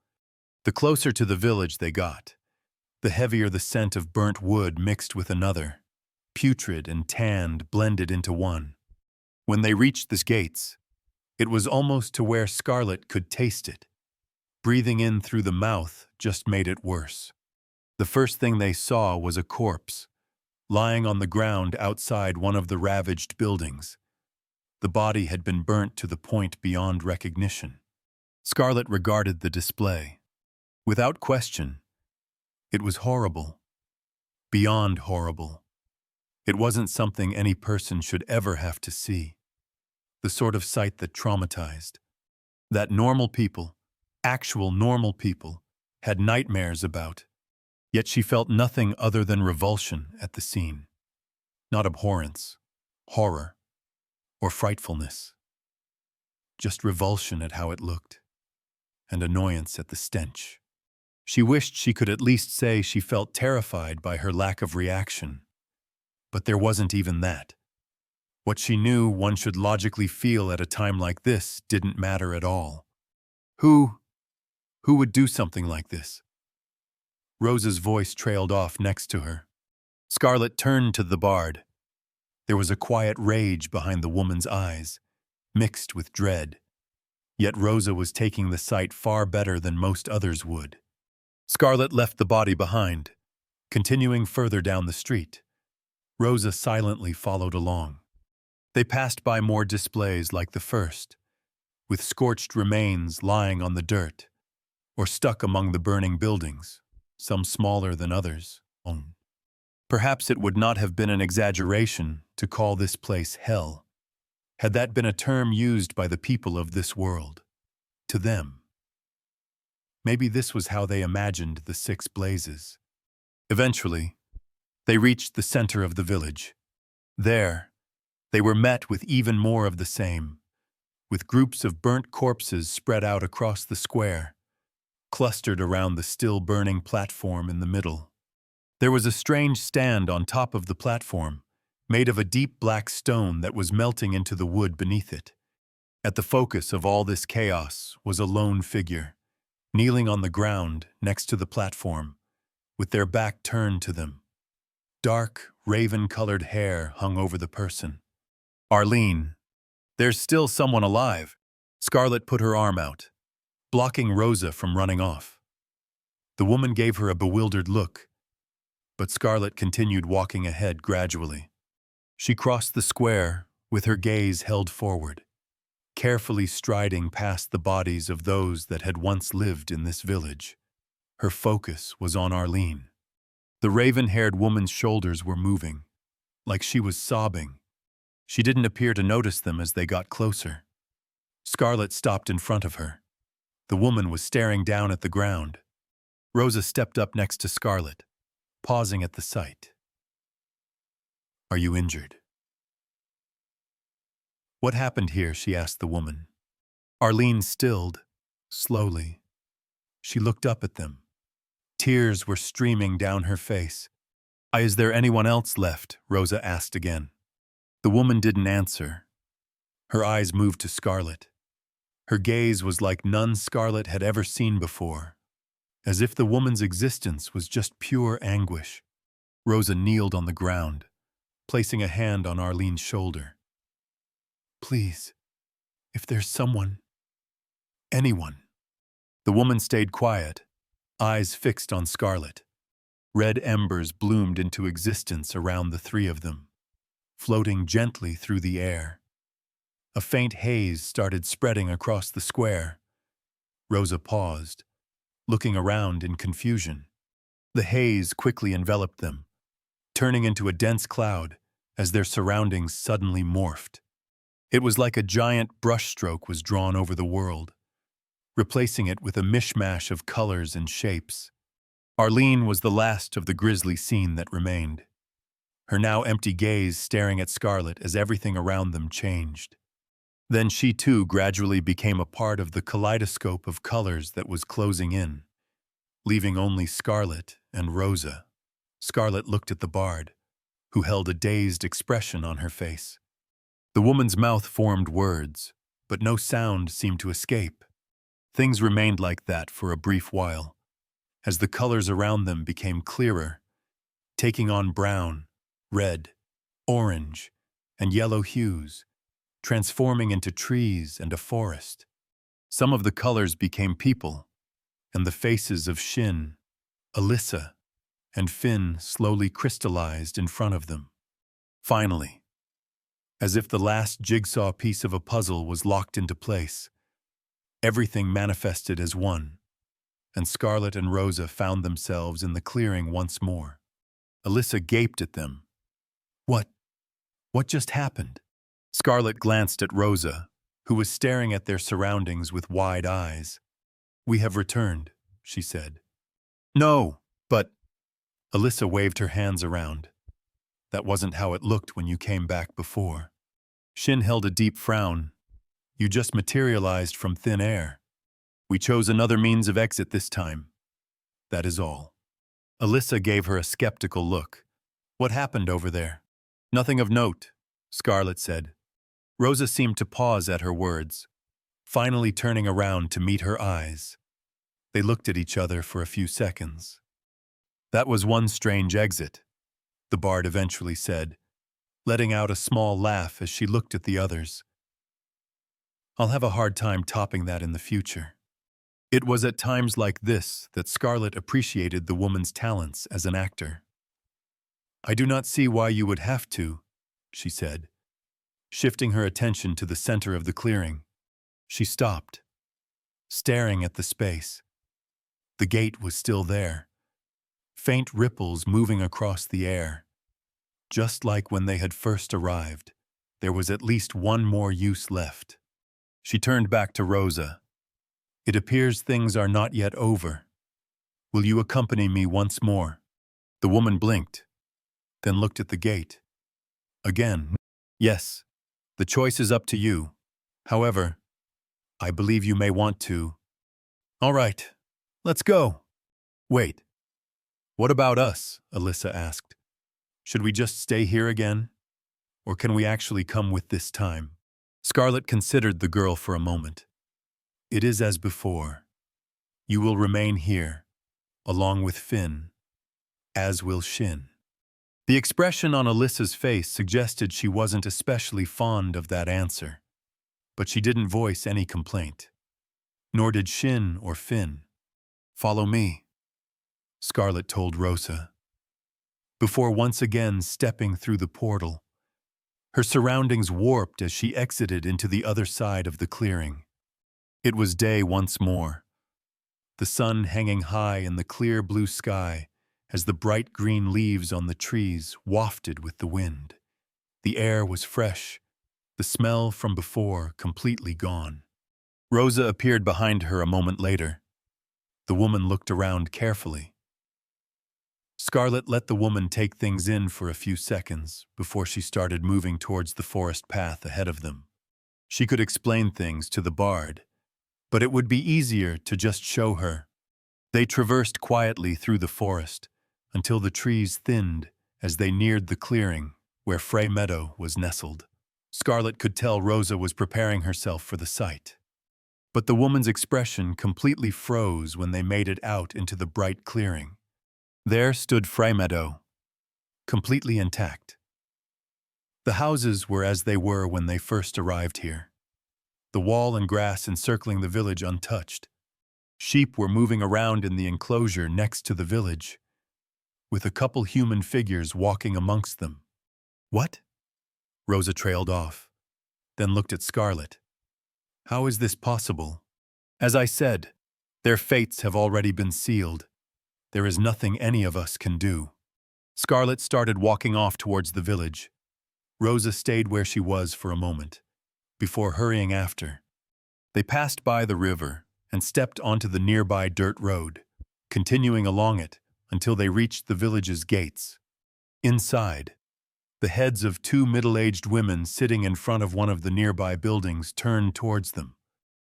The closer to the village they got, the heavier the scent of burnt wood mixed with another, putrid and tanned blended into one. When they reached the gates, it was almost to where Scarlet could taste it. Breathing in through the mouth just made it worse. The first thing they saw was a corpse, lying on the ground outside one of the ravaged buildings. The body had been burnt to the point beyond recognition. Scarlet regarded the display. Without question, it was horrible. Beyond horrible. It wasn't something any person should ever have to see. The sort of sight that traumatized. That normal people, actual normal people, had nightmares about. Yet she felt nothing other than revulsion at the scene. Not abhorrence, horror, or frightfulness. Just revulsion at how it looked, and annoyance at the stench. She wished she could at least say she felt terrified by her lack of reaction. But there wasn't even that. What she knew one should logically feel at a time like this didn't matter at all. Who would do something like this? Rosa's voice trailed off next to her. Scarlet turned to the bard. There was a quiet rage behind the woman's eyes, mixed with dread. Yet Rosa was taking the sight far better than most others would. Scarlet left the body behind, continuing further down the street. Rosa silently followed along. They passed by more displays like the first, with scorched remains lying on the dirt, or stuck among the burning buildings, some smaller than others. Perhaps it would not have been an exaggeration to call this place hell, had that been a term used by the people of this world. To them. Maybe this was how they imagined the 6 blazes. Eventually, they reached the center of the village. There, they were met with even more of the same, with groups of burnt corpses spread out across the square, clustered around the still-burning platform in the middle. There was a strange stand on top of the platform, made of a deep black stone that was melting into the wood beneath it. At the focus of all this chaos was a lone figure, kneeling on the ground next to the platform, with their back turned to them. Dark, raven-colored hair hung over the person. Arlene, there's still someone alive. Scarlet put her arm out, blocking Rosa from running off. The woman gave her a bewildered look, but Scarlet continued walking ahead gradually. She crossed the square with her gaze held forward, carefully striding past the bodies of those that had once lived in this village. Her focus was on Arlene. The raven-haired woman's shoulders were moving, like she was sobbing. She didn't appear to notice them as they got closer. Scarlet stopped in front of her. The woman was staring down at the ground. Rosa stepped up next to Scarlet, pausing at the sight. "Are you injured?" "What happened here?" she asked the woman. Arlene stilled, slowly. She looked up at them. Tears were streaming down her face. "Is there anyone else left?" Rosa asked again. The woman didn't answer. Her eyes moved to Scarlet. Her gaze was like none Scarlet had ever seen before, as if the woman's existence was just pure anguish. Rosa kneeled on the ground, placing a hand on Arlene's shoulder. "Please, if there's someone, anyone." The woman stayed quiet, eyes fixed on Scarlet. Red embers bloomed into existence around the three of them, floating gently through the air. A faint haze started spreading across the square. Rosa paused, looking around in confusion. The haze quickly enveloped them, turning into a dense cloud as their surroundings suddenly morphed. It was like a giant brushstroke was drawn over the world, replacing it with a mishmash of colors and shapes. Arlene was the last of the grisly scene that remained, her now empty gaze staring at Scarlet as everything around them changed. Then she too gradually became a part of the kaleidoscope of colors that was closing in, leaving only Scarlet and Rosa. Scarlet looked at the bard, who held a dazed expression on her face. The woman's mouth formed words, but no sound seemed to escape. Things remained like that for a brief while, as the colors around them became clearer, taking on brown, red, orange, and yellow hues, transforming into trees and a forest. Some of the colors became people, and the faces of Shin, Alyssa, and Finn slowly crystallized in front of them. Finally, as if the last jigsaw piece of a puzzle was locked into place, everything manifested as one, and Scarlet and Rosa found themselves in the clearing once more. Alyssa gaped at them. What just happened?" Scarlet glanced at Rosa, who was staring at their surroundings with wide eyes. "We have returned," she said. "No, but—" Alyssa waved her hands around. "That wasn't how it looked when you came back before." Shin held a deep frown. "You just materialized from thin air. We chose another means of exit this time. That is all." Alyssa gave her a skeptical look. "What happened over there?" "Nothing of note," Scarlet said. Rosa seemed to pause at her words, finally turning around to meet her eyes. They looked at each other for a few seconds. "That was one strange exit," the bard eventually said, letting out a small laugh as she looked at the others. "I'll have a hard time topping that in the future." It was at times like this that Scarlet appreciated the woman's talents as an actor. "I do not see why you would have to," she said, shifting her attention to the center of the clearing. She stopped, staring at the space. The gate was still there, faint ripples moving across the air. Just like when they had first arrived, there was at least one more use left. She turned back to Rosa. "It appears things are not yet over. Will you accompany me once more?" The woman blinked, then looked at the gate. Again, "Yes, the choice is up to you. However, I believe you may want to." "All right, let's go." "Wait, what about us?" Alyssa asked. "Should we just stay here again? Or can we actually come with this time?" Scarlet considered the girl for a moment. "It is as before. You will remain here, along with Finn, as will Shin." The expression on Alyssa's face suggested she wasn't especially fond of that answer, but she didn't voice any complaint. Nor did Shin or Finn. "Follow me," Scarlet told Rosa, before once again stepping through the portal. Her surroundings warped as she exited into the other side of the clearing. It was day once more, the sun hanging high in the clear blue sky as the bright green leaves on the trees wafted with the wind. The air was fresh, the smell from before completely gone. Rosa appeared behind her a moment later. The woman looked around carefully. Scarlet let the woman take things in for a few seconds before she started moving towards the forest path ahead of them. She could explain things to the bard, but it would be easier to just show her. They traversed quietly through the forest until the trees thinned as they neared the clearing where Frey Meadow was nestled. Scarlet could tell Rosa was preparing herself for the sight. But the woman's expression completely froze when they made it out into the bright clearing. There stood Frey Meadow, completely intact. The houses were as they were when they first arrived here. The wall and grass encircling the village untouched. Sheep were moving around in the enclosure next to the village, with a couple human figures walking amongst them. "What?" Rosa trailed off, then looked at Scarlet. "How is this possible? As I said, their fates have already been sealed. There is nothing any of us can do." Scarlet started walking off towards the village. Rosa stayed where she was for a moment, before hurrying after. They passed by the river and stepped onto the nearby dirt road, continuing along it until they reached the village's gates. Inside, the heads of two middle-aged women sitting in front of one of the nearby buildings turned towards them.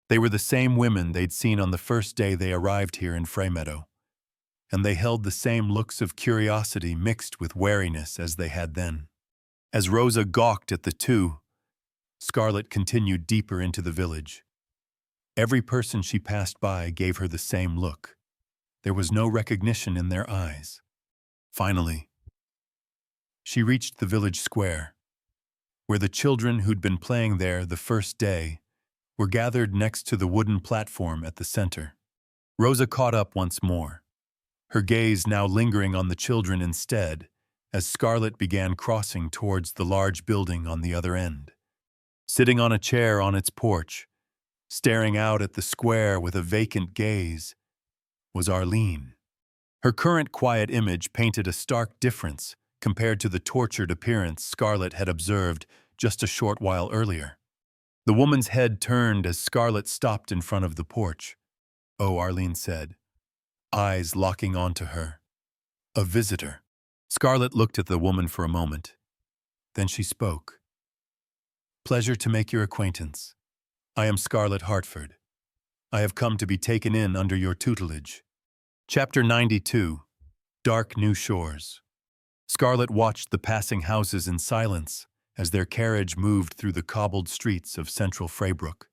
They were the same women they'd seen on the first day they arrived here in Frey Meadow, and they held the same looks of curiosity mixed with wariness as they had then. As Rosa gawked at the two, Scarlet continued deeper into the village. Every person she passed by gave her the same look. There was no recognition in their eyes. Finally, she reached the village square, where the children who'd been playing there the first day were gathered next to the wooden platform at the center. Rosa caught up once more, her gaze now lingering on the children instead, as Scarlet began crossing towards the large building on the other end. Sitting on a chair on its porch, staring out at the square with a vacant gaze, was Arlene. Her current quiet image painted a stark difference compared to the tortured appearance Scarlet had observed just a short while earlier. The woman's head turned as Scarlet stopped in front of the porch. "Oh," Arlene said, eyes locking onto her. "A visitor." Scarlet looked at the woman for a moment. Then she spoke. "Pleasure to make your acquaintance. I am Scarlet Hartford. I have come to be taken in under your tutelage." Chapter 92, Dark New Shores. Scarlet watched the passing houses in silence as their carriage moved through the cobbled streets of central Freybrook.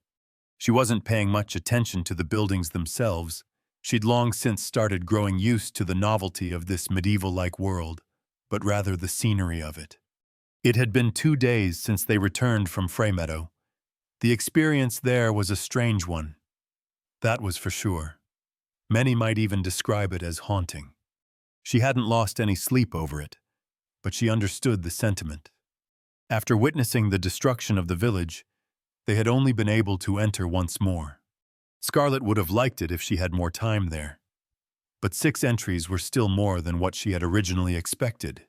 She wasn't paying much attention to the buildings themselves. She'd long since started growing used to the novelty of this medieval-like world, but rather the scenery of it. It had been 2 days since they returned from Frey Meadow. The experience there was a strange one. That was for sure. Many might even describe it as haunting. She hadn't lost any sleep over it, but she understood the sentiment. After witnessing the destruction of the village, they had only been able to enter once more. Scarlet would have liked it if she had more time there, but 6 entries were still more than what she had originally expected.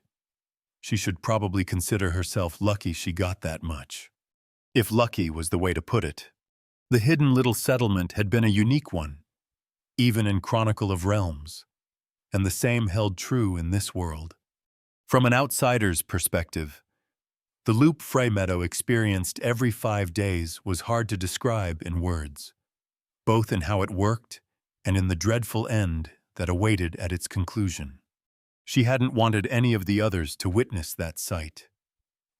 She should probably consider herself lucky she got that much. If lucky was the way to put it. The hidden little settlement had been a unique one, even in Chronicle of Realms, and the same held true in this world. From an outsider's perspective, the loop Frey Meadow experienced every 5 days was hard to describe in words, both in how it worked and in the dreadful end that awaited at its conclusion. She hadn't wanted any of the others to witness that sight,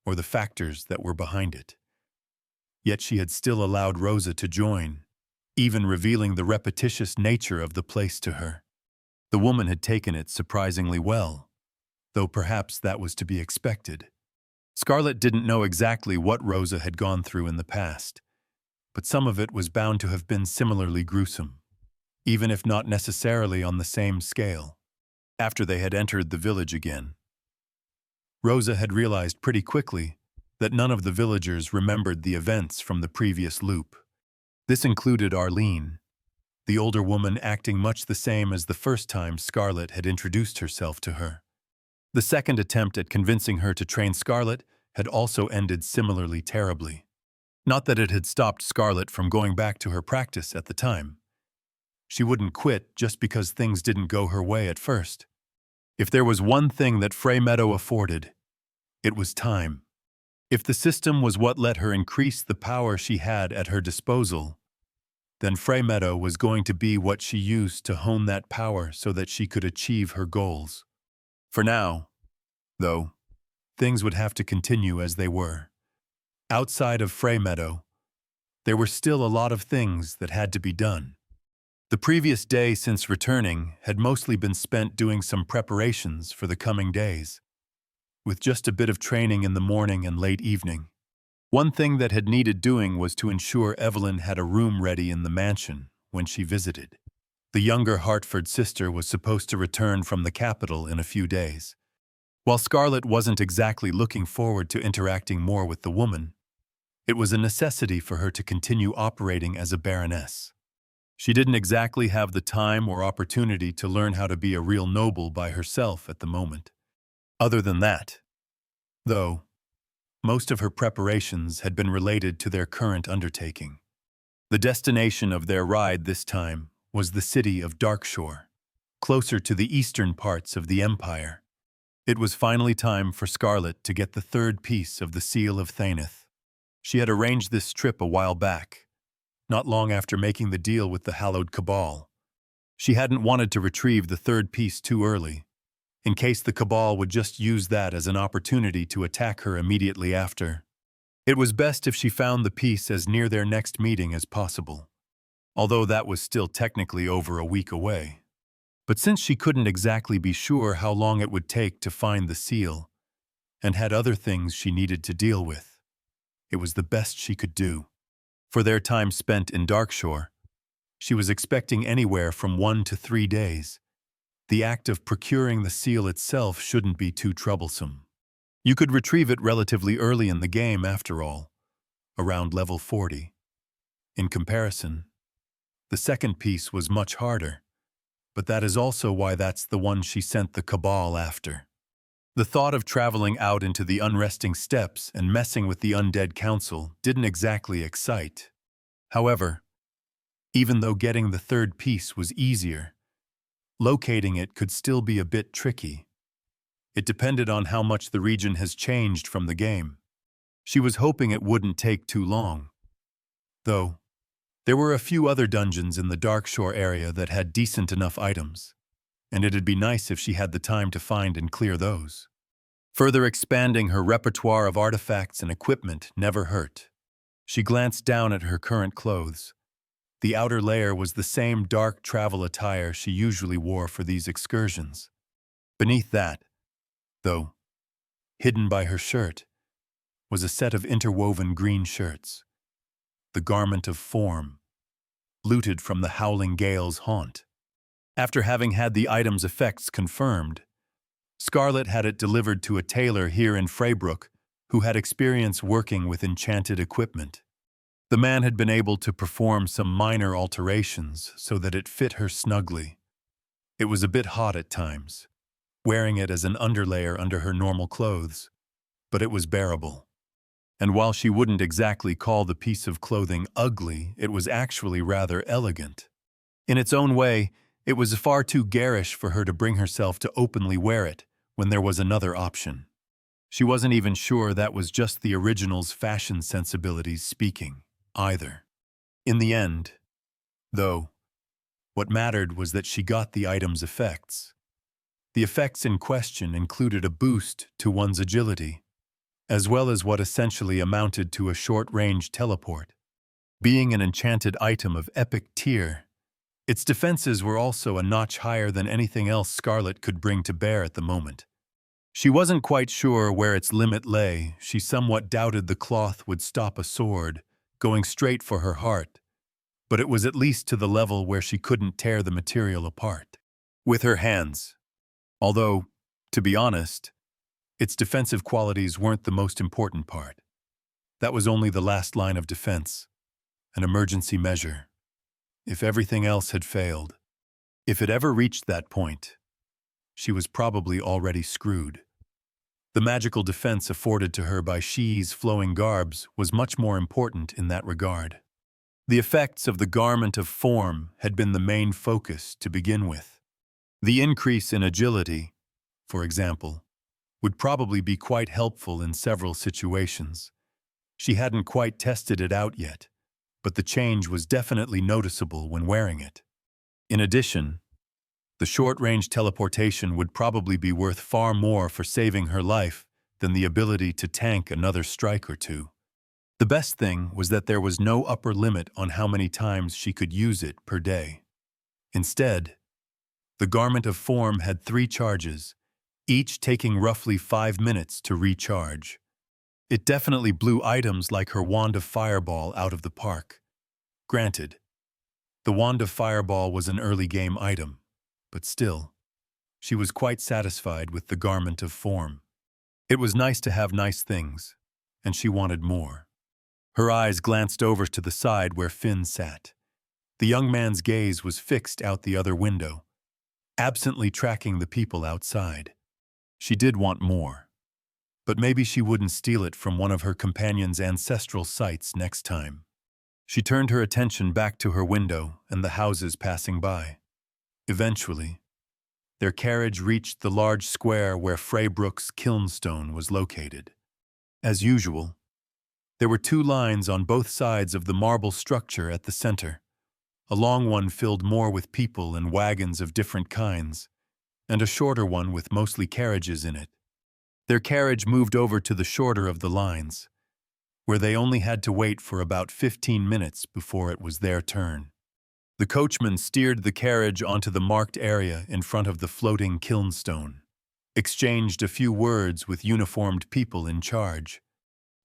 or the factors that were behind it. Yet she had still allowed Rosa to join, even revealing the repetitious nature of the place to her. The woman had taken it surprisingly well. though perhaps that was to be expected. Scarlet didn't know exactly what Rosa had gone through in the past, but some of it was bound to have been similarly gruesome, even if not necessarily on the same scale. After they had entered the village again, Rosa had realized pretty quickly that none of the villagers remembered the events from the previous loop. This included Arlene, the older woman acting much the same as the first time Scarlet had introduced herself to her. The second attempt at convincing her to train Scarlet had also ended similarly terribly. Not that it had stopped Scarlet from going back to her practice at the time. She wouldn't quit just because things didn't go her way at first. If there was one thing that Frey Meadow afforded, it was time. If the system was what let her increase the power she had at her disposal, then Frey Meadow was going to be what she used to hone that power so that she could achieve her goals. For now, though, things would have to continue as they were. Outside of Frey Meadow, there were still a lot of things that had to be done. The previous day since returning had mostly been spent doing some preparations for the coming days, with just a bit of training in the morning and late evening. One thing that had needed doing was to ensure Evelyn had a room ready in the mansion when she visited. The younger Hartford sister was supposed to return from the capital in a few days. While Scarlet wasn't exactly looking forward to interacting more with the woman, it was a necessity for her to continue operating as a baroness. She didn't exactly have the time or opportunity to learn how to be a real noble by herself at the moment. Other than that, though, most of her preparations had been related to their current undertaking. The destination of their ride this time was the city of Darkshore, closer to the eastern parts of the Empire. It was finally time for Scarlet to get the third piece of the Seal of Thaneth. She had arranged this trip a while back, not long after making the deal with the Hallowed Cabal. She hadn't wanted to retrieve the third piece too early, in case the Cabal would just use that as an opportunity to attack her immediately after. It was best if she found the piece as near their next meeting as possible, although that was still technically over a week away. But since she couldn't exactly be sure how long it would take to find the seal, and had other things she needed to deal with, it was the best she could do. For their time spent in Darkshore, she was expecting anywhere from 1 to 3 days. The act of procuring the seal itself shouldn't be too troublesome. You could retrieve it relatively early in the game, after all, around level 40. In comparison, the second piece was much harder, but that is also why that's the one she sent the Cabal after. The thought of traveling out into the unresting steppes and messing with the undead council didn't exactly excite. However, even though getting the third piece was easier, locating it could still be a bit tricky. It depended on how much the region has changed from the game. She was hoping it wouldn't take too long. Though, there were a few other dungeons in the Darkshore area that had decent enough items, and it'd be nice if she had the time to find and clear those. Further expanding her repertoire of artifacts and equipment never hurt. She glanced down at her current clothes. The outer layer was the same dark travel attire she usually wore for these excursions. Beneath that, though, hidden by her shirt, was a set of interwoven green shirts, the garment of form, looted from the Howling Gale's haunt. After having had the item's effects confirmed, Scarlet had it delivered to a tailor here in Freybrook who had experience working with enchanted equipment. The man had been able to perform some minor alterations so that it fit her snugly. It was a bit hot at times, wearing it as an underlayer under her normal clothes, but it was bearable. And while she wouldn't exactly call the piece of clothing ugly, it was actually rather elegant. In its own way, it was far too garish for her to bring herself to openly wear it when there was another option. She wasn't even sure that was just the original's fashion sensibilities speaking, either. In the end, though, what mattered was that she got the item's effects. The effects in question included a boost to one's agility, as well as what essentially amounted to a short-range teleport. Being an enchanted item of epic tier, its defenses were also a notch higher than anything else Scarlet could bring to bear at the moment. She wasn't quite sure where its limit lay. She somewhat doubted the cloth would stop a sword, going straight for her heart, but it was at least to the level where she couldn't tear the material apart with her hands. Although, to be honest, its defensive qualities weren't the most important part. That was only the last line of defense, an emergency measure. If everything else had failed, if it ever reached that point, she was probably already screwed. The magical defense afforded to her by Shi's flowing garbs was much more important in that regard. The effects of the garment of form had been the main focus to begin with. The increase in agility, for example, would probably be quite helpful in several situations. She hadn't quite tested it out yet, but the change was definitely noticeable when wearing it. In addition, the short-range teleportation would probably be worth far more for saving her life than the ability to tank another strike or two. The best thing was that there was no upper limit on how many times she could use it per day. Instead, the garment of form had 3 charges, each taking roughly 5 minutes to recharge. It definitely blew items like her wand of fireball out of the park. Granted, the wand of fireball was an early game item, but still, she was quite satisfied with the garment of form. It was nice to have nice things, and she wanted more. Her eyes glanced over to the side where Finn sat. The young man's gaze was fixed out the other window, absently tracking the people outside. She did want more, but maybe she wouldn't steal it from one of her companion's ancestral sites next time. She turned her attention back to her window and the houses passing by. Eventually, their carriage reached the large square where Freybrook's kilnstone was located. As usual, there were 2 lines on both sides of the marble structure at the center. A long one filled more with people and wagons of different kinds, and a shorter one with mostly carriages in it. Their carriage moved over to the shorter of the lines, where they only had to wait for about 15 minutes before it was their turn. The coachman steered the carriage onto the marked area in front of the floating kilnstone, exchanged a few words with uniformed people in charge,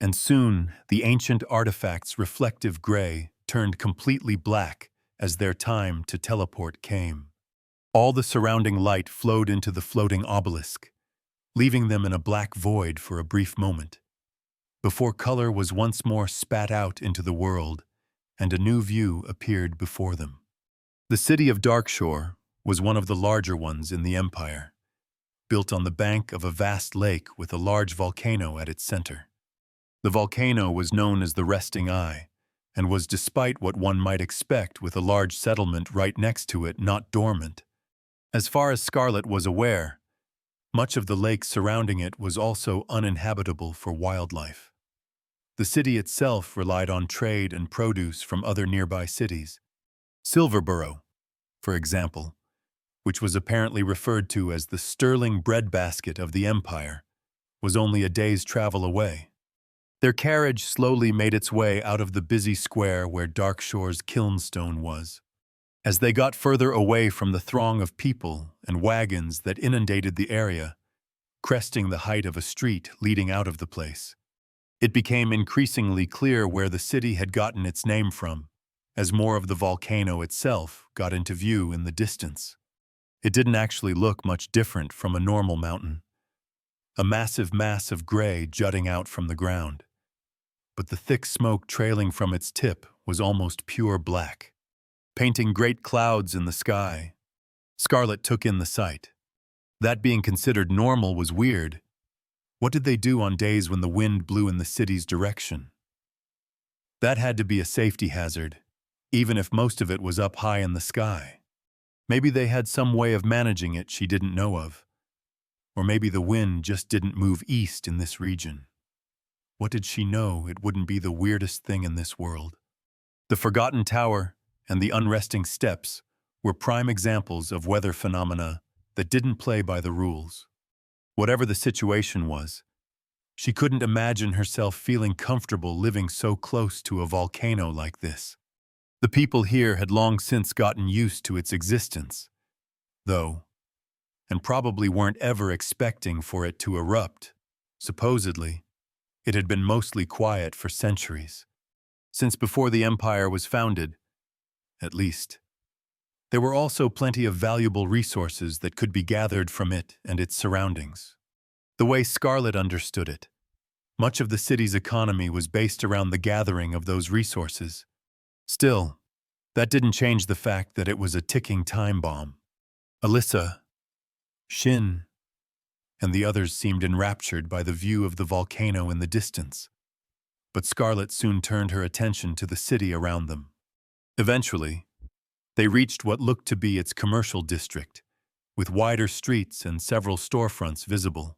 and soon the ancient artifact's reflective gray turned completely black as their time to teleport came. All the surrounding light flowed into the floating obelisk, leaving them in a black void for a brief moment, before color was once more spat out into the world and a new view appeared before them. The city of Darkshore was one of the larger ones in the Empire, built on the bank of a vast lake with a large volcano at its center. The volcano was known as the Resting Eye, and was, despite what one might expect with a large settlement right next to it, not dormant. As far as Scarlet was aware, much of the lake surrounding it was also uninhabitable for wildlife. The city itself relied on trade and produce from other nearby cities. Silverborough, for example, which was apparently referred to as the sterling breadbasket of the Empire, was only a day's travel away. Their carriage slowly made its way out of the busy square where Darkshore's kilnstone was. As they got further away from the throng of people and wagons that inundated the area, cresting the height of a street leading out of the place, it became increasingly clear where the city had gotten its name from, as more of the volcano itself got into view in the distance. It didn't actually look much different from a normal mountain, a massive mass of gray jutting out from the ground. But the thick smoke trailing from its tip was almost pure black, painting great clouds in the sky. Scarlet took in the sight. That being considered normal was weird. What did they do on days when the wind blew in the city's direction? That had to be a safety hazard, even if most of it was up high in the sky. Maybe they had some way of managing it she didn't know of. Or maybe the wind just didn't move east in this region. What did she know? It wouldn't be the weirdest thing in this world. The Forgotten Tower and the unresting steps were prime examples of weather phenomena that didn't play by the rules. Whatever the situation was, she couldn't imagine herself feeling comfortable living so close to a volcano like this. The people here had long since gotten used to its existence, though, and probably weren't ever expecting for it to erupt. Supposedly, it had been mostly quiet for centuries, since before the empire was founded, at least. There were also plenty of valuable resources that could be gathered from it and its surroundings. The way Scarlet understood it, much of the city's economy was based around the gathering of those resources. Still, that didn't change the fact that it was a ticking time bomb. Alyssa, Shin, and the others seemed enraptured by the view of the volcano in the distance. But Scarlet soon turned her attention to the city around them. Eventually, they reached what looked to be its commercial district, with wider streets and several storefronts visible.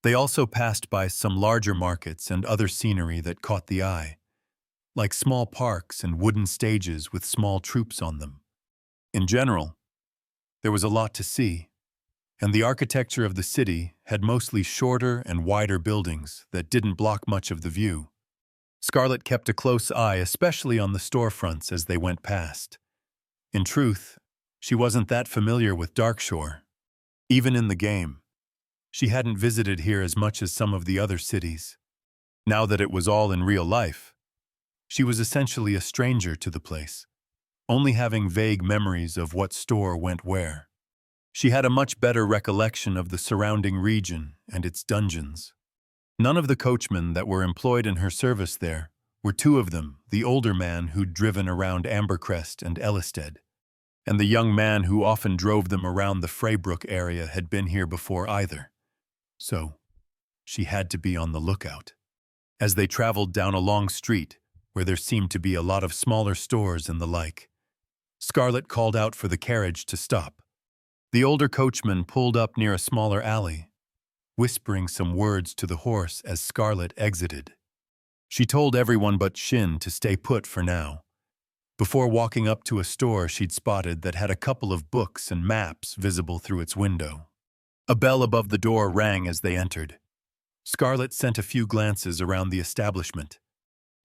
They also passed by some larger markets and other scenery that caught the eye, like small parks and wooden stages with small troops on them. In general, there was a lot to see, and the architecture of the city had mostly shorter and wider buildings that didn't block much of the view. Scarlet kept a close eye, especially on the storefronts as they went past. In truth, she wasn't that familiar with Darkshore. Even in the game, she hadn't visited here as much as some of the other cities. Now that it was all in real life, she was essentially a stranger to the place, only having vague memories of what store went where. She had a much better recollection of the surrounding region and its dungeons. None of the coachmen that were employed in her service there were two of them, the older man who'd driven around Ambercrest and Ellisted, and the young man who often drove them around the Freybrook area had been here before either. So, she had to be on the lookout. As they traveled down a long street, where there seemed to be a lot of smaller stores and the like, Scarlet called out for the carriage to stop. The older coachman pulled up near a smaller alley, whispering some words to the horse as Scarlet exited. She told everyone but Shin to stay put for now, before walking up to a store she'd spotted that had a couple of books and maps visible through its window. A bell above the door rang as they entered. Scarlet sent a few glances around the establishment.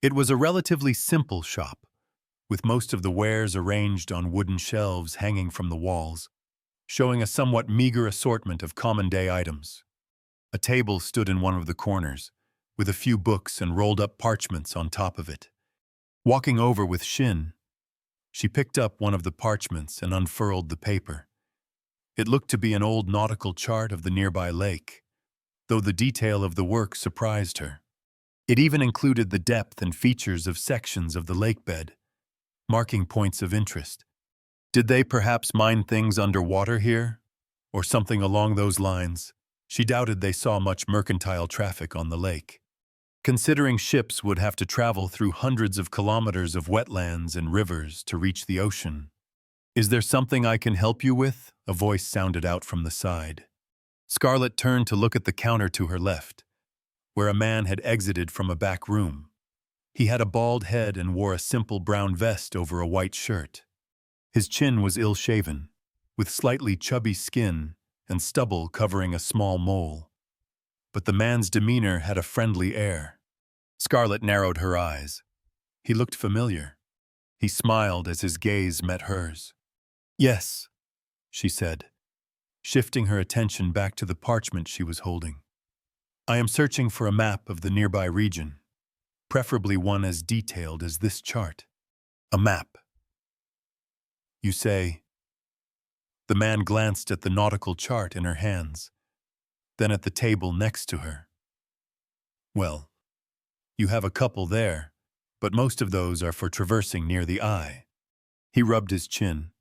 It was a relatively simple shop, with most of the wares arranged on wooden shelves hanging from the walls, showing a somewhat meager assortment of common-day items. A table stood in one of the corners, with a few books and rolled-up parchments on top of it. Walking over with Shin, she picked up one of the parchments and unfurled the paper. It looked to be an old nautical chart of the nearby lake, though the detail of the work surprised her. It even included the depth and features of sections of the lakebed, marking points of interest. Did they perhaps mine things underwater here? Or something along those lines? She doubted they saw much mercantile traffic on the lake, considering ships would have to travel through hundreds of kilometers of wetlands and rivers to reach the ocean. "Is there something I can help you with?" a voice sounded out from the side. Scarlet turned to look at the counter to her left, where a man had exited from a back room. He had a bald head and wore a simple brown vest over a white shirt. His chin was ill-shaven, with slightly chubby skin and stubble covering a small mole. But the man's demeanor had a friendly air. Scarlet narrowed her eyes. He looked familiar. He smiled as his gaze met hers. "Yes," she said, shifting her attention back to the parchment she was holding. "I am searching for a map of the nearby region, preferably one as detailed as this chart." "A map, you say?" The man glanced at the nautical chart in her hands, then at the table next to her. "Well, you have a couple there, but most of those are for traversing near the eye." He rubbed his chin.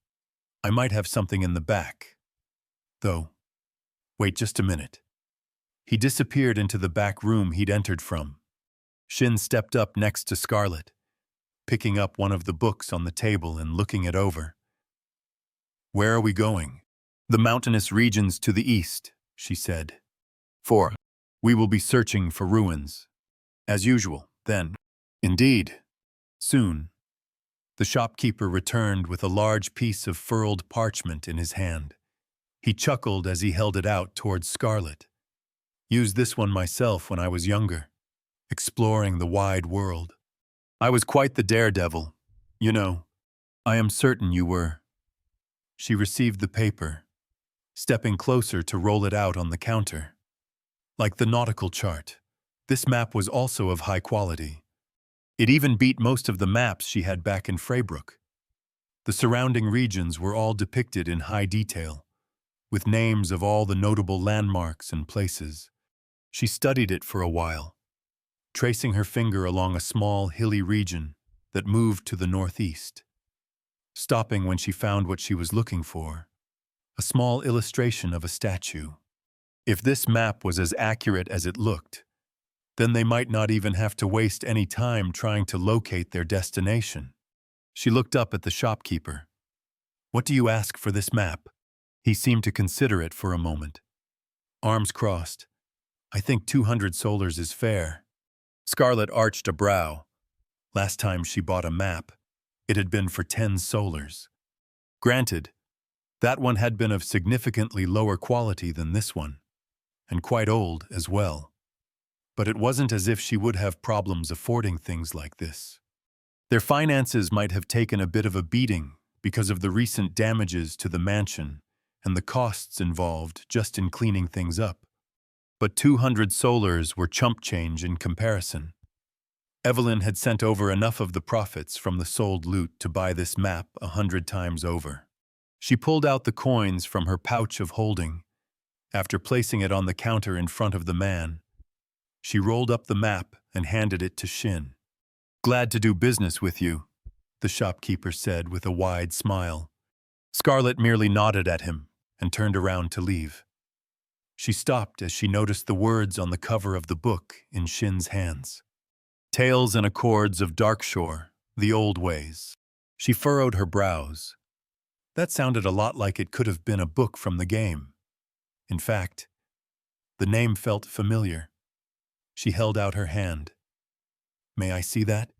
"I might have something in the back, though. Wait just a minute." He disappeared into the back room he'd entered from. Shin stepped up next to Scarlet, picking up one of the books on the table and looking it over. "Where are we going?" "The mountainous regions to the east," she said. "For we will be searching for ruins. As usual, then." "Indeed. Soon." The shopkeeper returned with a large piece of furled parchment in his hand. He chuckled as he held it out towards Scarlet. "Used this one myself when I was younger, exploring the wide world. I was quite the daredevil, you know. I am certain you were." She received the paper, stepping closer to roll it out on the counter. Like the nautical chart, this map was also of high quality. It even beat most of the maps she had back in Freybrook. The surrounding regions were all depicted in high detail, with names of all the notable landmarks and places. She studied it for a while, tracing her finger along a small, hilly region that moved to the northeast, stopping when she found what she was looking for, a small illustration of a statue. If this map was as accurate as it looked, then they might not even have to waste any time trying to locate their destination. She looked up at the shopkeeper. "What do you ask for this map?" He seemed to consider it for a moment. Arms crossed. "I think 200 solars is fair." Scarlett arched a brow. Last time she bought a map, it had been for 10 solars. Granted, that one had been of significantly lower quality than this one, and quite old as well. But it wasn't as if she would have problems affording things like this. Their finances might have taken a bit of a beating because of the recent damages to the mansion and the costs involved just in cleaning things up. But 200 solars were chump change in comparison. Evelyn had sent over enough of the profits from the sold loot to buy this map 100 times over. She pulled out the coins from her pouch of holding. After placing it on the counter in front of the man, she rolled up the map and handed it to Shin. "Glad to do business with you," the shopkeeper said with a wide smile. Scarlett merely nodded at him and turned around to leave. She stopped as she noticed the words on the cover of the book in Shin's hands. "Tales and Accords of Darkshore, the Old Ways." She furrowed her brows. That sounded a lot like it could have been a book from the game. In fact, the name felt familiar. She held out her hand. "May I see that?"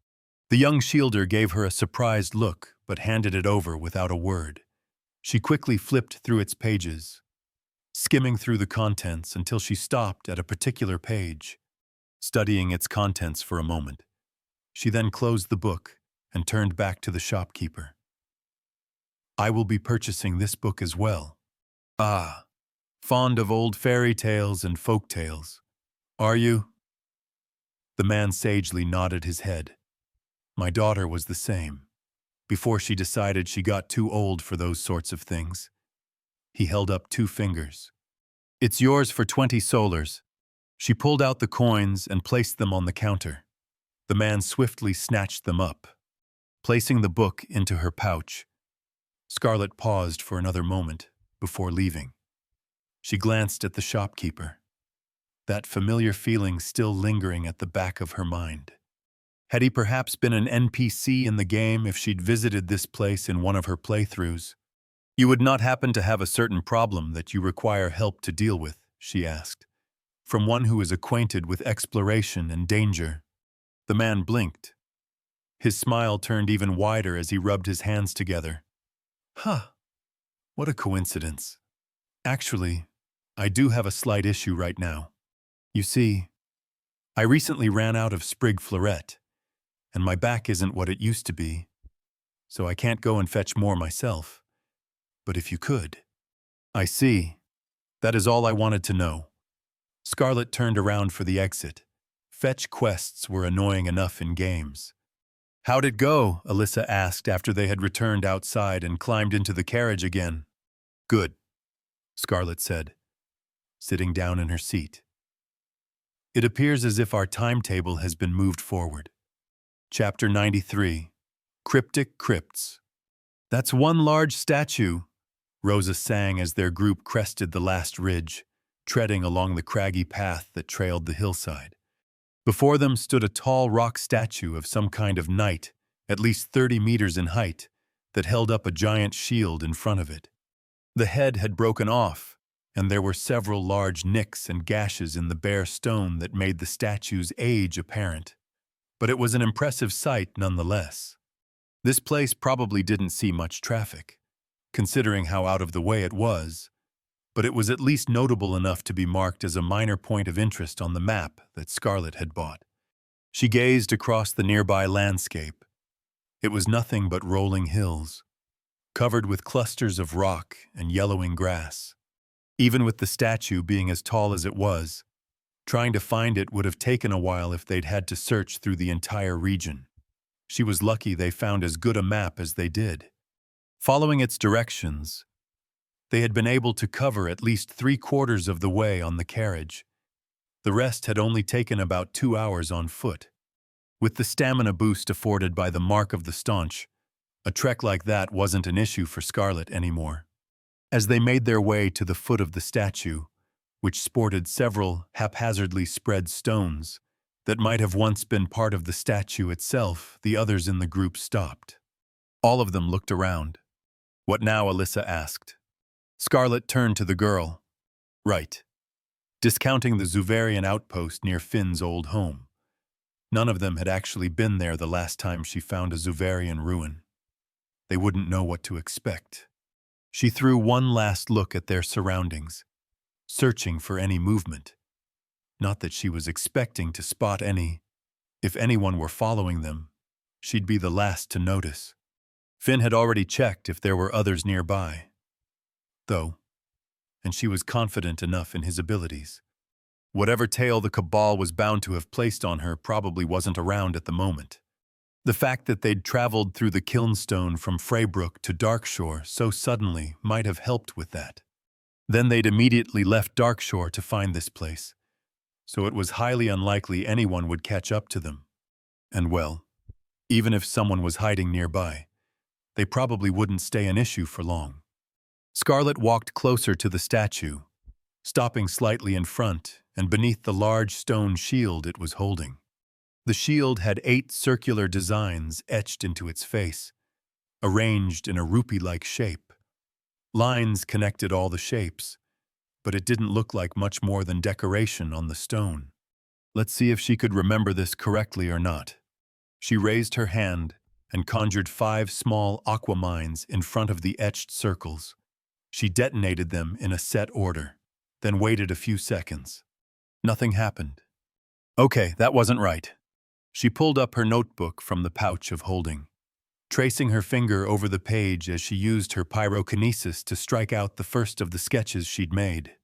The young shielder gave her a surprised look, but handed it over without a word. She quickly flipped through its pages, skimming through the contents until she stopped at a particular page. Studying its contents for a moment, she then closed the book and turned back to the shopkeeper. "I will be purchasing this book as well." "Ah, fond of old fairy tales and folk tales, are you?" The man sagely nodded his head. "My daughter was the same, before she decided she got too old for those sorts of things." He held up 2 fingers. "It's yours for 20 solars." She pulled out the coins and placed them on the counter. The man swiftly snatched them up, placing the book into her pouch. Scarlett paused for another moment before leaving. She glanced at the shopkeeper, that familiar feeling still lingering at the back of her mind. Had he perhaps been an NPC in the game if she'd visited this place in one of her playthroughs? "You would not happen to have a certain problem that you require help to deal with?" she asked, from one who is acquainted with exploration and danger. The man blinked. His smile turned even wider as he rubbed his hands together. "Huh, what a coincidence. Actually, I do have a slight issue right now. You see, I recently ran out of Sprig Floret, and my back isn't what it used to be, so I can't go and fetch more myself. But if you could." "I see. That is all I wanted to know." Scarlett turned around for the exit. Fetch quests were annoying enough in games. "How'd it go?" Alyssa asked after they had returned outside and climbed into the carriage again. "Good," Scarlett said, sitting down in her seat. "It appears as if our timetable has been moved forward." Chapter 93. Cryptic Crypts. "That's one large statue," Rosa sang as their group crested the last ridge, treading along the craggy path that trailed the hillside. Before them stood a tall rock statue of some kind of knight, at least 30 meters in height, that held up a giant shield in front of it. The head had broken off, and there were several large nicks and gashes in the bare stone that made the statue's age apparent. But it was an impressive sight nonetheless. This place probably didn't see much traffic, considering how out of the way it was, but it was at least notable enough to be marked as a minor point of interest on the map that Scarlett had bought. She gazed across the nearby landscape. It was nothing but rolling hills, covered with clusters of rock and yellowing grass. Even with the statue being as tall as it was, trying to find it would have taken a while if they'd had to search through the entire region. She was lucky they found as good a map as they did. Following its directions, they had been able to cover at least 3/4 of the way on the carriage. The rest had only taken about 2 hours on foot. With the stamina boost afforded by the Mark of the Staunch, a trek like that wasn't an issue for Scarlet anymore. As they made their way to the foot of the statue, which sported several haphazardly spread stones that might have once been part of the statue itself, the others in the group stopped. All of them looked around. "What now?" Alyssa asked. Scarlet turned to the girl. "Right. Discounting the Zuvarian outpost near Finn's old home. None of them had actually been there the last time she found a Zuvarian ruin. They wouldn't know what to expect." She threw one last look at their surroundings, searching for any movement. Not that she was expecting to spot any. If anyone were following them, she'd be the last to notice. Finn had already checked if there were others nearby, though, and she was confident enough in his abilities. Whatever tale the Cabal was bound to have placed on her probably wasn't around at the moment. The fact that they'd traveled through the Kilnstone from Freybrook to Darkshore so suddenly might have helped with that. Then they'd immediately left Darkshore to find this place, so it was highly unlikely anyone would catch up to them. And well, even if someone was hiding nearby, they probably wouldn't stay an issue for long. Scarlet walked closer to the statue, stopping slightly in front and beneath the large stone shield it was holding. The shield had 8 circular designs etched into its face, arranged in a rupee-like shape. Lines connected all the shapes, but it didn't look like much more than decoration on the stone. Let's see if she could remember this correctly or not. She raised her hand and conjured 5 small aquamines in front of the etched circles. She detonated them in a set order, then waited a few seconds. Nothing happened. Okay, that wasn't right. She pulled up her notebook from the pouch of holding, tracing her finger over the page as she used her pyrokinesis to strike out the first of the sketches she'd made.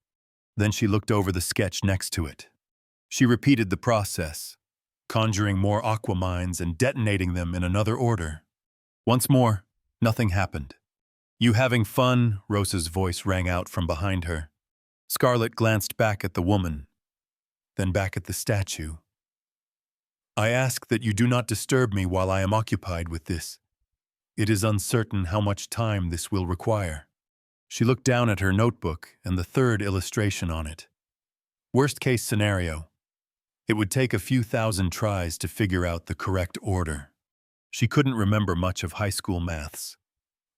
Then she looked over the sketch next to it. She repeated the process, conjuring more aquamines and detonating them in another order. Once more, nothing happened. "You having fun?" Rosa's voice rang out from behind her. Scarlet glanced back at the woman, then back at the statue. "I ask that you do not disturb me while I am occupied with this. It is uncertain how much time this will require." She looked down at her notebook and the third illustration on it. Worst-case scenario. It would take a few thousand tries to figure out the correct order. She couldn't remember much of high school maths,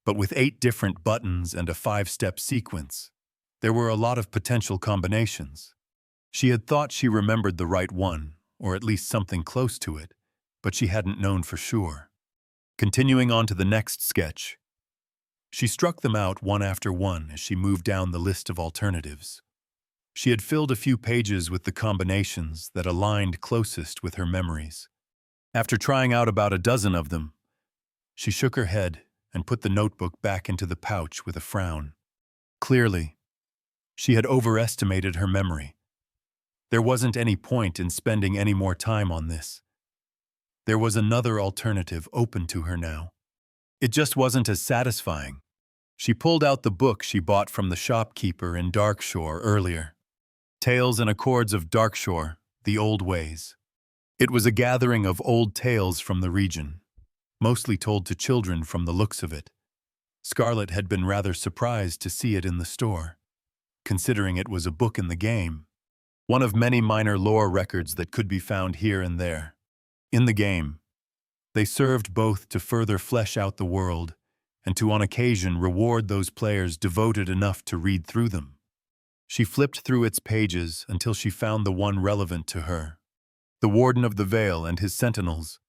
but with 8 different buttons and a 5-step sequence, there were a lot of potential combinations. She had thought she remembered the right one, or at least something close to it, but she hadn't known for sure. Continuing on to the next sketch, she struck them out one after one as she moved down the list of alternatives. She had filled a few pages with the combinations that aligned closest with her memories. After trying out about a dozen of them, she shook her head and put the notebook back into the pouch with a frown. Clearly, she had overestimated her memory. There wasn't any point in spending any more time on this. There was another alternative open to her now. It just wasn't as satisfying. She pulled out the book she bought from the shopkeeper in Darkshore earlier. Tales and Accords of Darkshore, The Old Ways. It was a gathering of old tales from the region, mostly told to children from the looks of it. Scarlet had been rather surprised to see it in the store, considering it was a book in the game. One of many minor lore records that could be found here and there. In the game, they served both to further flesh out the world and to on occasion reward those players devoted enough to read through them. She flipped through its pages until she found the one relevant to her. The Warden of the Vale and his sentinels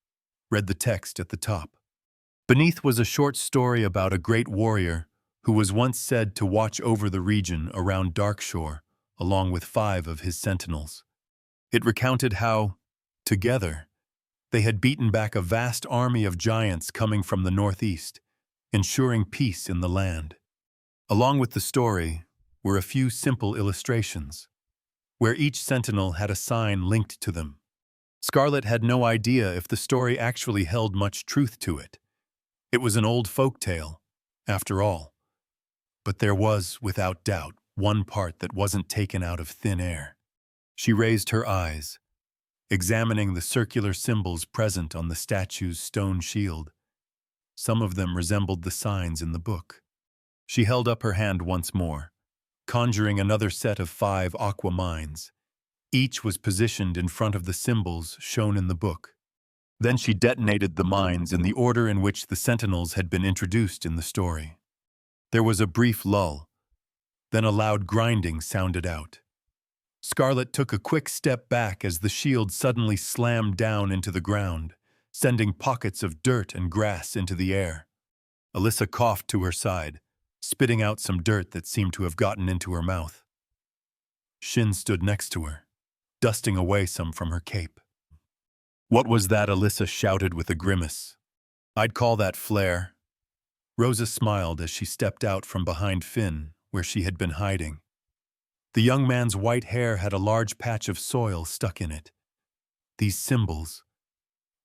read the text at the top. Beneath was a short story about a great warrior who was once said to watch over the region around Darkshore, along with 5 of his sentinels. It recounted how, together, they had beaten back a vast army of giants coming from the northeast, ensuring peace in the land. Along with the story were a few simple illustrations, where each sentinel had a sign linked to them. Scarlet had no idea if the story actually held much truth to it. It was an old folk tale, after all. But there was, without doubt, one part that wasn't taken out of thin air. She raised her eyes, examining the circular symbols present on the statue's stone shield. Some of them resembled the signs in the book. She held up her hand once more, conjuring another set of 5 aqua mines. Each was positioned in front of the symbols shown in the book. Then she detonated the mines in the order in which the sentinels had been introduced in the story. There was a brief lull, then a loud grinding sounded out. Scarlet took a quick step back as the shield suddenly slammed down into the ground, sending pockets of dirt and grass into the air. Alyssa coughed to her side, spitting out some dirt that seemed to have gotten into her mouth. Shin stood next to her, dusting away some from her cape. "What was that?" Alyssa shouted with a grimace. "I'd call that flair." Rosa smiled as she stepped out from behind Finn, where she had been hiding. The young man's white hair had a large patch of soil stuck in it. These symbols.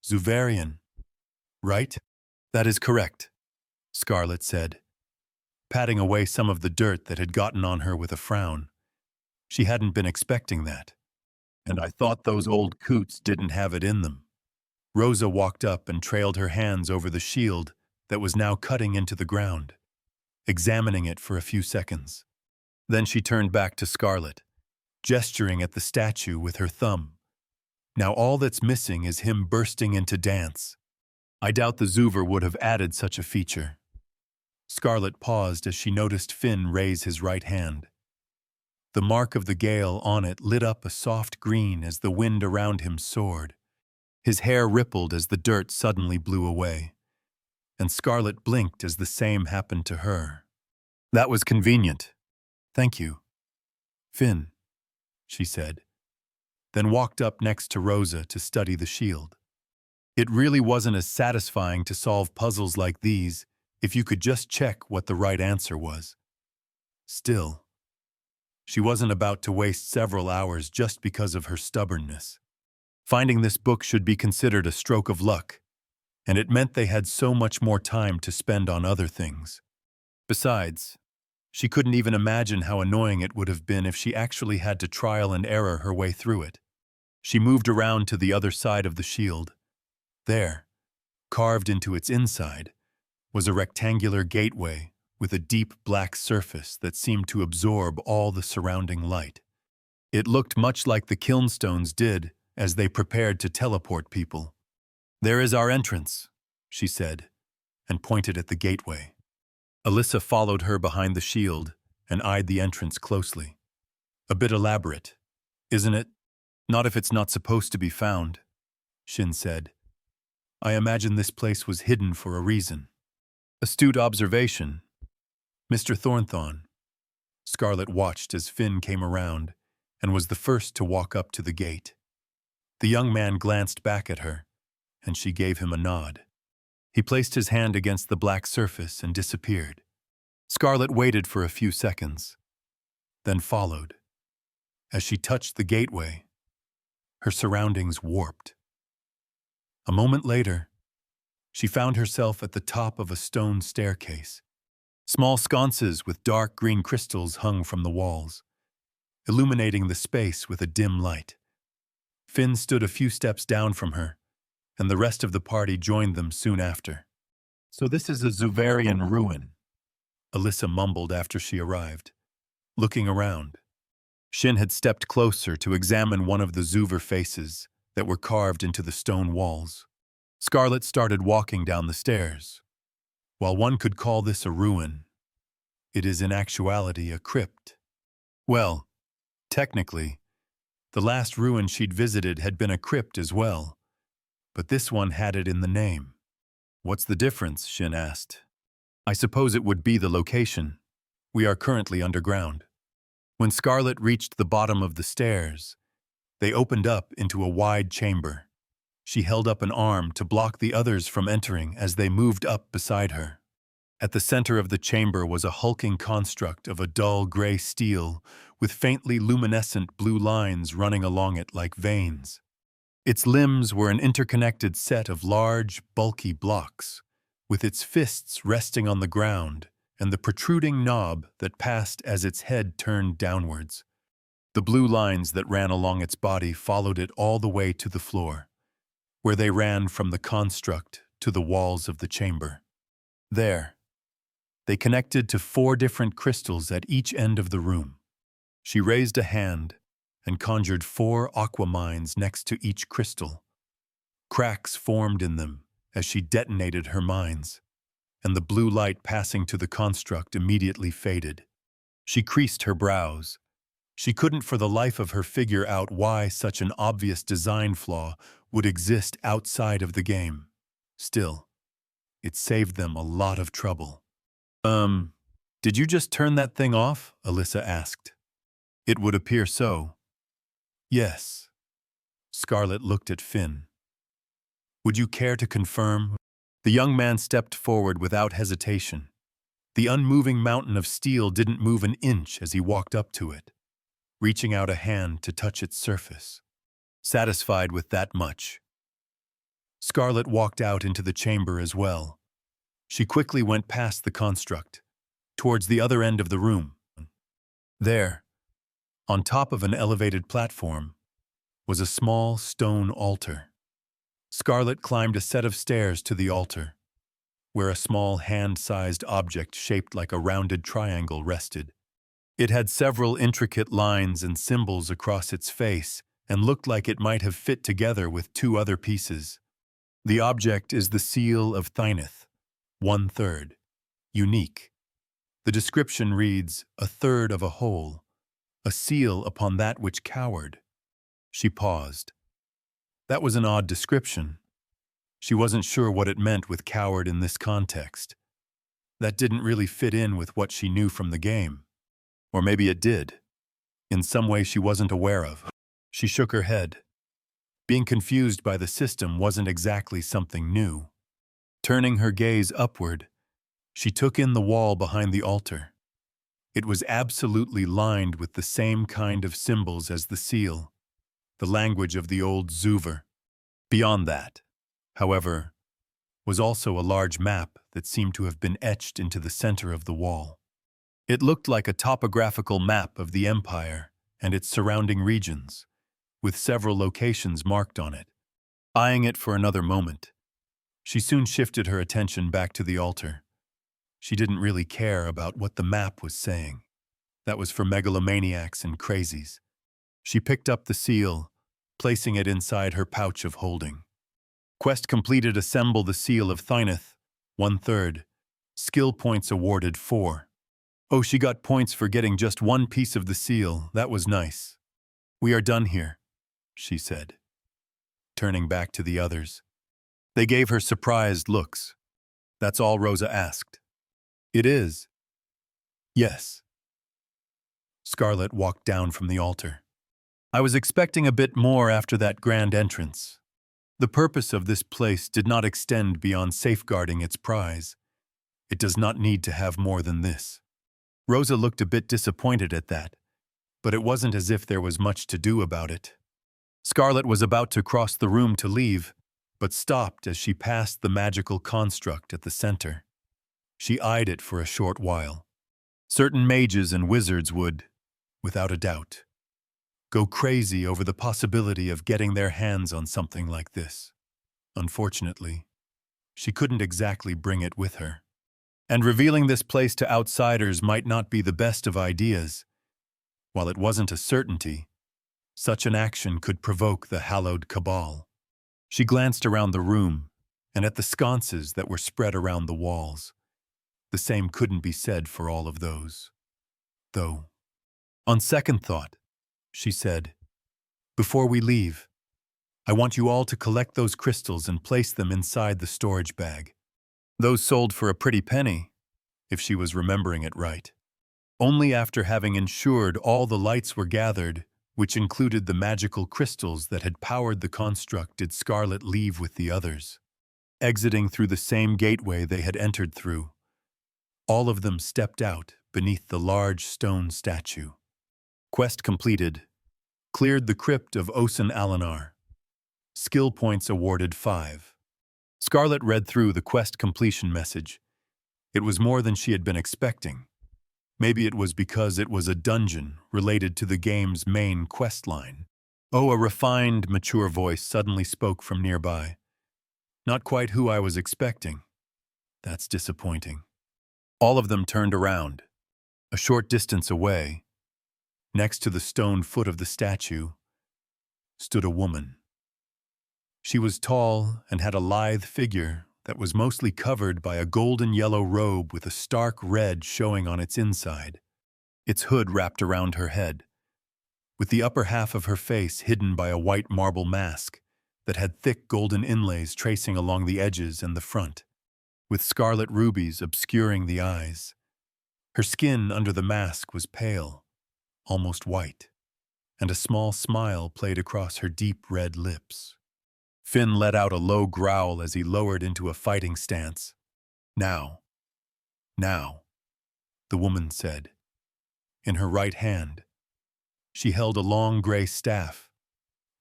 Zuvarian, right? "That is correct," Scarlet said, patting away some of the dirt that had gotten on her with a frown. She hadn't been expecting that. "And I thought those old coots didn't have it in them." Rosa walked up and trailed her hands over the shield that was now cutting into the ground, examining it for a few seconds. Then she turned back to Scarlet, gesturing at the statue with her thumb. "Now all that's missing is him bursting into dance. I doubt the Zuver would have added such a feature." Scarlet paused as she noticed Finn raise his right hand. The mark of the gale on it lit up a soft green as the wind around him soared. His hair rippled as the dirt suddenly blew away, and Scarlet blinked as the same happened to her. "That was convenient. Thank you, Finn," she said, then walked up next to Rosa to study the shield. It really wasn't as satisfying to solve puzzles like these if you could just check what the right answer was. Still, she wasn't about to waste several hours just because of her stubbornness. Finding this book should be considered a stroke of luck, and it meant they had so much more time to spend on other things. Besides, she couldn't even imagine how annoying it would have been if she actually had to trial and error her way through it. She moved around to the other side of the shield. There, carved into its inside, was a rectangular gateway with a deep black surface that seemed to absorb all the surrounding light. It looked much like the Kilnstones did as they prepared to teleport people. "There is our entrance," she said, and pointed at the gateway. Alyssa followed her behind the shield and eyed the entrance closely. "A bit elaborate, isn't it? Not if it's not supposed to be found," Shin said. "I imagine this place was hidden for a reason." "Astute observation, Mr. Thornthorn." Scarlet watched as Finn came around and was the first to walk up to the gate. The young man glanced back at her, and she gave him a nod. He placed his hand against the black surface and disappeared. Scarlet waited for a few seconds, then followed. As she touched the gateway, her surroundings warped. A moment later, she found herself at the top of a stone staircase. Small sconces with dark green crystals hung from the walls, illuminating the space with a dim light. Finn stood a few steps down from her, and the rest of the party joined them soon after. "So this is a Zuvarian ruin," Alyssa mumbled after she arrived, looking around. Shin had stepped closer to examine one of the Zuver faces that were carved into the stone walls. Scarlet started walking down the stairs. While one could call this a ruin, it is in actuality a crypt. Well, technically, the last ruin she'd visited had been a crypt as well, but this one had it in the name. "What's the difference?" Shin asked. "I suppose it would be the location. We are currently underground." When Scarlet reached the bottom of the stairs, they opened up into a wide chamber. She held up an arm to block the others from entering as they moved up beside her. At the center of the chamber was a hulking construct of a dull gray steel with faintly luminescent blue lines running along it like veins. Its limbs were an interconnected set of large, bulky blocks, with its fists resting on the ground and the protruding knob that passed as its head turned downwards. The blue lines that ran along its body followed it all the way to the floor, where they ran from the construct to the walls of the chamber. There, they connected to 4 different crystals at each end of the room. She raised a hand and conjured 4 aquamines next to each crystal. Cracks formed in them as she detonated her mines, and the blue light passing to the construct immediately faded. She creased her brows. She couldn't for the life of her figure out why such an obvious design flaw would exist outside of the game. Still, it saved them a lot of trouble. Did you just turn that thing off?" Alyssa asked. "It would appear so." "Yes." Scarlet looked at Finn. "Would you care to confirm?" The young man stepped forward without hesitation. The unmoving mountain of steel didn't move an inch as he walked up to it, reaching out a hand to touch its surface. Satisfied with that much, Scarlet walked out into the chamber as well. She quickly went past the construct, towards the other end of the room. There, on top of an elevated platform, was a small stone altar. Scarlet climbed a set of stairs to the altar, where a small hand-sized object shaped like a rounded triangle rested. It had several intricate lines and symbols across its face and looked like it might have fit together with 2 other pieces. The object is the seal of Thyneth, 1/3, unique. The description reads, "A third of a whole, a seal upon that which cowered." She paused. That was an odd description. She wasn't sure what it meant with coward in this context. That didn't really fit in with what she knew from the game. Or maybe it did, in some way she wasn't aware of. She shook her head. Being confused by the system wasn't exactly something new. Turning her gaze upward, she took in the wall behind the altar. It was absolutely lined with the same kind of symbols as the seal, the language of the old Zuver. Beyond that, however, was also a large map that seemed to have been etched into the center of the wall. It looked like a topographical map of the Empire and its surrounding regions, with several locations marked on it. Eyeing it for another moment, she soon shifted her attention back to the altar. She didn't really care about what the map was saying. That was for megalomaniacs and crazies. She picked up the seal, placing it inside her pouch of holding. Quest completed. Assemble the seal of Thyneth, 1/3. Skill points awarded 4. Oh, she got points for getting just 1 piece of the seal. That was nice. "We are done here," she said, turning back to the others. They gave her surprised looks. "That's all Rosa asked." "It is." "Yes." Scarlet walked down from the altar. "I was expecting a bit more after that grand entrance. The purpose of this place did not extend beyond safeguarding its prize. It does not need to have more than this." Rosa looked a bit disappointed at that, but it wasn't as if there was much to do about it. Scarlet was about to cross the room to leave, but stopped as she passed the magical construct at the center. She eyed it for a short while. Certain mages and wizards would, without a doubt, go crazy over the possibility of getting their hands on something like this. Unfortunately, she couldn't exactly bring it with her. And revealing this place to outsiders might not be the best of ideas. While it wasn't a certainty, such an action could provoke the hallowed cabal. She glanced around the room and at the sconces that were spread around the walls. The same couldn't be said for all of those. Though, on second thought, she said, "Before we leave, I want you all to collect those crystals and place them inside the storage bag. Those sold for a pretty penny, if she was remembering it right. Only after having ensured all the lights were gathered, which included the magical crystals that had powered the construct, did Scarlet leave with the others. Exiting through the same gateway they had entered through, All of them stepped out beneath the large stone statue. Quest completed. Cleared the crypt of Osen Alinar. Skill points awarded 5. Scarlet read through the quest completion message. It was more than she had been expecting. Maybe it was because it was a dungeon related to the game's main quest line. Oh, a refined, mature voice suddenly spoke from nearby. Not quite who I was expecting. That's disappointing. All of them turned around. A short distance away, next to the stone foot of the statue, stood a woman. She was tall and had a lithe figure that was mostly covered by a golden yellow robe with a stark red showing on its inside, its hood wrapped around her head, with the upper half of her face hidden by a white marble mask that had thick golden inlays tracing along the edges and the front, with scarlet rubies obscuring the eyes. Her skin under the mask was pale, almost white, and a small smile played across her deep red lips. Finn let out a low growl as he lowered into a fighting stance. Now, the woman said. In her right hand, she held a long gray staff,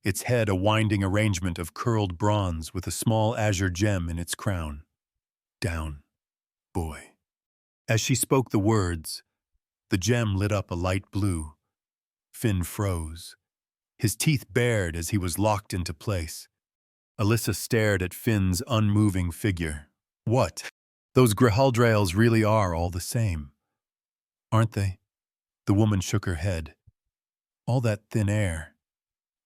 its head a winding arrangement of curled bronze with a small azure gem in its crown. Down, boy. As she spoke the words, the gem lit up a light blue. Finn froze, his teeth bared as he was locked into place. Alyssa stared at Finn's unmoving figure. What? Those Grihaldrails really are all the same, aren't they? The woman shook her head. All that thin air.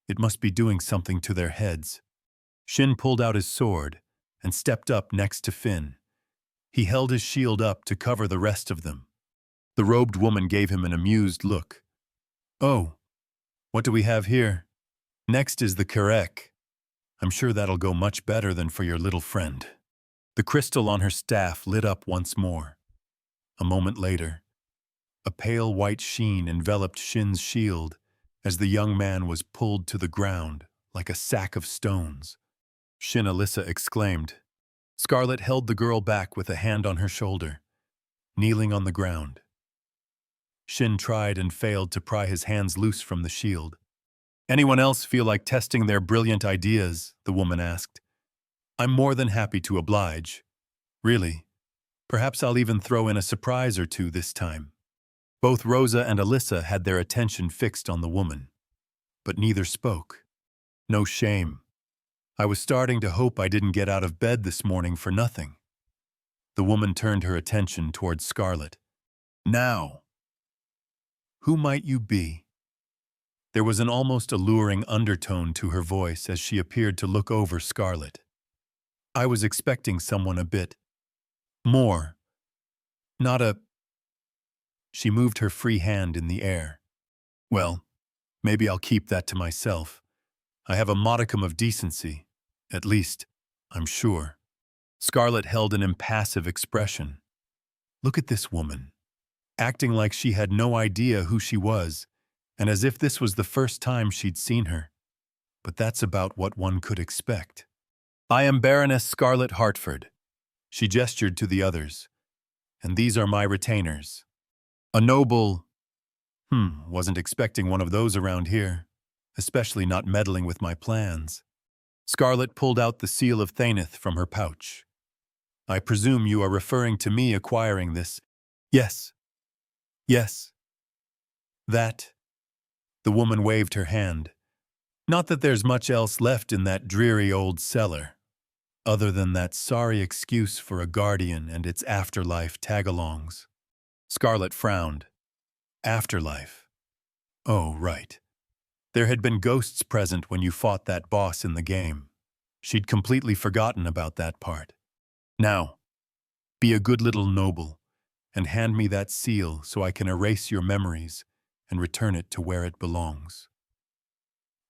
It must be doing something to their heads. Shin pulled out his sword and stepped up next to Finn. He held his shield up to cover the rest of them. The robed woman gave him an amused look. Oh, what do we have here? Next is the Karek. I'm sure that'll go much better than for your little friend. The crystal on her staff lit up once more. A moment later, a pale white sheen enveloped Shin's shield as the young man was pulled to the ground like a sack of stones. Shin, Alyssa exclaimed. Scarlet held the girl back with a hand on her shoulder, kneeling on the ground. Shin tried and failed to pry his hands loose from the shield. Anyone else feel like testing their brilliant ideas? The woman asked. I'm more than happy to oblige. Really. Perhaps I'll even throw in a surprise or two this time. Both Rosa and Alyssa had their attention fixed on the woman, but neither spoke. No shame. I was starting to hope I didn't get out of bed this morning for nothing. The woman turned her attention towards Scarlet. Now, who might you be? There was an almost alluring undertone to her voice as she appeared to look over Scarlet. I was expecting someone a bit more. Not a... She moved her free hand in the air. Well, maybe I'll keep that to myself. I have a modicum of decency. At least, I'm sure. Scarlet held an impassive expression. Look at this woman, acting like she had no idea who she was, and as if this was the first time she'd seen her. But that's about what one could expect. I am Baroness Scarlet Hartford. She gestured to the others. And these are my retainers. A noble... wasn't expecting one of those around here, especially not meddling with my plans. Scarlet pulled out the seal of Thaneth from her pouch. I presume you are referring to me acquiring this. Yes. Yes. That. The woman waved her hand. Not that there's much else left in that dreary old cellar, other than that sorry excuse for a guardian and its afterlife tagalongs. Scarlet frowned. Afterlife. Oh, right. There had been ghosts present when you fought that boss in the game. She'd completely forgotten about that part. Now, be a good little noble, and hand me that seal so I can erase your memories and return it to where it belongs.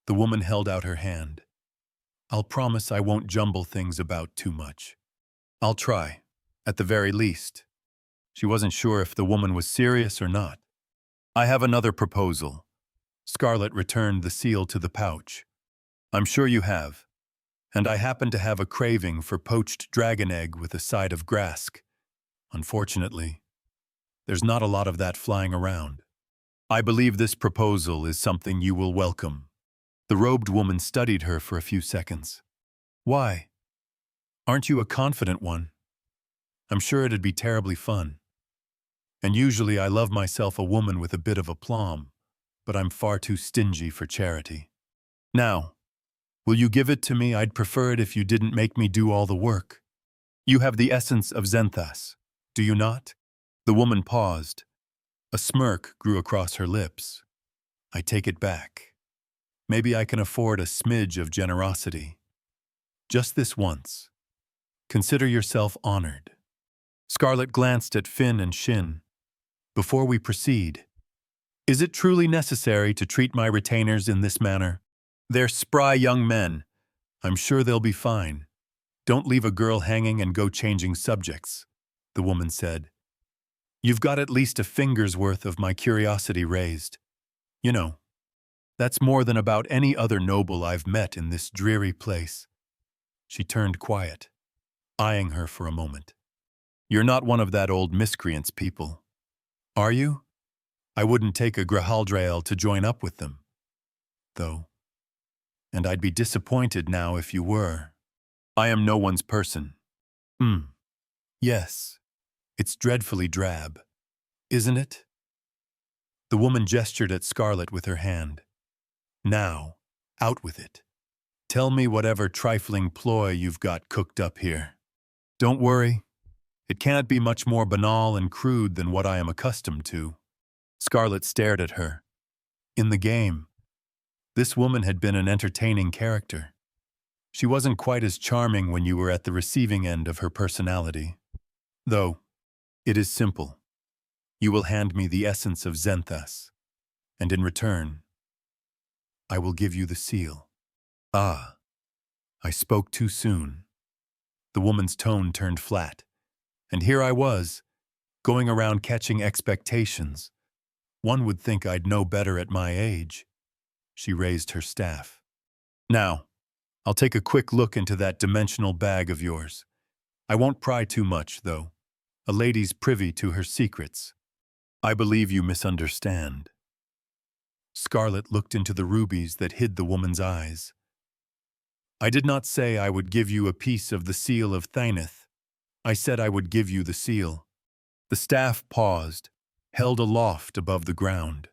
The woman held out her hand. I'll promise I won't jumble things about too much. I'll try, at the very least. She wasn't sure if the woman was serious or not. I have another proposal. Scarlet returned the seal to the pouch. I'm sure you have. And I happen to have a craving for poached dragon egg with a side of grask. Unfortunately, There's not a lot of that flying around. I believe this proposal is something you will welcome. The robed woman studied her for a few seconds. Why? Aren't you a confident one? I'm sure it'd be terribly fun. And usually I love myself a woman with a bit of aplomb, but I'm far too stingy for charity. Now, will you give it to me? I'd prefer it if you didn't make me do all the work. You have the essence of Zenthas, do you not? The woman paused. A smirk grew across her lips. I take it back. Maybe I can afford a smidge of generosity. Just this once. Consider yourself honored. Scarlet glanced at Finn and Shin. Before we proceed, is it truly necessary to treat my retainers in this manner? They're spry young men. I'm sure they'll be fine. Don't leave a girl hanging and go changing subjects, the woman said. You've got at least a finger's worth of my curiosity raised. You know, that's more than about any other noble I've met in this dreary place. She turned quiet, eyeing her for a moment. You're not one of that old miscreants people, are you? I wouldn't take a Grahaldrael to join up with them, though. And I'd be disappointed now if you were. I am no one's person. Yes, it's dreadfully drab, isn't it? The woman gestured at Scarlet with her hand. Now, out with it. Tell me whatever trifling ploy you've got cooked up here. Don't worry. It can't be much more banal and crude than what I am accustomed to. Scarlet stared at her. In the game, this woman had been an entertaining character. She wasn't quite as charming when you were at the receiving end of her personality. Though, it is simple. You will hand me the essence of Zenthas, and in return, I will give you the seal. Ah, I spoke too soon. The woman's tone turned flat. And here I was, going around catching expectations. One would think I'd know better at my age. She raised her staff. Now, I'll take a quick look into that dimensional bag of yours. I won't pry too much, though. A lady's privy to her secrets. I believe you misunderstand. Scarlet looked into the rubies that hid the woman's eyes. I did not say I would give you a piece of the seal of Thaineth. I said I would give you the seal. The staff paused, held aloft above the ground.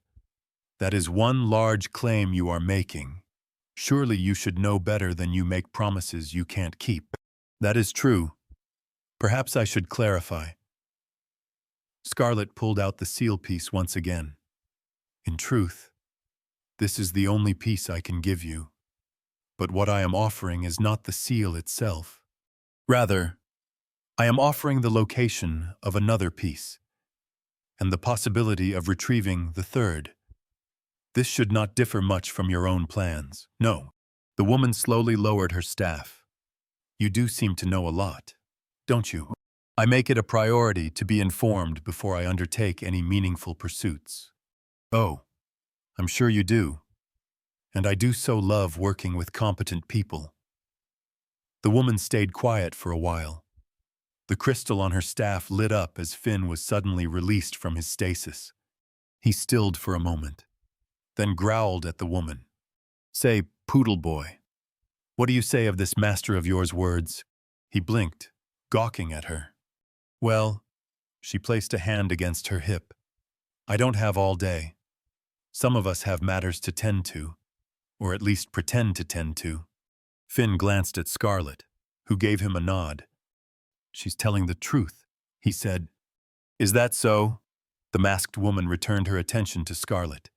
That is one large claim you are making. Surely you should know better than you make promises you can't keep. That is true. Perhaps I should clarify. Scarlet pulled out the seal piece once again. In truth, this is the only piece I can give you. But what I am offering is not the seal itself. Rather, I am offering the location of another piece, and the possibility of retrieving the third. This should not differ much from your own plans. No. The woman slowly lowered her staff. You do seem to know a lot, don't you? I make it a priority to be informed before I undertake any meaningful pursuits. Oh, I'm sure you do. And I do so love working with competent people. The woman stayed quiet for a while. The crystal on her staff lit up as Finn was suddenly released from his stasis. He stilled for a moment, then growled at the woman. Say, poodle boy, what do you say of this master of yours words? He blinked, gawking at her. Well, she placed a hand against her hip. I don't have all day. Some of us have matters to tend to, or at least pretend to tend to. Finn glanced at Scarlet, who gave him a nod. She's telling the truth, he said. Is that so? The masked woman returned her attention to Scarlet.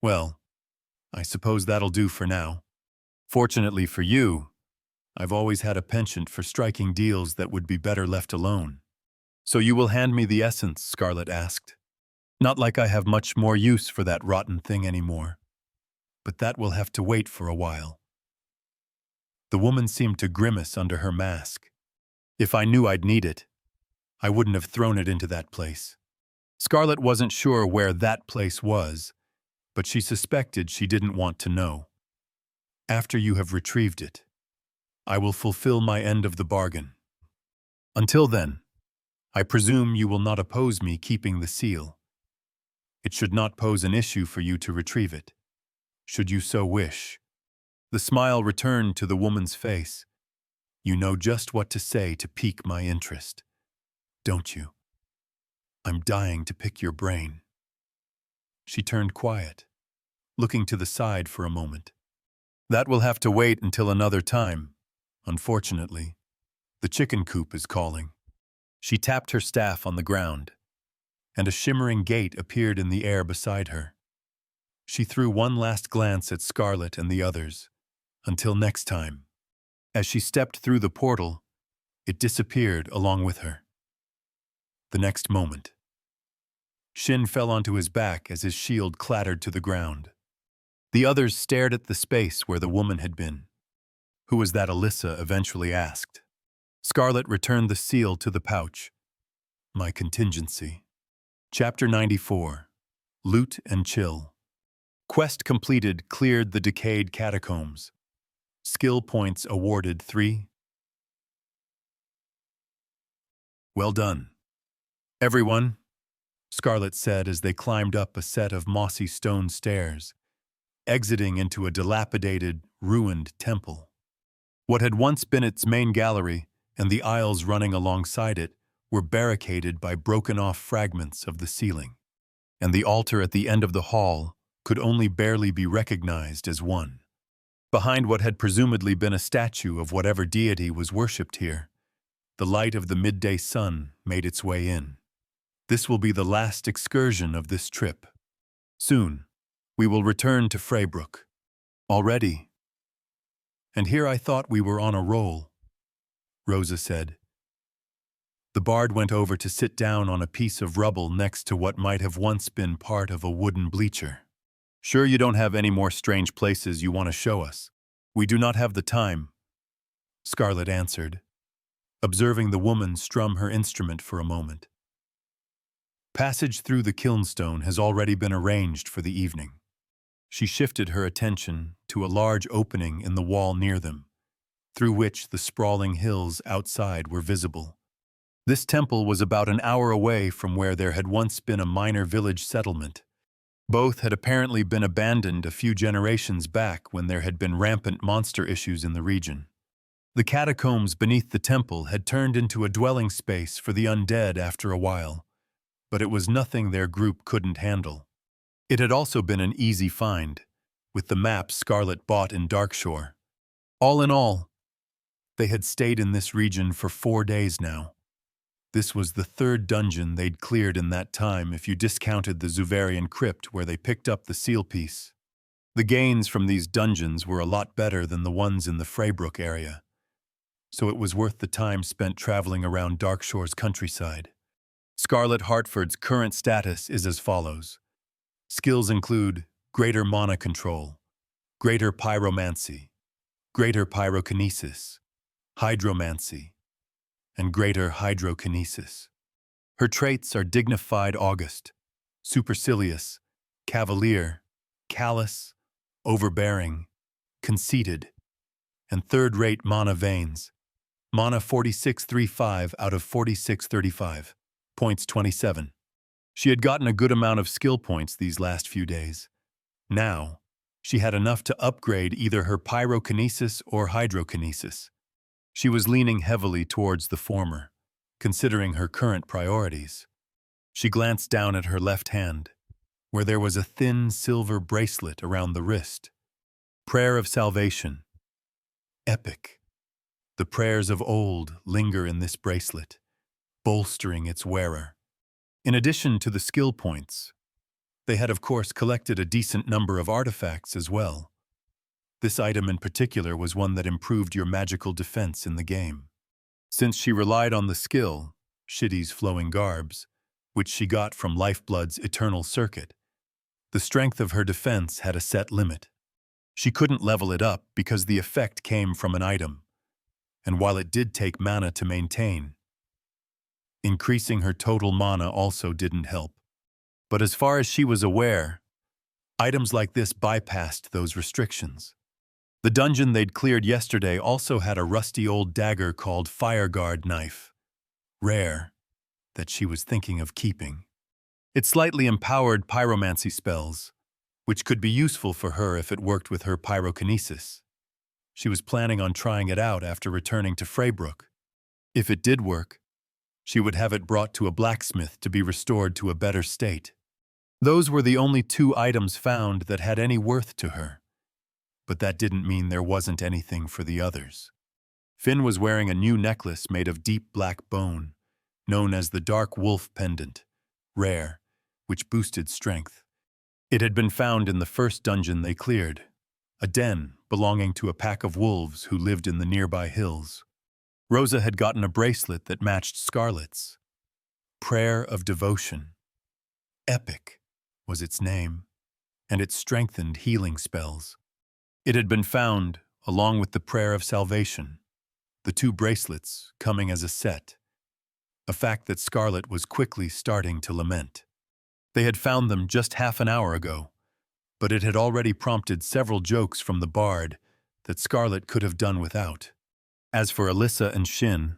Well, I suppose that'll do for now. Fortunately for you, I've always had a penchant for striking deals that would be better left alone. So you will hand me the essence, Scarlet asked. Not like I have much more use for that rotten thing anymore. But that will have to wait for a while. The woman seemed to grimace under her mask. If I knew I'd need it, I wouldn't have thrown it into that place. Scarlet wasn't sure where that place was, but she suspected she didn't want to know. After you have retrieved it, I will fulfill my end of the bargain. Until then, I presume you will not oppose me keeping the seal. It should not pose an issue for you to retrieve it, should you so wish. The smile returned to the woman's face. You know just what to say to pique my interest, don't you? I'm dying to pick your brain. She turned quiet, looking to the side for a moment. That will have to wait until another time, unfortunately. The chicken coop is calling. She tapped her staff on the ground, and a shimmering gate appeared in the air beside her. She threw one last glance at Scarlet and the others. Until next time. As she stepped through the portal, it disappeared along with her. The next moment, Shin fell onto his back as his shield clattered to the ground. The others stared at the space where the woman had been. Who was that, Alyssa eventually asked. Scarlet returned the seal to the pouch. My contingency. Chapter 94. Loot and Chill. Quest completed cleared the decayed catacombs. Skill points awarded 3. Well done. Everyone, Scarlet said as they climbed up a set of mossy stone stairs, exiting into a dilapidated, ruined temple. What had once been its main gallery and the aisles running alongside it were barricaded by broken-off fragments of the ceiling, and the altar at the end of the hall could only barely be recognized as one. Behind what had presumably been a statue of whatever deity was worshipped here, the light of the midday sun made its way in. This will be the last excursion of this trip. Soon, we will return to Freybrook. Already. And here I thought we were on a roll, Rosa said. The bard went over to sit down on a piece of rubble next to what might have once been part of a wooden bleacher. Sure you don't have any more strange places you want to show us? We do not have the time, Scarlet answered, observing the woman strum her instrument for a moment. Passage through the kilnstone has already been arranged for the evening. She shifted her attention to a large opening in the wall near them, through which the sprawling hills outside were visible. This temple was about an hour away from where there had once been a minor village settlement. Both had apparently been abandoned a few generations back when there had been rampant monster issues in the region. The catacombs beneath the temple had turned into a dwelling space for the undead after a while, but it was nothing their group couldn't handle. It had also been an easy find, with the map Scarlet bought in Darkshore. All in all, they had stayed in this region for 4 days now. This was the 3rd dungeon they'd cleared in that time if you discounted the Zuvarian crypt where they picked up the seal piece. The gains from these dungeons were a lot better than the ones in the Freybrook area, so it was worth the time spent traveling around Darkshore's countryside. Scarlet Hartford's current status is as follows. Skills include Greater Mana Control, Greater Pyromancy, Greater Pyrokinesis, Hydromancy, and Greater Hydrokinesis. Her traits are Dignified August, Supercilious, Cavalier, Callous, Overbearing, Conceited, and third-rate Mana Veins. Mana 4635 out of 4635, points 27. She had gotten a good amount of skill points these last few days. Now, she had enough to upgrade either her Pyrokinesis or Hydrokinesis. She was leaning heavily towards the former, considering her current priorities. She glanced down at her left hand, where there was a thin silver bracelet around the wrist. Prayer of Salvation. Epic. The prayers of old linger in this bracelet, bolstering its wearer. In addition to the skill points, they had of course collected a decent number of artifacts as well. This item in particular was one that improved your magical defense in the game. Since she relied on the skill, Shitty's Flowing Garbs, which she got from Lifeblood's Eternal Circuit, the strength of her defense had a set limit. She couldn't level it up because the effect came from an item, and while it did take mana to maintain, increasing her total mana also didn't help. But as far as she was aware, items like this bypassed those restrictions. The dungeon they'd cleared yesterday also had a rusty old dagger called Fireguard Knife. Rare, that she was thinking of keeping. It slightly empowered pyromancy spells, which could be useful for her if it worked with her pyrokinesis. She was planning on trying it out after returning to Freybrook. If it did work, she would have it brought to a blacksmith to be restored to a better state. Those were the only 2 items found that had any worth to her. But that didn't mean there wasn't anything for the others. Finn was wearing a new necklace made of deep black bone, known as the Dark Wolf Pendant, rare, which boosted strength. It had been found in the first dungeon they cleared, a den belonging to a pack of wolves who lived in the nearby hills. Rosa had gotten a bracelet that matched Scarlet's. Prayer of Devotion. Epic was its name, and it strengthened healing spells. It had been found, along with the Prayer of Salvation, the 2 bracelets coming as a set, a fact that Scarlet was quickly starting to lament. They had found them just half an hour ago, but it had already prompted several jokes from the bard that Scarlet could have done without. As for Alyssa and Shin,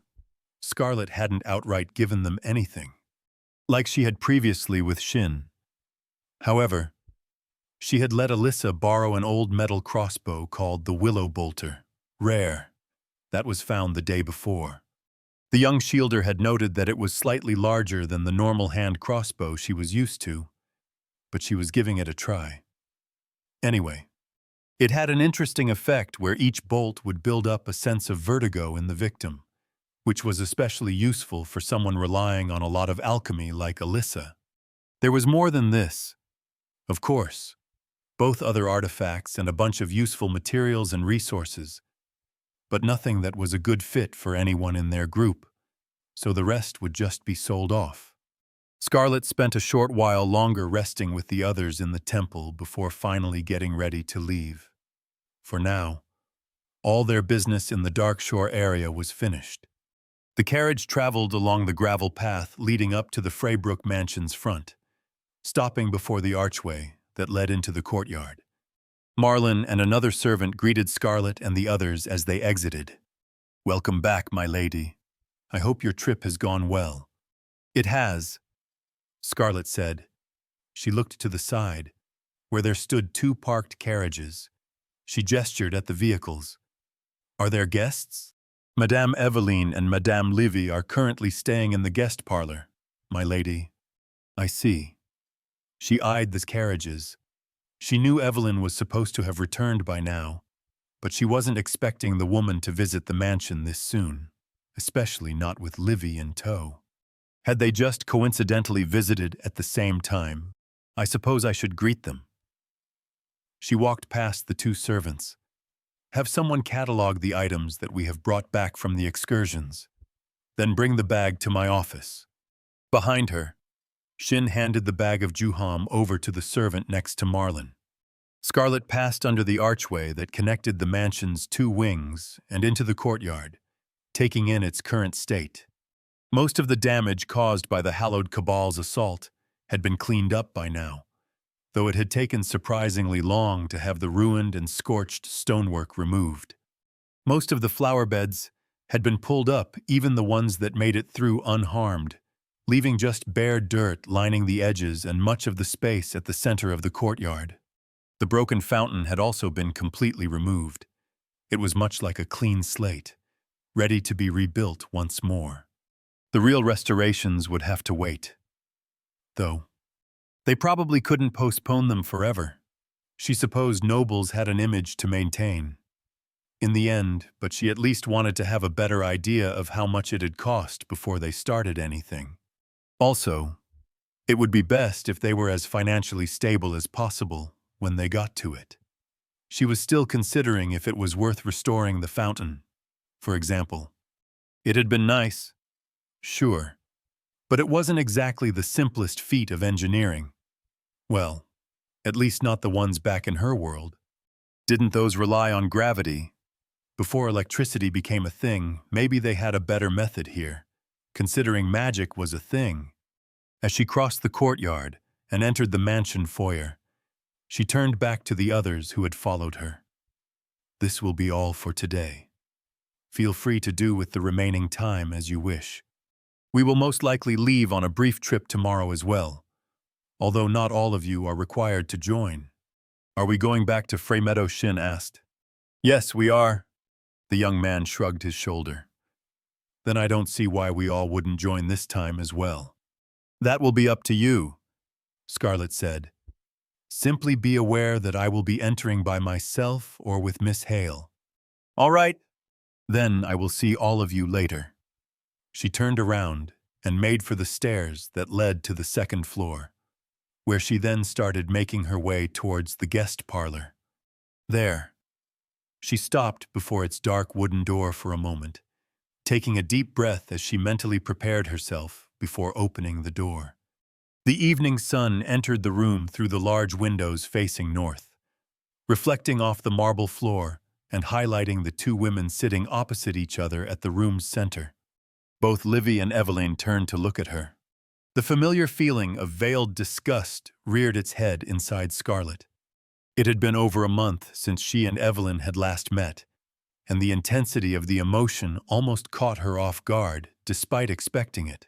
Scarlet hadn't outright given them anything, like she had previously with Shin. However, she had let Alyssa borrow an old metal crossbow called the Willow Bolter, rare, that was found the day before. The young shielder had noted that it was slightly larger than the normal hand crossbow she was used to, but she was giving it a try. Anyway, it had an interesting effect where each bolt would build up a sense of vertigo in the victim, which was especially useful for someone relying on a lot of alchemy like Alyssa. There was more than this. Of course, both other artifacts and a bunch of useful materials and resources, but nothing that was a good fit for anyone in their group, so the rest would just be sold off. Scarlet spent a short while longer resting with the others in the temple before finally getting ready to leave. For now, all their business in the Darkshore area was finished. The carriage traveled along the gravel path leading up to the Freybrook mansion's front, stopping before the archway that led into the courtyard. Marlin and another servant greeted Scarlet and the others as they exited. "Welcome back, my lady. I hope your trip has gone well." "It has," Scarlet said. She looked to the side, where there stood 2 parked carriages. She gestured at the vehicles. "Are there guests?" "Madame Eveline and Madame Livy are currently staying in the guest parlor, my lady." "I see." She eyed the carriages. She knew Evelyn was supposed to have returned by now, but she wasn't expecting the woman to visit the mansion this soon, especially not with Livy in tow. Had they just coincidentally visited at the same time, I suppose I should greet them. She walked past the 2 servants. "Have someone catalog the items that we have brought back from the excursions. Then bring the bag to my office." Behind her, Shin handed the bag of Juham over to the servant next to Marlin. Scarlet passed under the archway that connected the mansion's 2 wings and into the courtyard, taking in its current state. Most of the damage caused by the Hallowed Cabal's assault had been cleaned up by now, though it had taken surprisingly long to have the ruined and scorched stonework removed. Most of the flower beds had been pulled up, even the ones that made it through unharmed, leaving just bare dirt lining the edges and much of the space at the center of the courtyard. The broken fountain had also been completely removed. It was much like a clean slate, ready to be rebuilt once more. The real restorations would have to wait. Though, they probably couldn't postpone them forever. She supposed nobles had an image to maintain. In the end, but she at least wanted to have a better idea of how much it had cost before they started anything. Also, it would be best if they were as financially stable as possible when they got to it. She was still considering if it was worth restoring the fountain, for example. It had been nice, sure, but it wasn't exactly the simplest feat of engineering. Well, at least not the ones back in her world. Didn't those rely on gravity? Before electricity became a thing, maybe they had a better method here, considering magic was a thing. As she crossed the courtyard and entered the mansion foyer, she turned back to the others who had followed her. "This will be all for today. Feel free to do with the remaining time as you wish." We will most likely leave on a brief trip tomorrow as well, although not all of you are required to join. Are we going back to Freymeadow? Shin asked. Yes, we are. The young man shrugged his shoulder. Then I don't see why we all wouldn't join this time as well. That will be up to you, Scarlet said. Simply be aware that I will be entering by myself or with Miss Hale. All right. Then I will see all of you later. She turned around and made for the stairs that led to the second floor, where she then started making her way towards the guest parlor. There, she stopped before its dark wooden door for a moment, taking a deep breath as she mentally prepared herself before opening the door. The evening sun entered the room through the large windows facing north, reflecting off the marble floor and highlighting the two women sitting opposite each other at the room's center. Both Livy and Evelyn turned to look at her. The familiar feeling of veiled disgust reared its head inside Scarlet. It had been over a month since she and Evelyn had last met, and the intensity of the emotion almost caught her off guard, despite expecting it.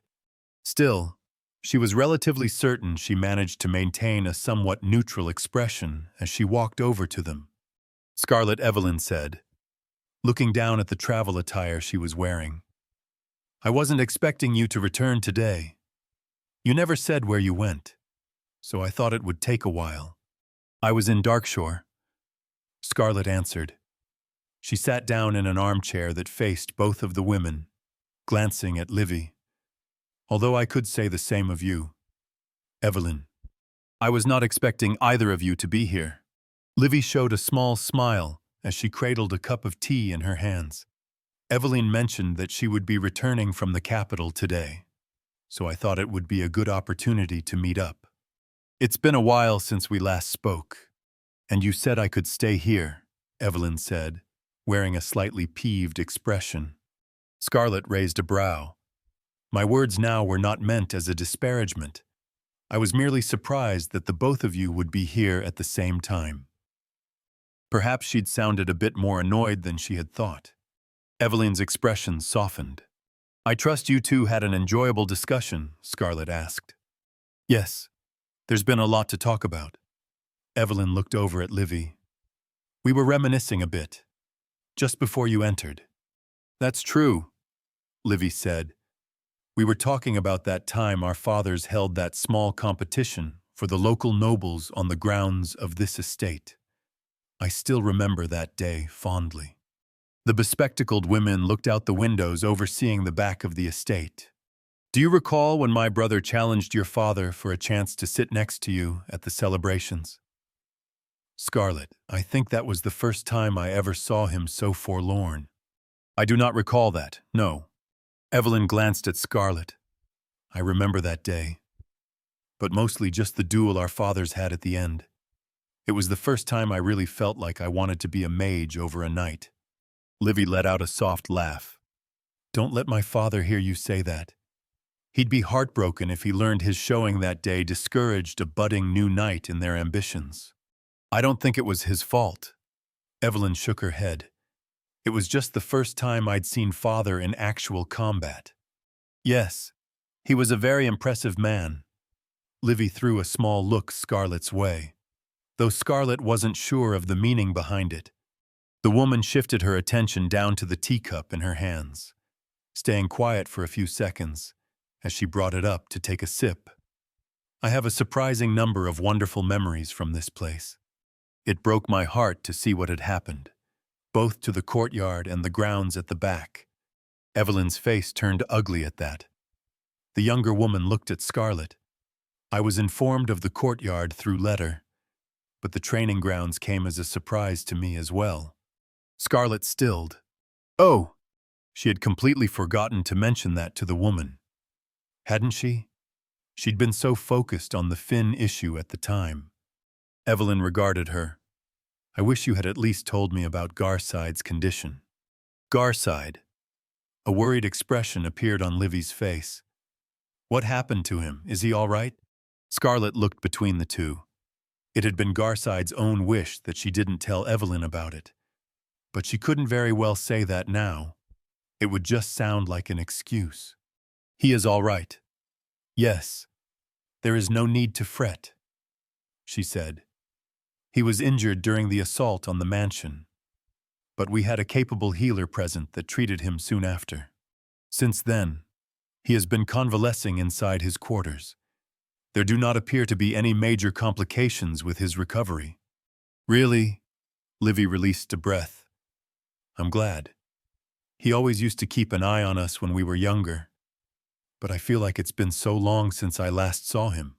Still, she was relatively certain she managed to maintain a somewhat neutral expression as she walked over to them. Scarlet, Evelyn said, looking down at the travel attire she was wearing. I wasn't expecting you to return today. You never said where you went, so I thought it would take a while. I was in Darkshore, Scarlet answered. She sat down in an armchair that faced both of the women, glancing at Livy. Although I could say the same of you, Evelyn. I was not expecting either of you to be here. Livy showed a small smile as she cradled a cup of tea in her hands. Evelyn mentioned that she would be returning from the capital today, so I thought it would be a good opportunity to meet up. It's been a while since we last spoke, and you said I could stay here, Evelyn said, wearing a slightly peeved expression. Scarlet raised a brow. My words now were not meant as a disparagement. I was merely surprised that the both of you would be here at the same time. Perhaps she'd sounded a bit more annoyed than she had thought. Evelyn's expression softened. I trust you two had an enjoyable discussion, Scarlet asked. Yes, there's been a lot to talk about. Evelyn looked over at Livy. We were reminiscing a bit, just before you entered. That's true, Livy said. We were talking about that time our fathers held that small competition for the local nobles on the grounds of this estate. I still remember that day fondly. The bespectacled women looked out the windows overseeing the back of the estate. Do you recall when my brother challenged your father for a chance to sit next to you at the celebrations? Scarlet, I think that was the first time I ever saw him so forlorn. I do not recall that, no. Evelyn glanced at Scarlet. I remember that day, but mostly just the duel our fathers had at the end. It was the first time I really felt like I wanted to be a mage over a knight. Livy let out a soft laugh. Don't let my father hear you say that. He'd be heartbroken if he learned his showing that day discouraged a budding new knight in their ambitions. I don't think it was his fault. Evelyn shook her head. It was just the first time I'd seen father in actual combat. Yes, he was a very impressive man. Livy threw a small look Scarlet's way, though Scarlet wasn't sure of the meaning behind it. The woman shifted her attention down to the teacup in her hands, staying quiet for a few seconds as she brought it up to take a sip. I have a surprising number of wonderful memories from this place. It broke my heart to see what had happened, both to the courtyard and the grounds at the back. Evelyn's face turned ugly at that. The younger woman looked at Scarlet. I was informed of the courtyard through letter, but the training grounds came as a surprise to me as well. Scarlet stilled. Oh, she had completely forgotten to mention that to the woman. Hadn't she? She'd been so focused on the Finn issue at the time. Evelyn regarded her. I wish you had at least told me about Garside's condition. Garside. A worried expression appeared on Livy's face. What happened to him? Is he all right? Scarlet looked between the two. It had been Garside's own wish that she didn't tell Evelyn about it. But she couldn't very well say that now. It would just sound like an excuse. He is all right. Yes, there is no need to fret, she said. He was injured during the assault on the mansion, but we had a capable healer present that treated him soon after. Since then, he has been convalescing inside his quarters. There do not appear to be any major complications with his recovery. Really? Livy released a breath. I'm glad. He always used to keep an eye on us when we were younger, but I feel like it's been so long since I last saw him.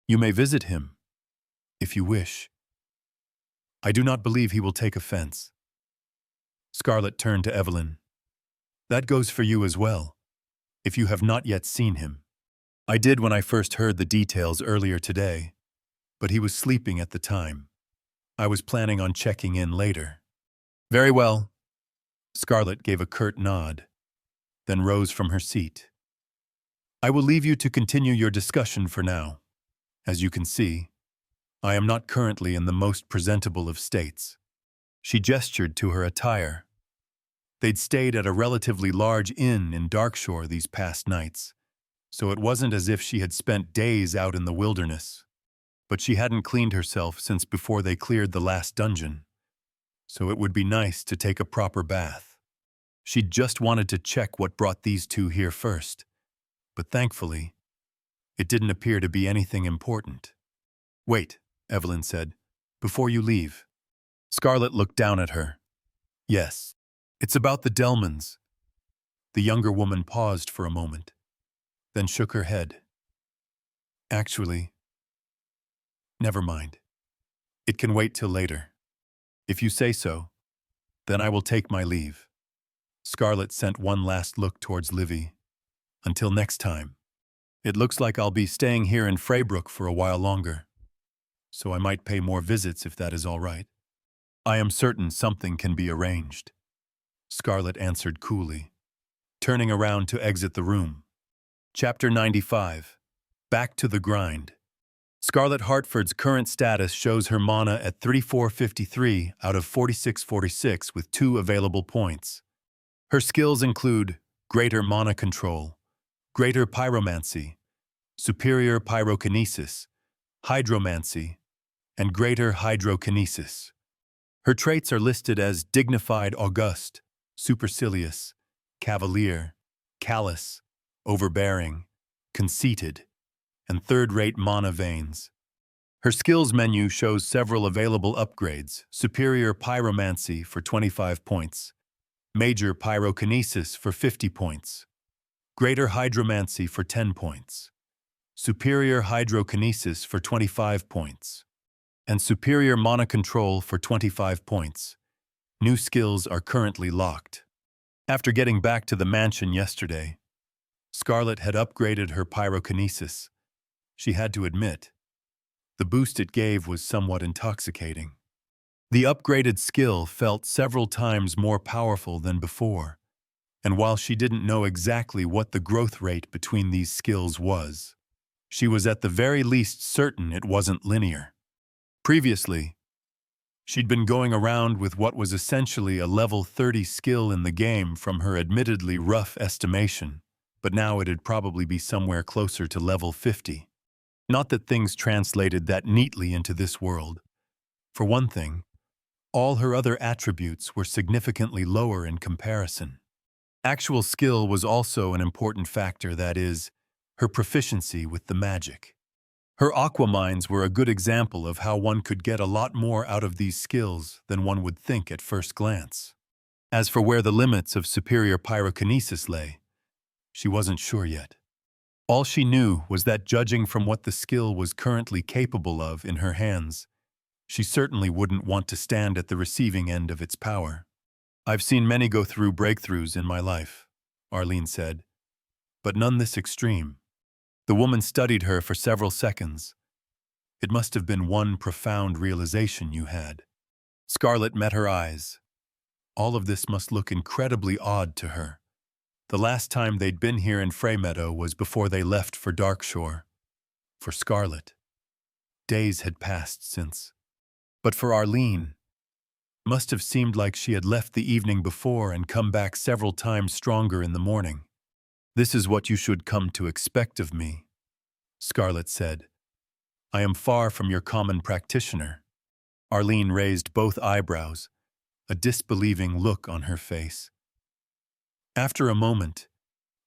You may visit him, if you wish. I do not believe he will take offense. Scarlett turned to Evelyn. That goes for you as well, if you have not yet seen him. I did when I first heard the details earlier today, but he was sleeping at the time. I was planning on checking in later. Very well. Scarlett gave a curt nod, then rose from her seat. I will leave you to continue your discussion for now. As you can see, I am not currently in the most presentable of states. She gestured to her attire. They'd stayed at a relatively large inn in Darkshore these past nights, so it wasn't as if she had spent days out in the wilderness. But she hadn't cleaned herself since before they cleared the last dungeon, so it would be nice to take a proper bath. She'd just wanted to check what brought these two here first, but thankfully, it didn't appear to be anything important. Wait, Evelyn said, before you leave. Scarlett looked down at her. Yes, it's about the Delmans. The younger woman paused for a moment, then shook her head. Actually, never mind. It can wait till later. If you say so, then I will take my leave. Scarlett sent one last look towards Livy. Until next time. It looks like I'll be staying here in Freybrook for a while longer, so I might pay more visits if that is all right. I am certain something can be arranged, Scarlett answered coolly, turning around to exit the room. Chapter 95. Back to the grind. Scarlett Hartford's current status shows her mana at 3453 out of 4646 with 2 available points. Her skills include Greater Mana Control, Greater Pyromancy, Superior Pyrokinesis, Hydromancy, and Greater Hydrokinesis. Her traits are listed as Dignified August, Supercilious, Cavalier, Callous, Overbearing, Conceited, and third-rate mana veins. Her skills menu shows several available upgrades: Superior Pyromancy for 25 points, Major Pyrokinesis for 50 points, Greater Hydromancy for 10 points, Superior Hydrokinesis for 25 points, and Superior Mana Control for 25 points. New skills are currently locked. After getting back to the mansion yesterday, Scarlett had upgraded her pyrokinesis. She had to admit, the boost it gave was somewhat intoxicating. The upgraded skill felt several times more powerful than before, and while she didn't know exactly what the growth rate between these skills was, she was at the very least certain it wasn't linear. Previously, she'd been going around with what was essentially a level 30 skill in the game from her admittedly rough estimation, but now it'd probably be somewhere closer to level 50. Not that things translated that neatly into this world. For one thing, all her other attributes were significantly lower in comparison. Actual skill was also an important factor, that is, her proficiency with the magic. Her aquamines were a good example of how one could get a lot more out of these skills than one would think at first glance. As for where the limits of superior pyrokinesis lay, she wasn't sure yet. All she knew was that judging from what the skill was currently capable of in her hands, she certainly wouldn't want to stand at the receiving end of its power. I've seen many go through breakthroughs in my life, Arlene said, but none this extreme. The woman studied her for several seconds. It must have been one profound realization you had. Scarlett met her eyes. All of this must look incredibly odd to her. The last time they'd been here in Freymeadow was before they left for Darkshore. For Scarlett, days had passed since. But for Arlene, it must have seemed like she had left the evening before and come back several times stronger in the morning. "This is what you should come to expect of me," Scarlet said. "I am far from your common practitioner." Arlene raised both eyebrows, a disbelieving look on her face. After a moment,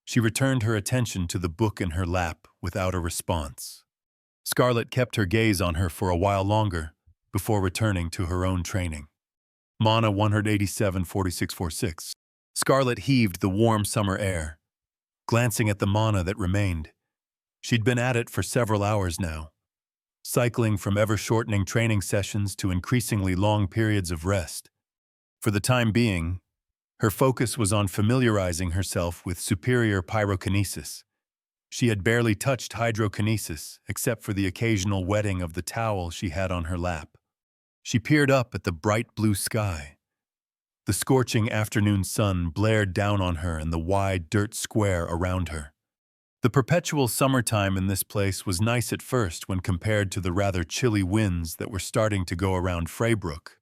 she returned her attention to the book in her lap without a response. Scarlet kept her gaze on her for a while longer before returning to her own training. Mana 187-4646. Scarlet heaved the warm summer air, glancing at the mana that remained. She'd been at it for several hours now, cycling from ever-shortening training sessions to increasingly long periods of rest. For the time being, her focus was on familiarizing herself with superior pyrokinesis. She had barely touched hydrokinesis, except for the occasional wetting of the towel she had on her lap. She peered up at the bright blue sky. The scorching afternoon sun blared down on her and the wide dirt square around her. The perpetual summertime in this place was nice at first when compared to the rather chilly winds that were starting to go around Freybrook.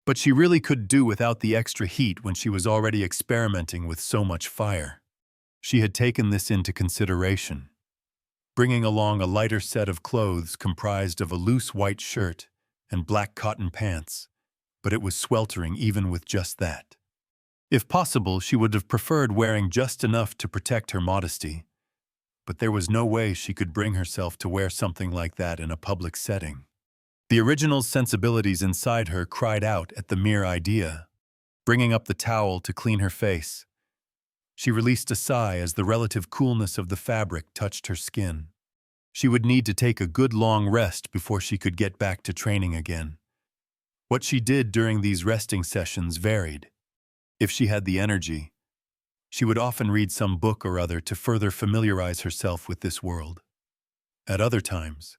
But she really could do without the extra heat when she was already experimenting with so much fire. She had taken this into consideration, bringing along a lighter set of clothes comprised of a loose white shirt and black cotton pants, but it was sweltering even with just that. If possible, she would have preferred wearing just enough to protect her modesty, but there was no way she could bring herself to wear something like that in a public setting. The original sensibilities inside her cried out at the mere idea. Bringing up the towel to clean her face, she released a sigh as the relative coolness of the fabric touched her skin. She would need to take a good long rest before she could get back to training again. What she did during these resting sessions varied. If she had the energy, she would often read some book or other to further familiarize herself with this world. At other times,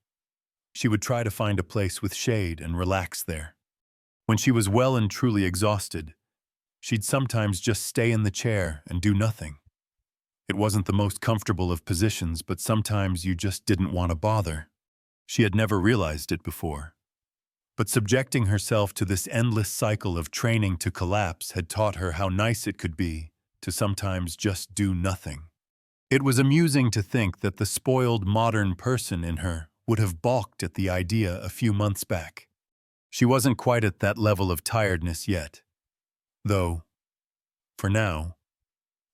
she would try to find a place with shade and relax there. When she was well and truly exhausted, she'd sometimes just stay in the chair and do nothing. It wasn't the most comfortable of positions, but sometimes you just didn't want to bother. She had never realized it before. But subjecting herself to this endless cycle of training to collapse had taught her how nice it could be to sometimes just do nothing. It was amusing to think that the spoiled modern person in her would have balked at the idea a few months back. She wasn't quite at that level of tiredness yet, though, for now,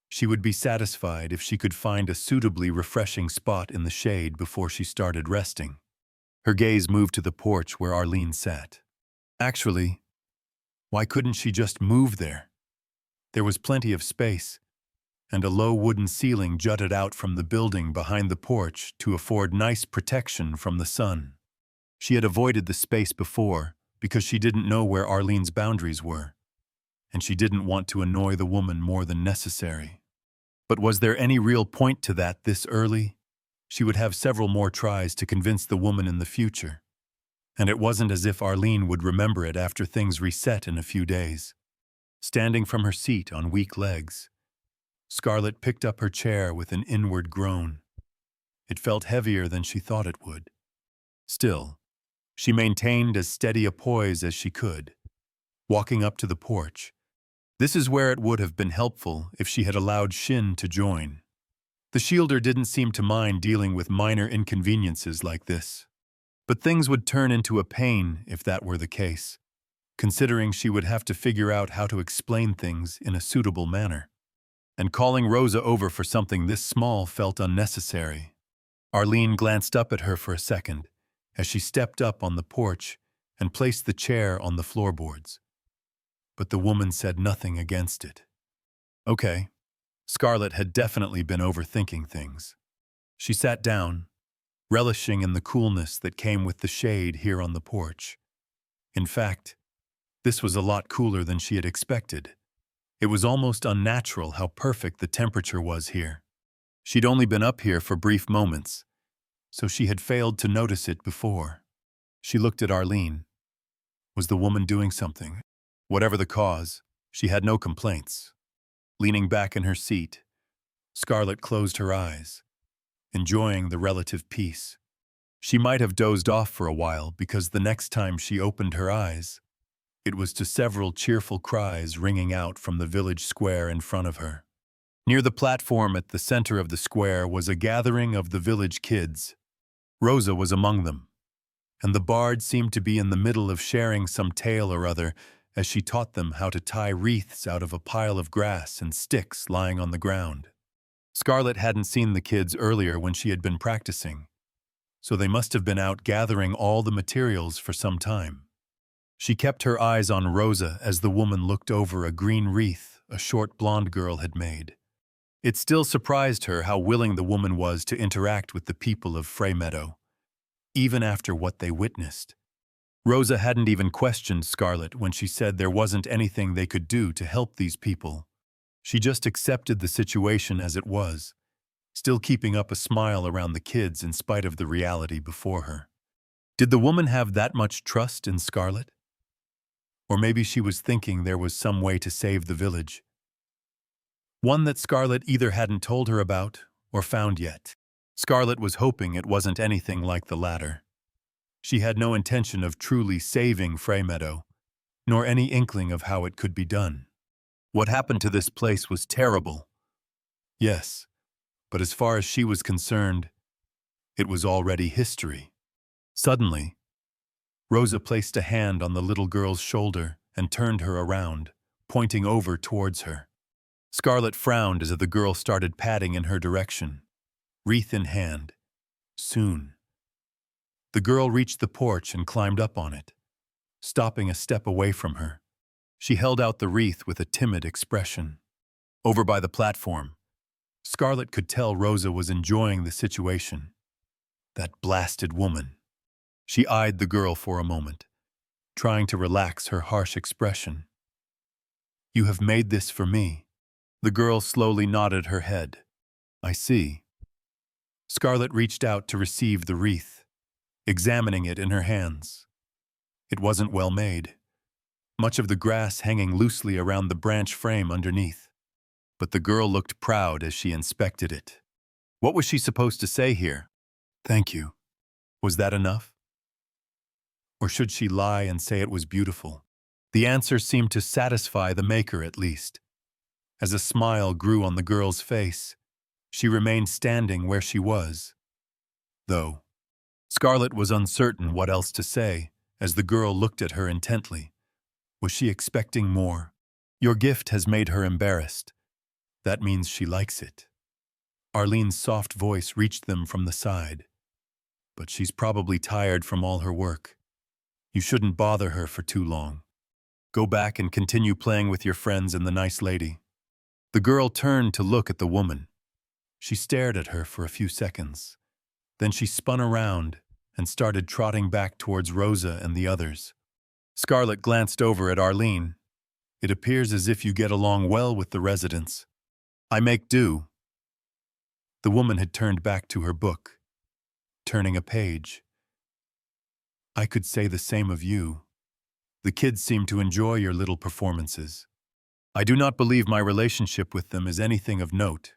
she would be satisfied if she could find a suitably refreshing spot in the shade before she started resting. Her gaze moved to the porch where Arlene sat. Actually, why couldn't she just move there? There was plenty of space, and a low wooden ceiling jutted out from the building behind the porch to afford nice protection from the sun. She had avoided the space before because she didn't know where Arlene's boundaries were, and she didn't want to annoy the woman more than necessary. But was there any real point to that this early? She would have several more tries to convince the woman in the future, and it wasn't as if Arlene would remember it after things reset in a few days. Standing from her seat on weak legs, Scarlet picked up her chair with an inward groan. It felt heavier than she thought it would. Still, she maintained as steady a poise as she could, walking up to the porch. This is where it would have been helpful if she had allowed Shin to join. The shielder didn't seem to mind dealing with minor inconveniences like this, but things would turn into a pain if that were the case, considering she would have to figure out how to explain things in a suitable manner. And calling Rosa over for something this small felt unnecessary. Arlene glanced up at her for a second as she stepped up on the porch and placed the chair on the floorboards. But the woman said nothing against it. Okay. Scarlet had definitely been overthinking things. She sat down, relishing in the coolness that came with the shade here on the porch. In fact, this was a lot cooler than she had expected. It was almost unnatural how perfect the temperature was here. She'd only been up here for brief moments, so she had failed to notice it before. She looked at Arlene. Was the woman doing something? Whatever the cause, she had no complaints. Leaning back in her seat, Scarlet closed her eyes, enjoying the relative peace. She might have dozed off for a while because the next time she opened her eyes, it was to several cheerful cries ringing out from the village square in front of her. Near the platform at the center of the square was a gathering of the village kids. Rosa was among them, and the bard seemed to be in the middle of sharing some tale or other as she taught them how to tie wreaths out of a pile of grass and sticks lying on the ground. Scarlet hadn't seen the kids earlier when she had been practicing, so they must have been out gathering all the materials for some time. She kept her eyes on Rosa as the woman looked over a green wreath a short blonde girl had made. It still surprised her how willing the woman was to interact with the people of Frey Meadow, even after what they witnessed. Rosa hadn't even questioned Scarlet when she said there wasn't anything they could do to help these people. She just accepted the situation as it was, still keeping up a smile around the kids in spite of the reality before her. Did the woman have that much trust in Scarlet? Or maybe she was thinking there was some way to save the village. One that Scarlet either hadn't told her about or found yet. Scarlet was hoping it wasn't anything like the latter. She had no intention of truly saving Frey Meadow, nor any inkling of how it could be done. What happened to this place was terrible. Yes, but as far as she was concerned, it was already history. Suddenly, Rosa placed a hand on the little girl's shoulder and turned her around, pointing over towards her. Scarlet frowned as the girl started padding in her direction, wreath in hand. Soon, the girl reached the porch and climbed up on it, stopping a step away from her. She held out the wreath with a timid expression. Over by the platform, Scarlet could tell Rosa was enjoying the situation. That blasted woman. She eyed the girl for a moment, trying to relax her harsh expression. "You have made this for me." The girl slowly nodded her head. "I see." Scarlet reached out to receive the wreath, examining it in her hands. It wasn't well made, much of the grass hanging loosely around the branch frame underneath. But the girl looked proud as she inspected it. What was she supposed to say here? "Thank you." Was that enough? Or should she lie and say it was beautiful? The answer seemed to satisfy the maker at least. As a smile grew on the girl's face, she remained standing where she was. Though, Scarlet was uncertain what else to say as the girl looked at her intently. Was she expecting more? "Your gift has made her embarrassed. That means she likes it." Arlene's soft voice reached them from the side. "But she's probably tired from all her work. You shouldn't bother her for too long. Go back and continue playing with your friends and the nice lady." The girl turned to look at the woman. She stared at her for a few seconds. Then she spun around and started trotting back towards Rosa and the others. Scarlet glanced over at Arlene. "It appears as if you get along well with the residents." "I make do." The woman had turned back to her book, turning a page. "I could say the same of you. The kids seem to enjoy your little performances. I do not believe my relationship with them is anything of note.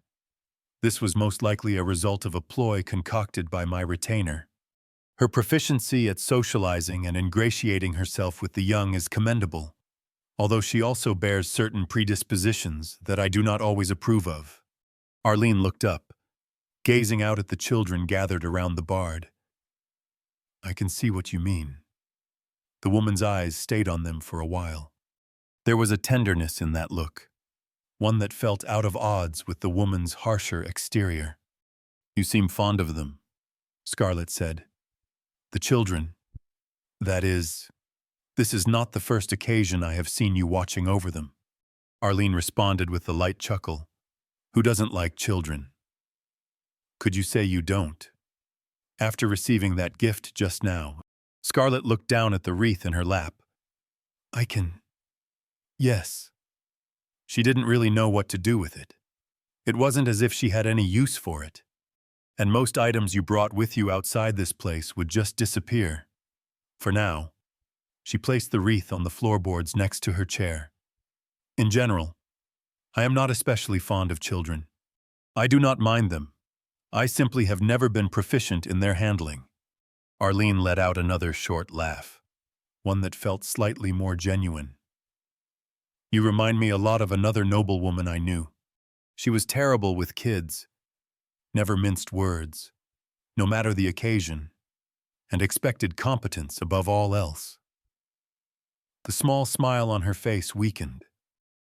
This was most likely a result of a ploy concocted by my retainer. Her proficiency at socializing and ingratiating herself with the young is commendable, although she also bears certain predispositions that I do not always approve of." Arlene looked up, gazing out at the children gathered around the bard. "I can see what you mean." The woman's eyes stayed on them for a while. There was a tenderness in that look, one that felt out of odds with the woman's harsher exterior. "You seem fond of them," Scarlet said. "The children. That is, this is not the first occasion I have seen you watching over them." Arlene responded with a light chuckle. "Who doesn't like children? Could you say you don't?" After receiving that gift just now, Scarlet looked down at the wreath in her lap. "I can... Yes." She didn't really know what to do with it. It wasn't as if she had any use for it. And most items you brought with you outside this place would just disappear. For now, she placed the wreath on the floorboards next to her chair. "In general, I am not especially fond of children. I do not mind them. I simply have never been proficient in their handling." Arlene let out another short laugh, one that felt slightly more genuine. "You remind me a lot of another noblewoman I knew. She was terrible with kids, never minced words, no matter the occasion, and expected competence above all else. The small smile on her face weakened.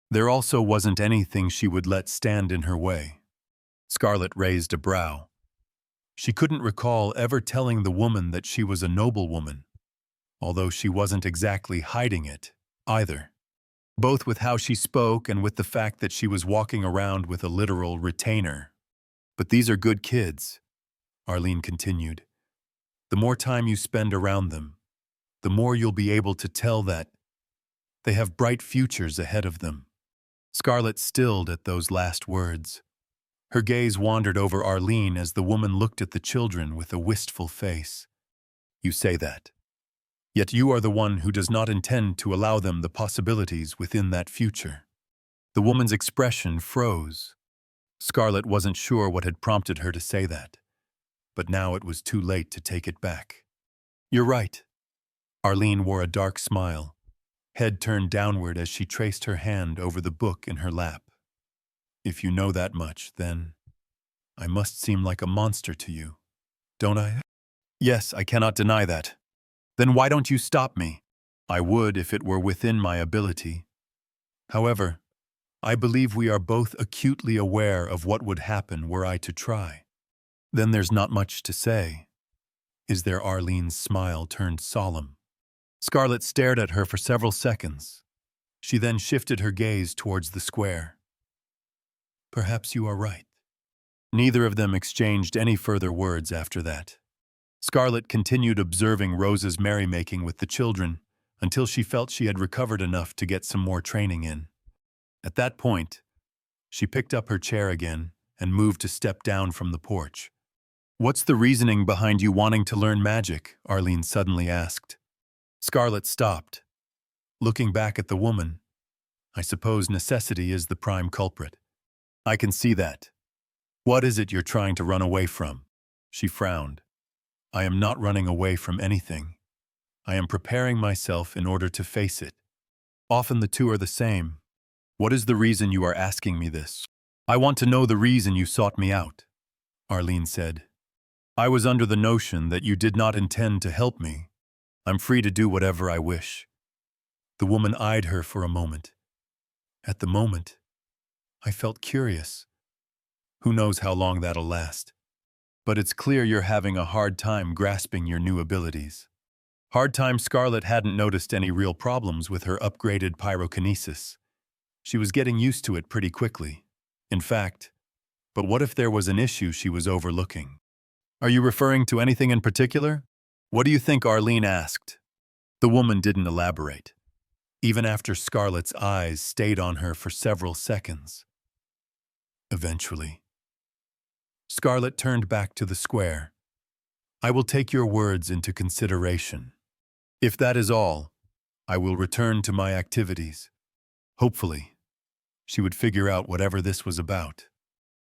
There also wasn't anything she would let stand in her way. Scarlett raised a brow. She couldn't recall ever telling the woman that she was a noblewoman, although she wasn't exactly hiding it, either. Both with how she spoke and with the fact that she was walking around with a literal retainer. But these are good kids, Arlene continued. The more time you spend around them, the more you'll be able to tell that they have bright futures ahead of them. Scarlett stilled at those last words. Her gaze wandered over Arlene as the woman looked at the children with a wistful face. You say that. Yet you are the one who does not intend to allow them the possibilities within that future. The woman's expression froze. Scarlett wasn't sure what had prompted her to say that, but now it was too late to take it back. You're right. Arlene wore a dark smile, head turned downward as she traced her hand over the book in her lap. If you know that much, then I must seem like a monster to you, don't I? Yes, I cannot deny that. Then why don't you stop me? I would if it were within my ability. However, I believe we are both acutely aware of what would happen were I to try. Then there's not much to say. Is there? Arlene's smile turned solemn. Scarlett stared at her for several seconds. She then shifted her gaze towards the square. Perhaps you are right. Neither of them exchanged any further words after that. Scarlett continued observing Rose's merrymaking with the children until she felt she had recovered enough to get some more training in. At that point, she picked up her chair again and moved to step down from the porch. What's the reasoning behind you wanting to learn magic? Arlene suddenly asked. Scarlett stopped. Looking back at the woman, I suppose necessity is the prime culprit. I can see that. What is it you're trying to run away from? She frowned. I am not running away from anything. I am preparing myself in order to face it. Often the two are the same. What is the reason you are asking me this? I want to know the reason you sought me out, Arlene said. I was under the notion that you did not intend to help me. I'm free to do whatever I wish. The woman eyed her for a moment. At the moment, I felt curious. Who knows how long that'll last? But it's clear you're having a hard time grasping your new abilities. Hard time. Scarlett hadn't noticed any real problems with her upgraded pyrokinesis. She was getting used to it pretty quickly. In fact, but what if there was an issue she was overlooking? Are you referring to anything in particular? What do you think? Arlene asked. The woman didn't elaborate, even after Scarlett's eyes stayed on her for several seconds. Eventually, Scarlett turned back to the square. I will take your words into consideration. If that is all, I will return to my activities. Hopefully, she would figure out whatever this was about.